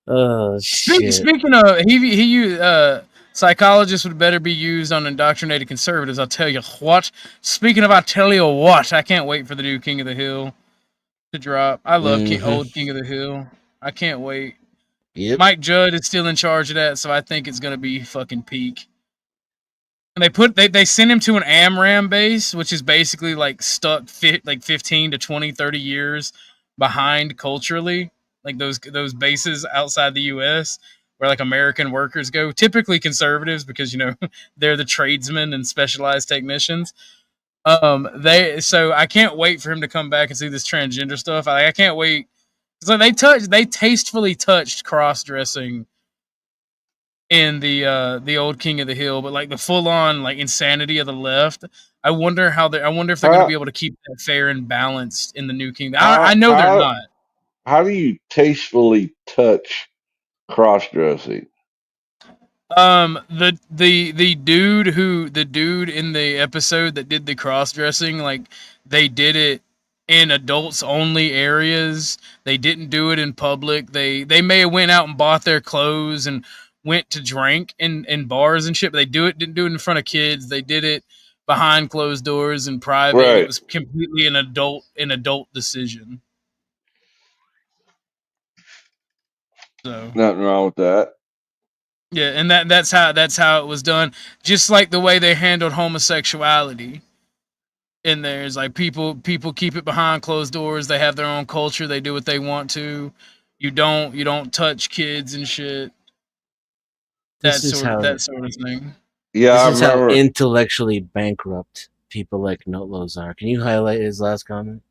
Speaker 18: Oh shit.
Speaker 7: Speaking of, he used psychologists would better be used on indoctrinated conservatives. I'll tell you what. Speaking of, I tell you what, I can't wait for the new King of the Hill to drop. I love old King of the Hill. I can't wait.
Speaker 18: Yep.
Speaker 7: Mike Judd is still in charge of that, so I think it's gonna be fucking peak. And they send him to an AMRAAM base, which is basically like stuck 15 to 20, 30 years behind culturally. Like those bases outside the US where like American workers go, typically conservatives because they're the tradesmen and specialized technicians. So I can't wait for him to come back and see this transgender stuff. I can't wait. It's like they tastefully touched cross dressing in the old King of the Hill, but like the full on like insanity of the left. I wonder if they're going to be able to keep that fair and balanced in the new King. I know they're not.
Speaker 3: How do you tastefully touch cross dressing?
Speaker 7: The dude in the episode that did the cross dressing, like they did it in adults only areas. They didn't do it in public. They may have went out and bought their clothes and went to drink in bars and shit, but didn't do it in front of kids. They did it behind closed doors in private.
Speaker 3: Right.
Speaker 7: And it was completely an adult decision. So
Speaker 3: nothing wrong with that.
Speaker 7: Yeah, and that's how it was done. Just like the way they handled homosexuality in there is like people keep it behind closed doors. They have their own culture. They do what they want to. You don't touch kids and shit. That sort of thing.
Speaker 3: Yeah,
Speaker 18: this is how intellectually bankrupt people like Notlos are. Can you highlight his last comment?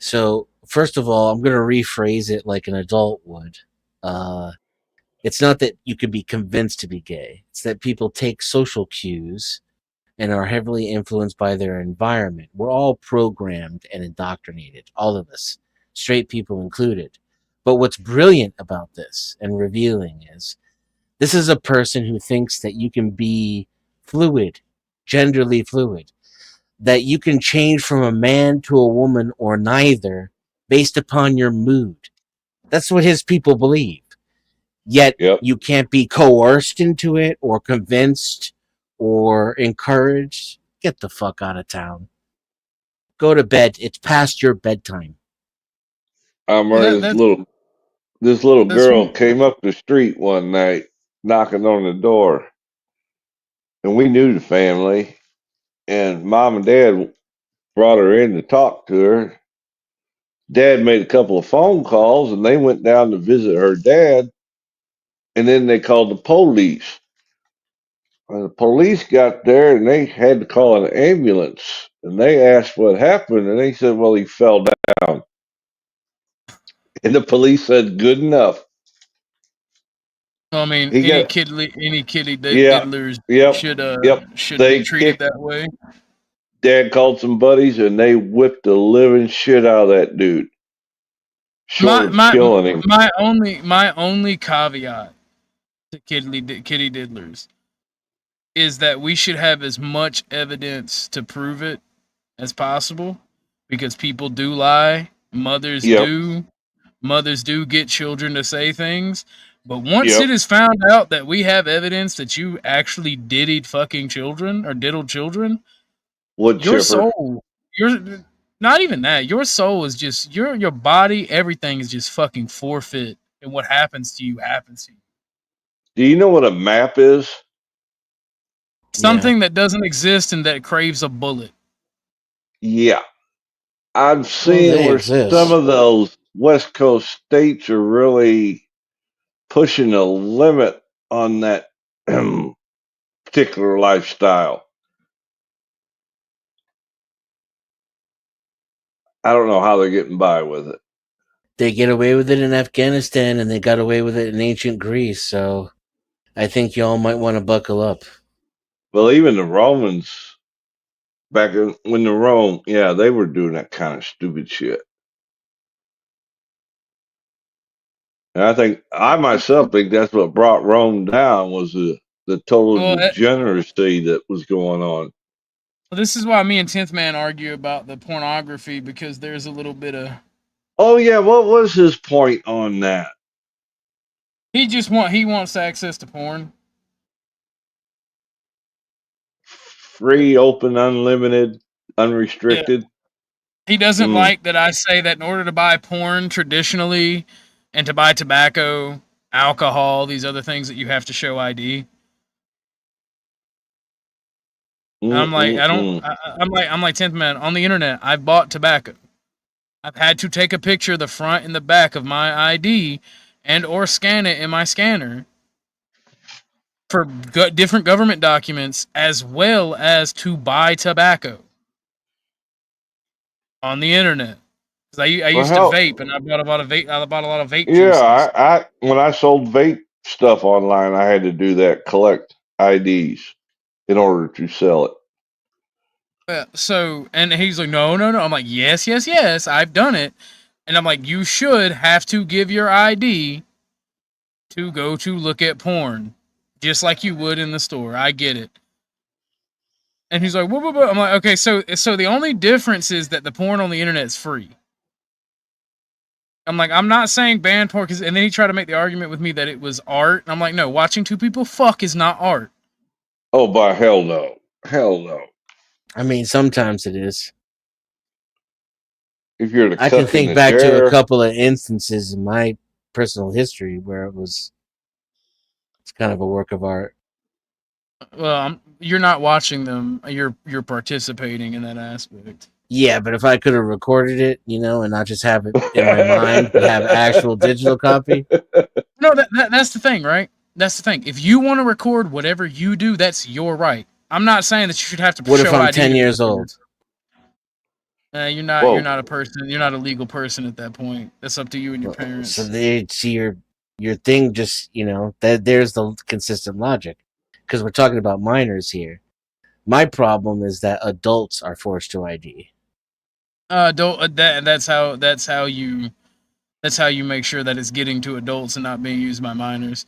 Speaker 18: So, first of all, I'm going to rephrase it like an adult would. It's not that you can be convinced to be gay. It's that people take social cues and are heavily influenced by their environment. We're all programmed and indoctrinated, all of us, straight people included. But what's brilliant about this and revealing is this is a person who thinks that you can be fluid, genderly fluid, that you can change from a man to a woman or neither based upon your mood. That's what his people believe. Yet you can't be coerced into it or convinced or encouraged. Get the fuck out of town. Go to bed. It's past your bedtime.
Speaker 3: I remember this little girl came up the street one night knocking on the door, and we knew the family, and mom and dad brought her in to talk to her. Dad made a couple of phone calls, and they went down to visit her dad, and then they called the police. And the police got there, and they had to call an ambulance, and they asked what happened, and they said, well, he fell down. And the police said, good enough.
Speaker 7: I mean,
Speaker 3: He
Speaker 7: any
Speaker 3: got-
Speaker 7: kiddly
Speaker 3: Yeah,
Speaker 7: diddlers
Speaker 3: yep.
Speaker 7: should
Speaker 3: They
Speaker 7: be treated
Speaker 3: kicked-
Speaker 7: that way.
Speaker 3: Dad called some buddies, and they whipped the living shit out of that dude. Short of killing him.
Speaker 7: My only caveat to kitty diddlers is that we should have as much evidence to prove it as possible, because people do lie. Mothers do get children to say things. But once it is found out that we have evidence that you actually diddied fucking children or diddled children, your soul, not even that. Your soul is just your body. Everything is just fucking forfeit, and what happens to you happens to you.
Speaker 3: Do you know what a map is?
Speaker 7: Something that doesn't exist and that craves a bullet.
Speaker 3: Yeah. I'm seeing
Speaker 18: they
Speaker 3: where
Speaker 18: exist.
Speaker 3: some of those West Coast states are really pushing a limit on that particular lifestyle. I don't know how they're getting by with it.
Speaker 18: They get away with it in Afghanistan, and they got away with it in ancient Greece. So I think y'all might want to buckle up.
Speaker 3: Well, even the Romans back when the Rome, yeah, they were doing that kind of stupid shit. And I myself think that's what brought Rome down was the total
Speaker 7: Well,
Speaker 3: degeneracy that was going on.
Speaker 7: Well, this is why me and 10th Man argue about the pornography, because there's a little bit of
Speaker 3: Oh yeah, what was his point on that?
Speaker 7: he wants access to porn.
Speaker 3: Free, open, unlimited, unrestricted.
Speaker 7: He doesn't like that I say that in order to buy porn traditionally and to buy tobacco, alcohol, these other things that you have to show ID. I'm like, I'm like 10th Man, on the internet, I've bought tobacco. I've had to take a picture of the front and the back of my ID and or scan it in my scanner for different government documents, as well as to buy tobacco on the internet. Because I used to vape, and I bought a lot of vape. I bought a lot of vape juices.
Speaker 3: Yeah, I when I sold vape stuff online, I had to do that, collect IDs in order to sell it.
Speaker 7: So, and he's like, no. I'm like, yes, I've done it. And I'm like, you should have to give your ID to go to look at porn, just like you would in the store. I get it. And he's like, whoa. I'm like, okay, so the only difference is that the porn on the internet is free. I'm like, I'm not saying ban porn, and then he tried to make the argument with me that it was art. And I'm like, no, watching two people fuck is not art.
Speaker 3: Oh, by hell no. Hell no.
Speaker 18: I mean, sometimes it is.
Speaker 3: If you're the
Speaker 18: I can think back to a couple of instances in my personal history where it's kind of a work of art.
Speaker 7: Well, you're not watching them. You're participating in that aspect.
Speaker 18: Yeah, but if I could have recorded it, and not just have it in my mind, but have actual digital copy.
Speaker 7: No, that's the thing, right? That's the thing. If you want to record whatever you do, that's your right. I'm not saying that you should have to.
Speaker 18: What if I'm 10 years old?
Speaker 7: You're not. Whoa. You're not a person. You're not a legal person at that point. That's up to you and your parents.
Speaker 18: So they see your thing. Just that there's the consistent logic, because we're talking about minors here. My problem is that adults are forced to ID.
Speaker 7: That's how you make sure that it's getting to adults and not being used by minors.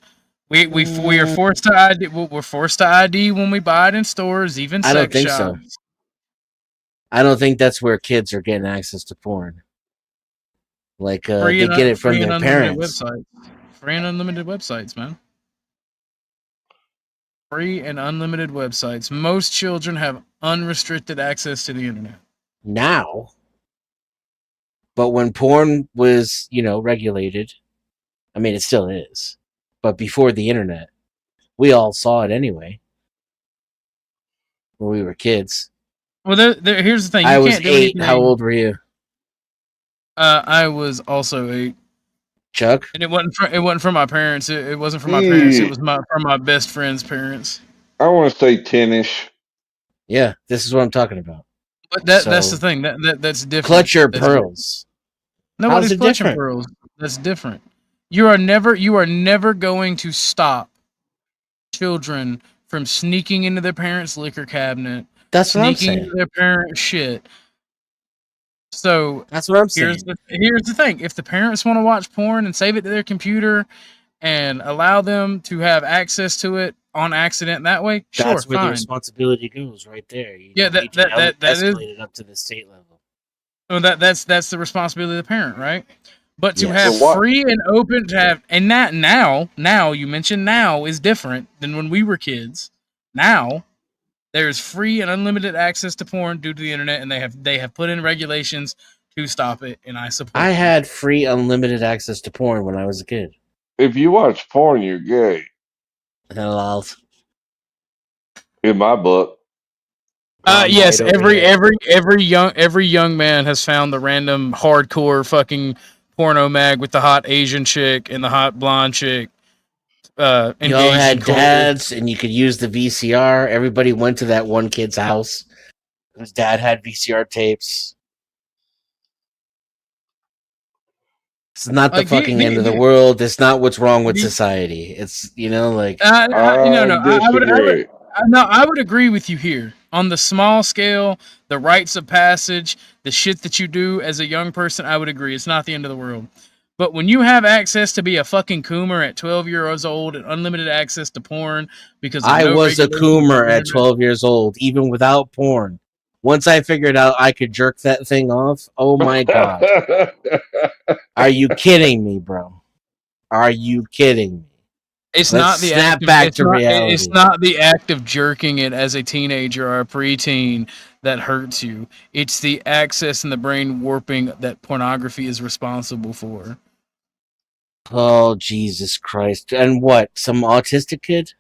Speaker 7: We are forced to ID. We're forced to ID when we buy it in stores, even sex shops. I don't think so.
Speaker 18: I don't think that's where kids are getting access to porn. Like they get it from their parents.
Speaker 7: Free and unlimited websites, man. Free and unlimited websites. Most children have unrestricted access to the internet.
Speaker 18: Now. But when porn was, regulated, I mean, it still is. But before the internet, we all saw it anyway. When we were kids.
Speaker 7: Well, here's the thing.
Speaker 18: I was 8. How old were you?
Speaker 7: I was also 8.
Speaker 18: Chuck?
Speaker 7: And it wasn't from my parents. It wasn't from my parents. It was from my best friend's parents.
Speaker 3: I want to say 10-ish.
Speaker 18: Yeah, this is what I'm talking about.
Speaker 7: But that's the thing. That's different.
Speaker 18: Clutch your pearls.
Speaker 7: Nobody's clutching pearls. That's different. You are never going to stop children from sneaking into their parents' liquor cabinet.
Speaker 18: That's what I'm saying.
Speaker 7: Sneaking into their parents' shit. So
Speaker 18: that's what I'm saying.
Speaker 7: Here's the thing: if the parents want to watch porn and save it to their computer, and allow them to have access to it on accident that way,
Speaker 18: that's where
Speaker 7: fine.
Speaker 18: the responsibility goes, right there.
Speaker 7: That
Speaker 18: escalated up to the state level.
Speaker 7: So that's the responsibility of the parent, right? But to have free and open to have, and that now you mentioned now is different than when we were kids. Now there's free and unlimited access to porn due to the internet, and they have put in regulations to stop it, and I support.
Speaker 18: I had free unlimited access to porn when I was a kid.
Speaker 3: If you watch porn, you're gay.
Speaker 18: Hello.
Speaker 3: In my book.
Speaker 7: Yes, every young man has found the random hardcore fucking porno mag with the hot Asian chick and the hot blonde chick.
Speaker 18: You all had dads, and you could use the VCR. Everybody went to that one kid's house. His dad had VCR tapes. It's not the
Speaker 7: Like,
Speaker 18: fucking end of the world. It's not what's wrong with society. It's like
Speaker 7: I would agree with you here on the small scale, the rites of passage, the shit that you do as a young person. I would agree. It's not the end of the world. But when you have access to be a fucking coomer at 12 years old and unlimited access to porn because of
Speaker 18: I
Speaker 7: no
Speaker 18: was a
Speaker 7: regulations on
Speaker 18: coomer
Speaker 7: the
Speaker 18: at
Speaker 7: internet-
Speaker 18: 12 years old, even without porn. Once I figured out I could jerk that thing off, oh my god. Are you kidding me, bro? Are you kidding me?
Speaker 7: It's
Speaker 18: Let's
Speaker 7: not the
Speaker 18: snap
Speaker 7: act of,
Speaker 18: back
Speaker 7: it's
Speaker 18: to
Speaker 7: not,
Speaker 18: reality.
Speaker 7: It's not the act of jerking it as a teenager or a preteen that hurts you. It's the access and the brain warping that pornography is responsible for.
Speaker 18: Oh, Jesus Christ. And what? Some autistic kid?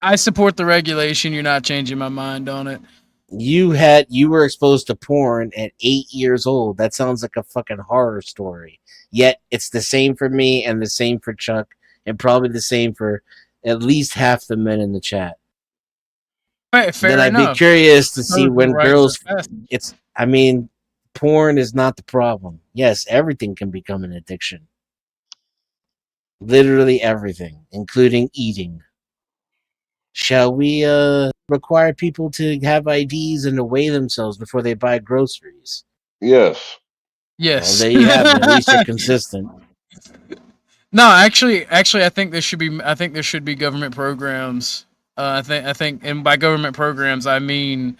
Speaker 7: I support the regulation. You're not changing my mind on it.
Speaker 18: You were exposed to porn at 8 years old. That sounds like a fucking horror story. Yet it's the same for me and the same for Chuck and probably the same for at least half the men in the chat.
Speaker 7: Right, fair
Speaker 18: then I'd
Speaker 7: enough.
Speaker 18: be curious to see
Speaker 7: Those are
Speaker 18: when
Speaker 7: rites
Speaker 18: girls.
Speaker 7: of passage.
Speaker 18: Porn is not the problem. Yes, everything can become an addiction. Literally everything, including eating. Shall we require people to have IDs and to weigh themselves before they buy groceries?
Speaker 3: Yes.
Speaker 7: Yes.
Speaker 18: Well, there you have it. At least you're consistent.
Speaker 7: No, actually, I think there should be government programs. I think, and by government programs, I mean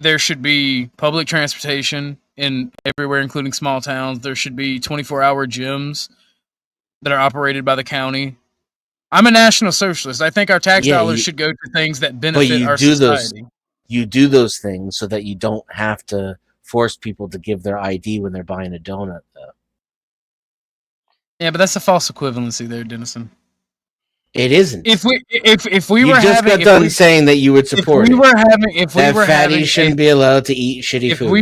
Speaker 7: there should be public transportation in everywhere, including small towns. There should be 24-hour gyms that are operated by the county. I'm a national socialist. I think our tax dollars should go to things that benefit our society.
Speaker 18: You do those things so that you don't have to force people to give their ID when they're buying a donut, though.
Speaker 7: Yeah, but that's a false equivalency there, Dennison.
Speaker 18: It isn't.
Speaker 7: If we
Speaker 18: You
Speaker 7: were
Speaker 18: just
Speaker 7: having,
Speaker 18: got done saying that you would support fatties shouldn't be allowed to eat shitty food.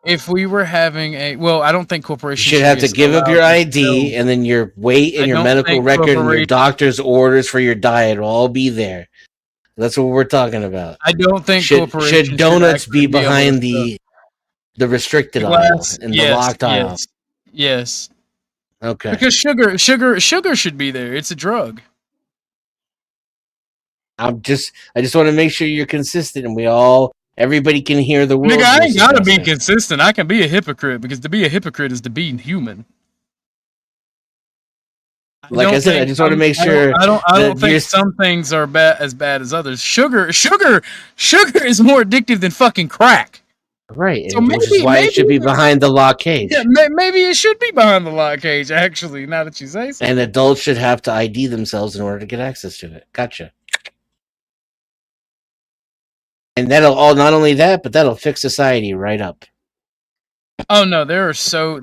Speaker 7: If we were having I don't think
Speaker 18: You
Speaker 7: corporations
Speaker 18: should have to give up your ID and then your weight and
Speaker 7: I
Speaker 18: your
Speaker 7: don't
Speaker 18: medical
Speaker 7: think
Speaker 18: record and your
Speaker 7: corporations-
Speaker 18: doctor's orders for your diet will all be there. That's what we're talking about.
Speaker 7: I don't think corporations
Speaker 18: should donuts
Speaker 7: actually
Speaker 18: be
Speaker 7: able
Speaker 18: behind
Speaker 7: to-
Speaker 18: the restricted
Speaker 7: glass,
Speaker 18: aisle and the locked aisle.
Speaker 7: Yes.
Speaker 18: Okay.
Speaker 7: Because sugar should be there. It's a drug.
Speaker 18: I just want to make sure you're consistent and everybody can hear the word.
Speaker 7: Nigga, I ain't gotta be consistent. I can be a hypocrite because to be a hypocrite is to be human.
Speaker 18: Like I said, I just want to make sure.
Speaker 7: I don't think some things are as bad as others. Sugar is more addictive than fucking crack.
Speaker 18: Right,
Speaker 7: So
Speaker 18: which is why it should be behind the lock cage.
Speaker 7: Yeah, maybe it should be behind the lock cage. Actually, now that you say so.
Speaker 18: And adults should have to ID themselves in order to get access to it. Gotcha. And not only that, but that'll fix society right up.
Speaker 7: Oh no, there are so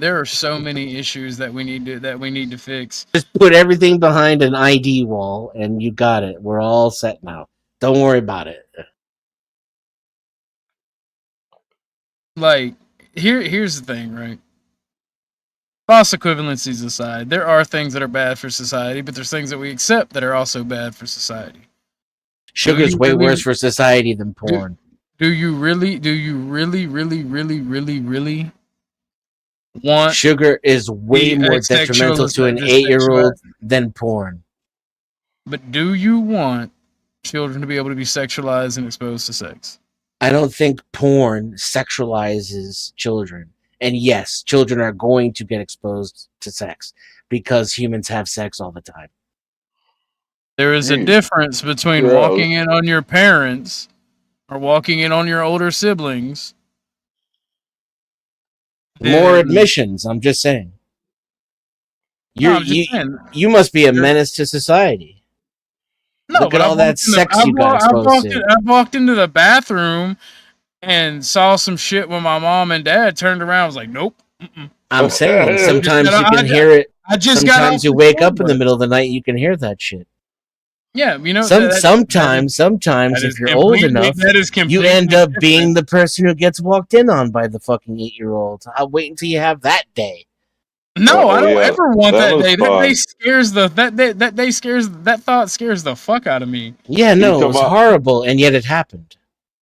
Speaker 7: many issues that we need to fix.
Speaker 18: Just put everything behind an ID wall, and you got it. We're all set now. Don't worry about it.
Speaker 7: Like here's the thing, right? False equivalencies aside, there are things that are bad for society, but there's things that we accept that are also bad for society.
Speaker 18: Sugar's way worse for society than porn.
Speaker 7: Do you really want
Speaker 18: sugar is way more detrimental to an 8-year-old than porn.
Speaker 7: But do you want children to be able to be sexualized and exposed to sex?
Speaker 18: I don't think porn sexualizes children. And yes, children are going to get exposed to sex because humans have sex all the time.
Speaker 7: There is a difference between walking in on your parents or walking in on your older siblings.
Speaker 18: More admissions, I'm just saying. You must be a menace to society.
Speaker 7: No,
Speaker 18: look at all that sex you got exposed to.
Speaker 7: I walked into the bathroom and saw some shit when my mom and dad turned around. I was like, nope.
Speaker 18: I'm saying sometimes you can hear it. Sometimes you wake up in the middle of the night, you can hear that shit.
Speaker 7: Yeah, you know.
Speaker 18: Sometimes if you're old enough, you end up being the person who gets walked in on by the fucking 8-year-old. I'll wait until you have that day.
Speaker 7: No, I don't ever want that day. That thought scares the fuck out of me.
Speaker 18: Yeah, no, it was horrible, and yet it happened.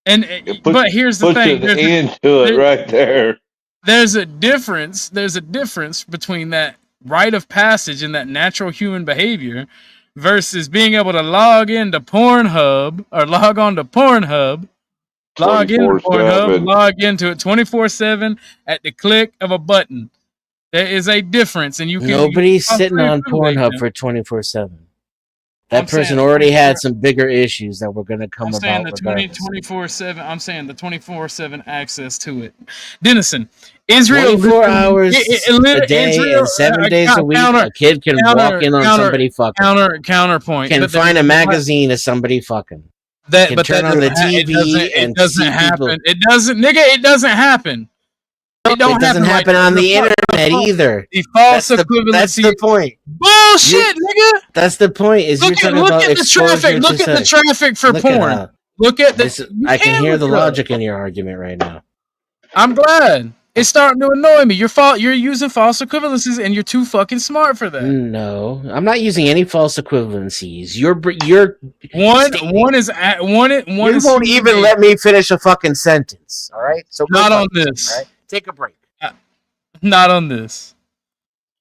Speaker 7: But here's the thing.
Speaker 3: Puts an end to it right there.
Speaker 7: there's a difference. There's a difference between that rite of passage and that natural human behavior versus being able to log into Pornhub or log on to Pornhub, log into Pornhub,
Speaker 3: 24/7.
Speaker 7: log into it 24/7 at the click of a button. There is a difference, and you can.
Speaker 18: Nobody's sitting on Pornhub for 24/7. That person already had some bigger issues that were going to come
Speaker 7: I'm saying
Speaker 18: about
Speaker 7: the
Speaker 18: regardless.
Speaker 7: 24/7. I'm saying the 24/7 access to it. Dennison, Israel,
Speaker 18: 24 hours a day
Speaker 7: Israel,
Speaker 18: and 7 days a week, a kid can walk in on somebody fucking.
Speaker 7: Counterpoint.
Speaker 18: Can find a magazine of somebody fucking. Can turn on the TV and see people.
Speaker 7: It doesn't, nigga. It doesn't happen. It
Speaker 18: doesn't happen on the internet either.
Speaker 7: The false equivalency.
Speaker 18: That's the point.
Speaker 7: Bullshit, nigga.
Speaker 18: That's the point. Is you're talking about
Speaker 7: look at the traffic. Look at the traffic for porn. Look at the.
Speaker 18: I can hear the logic in your argument right now.
Speaker 7: I'm glad. It's starting to annoy me. You're using false equivalencies, and you're too fucking smart for that.
Speaker 18: No, I'm not using any false equivalencies. You're
Speaker 7: one is.
Speaker 18: You won't even let me finish a fucking sentence. All right, so
Speaker 7: not on this.
Speaker 18: All right? Take a break.
Speaker 7: Not on this.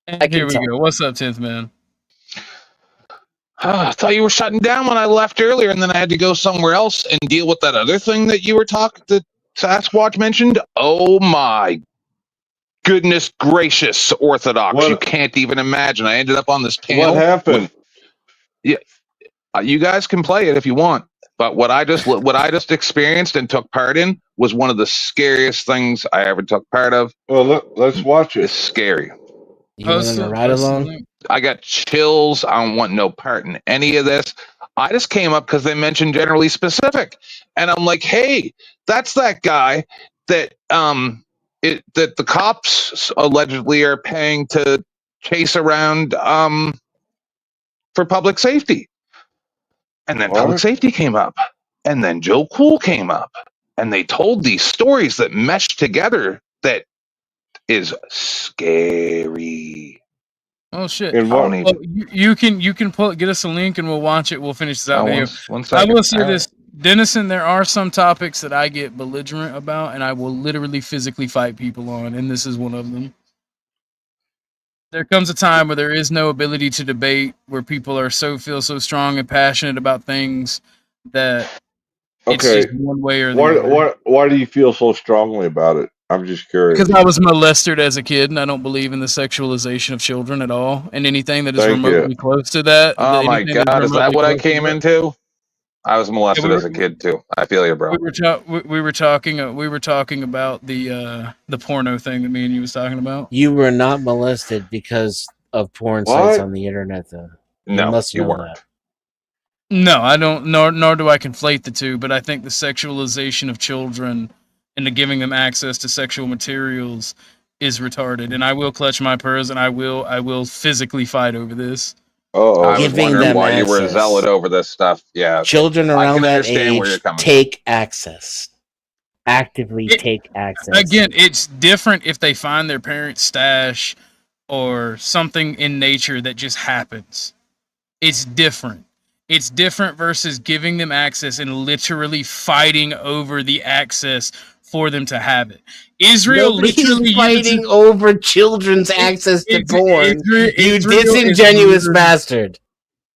Speaker 7: And here we
Speaker 18: tell.
Speaker 7: go. What's up, 10th man?
Speaker 16: I thought you were shutting down when I left earlier, and then I had to go somewhere else and deal with that other thing that you were talking. That Sasquatch mentioned. Oh my goodness gracious, Orthodox! You can't even imagine. I ended up on this panel.
Speaker 3: What happened?
Speaker 16: Yeah, you guys can play it if you want. But what I just experienced and took part in was one of the scariest things I ever took part of.
Speaker 3: Well, let's watch it.
Speaker 16: It's scary.
Speaker 18: You want to ride along?
Speaker 16: I got chills. I don't want no part in any of this. I just came up because they mentioned generally specific, and I'm like, hey, that's that guy that that the cops allegedly are paying to chase around for public safety. And then public safety came up, and then Joe Cool came up, and they told these stories that meshed together that is scary.
Speaker 7: Oh shit!
Speaker 3: Well,
Speaker 7: you can get us a link and we'll watch it. We'll finish this out.
Speaker 16: One second.
Speaker 7: I will say this, Dennison. There are some topics that I get belligerent about, and I will literally physically fight people on, and this is one of them. There comes a time where there is no ability to debate, where people feel so strong and passionate about things that it's just one way or the other.
Speaker 3: Why do you feel so strongly about it? I'm just curious.
Speaker 7: Because I was molested as a kid, and I don't believe in the sexualization of children at all, and anything that is remotely close to that.
Speaker 16: Oh my god, is that what I came into? I was molested as a kid too. I feel you, bro.
Speaker 7: We were talking about the porno thing that me and you was talking about.
Speaker 18: You were not molested because of porn sites on the internet, though.
Speaker 16: No, you weren't.
Speaker 7: No, I don't. Nor do I conflate the two. But I think the sexualization of children and the giving them access to sexual materials is retarded. And I will clutch my pearls, and I will physically fight over this.
Speaker 16: I was wondering why you were zealot over this stuff. Yeah,
Speaker 18: children around that age take access. Actively take access.
Speaker 7: Again, it's different if they find their parents' stash or something in nature that just happens. It's different. It's different versus giving them access and literally fighting over the access for them to have it. Israel literally
Speaker 18: fighting over children's access to porn. You disingenuous bastard.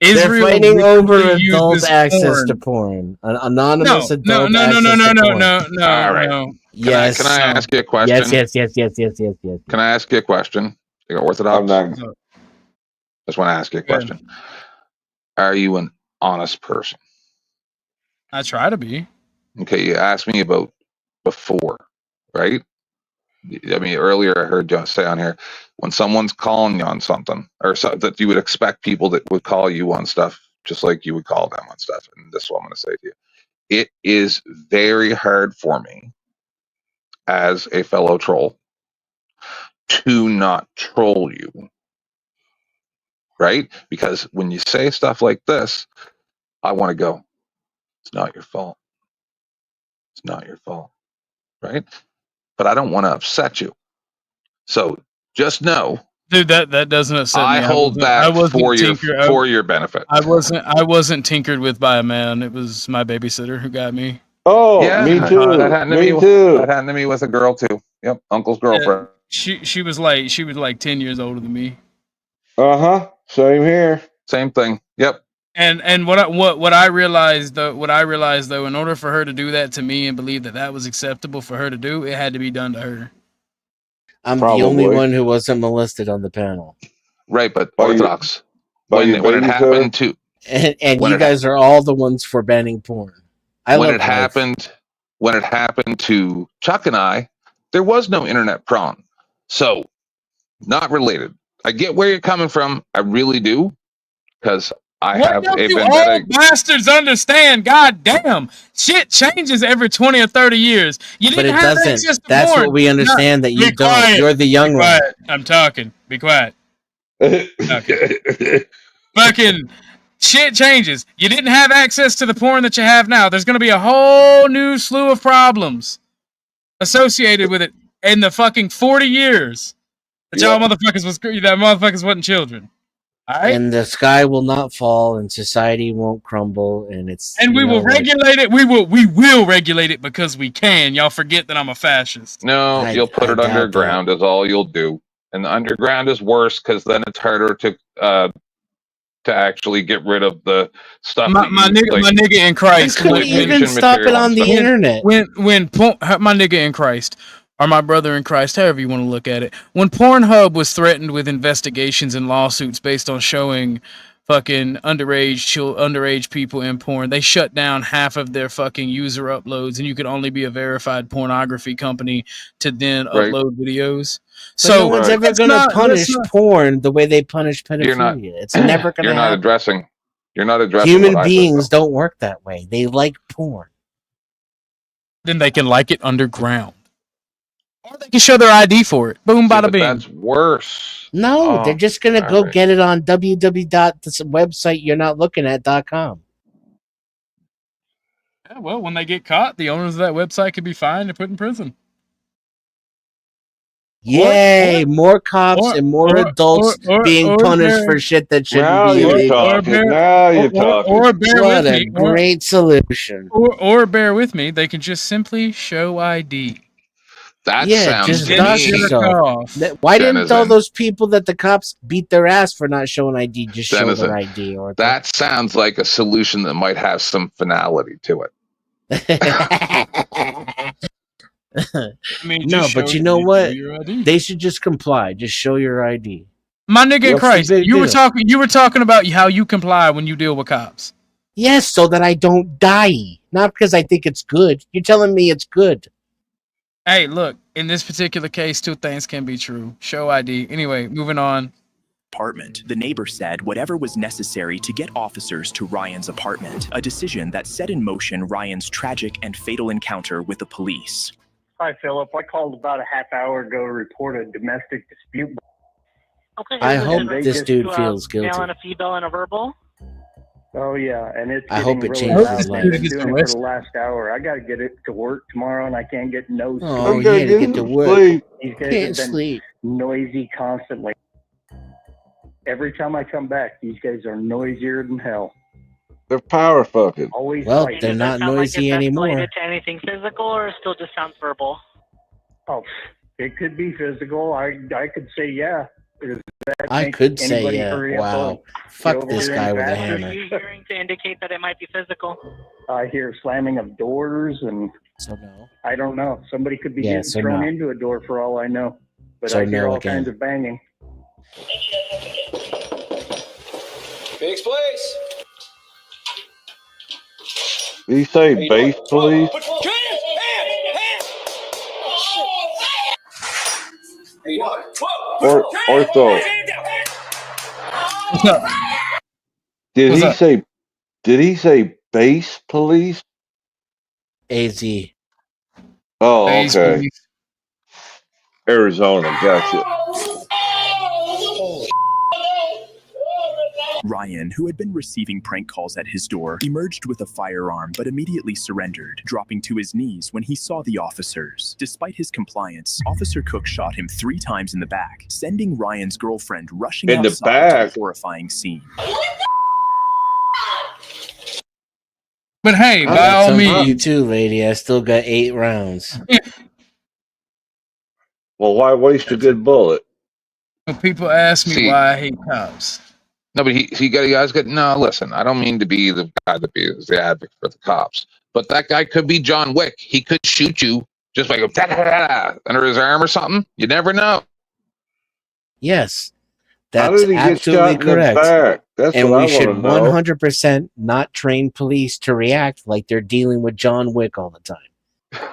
Speaker 18: They're fighting over adult access to porn. Anonymous adult access to porn.
Speaker 7: No.
Speaker 16: All right.
Speaker 18: Yes.
Speaker 16: Can I ask you a question?
Speaker 18: Yes.
Speaker 16: Can I ask you a question? You got Orthodox? Just want to ask you a question. Are you an honest person?
Speaker 7: I try to be.
Speaker 16: Okay, you asked me about before, right? I mean, earlier I heard you say on here, when someone's calling you on something, or that you would expect people that would call you on stuff, just like you would call them on stuff. And this is what I'm going to say to you. It is very hard for me as a fellow troll to not troll you, right? Because when you say stuff like this, I want to go, it's not your fault. It's not your fault, right? But I don't want to upset you. So just know,
Speaker 7: dude, that doesn't upset me.
Speaker 16: I hold back for your benefit.
Speaker 7: I wasn't tinkered with by a man. It was my babysitter who got me.
Speaker 3: Oh,
Speaker 16: yeah,
Speaker 3: me too.
Speaker 16: That happened to me. That happened to me with a girl too. Yep, uncle's
Speaker 7: Yeah,
Speaker 16: girlfriend.
Speaker 7: she was like 10 years older than me.
Speaker 3: Same here.
Speaker 16: Same thing. Yep.
Speaker 7: And what I realized though, in order for her to do that to me and believe that that was acceptable for her to do, it had to be done to her.
Speaker 18: I'm the only one who wasn't molested on the panel.
Speaker 16: Right, but
Speaker 3: By your-
Speaker 16: Orthodox.
Speaker 3: by
Speaker 16: When
Speaker 3: your
Speaker 16: it happened
Speaker 3: babysitter?
Speaker 16: to
Speaker 18: And
Speaker 16: when
Speaker 18: you
Speaker 16: it
Speaker 18: guys are all the ones for banning porn.
Speaker 16: when it happened to Chuck and I, there was no internet prawn. So not related. I get where you're coming from. I really do. Because I
Speaker 7: What
Speaker 16: have
Speaker 7: don't
Speaker 16: a
Speaker 7: you all
Speaker 16: vendetta.
Speaker 7: bastards understand? God damn, shit changes every 20 or 30 years. You
Speaker 18: But
Speaker 7: didn't
Speaker 18: it
Speaker 7: have
Speaker 18: doesn't.
Speaker 7: access to
Speaker 18: That's
Speaker 7: porn.
Speaker 18: what we understand that you
Speaker 7: Be
Speaker 18: don't.
Speaker 7: quiet.
Speaker 18: You're the young
Speaker 7: Be
Speaker 18: one.
Speaker 7: quiet. I'm talking. Be quiet. Okay. Fucking shit changes. You didn't have access to the porn that you have now. There's gonna be a whole new slew of problems associated with it in the fucking 40 years that y'all motherfuckers wasn't children. All right.
Speaker 18: And the sky will not fall, and society won't crumble, and it's
Speaker 7: And we
Speaker 18: you know,
Speaker 7: will regulate it. We will regulate it because we can. Y'all forget that I'm a fascist.
Speaker 16: No, you'll put it underground is all you'll do. And the underground is worse because then it's harder to actually get rid of the stuff.
Speaker 7: My nigga in Christ.
Speaker 18: couldn't even stop it on the internet.
Speaker 7: My nigga in Christ, or my brother in Christ, however you want to look at it. When Pornhub was threatened with investigations and lawsuits based on showing fucking underage people in porn, they shut down half of their fucking user uploads, and you could only be a verified pornography company to then
Speaker 16: Right.
Speaker 7: upload videos.
Speaker 18: But
Speaker 7: So
Speaker 18: no one's ever going to punish porn the way they punish pedophilia.
Speaker 16: You're not.
Speaker 18: It's never going to
Speaker 16: You're not
Speaker 18: happen.
Speaker 16: addressing. You're not addressing.
Speaker 18: Human
Speaker 16: what I said,
Speaker 18: beings don't work that way. They like porn.
Speaker 7: then they can like it underground. Or they can show their ID for it. Boom, bada bing.
Speaker 16: That's worse.
Speaker 18: No,
Speaker 16: Oh,
Speaker 18: they're just going to go
Speaker 16: right.
Speaker 18: get it on www.website-you're-not-looking-at.com.
Speaker 7: Yeah, well, when they get caught, the owners of that website could be fined and put in prison.
Speaker 18: Yay! More cops and more adults being punished for shit that shouldn't
Speaker 3: Now
Speaker 18: be
Speaker 3: you're
Speaker 18: illegal.
Speaker 3: talking. Now you're talking.
Speaker 7: Or bear
Speaker 18: What
Speaker 7: with
Speaker 18: a
Speaker 7: me.
Speaker 18: great solution.
Speaker 7: Or bear with me. They can just simply show ID.
Speaker 16: That
Speaker 18: Yeah,
Speaker 16: sounds
Speaker 18: just
Speaker 16: to
Speaker 18: dox
Speaker 16: me.
Speaker 18: yourself. Why didn't all
Speaker 16: Denizen.
Speaker 18: those people that the cops beat their ass for not showing ID just show
Speaker 16: Denizen.
Speaker 18: their ID? Or
Speaker 16: That sounds like a solution that might have some finality to it.
Speaker 18: No, but you know what? They should just comply. Just show your ID.
Speaker 7: My nigga in
Speaker 18: What's the
Speaker 7: Christ,
Speaker 18: big
Speaker 7: you were
Speaker 18: deal?
Speaker 7: talking about how you comply when you deal with cops.
Speaker 18: Yes, so that I don't die. Not because I think it's good. You're telling me it's good.
Speaker 7: Hey, look, in this particular case, two things can be true. Show ID. Anyway, moving on.
Speaker 21: Apartment. The neighbor said whatever was necessary to get officers to Ryan's apartment, a decision that set in motion Ryan's tragic and fatal encounter with the police.
Speaker 14: Hi, Philip. I called about a half hour ago to report a domestic dispute.
Speaker 22: Okay,
Speaker 18: I
Speaker 22: this
Speaker 18: hope
Speaker 22: is
Speaker 18: this dude
Speaker 22: to,
Speaker 18: feels guilty.
Speaker 22: Mail in a female and a verbal.
Speaker 14: Oh yeah, and it's
Speaker 18: I hope
Speaker 14: getting
Speaker 18: it
Speaker 14: really
Speaker 18: changes
Speaker 14: loud.
Speaker 18: his
Speaker 14: I've
Speaker 18: life.
Speaker 14: been doing it for the last hour. I got to get it to work tomorrow, and I can't get no sleep.
Speaker 18: Oh, yeah, to get to work.
Speaker 3: Sleep.
Speaker 14: These guys
Speaker 18: Can't
Speaker 14: have been
Speaker 18: sleep.
Speaker 14: noisy constantly. Every time I come back, these guys are noisier than hell.
Speaker 3: They're power fucking.
Speaker 14: Always
Speaker 18: Well,
Speaker 14: fighting.
Speaker 18: they're not
Speaker 22: Sound like
Speaker 18: noisy
Speaker 22: it's
Speaker 18: anymore.
Speaker 22: escalated to anything physical, or still just sounds verbal?
Speaker 14: Oh, it could be physical. I could say yeah. Does that
Speaker 18: I
Speaker 14: make
Speaker 18: could say
Speaker 14: anybody
Speaker 18: yeah.
Speaker 14: hurry up
Speaker 18: Wow.
Speaker 14: or
Speaker 18: Fuck
Speaker 14: get over
Speaker 18: this
Speaker 14: here
Speaker 18: guy
Speaker 14: any
Speaker 18: with a
Speaker 14: faster?
Speaker 18: hammer.
Speaker 22: Are you hearing to indicate that it might be physical?
Speaker 14: I hear slamming of doors, and
Speaker 18: So no.
Speaker 14: I don't know. Somebody could be
Speaker 18: Yeah,
Speaker 14: getting
Speaker 18: so
Speaker 14: thrown
Speaker 18: no.
Speaker 14: into a door for all I know. But
Speaker 18: So
Speaker 14: I hear
Speaker 18: no
Speaker 14: all
Speaker 18: again.
Speaker 14: kinds of banging.
Speaker 8: Fix place.
Speaker 3: Did he say base police? Or ortho? Did
Speaker 7: What's
Speaker 3: he
Speaker 7: up?
Speaker 3: say? Did he say base police?
Speaker 18: AZ.
Speaker 3: Oh,
Speaker 7: Base
Speaker 3: okay.
Speaker 7: police.
Speaker 3: Arizona, gotcha.
Speaker 21: Ryan, who had been receiving prank calls at his door, emerged with a firearm but immediately surrendered, dropping to his knees when he saw the officers. Despite his compliance, Officer Cook shot him 3 times in the back, sending Ryan's girlfriend rushing
Speaker 3: In the
Speaker 21: outside
Speaker 3: back?
Speaker 21: to the horrifying scene.
Speaker 7: But hey,
Speaker 18: I
Speaker 7: by
Speaker 18: got
Speaker 7: all
Speaker 18: some for you
Speaker 7: means,
Speaker 18: too, lady. I still got 8 rounds.
Speaker 3: Well, why waste a good bullet?
Speaker 7: When people ask me
Speaker 16: See,
Speaker 7: why I hate cops.
Speaker 16: no, but he guys get no. Listen, I don't mean to be the guy that is the advocate for the cops, but that guy could be John Wick. He could shoot you just by under his arm or something. You never know.
Speaker 18: Yes,
Speaker 3: How
Speaker 18: that's
Speaker 3: did he get
Speaker 18: absolutely
Speaker 3: shot in the
Speaker 18: correct.
Speaker 3: back? That's
Speaker 18: And
Speaker 3: what I
Speaker 18: we should
Speaker 3: want to know.
Speaker 18: 100% not train police to react like they're dealing with John Wick all the time.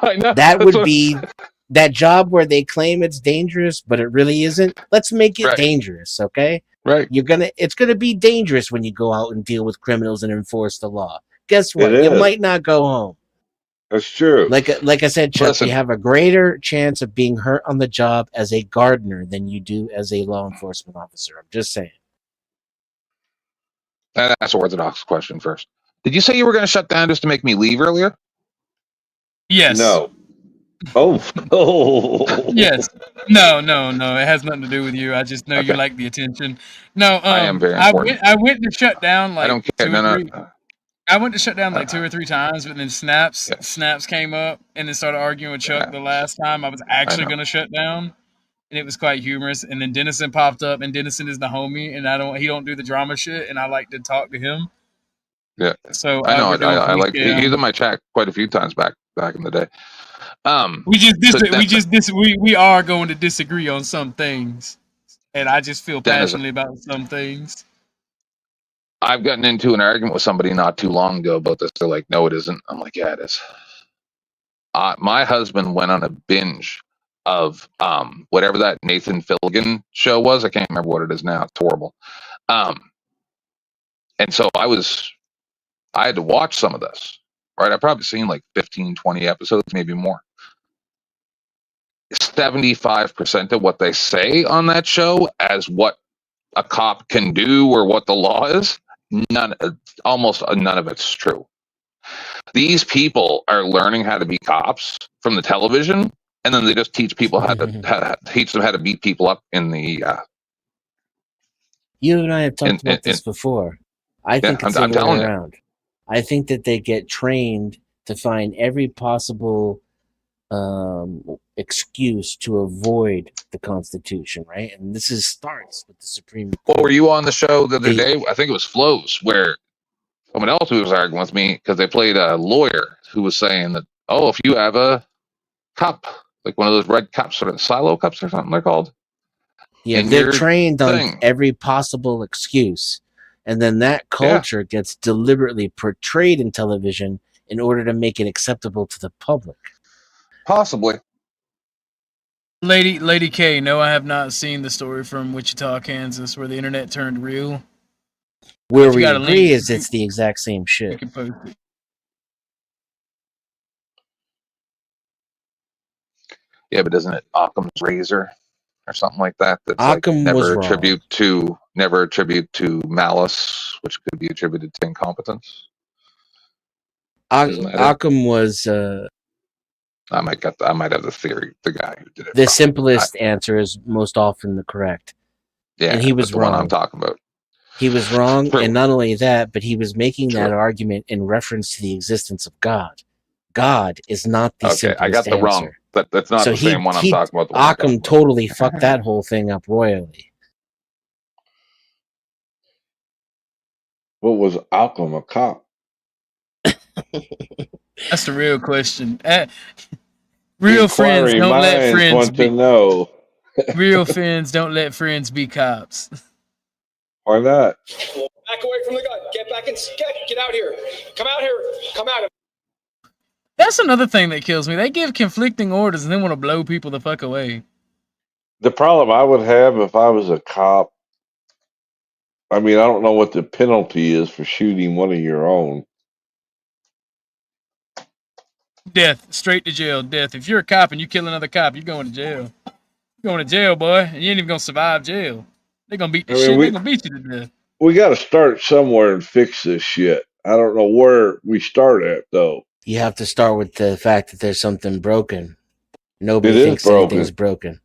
Speaker 16: I know.
Speaker 18: That would be that job where they claim it's dangerous, but it really isn't. Let's make it
Speaker 16: Right.
Speaker 18: dangerous, okay?
Speaker 16: Right.
Speaker 18: It's gonna be dangerous when you go out and deal with criminals and enforce the law. Guess
Speaker 3: It
Speaker 18: what? You
Speaker 3: is.
Speaker 18: might not go home.
Speaker 3: That's true.
Speaker 18: Like I said, Chuck,
Speaker 16: Listen.
Speaker 18: you have a greater chance of being hurt on the job as a gardener than you do as a law enforcement officer. I'm just saying.
Speaker 16: That's Orthodox question first. Did you say you were going to shut down just to make me leave earlier?
Speaker 7: Yes.
Speaker 3: No. Oh. Oh.
Speaker 7: Yes. No. It has nothing to do with you. I just know you
Speaker 16: Okay.
Speaker 7: like the attention. No.
Speaker 16: I am very
Speaker 7: I
Speaker 16: important.
Speaker 7: went to shut down
Speaker 16: I
Speaker 7: like
Speaker 16: don't care.
Speaker 7: 2 or
Speaker 16: No.
Speaker 7: 3. I went to shut down like 2 or 3 times, but then snaps came up, and then started arguing with Chuck the last time I was actually
Speaker 16: know.
Speaker 7: going to shut down, and it was quite humorous. And then Dennison popped up, and Dennison is the homie, and he don't do the drama shit, and I like to talk to him.
Speaker 16: Yeah.
Speaker 7: So
Speaker 16: I know.
Speaker 7: we're doing
Speaker 16: I like.
Speaker 7: police
Speaker 16: He's
Speaker 7: cam.
Speaker 16: in my chat quite a few times back in the day.
Speaker 7: We are going to disagree on some things, and I just feel
Speaker 16: Dennis,
Speaker 7: passionately about some things.
Speaker 16: I've gotten into an argument with somebody not too long ago about this. They're like, "No, it isn't." I'm like, "Yeah, it is." My husband went on a binge of whatever that Nathan Fillion show was. I can't remember what it is now. It's horrible. And so I had to watch some of this. Right, I've probably seen like 15, 20 episodes, maybe more. 75% of what they say on that show as what a cop can do or what the law is, almost none of it's true. These people are learning how to be cops from the television, and then they just teach people how to teach them how to beat people up in the.
Speaker 18: You and I have talked about this before. I think it's the
Speaker 16: I'm
Speaker 18: other
Speaker 16: telling
Speaker 18: way
Speaker 16: you.
Speaker 18: around. I think that they get trained to find every possible excuse to avoid the Constitution, right? And this starts with the Supreme Court.
Speaker 16: Well, were you on the show the other day? I think it was Flo's, where someone else who was arguing with me because they played a lawyer who was saying that, oh, if you have a cup, like one of those red cups, sort of silo cups or something they're called.
Speaker 18: Yeah, they're trained on every possible excuse. And then that culture gets deliberately portrayed in television in order to make it acceptable to the public.
Speaker 16: Possibly.
Speaker 7: Lady K, no, I have not seen the story from Wichita, Kansas, where the internet turned real.
Speaker 18: Where we agree is it's the exact same shit.
Speaker 7: You can post it.
Speaker 16: Yeah, but isn't it Occam's razor or something like that? That's
Speaker 18: Occam
Speaker 16: like
Speaker 18: was
Speaker 16: never attribute to malice, which could be attributed to incompetence.
Speaker 18: Occam was.
Speaker 16: I might have the theory. The guy who did it.
Speaker 18: The simplest answer is most often the correct.
Speaker 16: Yeah,
Speaker 18: and he was
Speaker 16: that's the
Speaker 18: wrong.
Speaker 16: one I'm talking about.
Speaker 18: He was wrong,
Speaker 16: True.
Speaker 18: and not only that, but he was making that argument in reference to the existence of God. God is not the simplest
Speaker 16: I got the
Speaker 18: answer.
Speaker 16: wrong. That's not the same one I'm talking about.
Speaker 18: Occam totally fucked that whole thing up royally.
Speaker 3: What was Occam, a cop?
Speaker 7: That's the real question. Real friends
Speaker 3: Inquiring
Speaker 7: don't let
Speaker 3: minds
Speaker 7: friends
Speaker 3: want
Speaker 7: be.
Speaker 3: to know.
Speaker 7: Real friends don't let friends be cops.
Speaker 3: Why not?
Speaker 8: Back away from the gun. Get back and get out here. Come out here. Come out.
Speaker 7: That's another thing that kills me. They give conflicting orders and then want to blow people the fuck away.
Speaker 3: The problem I would have if I was a cop, I mean, I don't know what the penalty is for shooting one of your own.
Speaker 7: Death. Straight to jail. Death. If you're a cop and you kill another cop, you're going to jail. You're going to jail, boy. And you ain't even going to survive jail. They're going to beat the shit. They're going to beat you to death.
Speaker 3: We got to start somewhere and fix this shit. I don't know where we start at, though.
Speaker 18: You have to start with the fact that there's something broken. Nobody thinks anything's broken.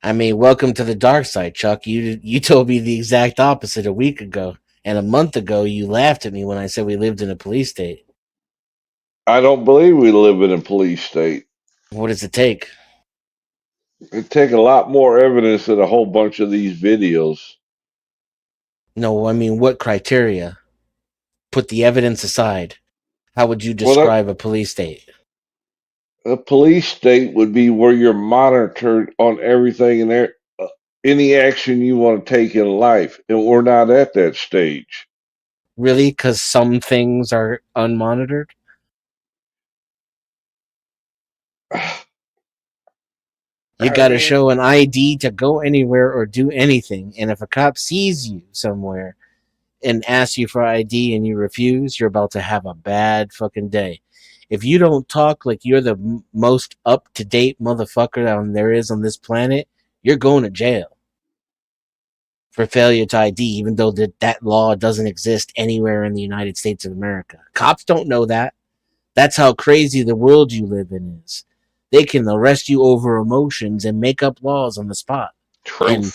Speaker 18: I mean, welcome to the dark side, Chuck. You told me the exact opposite a week ago. And a month ago, you laughed at me when I said we lived in a police state.
Speaker 3: I don't believe we live in a police state.
Speaker 18: What does it take?
Speaker 3: It'd take a lot more evidence than a whole bunch of these videos.
Speaker 18: No, I mean, what criteria? Put the evidence aside. How would you
Speaker 3: Well,
Speaker 18: describe a police state?
Speaker 3: a police state would be where you're monitored on everything and any action you want to take in life, and we're not at that stage.
Speaker 18: Really? Because some things are unmonitored? You got to show an ID to go anywhere or do anything. And if a cop sees you somewhere and asks you for ID and you refuse, you're about to have a bad fucking day. If you don't talk like you're the most up-to-date motherfucker there is on this planet, you're going to jail for failure to ID, even though that law doesn't exist anywhere in the United States of America. Cops don't know that. That's how crazy the world you live in is. They can arrest you over emotions and make up laws on the spot.
Speaker 16: Truth.
Speaker 18: And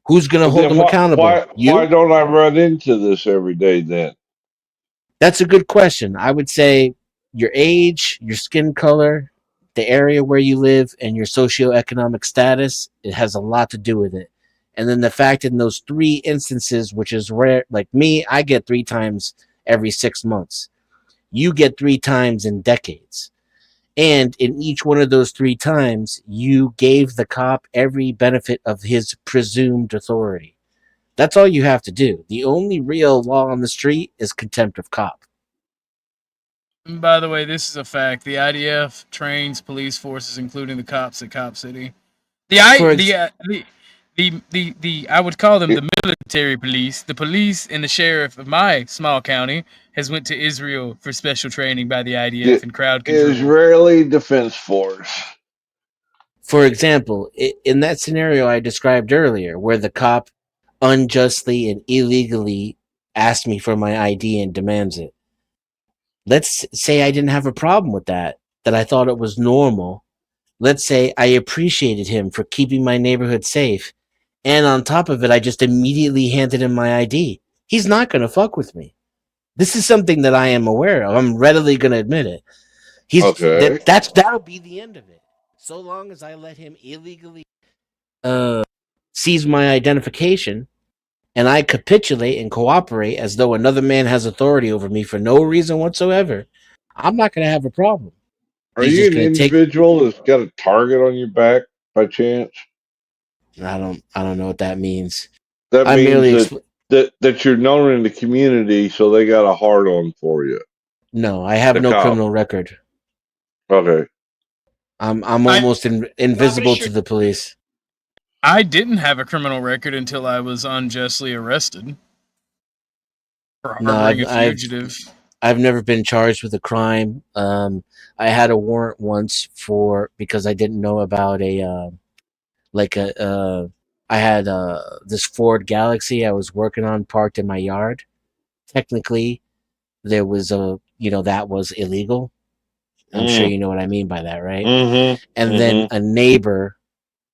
Speaker 18: who's going to hold them accountable?
Speaker 3: Why don't I run into this every day then?
Speaker 18: That's a good question. I would say your age, your skin color, the area where you live, and your socioeconomic status, it has a lot to do with it. And then the fact in those 3 instances, which is rare, like me, I get 3 times every 6 months. You get 3 times in decades. And in each one of those 3 times, you gave the cop every benefit of his presumed authority. That's all you have to do. The only real law on the street is contempt of cop.
Speaker 7: And by the way, this is a fact. The IDF trains police forces, including the cops at Cop City. I would call them the military police. The police and the sheriff of my small county has went to Israel for special training by the IDF and crowd control.
Speaker 3: Israeli Defense Force.
Speaker 18: For example, in that scenario I described earlier, where the cop unjustly and illegally asked me for my ID and demands it. Let's say I didn't have a problem with that I thought it was normal. Let's say I appreciated him for keeping my neighborhood safe. And on top of it, I just immediately handed him my ID. He's not going to fuck with me. This is something that I am aware of. I'm readily going to admit it. That'll be the end of it. So long as I let him illegally seize my identification and I capitulate and cooperate as though another man has authority over me for no reason whatsoever, I'm not going to have a problem.
Speaker 3: Are you an individual that's got a target on your back by chance?
Speaker 18: I don't know what that means.
Speaker 3: That means that you're known in the community, so they got a hard on for you.
Speaker 18: No, I have no criminal record.
Speaker 3: Okay.
Speaker 18: I'm almost invisible to the police.
Speaker 7: I didn't have a criminal record until I was unjustly arrested for harboring a fugitive.
Speaker 18: I've never been charged with a crime. I had a warrant once because I didn't know about I had this Ford Galaxy I was working on parked in my yard. Technically, there was that was illegal. I'm sure you know what I mean by that, right?
Speaker 3: Mm-hmm.
Speaker 18: And then a neighbor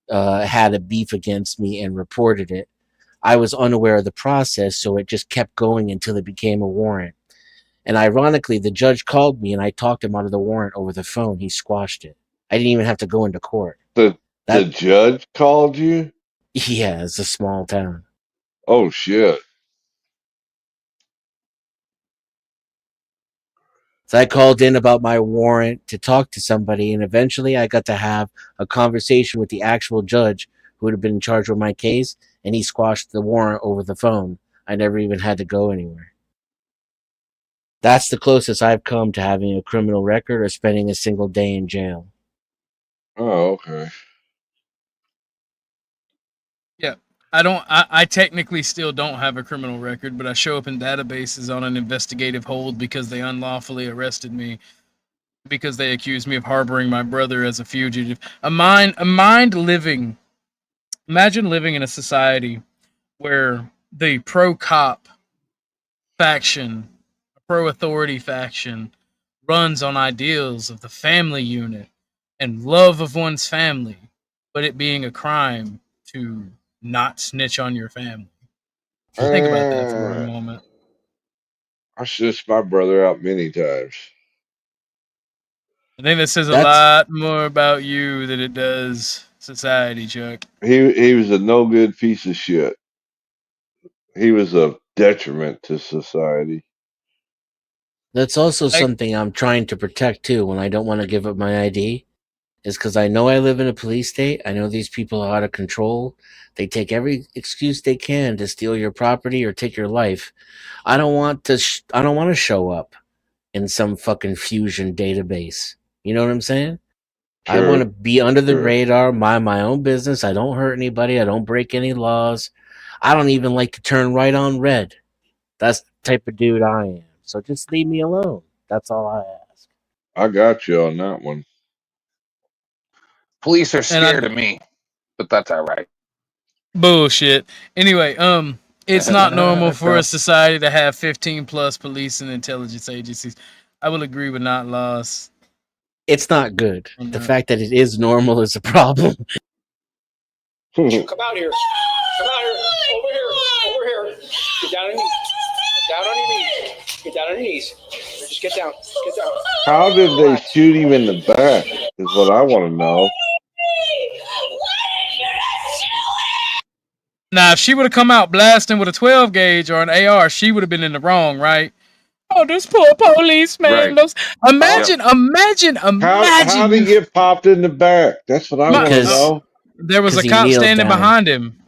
Speaker 18: had a beef against me and reported it. I was unaware of the process, so it just kept going until it became a warrant. And ironically, the judge called me and I talked him out of the warrant over the phone. He squashed it. I didn't even have to go into court.
Speaker 3: The judge called you?
Speaker 18: Yeah, it's a small town.
Speaker 3: Oh, shit.
Speaker 18: So I called in about my warrant to talk to somebody, and eventually I got to have a conversation with the actual judge who would have been in charge of my case, and he squashed the warrant over the phone. I never even had to go anywhere. That's the closest I've come to having a criminal record or spending a single day in jail.
Speaker 3: Oh, okay.
Speaker 7: Yeah. I technically still don't have a criminal record, but I show up in databases on an investigative hold because they unlawfully arrested me because they accused me of harboring my brother as a fugitive. Imagine living in a society where the pro-cop faction, pro-authority faction, runs on ideals of the family unit and love of one's family, but it being a crime to not snitch on your family. Think about that for a moment.
Speaker 3: I snitched my brother out many times.
Speaker 7: I think that says a lot more about you than it does society, Chuck.
Speaker 3: He was a no good piece of shit. He was a detriment to society.
Speaker 18: That's also something I'm trying to protect too when I don't want to give up my ID. Is because I know I live in a police state. I know these people are out of control. They take every excuse they can to steal your property or take your life. I don't want to. I don't want to show up in some fucking fusion database. You know what I'm saying? I want to be under the radar, mind my own business. I don't hurt anybody. I don't break any laws. I don't even like to turn right on red. That's the type of dude I am. So just leave me alone. That's all I ask.
Speaker 3: I got you on that one.
Speaker 16: Police are scared of me, but that's all right.
Speaker 7: Bullshit. Anyway, it's not normal for a society to have 15 plus police and intelligence agencies. I will agree with not laws.
Speaker 18: It's not good. The fact that it is normal is a problem.
Speaker 8: Come out here. Come out here. Over here. Over here. Get down on your knees. Down on your knees. Get down on your knees. Just get down. Get down.
Speaker 3: How did they shoot him in the back? Is what I want to know.
Speaker 7: Now, if she would have come out blasting with a 12 gauge or an AR, she would have been in the wrong, right? Oh, this poor policeman.
Speaker 3: Right.
Speaker 7: Imagine.
Speaker 3: How did he get popped in the back? That's what I want to know.
Speaker 7: There was a cop standing behind him.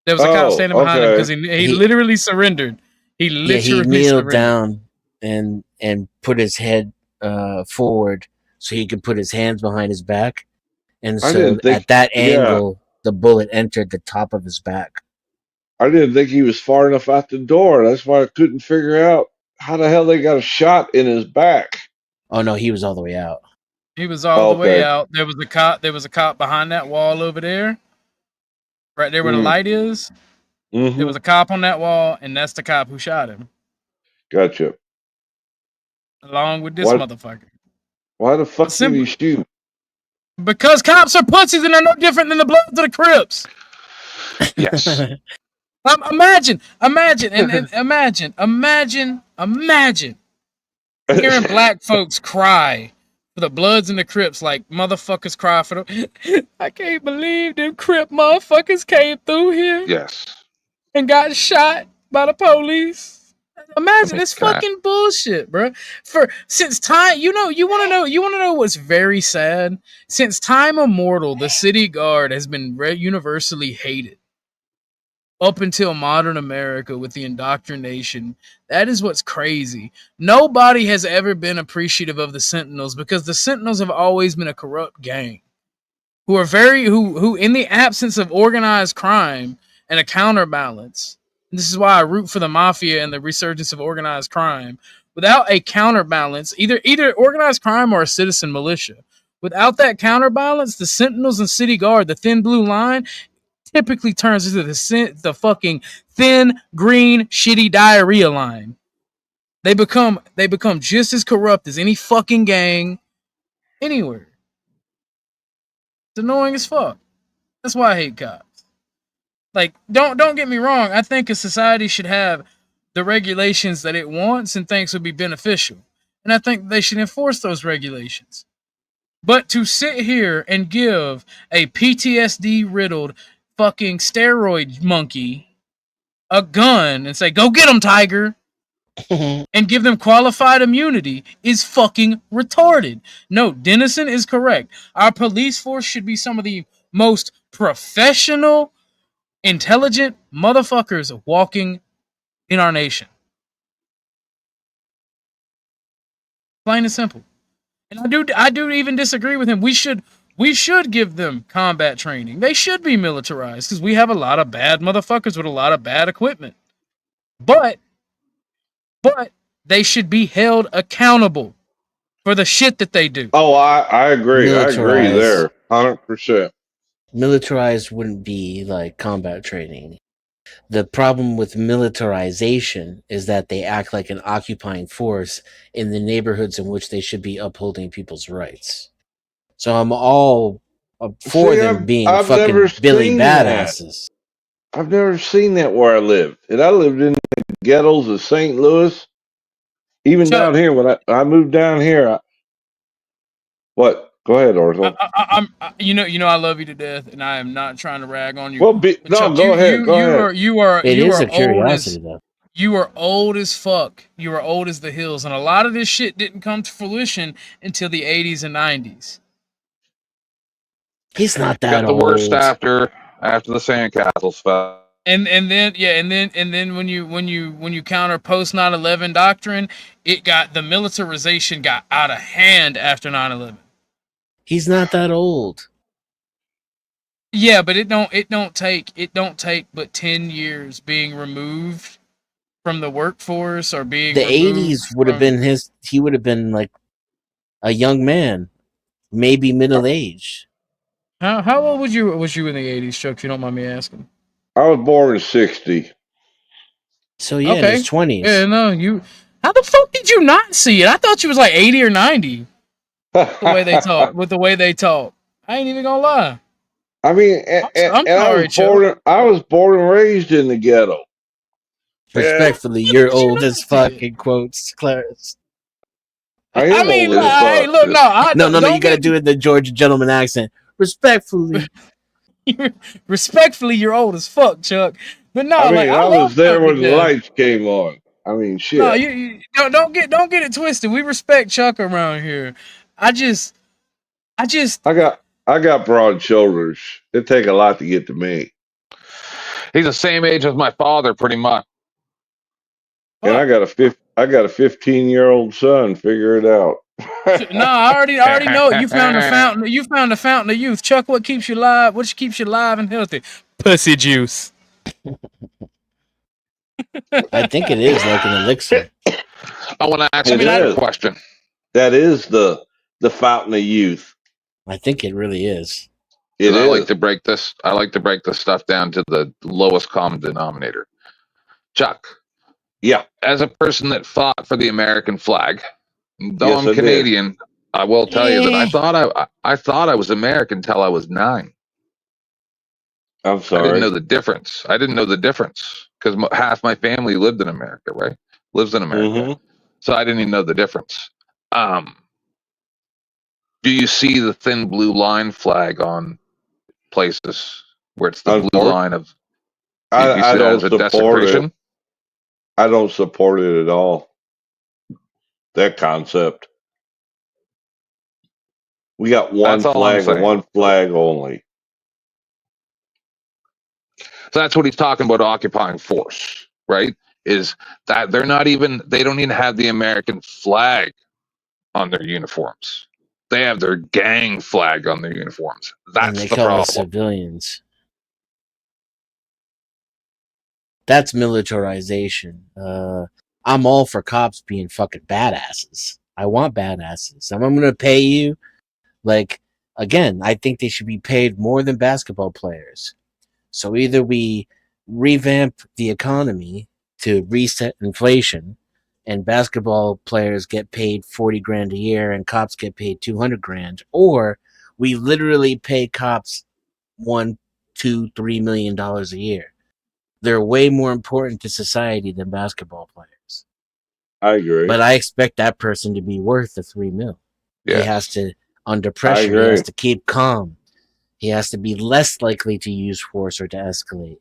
Speaker 7: There was a cop standing behind him because he literally surrendered. He literally
Speaker 18: kneeled
Speaker 7: surrendered.
Speaker 18: down and put his head forward so he could put his hands behind his back. And so at that angle, the bullet entered the top of his back.
Speaker 3: I didn't think he was far enough out the door. That's why I couldn't figure out how the hell they got a shot in his back.
Speaker 18: Oh no, he was all the way out.
Speaker 7: He was all the way out. There was a cop. There was a cop behind that wall over there, right there where the light is.
Speaker 3: Mm-hmm.
Speaker 7: There was a cop on that wall, and that's the cop who shot him.
Speaker 3: Gotcha.
Speaker 7: Along with this motherfucker.
Speaker 3: Why the fuck did he shoot?
Speaker 7: Because cops are pussies and they're no different than the Bloods of the Crips.
Speaker 16: Yes.
Speaker 7: Imagine hearing black folks cry for the Bloods and the Crips like motherfuckers cry for them. I can't believe them Crip motherfuckers came through here.
Speaker 16: Yes.
Speaker 7: And got shot by the police. Imagine this fucking bullshit, bro. Since time, you want to know what's very sad? Since time immemorial, the city guard has been universally hated. Up until modern America with the indoctrination. That is what's crazy. Nobody has ever been appreciative of the Sentinels because the Sentinels have always been a corrupt gang who in the absence of organized crime and a counterbalance. And this is why I root for the mafia and the resurgence of organized crime. Without a counterbalance, either organized crime or a citizen militia. Without that counterbalance, the Sentinels and City Guard, the thin blue line, typically turns into the fucking thin green shitty diarrhea line. They become just as corrupt as any fucking gang anywhere. It's annoying as fuck. That's why I hate cops. Like, don't get me wrong. I think a society should have the regulations that it wants and thinks would be beneficial. And I think they should enforce those regulations. But to sit here and give a PTSD-riddled fucking steroid monkey a gun and say, go get him, Tiger, and give them qualified immunity is fucking retarded. No, Dennison is correct. Our police force should be some of the most professional, intelligent motherfuckers walking in our nation. Plain and simple. And I do even disagree with him. We should give them combat training. They should be militarized because we have a lot of bad motherfuckers with a lot of bad equipment. But they should be held accountable for the shit that they do.
Speaker 3: Oh, I agree. I agree there. 100%.
Speaker 18: Militarized wouldn't be like combat training. The problem with militarization is that they act like an occupying force in the neighborhoods in which they should be upholding people's rights. So I'm all for them being fucking Billy badasses.
Speaker 3: I've never seen that where I lived. And I lived in the ghettos of St. Louis. Even down here, when I moved down here, what? Go ahead, Ortho.
Speaker 7: You know, I love you to death, and I am not trying to rag on you.
Speaker 3: Well,
Speaker 7: But
Speaker 3: no,
Speaker 7: Chuck,
Speaker 3: go ahead. Go ahead.
Speaker 7: you are
Speaker 18: It is a
Speaker 7: old
Speaker 18: curiosity,
Speaker 7: as
Speaker 18: though.
Speaker 7: you are old as fuck. You are old as the hills, and a lot of this shit didn't come to fruition until the 80s and 90s.
Speaker 18: He's not
Speaker 16: You
Speaker 18: that
Speaker 16: got the worst
Speaker 18: old.
Speaker 16: after the sandcastles fell.
Speaker 7: And then when you counter post 9/11 doctrine, the militarization got out of hand after 9/11.
Speaker 18: He's not that old.
Speaker 7: Yeah, but it don't take but 10 years being removed from the workforce or being
Speaker 18: The
Speaker 7: removed
Speaker 18: 80s would have been he would have been like a young man, maybe middle aged.
Speaker 7: How old was you in the 80s, Chuck, if you don't mind me asking?
Speaker 3: I was born in '60.
Speaker 18: So yeah, in his 20s.
Speaker 7: Yeah, no, how the fuck did you not see it? I thought you was like 80 or 90. The way they talk, with the way they talk. I ain't even gonna lie.
Speaker 3: I mean,
Speaker 7: I'm
Speaker 3: and
Speaker 7: sorry, Chuck.
Speaker 3: I was born and raised in the ghetto.
Speaker 18: Respectfully, you're old as fuck, in quotes, Clarence.
Speaker 3: I am
Speaker 7: mean,
Speaker 3: old as
Speaker 7: like, hey,
Speaker 3: fuck.
Speaker 7: look, no,
Speaker 18: No, you gotta do it in the Georgia gentleman accent. Respectfully.
Speaker 7: Respectfully, you're old as fuck, Chuck. But no,
Speaker 3: I mean,
Speaker 7: like
Speaker 3: I
Speaker 7: love
Speaker 3: was there
Speaker 7: Chuck
Speaker 3: when
Speaker 7: to
Speaker 3: the
Speaker 7: death.
Speaker 3: lights came on. I mean, shit.
Speaker 7: No, you don't get it twisted. We respect Chuck around here. I
Speaker 3: got broad shoulders. It take a lot to get to me.
Speaker 16: He's the same age as my father, pretty much.
Speaker 3: And I got a 15-year-old son. Figure it out.
Speaker 7: No, I already know it. You found a fountain. You found a fountain of youth, Chuck. What keeps you alive? What keeps you alive and healthy? Pussy juice.
Speaker 18: I think it is like an elixir.
Speaker 16: I want to ask you a question.
Speaker 3: That is the fountain of youth.
Speaker 18: I think it really is.
Speaker 3: I
Speaker 16: like to break this. I like to break this stuff down to the lowest common denominator. Chuck.
Speaker 3: Yeah.
Speaker 16: As a person that fought for the American flag, though
Speaker 3: Yes,
Speaker 16: I'm
Speaker 3: I did.
Speaker 16: Canadian, I will tell you that I thought I was American until I was 9.
Speaker 3: I'm sorry.
Speaker 16: I didn't know the difference. Because half my family lived in America, right? Lives in America.
Speaker 3: Mm-hmm.
Speaker 16: So I didn't even know the difference. Do you see the thin blue line flag on places where it's the blue line of?
Speaker 3: I don't
Speaker 16: as a
Speaker 3: support
Speaker 16: desecration?
Speaker 3: it. I don't support it at all. That concept. We got one
Speaker 16: That's all I'm
Speaker 3: flag and
Speaker 16: saying.
Speaker 3: one flag only.
Speaker 16: So that's what he's talking about, occupying force, right? Is that they don't even have the American flag on their uniforms. They have their gang flag on their uniforms.
Speaker 18: And
Speaker 16: That's
Speaker 18: they
Speaker 16: the
Speaker 18: call us
Speaker 16: problem.
Speaker 18: civilians. That's militarization. I'm all for cops being fucking badasses. I want badasses. I'm going to pay you. Like, again, I think they should be paid more than basketball players. So either we revamp the economy to reset inflation and basketball players get paid 40 grand a year and cops get paid 200 grand, or we literally pay cops $1, $2, $3 million a year. They're way more important to society than basketball players.
Speaker 3: I agree.
Speaker 18: But I expect that person to be worth the $3 million.
Speaker 16: Yes.
Speaker 18: He has to, under pressure, he has to keep calm. He has to be less likely to use force or to escalate.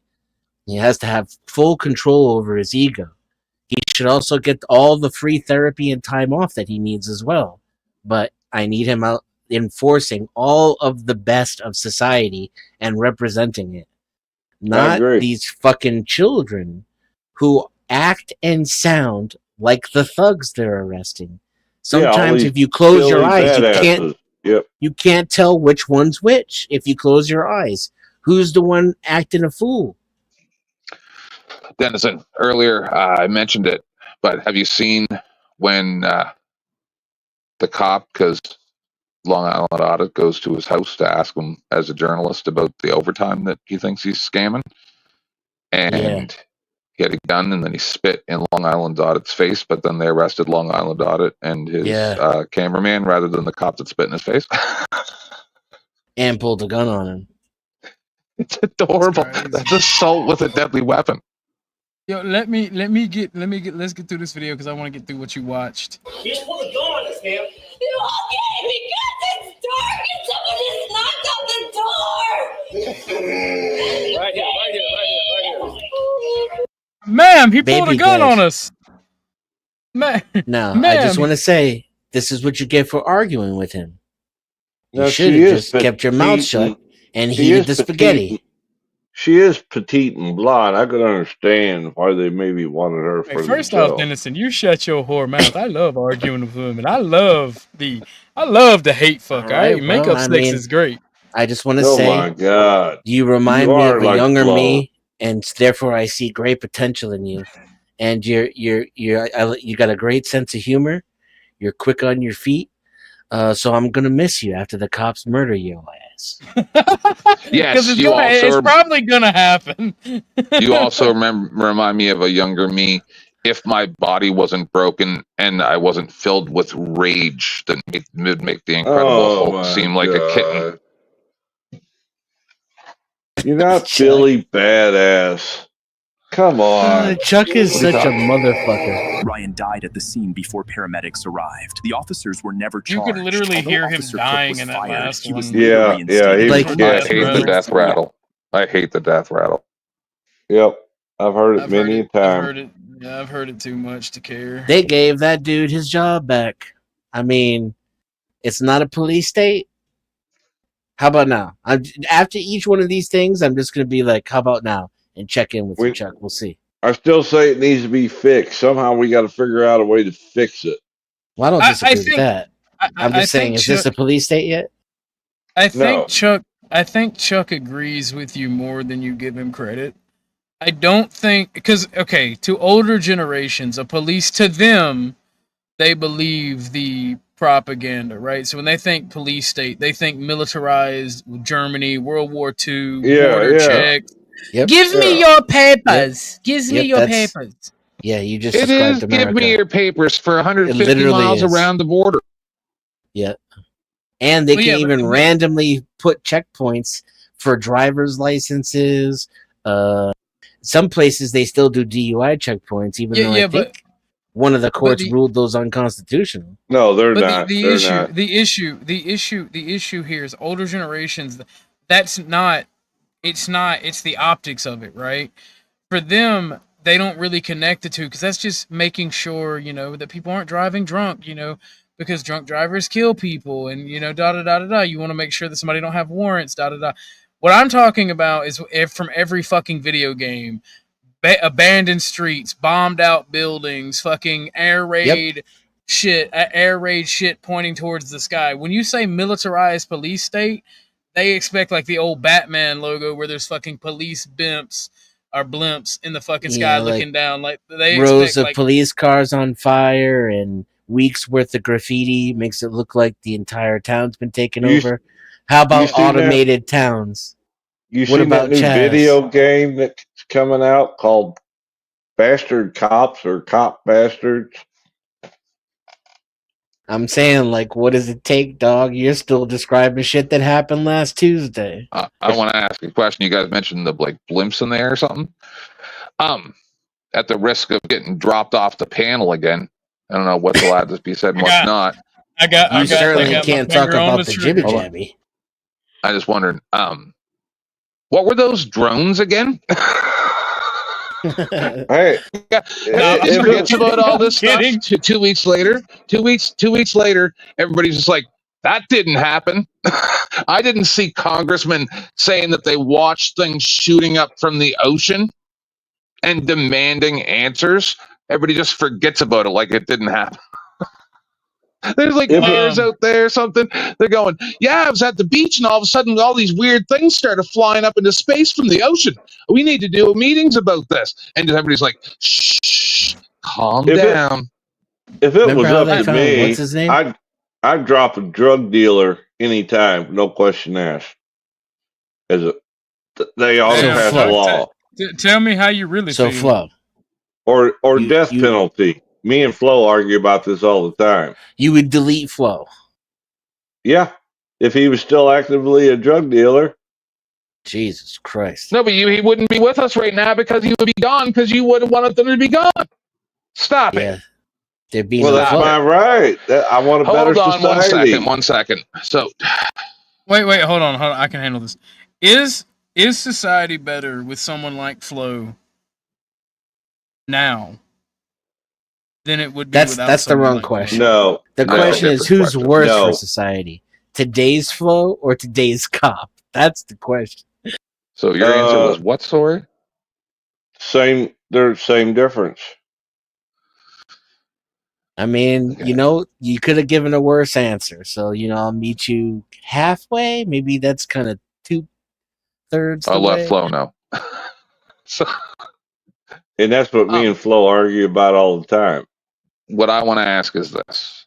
Speaker 18: He has to have full control over his ego. He should also get all the free therapy and time off that he needs as well. But I need him out enforcing all of the best of society and representing it. Not these fucking children who act and sound like the thugs they're arresting. Sometimes if you close your eyes, you can't tell which one's which. If you close your eyes, who's the one acting a fool?
Speaker 16: Dennison, earlier I mentioned it, but have you seen when the cop, because Long Island Audit goes to his house to ask him as a journalist about the overtime that he thinks he's scamming, and he had a gun and then he spit in Long Island Audit's face, but then they arrested Long Island Audit and his cameraman rather than the cop that spit in his face.
Speaker 18: And pulled a gun on him.
Speaker 16: It's adorable. That's assault with a deadly weapon.
Speaker 7: Yo, let's get through this video because I want to get through what you watched.
Speaker 8: You just pulled a gun on us, man. You okay? Because it's dark Right here.
Speaker 7: Ma'am, he pulled a
Speaker 18: Baby
Speaker 7: gun
Speaker 18: does.
Speaker 7: on us.
Speaker 18: No,
Speaker 7: Ma'am.
Speaker 18: I just want to say this is what you get for arguing with him. You
Speaker 3: Now
Speaker 18: should have just kept your mouth shut and heated the spaghetti.
Speaker 3: She is petite and blonde. I could understand why they maybe wanted her
Speaker 7: Hey,
Speaker 3: for
Speaker 7: first off,
Speaker 3: themselves.
Speaker 7: Dennison, you shut your whore mouth. I love arguing with women. I love the hate fuck.
Speaker 18: All right,
Speaker 7: Makeup
Speaker 18: well, I
Speaker 7: sex
Speaker 18: mean,
Speaker 7: is great.
Speaker 18: I just want to
Speaker 3: Oh
Speaker 18: say,
Speaker 3: my God.
Speaker 18: you remind
Speaker 3: You
Speaker 18: me
Speaker 3: are
Speaker 18: of a
Speaker 3: like
Speaker 18: younger
Speaker 3: Flo.
Speaker 18: me, and therefore I see great potential in you. And you got a great sense of humor. You're quick on your feet. So I'm gonna miss you after the cops murder your ass.
Speaker 16: Yes,
Speaker 7: It's probably gonna happen.
Speaker 16: You also remind me of a younger me. If my body wasn't broken and I wasn't filled with rage, that would make the Incredible
Speaker 3: Oh
Speaker 16: Hulk
Speaker 3: my
Speaker 16: seem like a kitten.
Speaker 3: God. You're not Billy Badass. Come on.
Speaker 18: Chuck is such a motherfucker.
Speaker 21: Ryan died at the scene before paramedics arrived. The officers were never
Speaker 7: You
Speaker 21: charged.
Speaker 7: could literally
Speaker 21: Although
Speaker 7: hear him
Speaker 21: Officer Cook
Speaker 7: dying
Speaker 21: was
Speaker 7: in that
Speaker 21: fired,
Speaker 7: last
Speaker 21: he was
Speaker 7: one.
Speaker 21: later
Speaker 3: Yeah,
Speaker 21: reinstated.
Speaker 3: he was
Speaker 16: I
Speaker 3: dead.
Speaker 16: hate the death rattle. I hate the death rattle.
Speaker 3: Yep. I've heard it many a time.
Speaker 7: I've heard it too much to care.
Speaker 18: They gave that dude his job back. I mean, it's not a police state. How about now? After each one of these things, I'm just gonna be like, "How about now?" and check in with you, Chuck. We'll see.
Speaker 3: I still say it needs to be fixed. Somehow we got to figure out a way to fix it.
Speaker 18: Well, I don't disagree with
Speaker 7: think-
Speaker 18: that. I'm just saying, is this a police state yet?
Speaker 7: I think
Speaker 3: No.
Speaker 7: Chuck agrees with you more than you give him credit. I don't think because to older generations, a police to them, they believe the propaganda, right? So when they think police state, they think militarized Germany, World War II, border checks.
Speaker 18: Yep.
Speaker 7: Give me your papers. Give me
Speaker 18: Yep,
Speaker 7: your
Speaker 18: that's-
Speaker 7: papers.
Speaker 18: Yeah, you just
Speaker 16: It
Speaker 18: described
Speaker 16: is.
Speaker 18: America.
Speaker 16: Give me your papers for 150
Speaker 18: literally
Speaker 16: miles
Speaker 18: is.
Speaker 16: around the border.
Speaker 18: Yeah. And they
Speaker 7: Well,
Speaker 18: can
Speaker 7: yeah,
Speaker 18: even randomly put checkpoints for driver's licenses. Some places they still do DUI checkpoints, even though I think one of the courts ruled those unconstitutional.
Speaker 3: No, they're
Speaker 7: But
Speaker 3: not.
Speaker 7: the
Speaker 3: They're
Speaker 7: issue,
Speaker 3: not.
Speaker 7: the issue here is older generations. That's not. It's not. It's the optics of it, right? For them, they don't really connect the two because that's just making sure that people aren't driving drunk. Because drunk drivers kill people, and da da da da da. You want to make sure that somebody don't have warrants. Da da da. What I'm talking about is from every fucking video game. Abandoned streets, bombed out buildings, fucking air raid shit pointing towards the sky. When you say militarized police state, they expect like the old Batman logo where there's fucking police blimps in the fucking sky looking down. Like they
Speaker 18: rows
Speaker 7: expect
Speaker 18: of police cars on fire and weeks worth of graffiti makes it look like the entire town's been taken over. How about automated towns?
Speaker 3: You
Speaker 18: What
Speaker 3: seen
Speaker 18: about
Speaker 3: that new
Speaker 18: Chaz?
Speaker 3: video game that's coming out called Bastard Cops or Cop Bastards?
Speaker 18: I'm saying, like, what does it take, dog? You're still describing shit that happened last Tuesday.
Speaker 16: I want to ask a question. You guys mentioned the blimps in there or something. At the risk of getting dropped off the panel again, I don't know what's allowed to be said and what's not.
Speaker 18: You certainly can't talk about the jibby jabby.
Speaker 16: I just wondered, what were those drones again?
Speaker 3: Hey,
Speaker 16: I forget about all this stuff. 2 weeks later, 2 weeks later, everybody's just like, that didn't happen. I didn't see congressmen saying that they watched things shooting up from the ocean and demanding answers. Everybody just forgets about it like it didn't happen. There's like bears out there or something. They're going, yeah, I was at the beach and all of a sudden all these weird things started flying up into space from the ocean. We need to do meetings about this. And everybody's like, shh, calm down.
Speaker 3: If it
Speaker 18: Remember
Speaker 3: was
Speaker 18: how
Speaker 3: up
Speaker 18: they
Speaker 3: to
Speaker 18: found-
Speaker 3: me,
Speaker 18: what's his name?
Speaker 3: I'd drop a drug dealer anytime, no question asked. They ought to pass a law.
Speaker 7: Tell me how you really feel.
Speaker 18: Flo.
Speaker 3: Or death penalty. Me and Flo argue about this all the time.
Speaker 18: You would delete Flo.
Speaker 3: Yeah. If he was still actively a drug dealer.
Speaker 18: Jesus Christ.
Speaker 16: No, but he wouldn't be with us right now because he would be gone because you would have wanted them to be gone. Stop it.
Speaker 18: They're being
Speaker 3: Well, that's my right. I want a better society.
Speaker 16: One second. So
Speaker 7: wait, hold on. I can handle this. Is society better with someone like Flo now than it would be
Speaker 18: That's
Speaker 7: without
Speaker 18: the
Speaker 7: someone
Speaker 18: wrong
Speaker 7: like
Speaker 18: question.
Speaker 3: No.
Speaker 18: The
Speaker 3: No.
Speaker 18: question is who's
Speaker 16: Different
Speaker 18: worse for
Speaker 3: No.
Speaker 18: society? Today's Flo or today's cop? That's the question.
Speaker 16: So your answer was what, sorry?
Speaker 3: They're same difference.
Speaker 18: I mean, you know, you could have given a worse answer. So, you know, I'll meet you halfway. Maybe that's kind of 2/3 the
Speaker 16: I'll let
Speaker 18: way.
Speaker 16: Flo know. So
Speaker 3: And that's what me and Flo argue about all the time.
Speaker 16: what I want to ask is this,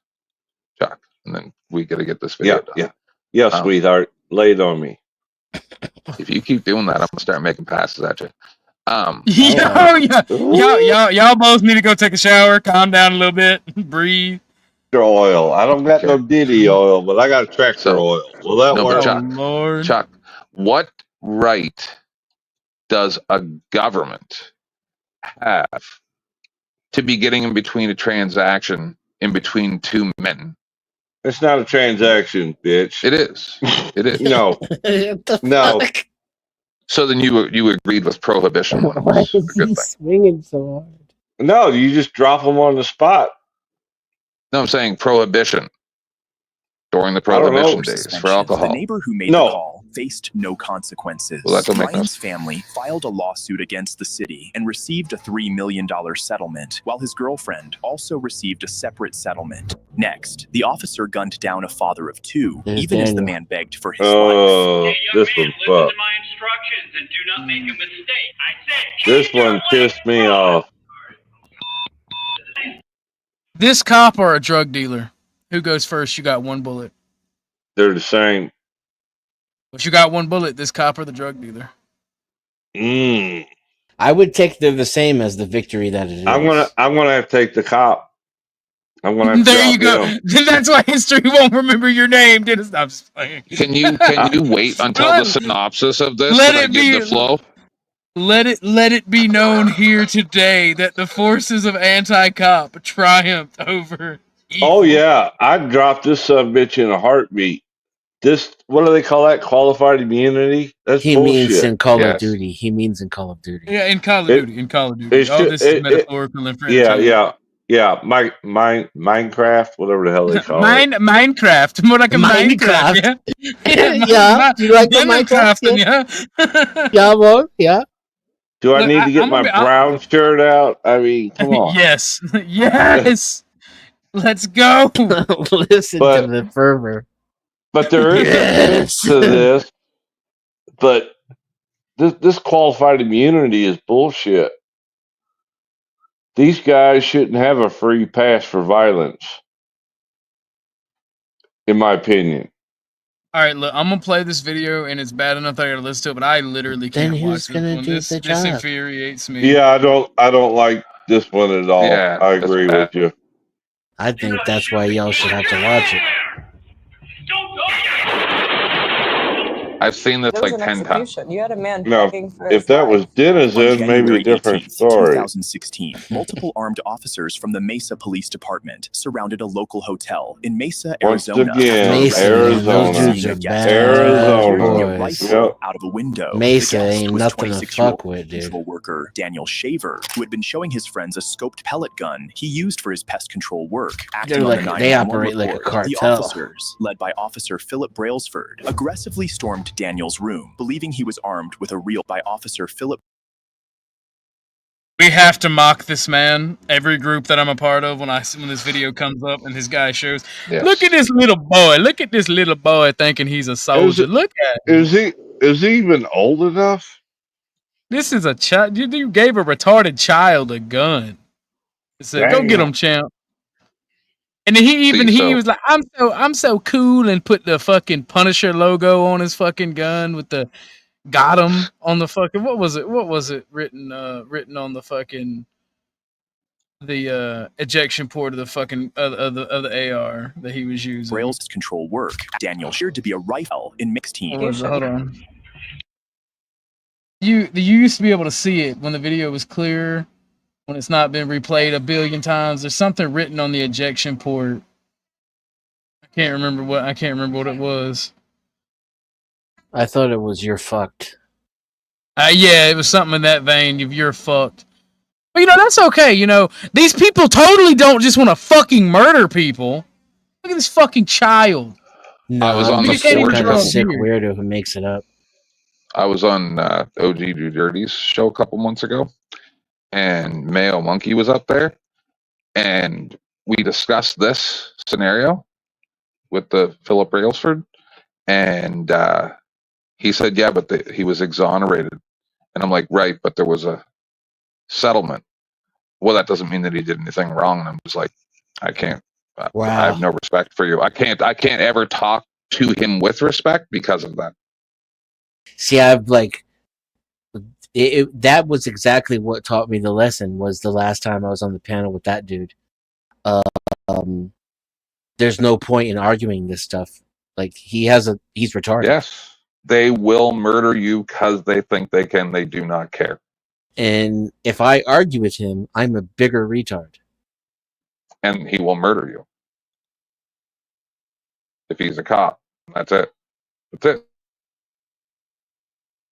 Speaker 16: Chuck, and then we got to get this video done.
Speaker 3: Yeah, sweetheart. Lay it on me.
Speaker 16: If you keep doing that, I'm gonna start making passes at you.
Speaker 7: Y'all both need to go take a shower, calm down a little bit, breathe.
Speaker 3: Oil. I don't got no Diddy oil, but I got tractor oil. Will that
Speaker 16: No,
Speaker 3: work?
Speaker 16: but Chuck, what right does a government have to be getting in between a transaction in between two men?
Speaker 3: It's not a transaction, bitch.
Speaker 16: It is. It is.
Speaker 3: No. No.
Speaker 16: So then you agreed with prohibition when it
Speaker 18: Why
Speaker 16: was a
Speaker 18: is
Speaker 16: good
Speaker 18: he
Speaker 16: thing.
Speaker 18: swinging so hard?
Speaker 3: No, you just drop them on the spot.
Speaker 16: No, I'm saying prohibition during the
Speaker 3: I don't know.
Speaker 16: prohibition days for alcohol.
Speaker 21: The neighbor who made the call faced no consequences.
Speaker 16: Well, that don't make no
Speaker 21: Ryan's family filed a lawsuit against the city and received a $3 million settlement, while his girlfriend also received a separate settlement. Next, the officer gunned down a father of two, even as the man begged for his life.
Speaker 3: This one fucked.
Speaker 6: And do not make a mistake. I said
Speaker 3: This one pissed me off.
Speaker 7: This cop or a drug dealer? Who goes first? You got one bullet.
Speaker 3: They're the same.
Speaker 7: But you got one bullet. This cop or the drug dealer?
Speaker 18: I would take the same as the victory that it is.
Speaker 3: I'm gonna have to take the cop. I'm gonna have to
Speaker 7: There you
Speaker 3: drop
Speaker 7: go.
Speaker 3: him.
Speaker 7: Then that's why history won't remember your name. Didn't stop playing.
Speaker 16: Can you wait until the synopsis of this?
Speaker 7: Let
Speaker 16: That I
Speaker 7: it
Speaker 16: give
Speaker 7: be-
Speaker 16: the flow?
Speaker 7: Let it be known here today that the forces of anti-cop triumphed over.
Speaker 3: Oh yeah, I'd drop this bitch in a heartbeat. This, what do they call that? Qualified immunity? That's
Speaker 18: He
Speaker 3: bullshit.
Speaker 18: means in Call of Duty. He means in Call of Duty.
Speaker 7: Yeah, in Call of Duty. In Call of Duty.
Speaker 3: It's
Speaker 7: All
Speaker 3: ju-
Speaker 7: this is metaphorical and for entertainment.
Speaker 3: Yeah. Minecraft, whatever the hell they call it.
Speaker 7: Minecraft. More like a Minecraft.
Speaker 18: Yeah. Do you like the Minecraft?
Speaker 7: Yeah.
Speaker 18: Yeah, well, yeah.
Speaker 3: Do I
Speaker 7: Look,
Speaker 3: need to get
Speaker 7: I'm
Speaker 3: my
Speaker 7: gonna be-
Speaker 3: brown shirt out? I mean, come on.
Speaker 7: Yes. Yes. Let's go.
Speaker 18: Listen to the fervor.
Speaker 3: But there is a fix to this. But this qualified immunity is bullshit. These guys shouldn't have a free pass for violence, in my opinion.
Speaker 7: All right, look, I'm gonna play this video, and it's bad enough that I gotta listen to it, but I literally
Speaker 18: Then
Speaker 7: can't
Speaker 18: who's
Speaker 7: watch
Speaker 18: gonna
Speaker 7: this one.
Speaker 18: do
Speaker 7: This
Speaker 18: the
Speaker 7: this
Speaker 18: job?
Speaker 7: infuriates me.
Speaker 3: Yeah, I don't like this one at all.
Speaker 16: Yeah,
Speaker 3: I
Speaker 16: that's
Speaker 3: agree
Speaker 16: bad.
Speaker 3: with you.
Speaker 18: I think that's why y'all should have to watch it.
Speaker 16: I've seen this
Speaker 1: There was
Speaker 16: like
Speaker 1: an
Speaker 16: 10 times.
Speaker 1: execution. You had a man
Speaker 3: Now,
Speaker 1: begging for
Speaker 3: if
Speaker 1: his
Speaker 3: that
Speaker 1: life.
Speaker 3: was Denizen, maybe a
Speaker 21: January
Speaker 3: different
Speaker 21: 18th,
Speaker 3: story.
Speaker 21: 2016, multiple armed officers from the Mesa Police Department surrounded a local hotel in Mesa,
Speaker 3: Once
Speaker 21: Arizona.
Speaker 3: again,
Speaker 21: Mesa,
Speaker 3: Arizona.
Speaker 21: those dudes are
Speaker 18: bad
Speaker 3: Arizona.
Speaker 18: boys.
Speaker 3: Yep.
Speaker 21: Out of a window.
Speaker 18: Mesa
Speaker 21: The guest
Speaker 18: ain't
Speaker 21: was
Speaker 18: nothing to
Speaker 21: 26-year-old
Speaker 18: fuck with, dude.
Speaker 21: control worker Daniel Shaver, who had been showing his friends a scoped pellet gun he used for his pest control work. Acting
Speaker 18: They're
Speaker 21: on
Speaker 18: like-
Speaker 21: the
Speaker 18: they
Speaker 21: 911
Speaker 18: operate like a
Speaker 21: report, the
Speaker 18: cartel.
Speaker 21: officers, led by Officer Philip Brailsford, aggressively stormed Daniel's room, believing he was armed with a reel by Officer Philip.
Speaker 7: We have to mock this man. Every group that I'm a part of, when this video comes up and his guy shows, look at this little boy. Look at this little boy thinking he's a soldier. Look at him.
Speaker 3: Is he even old enough?
Speaker 7: This is a child. You gave a retarded child a gun. It said, "Go get
Speaker 3: Damn.
Speaker 7: him, champ." And then he was like, "I'm so cool," and put the fucking Punisher logo on his fucking gun with the "got him" on the fucking what was it written on the fucking the ejection port of the fucking of the AR that he was using.
Speaker 21: Braille's control work. Daniel shared to be a rifle in mixed team.
Speaker 7: Hold on. You used to be able to see it when the video was clear, when it's not been replayed a billion times. There's something written on the ejection port. I can't remember what it was.
Speaker 18: I thought it was "you're fucked."
Speaker 7: Yeah, it was something in that vein. If you're fucked. But, you know, that's okay. You know, these people totally don't just want to fucking murder people. Look at this fucking child.
Speaker 18: No,
Speaker 16: I was
Speaker 18: I'm
Speaker 16: on the
Speaker 18: just some
Speaker 16: porch
Speaker 18: kind of
Speaker 16: of
Speaker 18: sick weirdo who makes it up.
Speaker 16: I was on OG Do Dirty's show a couple months ago, and Mayo Monkey was up there, and we discussed this scenario with the Philip Brailsford, and he said, yeah, but he was exonerated. And I'm like, right, but there was a settlement. Well, that doesn't mean that he did anything wrong. And I'm just like, I can't. I
Speaker 18: Wow.
Speaker 16: have no respect for you. I can't ever talk to him with respect because of that.
Speaker 18: See, I've like that was exactly what taught me the lesson. Was the last time I was on the panel with that dude. There's no point in arguing this stuff. Like he's retarded.
Speaker 16: Yes, they will murder you because they think they can. They do not care.
Speaker 18: And if I argue with him, I'm a bigger retard.
Speaker 16: And he will murder you if he's a cop. That's it. That's it.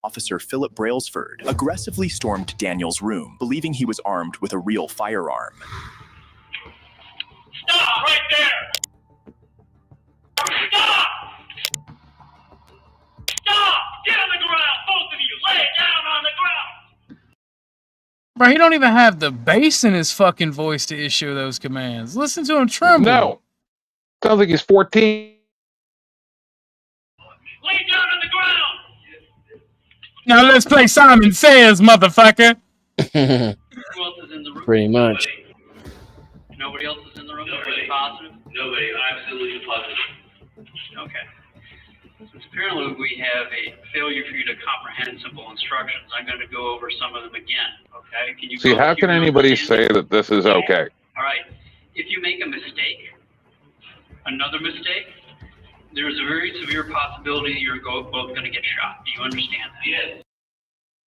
Speaker 21: Officer Philip Brailsford aggressively stormed Daniel's room, believing he was armed with a real firearm.
Speaker 6: Stop right there! Stop! Stop! Get on the ground, both of you! Lay down on the ground!
Speaker 7: Bro, he don't even have the bass in his fucking voice to issue those commands. Listen to him tremble.
Speaker 16: No. Sounds like he's 14.
Speaker 6: Lay down on the ground!
Speaker 7: Now let's play Simon Says, motherfucker.
Speaker 6: Who else is in the room?
Speaker 18: Pretty much.
Speaker 6: Nobody else is in the room? Nobody positive? Nobody. Absolutely positive. Okay. Since apparently we have a failure for you to comprehend simple instructions, I'm going to go over some of them again. Okay? Can you
Speaker 16: See, how can anybody say that this is okay?
Speaker 6: All right. If you make a mistake, another mistake, there's a very severe possibility you're both going to get shot. Do you understand that? Yes.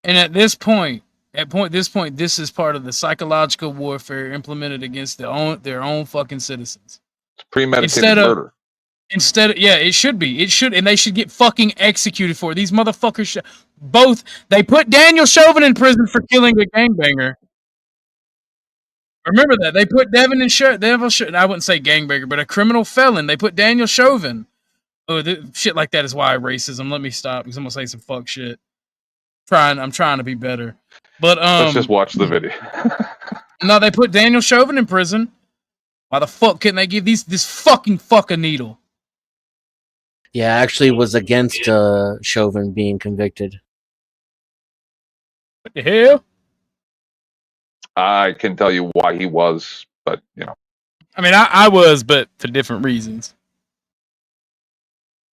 Speaker 7: And at this point, this is part of the psychological warfare implemented against their own fucking citizens.
Speaker 16: It's premeditated murder.
Speaker 7: Yeah, it should be. It should, and they should get fucking executed for it. These motherfuckers. They put Daniel Chauvin in prison for killing a gangbanger. Remember that they put Devin in I wouldn't say gangbanger, but a criminal felon. They put Daniel Chauvin. Oh, shit like that is why racism. Let me stop because I'm gonna say some fuck shit. I'm trying to be better, but
Speaker 16: let's just watch the video.
Speaker 7: No, they put Daniel Chauvin in prison. Why the fuck couldn't they give this fucking fuck a needle?
Speaker 18: Yeah, I actually was against Chauvin being convicted.
Speaker 7: What the hell?
Speaker 16: I can tell you why he was, but you know.
Speaker 7: I mean, I was, but for different reasons.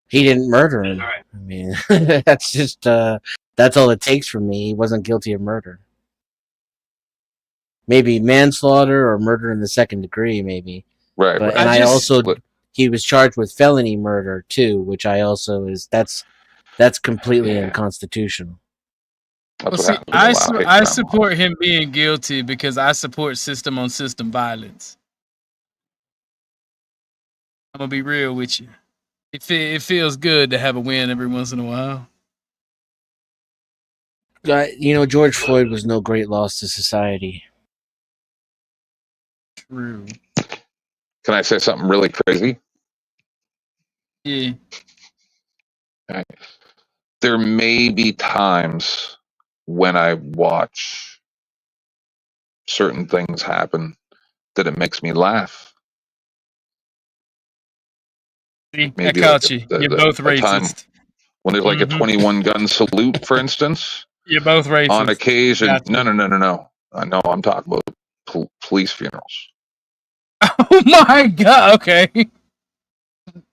Speaker 18: He didn't murder him. I mean, that's just that's all it takes from me. He wasn't guilty of murder. Maybe manslaughter or murder in the second degree, maybe.
Speaker 16: Right.
Speaker 18: But, and he was charged with felony murder too, which that's completely unconstitutional.
Speaker 7: Well, see, I support him being guilty because I support system on system violence. I'm gonna be real with you. It feels good to have a win every once in a while.
Speaker 18: You know, George Floyd was no great loss to society.
Speaker 7: True.
Speaker 16: Can I say something really crazy?
Speaker 7: Yeah.
Speaker 16: Okay. There may be times when I watch certain things happen that it makes me laugh.
Speaker 7: See, I caught you. You're both racist.
Speaker 16: When there's like a 21 gun salute, for instance.
Speaker 7: You're both racist.
Speaker 16: On occasion.
Speaker 7: Gotcha.
Speaker 16: No. I know I'm talking about police funerals.
Speaker 7: Oh my god, okay.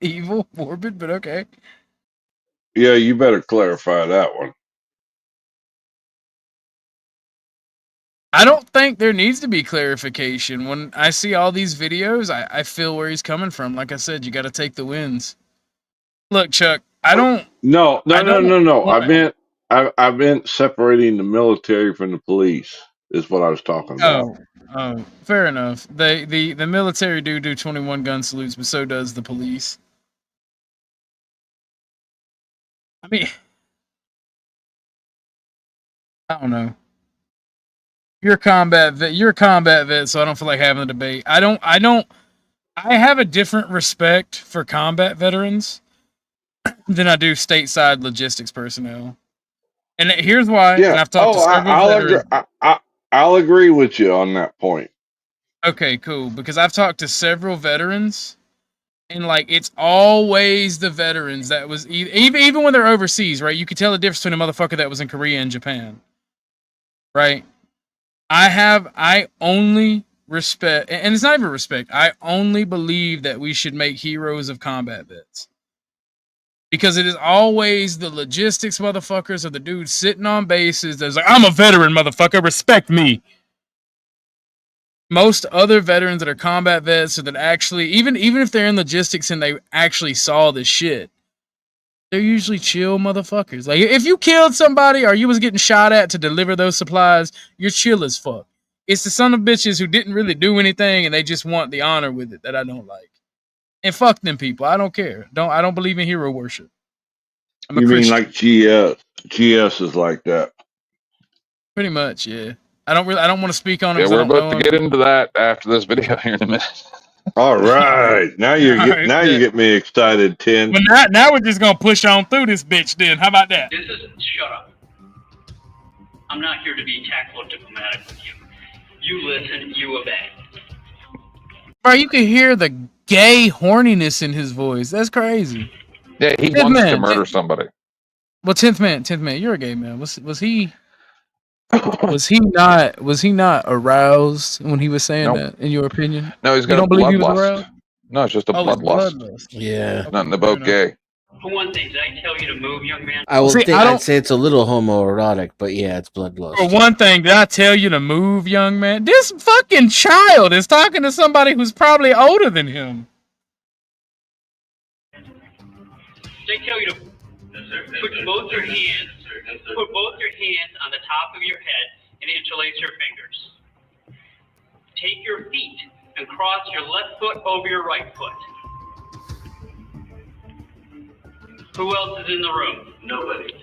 Speaker 7: Evil, morbid, but okay.
Speaker 3: Yeah, you better clarify that one.
Speaker 7: I don't think there needs to be clarification. When I see all these videos, I feel where he's coming from. Like I said, you got to take the wins. Look, Chuck, I don't.
Speaker 3: No. I meant separating the military from the police is what I was talking about.
Speaker 7: Oh, fair enough. The military do 21 gun salutes, but so does the police. I mean, I don't know. You're a combat vet. You're a combat vet, so I don't feel like having a debate. I have a different respect for combat veterans than I do stateside logistics personnel. And here's why. And
Speaker 3: Yeah.
Speaker 7: I've talked to several veterans.
Speaker 3: I'll agree with you on that point.
Speaker 7: Okay, cool. Because I've talked to several veterans, and like it's always the veterans that was even when they're overseas, right? You could tell the difference between a motherfucker that was in Korea and Japan, right? I only respect, and it's not even respect. I only believe that we should make heroes of combat vets. Because it is always the logistics motherfuckers or the dudes sitting on bases that's like, I'm a veteran, motherfucker, respect me. Most other veterans that are combat vets or that actually, even if they're in logistics and they actually saw this shit, they're usually chill motherfuckers. Like, if you killed somebody or you was getting shot at to deliver those supplies, you're chill as fuck. It's the son of bitches who didn't really do anything and they just want the honor with it that I don't like. And fuck them people. I don't care. I don't believe in hero worship. I'm a
Speaker 3: You mean
Speaker 7: Christian.
Speaker 3: like GS? GS is like that.
Speaker 7: Pretty much, yeah. I don't want to speak on him
Speaker 16: Yeah,
Speaker 7: because I
Speaker 16: we're
Speaker 7: don't know
Speaker 16: about to
Speaker 7: him.
Speaker 16: get into that after this video here in a minute.
Speaker 3: All right. Now you
Speaker 7: Alright,
Speaker 3: get me excited, Tin.
Speaker 7: But now we're just gonna push on through this bitch then. How about that?
Speaker 6: Shut up. I'm not here to be tactful or diplomatic with you. You listen, you obey.
Speaker 7: Bro, you can hear the gay horniness in his voice. That's crazy.
Speaker 16: Yeah, he
Speaker 7: Tenth
Speaker 16: wants to
Speaker 7: man,
Speaker 16: murder somebody.
Speaker 7: Well, 10th man, you're a gay man. Was he not aroused when he was saying
Speaker 16: Nope.
Speaker 7: that, in your opinion?
Speaker 16: No, he's
Speaker 7: You
Speaker 16: got
Speaker 7: don't believe he was
Speaker 16: bloodlust.
Speaker 7: aroused?
Speaker 16: No, it's just a
Speaker 7: Oh, it's
Speaker 16: bloodlust.
Speaker 7: bloodlust.
Speaker 18: Yeah.
Speaker 16: Nothing about gay.
Speaker 6: For one thing, did I tell you to move, young man?
Speaker 18: I'd say it's a little homoerotic, but yeah, it's bloodlust.
Speaker 7: For one thing, did I tell you to move, young man? This fucking child is talking to somebody who's probably older than him.
Speaker 6: Did I tell you to put both your hands on the top of your head and interlace your fingers? Take your feet and cross your left foot over your right foot. Who else is in the room? Nobody.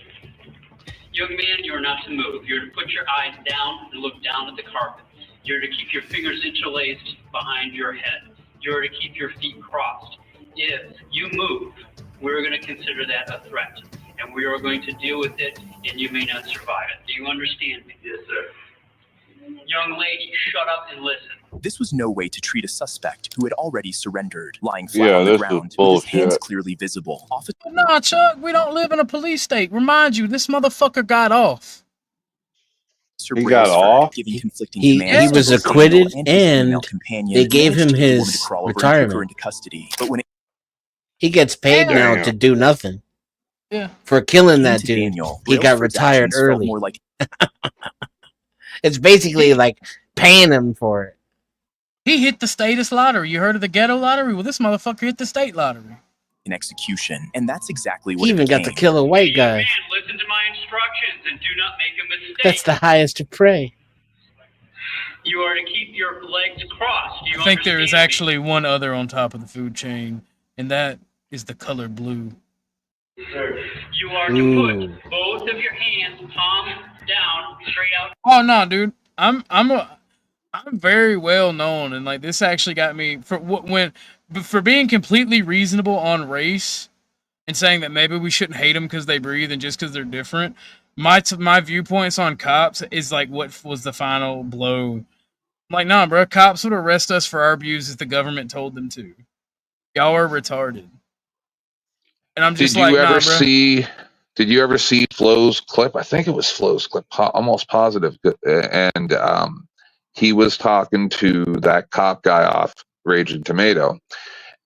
Speaker 6: Young man, you're not to move. You're to put your eyes down and look down at the carpet. You're to keep your fingers interlaced behind your head. You're to keep your feet crossed. If you move, we're going to consider that a threat, and we are going to deal with it, and you may not survive it. Do you understand me? Yes, sir. Young lady, shut up and listen.
Speaker 21: This was no way to treat a suspect who had already surrendered, lying flat on the
Speaker 3: this
Speaker 21: ground
Speaker 3: is
Speaker 21: with his hands
Speaker 3: bullshit.
Speaker 21: clearly visible.
Speaker 7: Nah, Chuck, we don't live in a police state. Remind you, this motherfucker got off.
Speaker 3: He got off?
Speaker 21: Giving conflicting
Speaker 18: He
Speaker 21: commands
Speaker 18: was
Speaker 21: to both
Speaker 18: acquitted,
Speaker 21: Daniel his female
Speaker 18: and
Speaker 21: companion,
Speaker 18: they gave
Speaker 21: managed
Speaker 18: him
Speaker 21: to get the woman to
Speaker 18: his
Speaker 21: crawl over and take
Speaker 18: retirement.
Speaker 21: her into custody. But when it
Speaker 18: He gets paid now to do nothing.
Speaker 7: Yeah.
Speaker 18: For killing
Speaker 21: came
Speaker 18: that
Speaker 21: to
Speaker 18: dude.
Speaker 21: Daniel,
Speaker 18: He got
Speaker 21: Brailsford's
Speaker 18: retired
Speaker 21: actions felt
Speaker 18: early.
Speaker 21: more like
Speaker 18: It's basically like paying him for it.
Speaker 7: He hit the status lottery. You heard of the ghetto lottery? Well, this motherfucker hit the state lottery.
Speaker 21: an execution, and that's exactly what
Speaker 18: He
Speaker 21: it
Speaker 18: even got to
Speaker 21: became.
Speaker 18: kill a white guy.
Speaker 6: Man, listen to my instructions and do not make a mistake.
Speaker 18: That's the highest of prey.
Speaker 6: You are to keep your legs crossed. Do you
Speaker 7: I think there is
Speaker 6: understand me?
Speaker 7: actually one other on top of the food chain, and that is the color blue.
Speaker 6: You are to put both of your hands palm down, straight out.
Speaker 7: Oh no, dude. I'm very well known, and like this actually got me for being completely reasonable on race and saying that maybe we shouldn't hate them because they breathe and just because they're different. My viewpoints on cops is like what was the final blow. Like, nah, bro, cops would arrest us for our views if the government told them to. Y'all are retarded. And I'm just
Speaker 16: Did you ever see Flo's clip? I think it was Flo's clip, almost positive. And he was talking to that cop guy off Raging Tomato.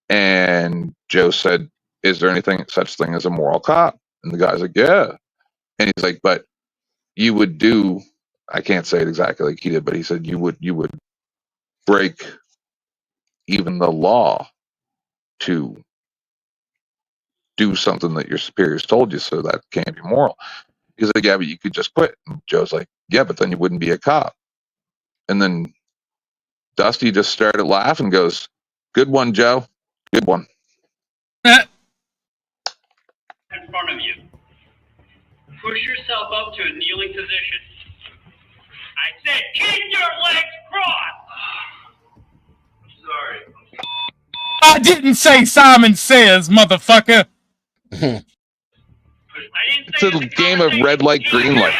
Speaker 16: And Joe said, is there anything such thing as a moral cop? And the guy's like, yeah. And he's like, but you would do, I can't say it exactly like he did, but he said you would break even the law to do something that your superiors told you, so that can't be moral. He's like, yeah, but you could just quit. And Joe's like, yeah, but then you wouldn't be a cop. And then Dusty just started laughing and goes, good one, Joe. Good one.
Speaker 6: In front of you. Push yourself up to a kneeling position.
Speaker 7: didn't say Simon Says, motherfucker.
Speaker 16: It's a game of red light, green light.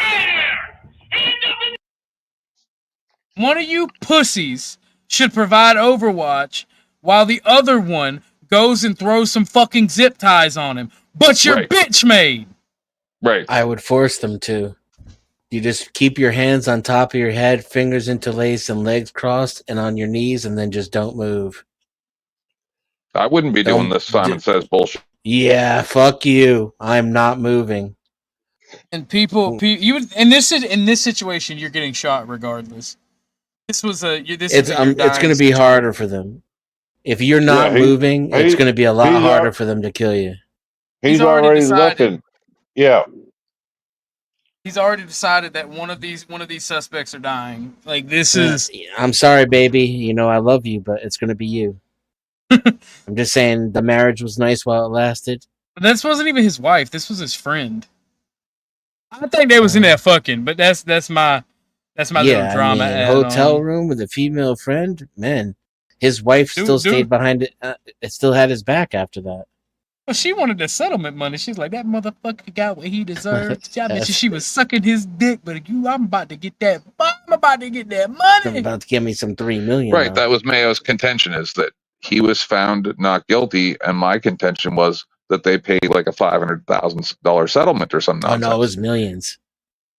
Speaker 7: One of you pussies should provide Overwatch while the other one goes and throws some fucking zip ties on him. But you're bitch made.
Speaker 16: Right.
Speaker 18: I would force them to. You just keep your hands on top of your head, fingers interlaced and legs crossed and on your knees, and then just don't move.
Speaker 16: I wouldn't be doing this Simon Says bullshit.
Speaker 18: Yeah, fuck you. I'm not moving.
Speaker 7: And people you would in this situation you're getting shot regardless. This was a
Speaker 18: It's going to be harder for them. If you're not moving, it's going to be a lot harder for them to kill you.
Speaker 3: He's already looking. Yeah.
Speaker 7: He's already decided that one of these suspects are dying. Like this is.
Speaker 18: I'm sorry, baby. You know I love you, but it's going to be you. I'm just saying the marriage was nice while it lasted.
Speaker 7: But this wasn't even his wife. This was his friend. I think they was in there fucking, but that's my little drama.
Speaker 18: I mean, hotel room with a female friend. Man, his wife still stayed behind it. It still had his back after that.
Speaker 7: Well, she wanted the settlement money. She's like, that motherfucker got what he deserved. I bet you she was sucking his dick, but I'm about to get that. I'm about to get that money.
Speaker 18: I'm about to give me some $3 million.
Speaker 16: Right. That was Mayo's contention, is that he was found not guilty, and my contention was that they paid like a $500,000 settlement or something.
Speaker 18: Oh no, it was millions.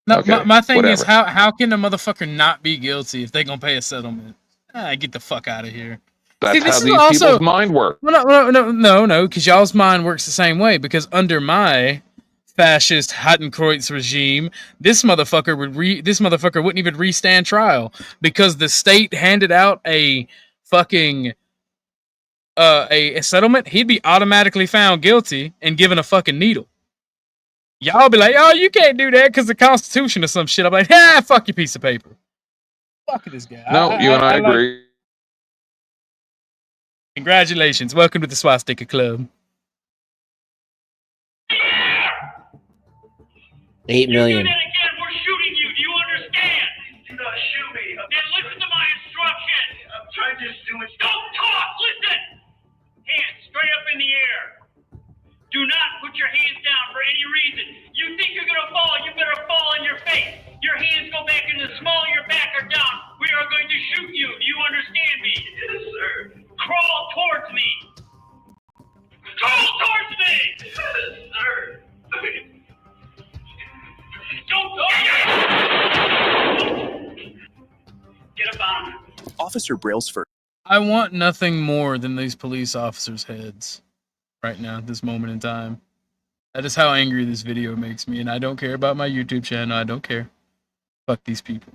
Speaker 7: No,
Speaker 16: Okay,
Speaker 7: my thing is
Speaker 16: whatever.
Speaker 7: how can a motherfucker not be guilty if they gonna pay a settlement? Get the fuck out of here.
Speaker 16: That's
Speaker 7: See,
Speaker 16: how
Speaker 7: this
Speaker 16: these
Speaker 7: is also,
Speaker 16: people's mind work.
Speaker 7: Well, no, because y'all's mind works the same way. Because under my fascist Hattenkreuz regime, this motherfucker wouldn't even restand trial because the state handed out a fucking a settlement. He'd be automatically found guilty and given a fucking needle. Y'all be like, oh, you can't do that because the Constitution or some shit. I'm like, fuck your piece of paper. Fuck this guy.
Speaker 16: No, you and I agree.
Speaker 7: Congratulations. Welcome to the Swastika Club.
Speaker 18: 8 million.
Speaker 6: We're shooting you. Do you understand? Do not shoot me. Then listen to my instructions. I'm trying to do it. Don't talk. Listen. Hands straight up in the air. Do not put your hands down for any reason. You think you're gonna fall? You better fall on your face. Your hands go back in the small of your back or down. We are going to shoot you. Do you understand me? Yes, sir. Crawl towards me. Crawl towards me. Yes, sir. Don't get up on him.
Speaker 21: Officer Brailsford.
Speaker 7: I want nothing more than these police officers' heads right now, at this moment in time. That is how angry this video makes me, and I don't care about my YouTube channel. I don't care. Fuck these people.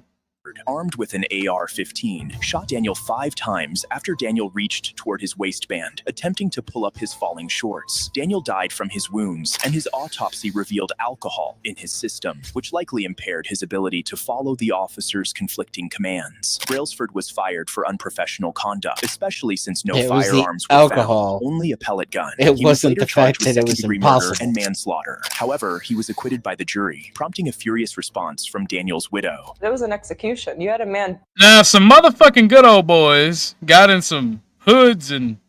Speaker 21: Armed with an AR-15, shot Daniel 5 times after Daniel reached toward his waistband, attempting to pull up his falling shorts. Daniel died from his wounds, and his autopsy revealed alcohol in his system, which likely impaired his ability to follow the officer's conflicting commands. Brailsford was fired for unprofessional conduct, especially since no
Speaker 18: It was the
Speaker 21: firearms were
Speaker 18: alcohol.
Speaker 21: found, only a pellet gun.
Speaker 18: It
Speaker 21: He was
Speaker 18: wasn't
Speaker 21: later
Speaker 18: the
Speaker 21: charged
Speaker 18: fact
Speaker 21: with
Speaker 18: that it was
Speaker 21: second-degree murder
Speaker 18: impossible.
Speaker 21: and manslaughter. However, he was acquitted by the jury, prompting a furious response from Daniel's widow.
Speaker 1: There was an execution. You had a man.
Speaker 7: Now, some motherfucking good old boys got in some hoods and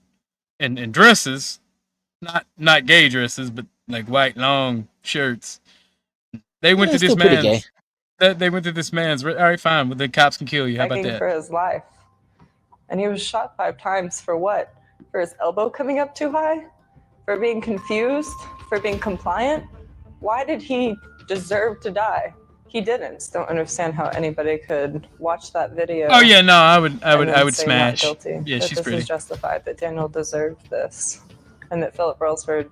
Speaker 7: dresses, not gay dresses, but like white long shirts. They went to this
Speaker 18: still pretty
Speaker 7: man's. They went to this man's. All right, fine. But the cops can kill you. How about
Speaker 1: Begging
Speaker 7: that?
Speaker 1: for his life. And he was shot 5 times for what? For his elbow coming up too high? For being confused? For being compliant? Why did he deserve to die? He didn't. Just don't understand how anybody could watch that video.
Speaker 7: Oh yeah, no, I would
Speaker 1: and then say
Speaker 7: smash.
Speaker 1: not guilty,
Speaker 7: Yeah,
Speaker 1: that
Speaker 7: she's
Speaker 1: this
Speaker 7: pretty.
Speaker 1: is justified, that Daniel deserved this, and that Philip Brailsford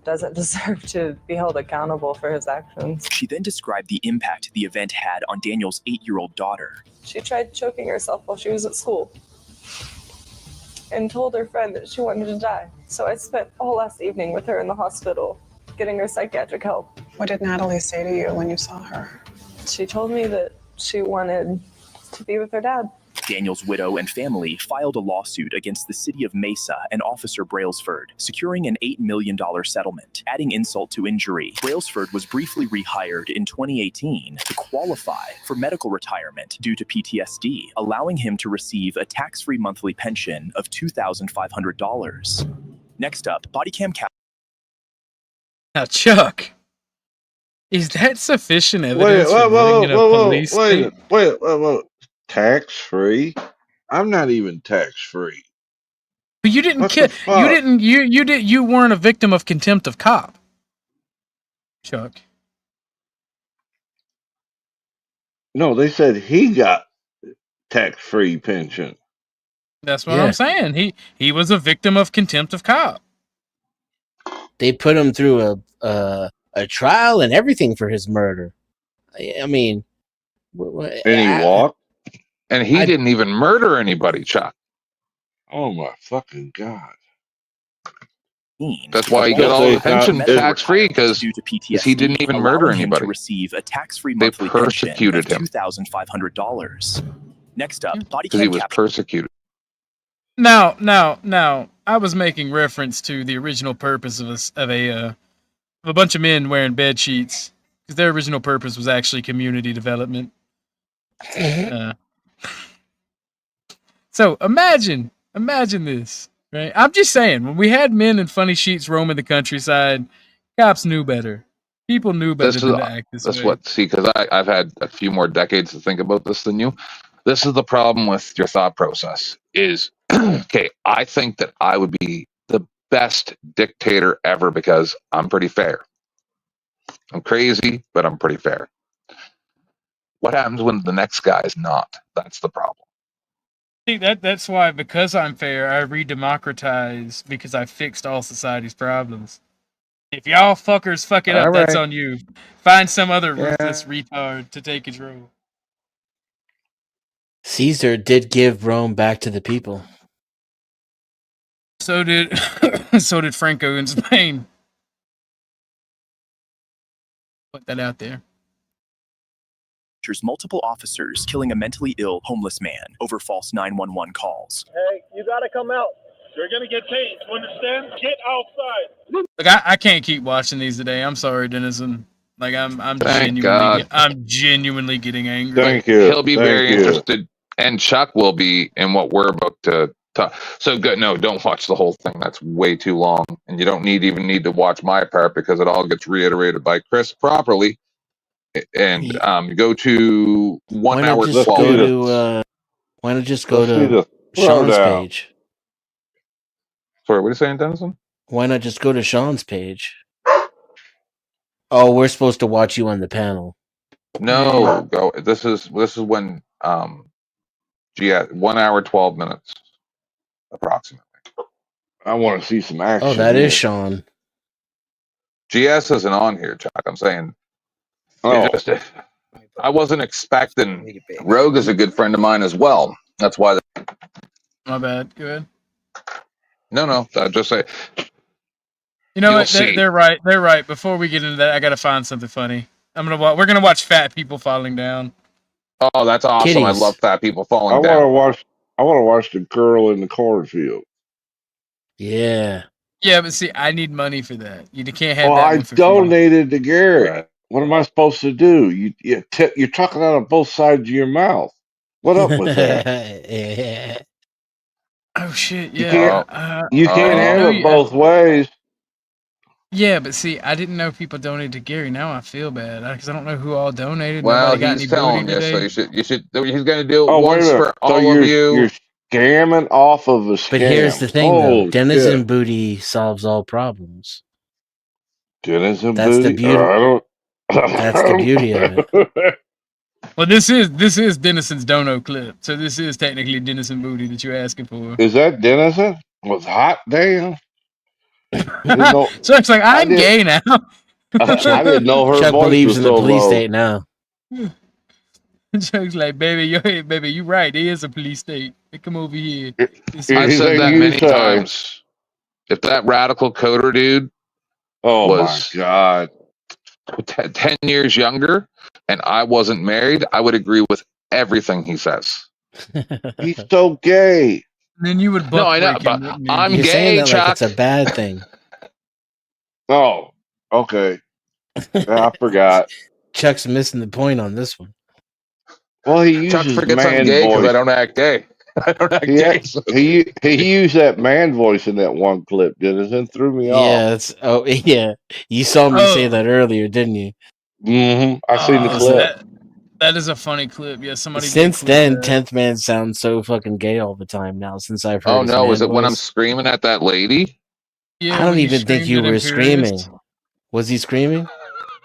Speaker 1: doesn't deserve to be held accountable for his actions.
Speaker 21: She then described the impact the event had on Daniel's 8-year-old daughter.
Speaker 1: She tried choking herself while she was at school and told her friend that she wanted to die. So I spent all last evening with her in the hospital, getting her psychiatric help.
Speaker 5: What did Natalie say to you when you saw her?
Speaker 1: She told me that she wanted to be with her dad.
Speaker 21: Daniel's widow and family filed a lawsuit against the city of Mesa and Officer Brailsford, securing an $8 million settlement. Adding insult to injury, Brailsford was briefly rehired in 2018 to qualify for medical retirement due to PTSD, allowing him to receive a tax-free monthly pension of $2,500. Next up, bodycam cap.
Speaker 7: Now, Chuck, is that sufficient evidence for living in a police state?
Speaker 3: Wait. Tax free? I'm not even tax free.
Speaker 7: But you didn't
Speaker 3: What
Speaker 7: kill.
Speaker 3: the fuck?
Speaker 7: You didn't. You weren't a victim of contempt of cop, Chuck.
Speaker 3: No, they said he got tax free pension.
Speaker 7: That's what I'm saying. He was a victim of contempt of cop.
Speaker 18: They put him through a trial and everything for his murder. I mean,
Speaker 3: And he walked.
Speaker 16: And he didn't even murder anybody, Chuck.
Speaker 3: Oh my fucking God.
Speaker 16: That's why he got all the pension tax free, because he didn't even murder
Speaker 21: allowing him to
Speaker 16: anybody.
Speaker 21: receive a tax-free
Speaker 16: They
Speaker 21: monthly pension of
Speaker 16: persecuted him
Speaker 21: $2,500. Next up, body
Speaker 16: because he
Speaker 21: cam
Speaker 16: was
Speaker 21: capture.
Speaker 16: persecuted.
Speaker 7: Now, I was making reference to the original purpose of a bunch of men wearing bed sheets, because their original purpose was actually community development. So imagine this, right? I'm just saying, when we had men in funny sheets roaming the countryside, cops knew better. People knew better than to act this way.
Speaker 16: Because I've had a few more decades to think about this than you. This is the problem with your thought process is, okay, I think that I would be the best dictator ever because I'm pretty fair. I'm crazy, but I'm pretty fair. What happens when the next guy is not? That's the problem.
Speaker 7: See, that's why, because I'm fair, I re-democratize, because I fixed all society's problems. If y'all fuckers fuck it up, that's on you. Find some other ruthless retard to take control.
Speaker 18: Caesar did give Rome back to the people.
Speaker 7: So did Franco in Spain. Put that out there.
Speaker 21: Multiple officers killing a mentally ill homeless man over false 911 calls.
Speaker 5: Hey, you gotta come out. You're gonna get tased. You understand? Get outside.
Speaker 7: Look, I can't keep watching these today. I'm sorry, Denizen. Like I'm
Speaker 16: Thank God.
Speaker 7: genuinely getting angry.
Speaker 3: Thank you.
Speaker 16: He'll be
Speaker 3: Thank
Speaker 16: very
Speaker 3: you.
Speaker 16: interested, and Chuck will be in what we're about to talk. So good. No, don't watch the whole thing. That's way too long, and you don't even need to watch my part because it all gets reiterated by Chris properly. And go to 1 hour 12.
Speaker 18: Why not just go to Sean's page?
Speaker 16: Sorry, what are you saying, Dennison?
Speaker 18: Why not just go to Sean's page? Oh, we're supposed to watch you on the panel.
Speaker 16: No, go. This is when 1 hour 12 minutes approximately.
Speaker 3: I want to see some action.
Speaker 18: Oh, that is Sean.
Speaker 16: GS isn't on here, Chuck. I'm saying.
Speaker 3: Oh.
Speaker 16: I wasn't expecting. Rogue is a good friend of mine as well. That's why.
Speaker 7: My bad. Go ahead.
Speaker 16: No. I just say.
Speaker 7: You know what? They're right. They're right. Before we get into that, I gotta find something funny. We're gonna watch fat people falling down.
Speaker 16: Oh, that's awesome!
Speaker 18: Kitties.
Speaker 16: I love fat people falling
Speaker 3: I
Speaker 16: down.
Speaker 3: want to watch the girl in the cornfield.
Speaker 18: Yeah.
Speaker 7: Yeah, but see, I need money for that. You can't have
Speaker 3: Well,
Speaker 7: that.
Speaker 3: I
Speaker 7: one for
Speaker 3: donated to Gary. Right. What am I supposed to do? You're talking out of both sides of your mouth. What up with that?
Speaker 18: Yeah.
Speaker 7: Oh shit! Yeah,
Speaker 3: You can't have it both ways.
Speaker 7: Yeah, but see, I didn't know people donated to Gary. Now I feel bad because I don't know who all donated.
Speaker 16: Well,
Speaker 7: Nobody got
Speaker 16: he's
Speaker 7: any
Speaker 16: telling
Speaker 7: booty
Speaker 16: you,
Speaker 7: today.
Speaker 16: so you should. He's going to do it
Speaker 3: Oh,
Speaker 16: once for all of you.
Speaker 3: You're scamming off of a scam.
Speaker 18: But here's the thing, though. Denizen booty solves all problems.
Speaker 3: Denizen
Speaker 18: That's
Speaker 3: booty?
Speaker 18: the beauty. That's the beauty of it.
Speaker 7: Well, this is Denison's dono clip, so this is technically Denison booty that you're asking for.
Speaker 3: Is that Denison? Was hot damn.
Speaker 7: So it's like I'm gay now.
Speaker 3: I didn't know her
Speaker 18: Chuck
Speaker 3: voice
Speaker 18: believes
Speaker 3: was
Speaker 18: in the
Speaker 3: so
Speaker 18: police
Speaker 3: low.
Speaker 18: state now.
Speaker 7: Chuck's like, baby, you right. It is a police state. Come over here.
Speaker 16: I've said that many times. If that radical coder dude was
Speaker 3: my God
Speaker 16: 10 years younger and I wasn't married, I would agree with everything he says.
Speaker 3: He's so gay.
Speaker 7: Then you would
Speaker 16: No,
Speaker 7: buck
Speaker 16: I know,
Speaker 7: break
Speaker 16: but
Speaker 7: him, wouldn't you?
Speaker 16: I'm
Speaker 18: You're saying
Speaker 16: gay,
Speaker 18: that like
Speaker 16: Chuck.
Speaker 18: it's a bad thing.
Speaker 3: Oh, okay. I forgot.
Speaker 18: Chuck's missing the point on this one.
Speaker 3: Well, he
Speaker 16: Chuck
Speaker 3: uses
Speaker 16: forgets I'm
Speaker 3: man
Speaker 16: gay because I
Speaker 3: voice.
Speaker 16: don't act gay. I don't act
Speaker 3: He,
Speaker 16: gay. So.
Speaker 3: he used that man voice in that one clip, didn't it? And threw me off.
Speaker 18: Yeah, it's yeah. You saw me say that earlier, didn't you?
Speaker 3: Mm-hmm. I seen the clip.
Speaker 7: That is a funny clip. Yeah, somebody.
Speaker 18: Since
Speaker 7: did
Speaker 18: then,
Speaker 7: that.
Speaker 18: 10th Man sounds so fucking gay all the time now. Since I've heard.
Speaker 16: Oh
Speaker 18: his
Speaker 16: no,
Speaker 18: man
Speaker 16: was it when I'm
Speaker 18: voice.
Speaker 16: screaming at that lady?
Speaker 7: Yeah,
Speaker 18: I don't
Speaker 7: when you
Speaker 18: even think
Speaker 7: screamed
Speaker 18: you
Speaker 7: at
Speaker 18: were
Speaker 7: Imperious.
Speaker 18: screaming. Was he screaming?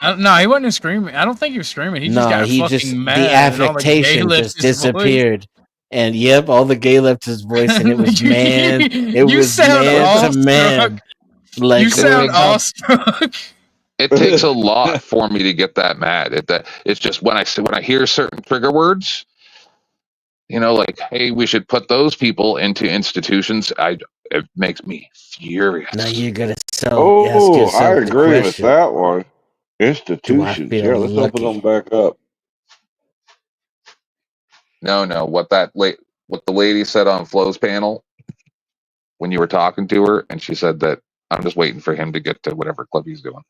Speaker 7: No, he wasn't screaming. I don't think he was screaming. He just
Speaker 18: No,
Speaker 7: got
Speaker 18: he
Speaker 7: fucking
Speaker 18: just
Speaker 7: mad.
Speaker 18: the
Speaker 7: and all the gay
Speaker 18: affectation
Speaker 7: left
Speaker 18: just
Speaker 7: his voice.
Speaker 18: disappeared. And yep, all the gay left his voice, and it was man. It
Speaker 7: You
Speaker 18: was
Speaker 7: sound
Speaker 18: man to
Speaker 7: awestruck.
Speaker 18: man. Like
Speaker 7: You sound awestruck.
Speaker 16: It takes a lot for me to get that mad. It's just when I hear certain trigger words, you know, like, hey, we should put those people into institutions. It makes me furious.
Speaker 18: Now you gotta ask
Speaker 3: Oh, I
Speaker 18: yourself the
Speaker 3: agree with
Speaker 18: question:
Speaker 3: that one.
Speaker 18: do I
Speaker 3: Institutions.
Speaker 18: feel
Speaker 3: Yeah, let's open
Speaker 18: lucky?
Speaker 3: them back up.
Speaker 16: No, what the lady said on Flo's panel when you were talking to her, and she said that I'm just waiting for him to get to whatever clip he's doing.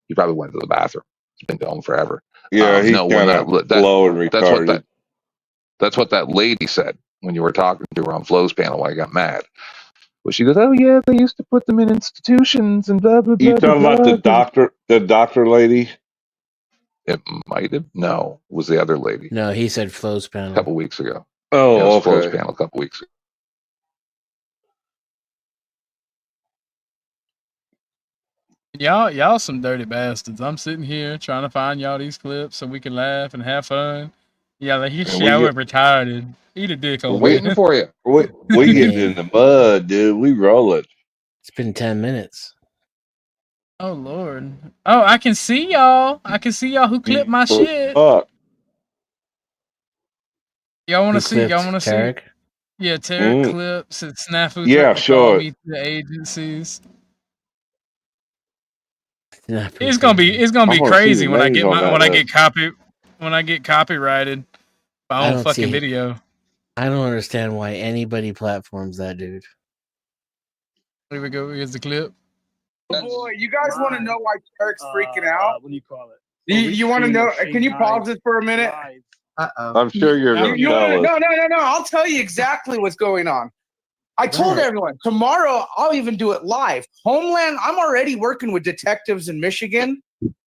Speaker 16: He probably went to the bathroom. He's been going forever.
Speaker 3: Yeah, he's
Speaker 16: no, when
Speaker 3: kind of slow and retarded.
Speaker 16: that's what that lady said when you were talking to her on Flo's panel. Why I got mad. Well, she goes, "Oh yeah, they used to put them in institutions and blah blah blah."
Speaker 3: You talking
Speaker 16: blah,
Speaker 3: about the doctor lady?
Speaker 16: It might have. No, it was the other lady.
Speaker 18: No, he said Flo's panel
Speaker 16: A couple weeks ago.
Speaker 3: Oh,
Speaker 16: it was
Speaker 3: okay.
Speaker 16: Flo's panel a couple weeks ago.
Speaker 7: Y'all some dirty bastards. I'm sitting here trying to find y'all these clips so we can laugh and have fun. Yeah, like you shower retarded. Eat a dick
Speaker 16: We're
Speaker 7: over
Speaker 16: waiting
Speaker 7: there.
Speaker 16: for you.
Speaker 3: We getting in the mud, dude. We rolling.
Speaker 18: It's been 10 minutes.
Speaker 7: Oh Lord. Oh, I can see y'all. I can see y'all who clipped my shit.
Speaker 3: Fuck.
Speaker 7: Y'all want
Speaker 18: Who
Speaker 7: to see? Y'all
Speaker 18: clipped
Speaker 7: want to see?
Speaker 18: Tarek?
Speaker 7: Yeah, Tarek
Speaker 3: Mm.
Speaker 7: clips and Snafu
Speaker 3: Yeah,
Speaker 7: threatened to
Speaker 3: show
Speaker 7: call
Speaker 3: it.
Speaker 7: me to the agencies.
Speaker 18: Snafu
Speaker 7: It's gonna be
Speaker 3: I wanna see
Speaker 7: crazy
Speaker 3: the
Speaker 7: when I
Speaker 3: names
Speaker 7: get
Speaker 3: on
Speaker 7: my
Speaker 3: that
Speaker 7: when I
Speaker 3: list.
Speaker 7: get copyrighted my
Speaker 18: I
Speaker 7: own
Speaker 18: don't
Speaker 7: fucking
Speaker 18: see-
Speaker 7: video.
Speaker 18: I don't understand why anybody platforms that dude.
Speaker 7: Here we go. Here's the clip.
Speaker 2: Boy, you guys want to know why Tarek's freaking out?
Speaker 9: What do you call it?
Speaker 2: You want to know? Can you pause this for a minute?
Speaker 3: I'm sure you're going to
Speaker 2: You
Speaker 3: tell
Speaker 2: want to?
Speaker 3: us.
Speaker 2: No. I'll tell you exactly what's going on. I told
Speaker 18: Right.
Speaker 2: everyone tomorrow. I'll even do it live. Homeland. I'm already working with detectives in Michigan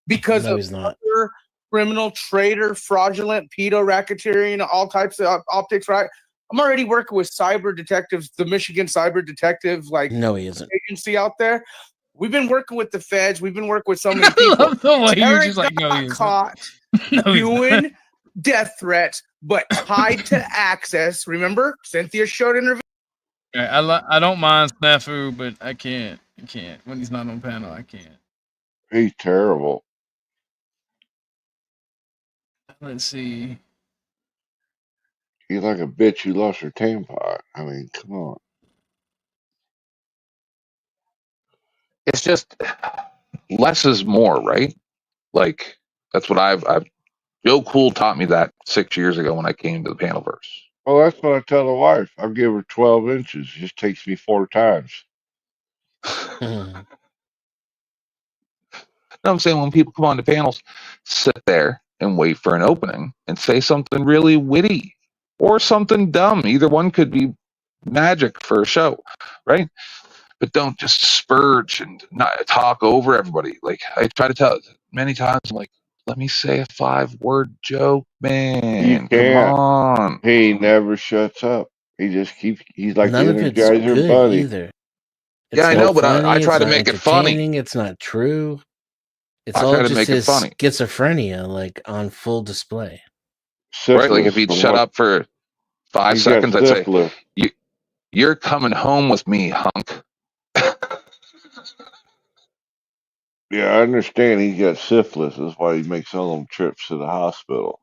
Speaker 2: because
Speaker 18: No,
Speaker 2: of
Speaker 18: he's not.
Speaker 2: other criminal, traitor, fraudulent, pedo, racketeering, all types of optics. Right. I'm already working with cyber detectives, the Michigan Cyber Detective
Speaker 18: No, he isn't.
Speaker 2: agency out there. We've been working with the feds. We've been working with so many people.
Speaker 7: love the way you're
Speaker 2: Tarek
Speaker 7: just like, no,
Speaker 2: got
Speaker 7: he isn't.
Speaker 2: caught
Speaker 7: No, he's
Speaker 2: doing death threats, but tied to access. Remember, Cynthia showed interview.
Speaker 7: I don't mind Snafu, but I can't when he's not on panel. I can't.
Speaker 3: He's terrible.
Speaker 7: Let's see.
Speaker 3: He's like a bitch who lost her tampon. I mean, come on.
Speaker 16: It's just less is more, right? Like that's what I've Joe Cool taught me that 6 years ago when I came to the Panelverse.
Speaker 3: Well, that's what I tell the wife. I give her 12 inches. It just takes me 4 times.
Speaker 16: No, I'm saying when people come on to panels, sit there and wait for an opening and say something really witty or something dumb. Either one could be magic for a show, right? But don't just spurge and not talk over everybody. Like I try to tell many times, I'm like, let me say a 5-word joke,
Speaker 3: You
Speaker 16: man. Come
Speaker 3: can't.
Speaker 16: on.
Speaker 3: He never shuts up. He just keeps. He's like
Speaker 18: None
Speaker 3: the
Speaker 18: of it's
Speaker 3: Energizer
Speaker 18: good
Speaker 3: Bunny.
Speaker 18: either. It's
Speaker 16: Yeah, I
Speaker 18: not
Speaker 16: know, but I
Speaker 18: funny,
Speaker 16: try
Speaker 18: it's
Speaker 16: to
Speaker 18: not
Speaker 16: make it funny.
Speaker 18: entertaining, it's not true. It's
Speaker 16: I
Speaker 18: all
Speaker 16: try to
Speaker 18: just
Speaker 16: make it
Speaker 18: his
Speaker 16: funny.
Speaker 18: schizophrenia, like on full display.
Speaker 16: Right? Like
Speaker 3: Syphilis
Speaker 16: if he'd
Speaker 3: from
Speaker 16: shut
Speaker 3: what?
Speaker 16: up for 5
Speaker 3: He's got
Speaker 16: seconds, I'd say,
Speaker 3: syphilis.
Speaker 16: You're coming home with me, hunk.
Speaker 3: Yeah, I understand he's got syphilis. That's why he makes all them trips to the hospital.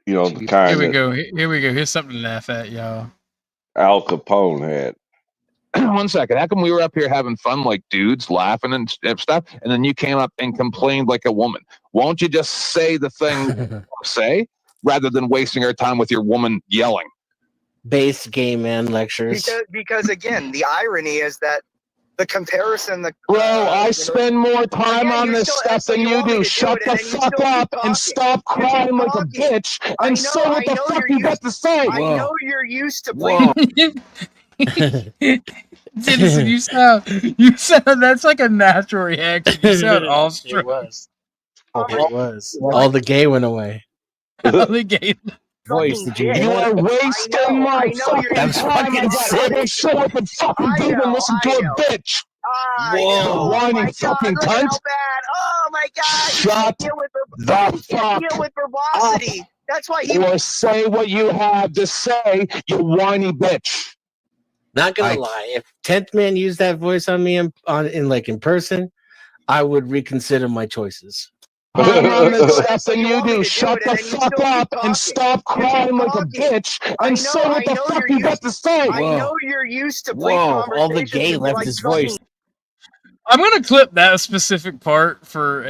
Speaker 3: You know, the
Speaker 7: Here
Speaker 3: kind
Speaker 7: we
Speaker 3: that
Speaker 7: go. Here we go. Here's something to laugh at, y'all.
Speaker 3: Al Capone had.
Speaker 16: 1 second. How come we were up here having fun like dudes, laughing and stuff, and then you came up and complained like a woman? Won't you just say the thing you want to say? rather than wasting our time with your woman yelling.
Speaker 18: Base gay man lectures.
Speaker 9: Because again, the irony is that the comparison.
Speaker 16: Bro, I spend more time on this stuff than you do. Shut the fuck up and stop crying like a bitch and say what the fuck you got to say.
Speaker 9: I know you're used to
Speaker 16: Whoa.
Speaker 7: Citizen, you sound, that's like a natural reaction. You sound awestruck.
Speaker 18: It was. It was. All the gay went away.
Speaker 7: All the gay
Speaker 18: voice. Did you
Speaker 16: You
Speaker 18: hear
Speaker 16: are
Speaker 18: it?
Speaker 16: wasting my fucking time. I gotta shut up and fucking do and listen to a bitch.
Speaker 9: Whoa.
Speaker 16: Whining fucking cunt.
Speaker 9: Oh my god!
Speaker 16: Shut the fuck
Speaker 9: deal with verbosity.
Speaker 16: up.
Speaker 9: That's why he.
Speaker 16: Or say what you have to say, you whiny bitch.
Speaker 18: Not gonna lie, if 10th Man used that voice on me in person, I would reconsider my choices.
Speaker 16: I'm on this stuff than you do. Shut the fuck up and stop crying like a bitch and say what the fuck you got to say.
Speaker 9: I know you're used to
Speaker 18: Whoa, all the gay left his voice.
Speaker 7: I'm gonna clip that specific part for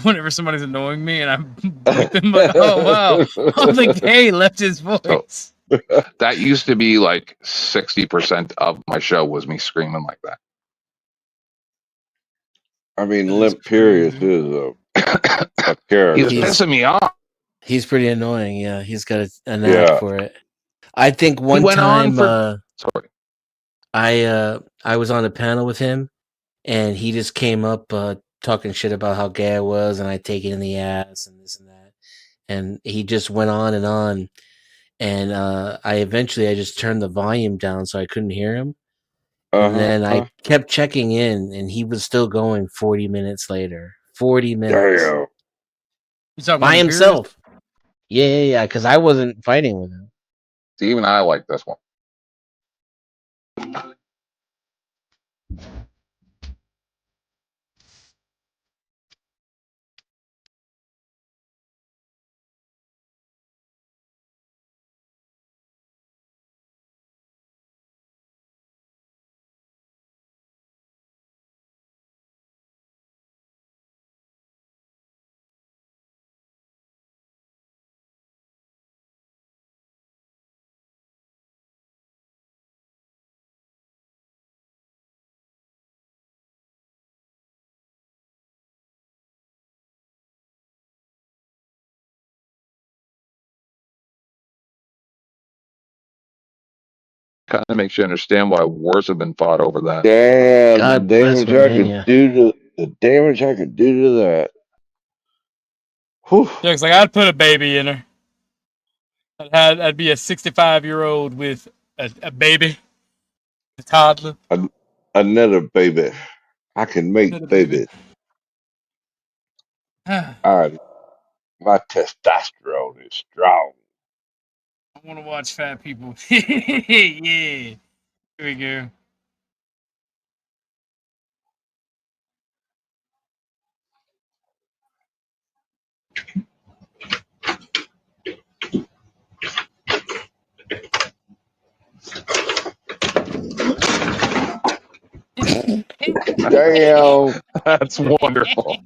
Speaker 7: whenever somebody's annoying me and I'm with them like, oh wow, all the gay left his voice.
Speaker 16: That used to be like 60% of my show was me screaming like that.
Speaker 3: I mean, Limp Period is a character.
Speaker 16: He's pissing me off.
Speaker 18: He's pretty annoying. Yeah, he's got a knack for it. I think one time, I was on a panel with him, and he just came up talking shit about how gay I was, and I take it in the ass, and this and that, and he just went on, and I eventually just turned the volume down so I couldn't hear him, and then I kept checking in, and he was still going 40 minutes later. 40 minutes.
Speaker 3: Damn.
Speaker 18: By himself. Yeah, because I wasn't fighting with him.
Speaker 16: Even I like this one. Kind of makes you understand why wars have been fought over that.
Speaker 3: Damn, the damage I could do to that. Whew.
Speaker 7: Yeah, it's like I'd put a baby in her. I'd be a 65-year-old with a baby, a toddler.
Speaker 3: Another baby. I can make babies. Alright. My testosterone is strong.
Speaker 7: I want to watch fat people. Yeah. Here we go.
Speaker 3: Damn.
Speaker 16: That's wonderful.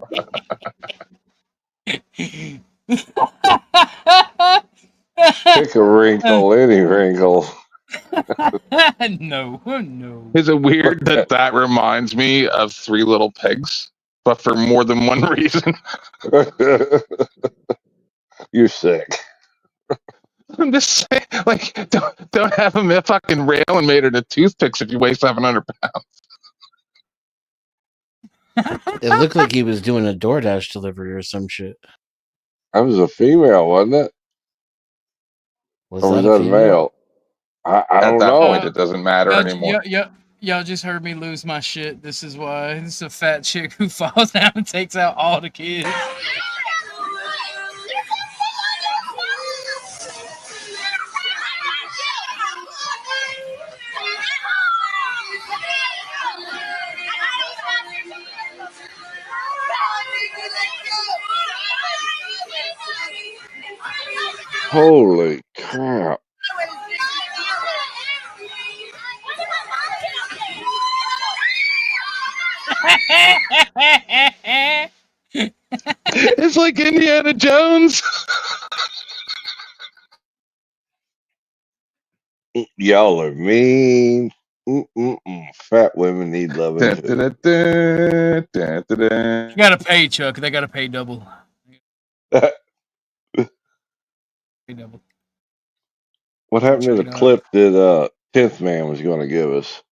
Speaker 3: Pick a wrinkle, any wrinkle.
Speaker 7: No.
Speaker 16: Is it weird that reminds me of Three Little Pigs, but for more than one reason?
Speaker 3: You're sick.
Speaker 16: I'm just saying, like, don't have him a fucking rail and made it a toothpicks if you weigh 700 pounds.
Speaker 18: It looked like he was doing a DoorDash delivery or some shit.
Speaker 3: That was a female, wasn't it? Or was that a male? I don't know.
Speaker 16: At that point, it doesn't matter anymore.
Speaker 7: Y'all just heard me lose my shit. This is why. This is a fat chick who falls down and takes out all the kids.
Speaker 3: Holy crap.
Speaker 16: It's like Indiana Jones.
Speaker 3: Y'all are mean. Fat women need loving
Speaker 16: Dun,
Speaker 3: too.
Speaker 16: dun, dun, dun, dun, dun.
Speaker 7: You gotta pay, Chuck. They gotta pay double. Pay double.
Speaker 3: What happened to the
Speaker 7: Check it out.
Speaker 3: clip that 10th man was going to give us?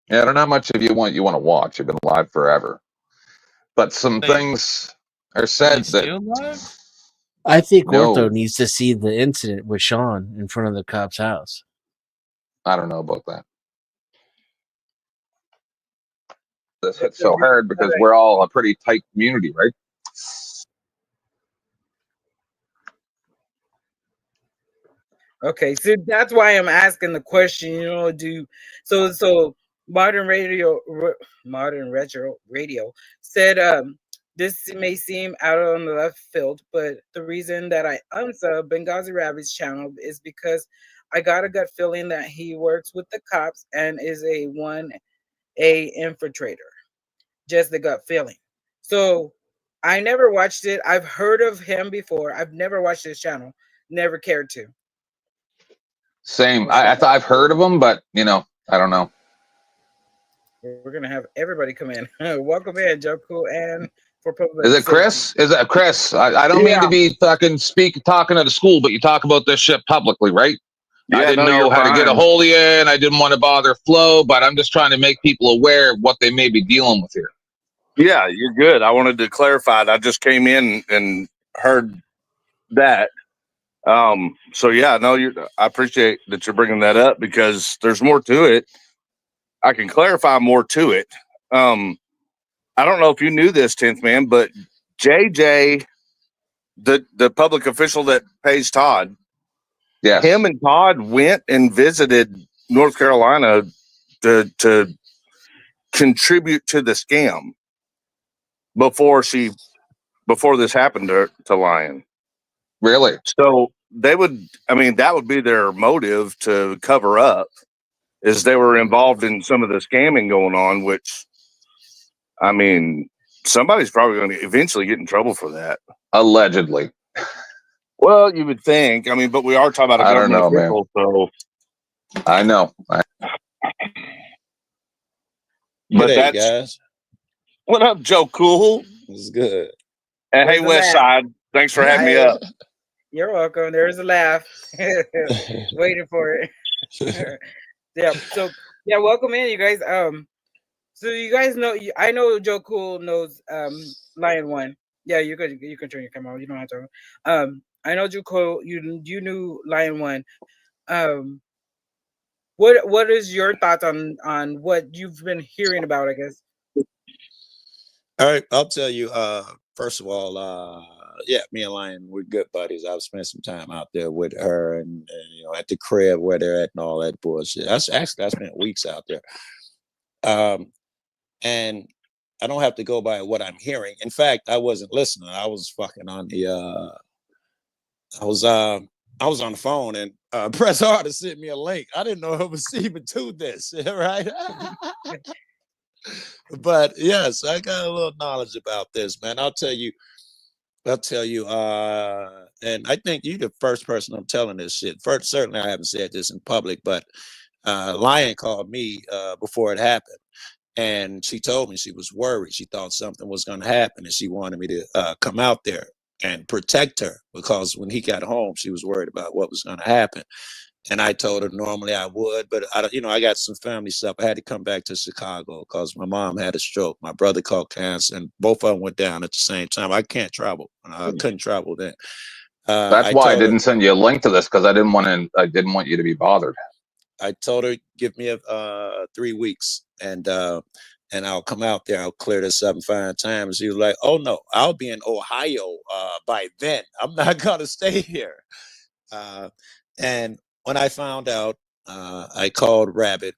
Speaker 16: Yeah, I don't know how much of you want to watch. You've been live forever, but some things are said that
Speaker 7: Still live?
Speaker 18: I think
Speaker 16: no,
Speaker 18: Ortho needs to see the incident with Sean in front of the cop's house.
Speaker 16: I don't know about that. This hits so hard because we're all a pretty tight community, right?
Speaker 11: Okay, so that's why I'm asking the question. You know, so modern retro radio said this may seem out on the left field, but the reason that I unsub Benghazi Rabbit's channel is because I got a gut feeling that he works with the cops and is a 1A infiltrator. Just the gut feeling. So I never watched it. I've heard of him before. I've never watched his channel. Never cared to.
Speaker 16: Same. I've heard of them, but I don't know.
Speaker 11: We're gonna have everybody come in. Welcome in, Joe Cool, and for public.
Speaker 16: Is it Chris? Is it Chris? I don't mean to be talking to the school, but you talk about this shit publicly, right?
Speaker 15: Yeah,
Speaker 16: I didn't know how to get a hold of you, and I didn't want to bother Flo, but I'm just trying to make people aware of what they may be dealing with here.
Speaker 15: Yeah, you're good. I wanted to clarify it. I just came in and heard that. So yeah, no, I appreciate that you're bringing that up because there's more to it. I can clarify more to it. I don't know if you knew this, 10th man, but JJ, the public official that pays Todd,
Speaker 16: yes,
Speaker 15: him and Todd went and visited North Carolina to contribute to the scam before this happened to Lion.
Speaker 16: Really?
Speaker 15: So that would be their motive to cover up, is they were involved in some of the scamming going on, which, I mean, somebody's probably going to eventually get in trouble for that.
Speaker 16: Allegedly.
Speaker 15: Well, you would think. I mean, but we are talking about a government official, so.
Speaker 16: I know.
Speaker 15: But
Speaker 23: G'day,
Speaker 15: that's
Speaker 23: guys.
Speaker 15: What up, Joe Cool?
Speaker 23: It's good.
Speaker 15: And hey, West Side, thanks for having me up.
Speaker 11: You're welcome. There's a laugh. Waiting for it. Yeah. So yeah, welcome in, you guys. So you guys know, I know Joe Cool knows Lion One. Yeah, you can turn your camera on. You don't have to. I know Joe Cool. You knew Lion One. What is your thoughts on what you've been hearing about? I guess.
Speaker 23: All right, I'll tell you. First of all, yeah, me and Lion, we're good buddies. I've spent some time out there with her, and at the crib where they're at, and all that bullshit. I spent weeks out there. And I don't have to go by what I'm hearing. In fact, I wasn't listening. I was fucking on the. I was on the phone, and Press Hard to sent me a link. I didn't know it was even to this, right? But yes, I got a little knowledge about this, man. I'll tell you, and I think you're the first person I'm telling this shit. First, certainly I haven't said this in public, but Lion called me before it happened, and she told me she was worried. She thought something was going to happen, and she wanted me to come out there and protect her, because when he got home, she was worried about what was going to happen. And I told her normally I would, but I got some family stuff. I had to come back to Chicago because my mom had a stroke. My brother caught cancer, and both of them went down at the same time. I can't travel. I couldn't travel then.
Speaker 16: That's why I didn't send you a link to this, because I didn't want you to be bothered.
Speaker 23: I told her, give me 3 weeks, and I'll come out there. I'll clear this up and find time. And she was like, "Oh no, I'll be in Ohio by then. I'm not gonna stay here." And when I found out, I called Rabbit,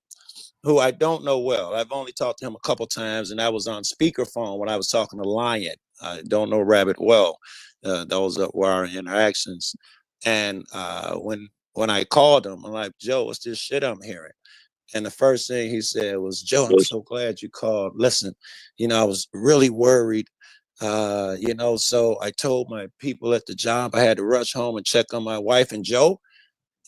Speaker 23: who I don't know well. I've only talked to him a couple times, and I was on speakerphone when I was talking to Lion. I don't know Rabbit well. Those were our interactions. And when I called him, I'm like, "Joe, what's this shit I'm hearing?" And the first thing he said was, "Joe, I'm so glad you called. Listen, I was really worried. So I told my people at the job I had to rush home and check on my wife and Joe.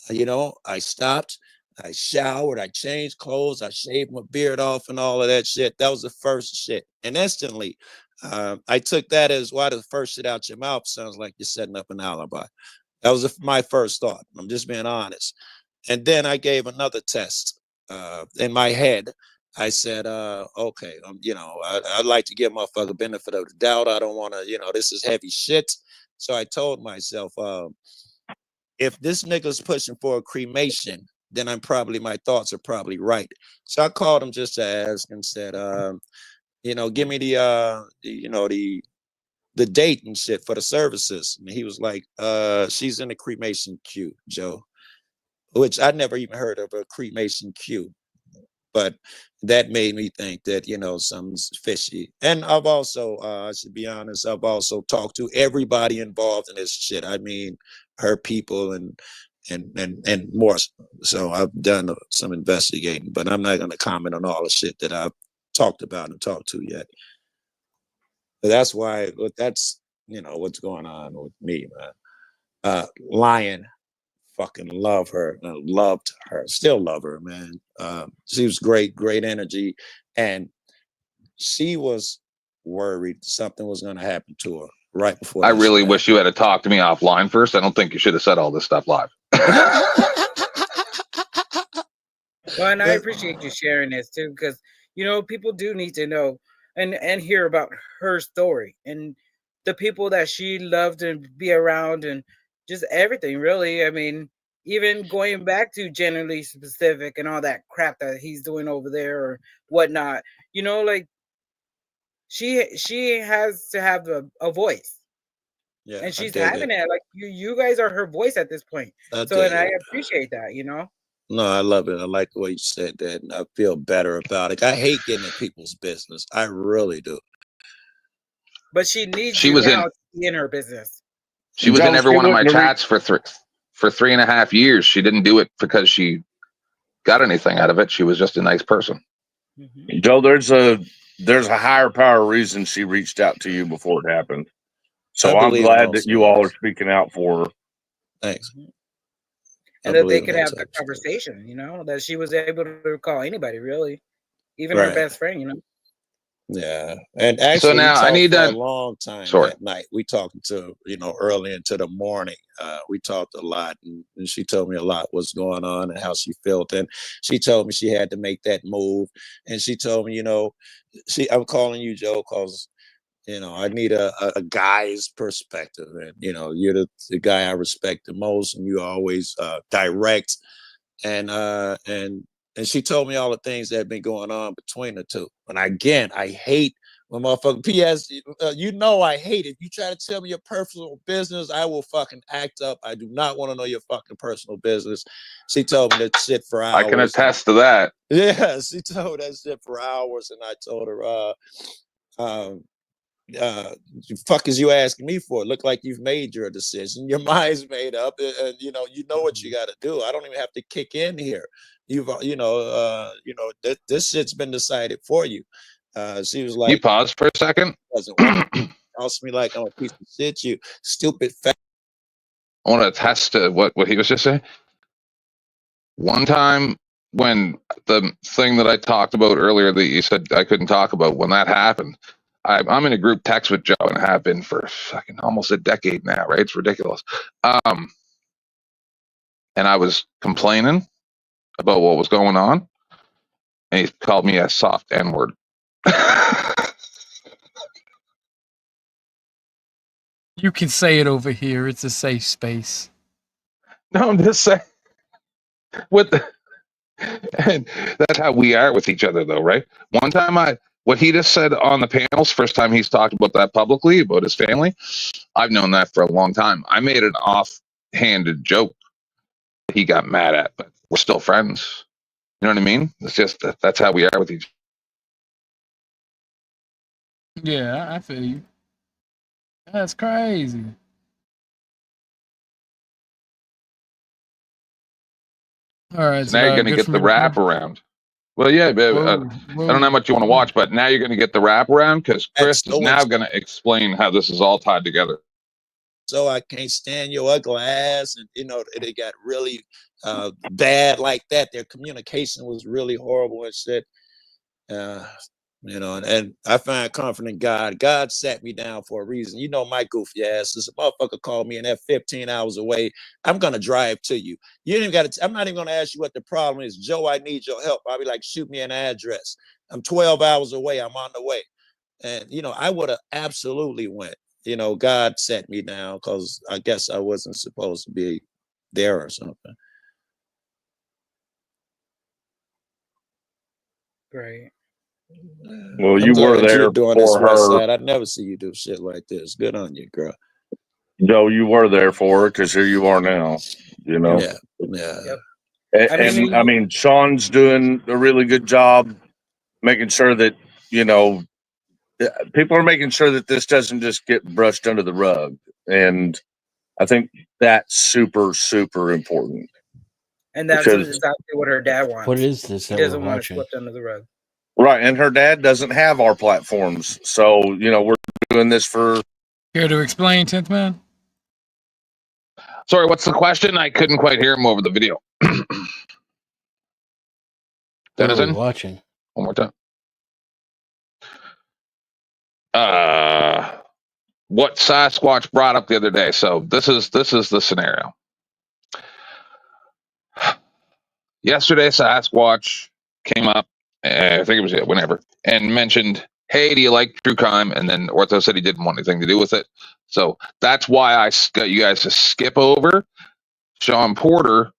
Speaker 23: You know, I stopped, I showered, I changed clothes, I shaved my beard off and all of that shit. That was the first shit. And instantly, I took that as, why the first shit out your mouth sounds like you're setting up an alibi. That was my first thought. I'm just being honest. And then I gave another test in my head. I said, okay, you know, I'd like to give motherfucker benefit of the doubt. I don't want to, you know, this is heavy shit. So I told myself, if this nigga's pushing for a cremation, then my thoughts are probably right. So I called him just to ask and said, you know, give me the date and shit for the services. And he was like, she's in the cremation queue, Joe, which I never even heard of a cremation queue. But that made me think that, you know, something's fishy. And I've also, I should be honest, I've also talked to everybody involved in this shit. I mean, her people and more. So I've done some investigating, but I'm not going to comment on all the shit that I've talked about and talked to yet. But that's why, that's, you know, what's going on with me, man. Lion, fucking love her, loved her, still love her, man. She was great energy, and she was worried something was going to happen to her right before.
Speaker 16: I really wish you had to talk to me offline first. I don't think you should have said all this stuff live.
Speaker 11: Well, and I appreciate you sharing this too, because you know people do need to know and hear about her story and the people that she loved and be around and just everything. Really, I mean, even going back to generally specific and all that crap that he's doing over there or whatnot. You know, like she has to have a voice.
Speaker 23: Yeah,
Speaker 11: and she's having it. Like you guys are her voice at this point.
Speaker 23: I
Speaker 11: So, and
Speaker 23: dig
Speaker 11: I
Speaker 23: it.
Speaker 11: appreciate that. You know.
Speaker 23: No, I love it. I like the way you said that, and I feel better about it. I hate getting in people's business. I really do.
Speaker 11: But she needs
Speaker 16: She
Speaker 11: you
Speaker 16: was
Speaker 11: now
Speaker 16: in-
Speaker 11: to be in her business.
Speaker 16: She was in
Speaker 23: Joe,
Speaker 16: every
Speaker 23: she
Speaker 16: one of my
Speaker 23: wouldn't have
Speaker 16: chats for 3.5 years. She didn't do it because she got anything out of it. She was just a nice person.
Speaker 15: Joe, there's a higher power reason she reached out to you before it happened. So
Speaker 23: I
Speaker 15: I'm
Speaker 23: believe it
Speaker 15: glad that
Speaker 23: also
Speaker 15: you all
Speaker 23: is.
Speaker 15: are speaking out for her.
Speaker 23: Thanks.
Speaker 11: And that they could have that conversation, you know, that she was able to call anybody, really, even her
Speaker 23: Right.
Speaker 11: best friend, you know.
Speaker 23: Yeah, and actually,
Speaker 16: now
Speaker 23: we
Speaker 16: I
Speaker 23: talked
Speaker 16: need
Speaker 23: for a
Speaker 16: to-
Speaker 23: long time
Speaker 16: Sorry.
Speaker 23: that night. We talked to, you know, early into the morning. We talked a lot, and she told me a lot what's going on and how she felt. And she told me she had to make that move. And she told me, you know, I'm calling you, Joe, because, you know, I need a guy's perspective. And, you know, you're the guy I respect the most, and you always direct. And she told me all the things that have been going on between the two. And again, I hate when motherfucking PS, you know, I hate it. You try to tell me your personal business, I will fucking act up. I do not want to know your fucking personal business. She told me that shit for hours.
Speaker 16: I can attest to that.
Speaker 23: Yeah, she told that shit for hours, and I told her, the fuck is you asking me for? It look like you've made your decision. Your mind's made up, and you know what you got to do. I don't even have to kick in here. This shit's been decided for you. She was like,
Speaker 16: You pause for a second.
Speaker 23: Doesn't work. Calls me like I'm a piece of shit. You stupid fat.
Speaker 16: I want to attest to what he was just saying. One time when the thing that I talked about earlier that you said I couldn't talk about, when that happened, I'm in a group text with Joe and have been for fucking almost a decade now, right? It's ridiculous. And I was complaining about what was going on, and he called me a soft N-word.
Speaker 7: You can say it over here. It's a safe space.
Speaker 16: No, I'm just saying. And that's how we are with each other, though, right? One time, what he just said on the panels, first time he's talked about that publicly, about his family, I've known that for a long time. I made an offhanded joke he got mad at, but we're still friends. You know what I mean? It's just that's how we are with each other.
Speaker 7: Yeah, I feel you. That's crazy. All right.
Speaker 16: So now you're going to get the wrap around. Well, yeah, baby, I don't know how much you want to watch, but now you're going to get the wrap around because Chris is now going to explain how this is all tied together.
Speaker 23: so I can't stand your ugly ass. And, you know, it got really bad like that. Their communication was really horrible and shit. You know, and I find comfort in God. God sat me down for a reason. You know, my goofy ass, this motherfucker called me and they're 15 hours away. I'm going to drive to you. You ain't got to, I'm not even going to ask you what the problem is. Joe, I need your help. I'll be like, shoot me an address. I'm 12 hours away. I'm on the way. And, you know, I would have absolutely went. You know, God set me down because I guess I wasn't supposed to be there or something.
Speaker 11: Great.
Speaker 15: Well,
Speaker 23: I'm
Speaker 15: you
Speaker 23: glad
Speaker 15: were
Speaker 23: that
Speaker 15: there
Speaker 23: you're doing
Speaker 15: for
Speaker 23: this,
Speaker 15: her.
Speaker 23: Westside. I'd never see you do shit like this. Good on you, girl.
Speaker 15: Joe, you were there for her because here you are now. You know.
Speaker 23: Yeah, yeah.
Speaker 11: Yep.
Speaker 15: And I mean, Sean's doing a really good job making sure that, you know, people are making sure that this doesn't just get brushed under the rug. And I think that's super, super important.
Speaker 11: And that's
Speaker 15: because,
Speaker 11: exactly what her dad wants.
Speaker 18: What is this
Speaker 11: He
Speaker 18: that we're
Speaker 11: doesn't want it
Speaker 18: watching?
Speaker 11: swept under the rug.
Speaker 15: right. And her dad doesn't have our platforms. So, you know, we're doing this for.
Speaker 7: Care to explain, 10th Man?
Speaker 16: Sorry, what's the question? I couldn't quite hear him over the video.
Speaker 18: What are we
Speaker 16: Denizen?
Speaker 18: watching?
Speaker 16: One more time. What Sasquatch brought up the other day. So this is the scenario. Yesterday, Sasquatch came up, I think it was whenever, and mentioned, "Hey, do you like true crime?" And then Ortho said he didn't want anything to do with it. So that's why I got you guys to skip over Sean Porter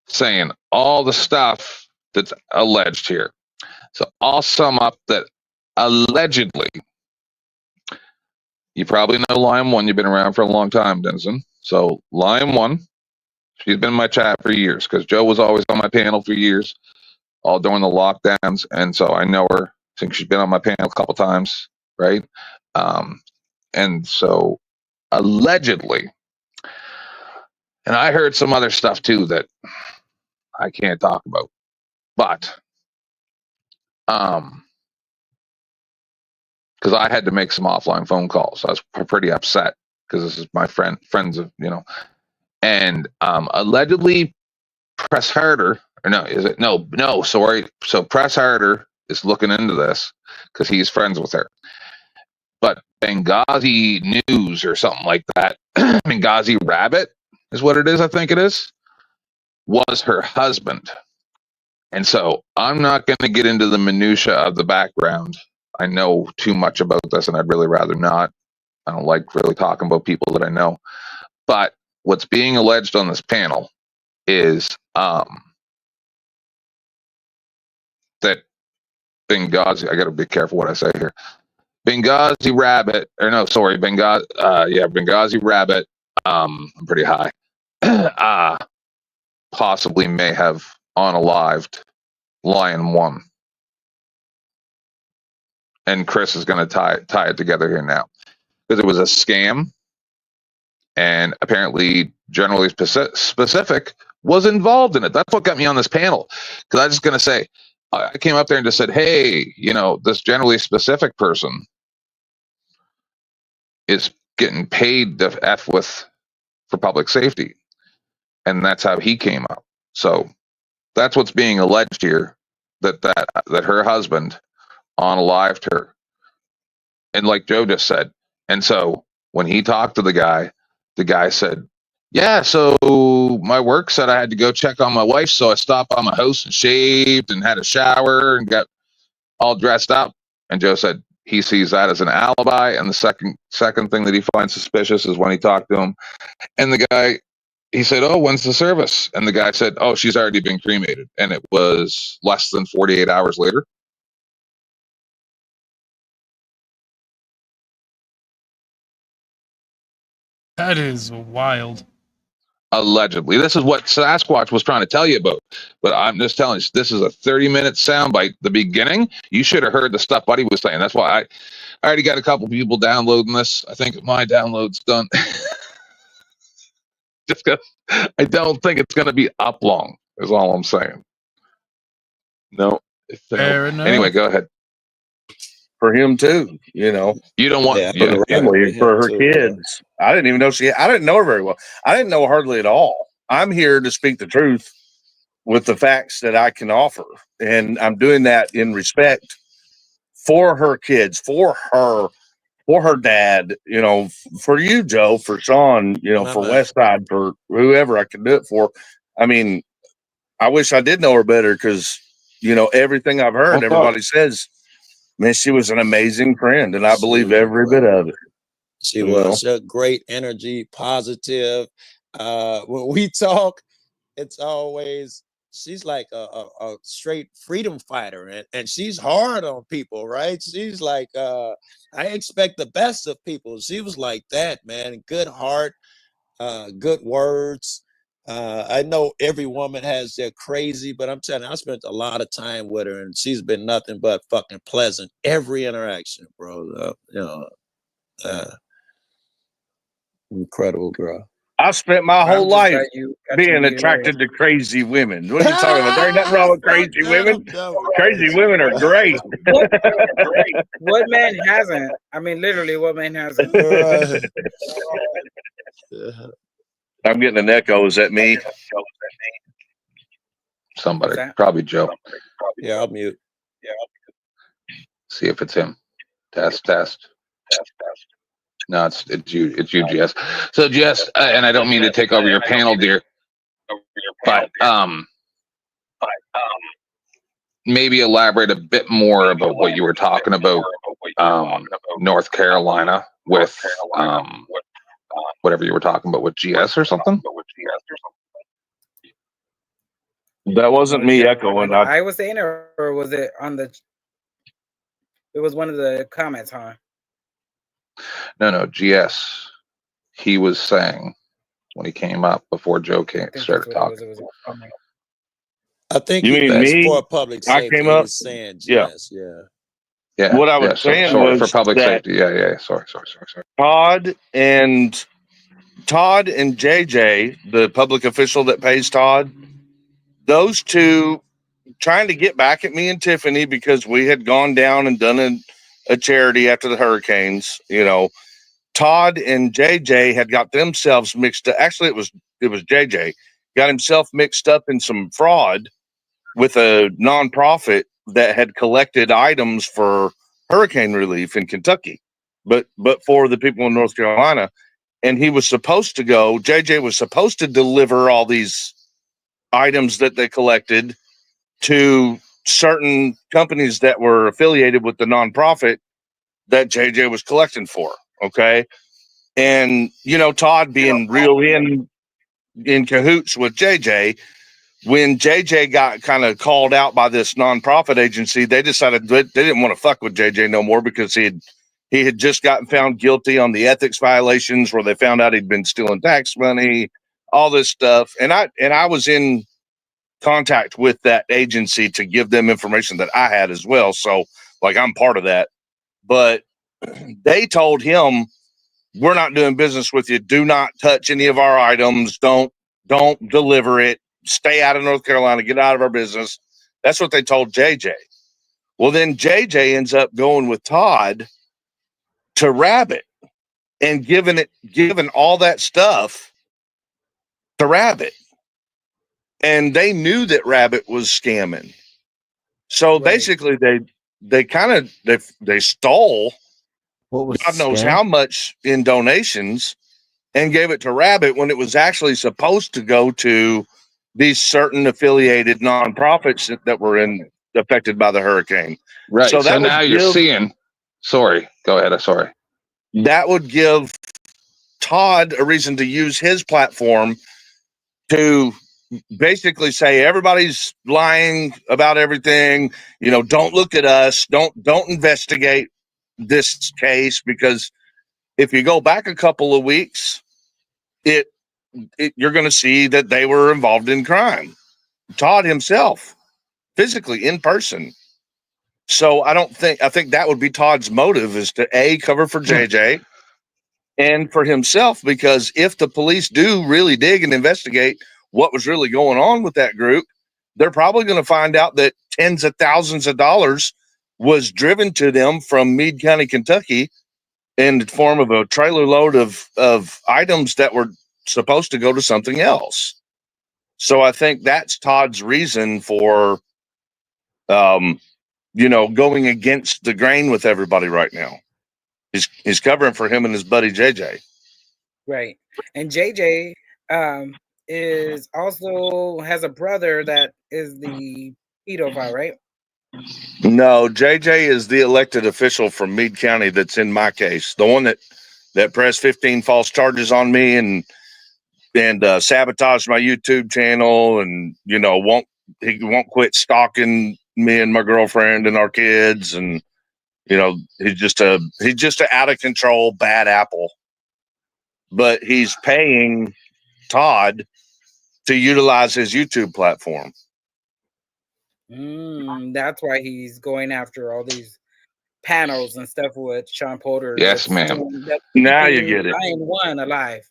Speaker 16: saying all the stuff that's alleged here. So I'll sum up that allegedly, you probably know Lion One. You've been around for a long time, Denison. So Lion One, she's been in my chat for years because Joe was always on my panel for years, all during the lockdowns, and so I know her. I think she's been on my panel a couple times, right? And so allegedly, and I heard some other stuff too that I can't talk about, but because I had to make some offline phone calls. I was pretty upset because this is my friends of, you know, and allegedly Press Harder, or no, is it? No, sorry. So Press Harder is looking into this because he's friends with her. But Benghazi News or something like that, Benghazi Rabbit is what it is, I think it is, was her husband. And so I'm not going to get into the minutia of the background. I know too much about this and I'd really rather not. I don't like really talking about people that I know. But what's being alleged on this panel is that Benghazi, I got to be careful what I say here. Benghazi Rabbit, or no, sorry, Benghazi Rabbit, I'm pretty high, possibly may have unalived Lion One. And Chris is going to tie it together here now. Because it was a scam, and apparently Generally Specific was involved in it. That's what got me on this panel. Because I was just going to say, I came up there and just said, hey, you know, this Generally Specific person is getting paid to F with for public safety. And that's how he came up. So that's what's being alleged here, that her husband unalived her. And like Joe just said, and so when he talked to the guy said, yeah, so my work said I had to go check on my wife, so I stopped by my house and shaved and had a shower and got all dressed up. And Joe said he sees that as an alibi. And the second thing that he finds suspicious is when he talked to him. And the guy, he said, oh, when's the service? And the guy said, oh, she's already been cremated. And it was less than 48 hours later.
Speaker 7: That is wild.
Speaker 16: Allegedly. This is what Sasquatch was trying to tell you about. But I'm just telling you, this is a 30-minute soundbite. The beginning, you should have heard the stuff Buddy was saying. That's why I already got a couple people downloading this. I think my download's done. Just because I don't think it's going to be up long, is all I'm saying. No.
Speaker 7: Fair enough.
Speaker 16: Anyway, go ahead.
Speaker 15: for him too. You know,
Speaker 16: you don't want
Speaker 15: for the family, for her kids. I didn't even know I didn't know her very well. I didn't know her hardly at all. I'm here to speak the truth with the facts that I can offer, and I'm doing that in respect for her kids, for her dad, you know, for you, Joe, for Sean, you know, for Westside, for whoever I could do it for. I mean, I wish I did know her better because, you know, everything I've heard, everybody says, man, she was an amazing friend, and I believe every bit of it.
Speaker 23: She was a great energy, positive. When we talk, it's always she's like a straight freedom fighter, and she's hard on people, right? She's like, I expect the best of people. She was like that, man. Good heart, good words. I know every woman has their crazy, but I'm telling you, I spent a lot of time with her, and she's been nothing but fucking pleasant. Every interaction, bro. Incredible girl.
Speaker 15: I spent my whole life being attracted to crazy women. What are you talking about? There ain't nothing wrong with crazy women. Crazy women are great.
Speaker 11: What man hasn't? I mean, literally, what man hasn't?
Speaker 15: I'm getting an echo. Is that me?
Speaker 16: Somebody, probably Joe.
Speaker 23: Yeah, I'll mute.
Speaker 16: See if it's him. Test. No, it's you. It's you, Jess. So, Jess, and I don't mean to take over your panel, dear, but maybe elaborate a bit more about what you were talking about, North Carolina with whatever you were talking about with GS or something.
Speaker 15: That wasn't me echoing.
Speaker 11: I was saying, or was it on the? It was one of the comments, huh?
Speaker 16: No, GS. He was saying when he came up before Joe started talking.
Speaker 23: I think
Speaker 15: you mean me?
Speaker 23: For public safety.
Speaker 15: I came up.
Speaker 23: He's saying GS,
Speaker 16: yeah.
Speaker 15: What I was saying
Speaker 16: sorry,
Speaker 15: was
Speaker 16: for public safety. Yeah. Sorry.
Speaker 15: Todd and JJ, the public official that pays Todd, those two trying to get back at me and Tiffany because we had gone down and done a charity after the hurricanes. You know, Todd and JJ had got themselves mixed up. Actually, it was JJ got himself mixed up in some fraud with a nonprofit that had collected items for hurricane relief in Kentucky, but for the people in North Carolina. And he was supposed to go, JJ was supposed to deliver all these items that they collected to certain companies that were affiliated with the nonprofit that JJ was collecting for. Okay. And, you know, Todd being real in cahoots with JJ, when JJ got kind of called out by this nonprofit agency, they decided they didn't want to fuck with JJ no more because he had just gotten found guilty on the ethics violations where they found out he'd been stealing tax money, all this stuff. And I was in contact with that agency to give them information that I had as well. So like I'm part of that. But they told him, we're not doing business with you. Do not touch any of our items. Don't deliver it. Stay out of North Carolina. Get out of our business. That's what they told JJ. Well, then JJ ends up going with Todd to Rabbit and giving all that stuff to Rabbit. And they knew that Rabbit was scamming. So basically they stole God knows how much in donations and gave it to Rabbit when it was actually supposed to go to these certain affiliated nonprofits that were affected by the hurricane.
Speaker 16: Right. So
Speaker 15: that
Speaker 16: now you're seeing. Sorry. Go ahead. Sorry.
Speaker 15: That would give Todd a reason to use his platform to basically say everybody's lying about everything. You know, don't look at us. Don't investigate this case, because if you go back a couple of weeks, you're going to see that they were involved in crime. Todd himself, physically in person. So I think that would be Todd's motive, is to cover for JJ and for himself, because if the police do really dig and investigate what was really going on with that group, they're probably going to find out that tens of thousands of dollars was driven to them from Meade County, Kentucky, in the form of a trailer load of items that were supposed to go to something else. So I think that's Todd's reason for, going against the grain with everybody right now. He's covering for him and his buddy JJ.
Speaker 11: Right. And JJ is also has a brother that is the pedophile, right?
Speaker 15: No, JJ is the elected official from Meade County that's in my case. The one that pressed 15 false charges on me and sabotaged my YouTube channel and, he won't quit stalking me and my girlfriend and our kids. And, he's just a out of control bad apple. But he's paying Todd to utilize his YouTube platform.
Speaker 11: That's why he's going after all these panels and stuff with Sean Porter.
Speaker 15: Yes, ma'am. Now you get it.
Speaker 11: Lion one alive.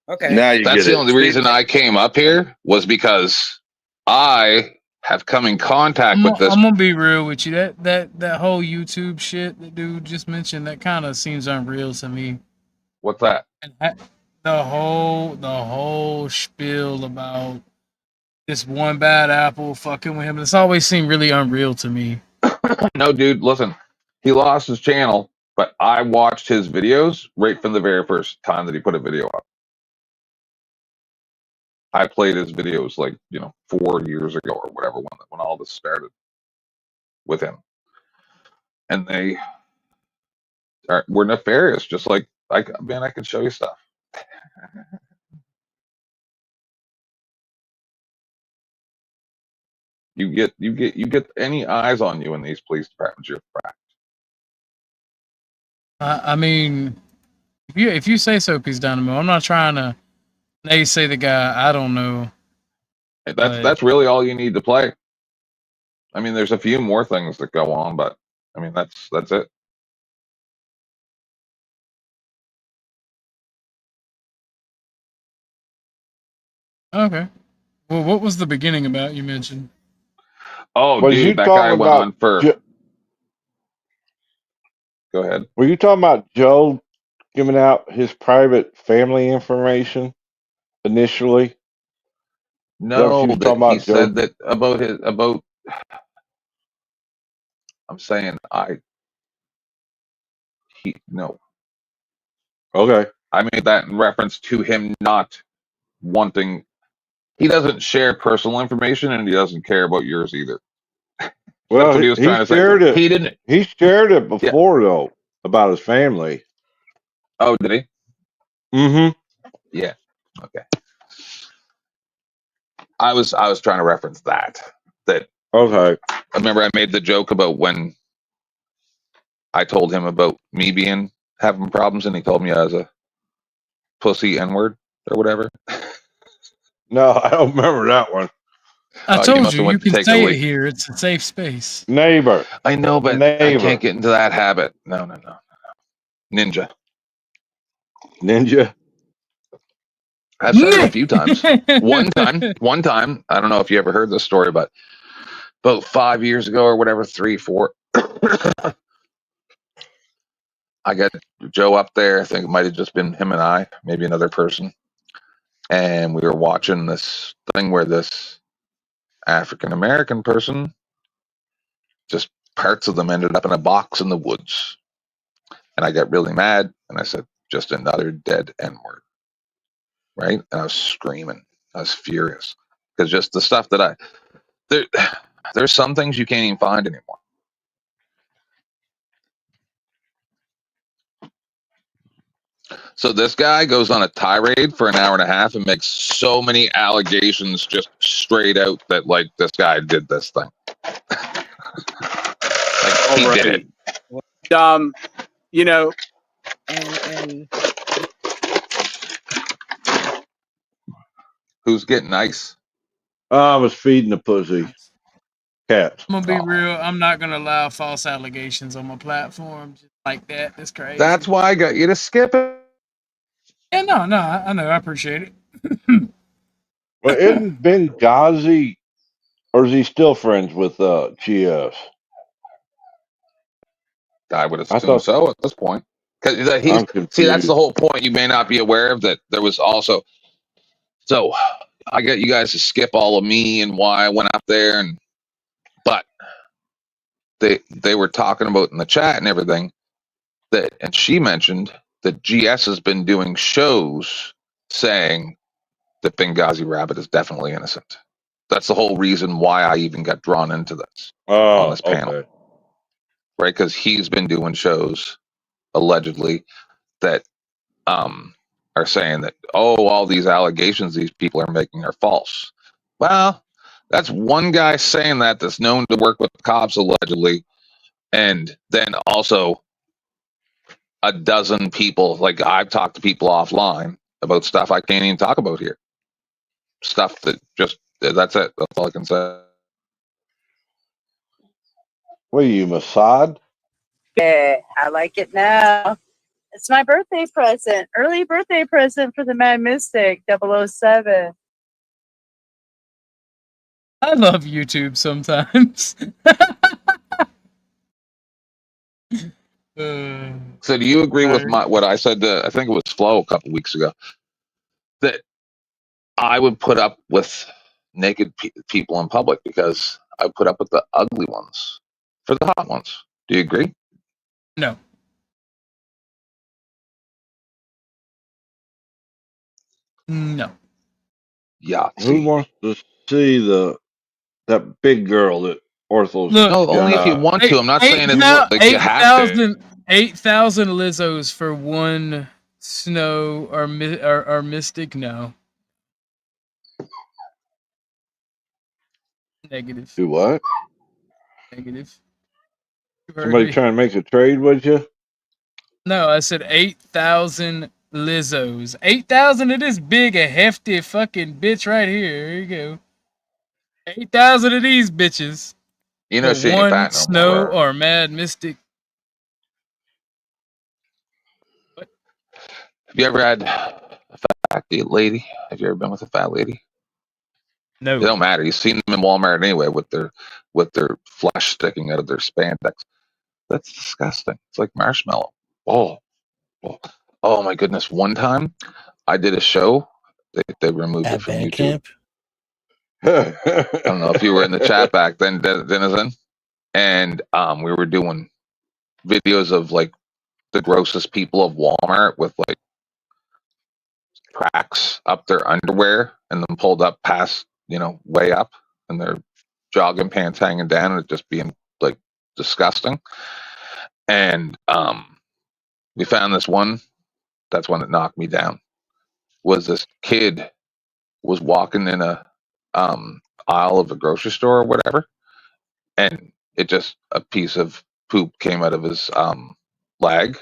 Speaker 11: Okay.
Speaker 15: Now you
Speaker 16: That's
Speaker 15: get
Speaker 16: the
Speaker 15: it.
Speaker 16: only reason I came up here was because I have come in contact with this.
Speaker 7: I'm gonna be real with you. That whole YouTube shit that dude just mentioned, that kind of seems unreal to me.
Speaker 16: What's that?
Speaker 7: The whole spiel about this one bad apple fucking with him. It's always seemed really unreal to me.
Speaker 16: No, dude, listen. He lost his channel, but I watched his videos right from the very first time that he put a video up. I played his videos 4 years ago or whatever when all this started with him. And they were nefarious, just like I can show you stuff. You get any eyes on you in these police departments, you're fracked.
Speaker 7: I mean, if you say so, Peace Dynamo. I'm not trying to naysay the guy. I don't know.
Speaker 16: That's really all you need to play. I mean, there's a few more things that go on, but I mean that's it.
Speaker 7: Okay. Well, what was the beginning about you mentioned?
Speaker 16: Oh,
Speaker 3: Was you
Speaker 16: dude, that guy
Speaker 3: talking
Speaker 16: went
Speaker 3: about
Speaker 16: on for. Go ahead.
Speaker 3: Were you talking about Joe giving out his private family information initially? Is that what you
Speaker 16: No,
Speaker 3: was
Speaker 16: that
Speaker 3: talking
Speaker 16: he
Speaker 3: about, Joe?
Speaker 16: said that about. I'm saying no.
Speaker 3: Okay.
Speaker 16: I made that in reference to him not wanting. He doesn't share personal information, and he doesn't care about yours either.
Speaker 3: Well,
Speaker 16: That's what he was trying to say.
Speaker 3: shared it.
Speaker 16: He didn't.
Speaker 3: He shared it before though about his family.
Speaker 16: Oh, did he?
Speaker 3: Mm-hmm.
Speaker 16: Yeah. Okay. I was trying to reference that.
Speaker 3: Okay.
Speaker 16: I remember I made the joke about when I told him about me having problems, and he called me as a pussy N-word or whatever.
Speaker 3: No, I don't remember that one.
Speaker 7: I told you
Speaker 16: went to
Speaker 7: can
Speaker 16: take
Speaker 7: say
Speaker 16: a
Speaker 7: it
Speaker 16: leak.
Speaker 7: here. It's a safe space.
Speaker 3: Neighbor.
Speaker 16: I know, but I
Speaker 3: Neighbor.
Speaker 16: can't get into that habit. No. Ninja. I've said it a few times. One time, I don't know if you ever heard this story, but about 5 years ago or whatever, 3, 4, I got Joe up there. I think it might have just been him and I, maybe another person. And we were watching this thing where this African-American person, just parts of them ended up in a box in the woods. And I got really mad and I said, just another dead N-word. Right? And I was screaming. I was furious. Because just the stuff that there's some things you can't even find anymore. So this guy goes on a tirade for an hour and a half and makes so many allegations just straight out that this guy did this thing. He did it.
Speaker 11: And
Speaker 16: Who's getting ice?
Speaker 3: I was feeding the pussy. Cats.
Speaker 7: I'm gonna be real. I'm not gonna allow false allegations on my platform just like that. That's crazy.
Speaker 16: That's why I got you to skip it.
Speaker 7: Yeah, no, I know. I appreciate it.
Speaker 3: Well, isn't Benghazi, or is he still friends with GS?
Speaker 16: I would
Speaker 3: I
Speaker 16: assume
Speaker 3: thought
Speaker 16: so at this point. Because
Speaker 3: I'm
Speaker 16: see, that's
Speaker 3: confused.
Speaker 16: the whole point. You may not be aware of that. There was also so I get you guys to skip all of me and why I went up there, but they were talking about in the chat and everything that, and she mentioned that GS has been doing shows saying that Benghazi Rabbit is definitely innocent. That's the whole reason why I even got drawn into this on this panel,
Speaker 3: Okay.
Speaker 16: right? Because he's been doing shows allegedly that are saying that, oh, all these allegations these people are making are false. Well, that's one guy saying that that's known to work with the cops allegedly, and then also a dozen people. Like I've talked to people offline about stuff I can't even talk about here. Stuff that just that's it. That's all I can say.
Speaker 3: What are you, Mossad?
Speaker 10: Yeah, I like it now. It's my birthday present. Early birthday present for the Mad Mystic 007.
Speaker 7: I love YouTube sometimes.
Speaker 16: So do you agree with what I said to, I think it was Flo a couple weeks ago, that I would put up with naked people in public because I put up with the ugly ones for the hot ones. Do you agree?
Speaker 7: No. No.
Speaker 16: Yeah.
Speaker 3: Who wants to see that big girl that Ortho's
Speaker 7: Look,
Speaker 16: No, only if you
Speaker 3: got?
Speaker 16: want to. I'm not saying it's like you have to.
Speaker 7: 8,000 Lizzos for one snow or mystic? No. Negative.
Speaker 3: Do what?
Speaker 7: Negative. You heard
Speaker 3: Somebody
Speaker 7: me.
Speaker 3: trying to make a trade with you?
Speaker 7: No, I said 8,000 Lizzos. 8,000 of this big, a hefty fucking bitch right here. Here you go. 8,000 of these bitches.
Speaker 16: You know
Speaker 7: For
Speaker 16: she ain't
Speaker 7: one
Speaker 16: fat no
Speaker 7: snow
Speaker 16: more.
Speaker 7: or mad mystic.
Speaker 16: Have you ever had a fat lady? Have you ever been with a fat lady?
Speaker 7: No.
Speaker 16: It don't matter. You've seen them in Walmart anyway with their flesh sticking out of their spandex. That's disgusting. It's like marshmallow. Oh, oh my goodness. One time I did a show. They removed it
Speaker 18: At
Speaker 16: from
Speaker 18: band
Speaker 16: YouTube.
Speaker 18: camp?
Speaker 16: I don't know if you were in the chat back then, Denizen. And we were doing videos of like the grossest people of Walmart with like cracks up their underwear and then pulled up past, way up, and their jogging pants hanging down and it just being like disgusting. And we found this one. That's one that knocked me down. Was this kid was walking in a aisle of a grocery store or whatever, and it just a piece of poop came out of his leg,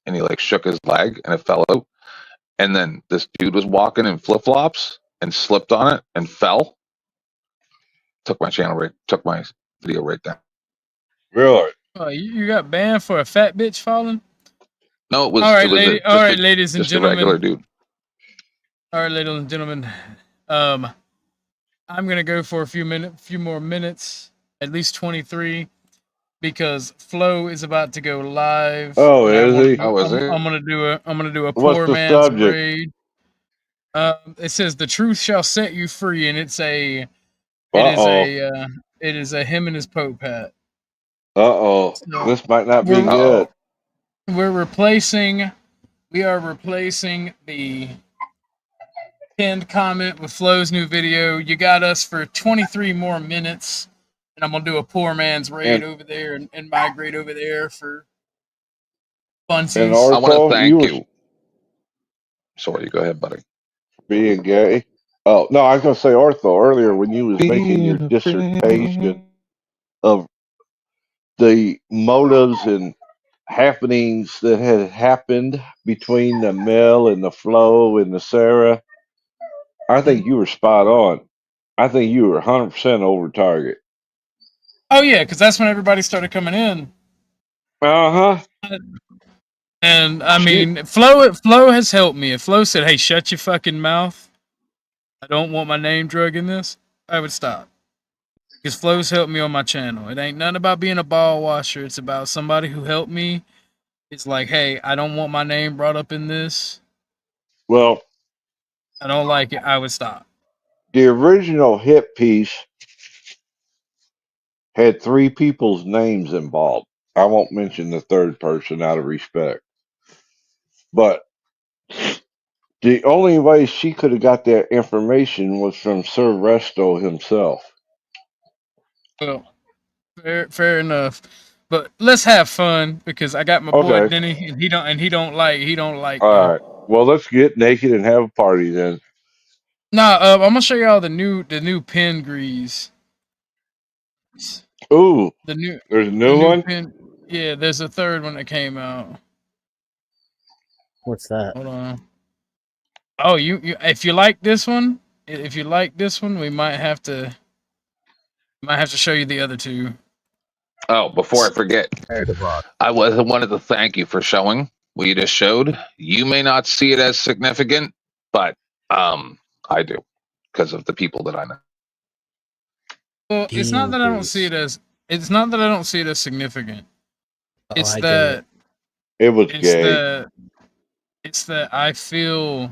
Speaker 16: and he like shook his leg and it fell out. And then this dude was walking in flip flops and slipped on it and fell. Took my video right down.
Speaker 3: Really?
Speaker 7: Oh, you got banned for a fat bitch falling?
Speaker 16: No, it was
Speaker 7: All right,
Speaker 16: just
Speaker 7: ladies and
Speaker 16: just a regular
Speaker 7: gentlemen.
Speaker 16: dude.
Speaker 7: All right, ladies and gentlemen. I'm gonna go for a few more minutes, at least 23, because Flo is about to go live.
Speaker 3: Oh,
Speaker 7: and
Speaker 3: is he?
Speaker 7: I'm gonna do a
Speaker 3: What's
Speaker 7: poor
Speaker 3: the
Speaker 7: man's
Speaker 3: subject?
Speaker 7: raid. It says the truth shall set you free, and it is a him and his Pope hat. So
Speaker 3: This might not be
Speaker 7: we're
Speaker 3: good.
Speaker 7: we are replacing the pinned comment with Flo's new video. You got us for 23 more minutes, and I'm gonna do a poor man's raid over there and migrate over there for funsies.
Speaker 3: And
Speaker 16: I want to
Speaker 3: Ortho,
Speaker 16: thank
Speaker 3: were
Speaker 16: you. Sorry, go ahead, buddy.
Speaker 3: being gay. Oh no, I was gonna say Ortho earlier when you was making your dissertation of the motives and happenings that had happened between the Mel and the Flo and the Sarah. I think you were spot on. I think you were 100% over target.
Speaker 7: Oh yeah, because that's when everybody started coming in. And I mean, Flo has helped me. If Flo said, "Hey, shut your fucking mouth," I don't want my name drug in this, I would stop. Because Flo's helped me on my channel. It ain't nothing about being a ball washer. It's about somebody who helped me. It's like, hey, I don't want my name brought up in this.
Speaker 3: Well,
Speaker 7: I don't like it. I would stop.
Speaker 3: the original hit piece had 3 people's names involved. I won't mention the third person out of respect. But the only way she could have got that information was from Sir Resto himself.
Speaker 7: Well, fair enough. But let's have fun because I got my boy
Speaker 3: Okay.
Speaker 7: Denny, and he don't like
Speaker 3: All
Speaker 7: me.
Speaker 3: right. Well, let's get naked and have a party then.
Speaker 7: Nah, I'm gonna show y'all the new pin grease.
Speaker 3: Ooh,
Speaker 7: The
Speaker 3: there's a new
Speaker 7: new
Speaker 3: one?
Speaker 7: pin. Yeah, there's a third one that came out.
Speaker 18: What's that?
Speaker 7: Hold on. Oh, you if you like this one, we might have to show you the other two.
Speaker 16: Oh, before I forget, I wanted to thank you for showing what you just showed. You may not see it as significant, but I do because of the people that I know.
Speaker 7: Well, it's not that I don't see it as significant. It's that
Speaker 3: It was gay.
Speaker 7: it's that I feel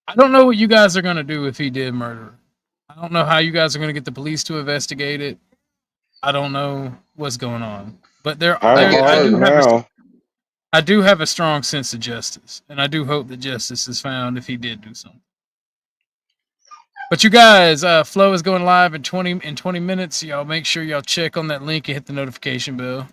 Speaker 7: I don't know what you guys are gonna do if he did murder. I don't know how you guys are gonna get the police to investigate it. I don't know what's going on, but I do have a strong sense of justice, and I do hope that justice is found if he did do something. But you guys, Flo is going live in 20 minutes. Y'all make sure y'all check on that link and hit the notification bell.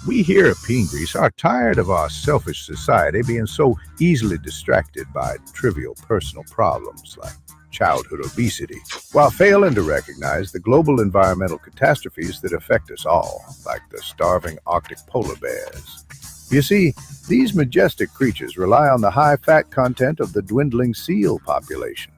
Speaker 12: We here at Peen Grease are tired of our selfish society being so easily distracted by trivial personal problems like childhood obesity, while failing to recognize the global environmental catastrophes that affect us all, like the starving Arctic polar bears. You see, these majestic creatures rely on the high fat content of the dwindling seal population.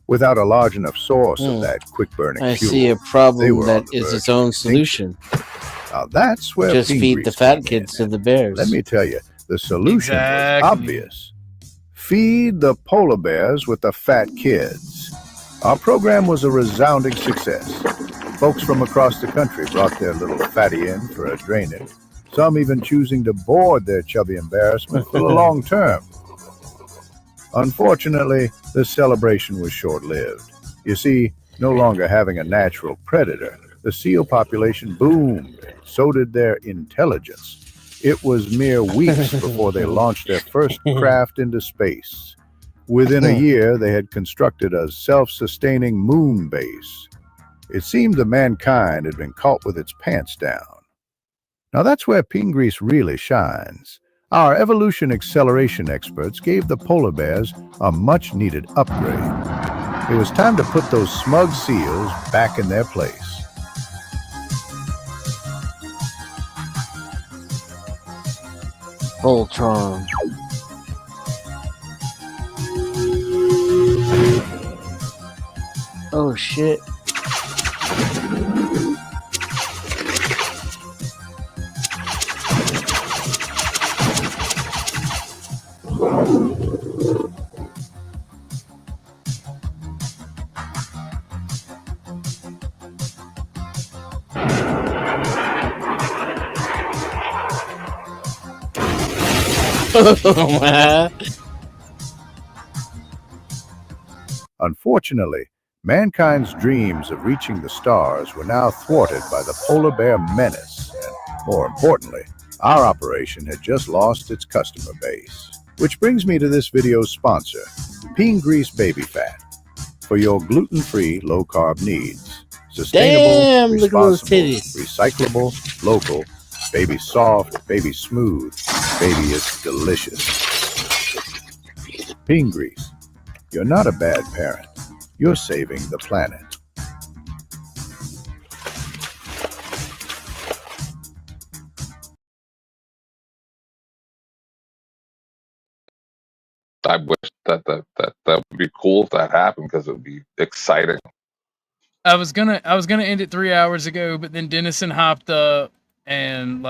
Speaker 12: Without a large enough source of that quick-burning
Speaker 18: I
Speaker 12: fuel,
Speaker 18: see a
Speaker 12: they
Speaker 18: problem
Speaker 12: were
Speaker 18: that
Speaker 12: on the
Speaker 18: is
Speaker 12: verge
Speaker 18: its
Speaker 12: of
Speaker 18: own
Speaker 12: extinction.
Speaker 18: solution.
Speaker 12: Now that's where
Speaker 18: Just
Speaker 12: Peen
Speaker 18: feed the
Speaker 12: Grease
Speaker 18: fat
Speaker 12: came
Speaker 18: kids
Speaker 12: in.
Speaker 18: to the bears.
Speaker 12: Let me tell you, the solution was
Speaker 7: Exactly.
Speaker 12: obvious. Feed the polar bears with the fat kids. Our program was a resounding success. Folks from across the country brought their little fatty in for a draining, some even choosing to board their chubby embarrassment for the long term. Unfortunately, the celebration was short-lived. You see, no longer having a natural predator, the seal population boomed, and so did their intelligence. It was mere weeks before they launched their first craft into space. Within a year, they had constructed a self-sustaining moon base. It seemed that mankind had been caught with its pants down. Now that's where Peen Grease really shines. Our evolution acceleration experts gave the polar bears a much-needed upgrade. It was time to put those smug seals back in their place.
Speaker 18: Voltron. Oh shit.
Speaker 12: Unfortunately, mankind's dreams of reaching the stars were now thwarted by the polar bear menace, and more importantly, our operation had just lost its customer base. Which brings me to this video's sponsor, Peen Grease Baby Fat, for your gluten-free, low-carb needs. Sustainable,
Speaker 18: Damn, look at those
Speaker 12: responsible,
Speaker 18: titties.
Speaker 12: recyclable, local, baby soft, baby smooth, baby is delicious. Peen Grease, you're not a bad parent. You're saving the planet.
Speaker 16: I wish that would be cool if that happened because it would be exciting.
Speaker 7: I was gonna end it 3 hours ago, but then Dennison hopped up and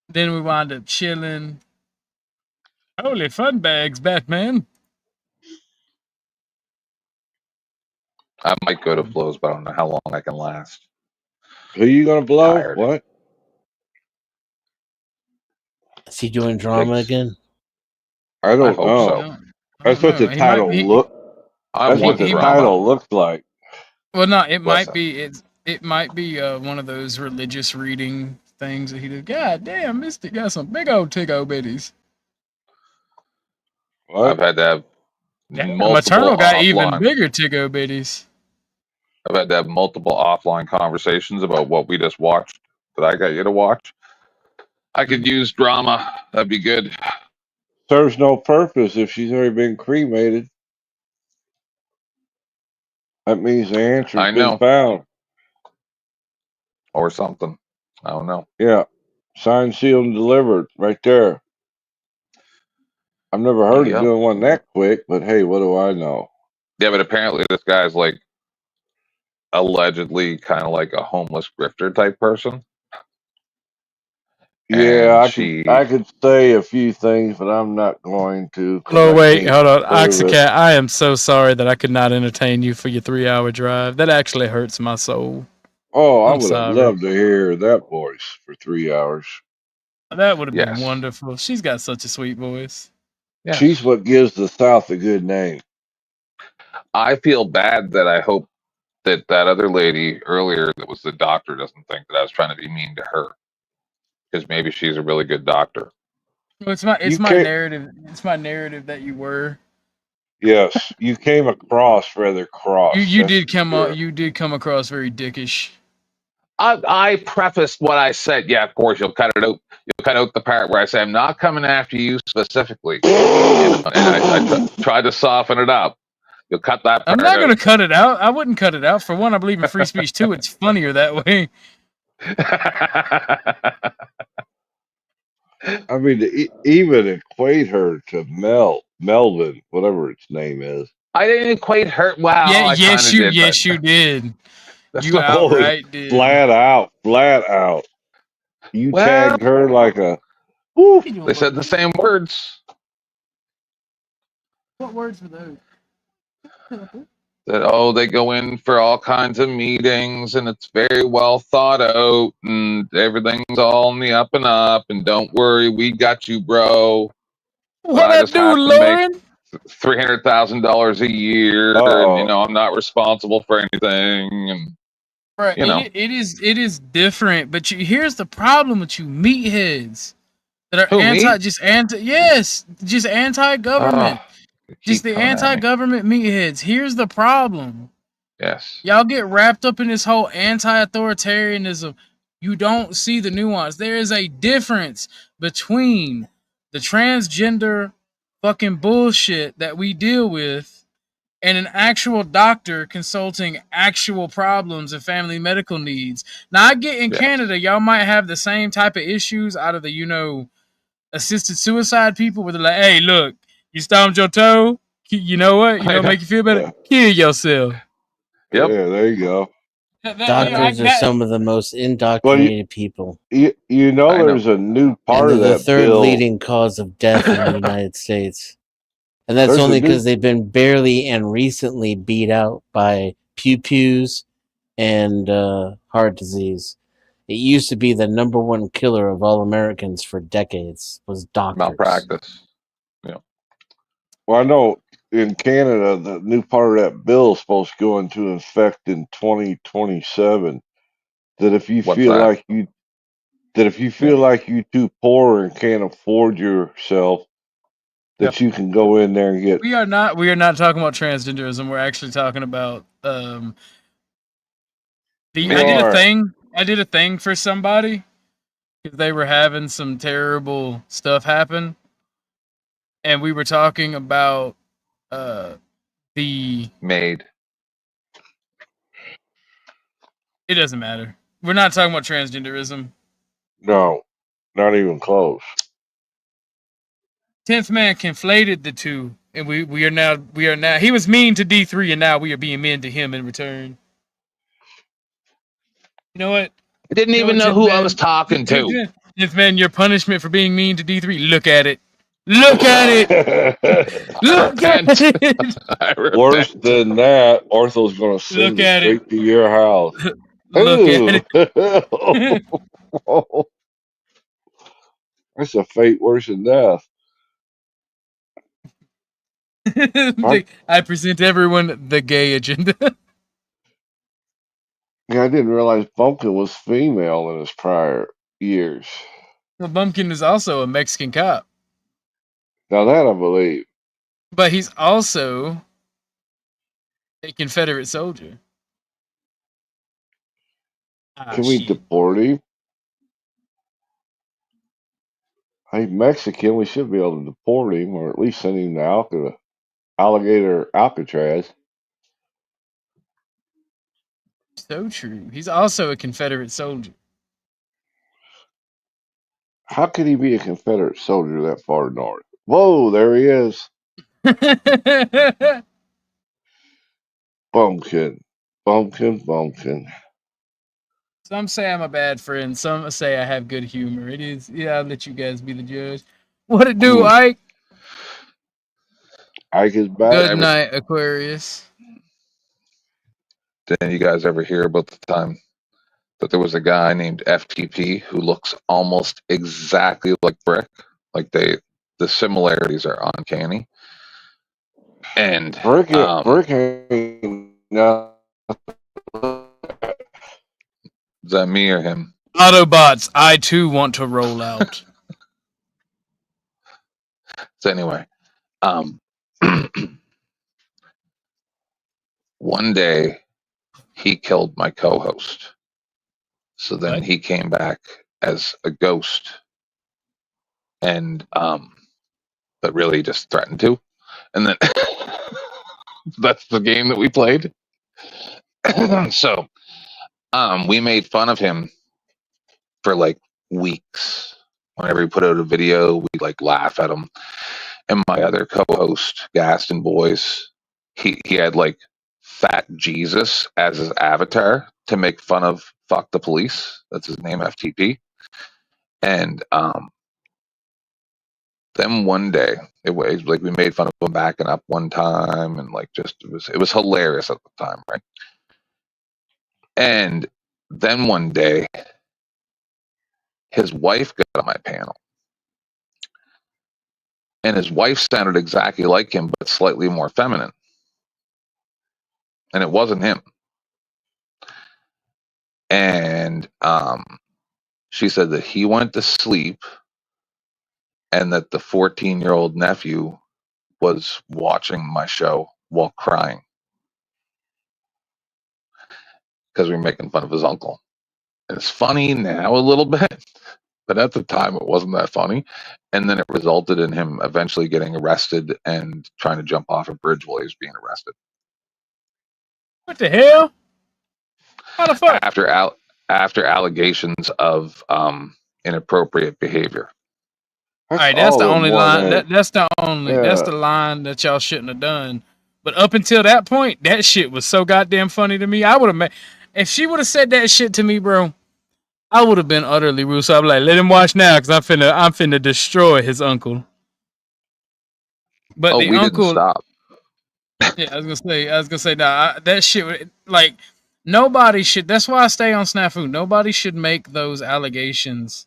Speaker 7: then we wound up chilling. Holy fun bags, Batman.
Speaker 16: I might go to flows, but I don't know how long I can last.
Speaker 3: Who you gonna blow?
Speaker 16: Tired.
Speaker 3: What?
Speaker 18: Is he doing drama again?
Speaker 3: I don't
Speaker 16: hope
Speaker 3: know.
Speaker 16: so.
Speaker 3: That's what the title look. That's what the title looks like.
Speaker 7: Well, no, it
Speaker 16: What's
Speaker 7: might be. It might be one of those religious reading things that he did. God damn, Mystic got some big old tickle bitties.
Speaker 16: I've had to have
Speaker 7: Damn,
Speaker 16: multiple
Speaker 7: Maternal got even
Speaker 16: offline.
Speaker 7: bigger tickle bitties.
Speaker 16: I've had to have multiple offline conversations about what we just watched that I got you to watch. I could use drama. That'd be good.
Speaker 3: Serves no purpose if she's already been cremated. That means the answer's
Speaker 16: I
Speaker 3: been
Speaker 16: know.
Speaker 3: found.
Speaker 16: Or something. I don't know.
Speaker 3: Yeah. Signed, sealed, and delivered right there. I've never heard of
Speaker 16: Yep.
Speaker 3: doing one that quick, but hey, what do I know?
Speaker 16: Yeah, but apparently this guy's like allegedly kind of like a homeless grifter type person.
Speaker 3: Yeah,
Speaker 16: And
Speaker 3: I could say a few things, but I'm not going to.
Speaker 7: Oh, wait,
Speaker 3: can't
Speaker 7: hold on.
Speaker 3: prove it.
Speaker 7: Oxycat, I am so sorry that I could not entertain you for your 3-hour drive. That actually hurts my soul.
Speaker 3: Oh, I
Speaker 7: I'm
Speaker 3: would have
Speaker 7: sorry.
Speaker 3: loved to hear that voice for 3 hours.
Speaker 7: That would have been
Speaker 16: Yes.
Speaker 7: wonderful. She's got such a sweet voice.
Speaker 16: Yes.
Speaker 3: She's what gives the South a good name.
Speaker 16: I feel bad that I hope that other lady earlier that was the doctor doesn't think that I was trying to be mean to her. Because maybe she's a really good doctor.
Speaker 7: Well, it's my
Speaker 3: You can't-
Speaker 7: narrative. It's my narrative that you were.
Speaker 3: Yes, you came across rather cross.
Speaker 7: You
Speaker 3: that's
Speaker 7: did
Speaker 3: for
Speaker 7: come
Speaker 3: sure.
Speaker 7: you did come across very dickish.
Speaker 16: I prefaced what I said. Yeah, of course, you'll cut it out. You'll cut out the part where I say I'm not coming after you specifically. And I tried to soften it up. You'll cut that part
Speaker 7: I'm not going to
Speaker 16: out.
Speaker 7: cut it out. I wouldn't cut it out. For one, I believe in free speech. Two, it's funnier that way.
Speaker 3: I mean, to even equate her to Melvin, whatever its name is.
Speaker 16: I didn't equate her. Wow,
Speaker 7: Yeah,
Speaker 16: I
Speaker 7: yes,
Speaker 16: kinda did,
Speaker 7: yes,
Speaker 16: but
Speaker 7: you did.
Speaker 16: that's
Speaker 7: You
Speaker 16: not-
Speaker 7: outright did.
Speaker 3: Flat out. You
Speaker 16: Well-
Speaker 3: tagged her like a.
Speaker 16: They said the same words.
Speaker 7: What words were those?
Speaker 16: That they go in for all kinds of meetings and it's very well thought out and everything's all in the up and up and don't worry, we got you, bro.
Speaker 7: What
Speaker 16: I
Speaker 7: I
Speaker 16: just
Speaker 7: do,
Speaker 16: have to
Speaker 7: Lauren?
Speaker 16: make $300,000 a year,
Speaker 3: Uh-oh.
Speaker 16: and I'm not responsible for anything, and
Speaker 7: Right,
Speaker 16: you know.
Speaker 7: it is different, but here's the problem with you meatheads that are
Speaker 16: Who, me?
Speaker 7: just anti-government. Just the
Speaker 16: coming at me.
Speaker 7: anti-government meatheads. Here's the problem.
Speaker 16: Yes.
Speaker 7: Y'all get wrapped up in this whole anti-authoritarianism. You don't see the nuance. There is a difference between the transgender fucking bullshit that we deal with and an actual doctor consulting actual problems and family medical needs. Now, I get in Canada, y'all might have the same type of issues out of the, assisted suicide people where they're like, hey, look, you stomped your toe. You know what? You know, make you feel better. Kill yourself.
Speaker 16: Yep.
Speaker 3: Yeah, there you go.
Speaker 18: Doctors are some of the most indoctrinated people.
Speaker 3: You know there's a new part
Speaker 18: and
Speaker 3: of
Speaker 18: they're the
Speaker 3: that
Speaker 18: third
Speaker 3: bill.
Speaker 18: leading cause of death in the United States. And that's
Speaker 3: There's a
Speaker 18: only
Speaker 3: new-
Speaker 18: because they've been barely and recently beat out by pew-pews and heart disease. It used to be the number one killer of all Americans for decades was doctors.
Speaker 16: Malpractice. Yeah.
Speaker 3: Well, I know in Canada, the new part of that bill is supposed to go into effect in 2027. That if you
Speaker 16: What's
Speaker 3: feel
Speaker 16: that?
Speaker 3: like you too poor and can't afford yourself, that you can go in there and get.
Speaker 7: We are not talking about transgenderism. We're actually talking about I did a thing for somebody because they were having some terrible stuff happen, and we were talking about the
Speaker 16: maid.
Speaker 7: It doesn't matter. We're not talking about transgenderism.
Speaker 3: No, not even close.
Speaker 7: 10th Man conflated the two, and we are now he was mean to D3, and now we are being mean to him in return. You know what?
Speaker 16: I didn't even know who I was talking to.
Speaker 7: 10th Man, your punishment for being mean to D3. Look at it. Look at it. Look at it.
Speaker 3: Worse than that, Ortho's gonna send
Speaker 7: Look
Speaker 3: it
Speaker 7: at it.
Speaker 3: straight to your house.
Speaker 7: Look at
Speaker 3: Ooh.
Speaker 7: it.
Speaker 3: That's a fate worse than death.
Speaker 7: I present everyone the gay agenda.
Speaker 3: Yeah, I didn't realize Bumpkin was female in his prior years.
Speaker 7: Well, Bumpkin is also a Mexican cop,
Speaker 3: Now that I believe.
Speaker 7: but he's also a Confederate soldier.
Speaker 3: Can we
Speaker 7: Shit.
Speaker 3: deport him? He's Mexican. We should be able to deport him, or at least send him to alligator Alcatraz.
Speaker 7: So true. He's also a Confederate soldier.
Speaker 3: How could he be a Confederate soldier that far north? Whoa, there he is. Bumpkin. Bumpkin.
Speaker 7: Some say I'm a bad friend. Some say I have good humor. It is. Yeah, I'll let you guys be the judge. What it do, Ike?
Speaker 3: Ike is back.
Speaker 7: Good night, Aquarius.
Speaker 16: Did you guys ever hear about the time that there was a guy named FTP who looks almost exactly like Brick? Like the similarities are uncanny. And
Speaker 3: Brick ain't no.
Speaker 16: Is that me or him?
Speaker 7: Autobots, I too want to roll out.
Speaker 16: So anyway, one day he killed my co-host. So then he came back as a ghost, and but really just threatened to, and then that's the game that we played. So we made fun of him for like weeks. Whenever he put out a video, we like laugh at him. And my other co-host, Gaston Boys, he had like Fat Jesus as his avatar to make fun of Fuck the Police. That's his name, FTP. And then one day, it was like we made fun of him backing up one time, and like just it was hilarious at the time, right? And then one day, his wife got on my panel. And his wife sounded exactly like him, but slightly more feminine. And it wasn't him. And she said that he went to sleep and that the 14-year-old nephew was watching my show while crying because we were making fun of his uncle. And it's funny now a little bit, but at the time it wasn't that funny. And then it resulted in him eventually getting arrested and trying to jump off a bridge while he was being arrested.
Speaker 7: What the hell? How the fuck?
Speaker 16: After allegations of inappropriate behavior.
Speaker 7: All right, that's the only line. That's the only. That's the line that y'all shouldn't have done. But up until that point, that shit was so goddamn funny to me. I would have if she would have said that shit to me, bro. I would have been utterly rude. So I'm like, let him watch now, because I'm finna destroy his uncle. But the
Speaker 16: we
Speaker 7: uncle
Speaker 16: didn't stop.
Speaker 7: Yeah, I was gonna say, nah, that shit, like, nobody should. That's why I stay on Snafu. Nobody should make those allegations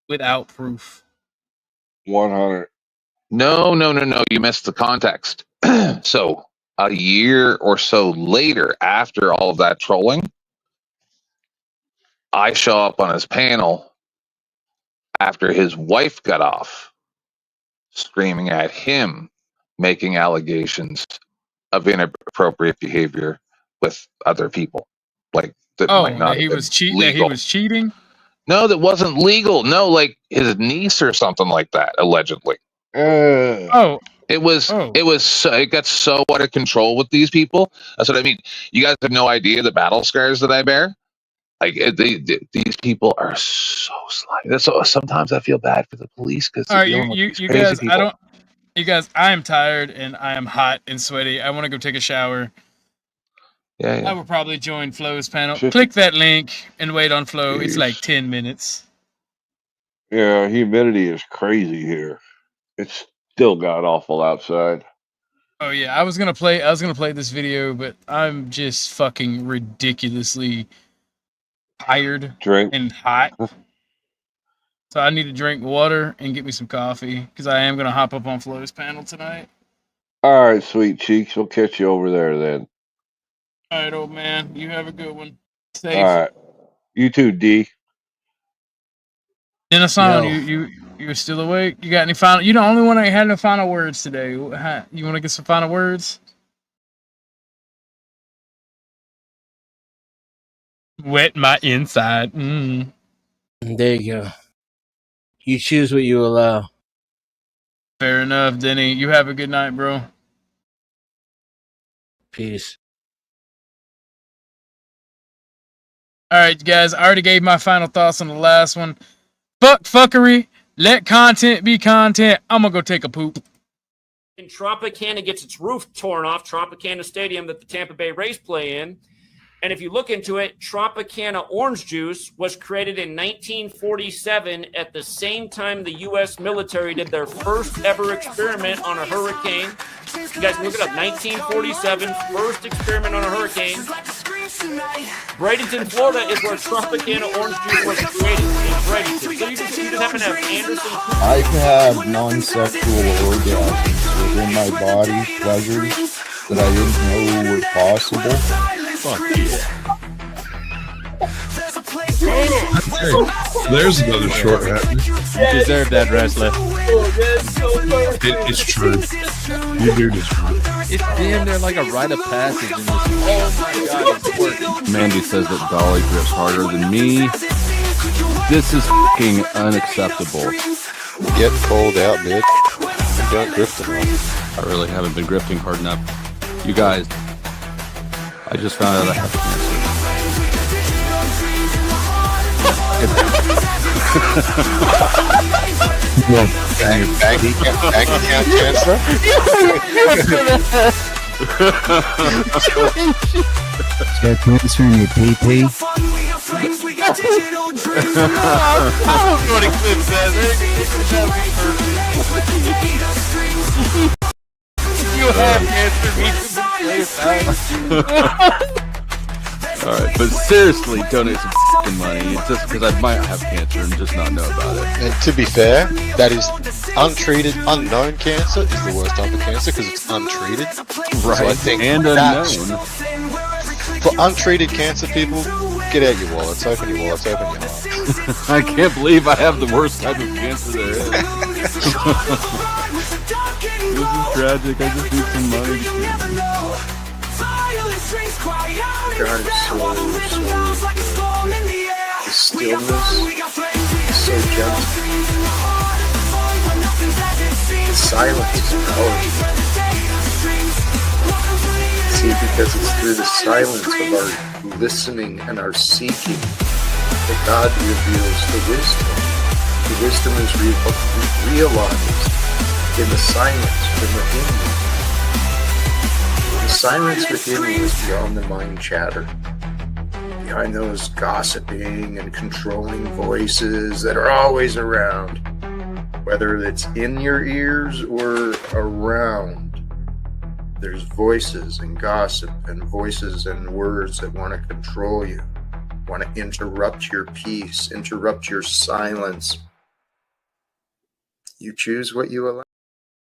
Speaker 7: without proof.
Speaker 3: 100.
Speaker 16: No. You missed the context. So a year or so later, after all of that trolling, I show up on his panel after his wife got off, screaming at him, making allegations of inappropriate behavior with other people, like that might not.
Speaker 7: That he was cheating.
Speaker 16: Legal.
Speaker 7: That he was cheating.
Speaker 16: No, that wasn't legal. No, like his niece or something like that, allegedly. It got so out of control with these people. That's what I mean. You guys have no idea the battle scars that I bear. Like these people are so sly. So sometimes I feel bad for the police because
Speaker 7: All right, you guys,
Speaker 16: people.
Speaker 7: You guys, I am tired and I am hot and sweaty. I want to go take a shower.
Speaker 16: Yeah.
Speaker 7: I will probably join Flo's panel. Click that link and wait on Flo. It's like 10 minutes.
Speaker 3: Yeah, humidity is crazy here. It's still god awful outside.
Speaker 7: Oh yeah, I was gonna play this video, but I'm just fucking ridiculously tired and hot. So I need to drink water and get me some coffee because I am gonna hop up on Flo's panel tonight.
Speaker 3: All right, sweet cheeks. We'll catch you over there then.
Speaker 7: All right, old man. You have a good one. Safe.
Speaker 3: All right. You too, D.
Speaker 7: Denison,
Speaker 3: Yo.
Speaker 7: you're still awake? You got any final? You're the only one that had no final words today. You want to get some final words? Wet my inside.
Speaker 18: There you go. You choose what you allow.
Speaker 7: Fair enough, Denny. You have a good night, bro.
Speaker 18: Peace.
Speaker 7: All right, guys. I already gave my final thoughts on the last one. Fuck fuckery. Let content be content. I'm gonna go take a poop.
Speaker 4: And Tropicana gets its roof torn off, Tropicana Stadium that the Tampa Bay Rays play in. And if you look into it, Tropicana orange juice was created in 1947 at the same time the U.S. military did their first ever experiment on a hurricane. You guys can look it up. 1947, first experiment on a hurricane. Bradenton, Florida is where Tropicana orange juice was created. In Bradenton. So you just happen to have Anderson.
Speaker 17: I can have non-sexual orgasms within my body, pleasures that I didn't know were possible. Fuck yeah.
Speaker 19: There's another short hat.
Speaker 20: You deserve that, wrestler.
Speaker 19: It's true. You do this true.
Speaker 20: It's damn near like a rite of passage in this. Oh my god, it's working.
Speaker 17: Mandy says that Dolly grips harder than me. This is fucking unacceptable. Get cold out, bitch. You don't grip enough. I really haven't been grifting hard enough. You guys, I just found out I have cancer.
Speaker 24: Bank account transfer?
Speaker 25: Got cancer in your PP?
Speaker 20: You have cancer.
Speaker 17: Alright, but seriously, donate some fucking money. It's just because I might have cancer and just not know about it.
Speaker 24: And to be fair, that is untreated, unknown cancer is the worst type of cancer because it's untreated.
Speaker 17: Right,
Speaker 24: so I think
Speaker 17: and unknown.
Speaker 24: For untreated cancer people, get out your wallets, open your wallets, open your heart.
Speaker 17: I can't believe I have the worst type of cancer there is. This is tragic. I just need some money.
Speaker 13: God is so the stillness is so gentle. The silence is powerful. See, because it's through the silence of our listening and our seeking that God reveals the wisdom. The wisdom is realized in the silence from within you. The silence within you is beyond the mind chatter, behind those gossiping and controlling voices that are always around, whether it's in your ears or around. There's voices and gossip and voices and words that want to control you, want to interrupt your peace, interrupt your silence. You choose what you allow.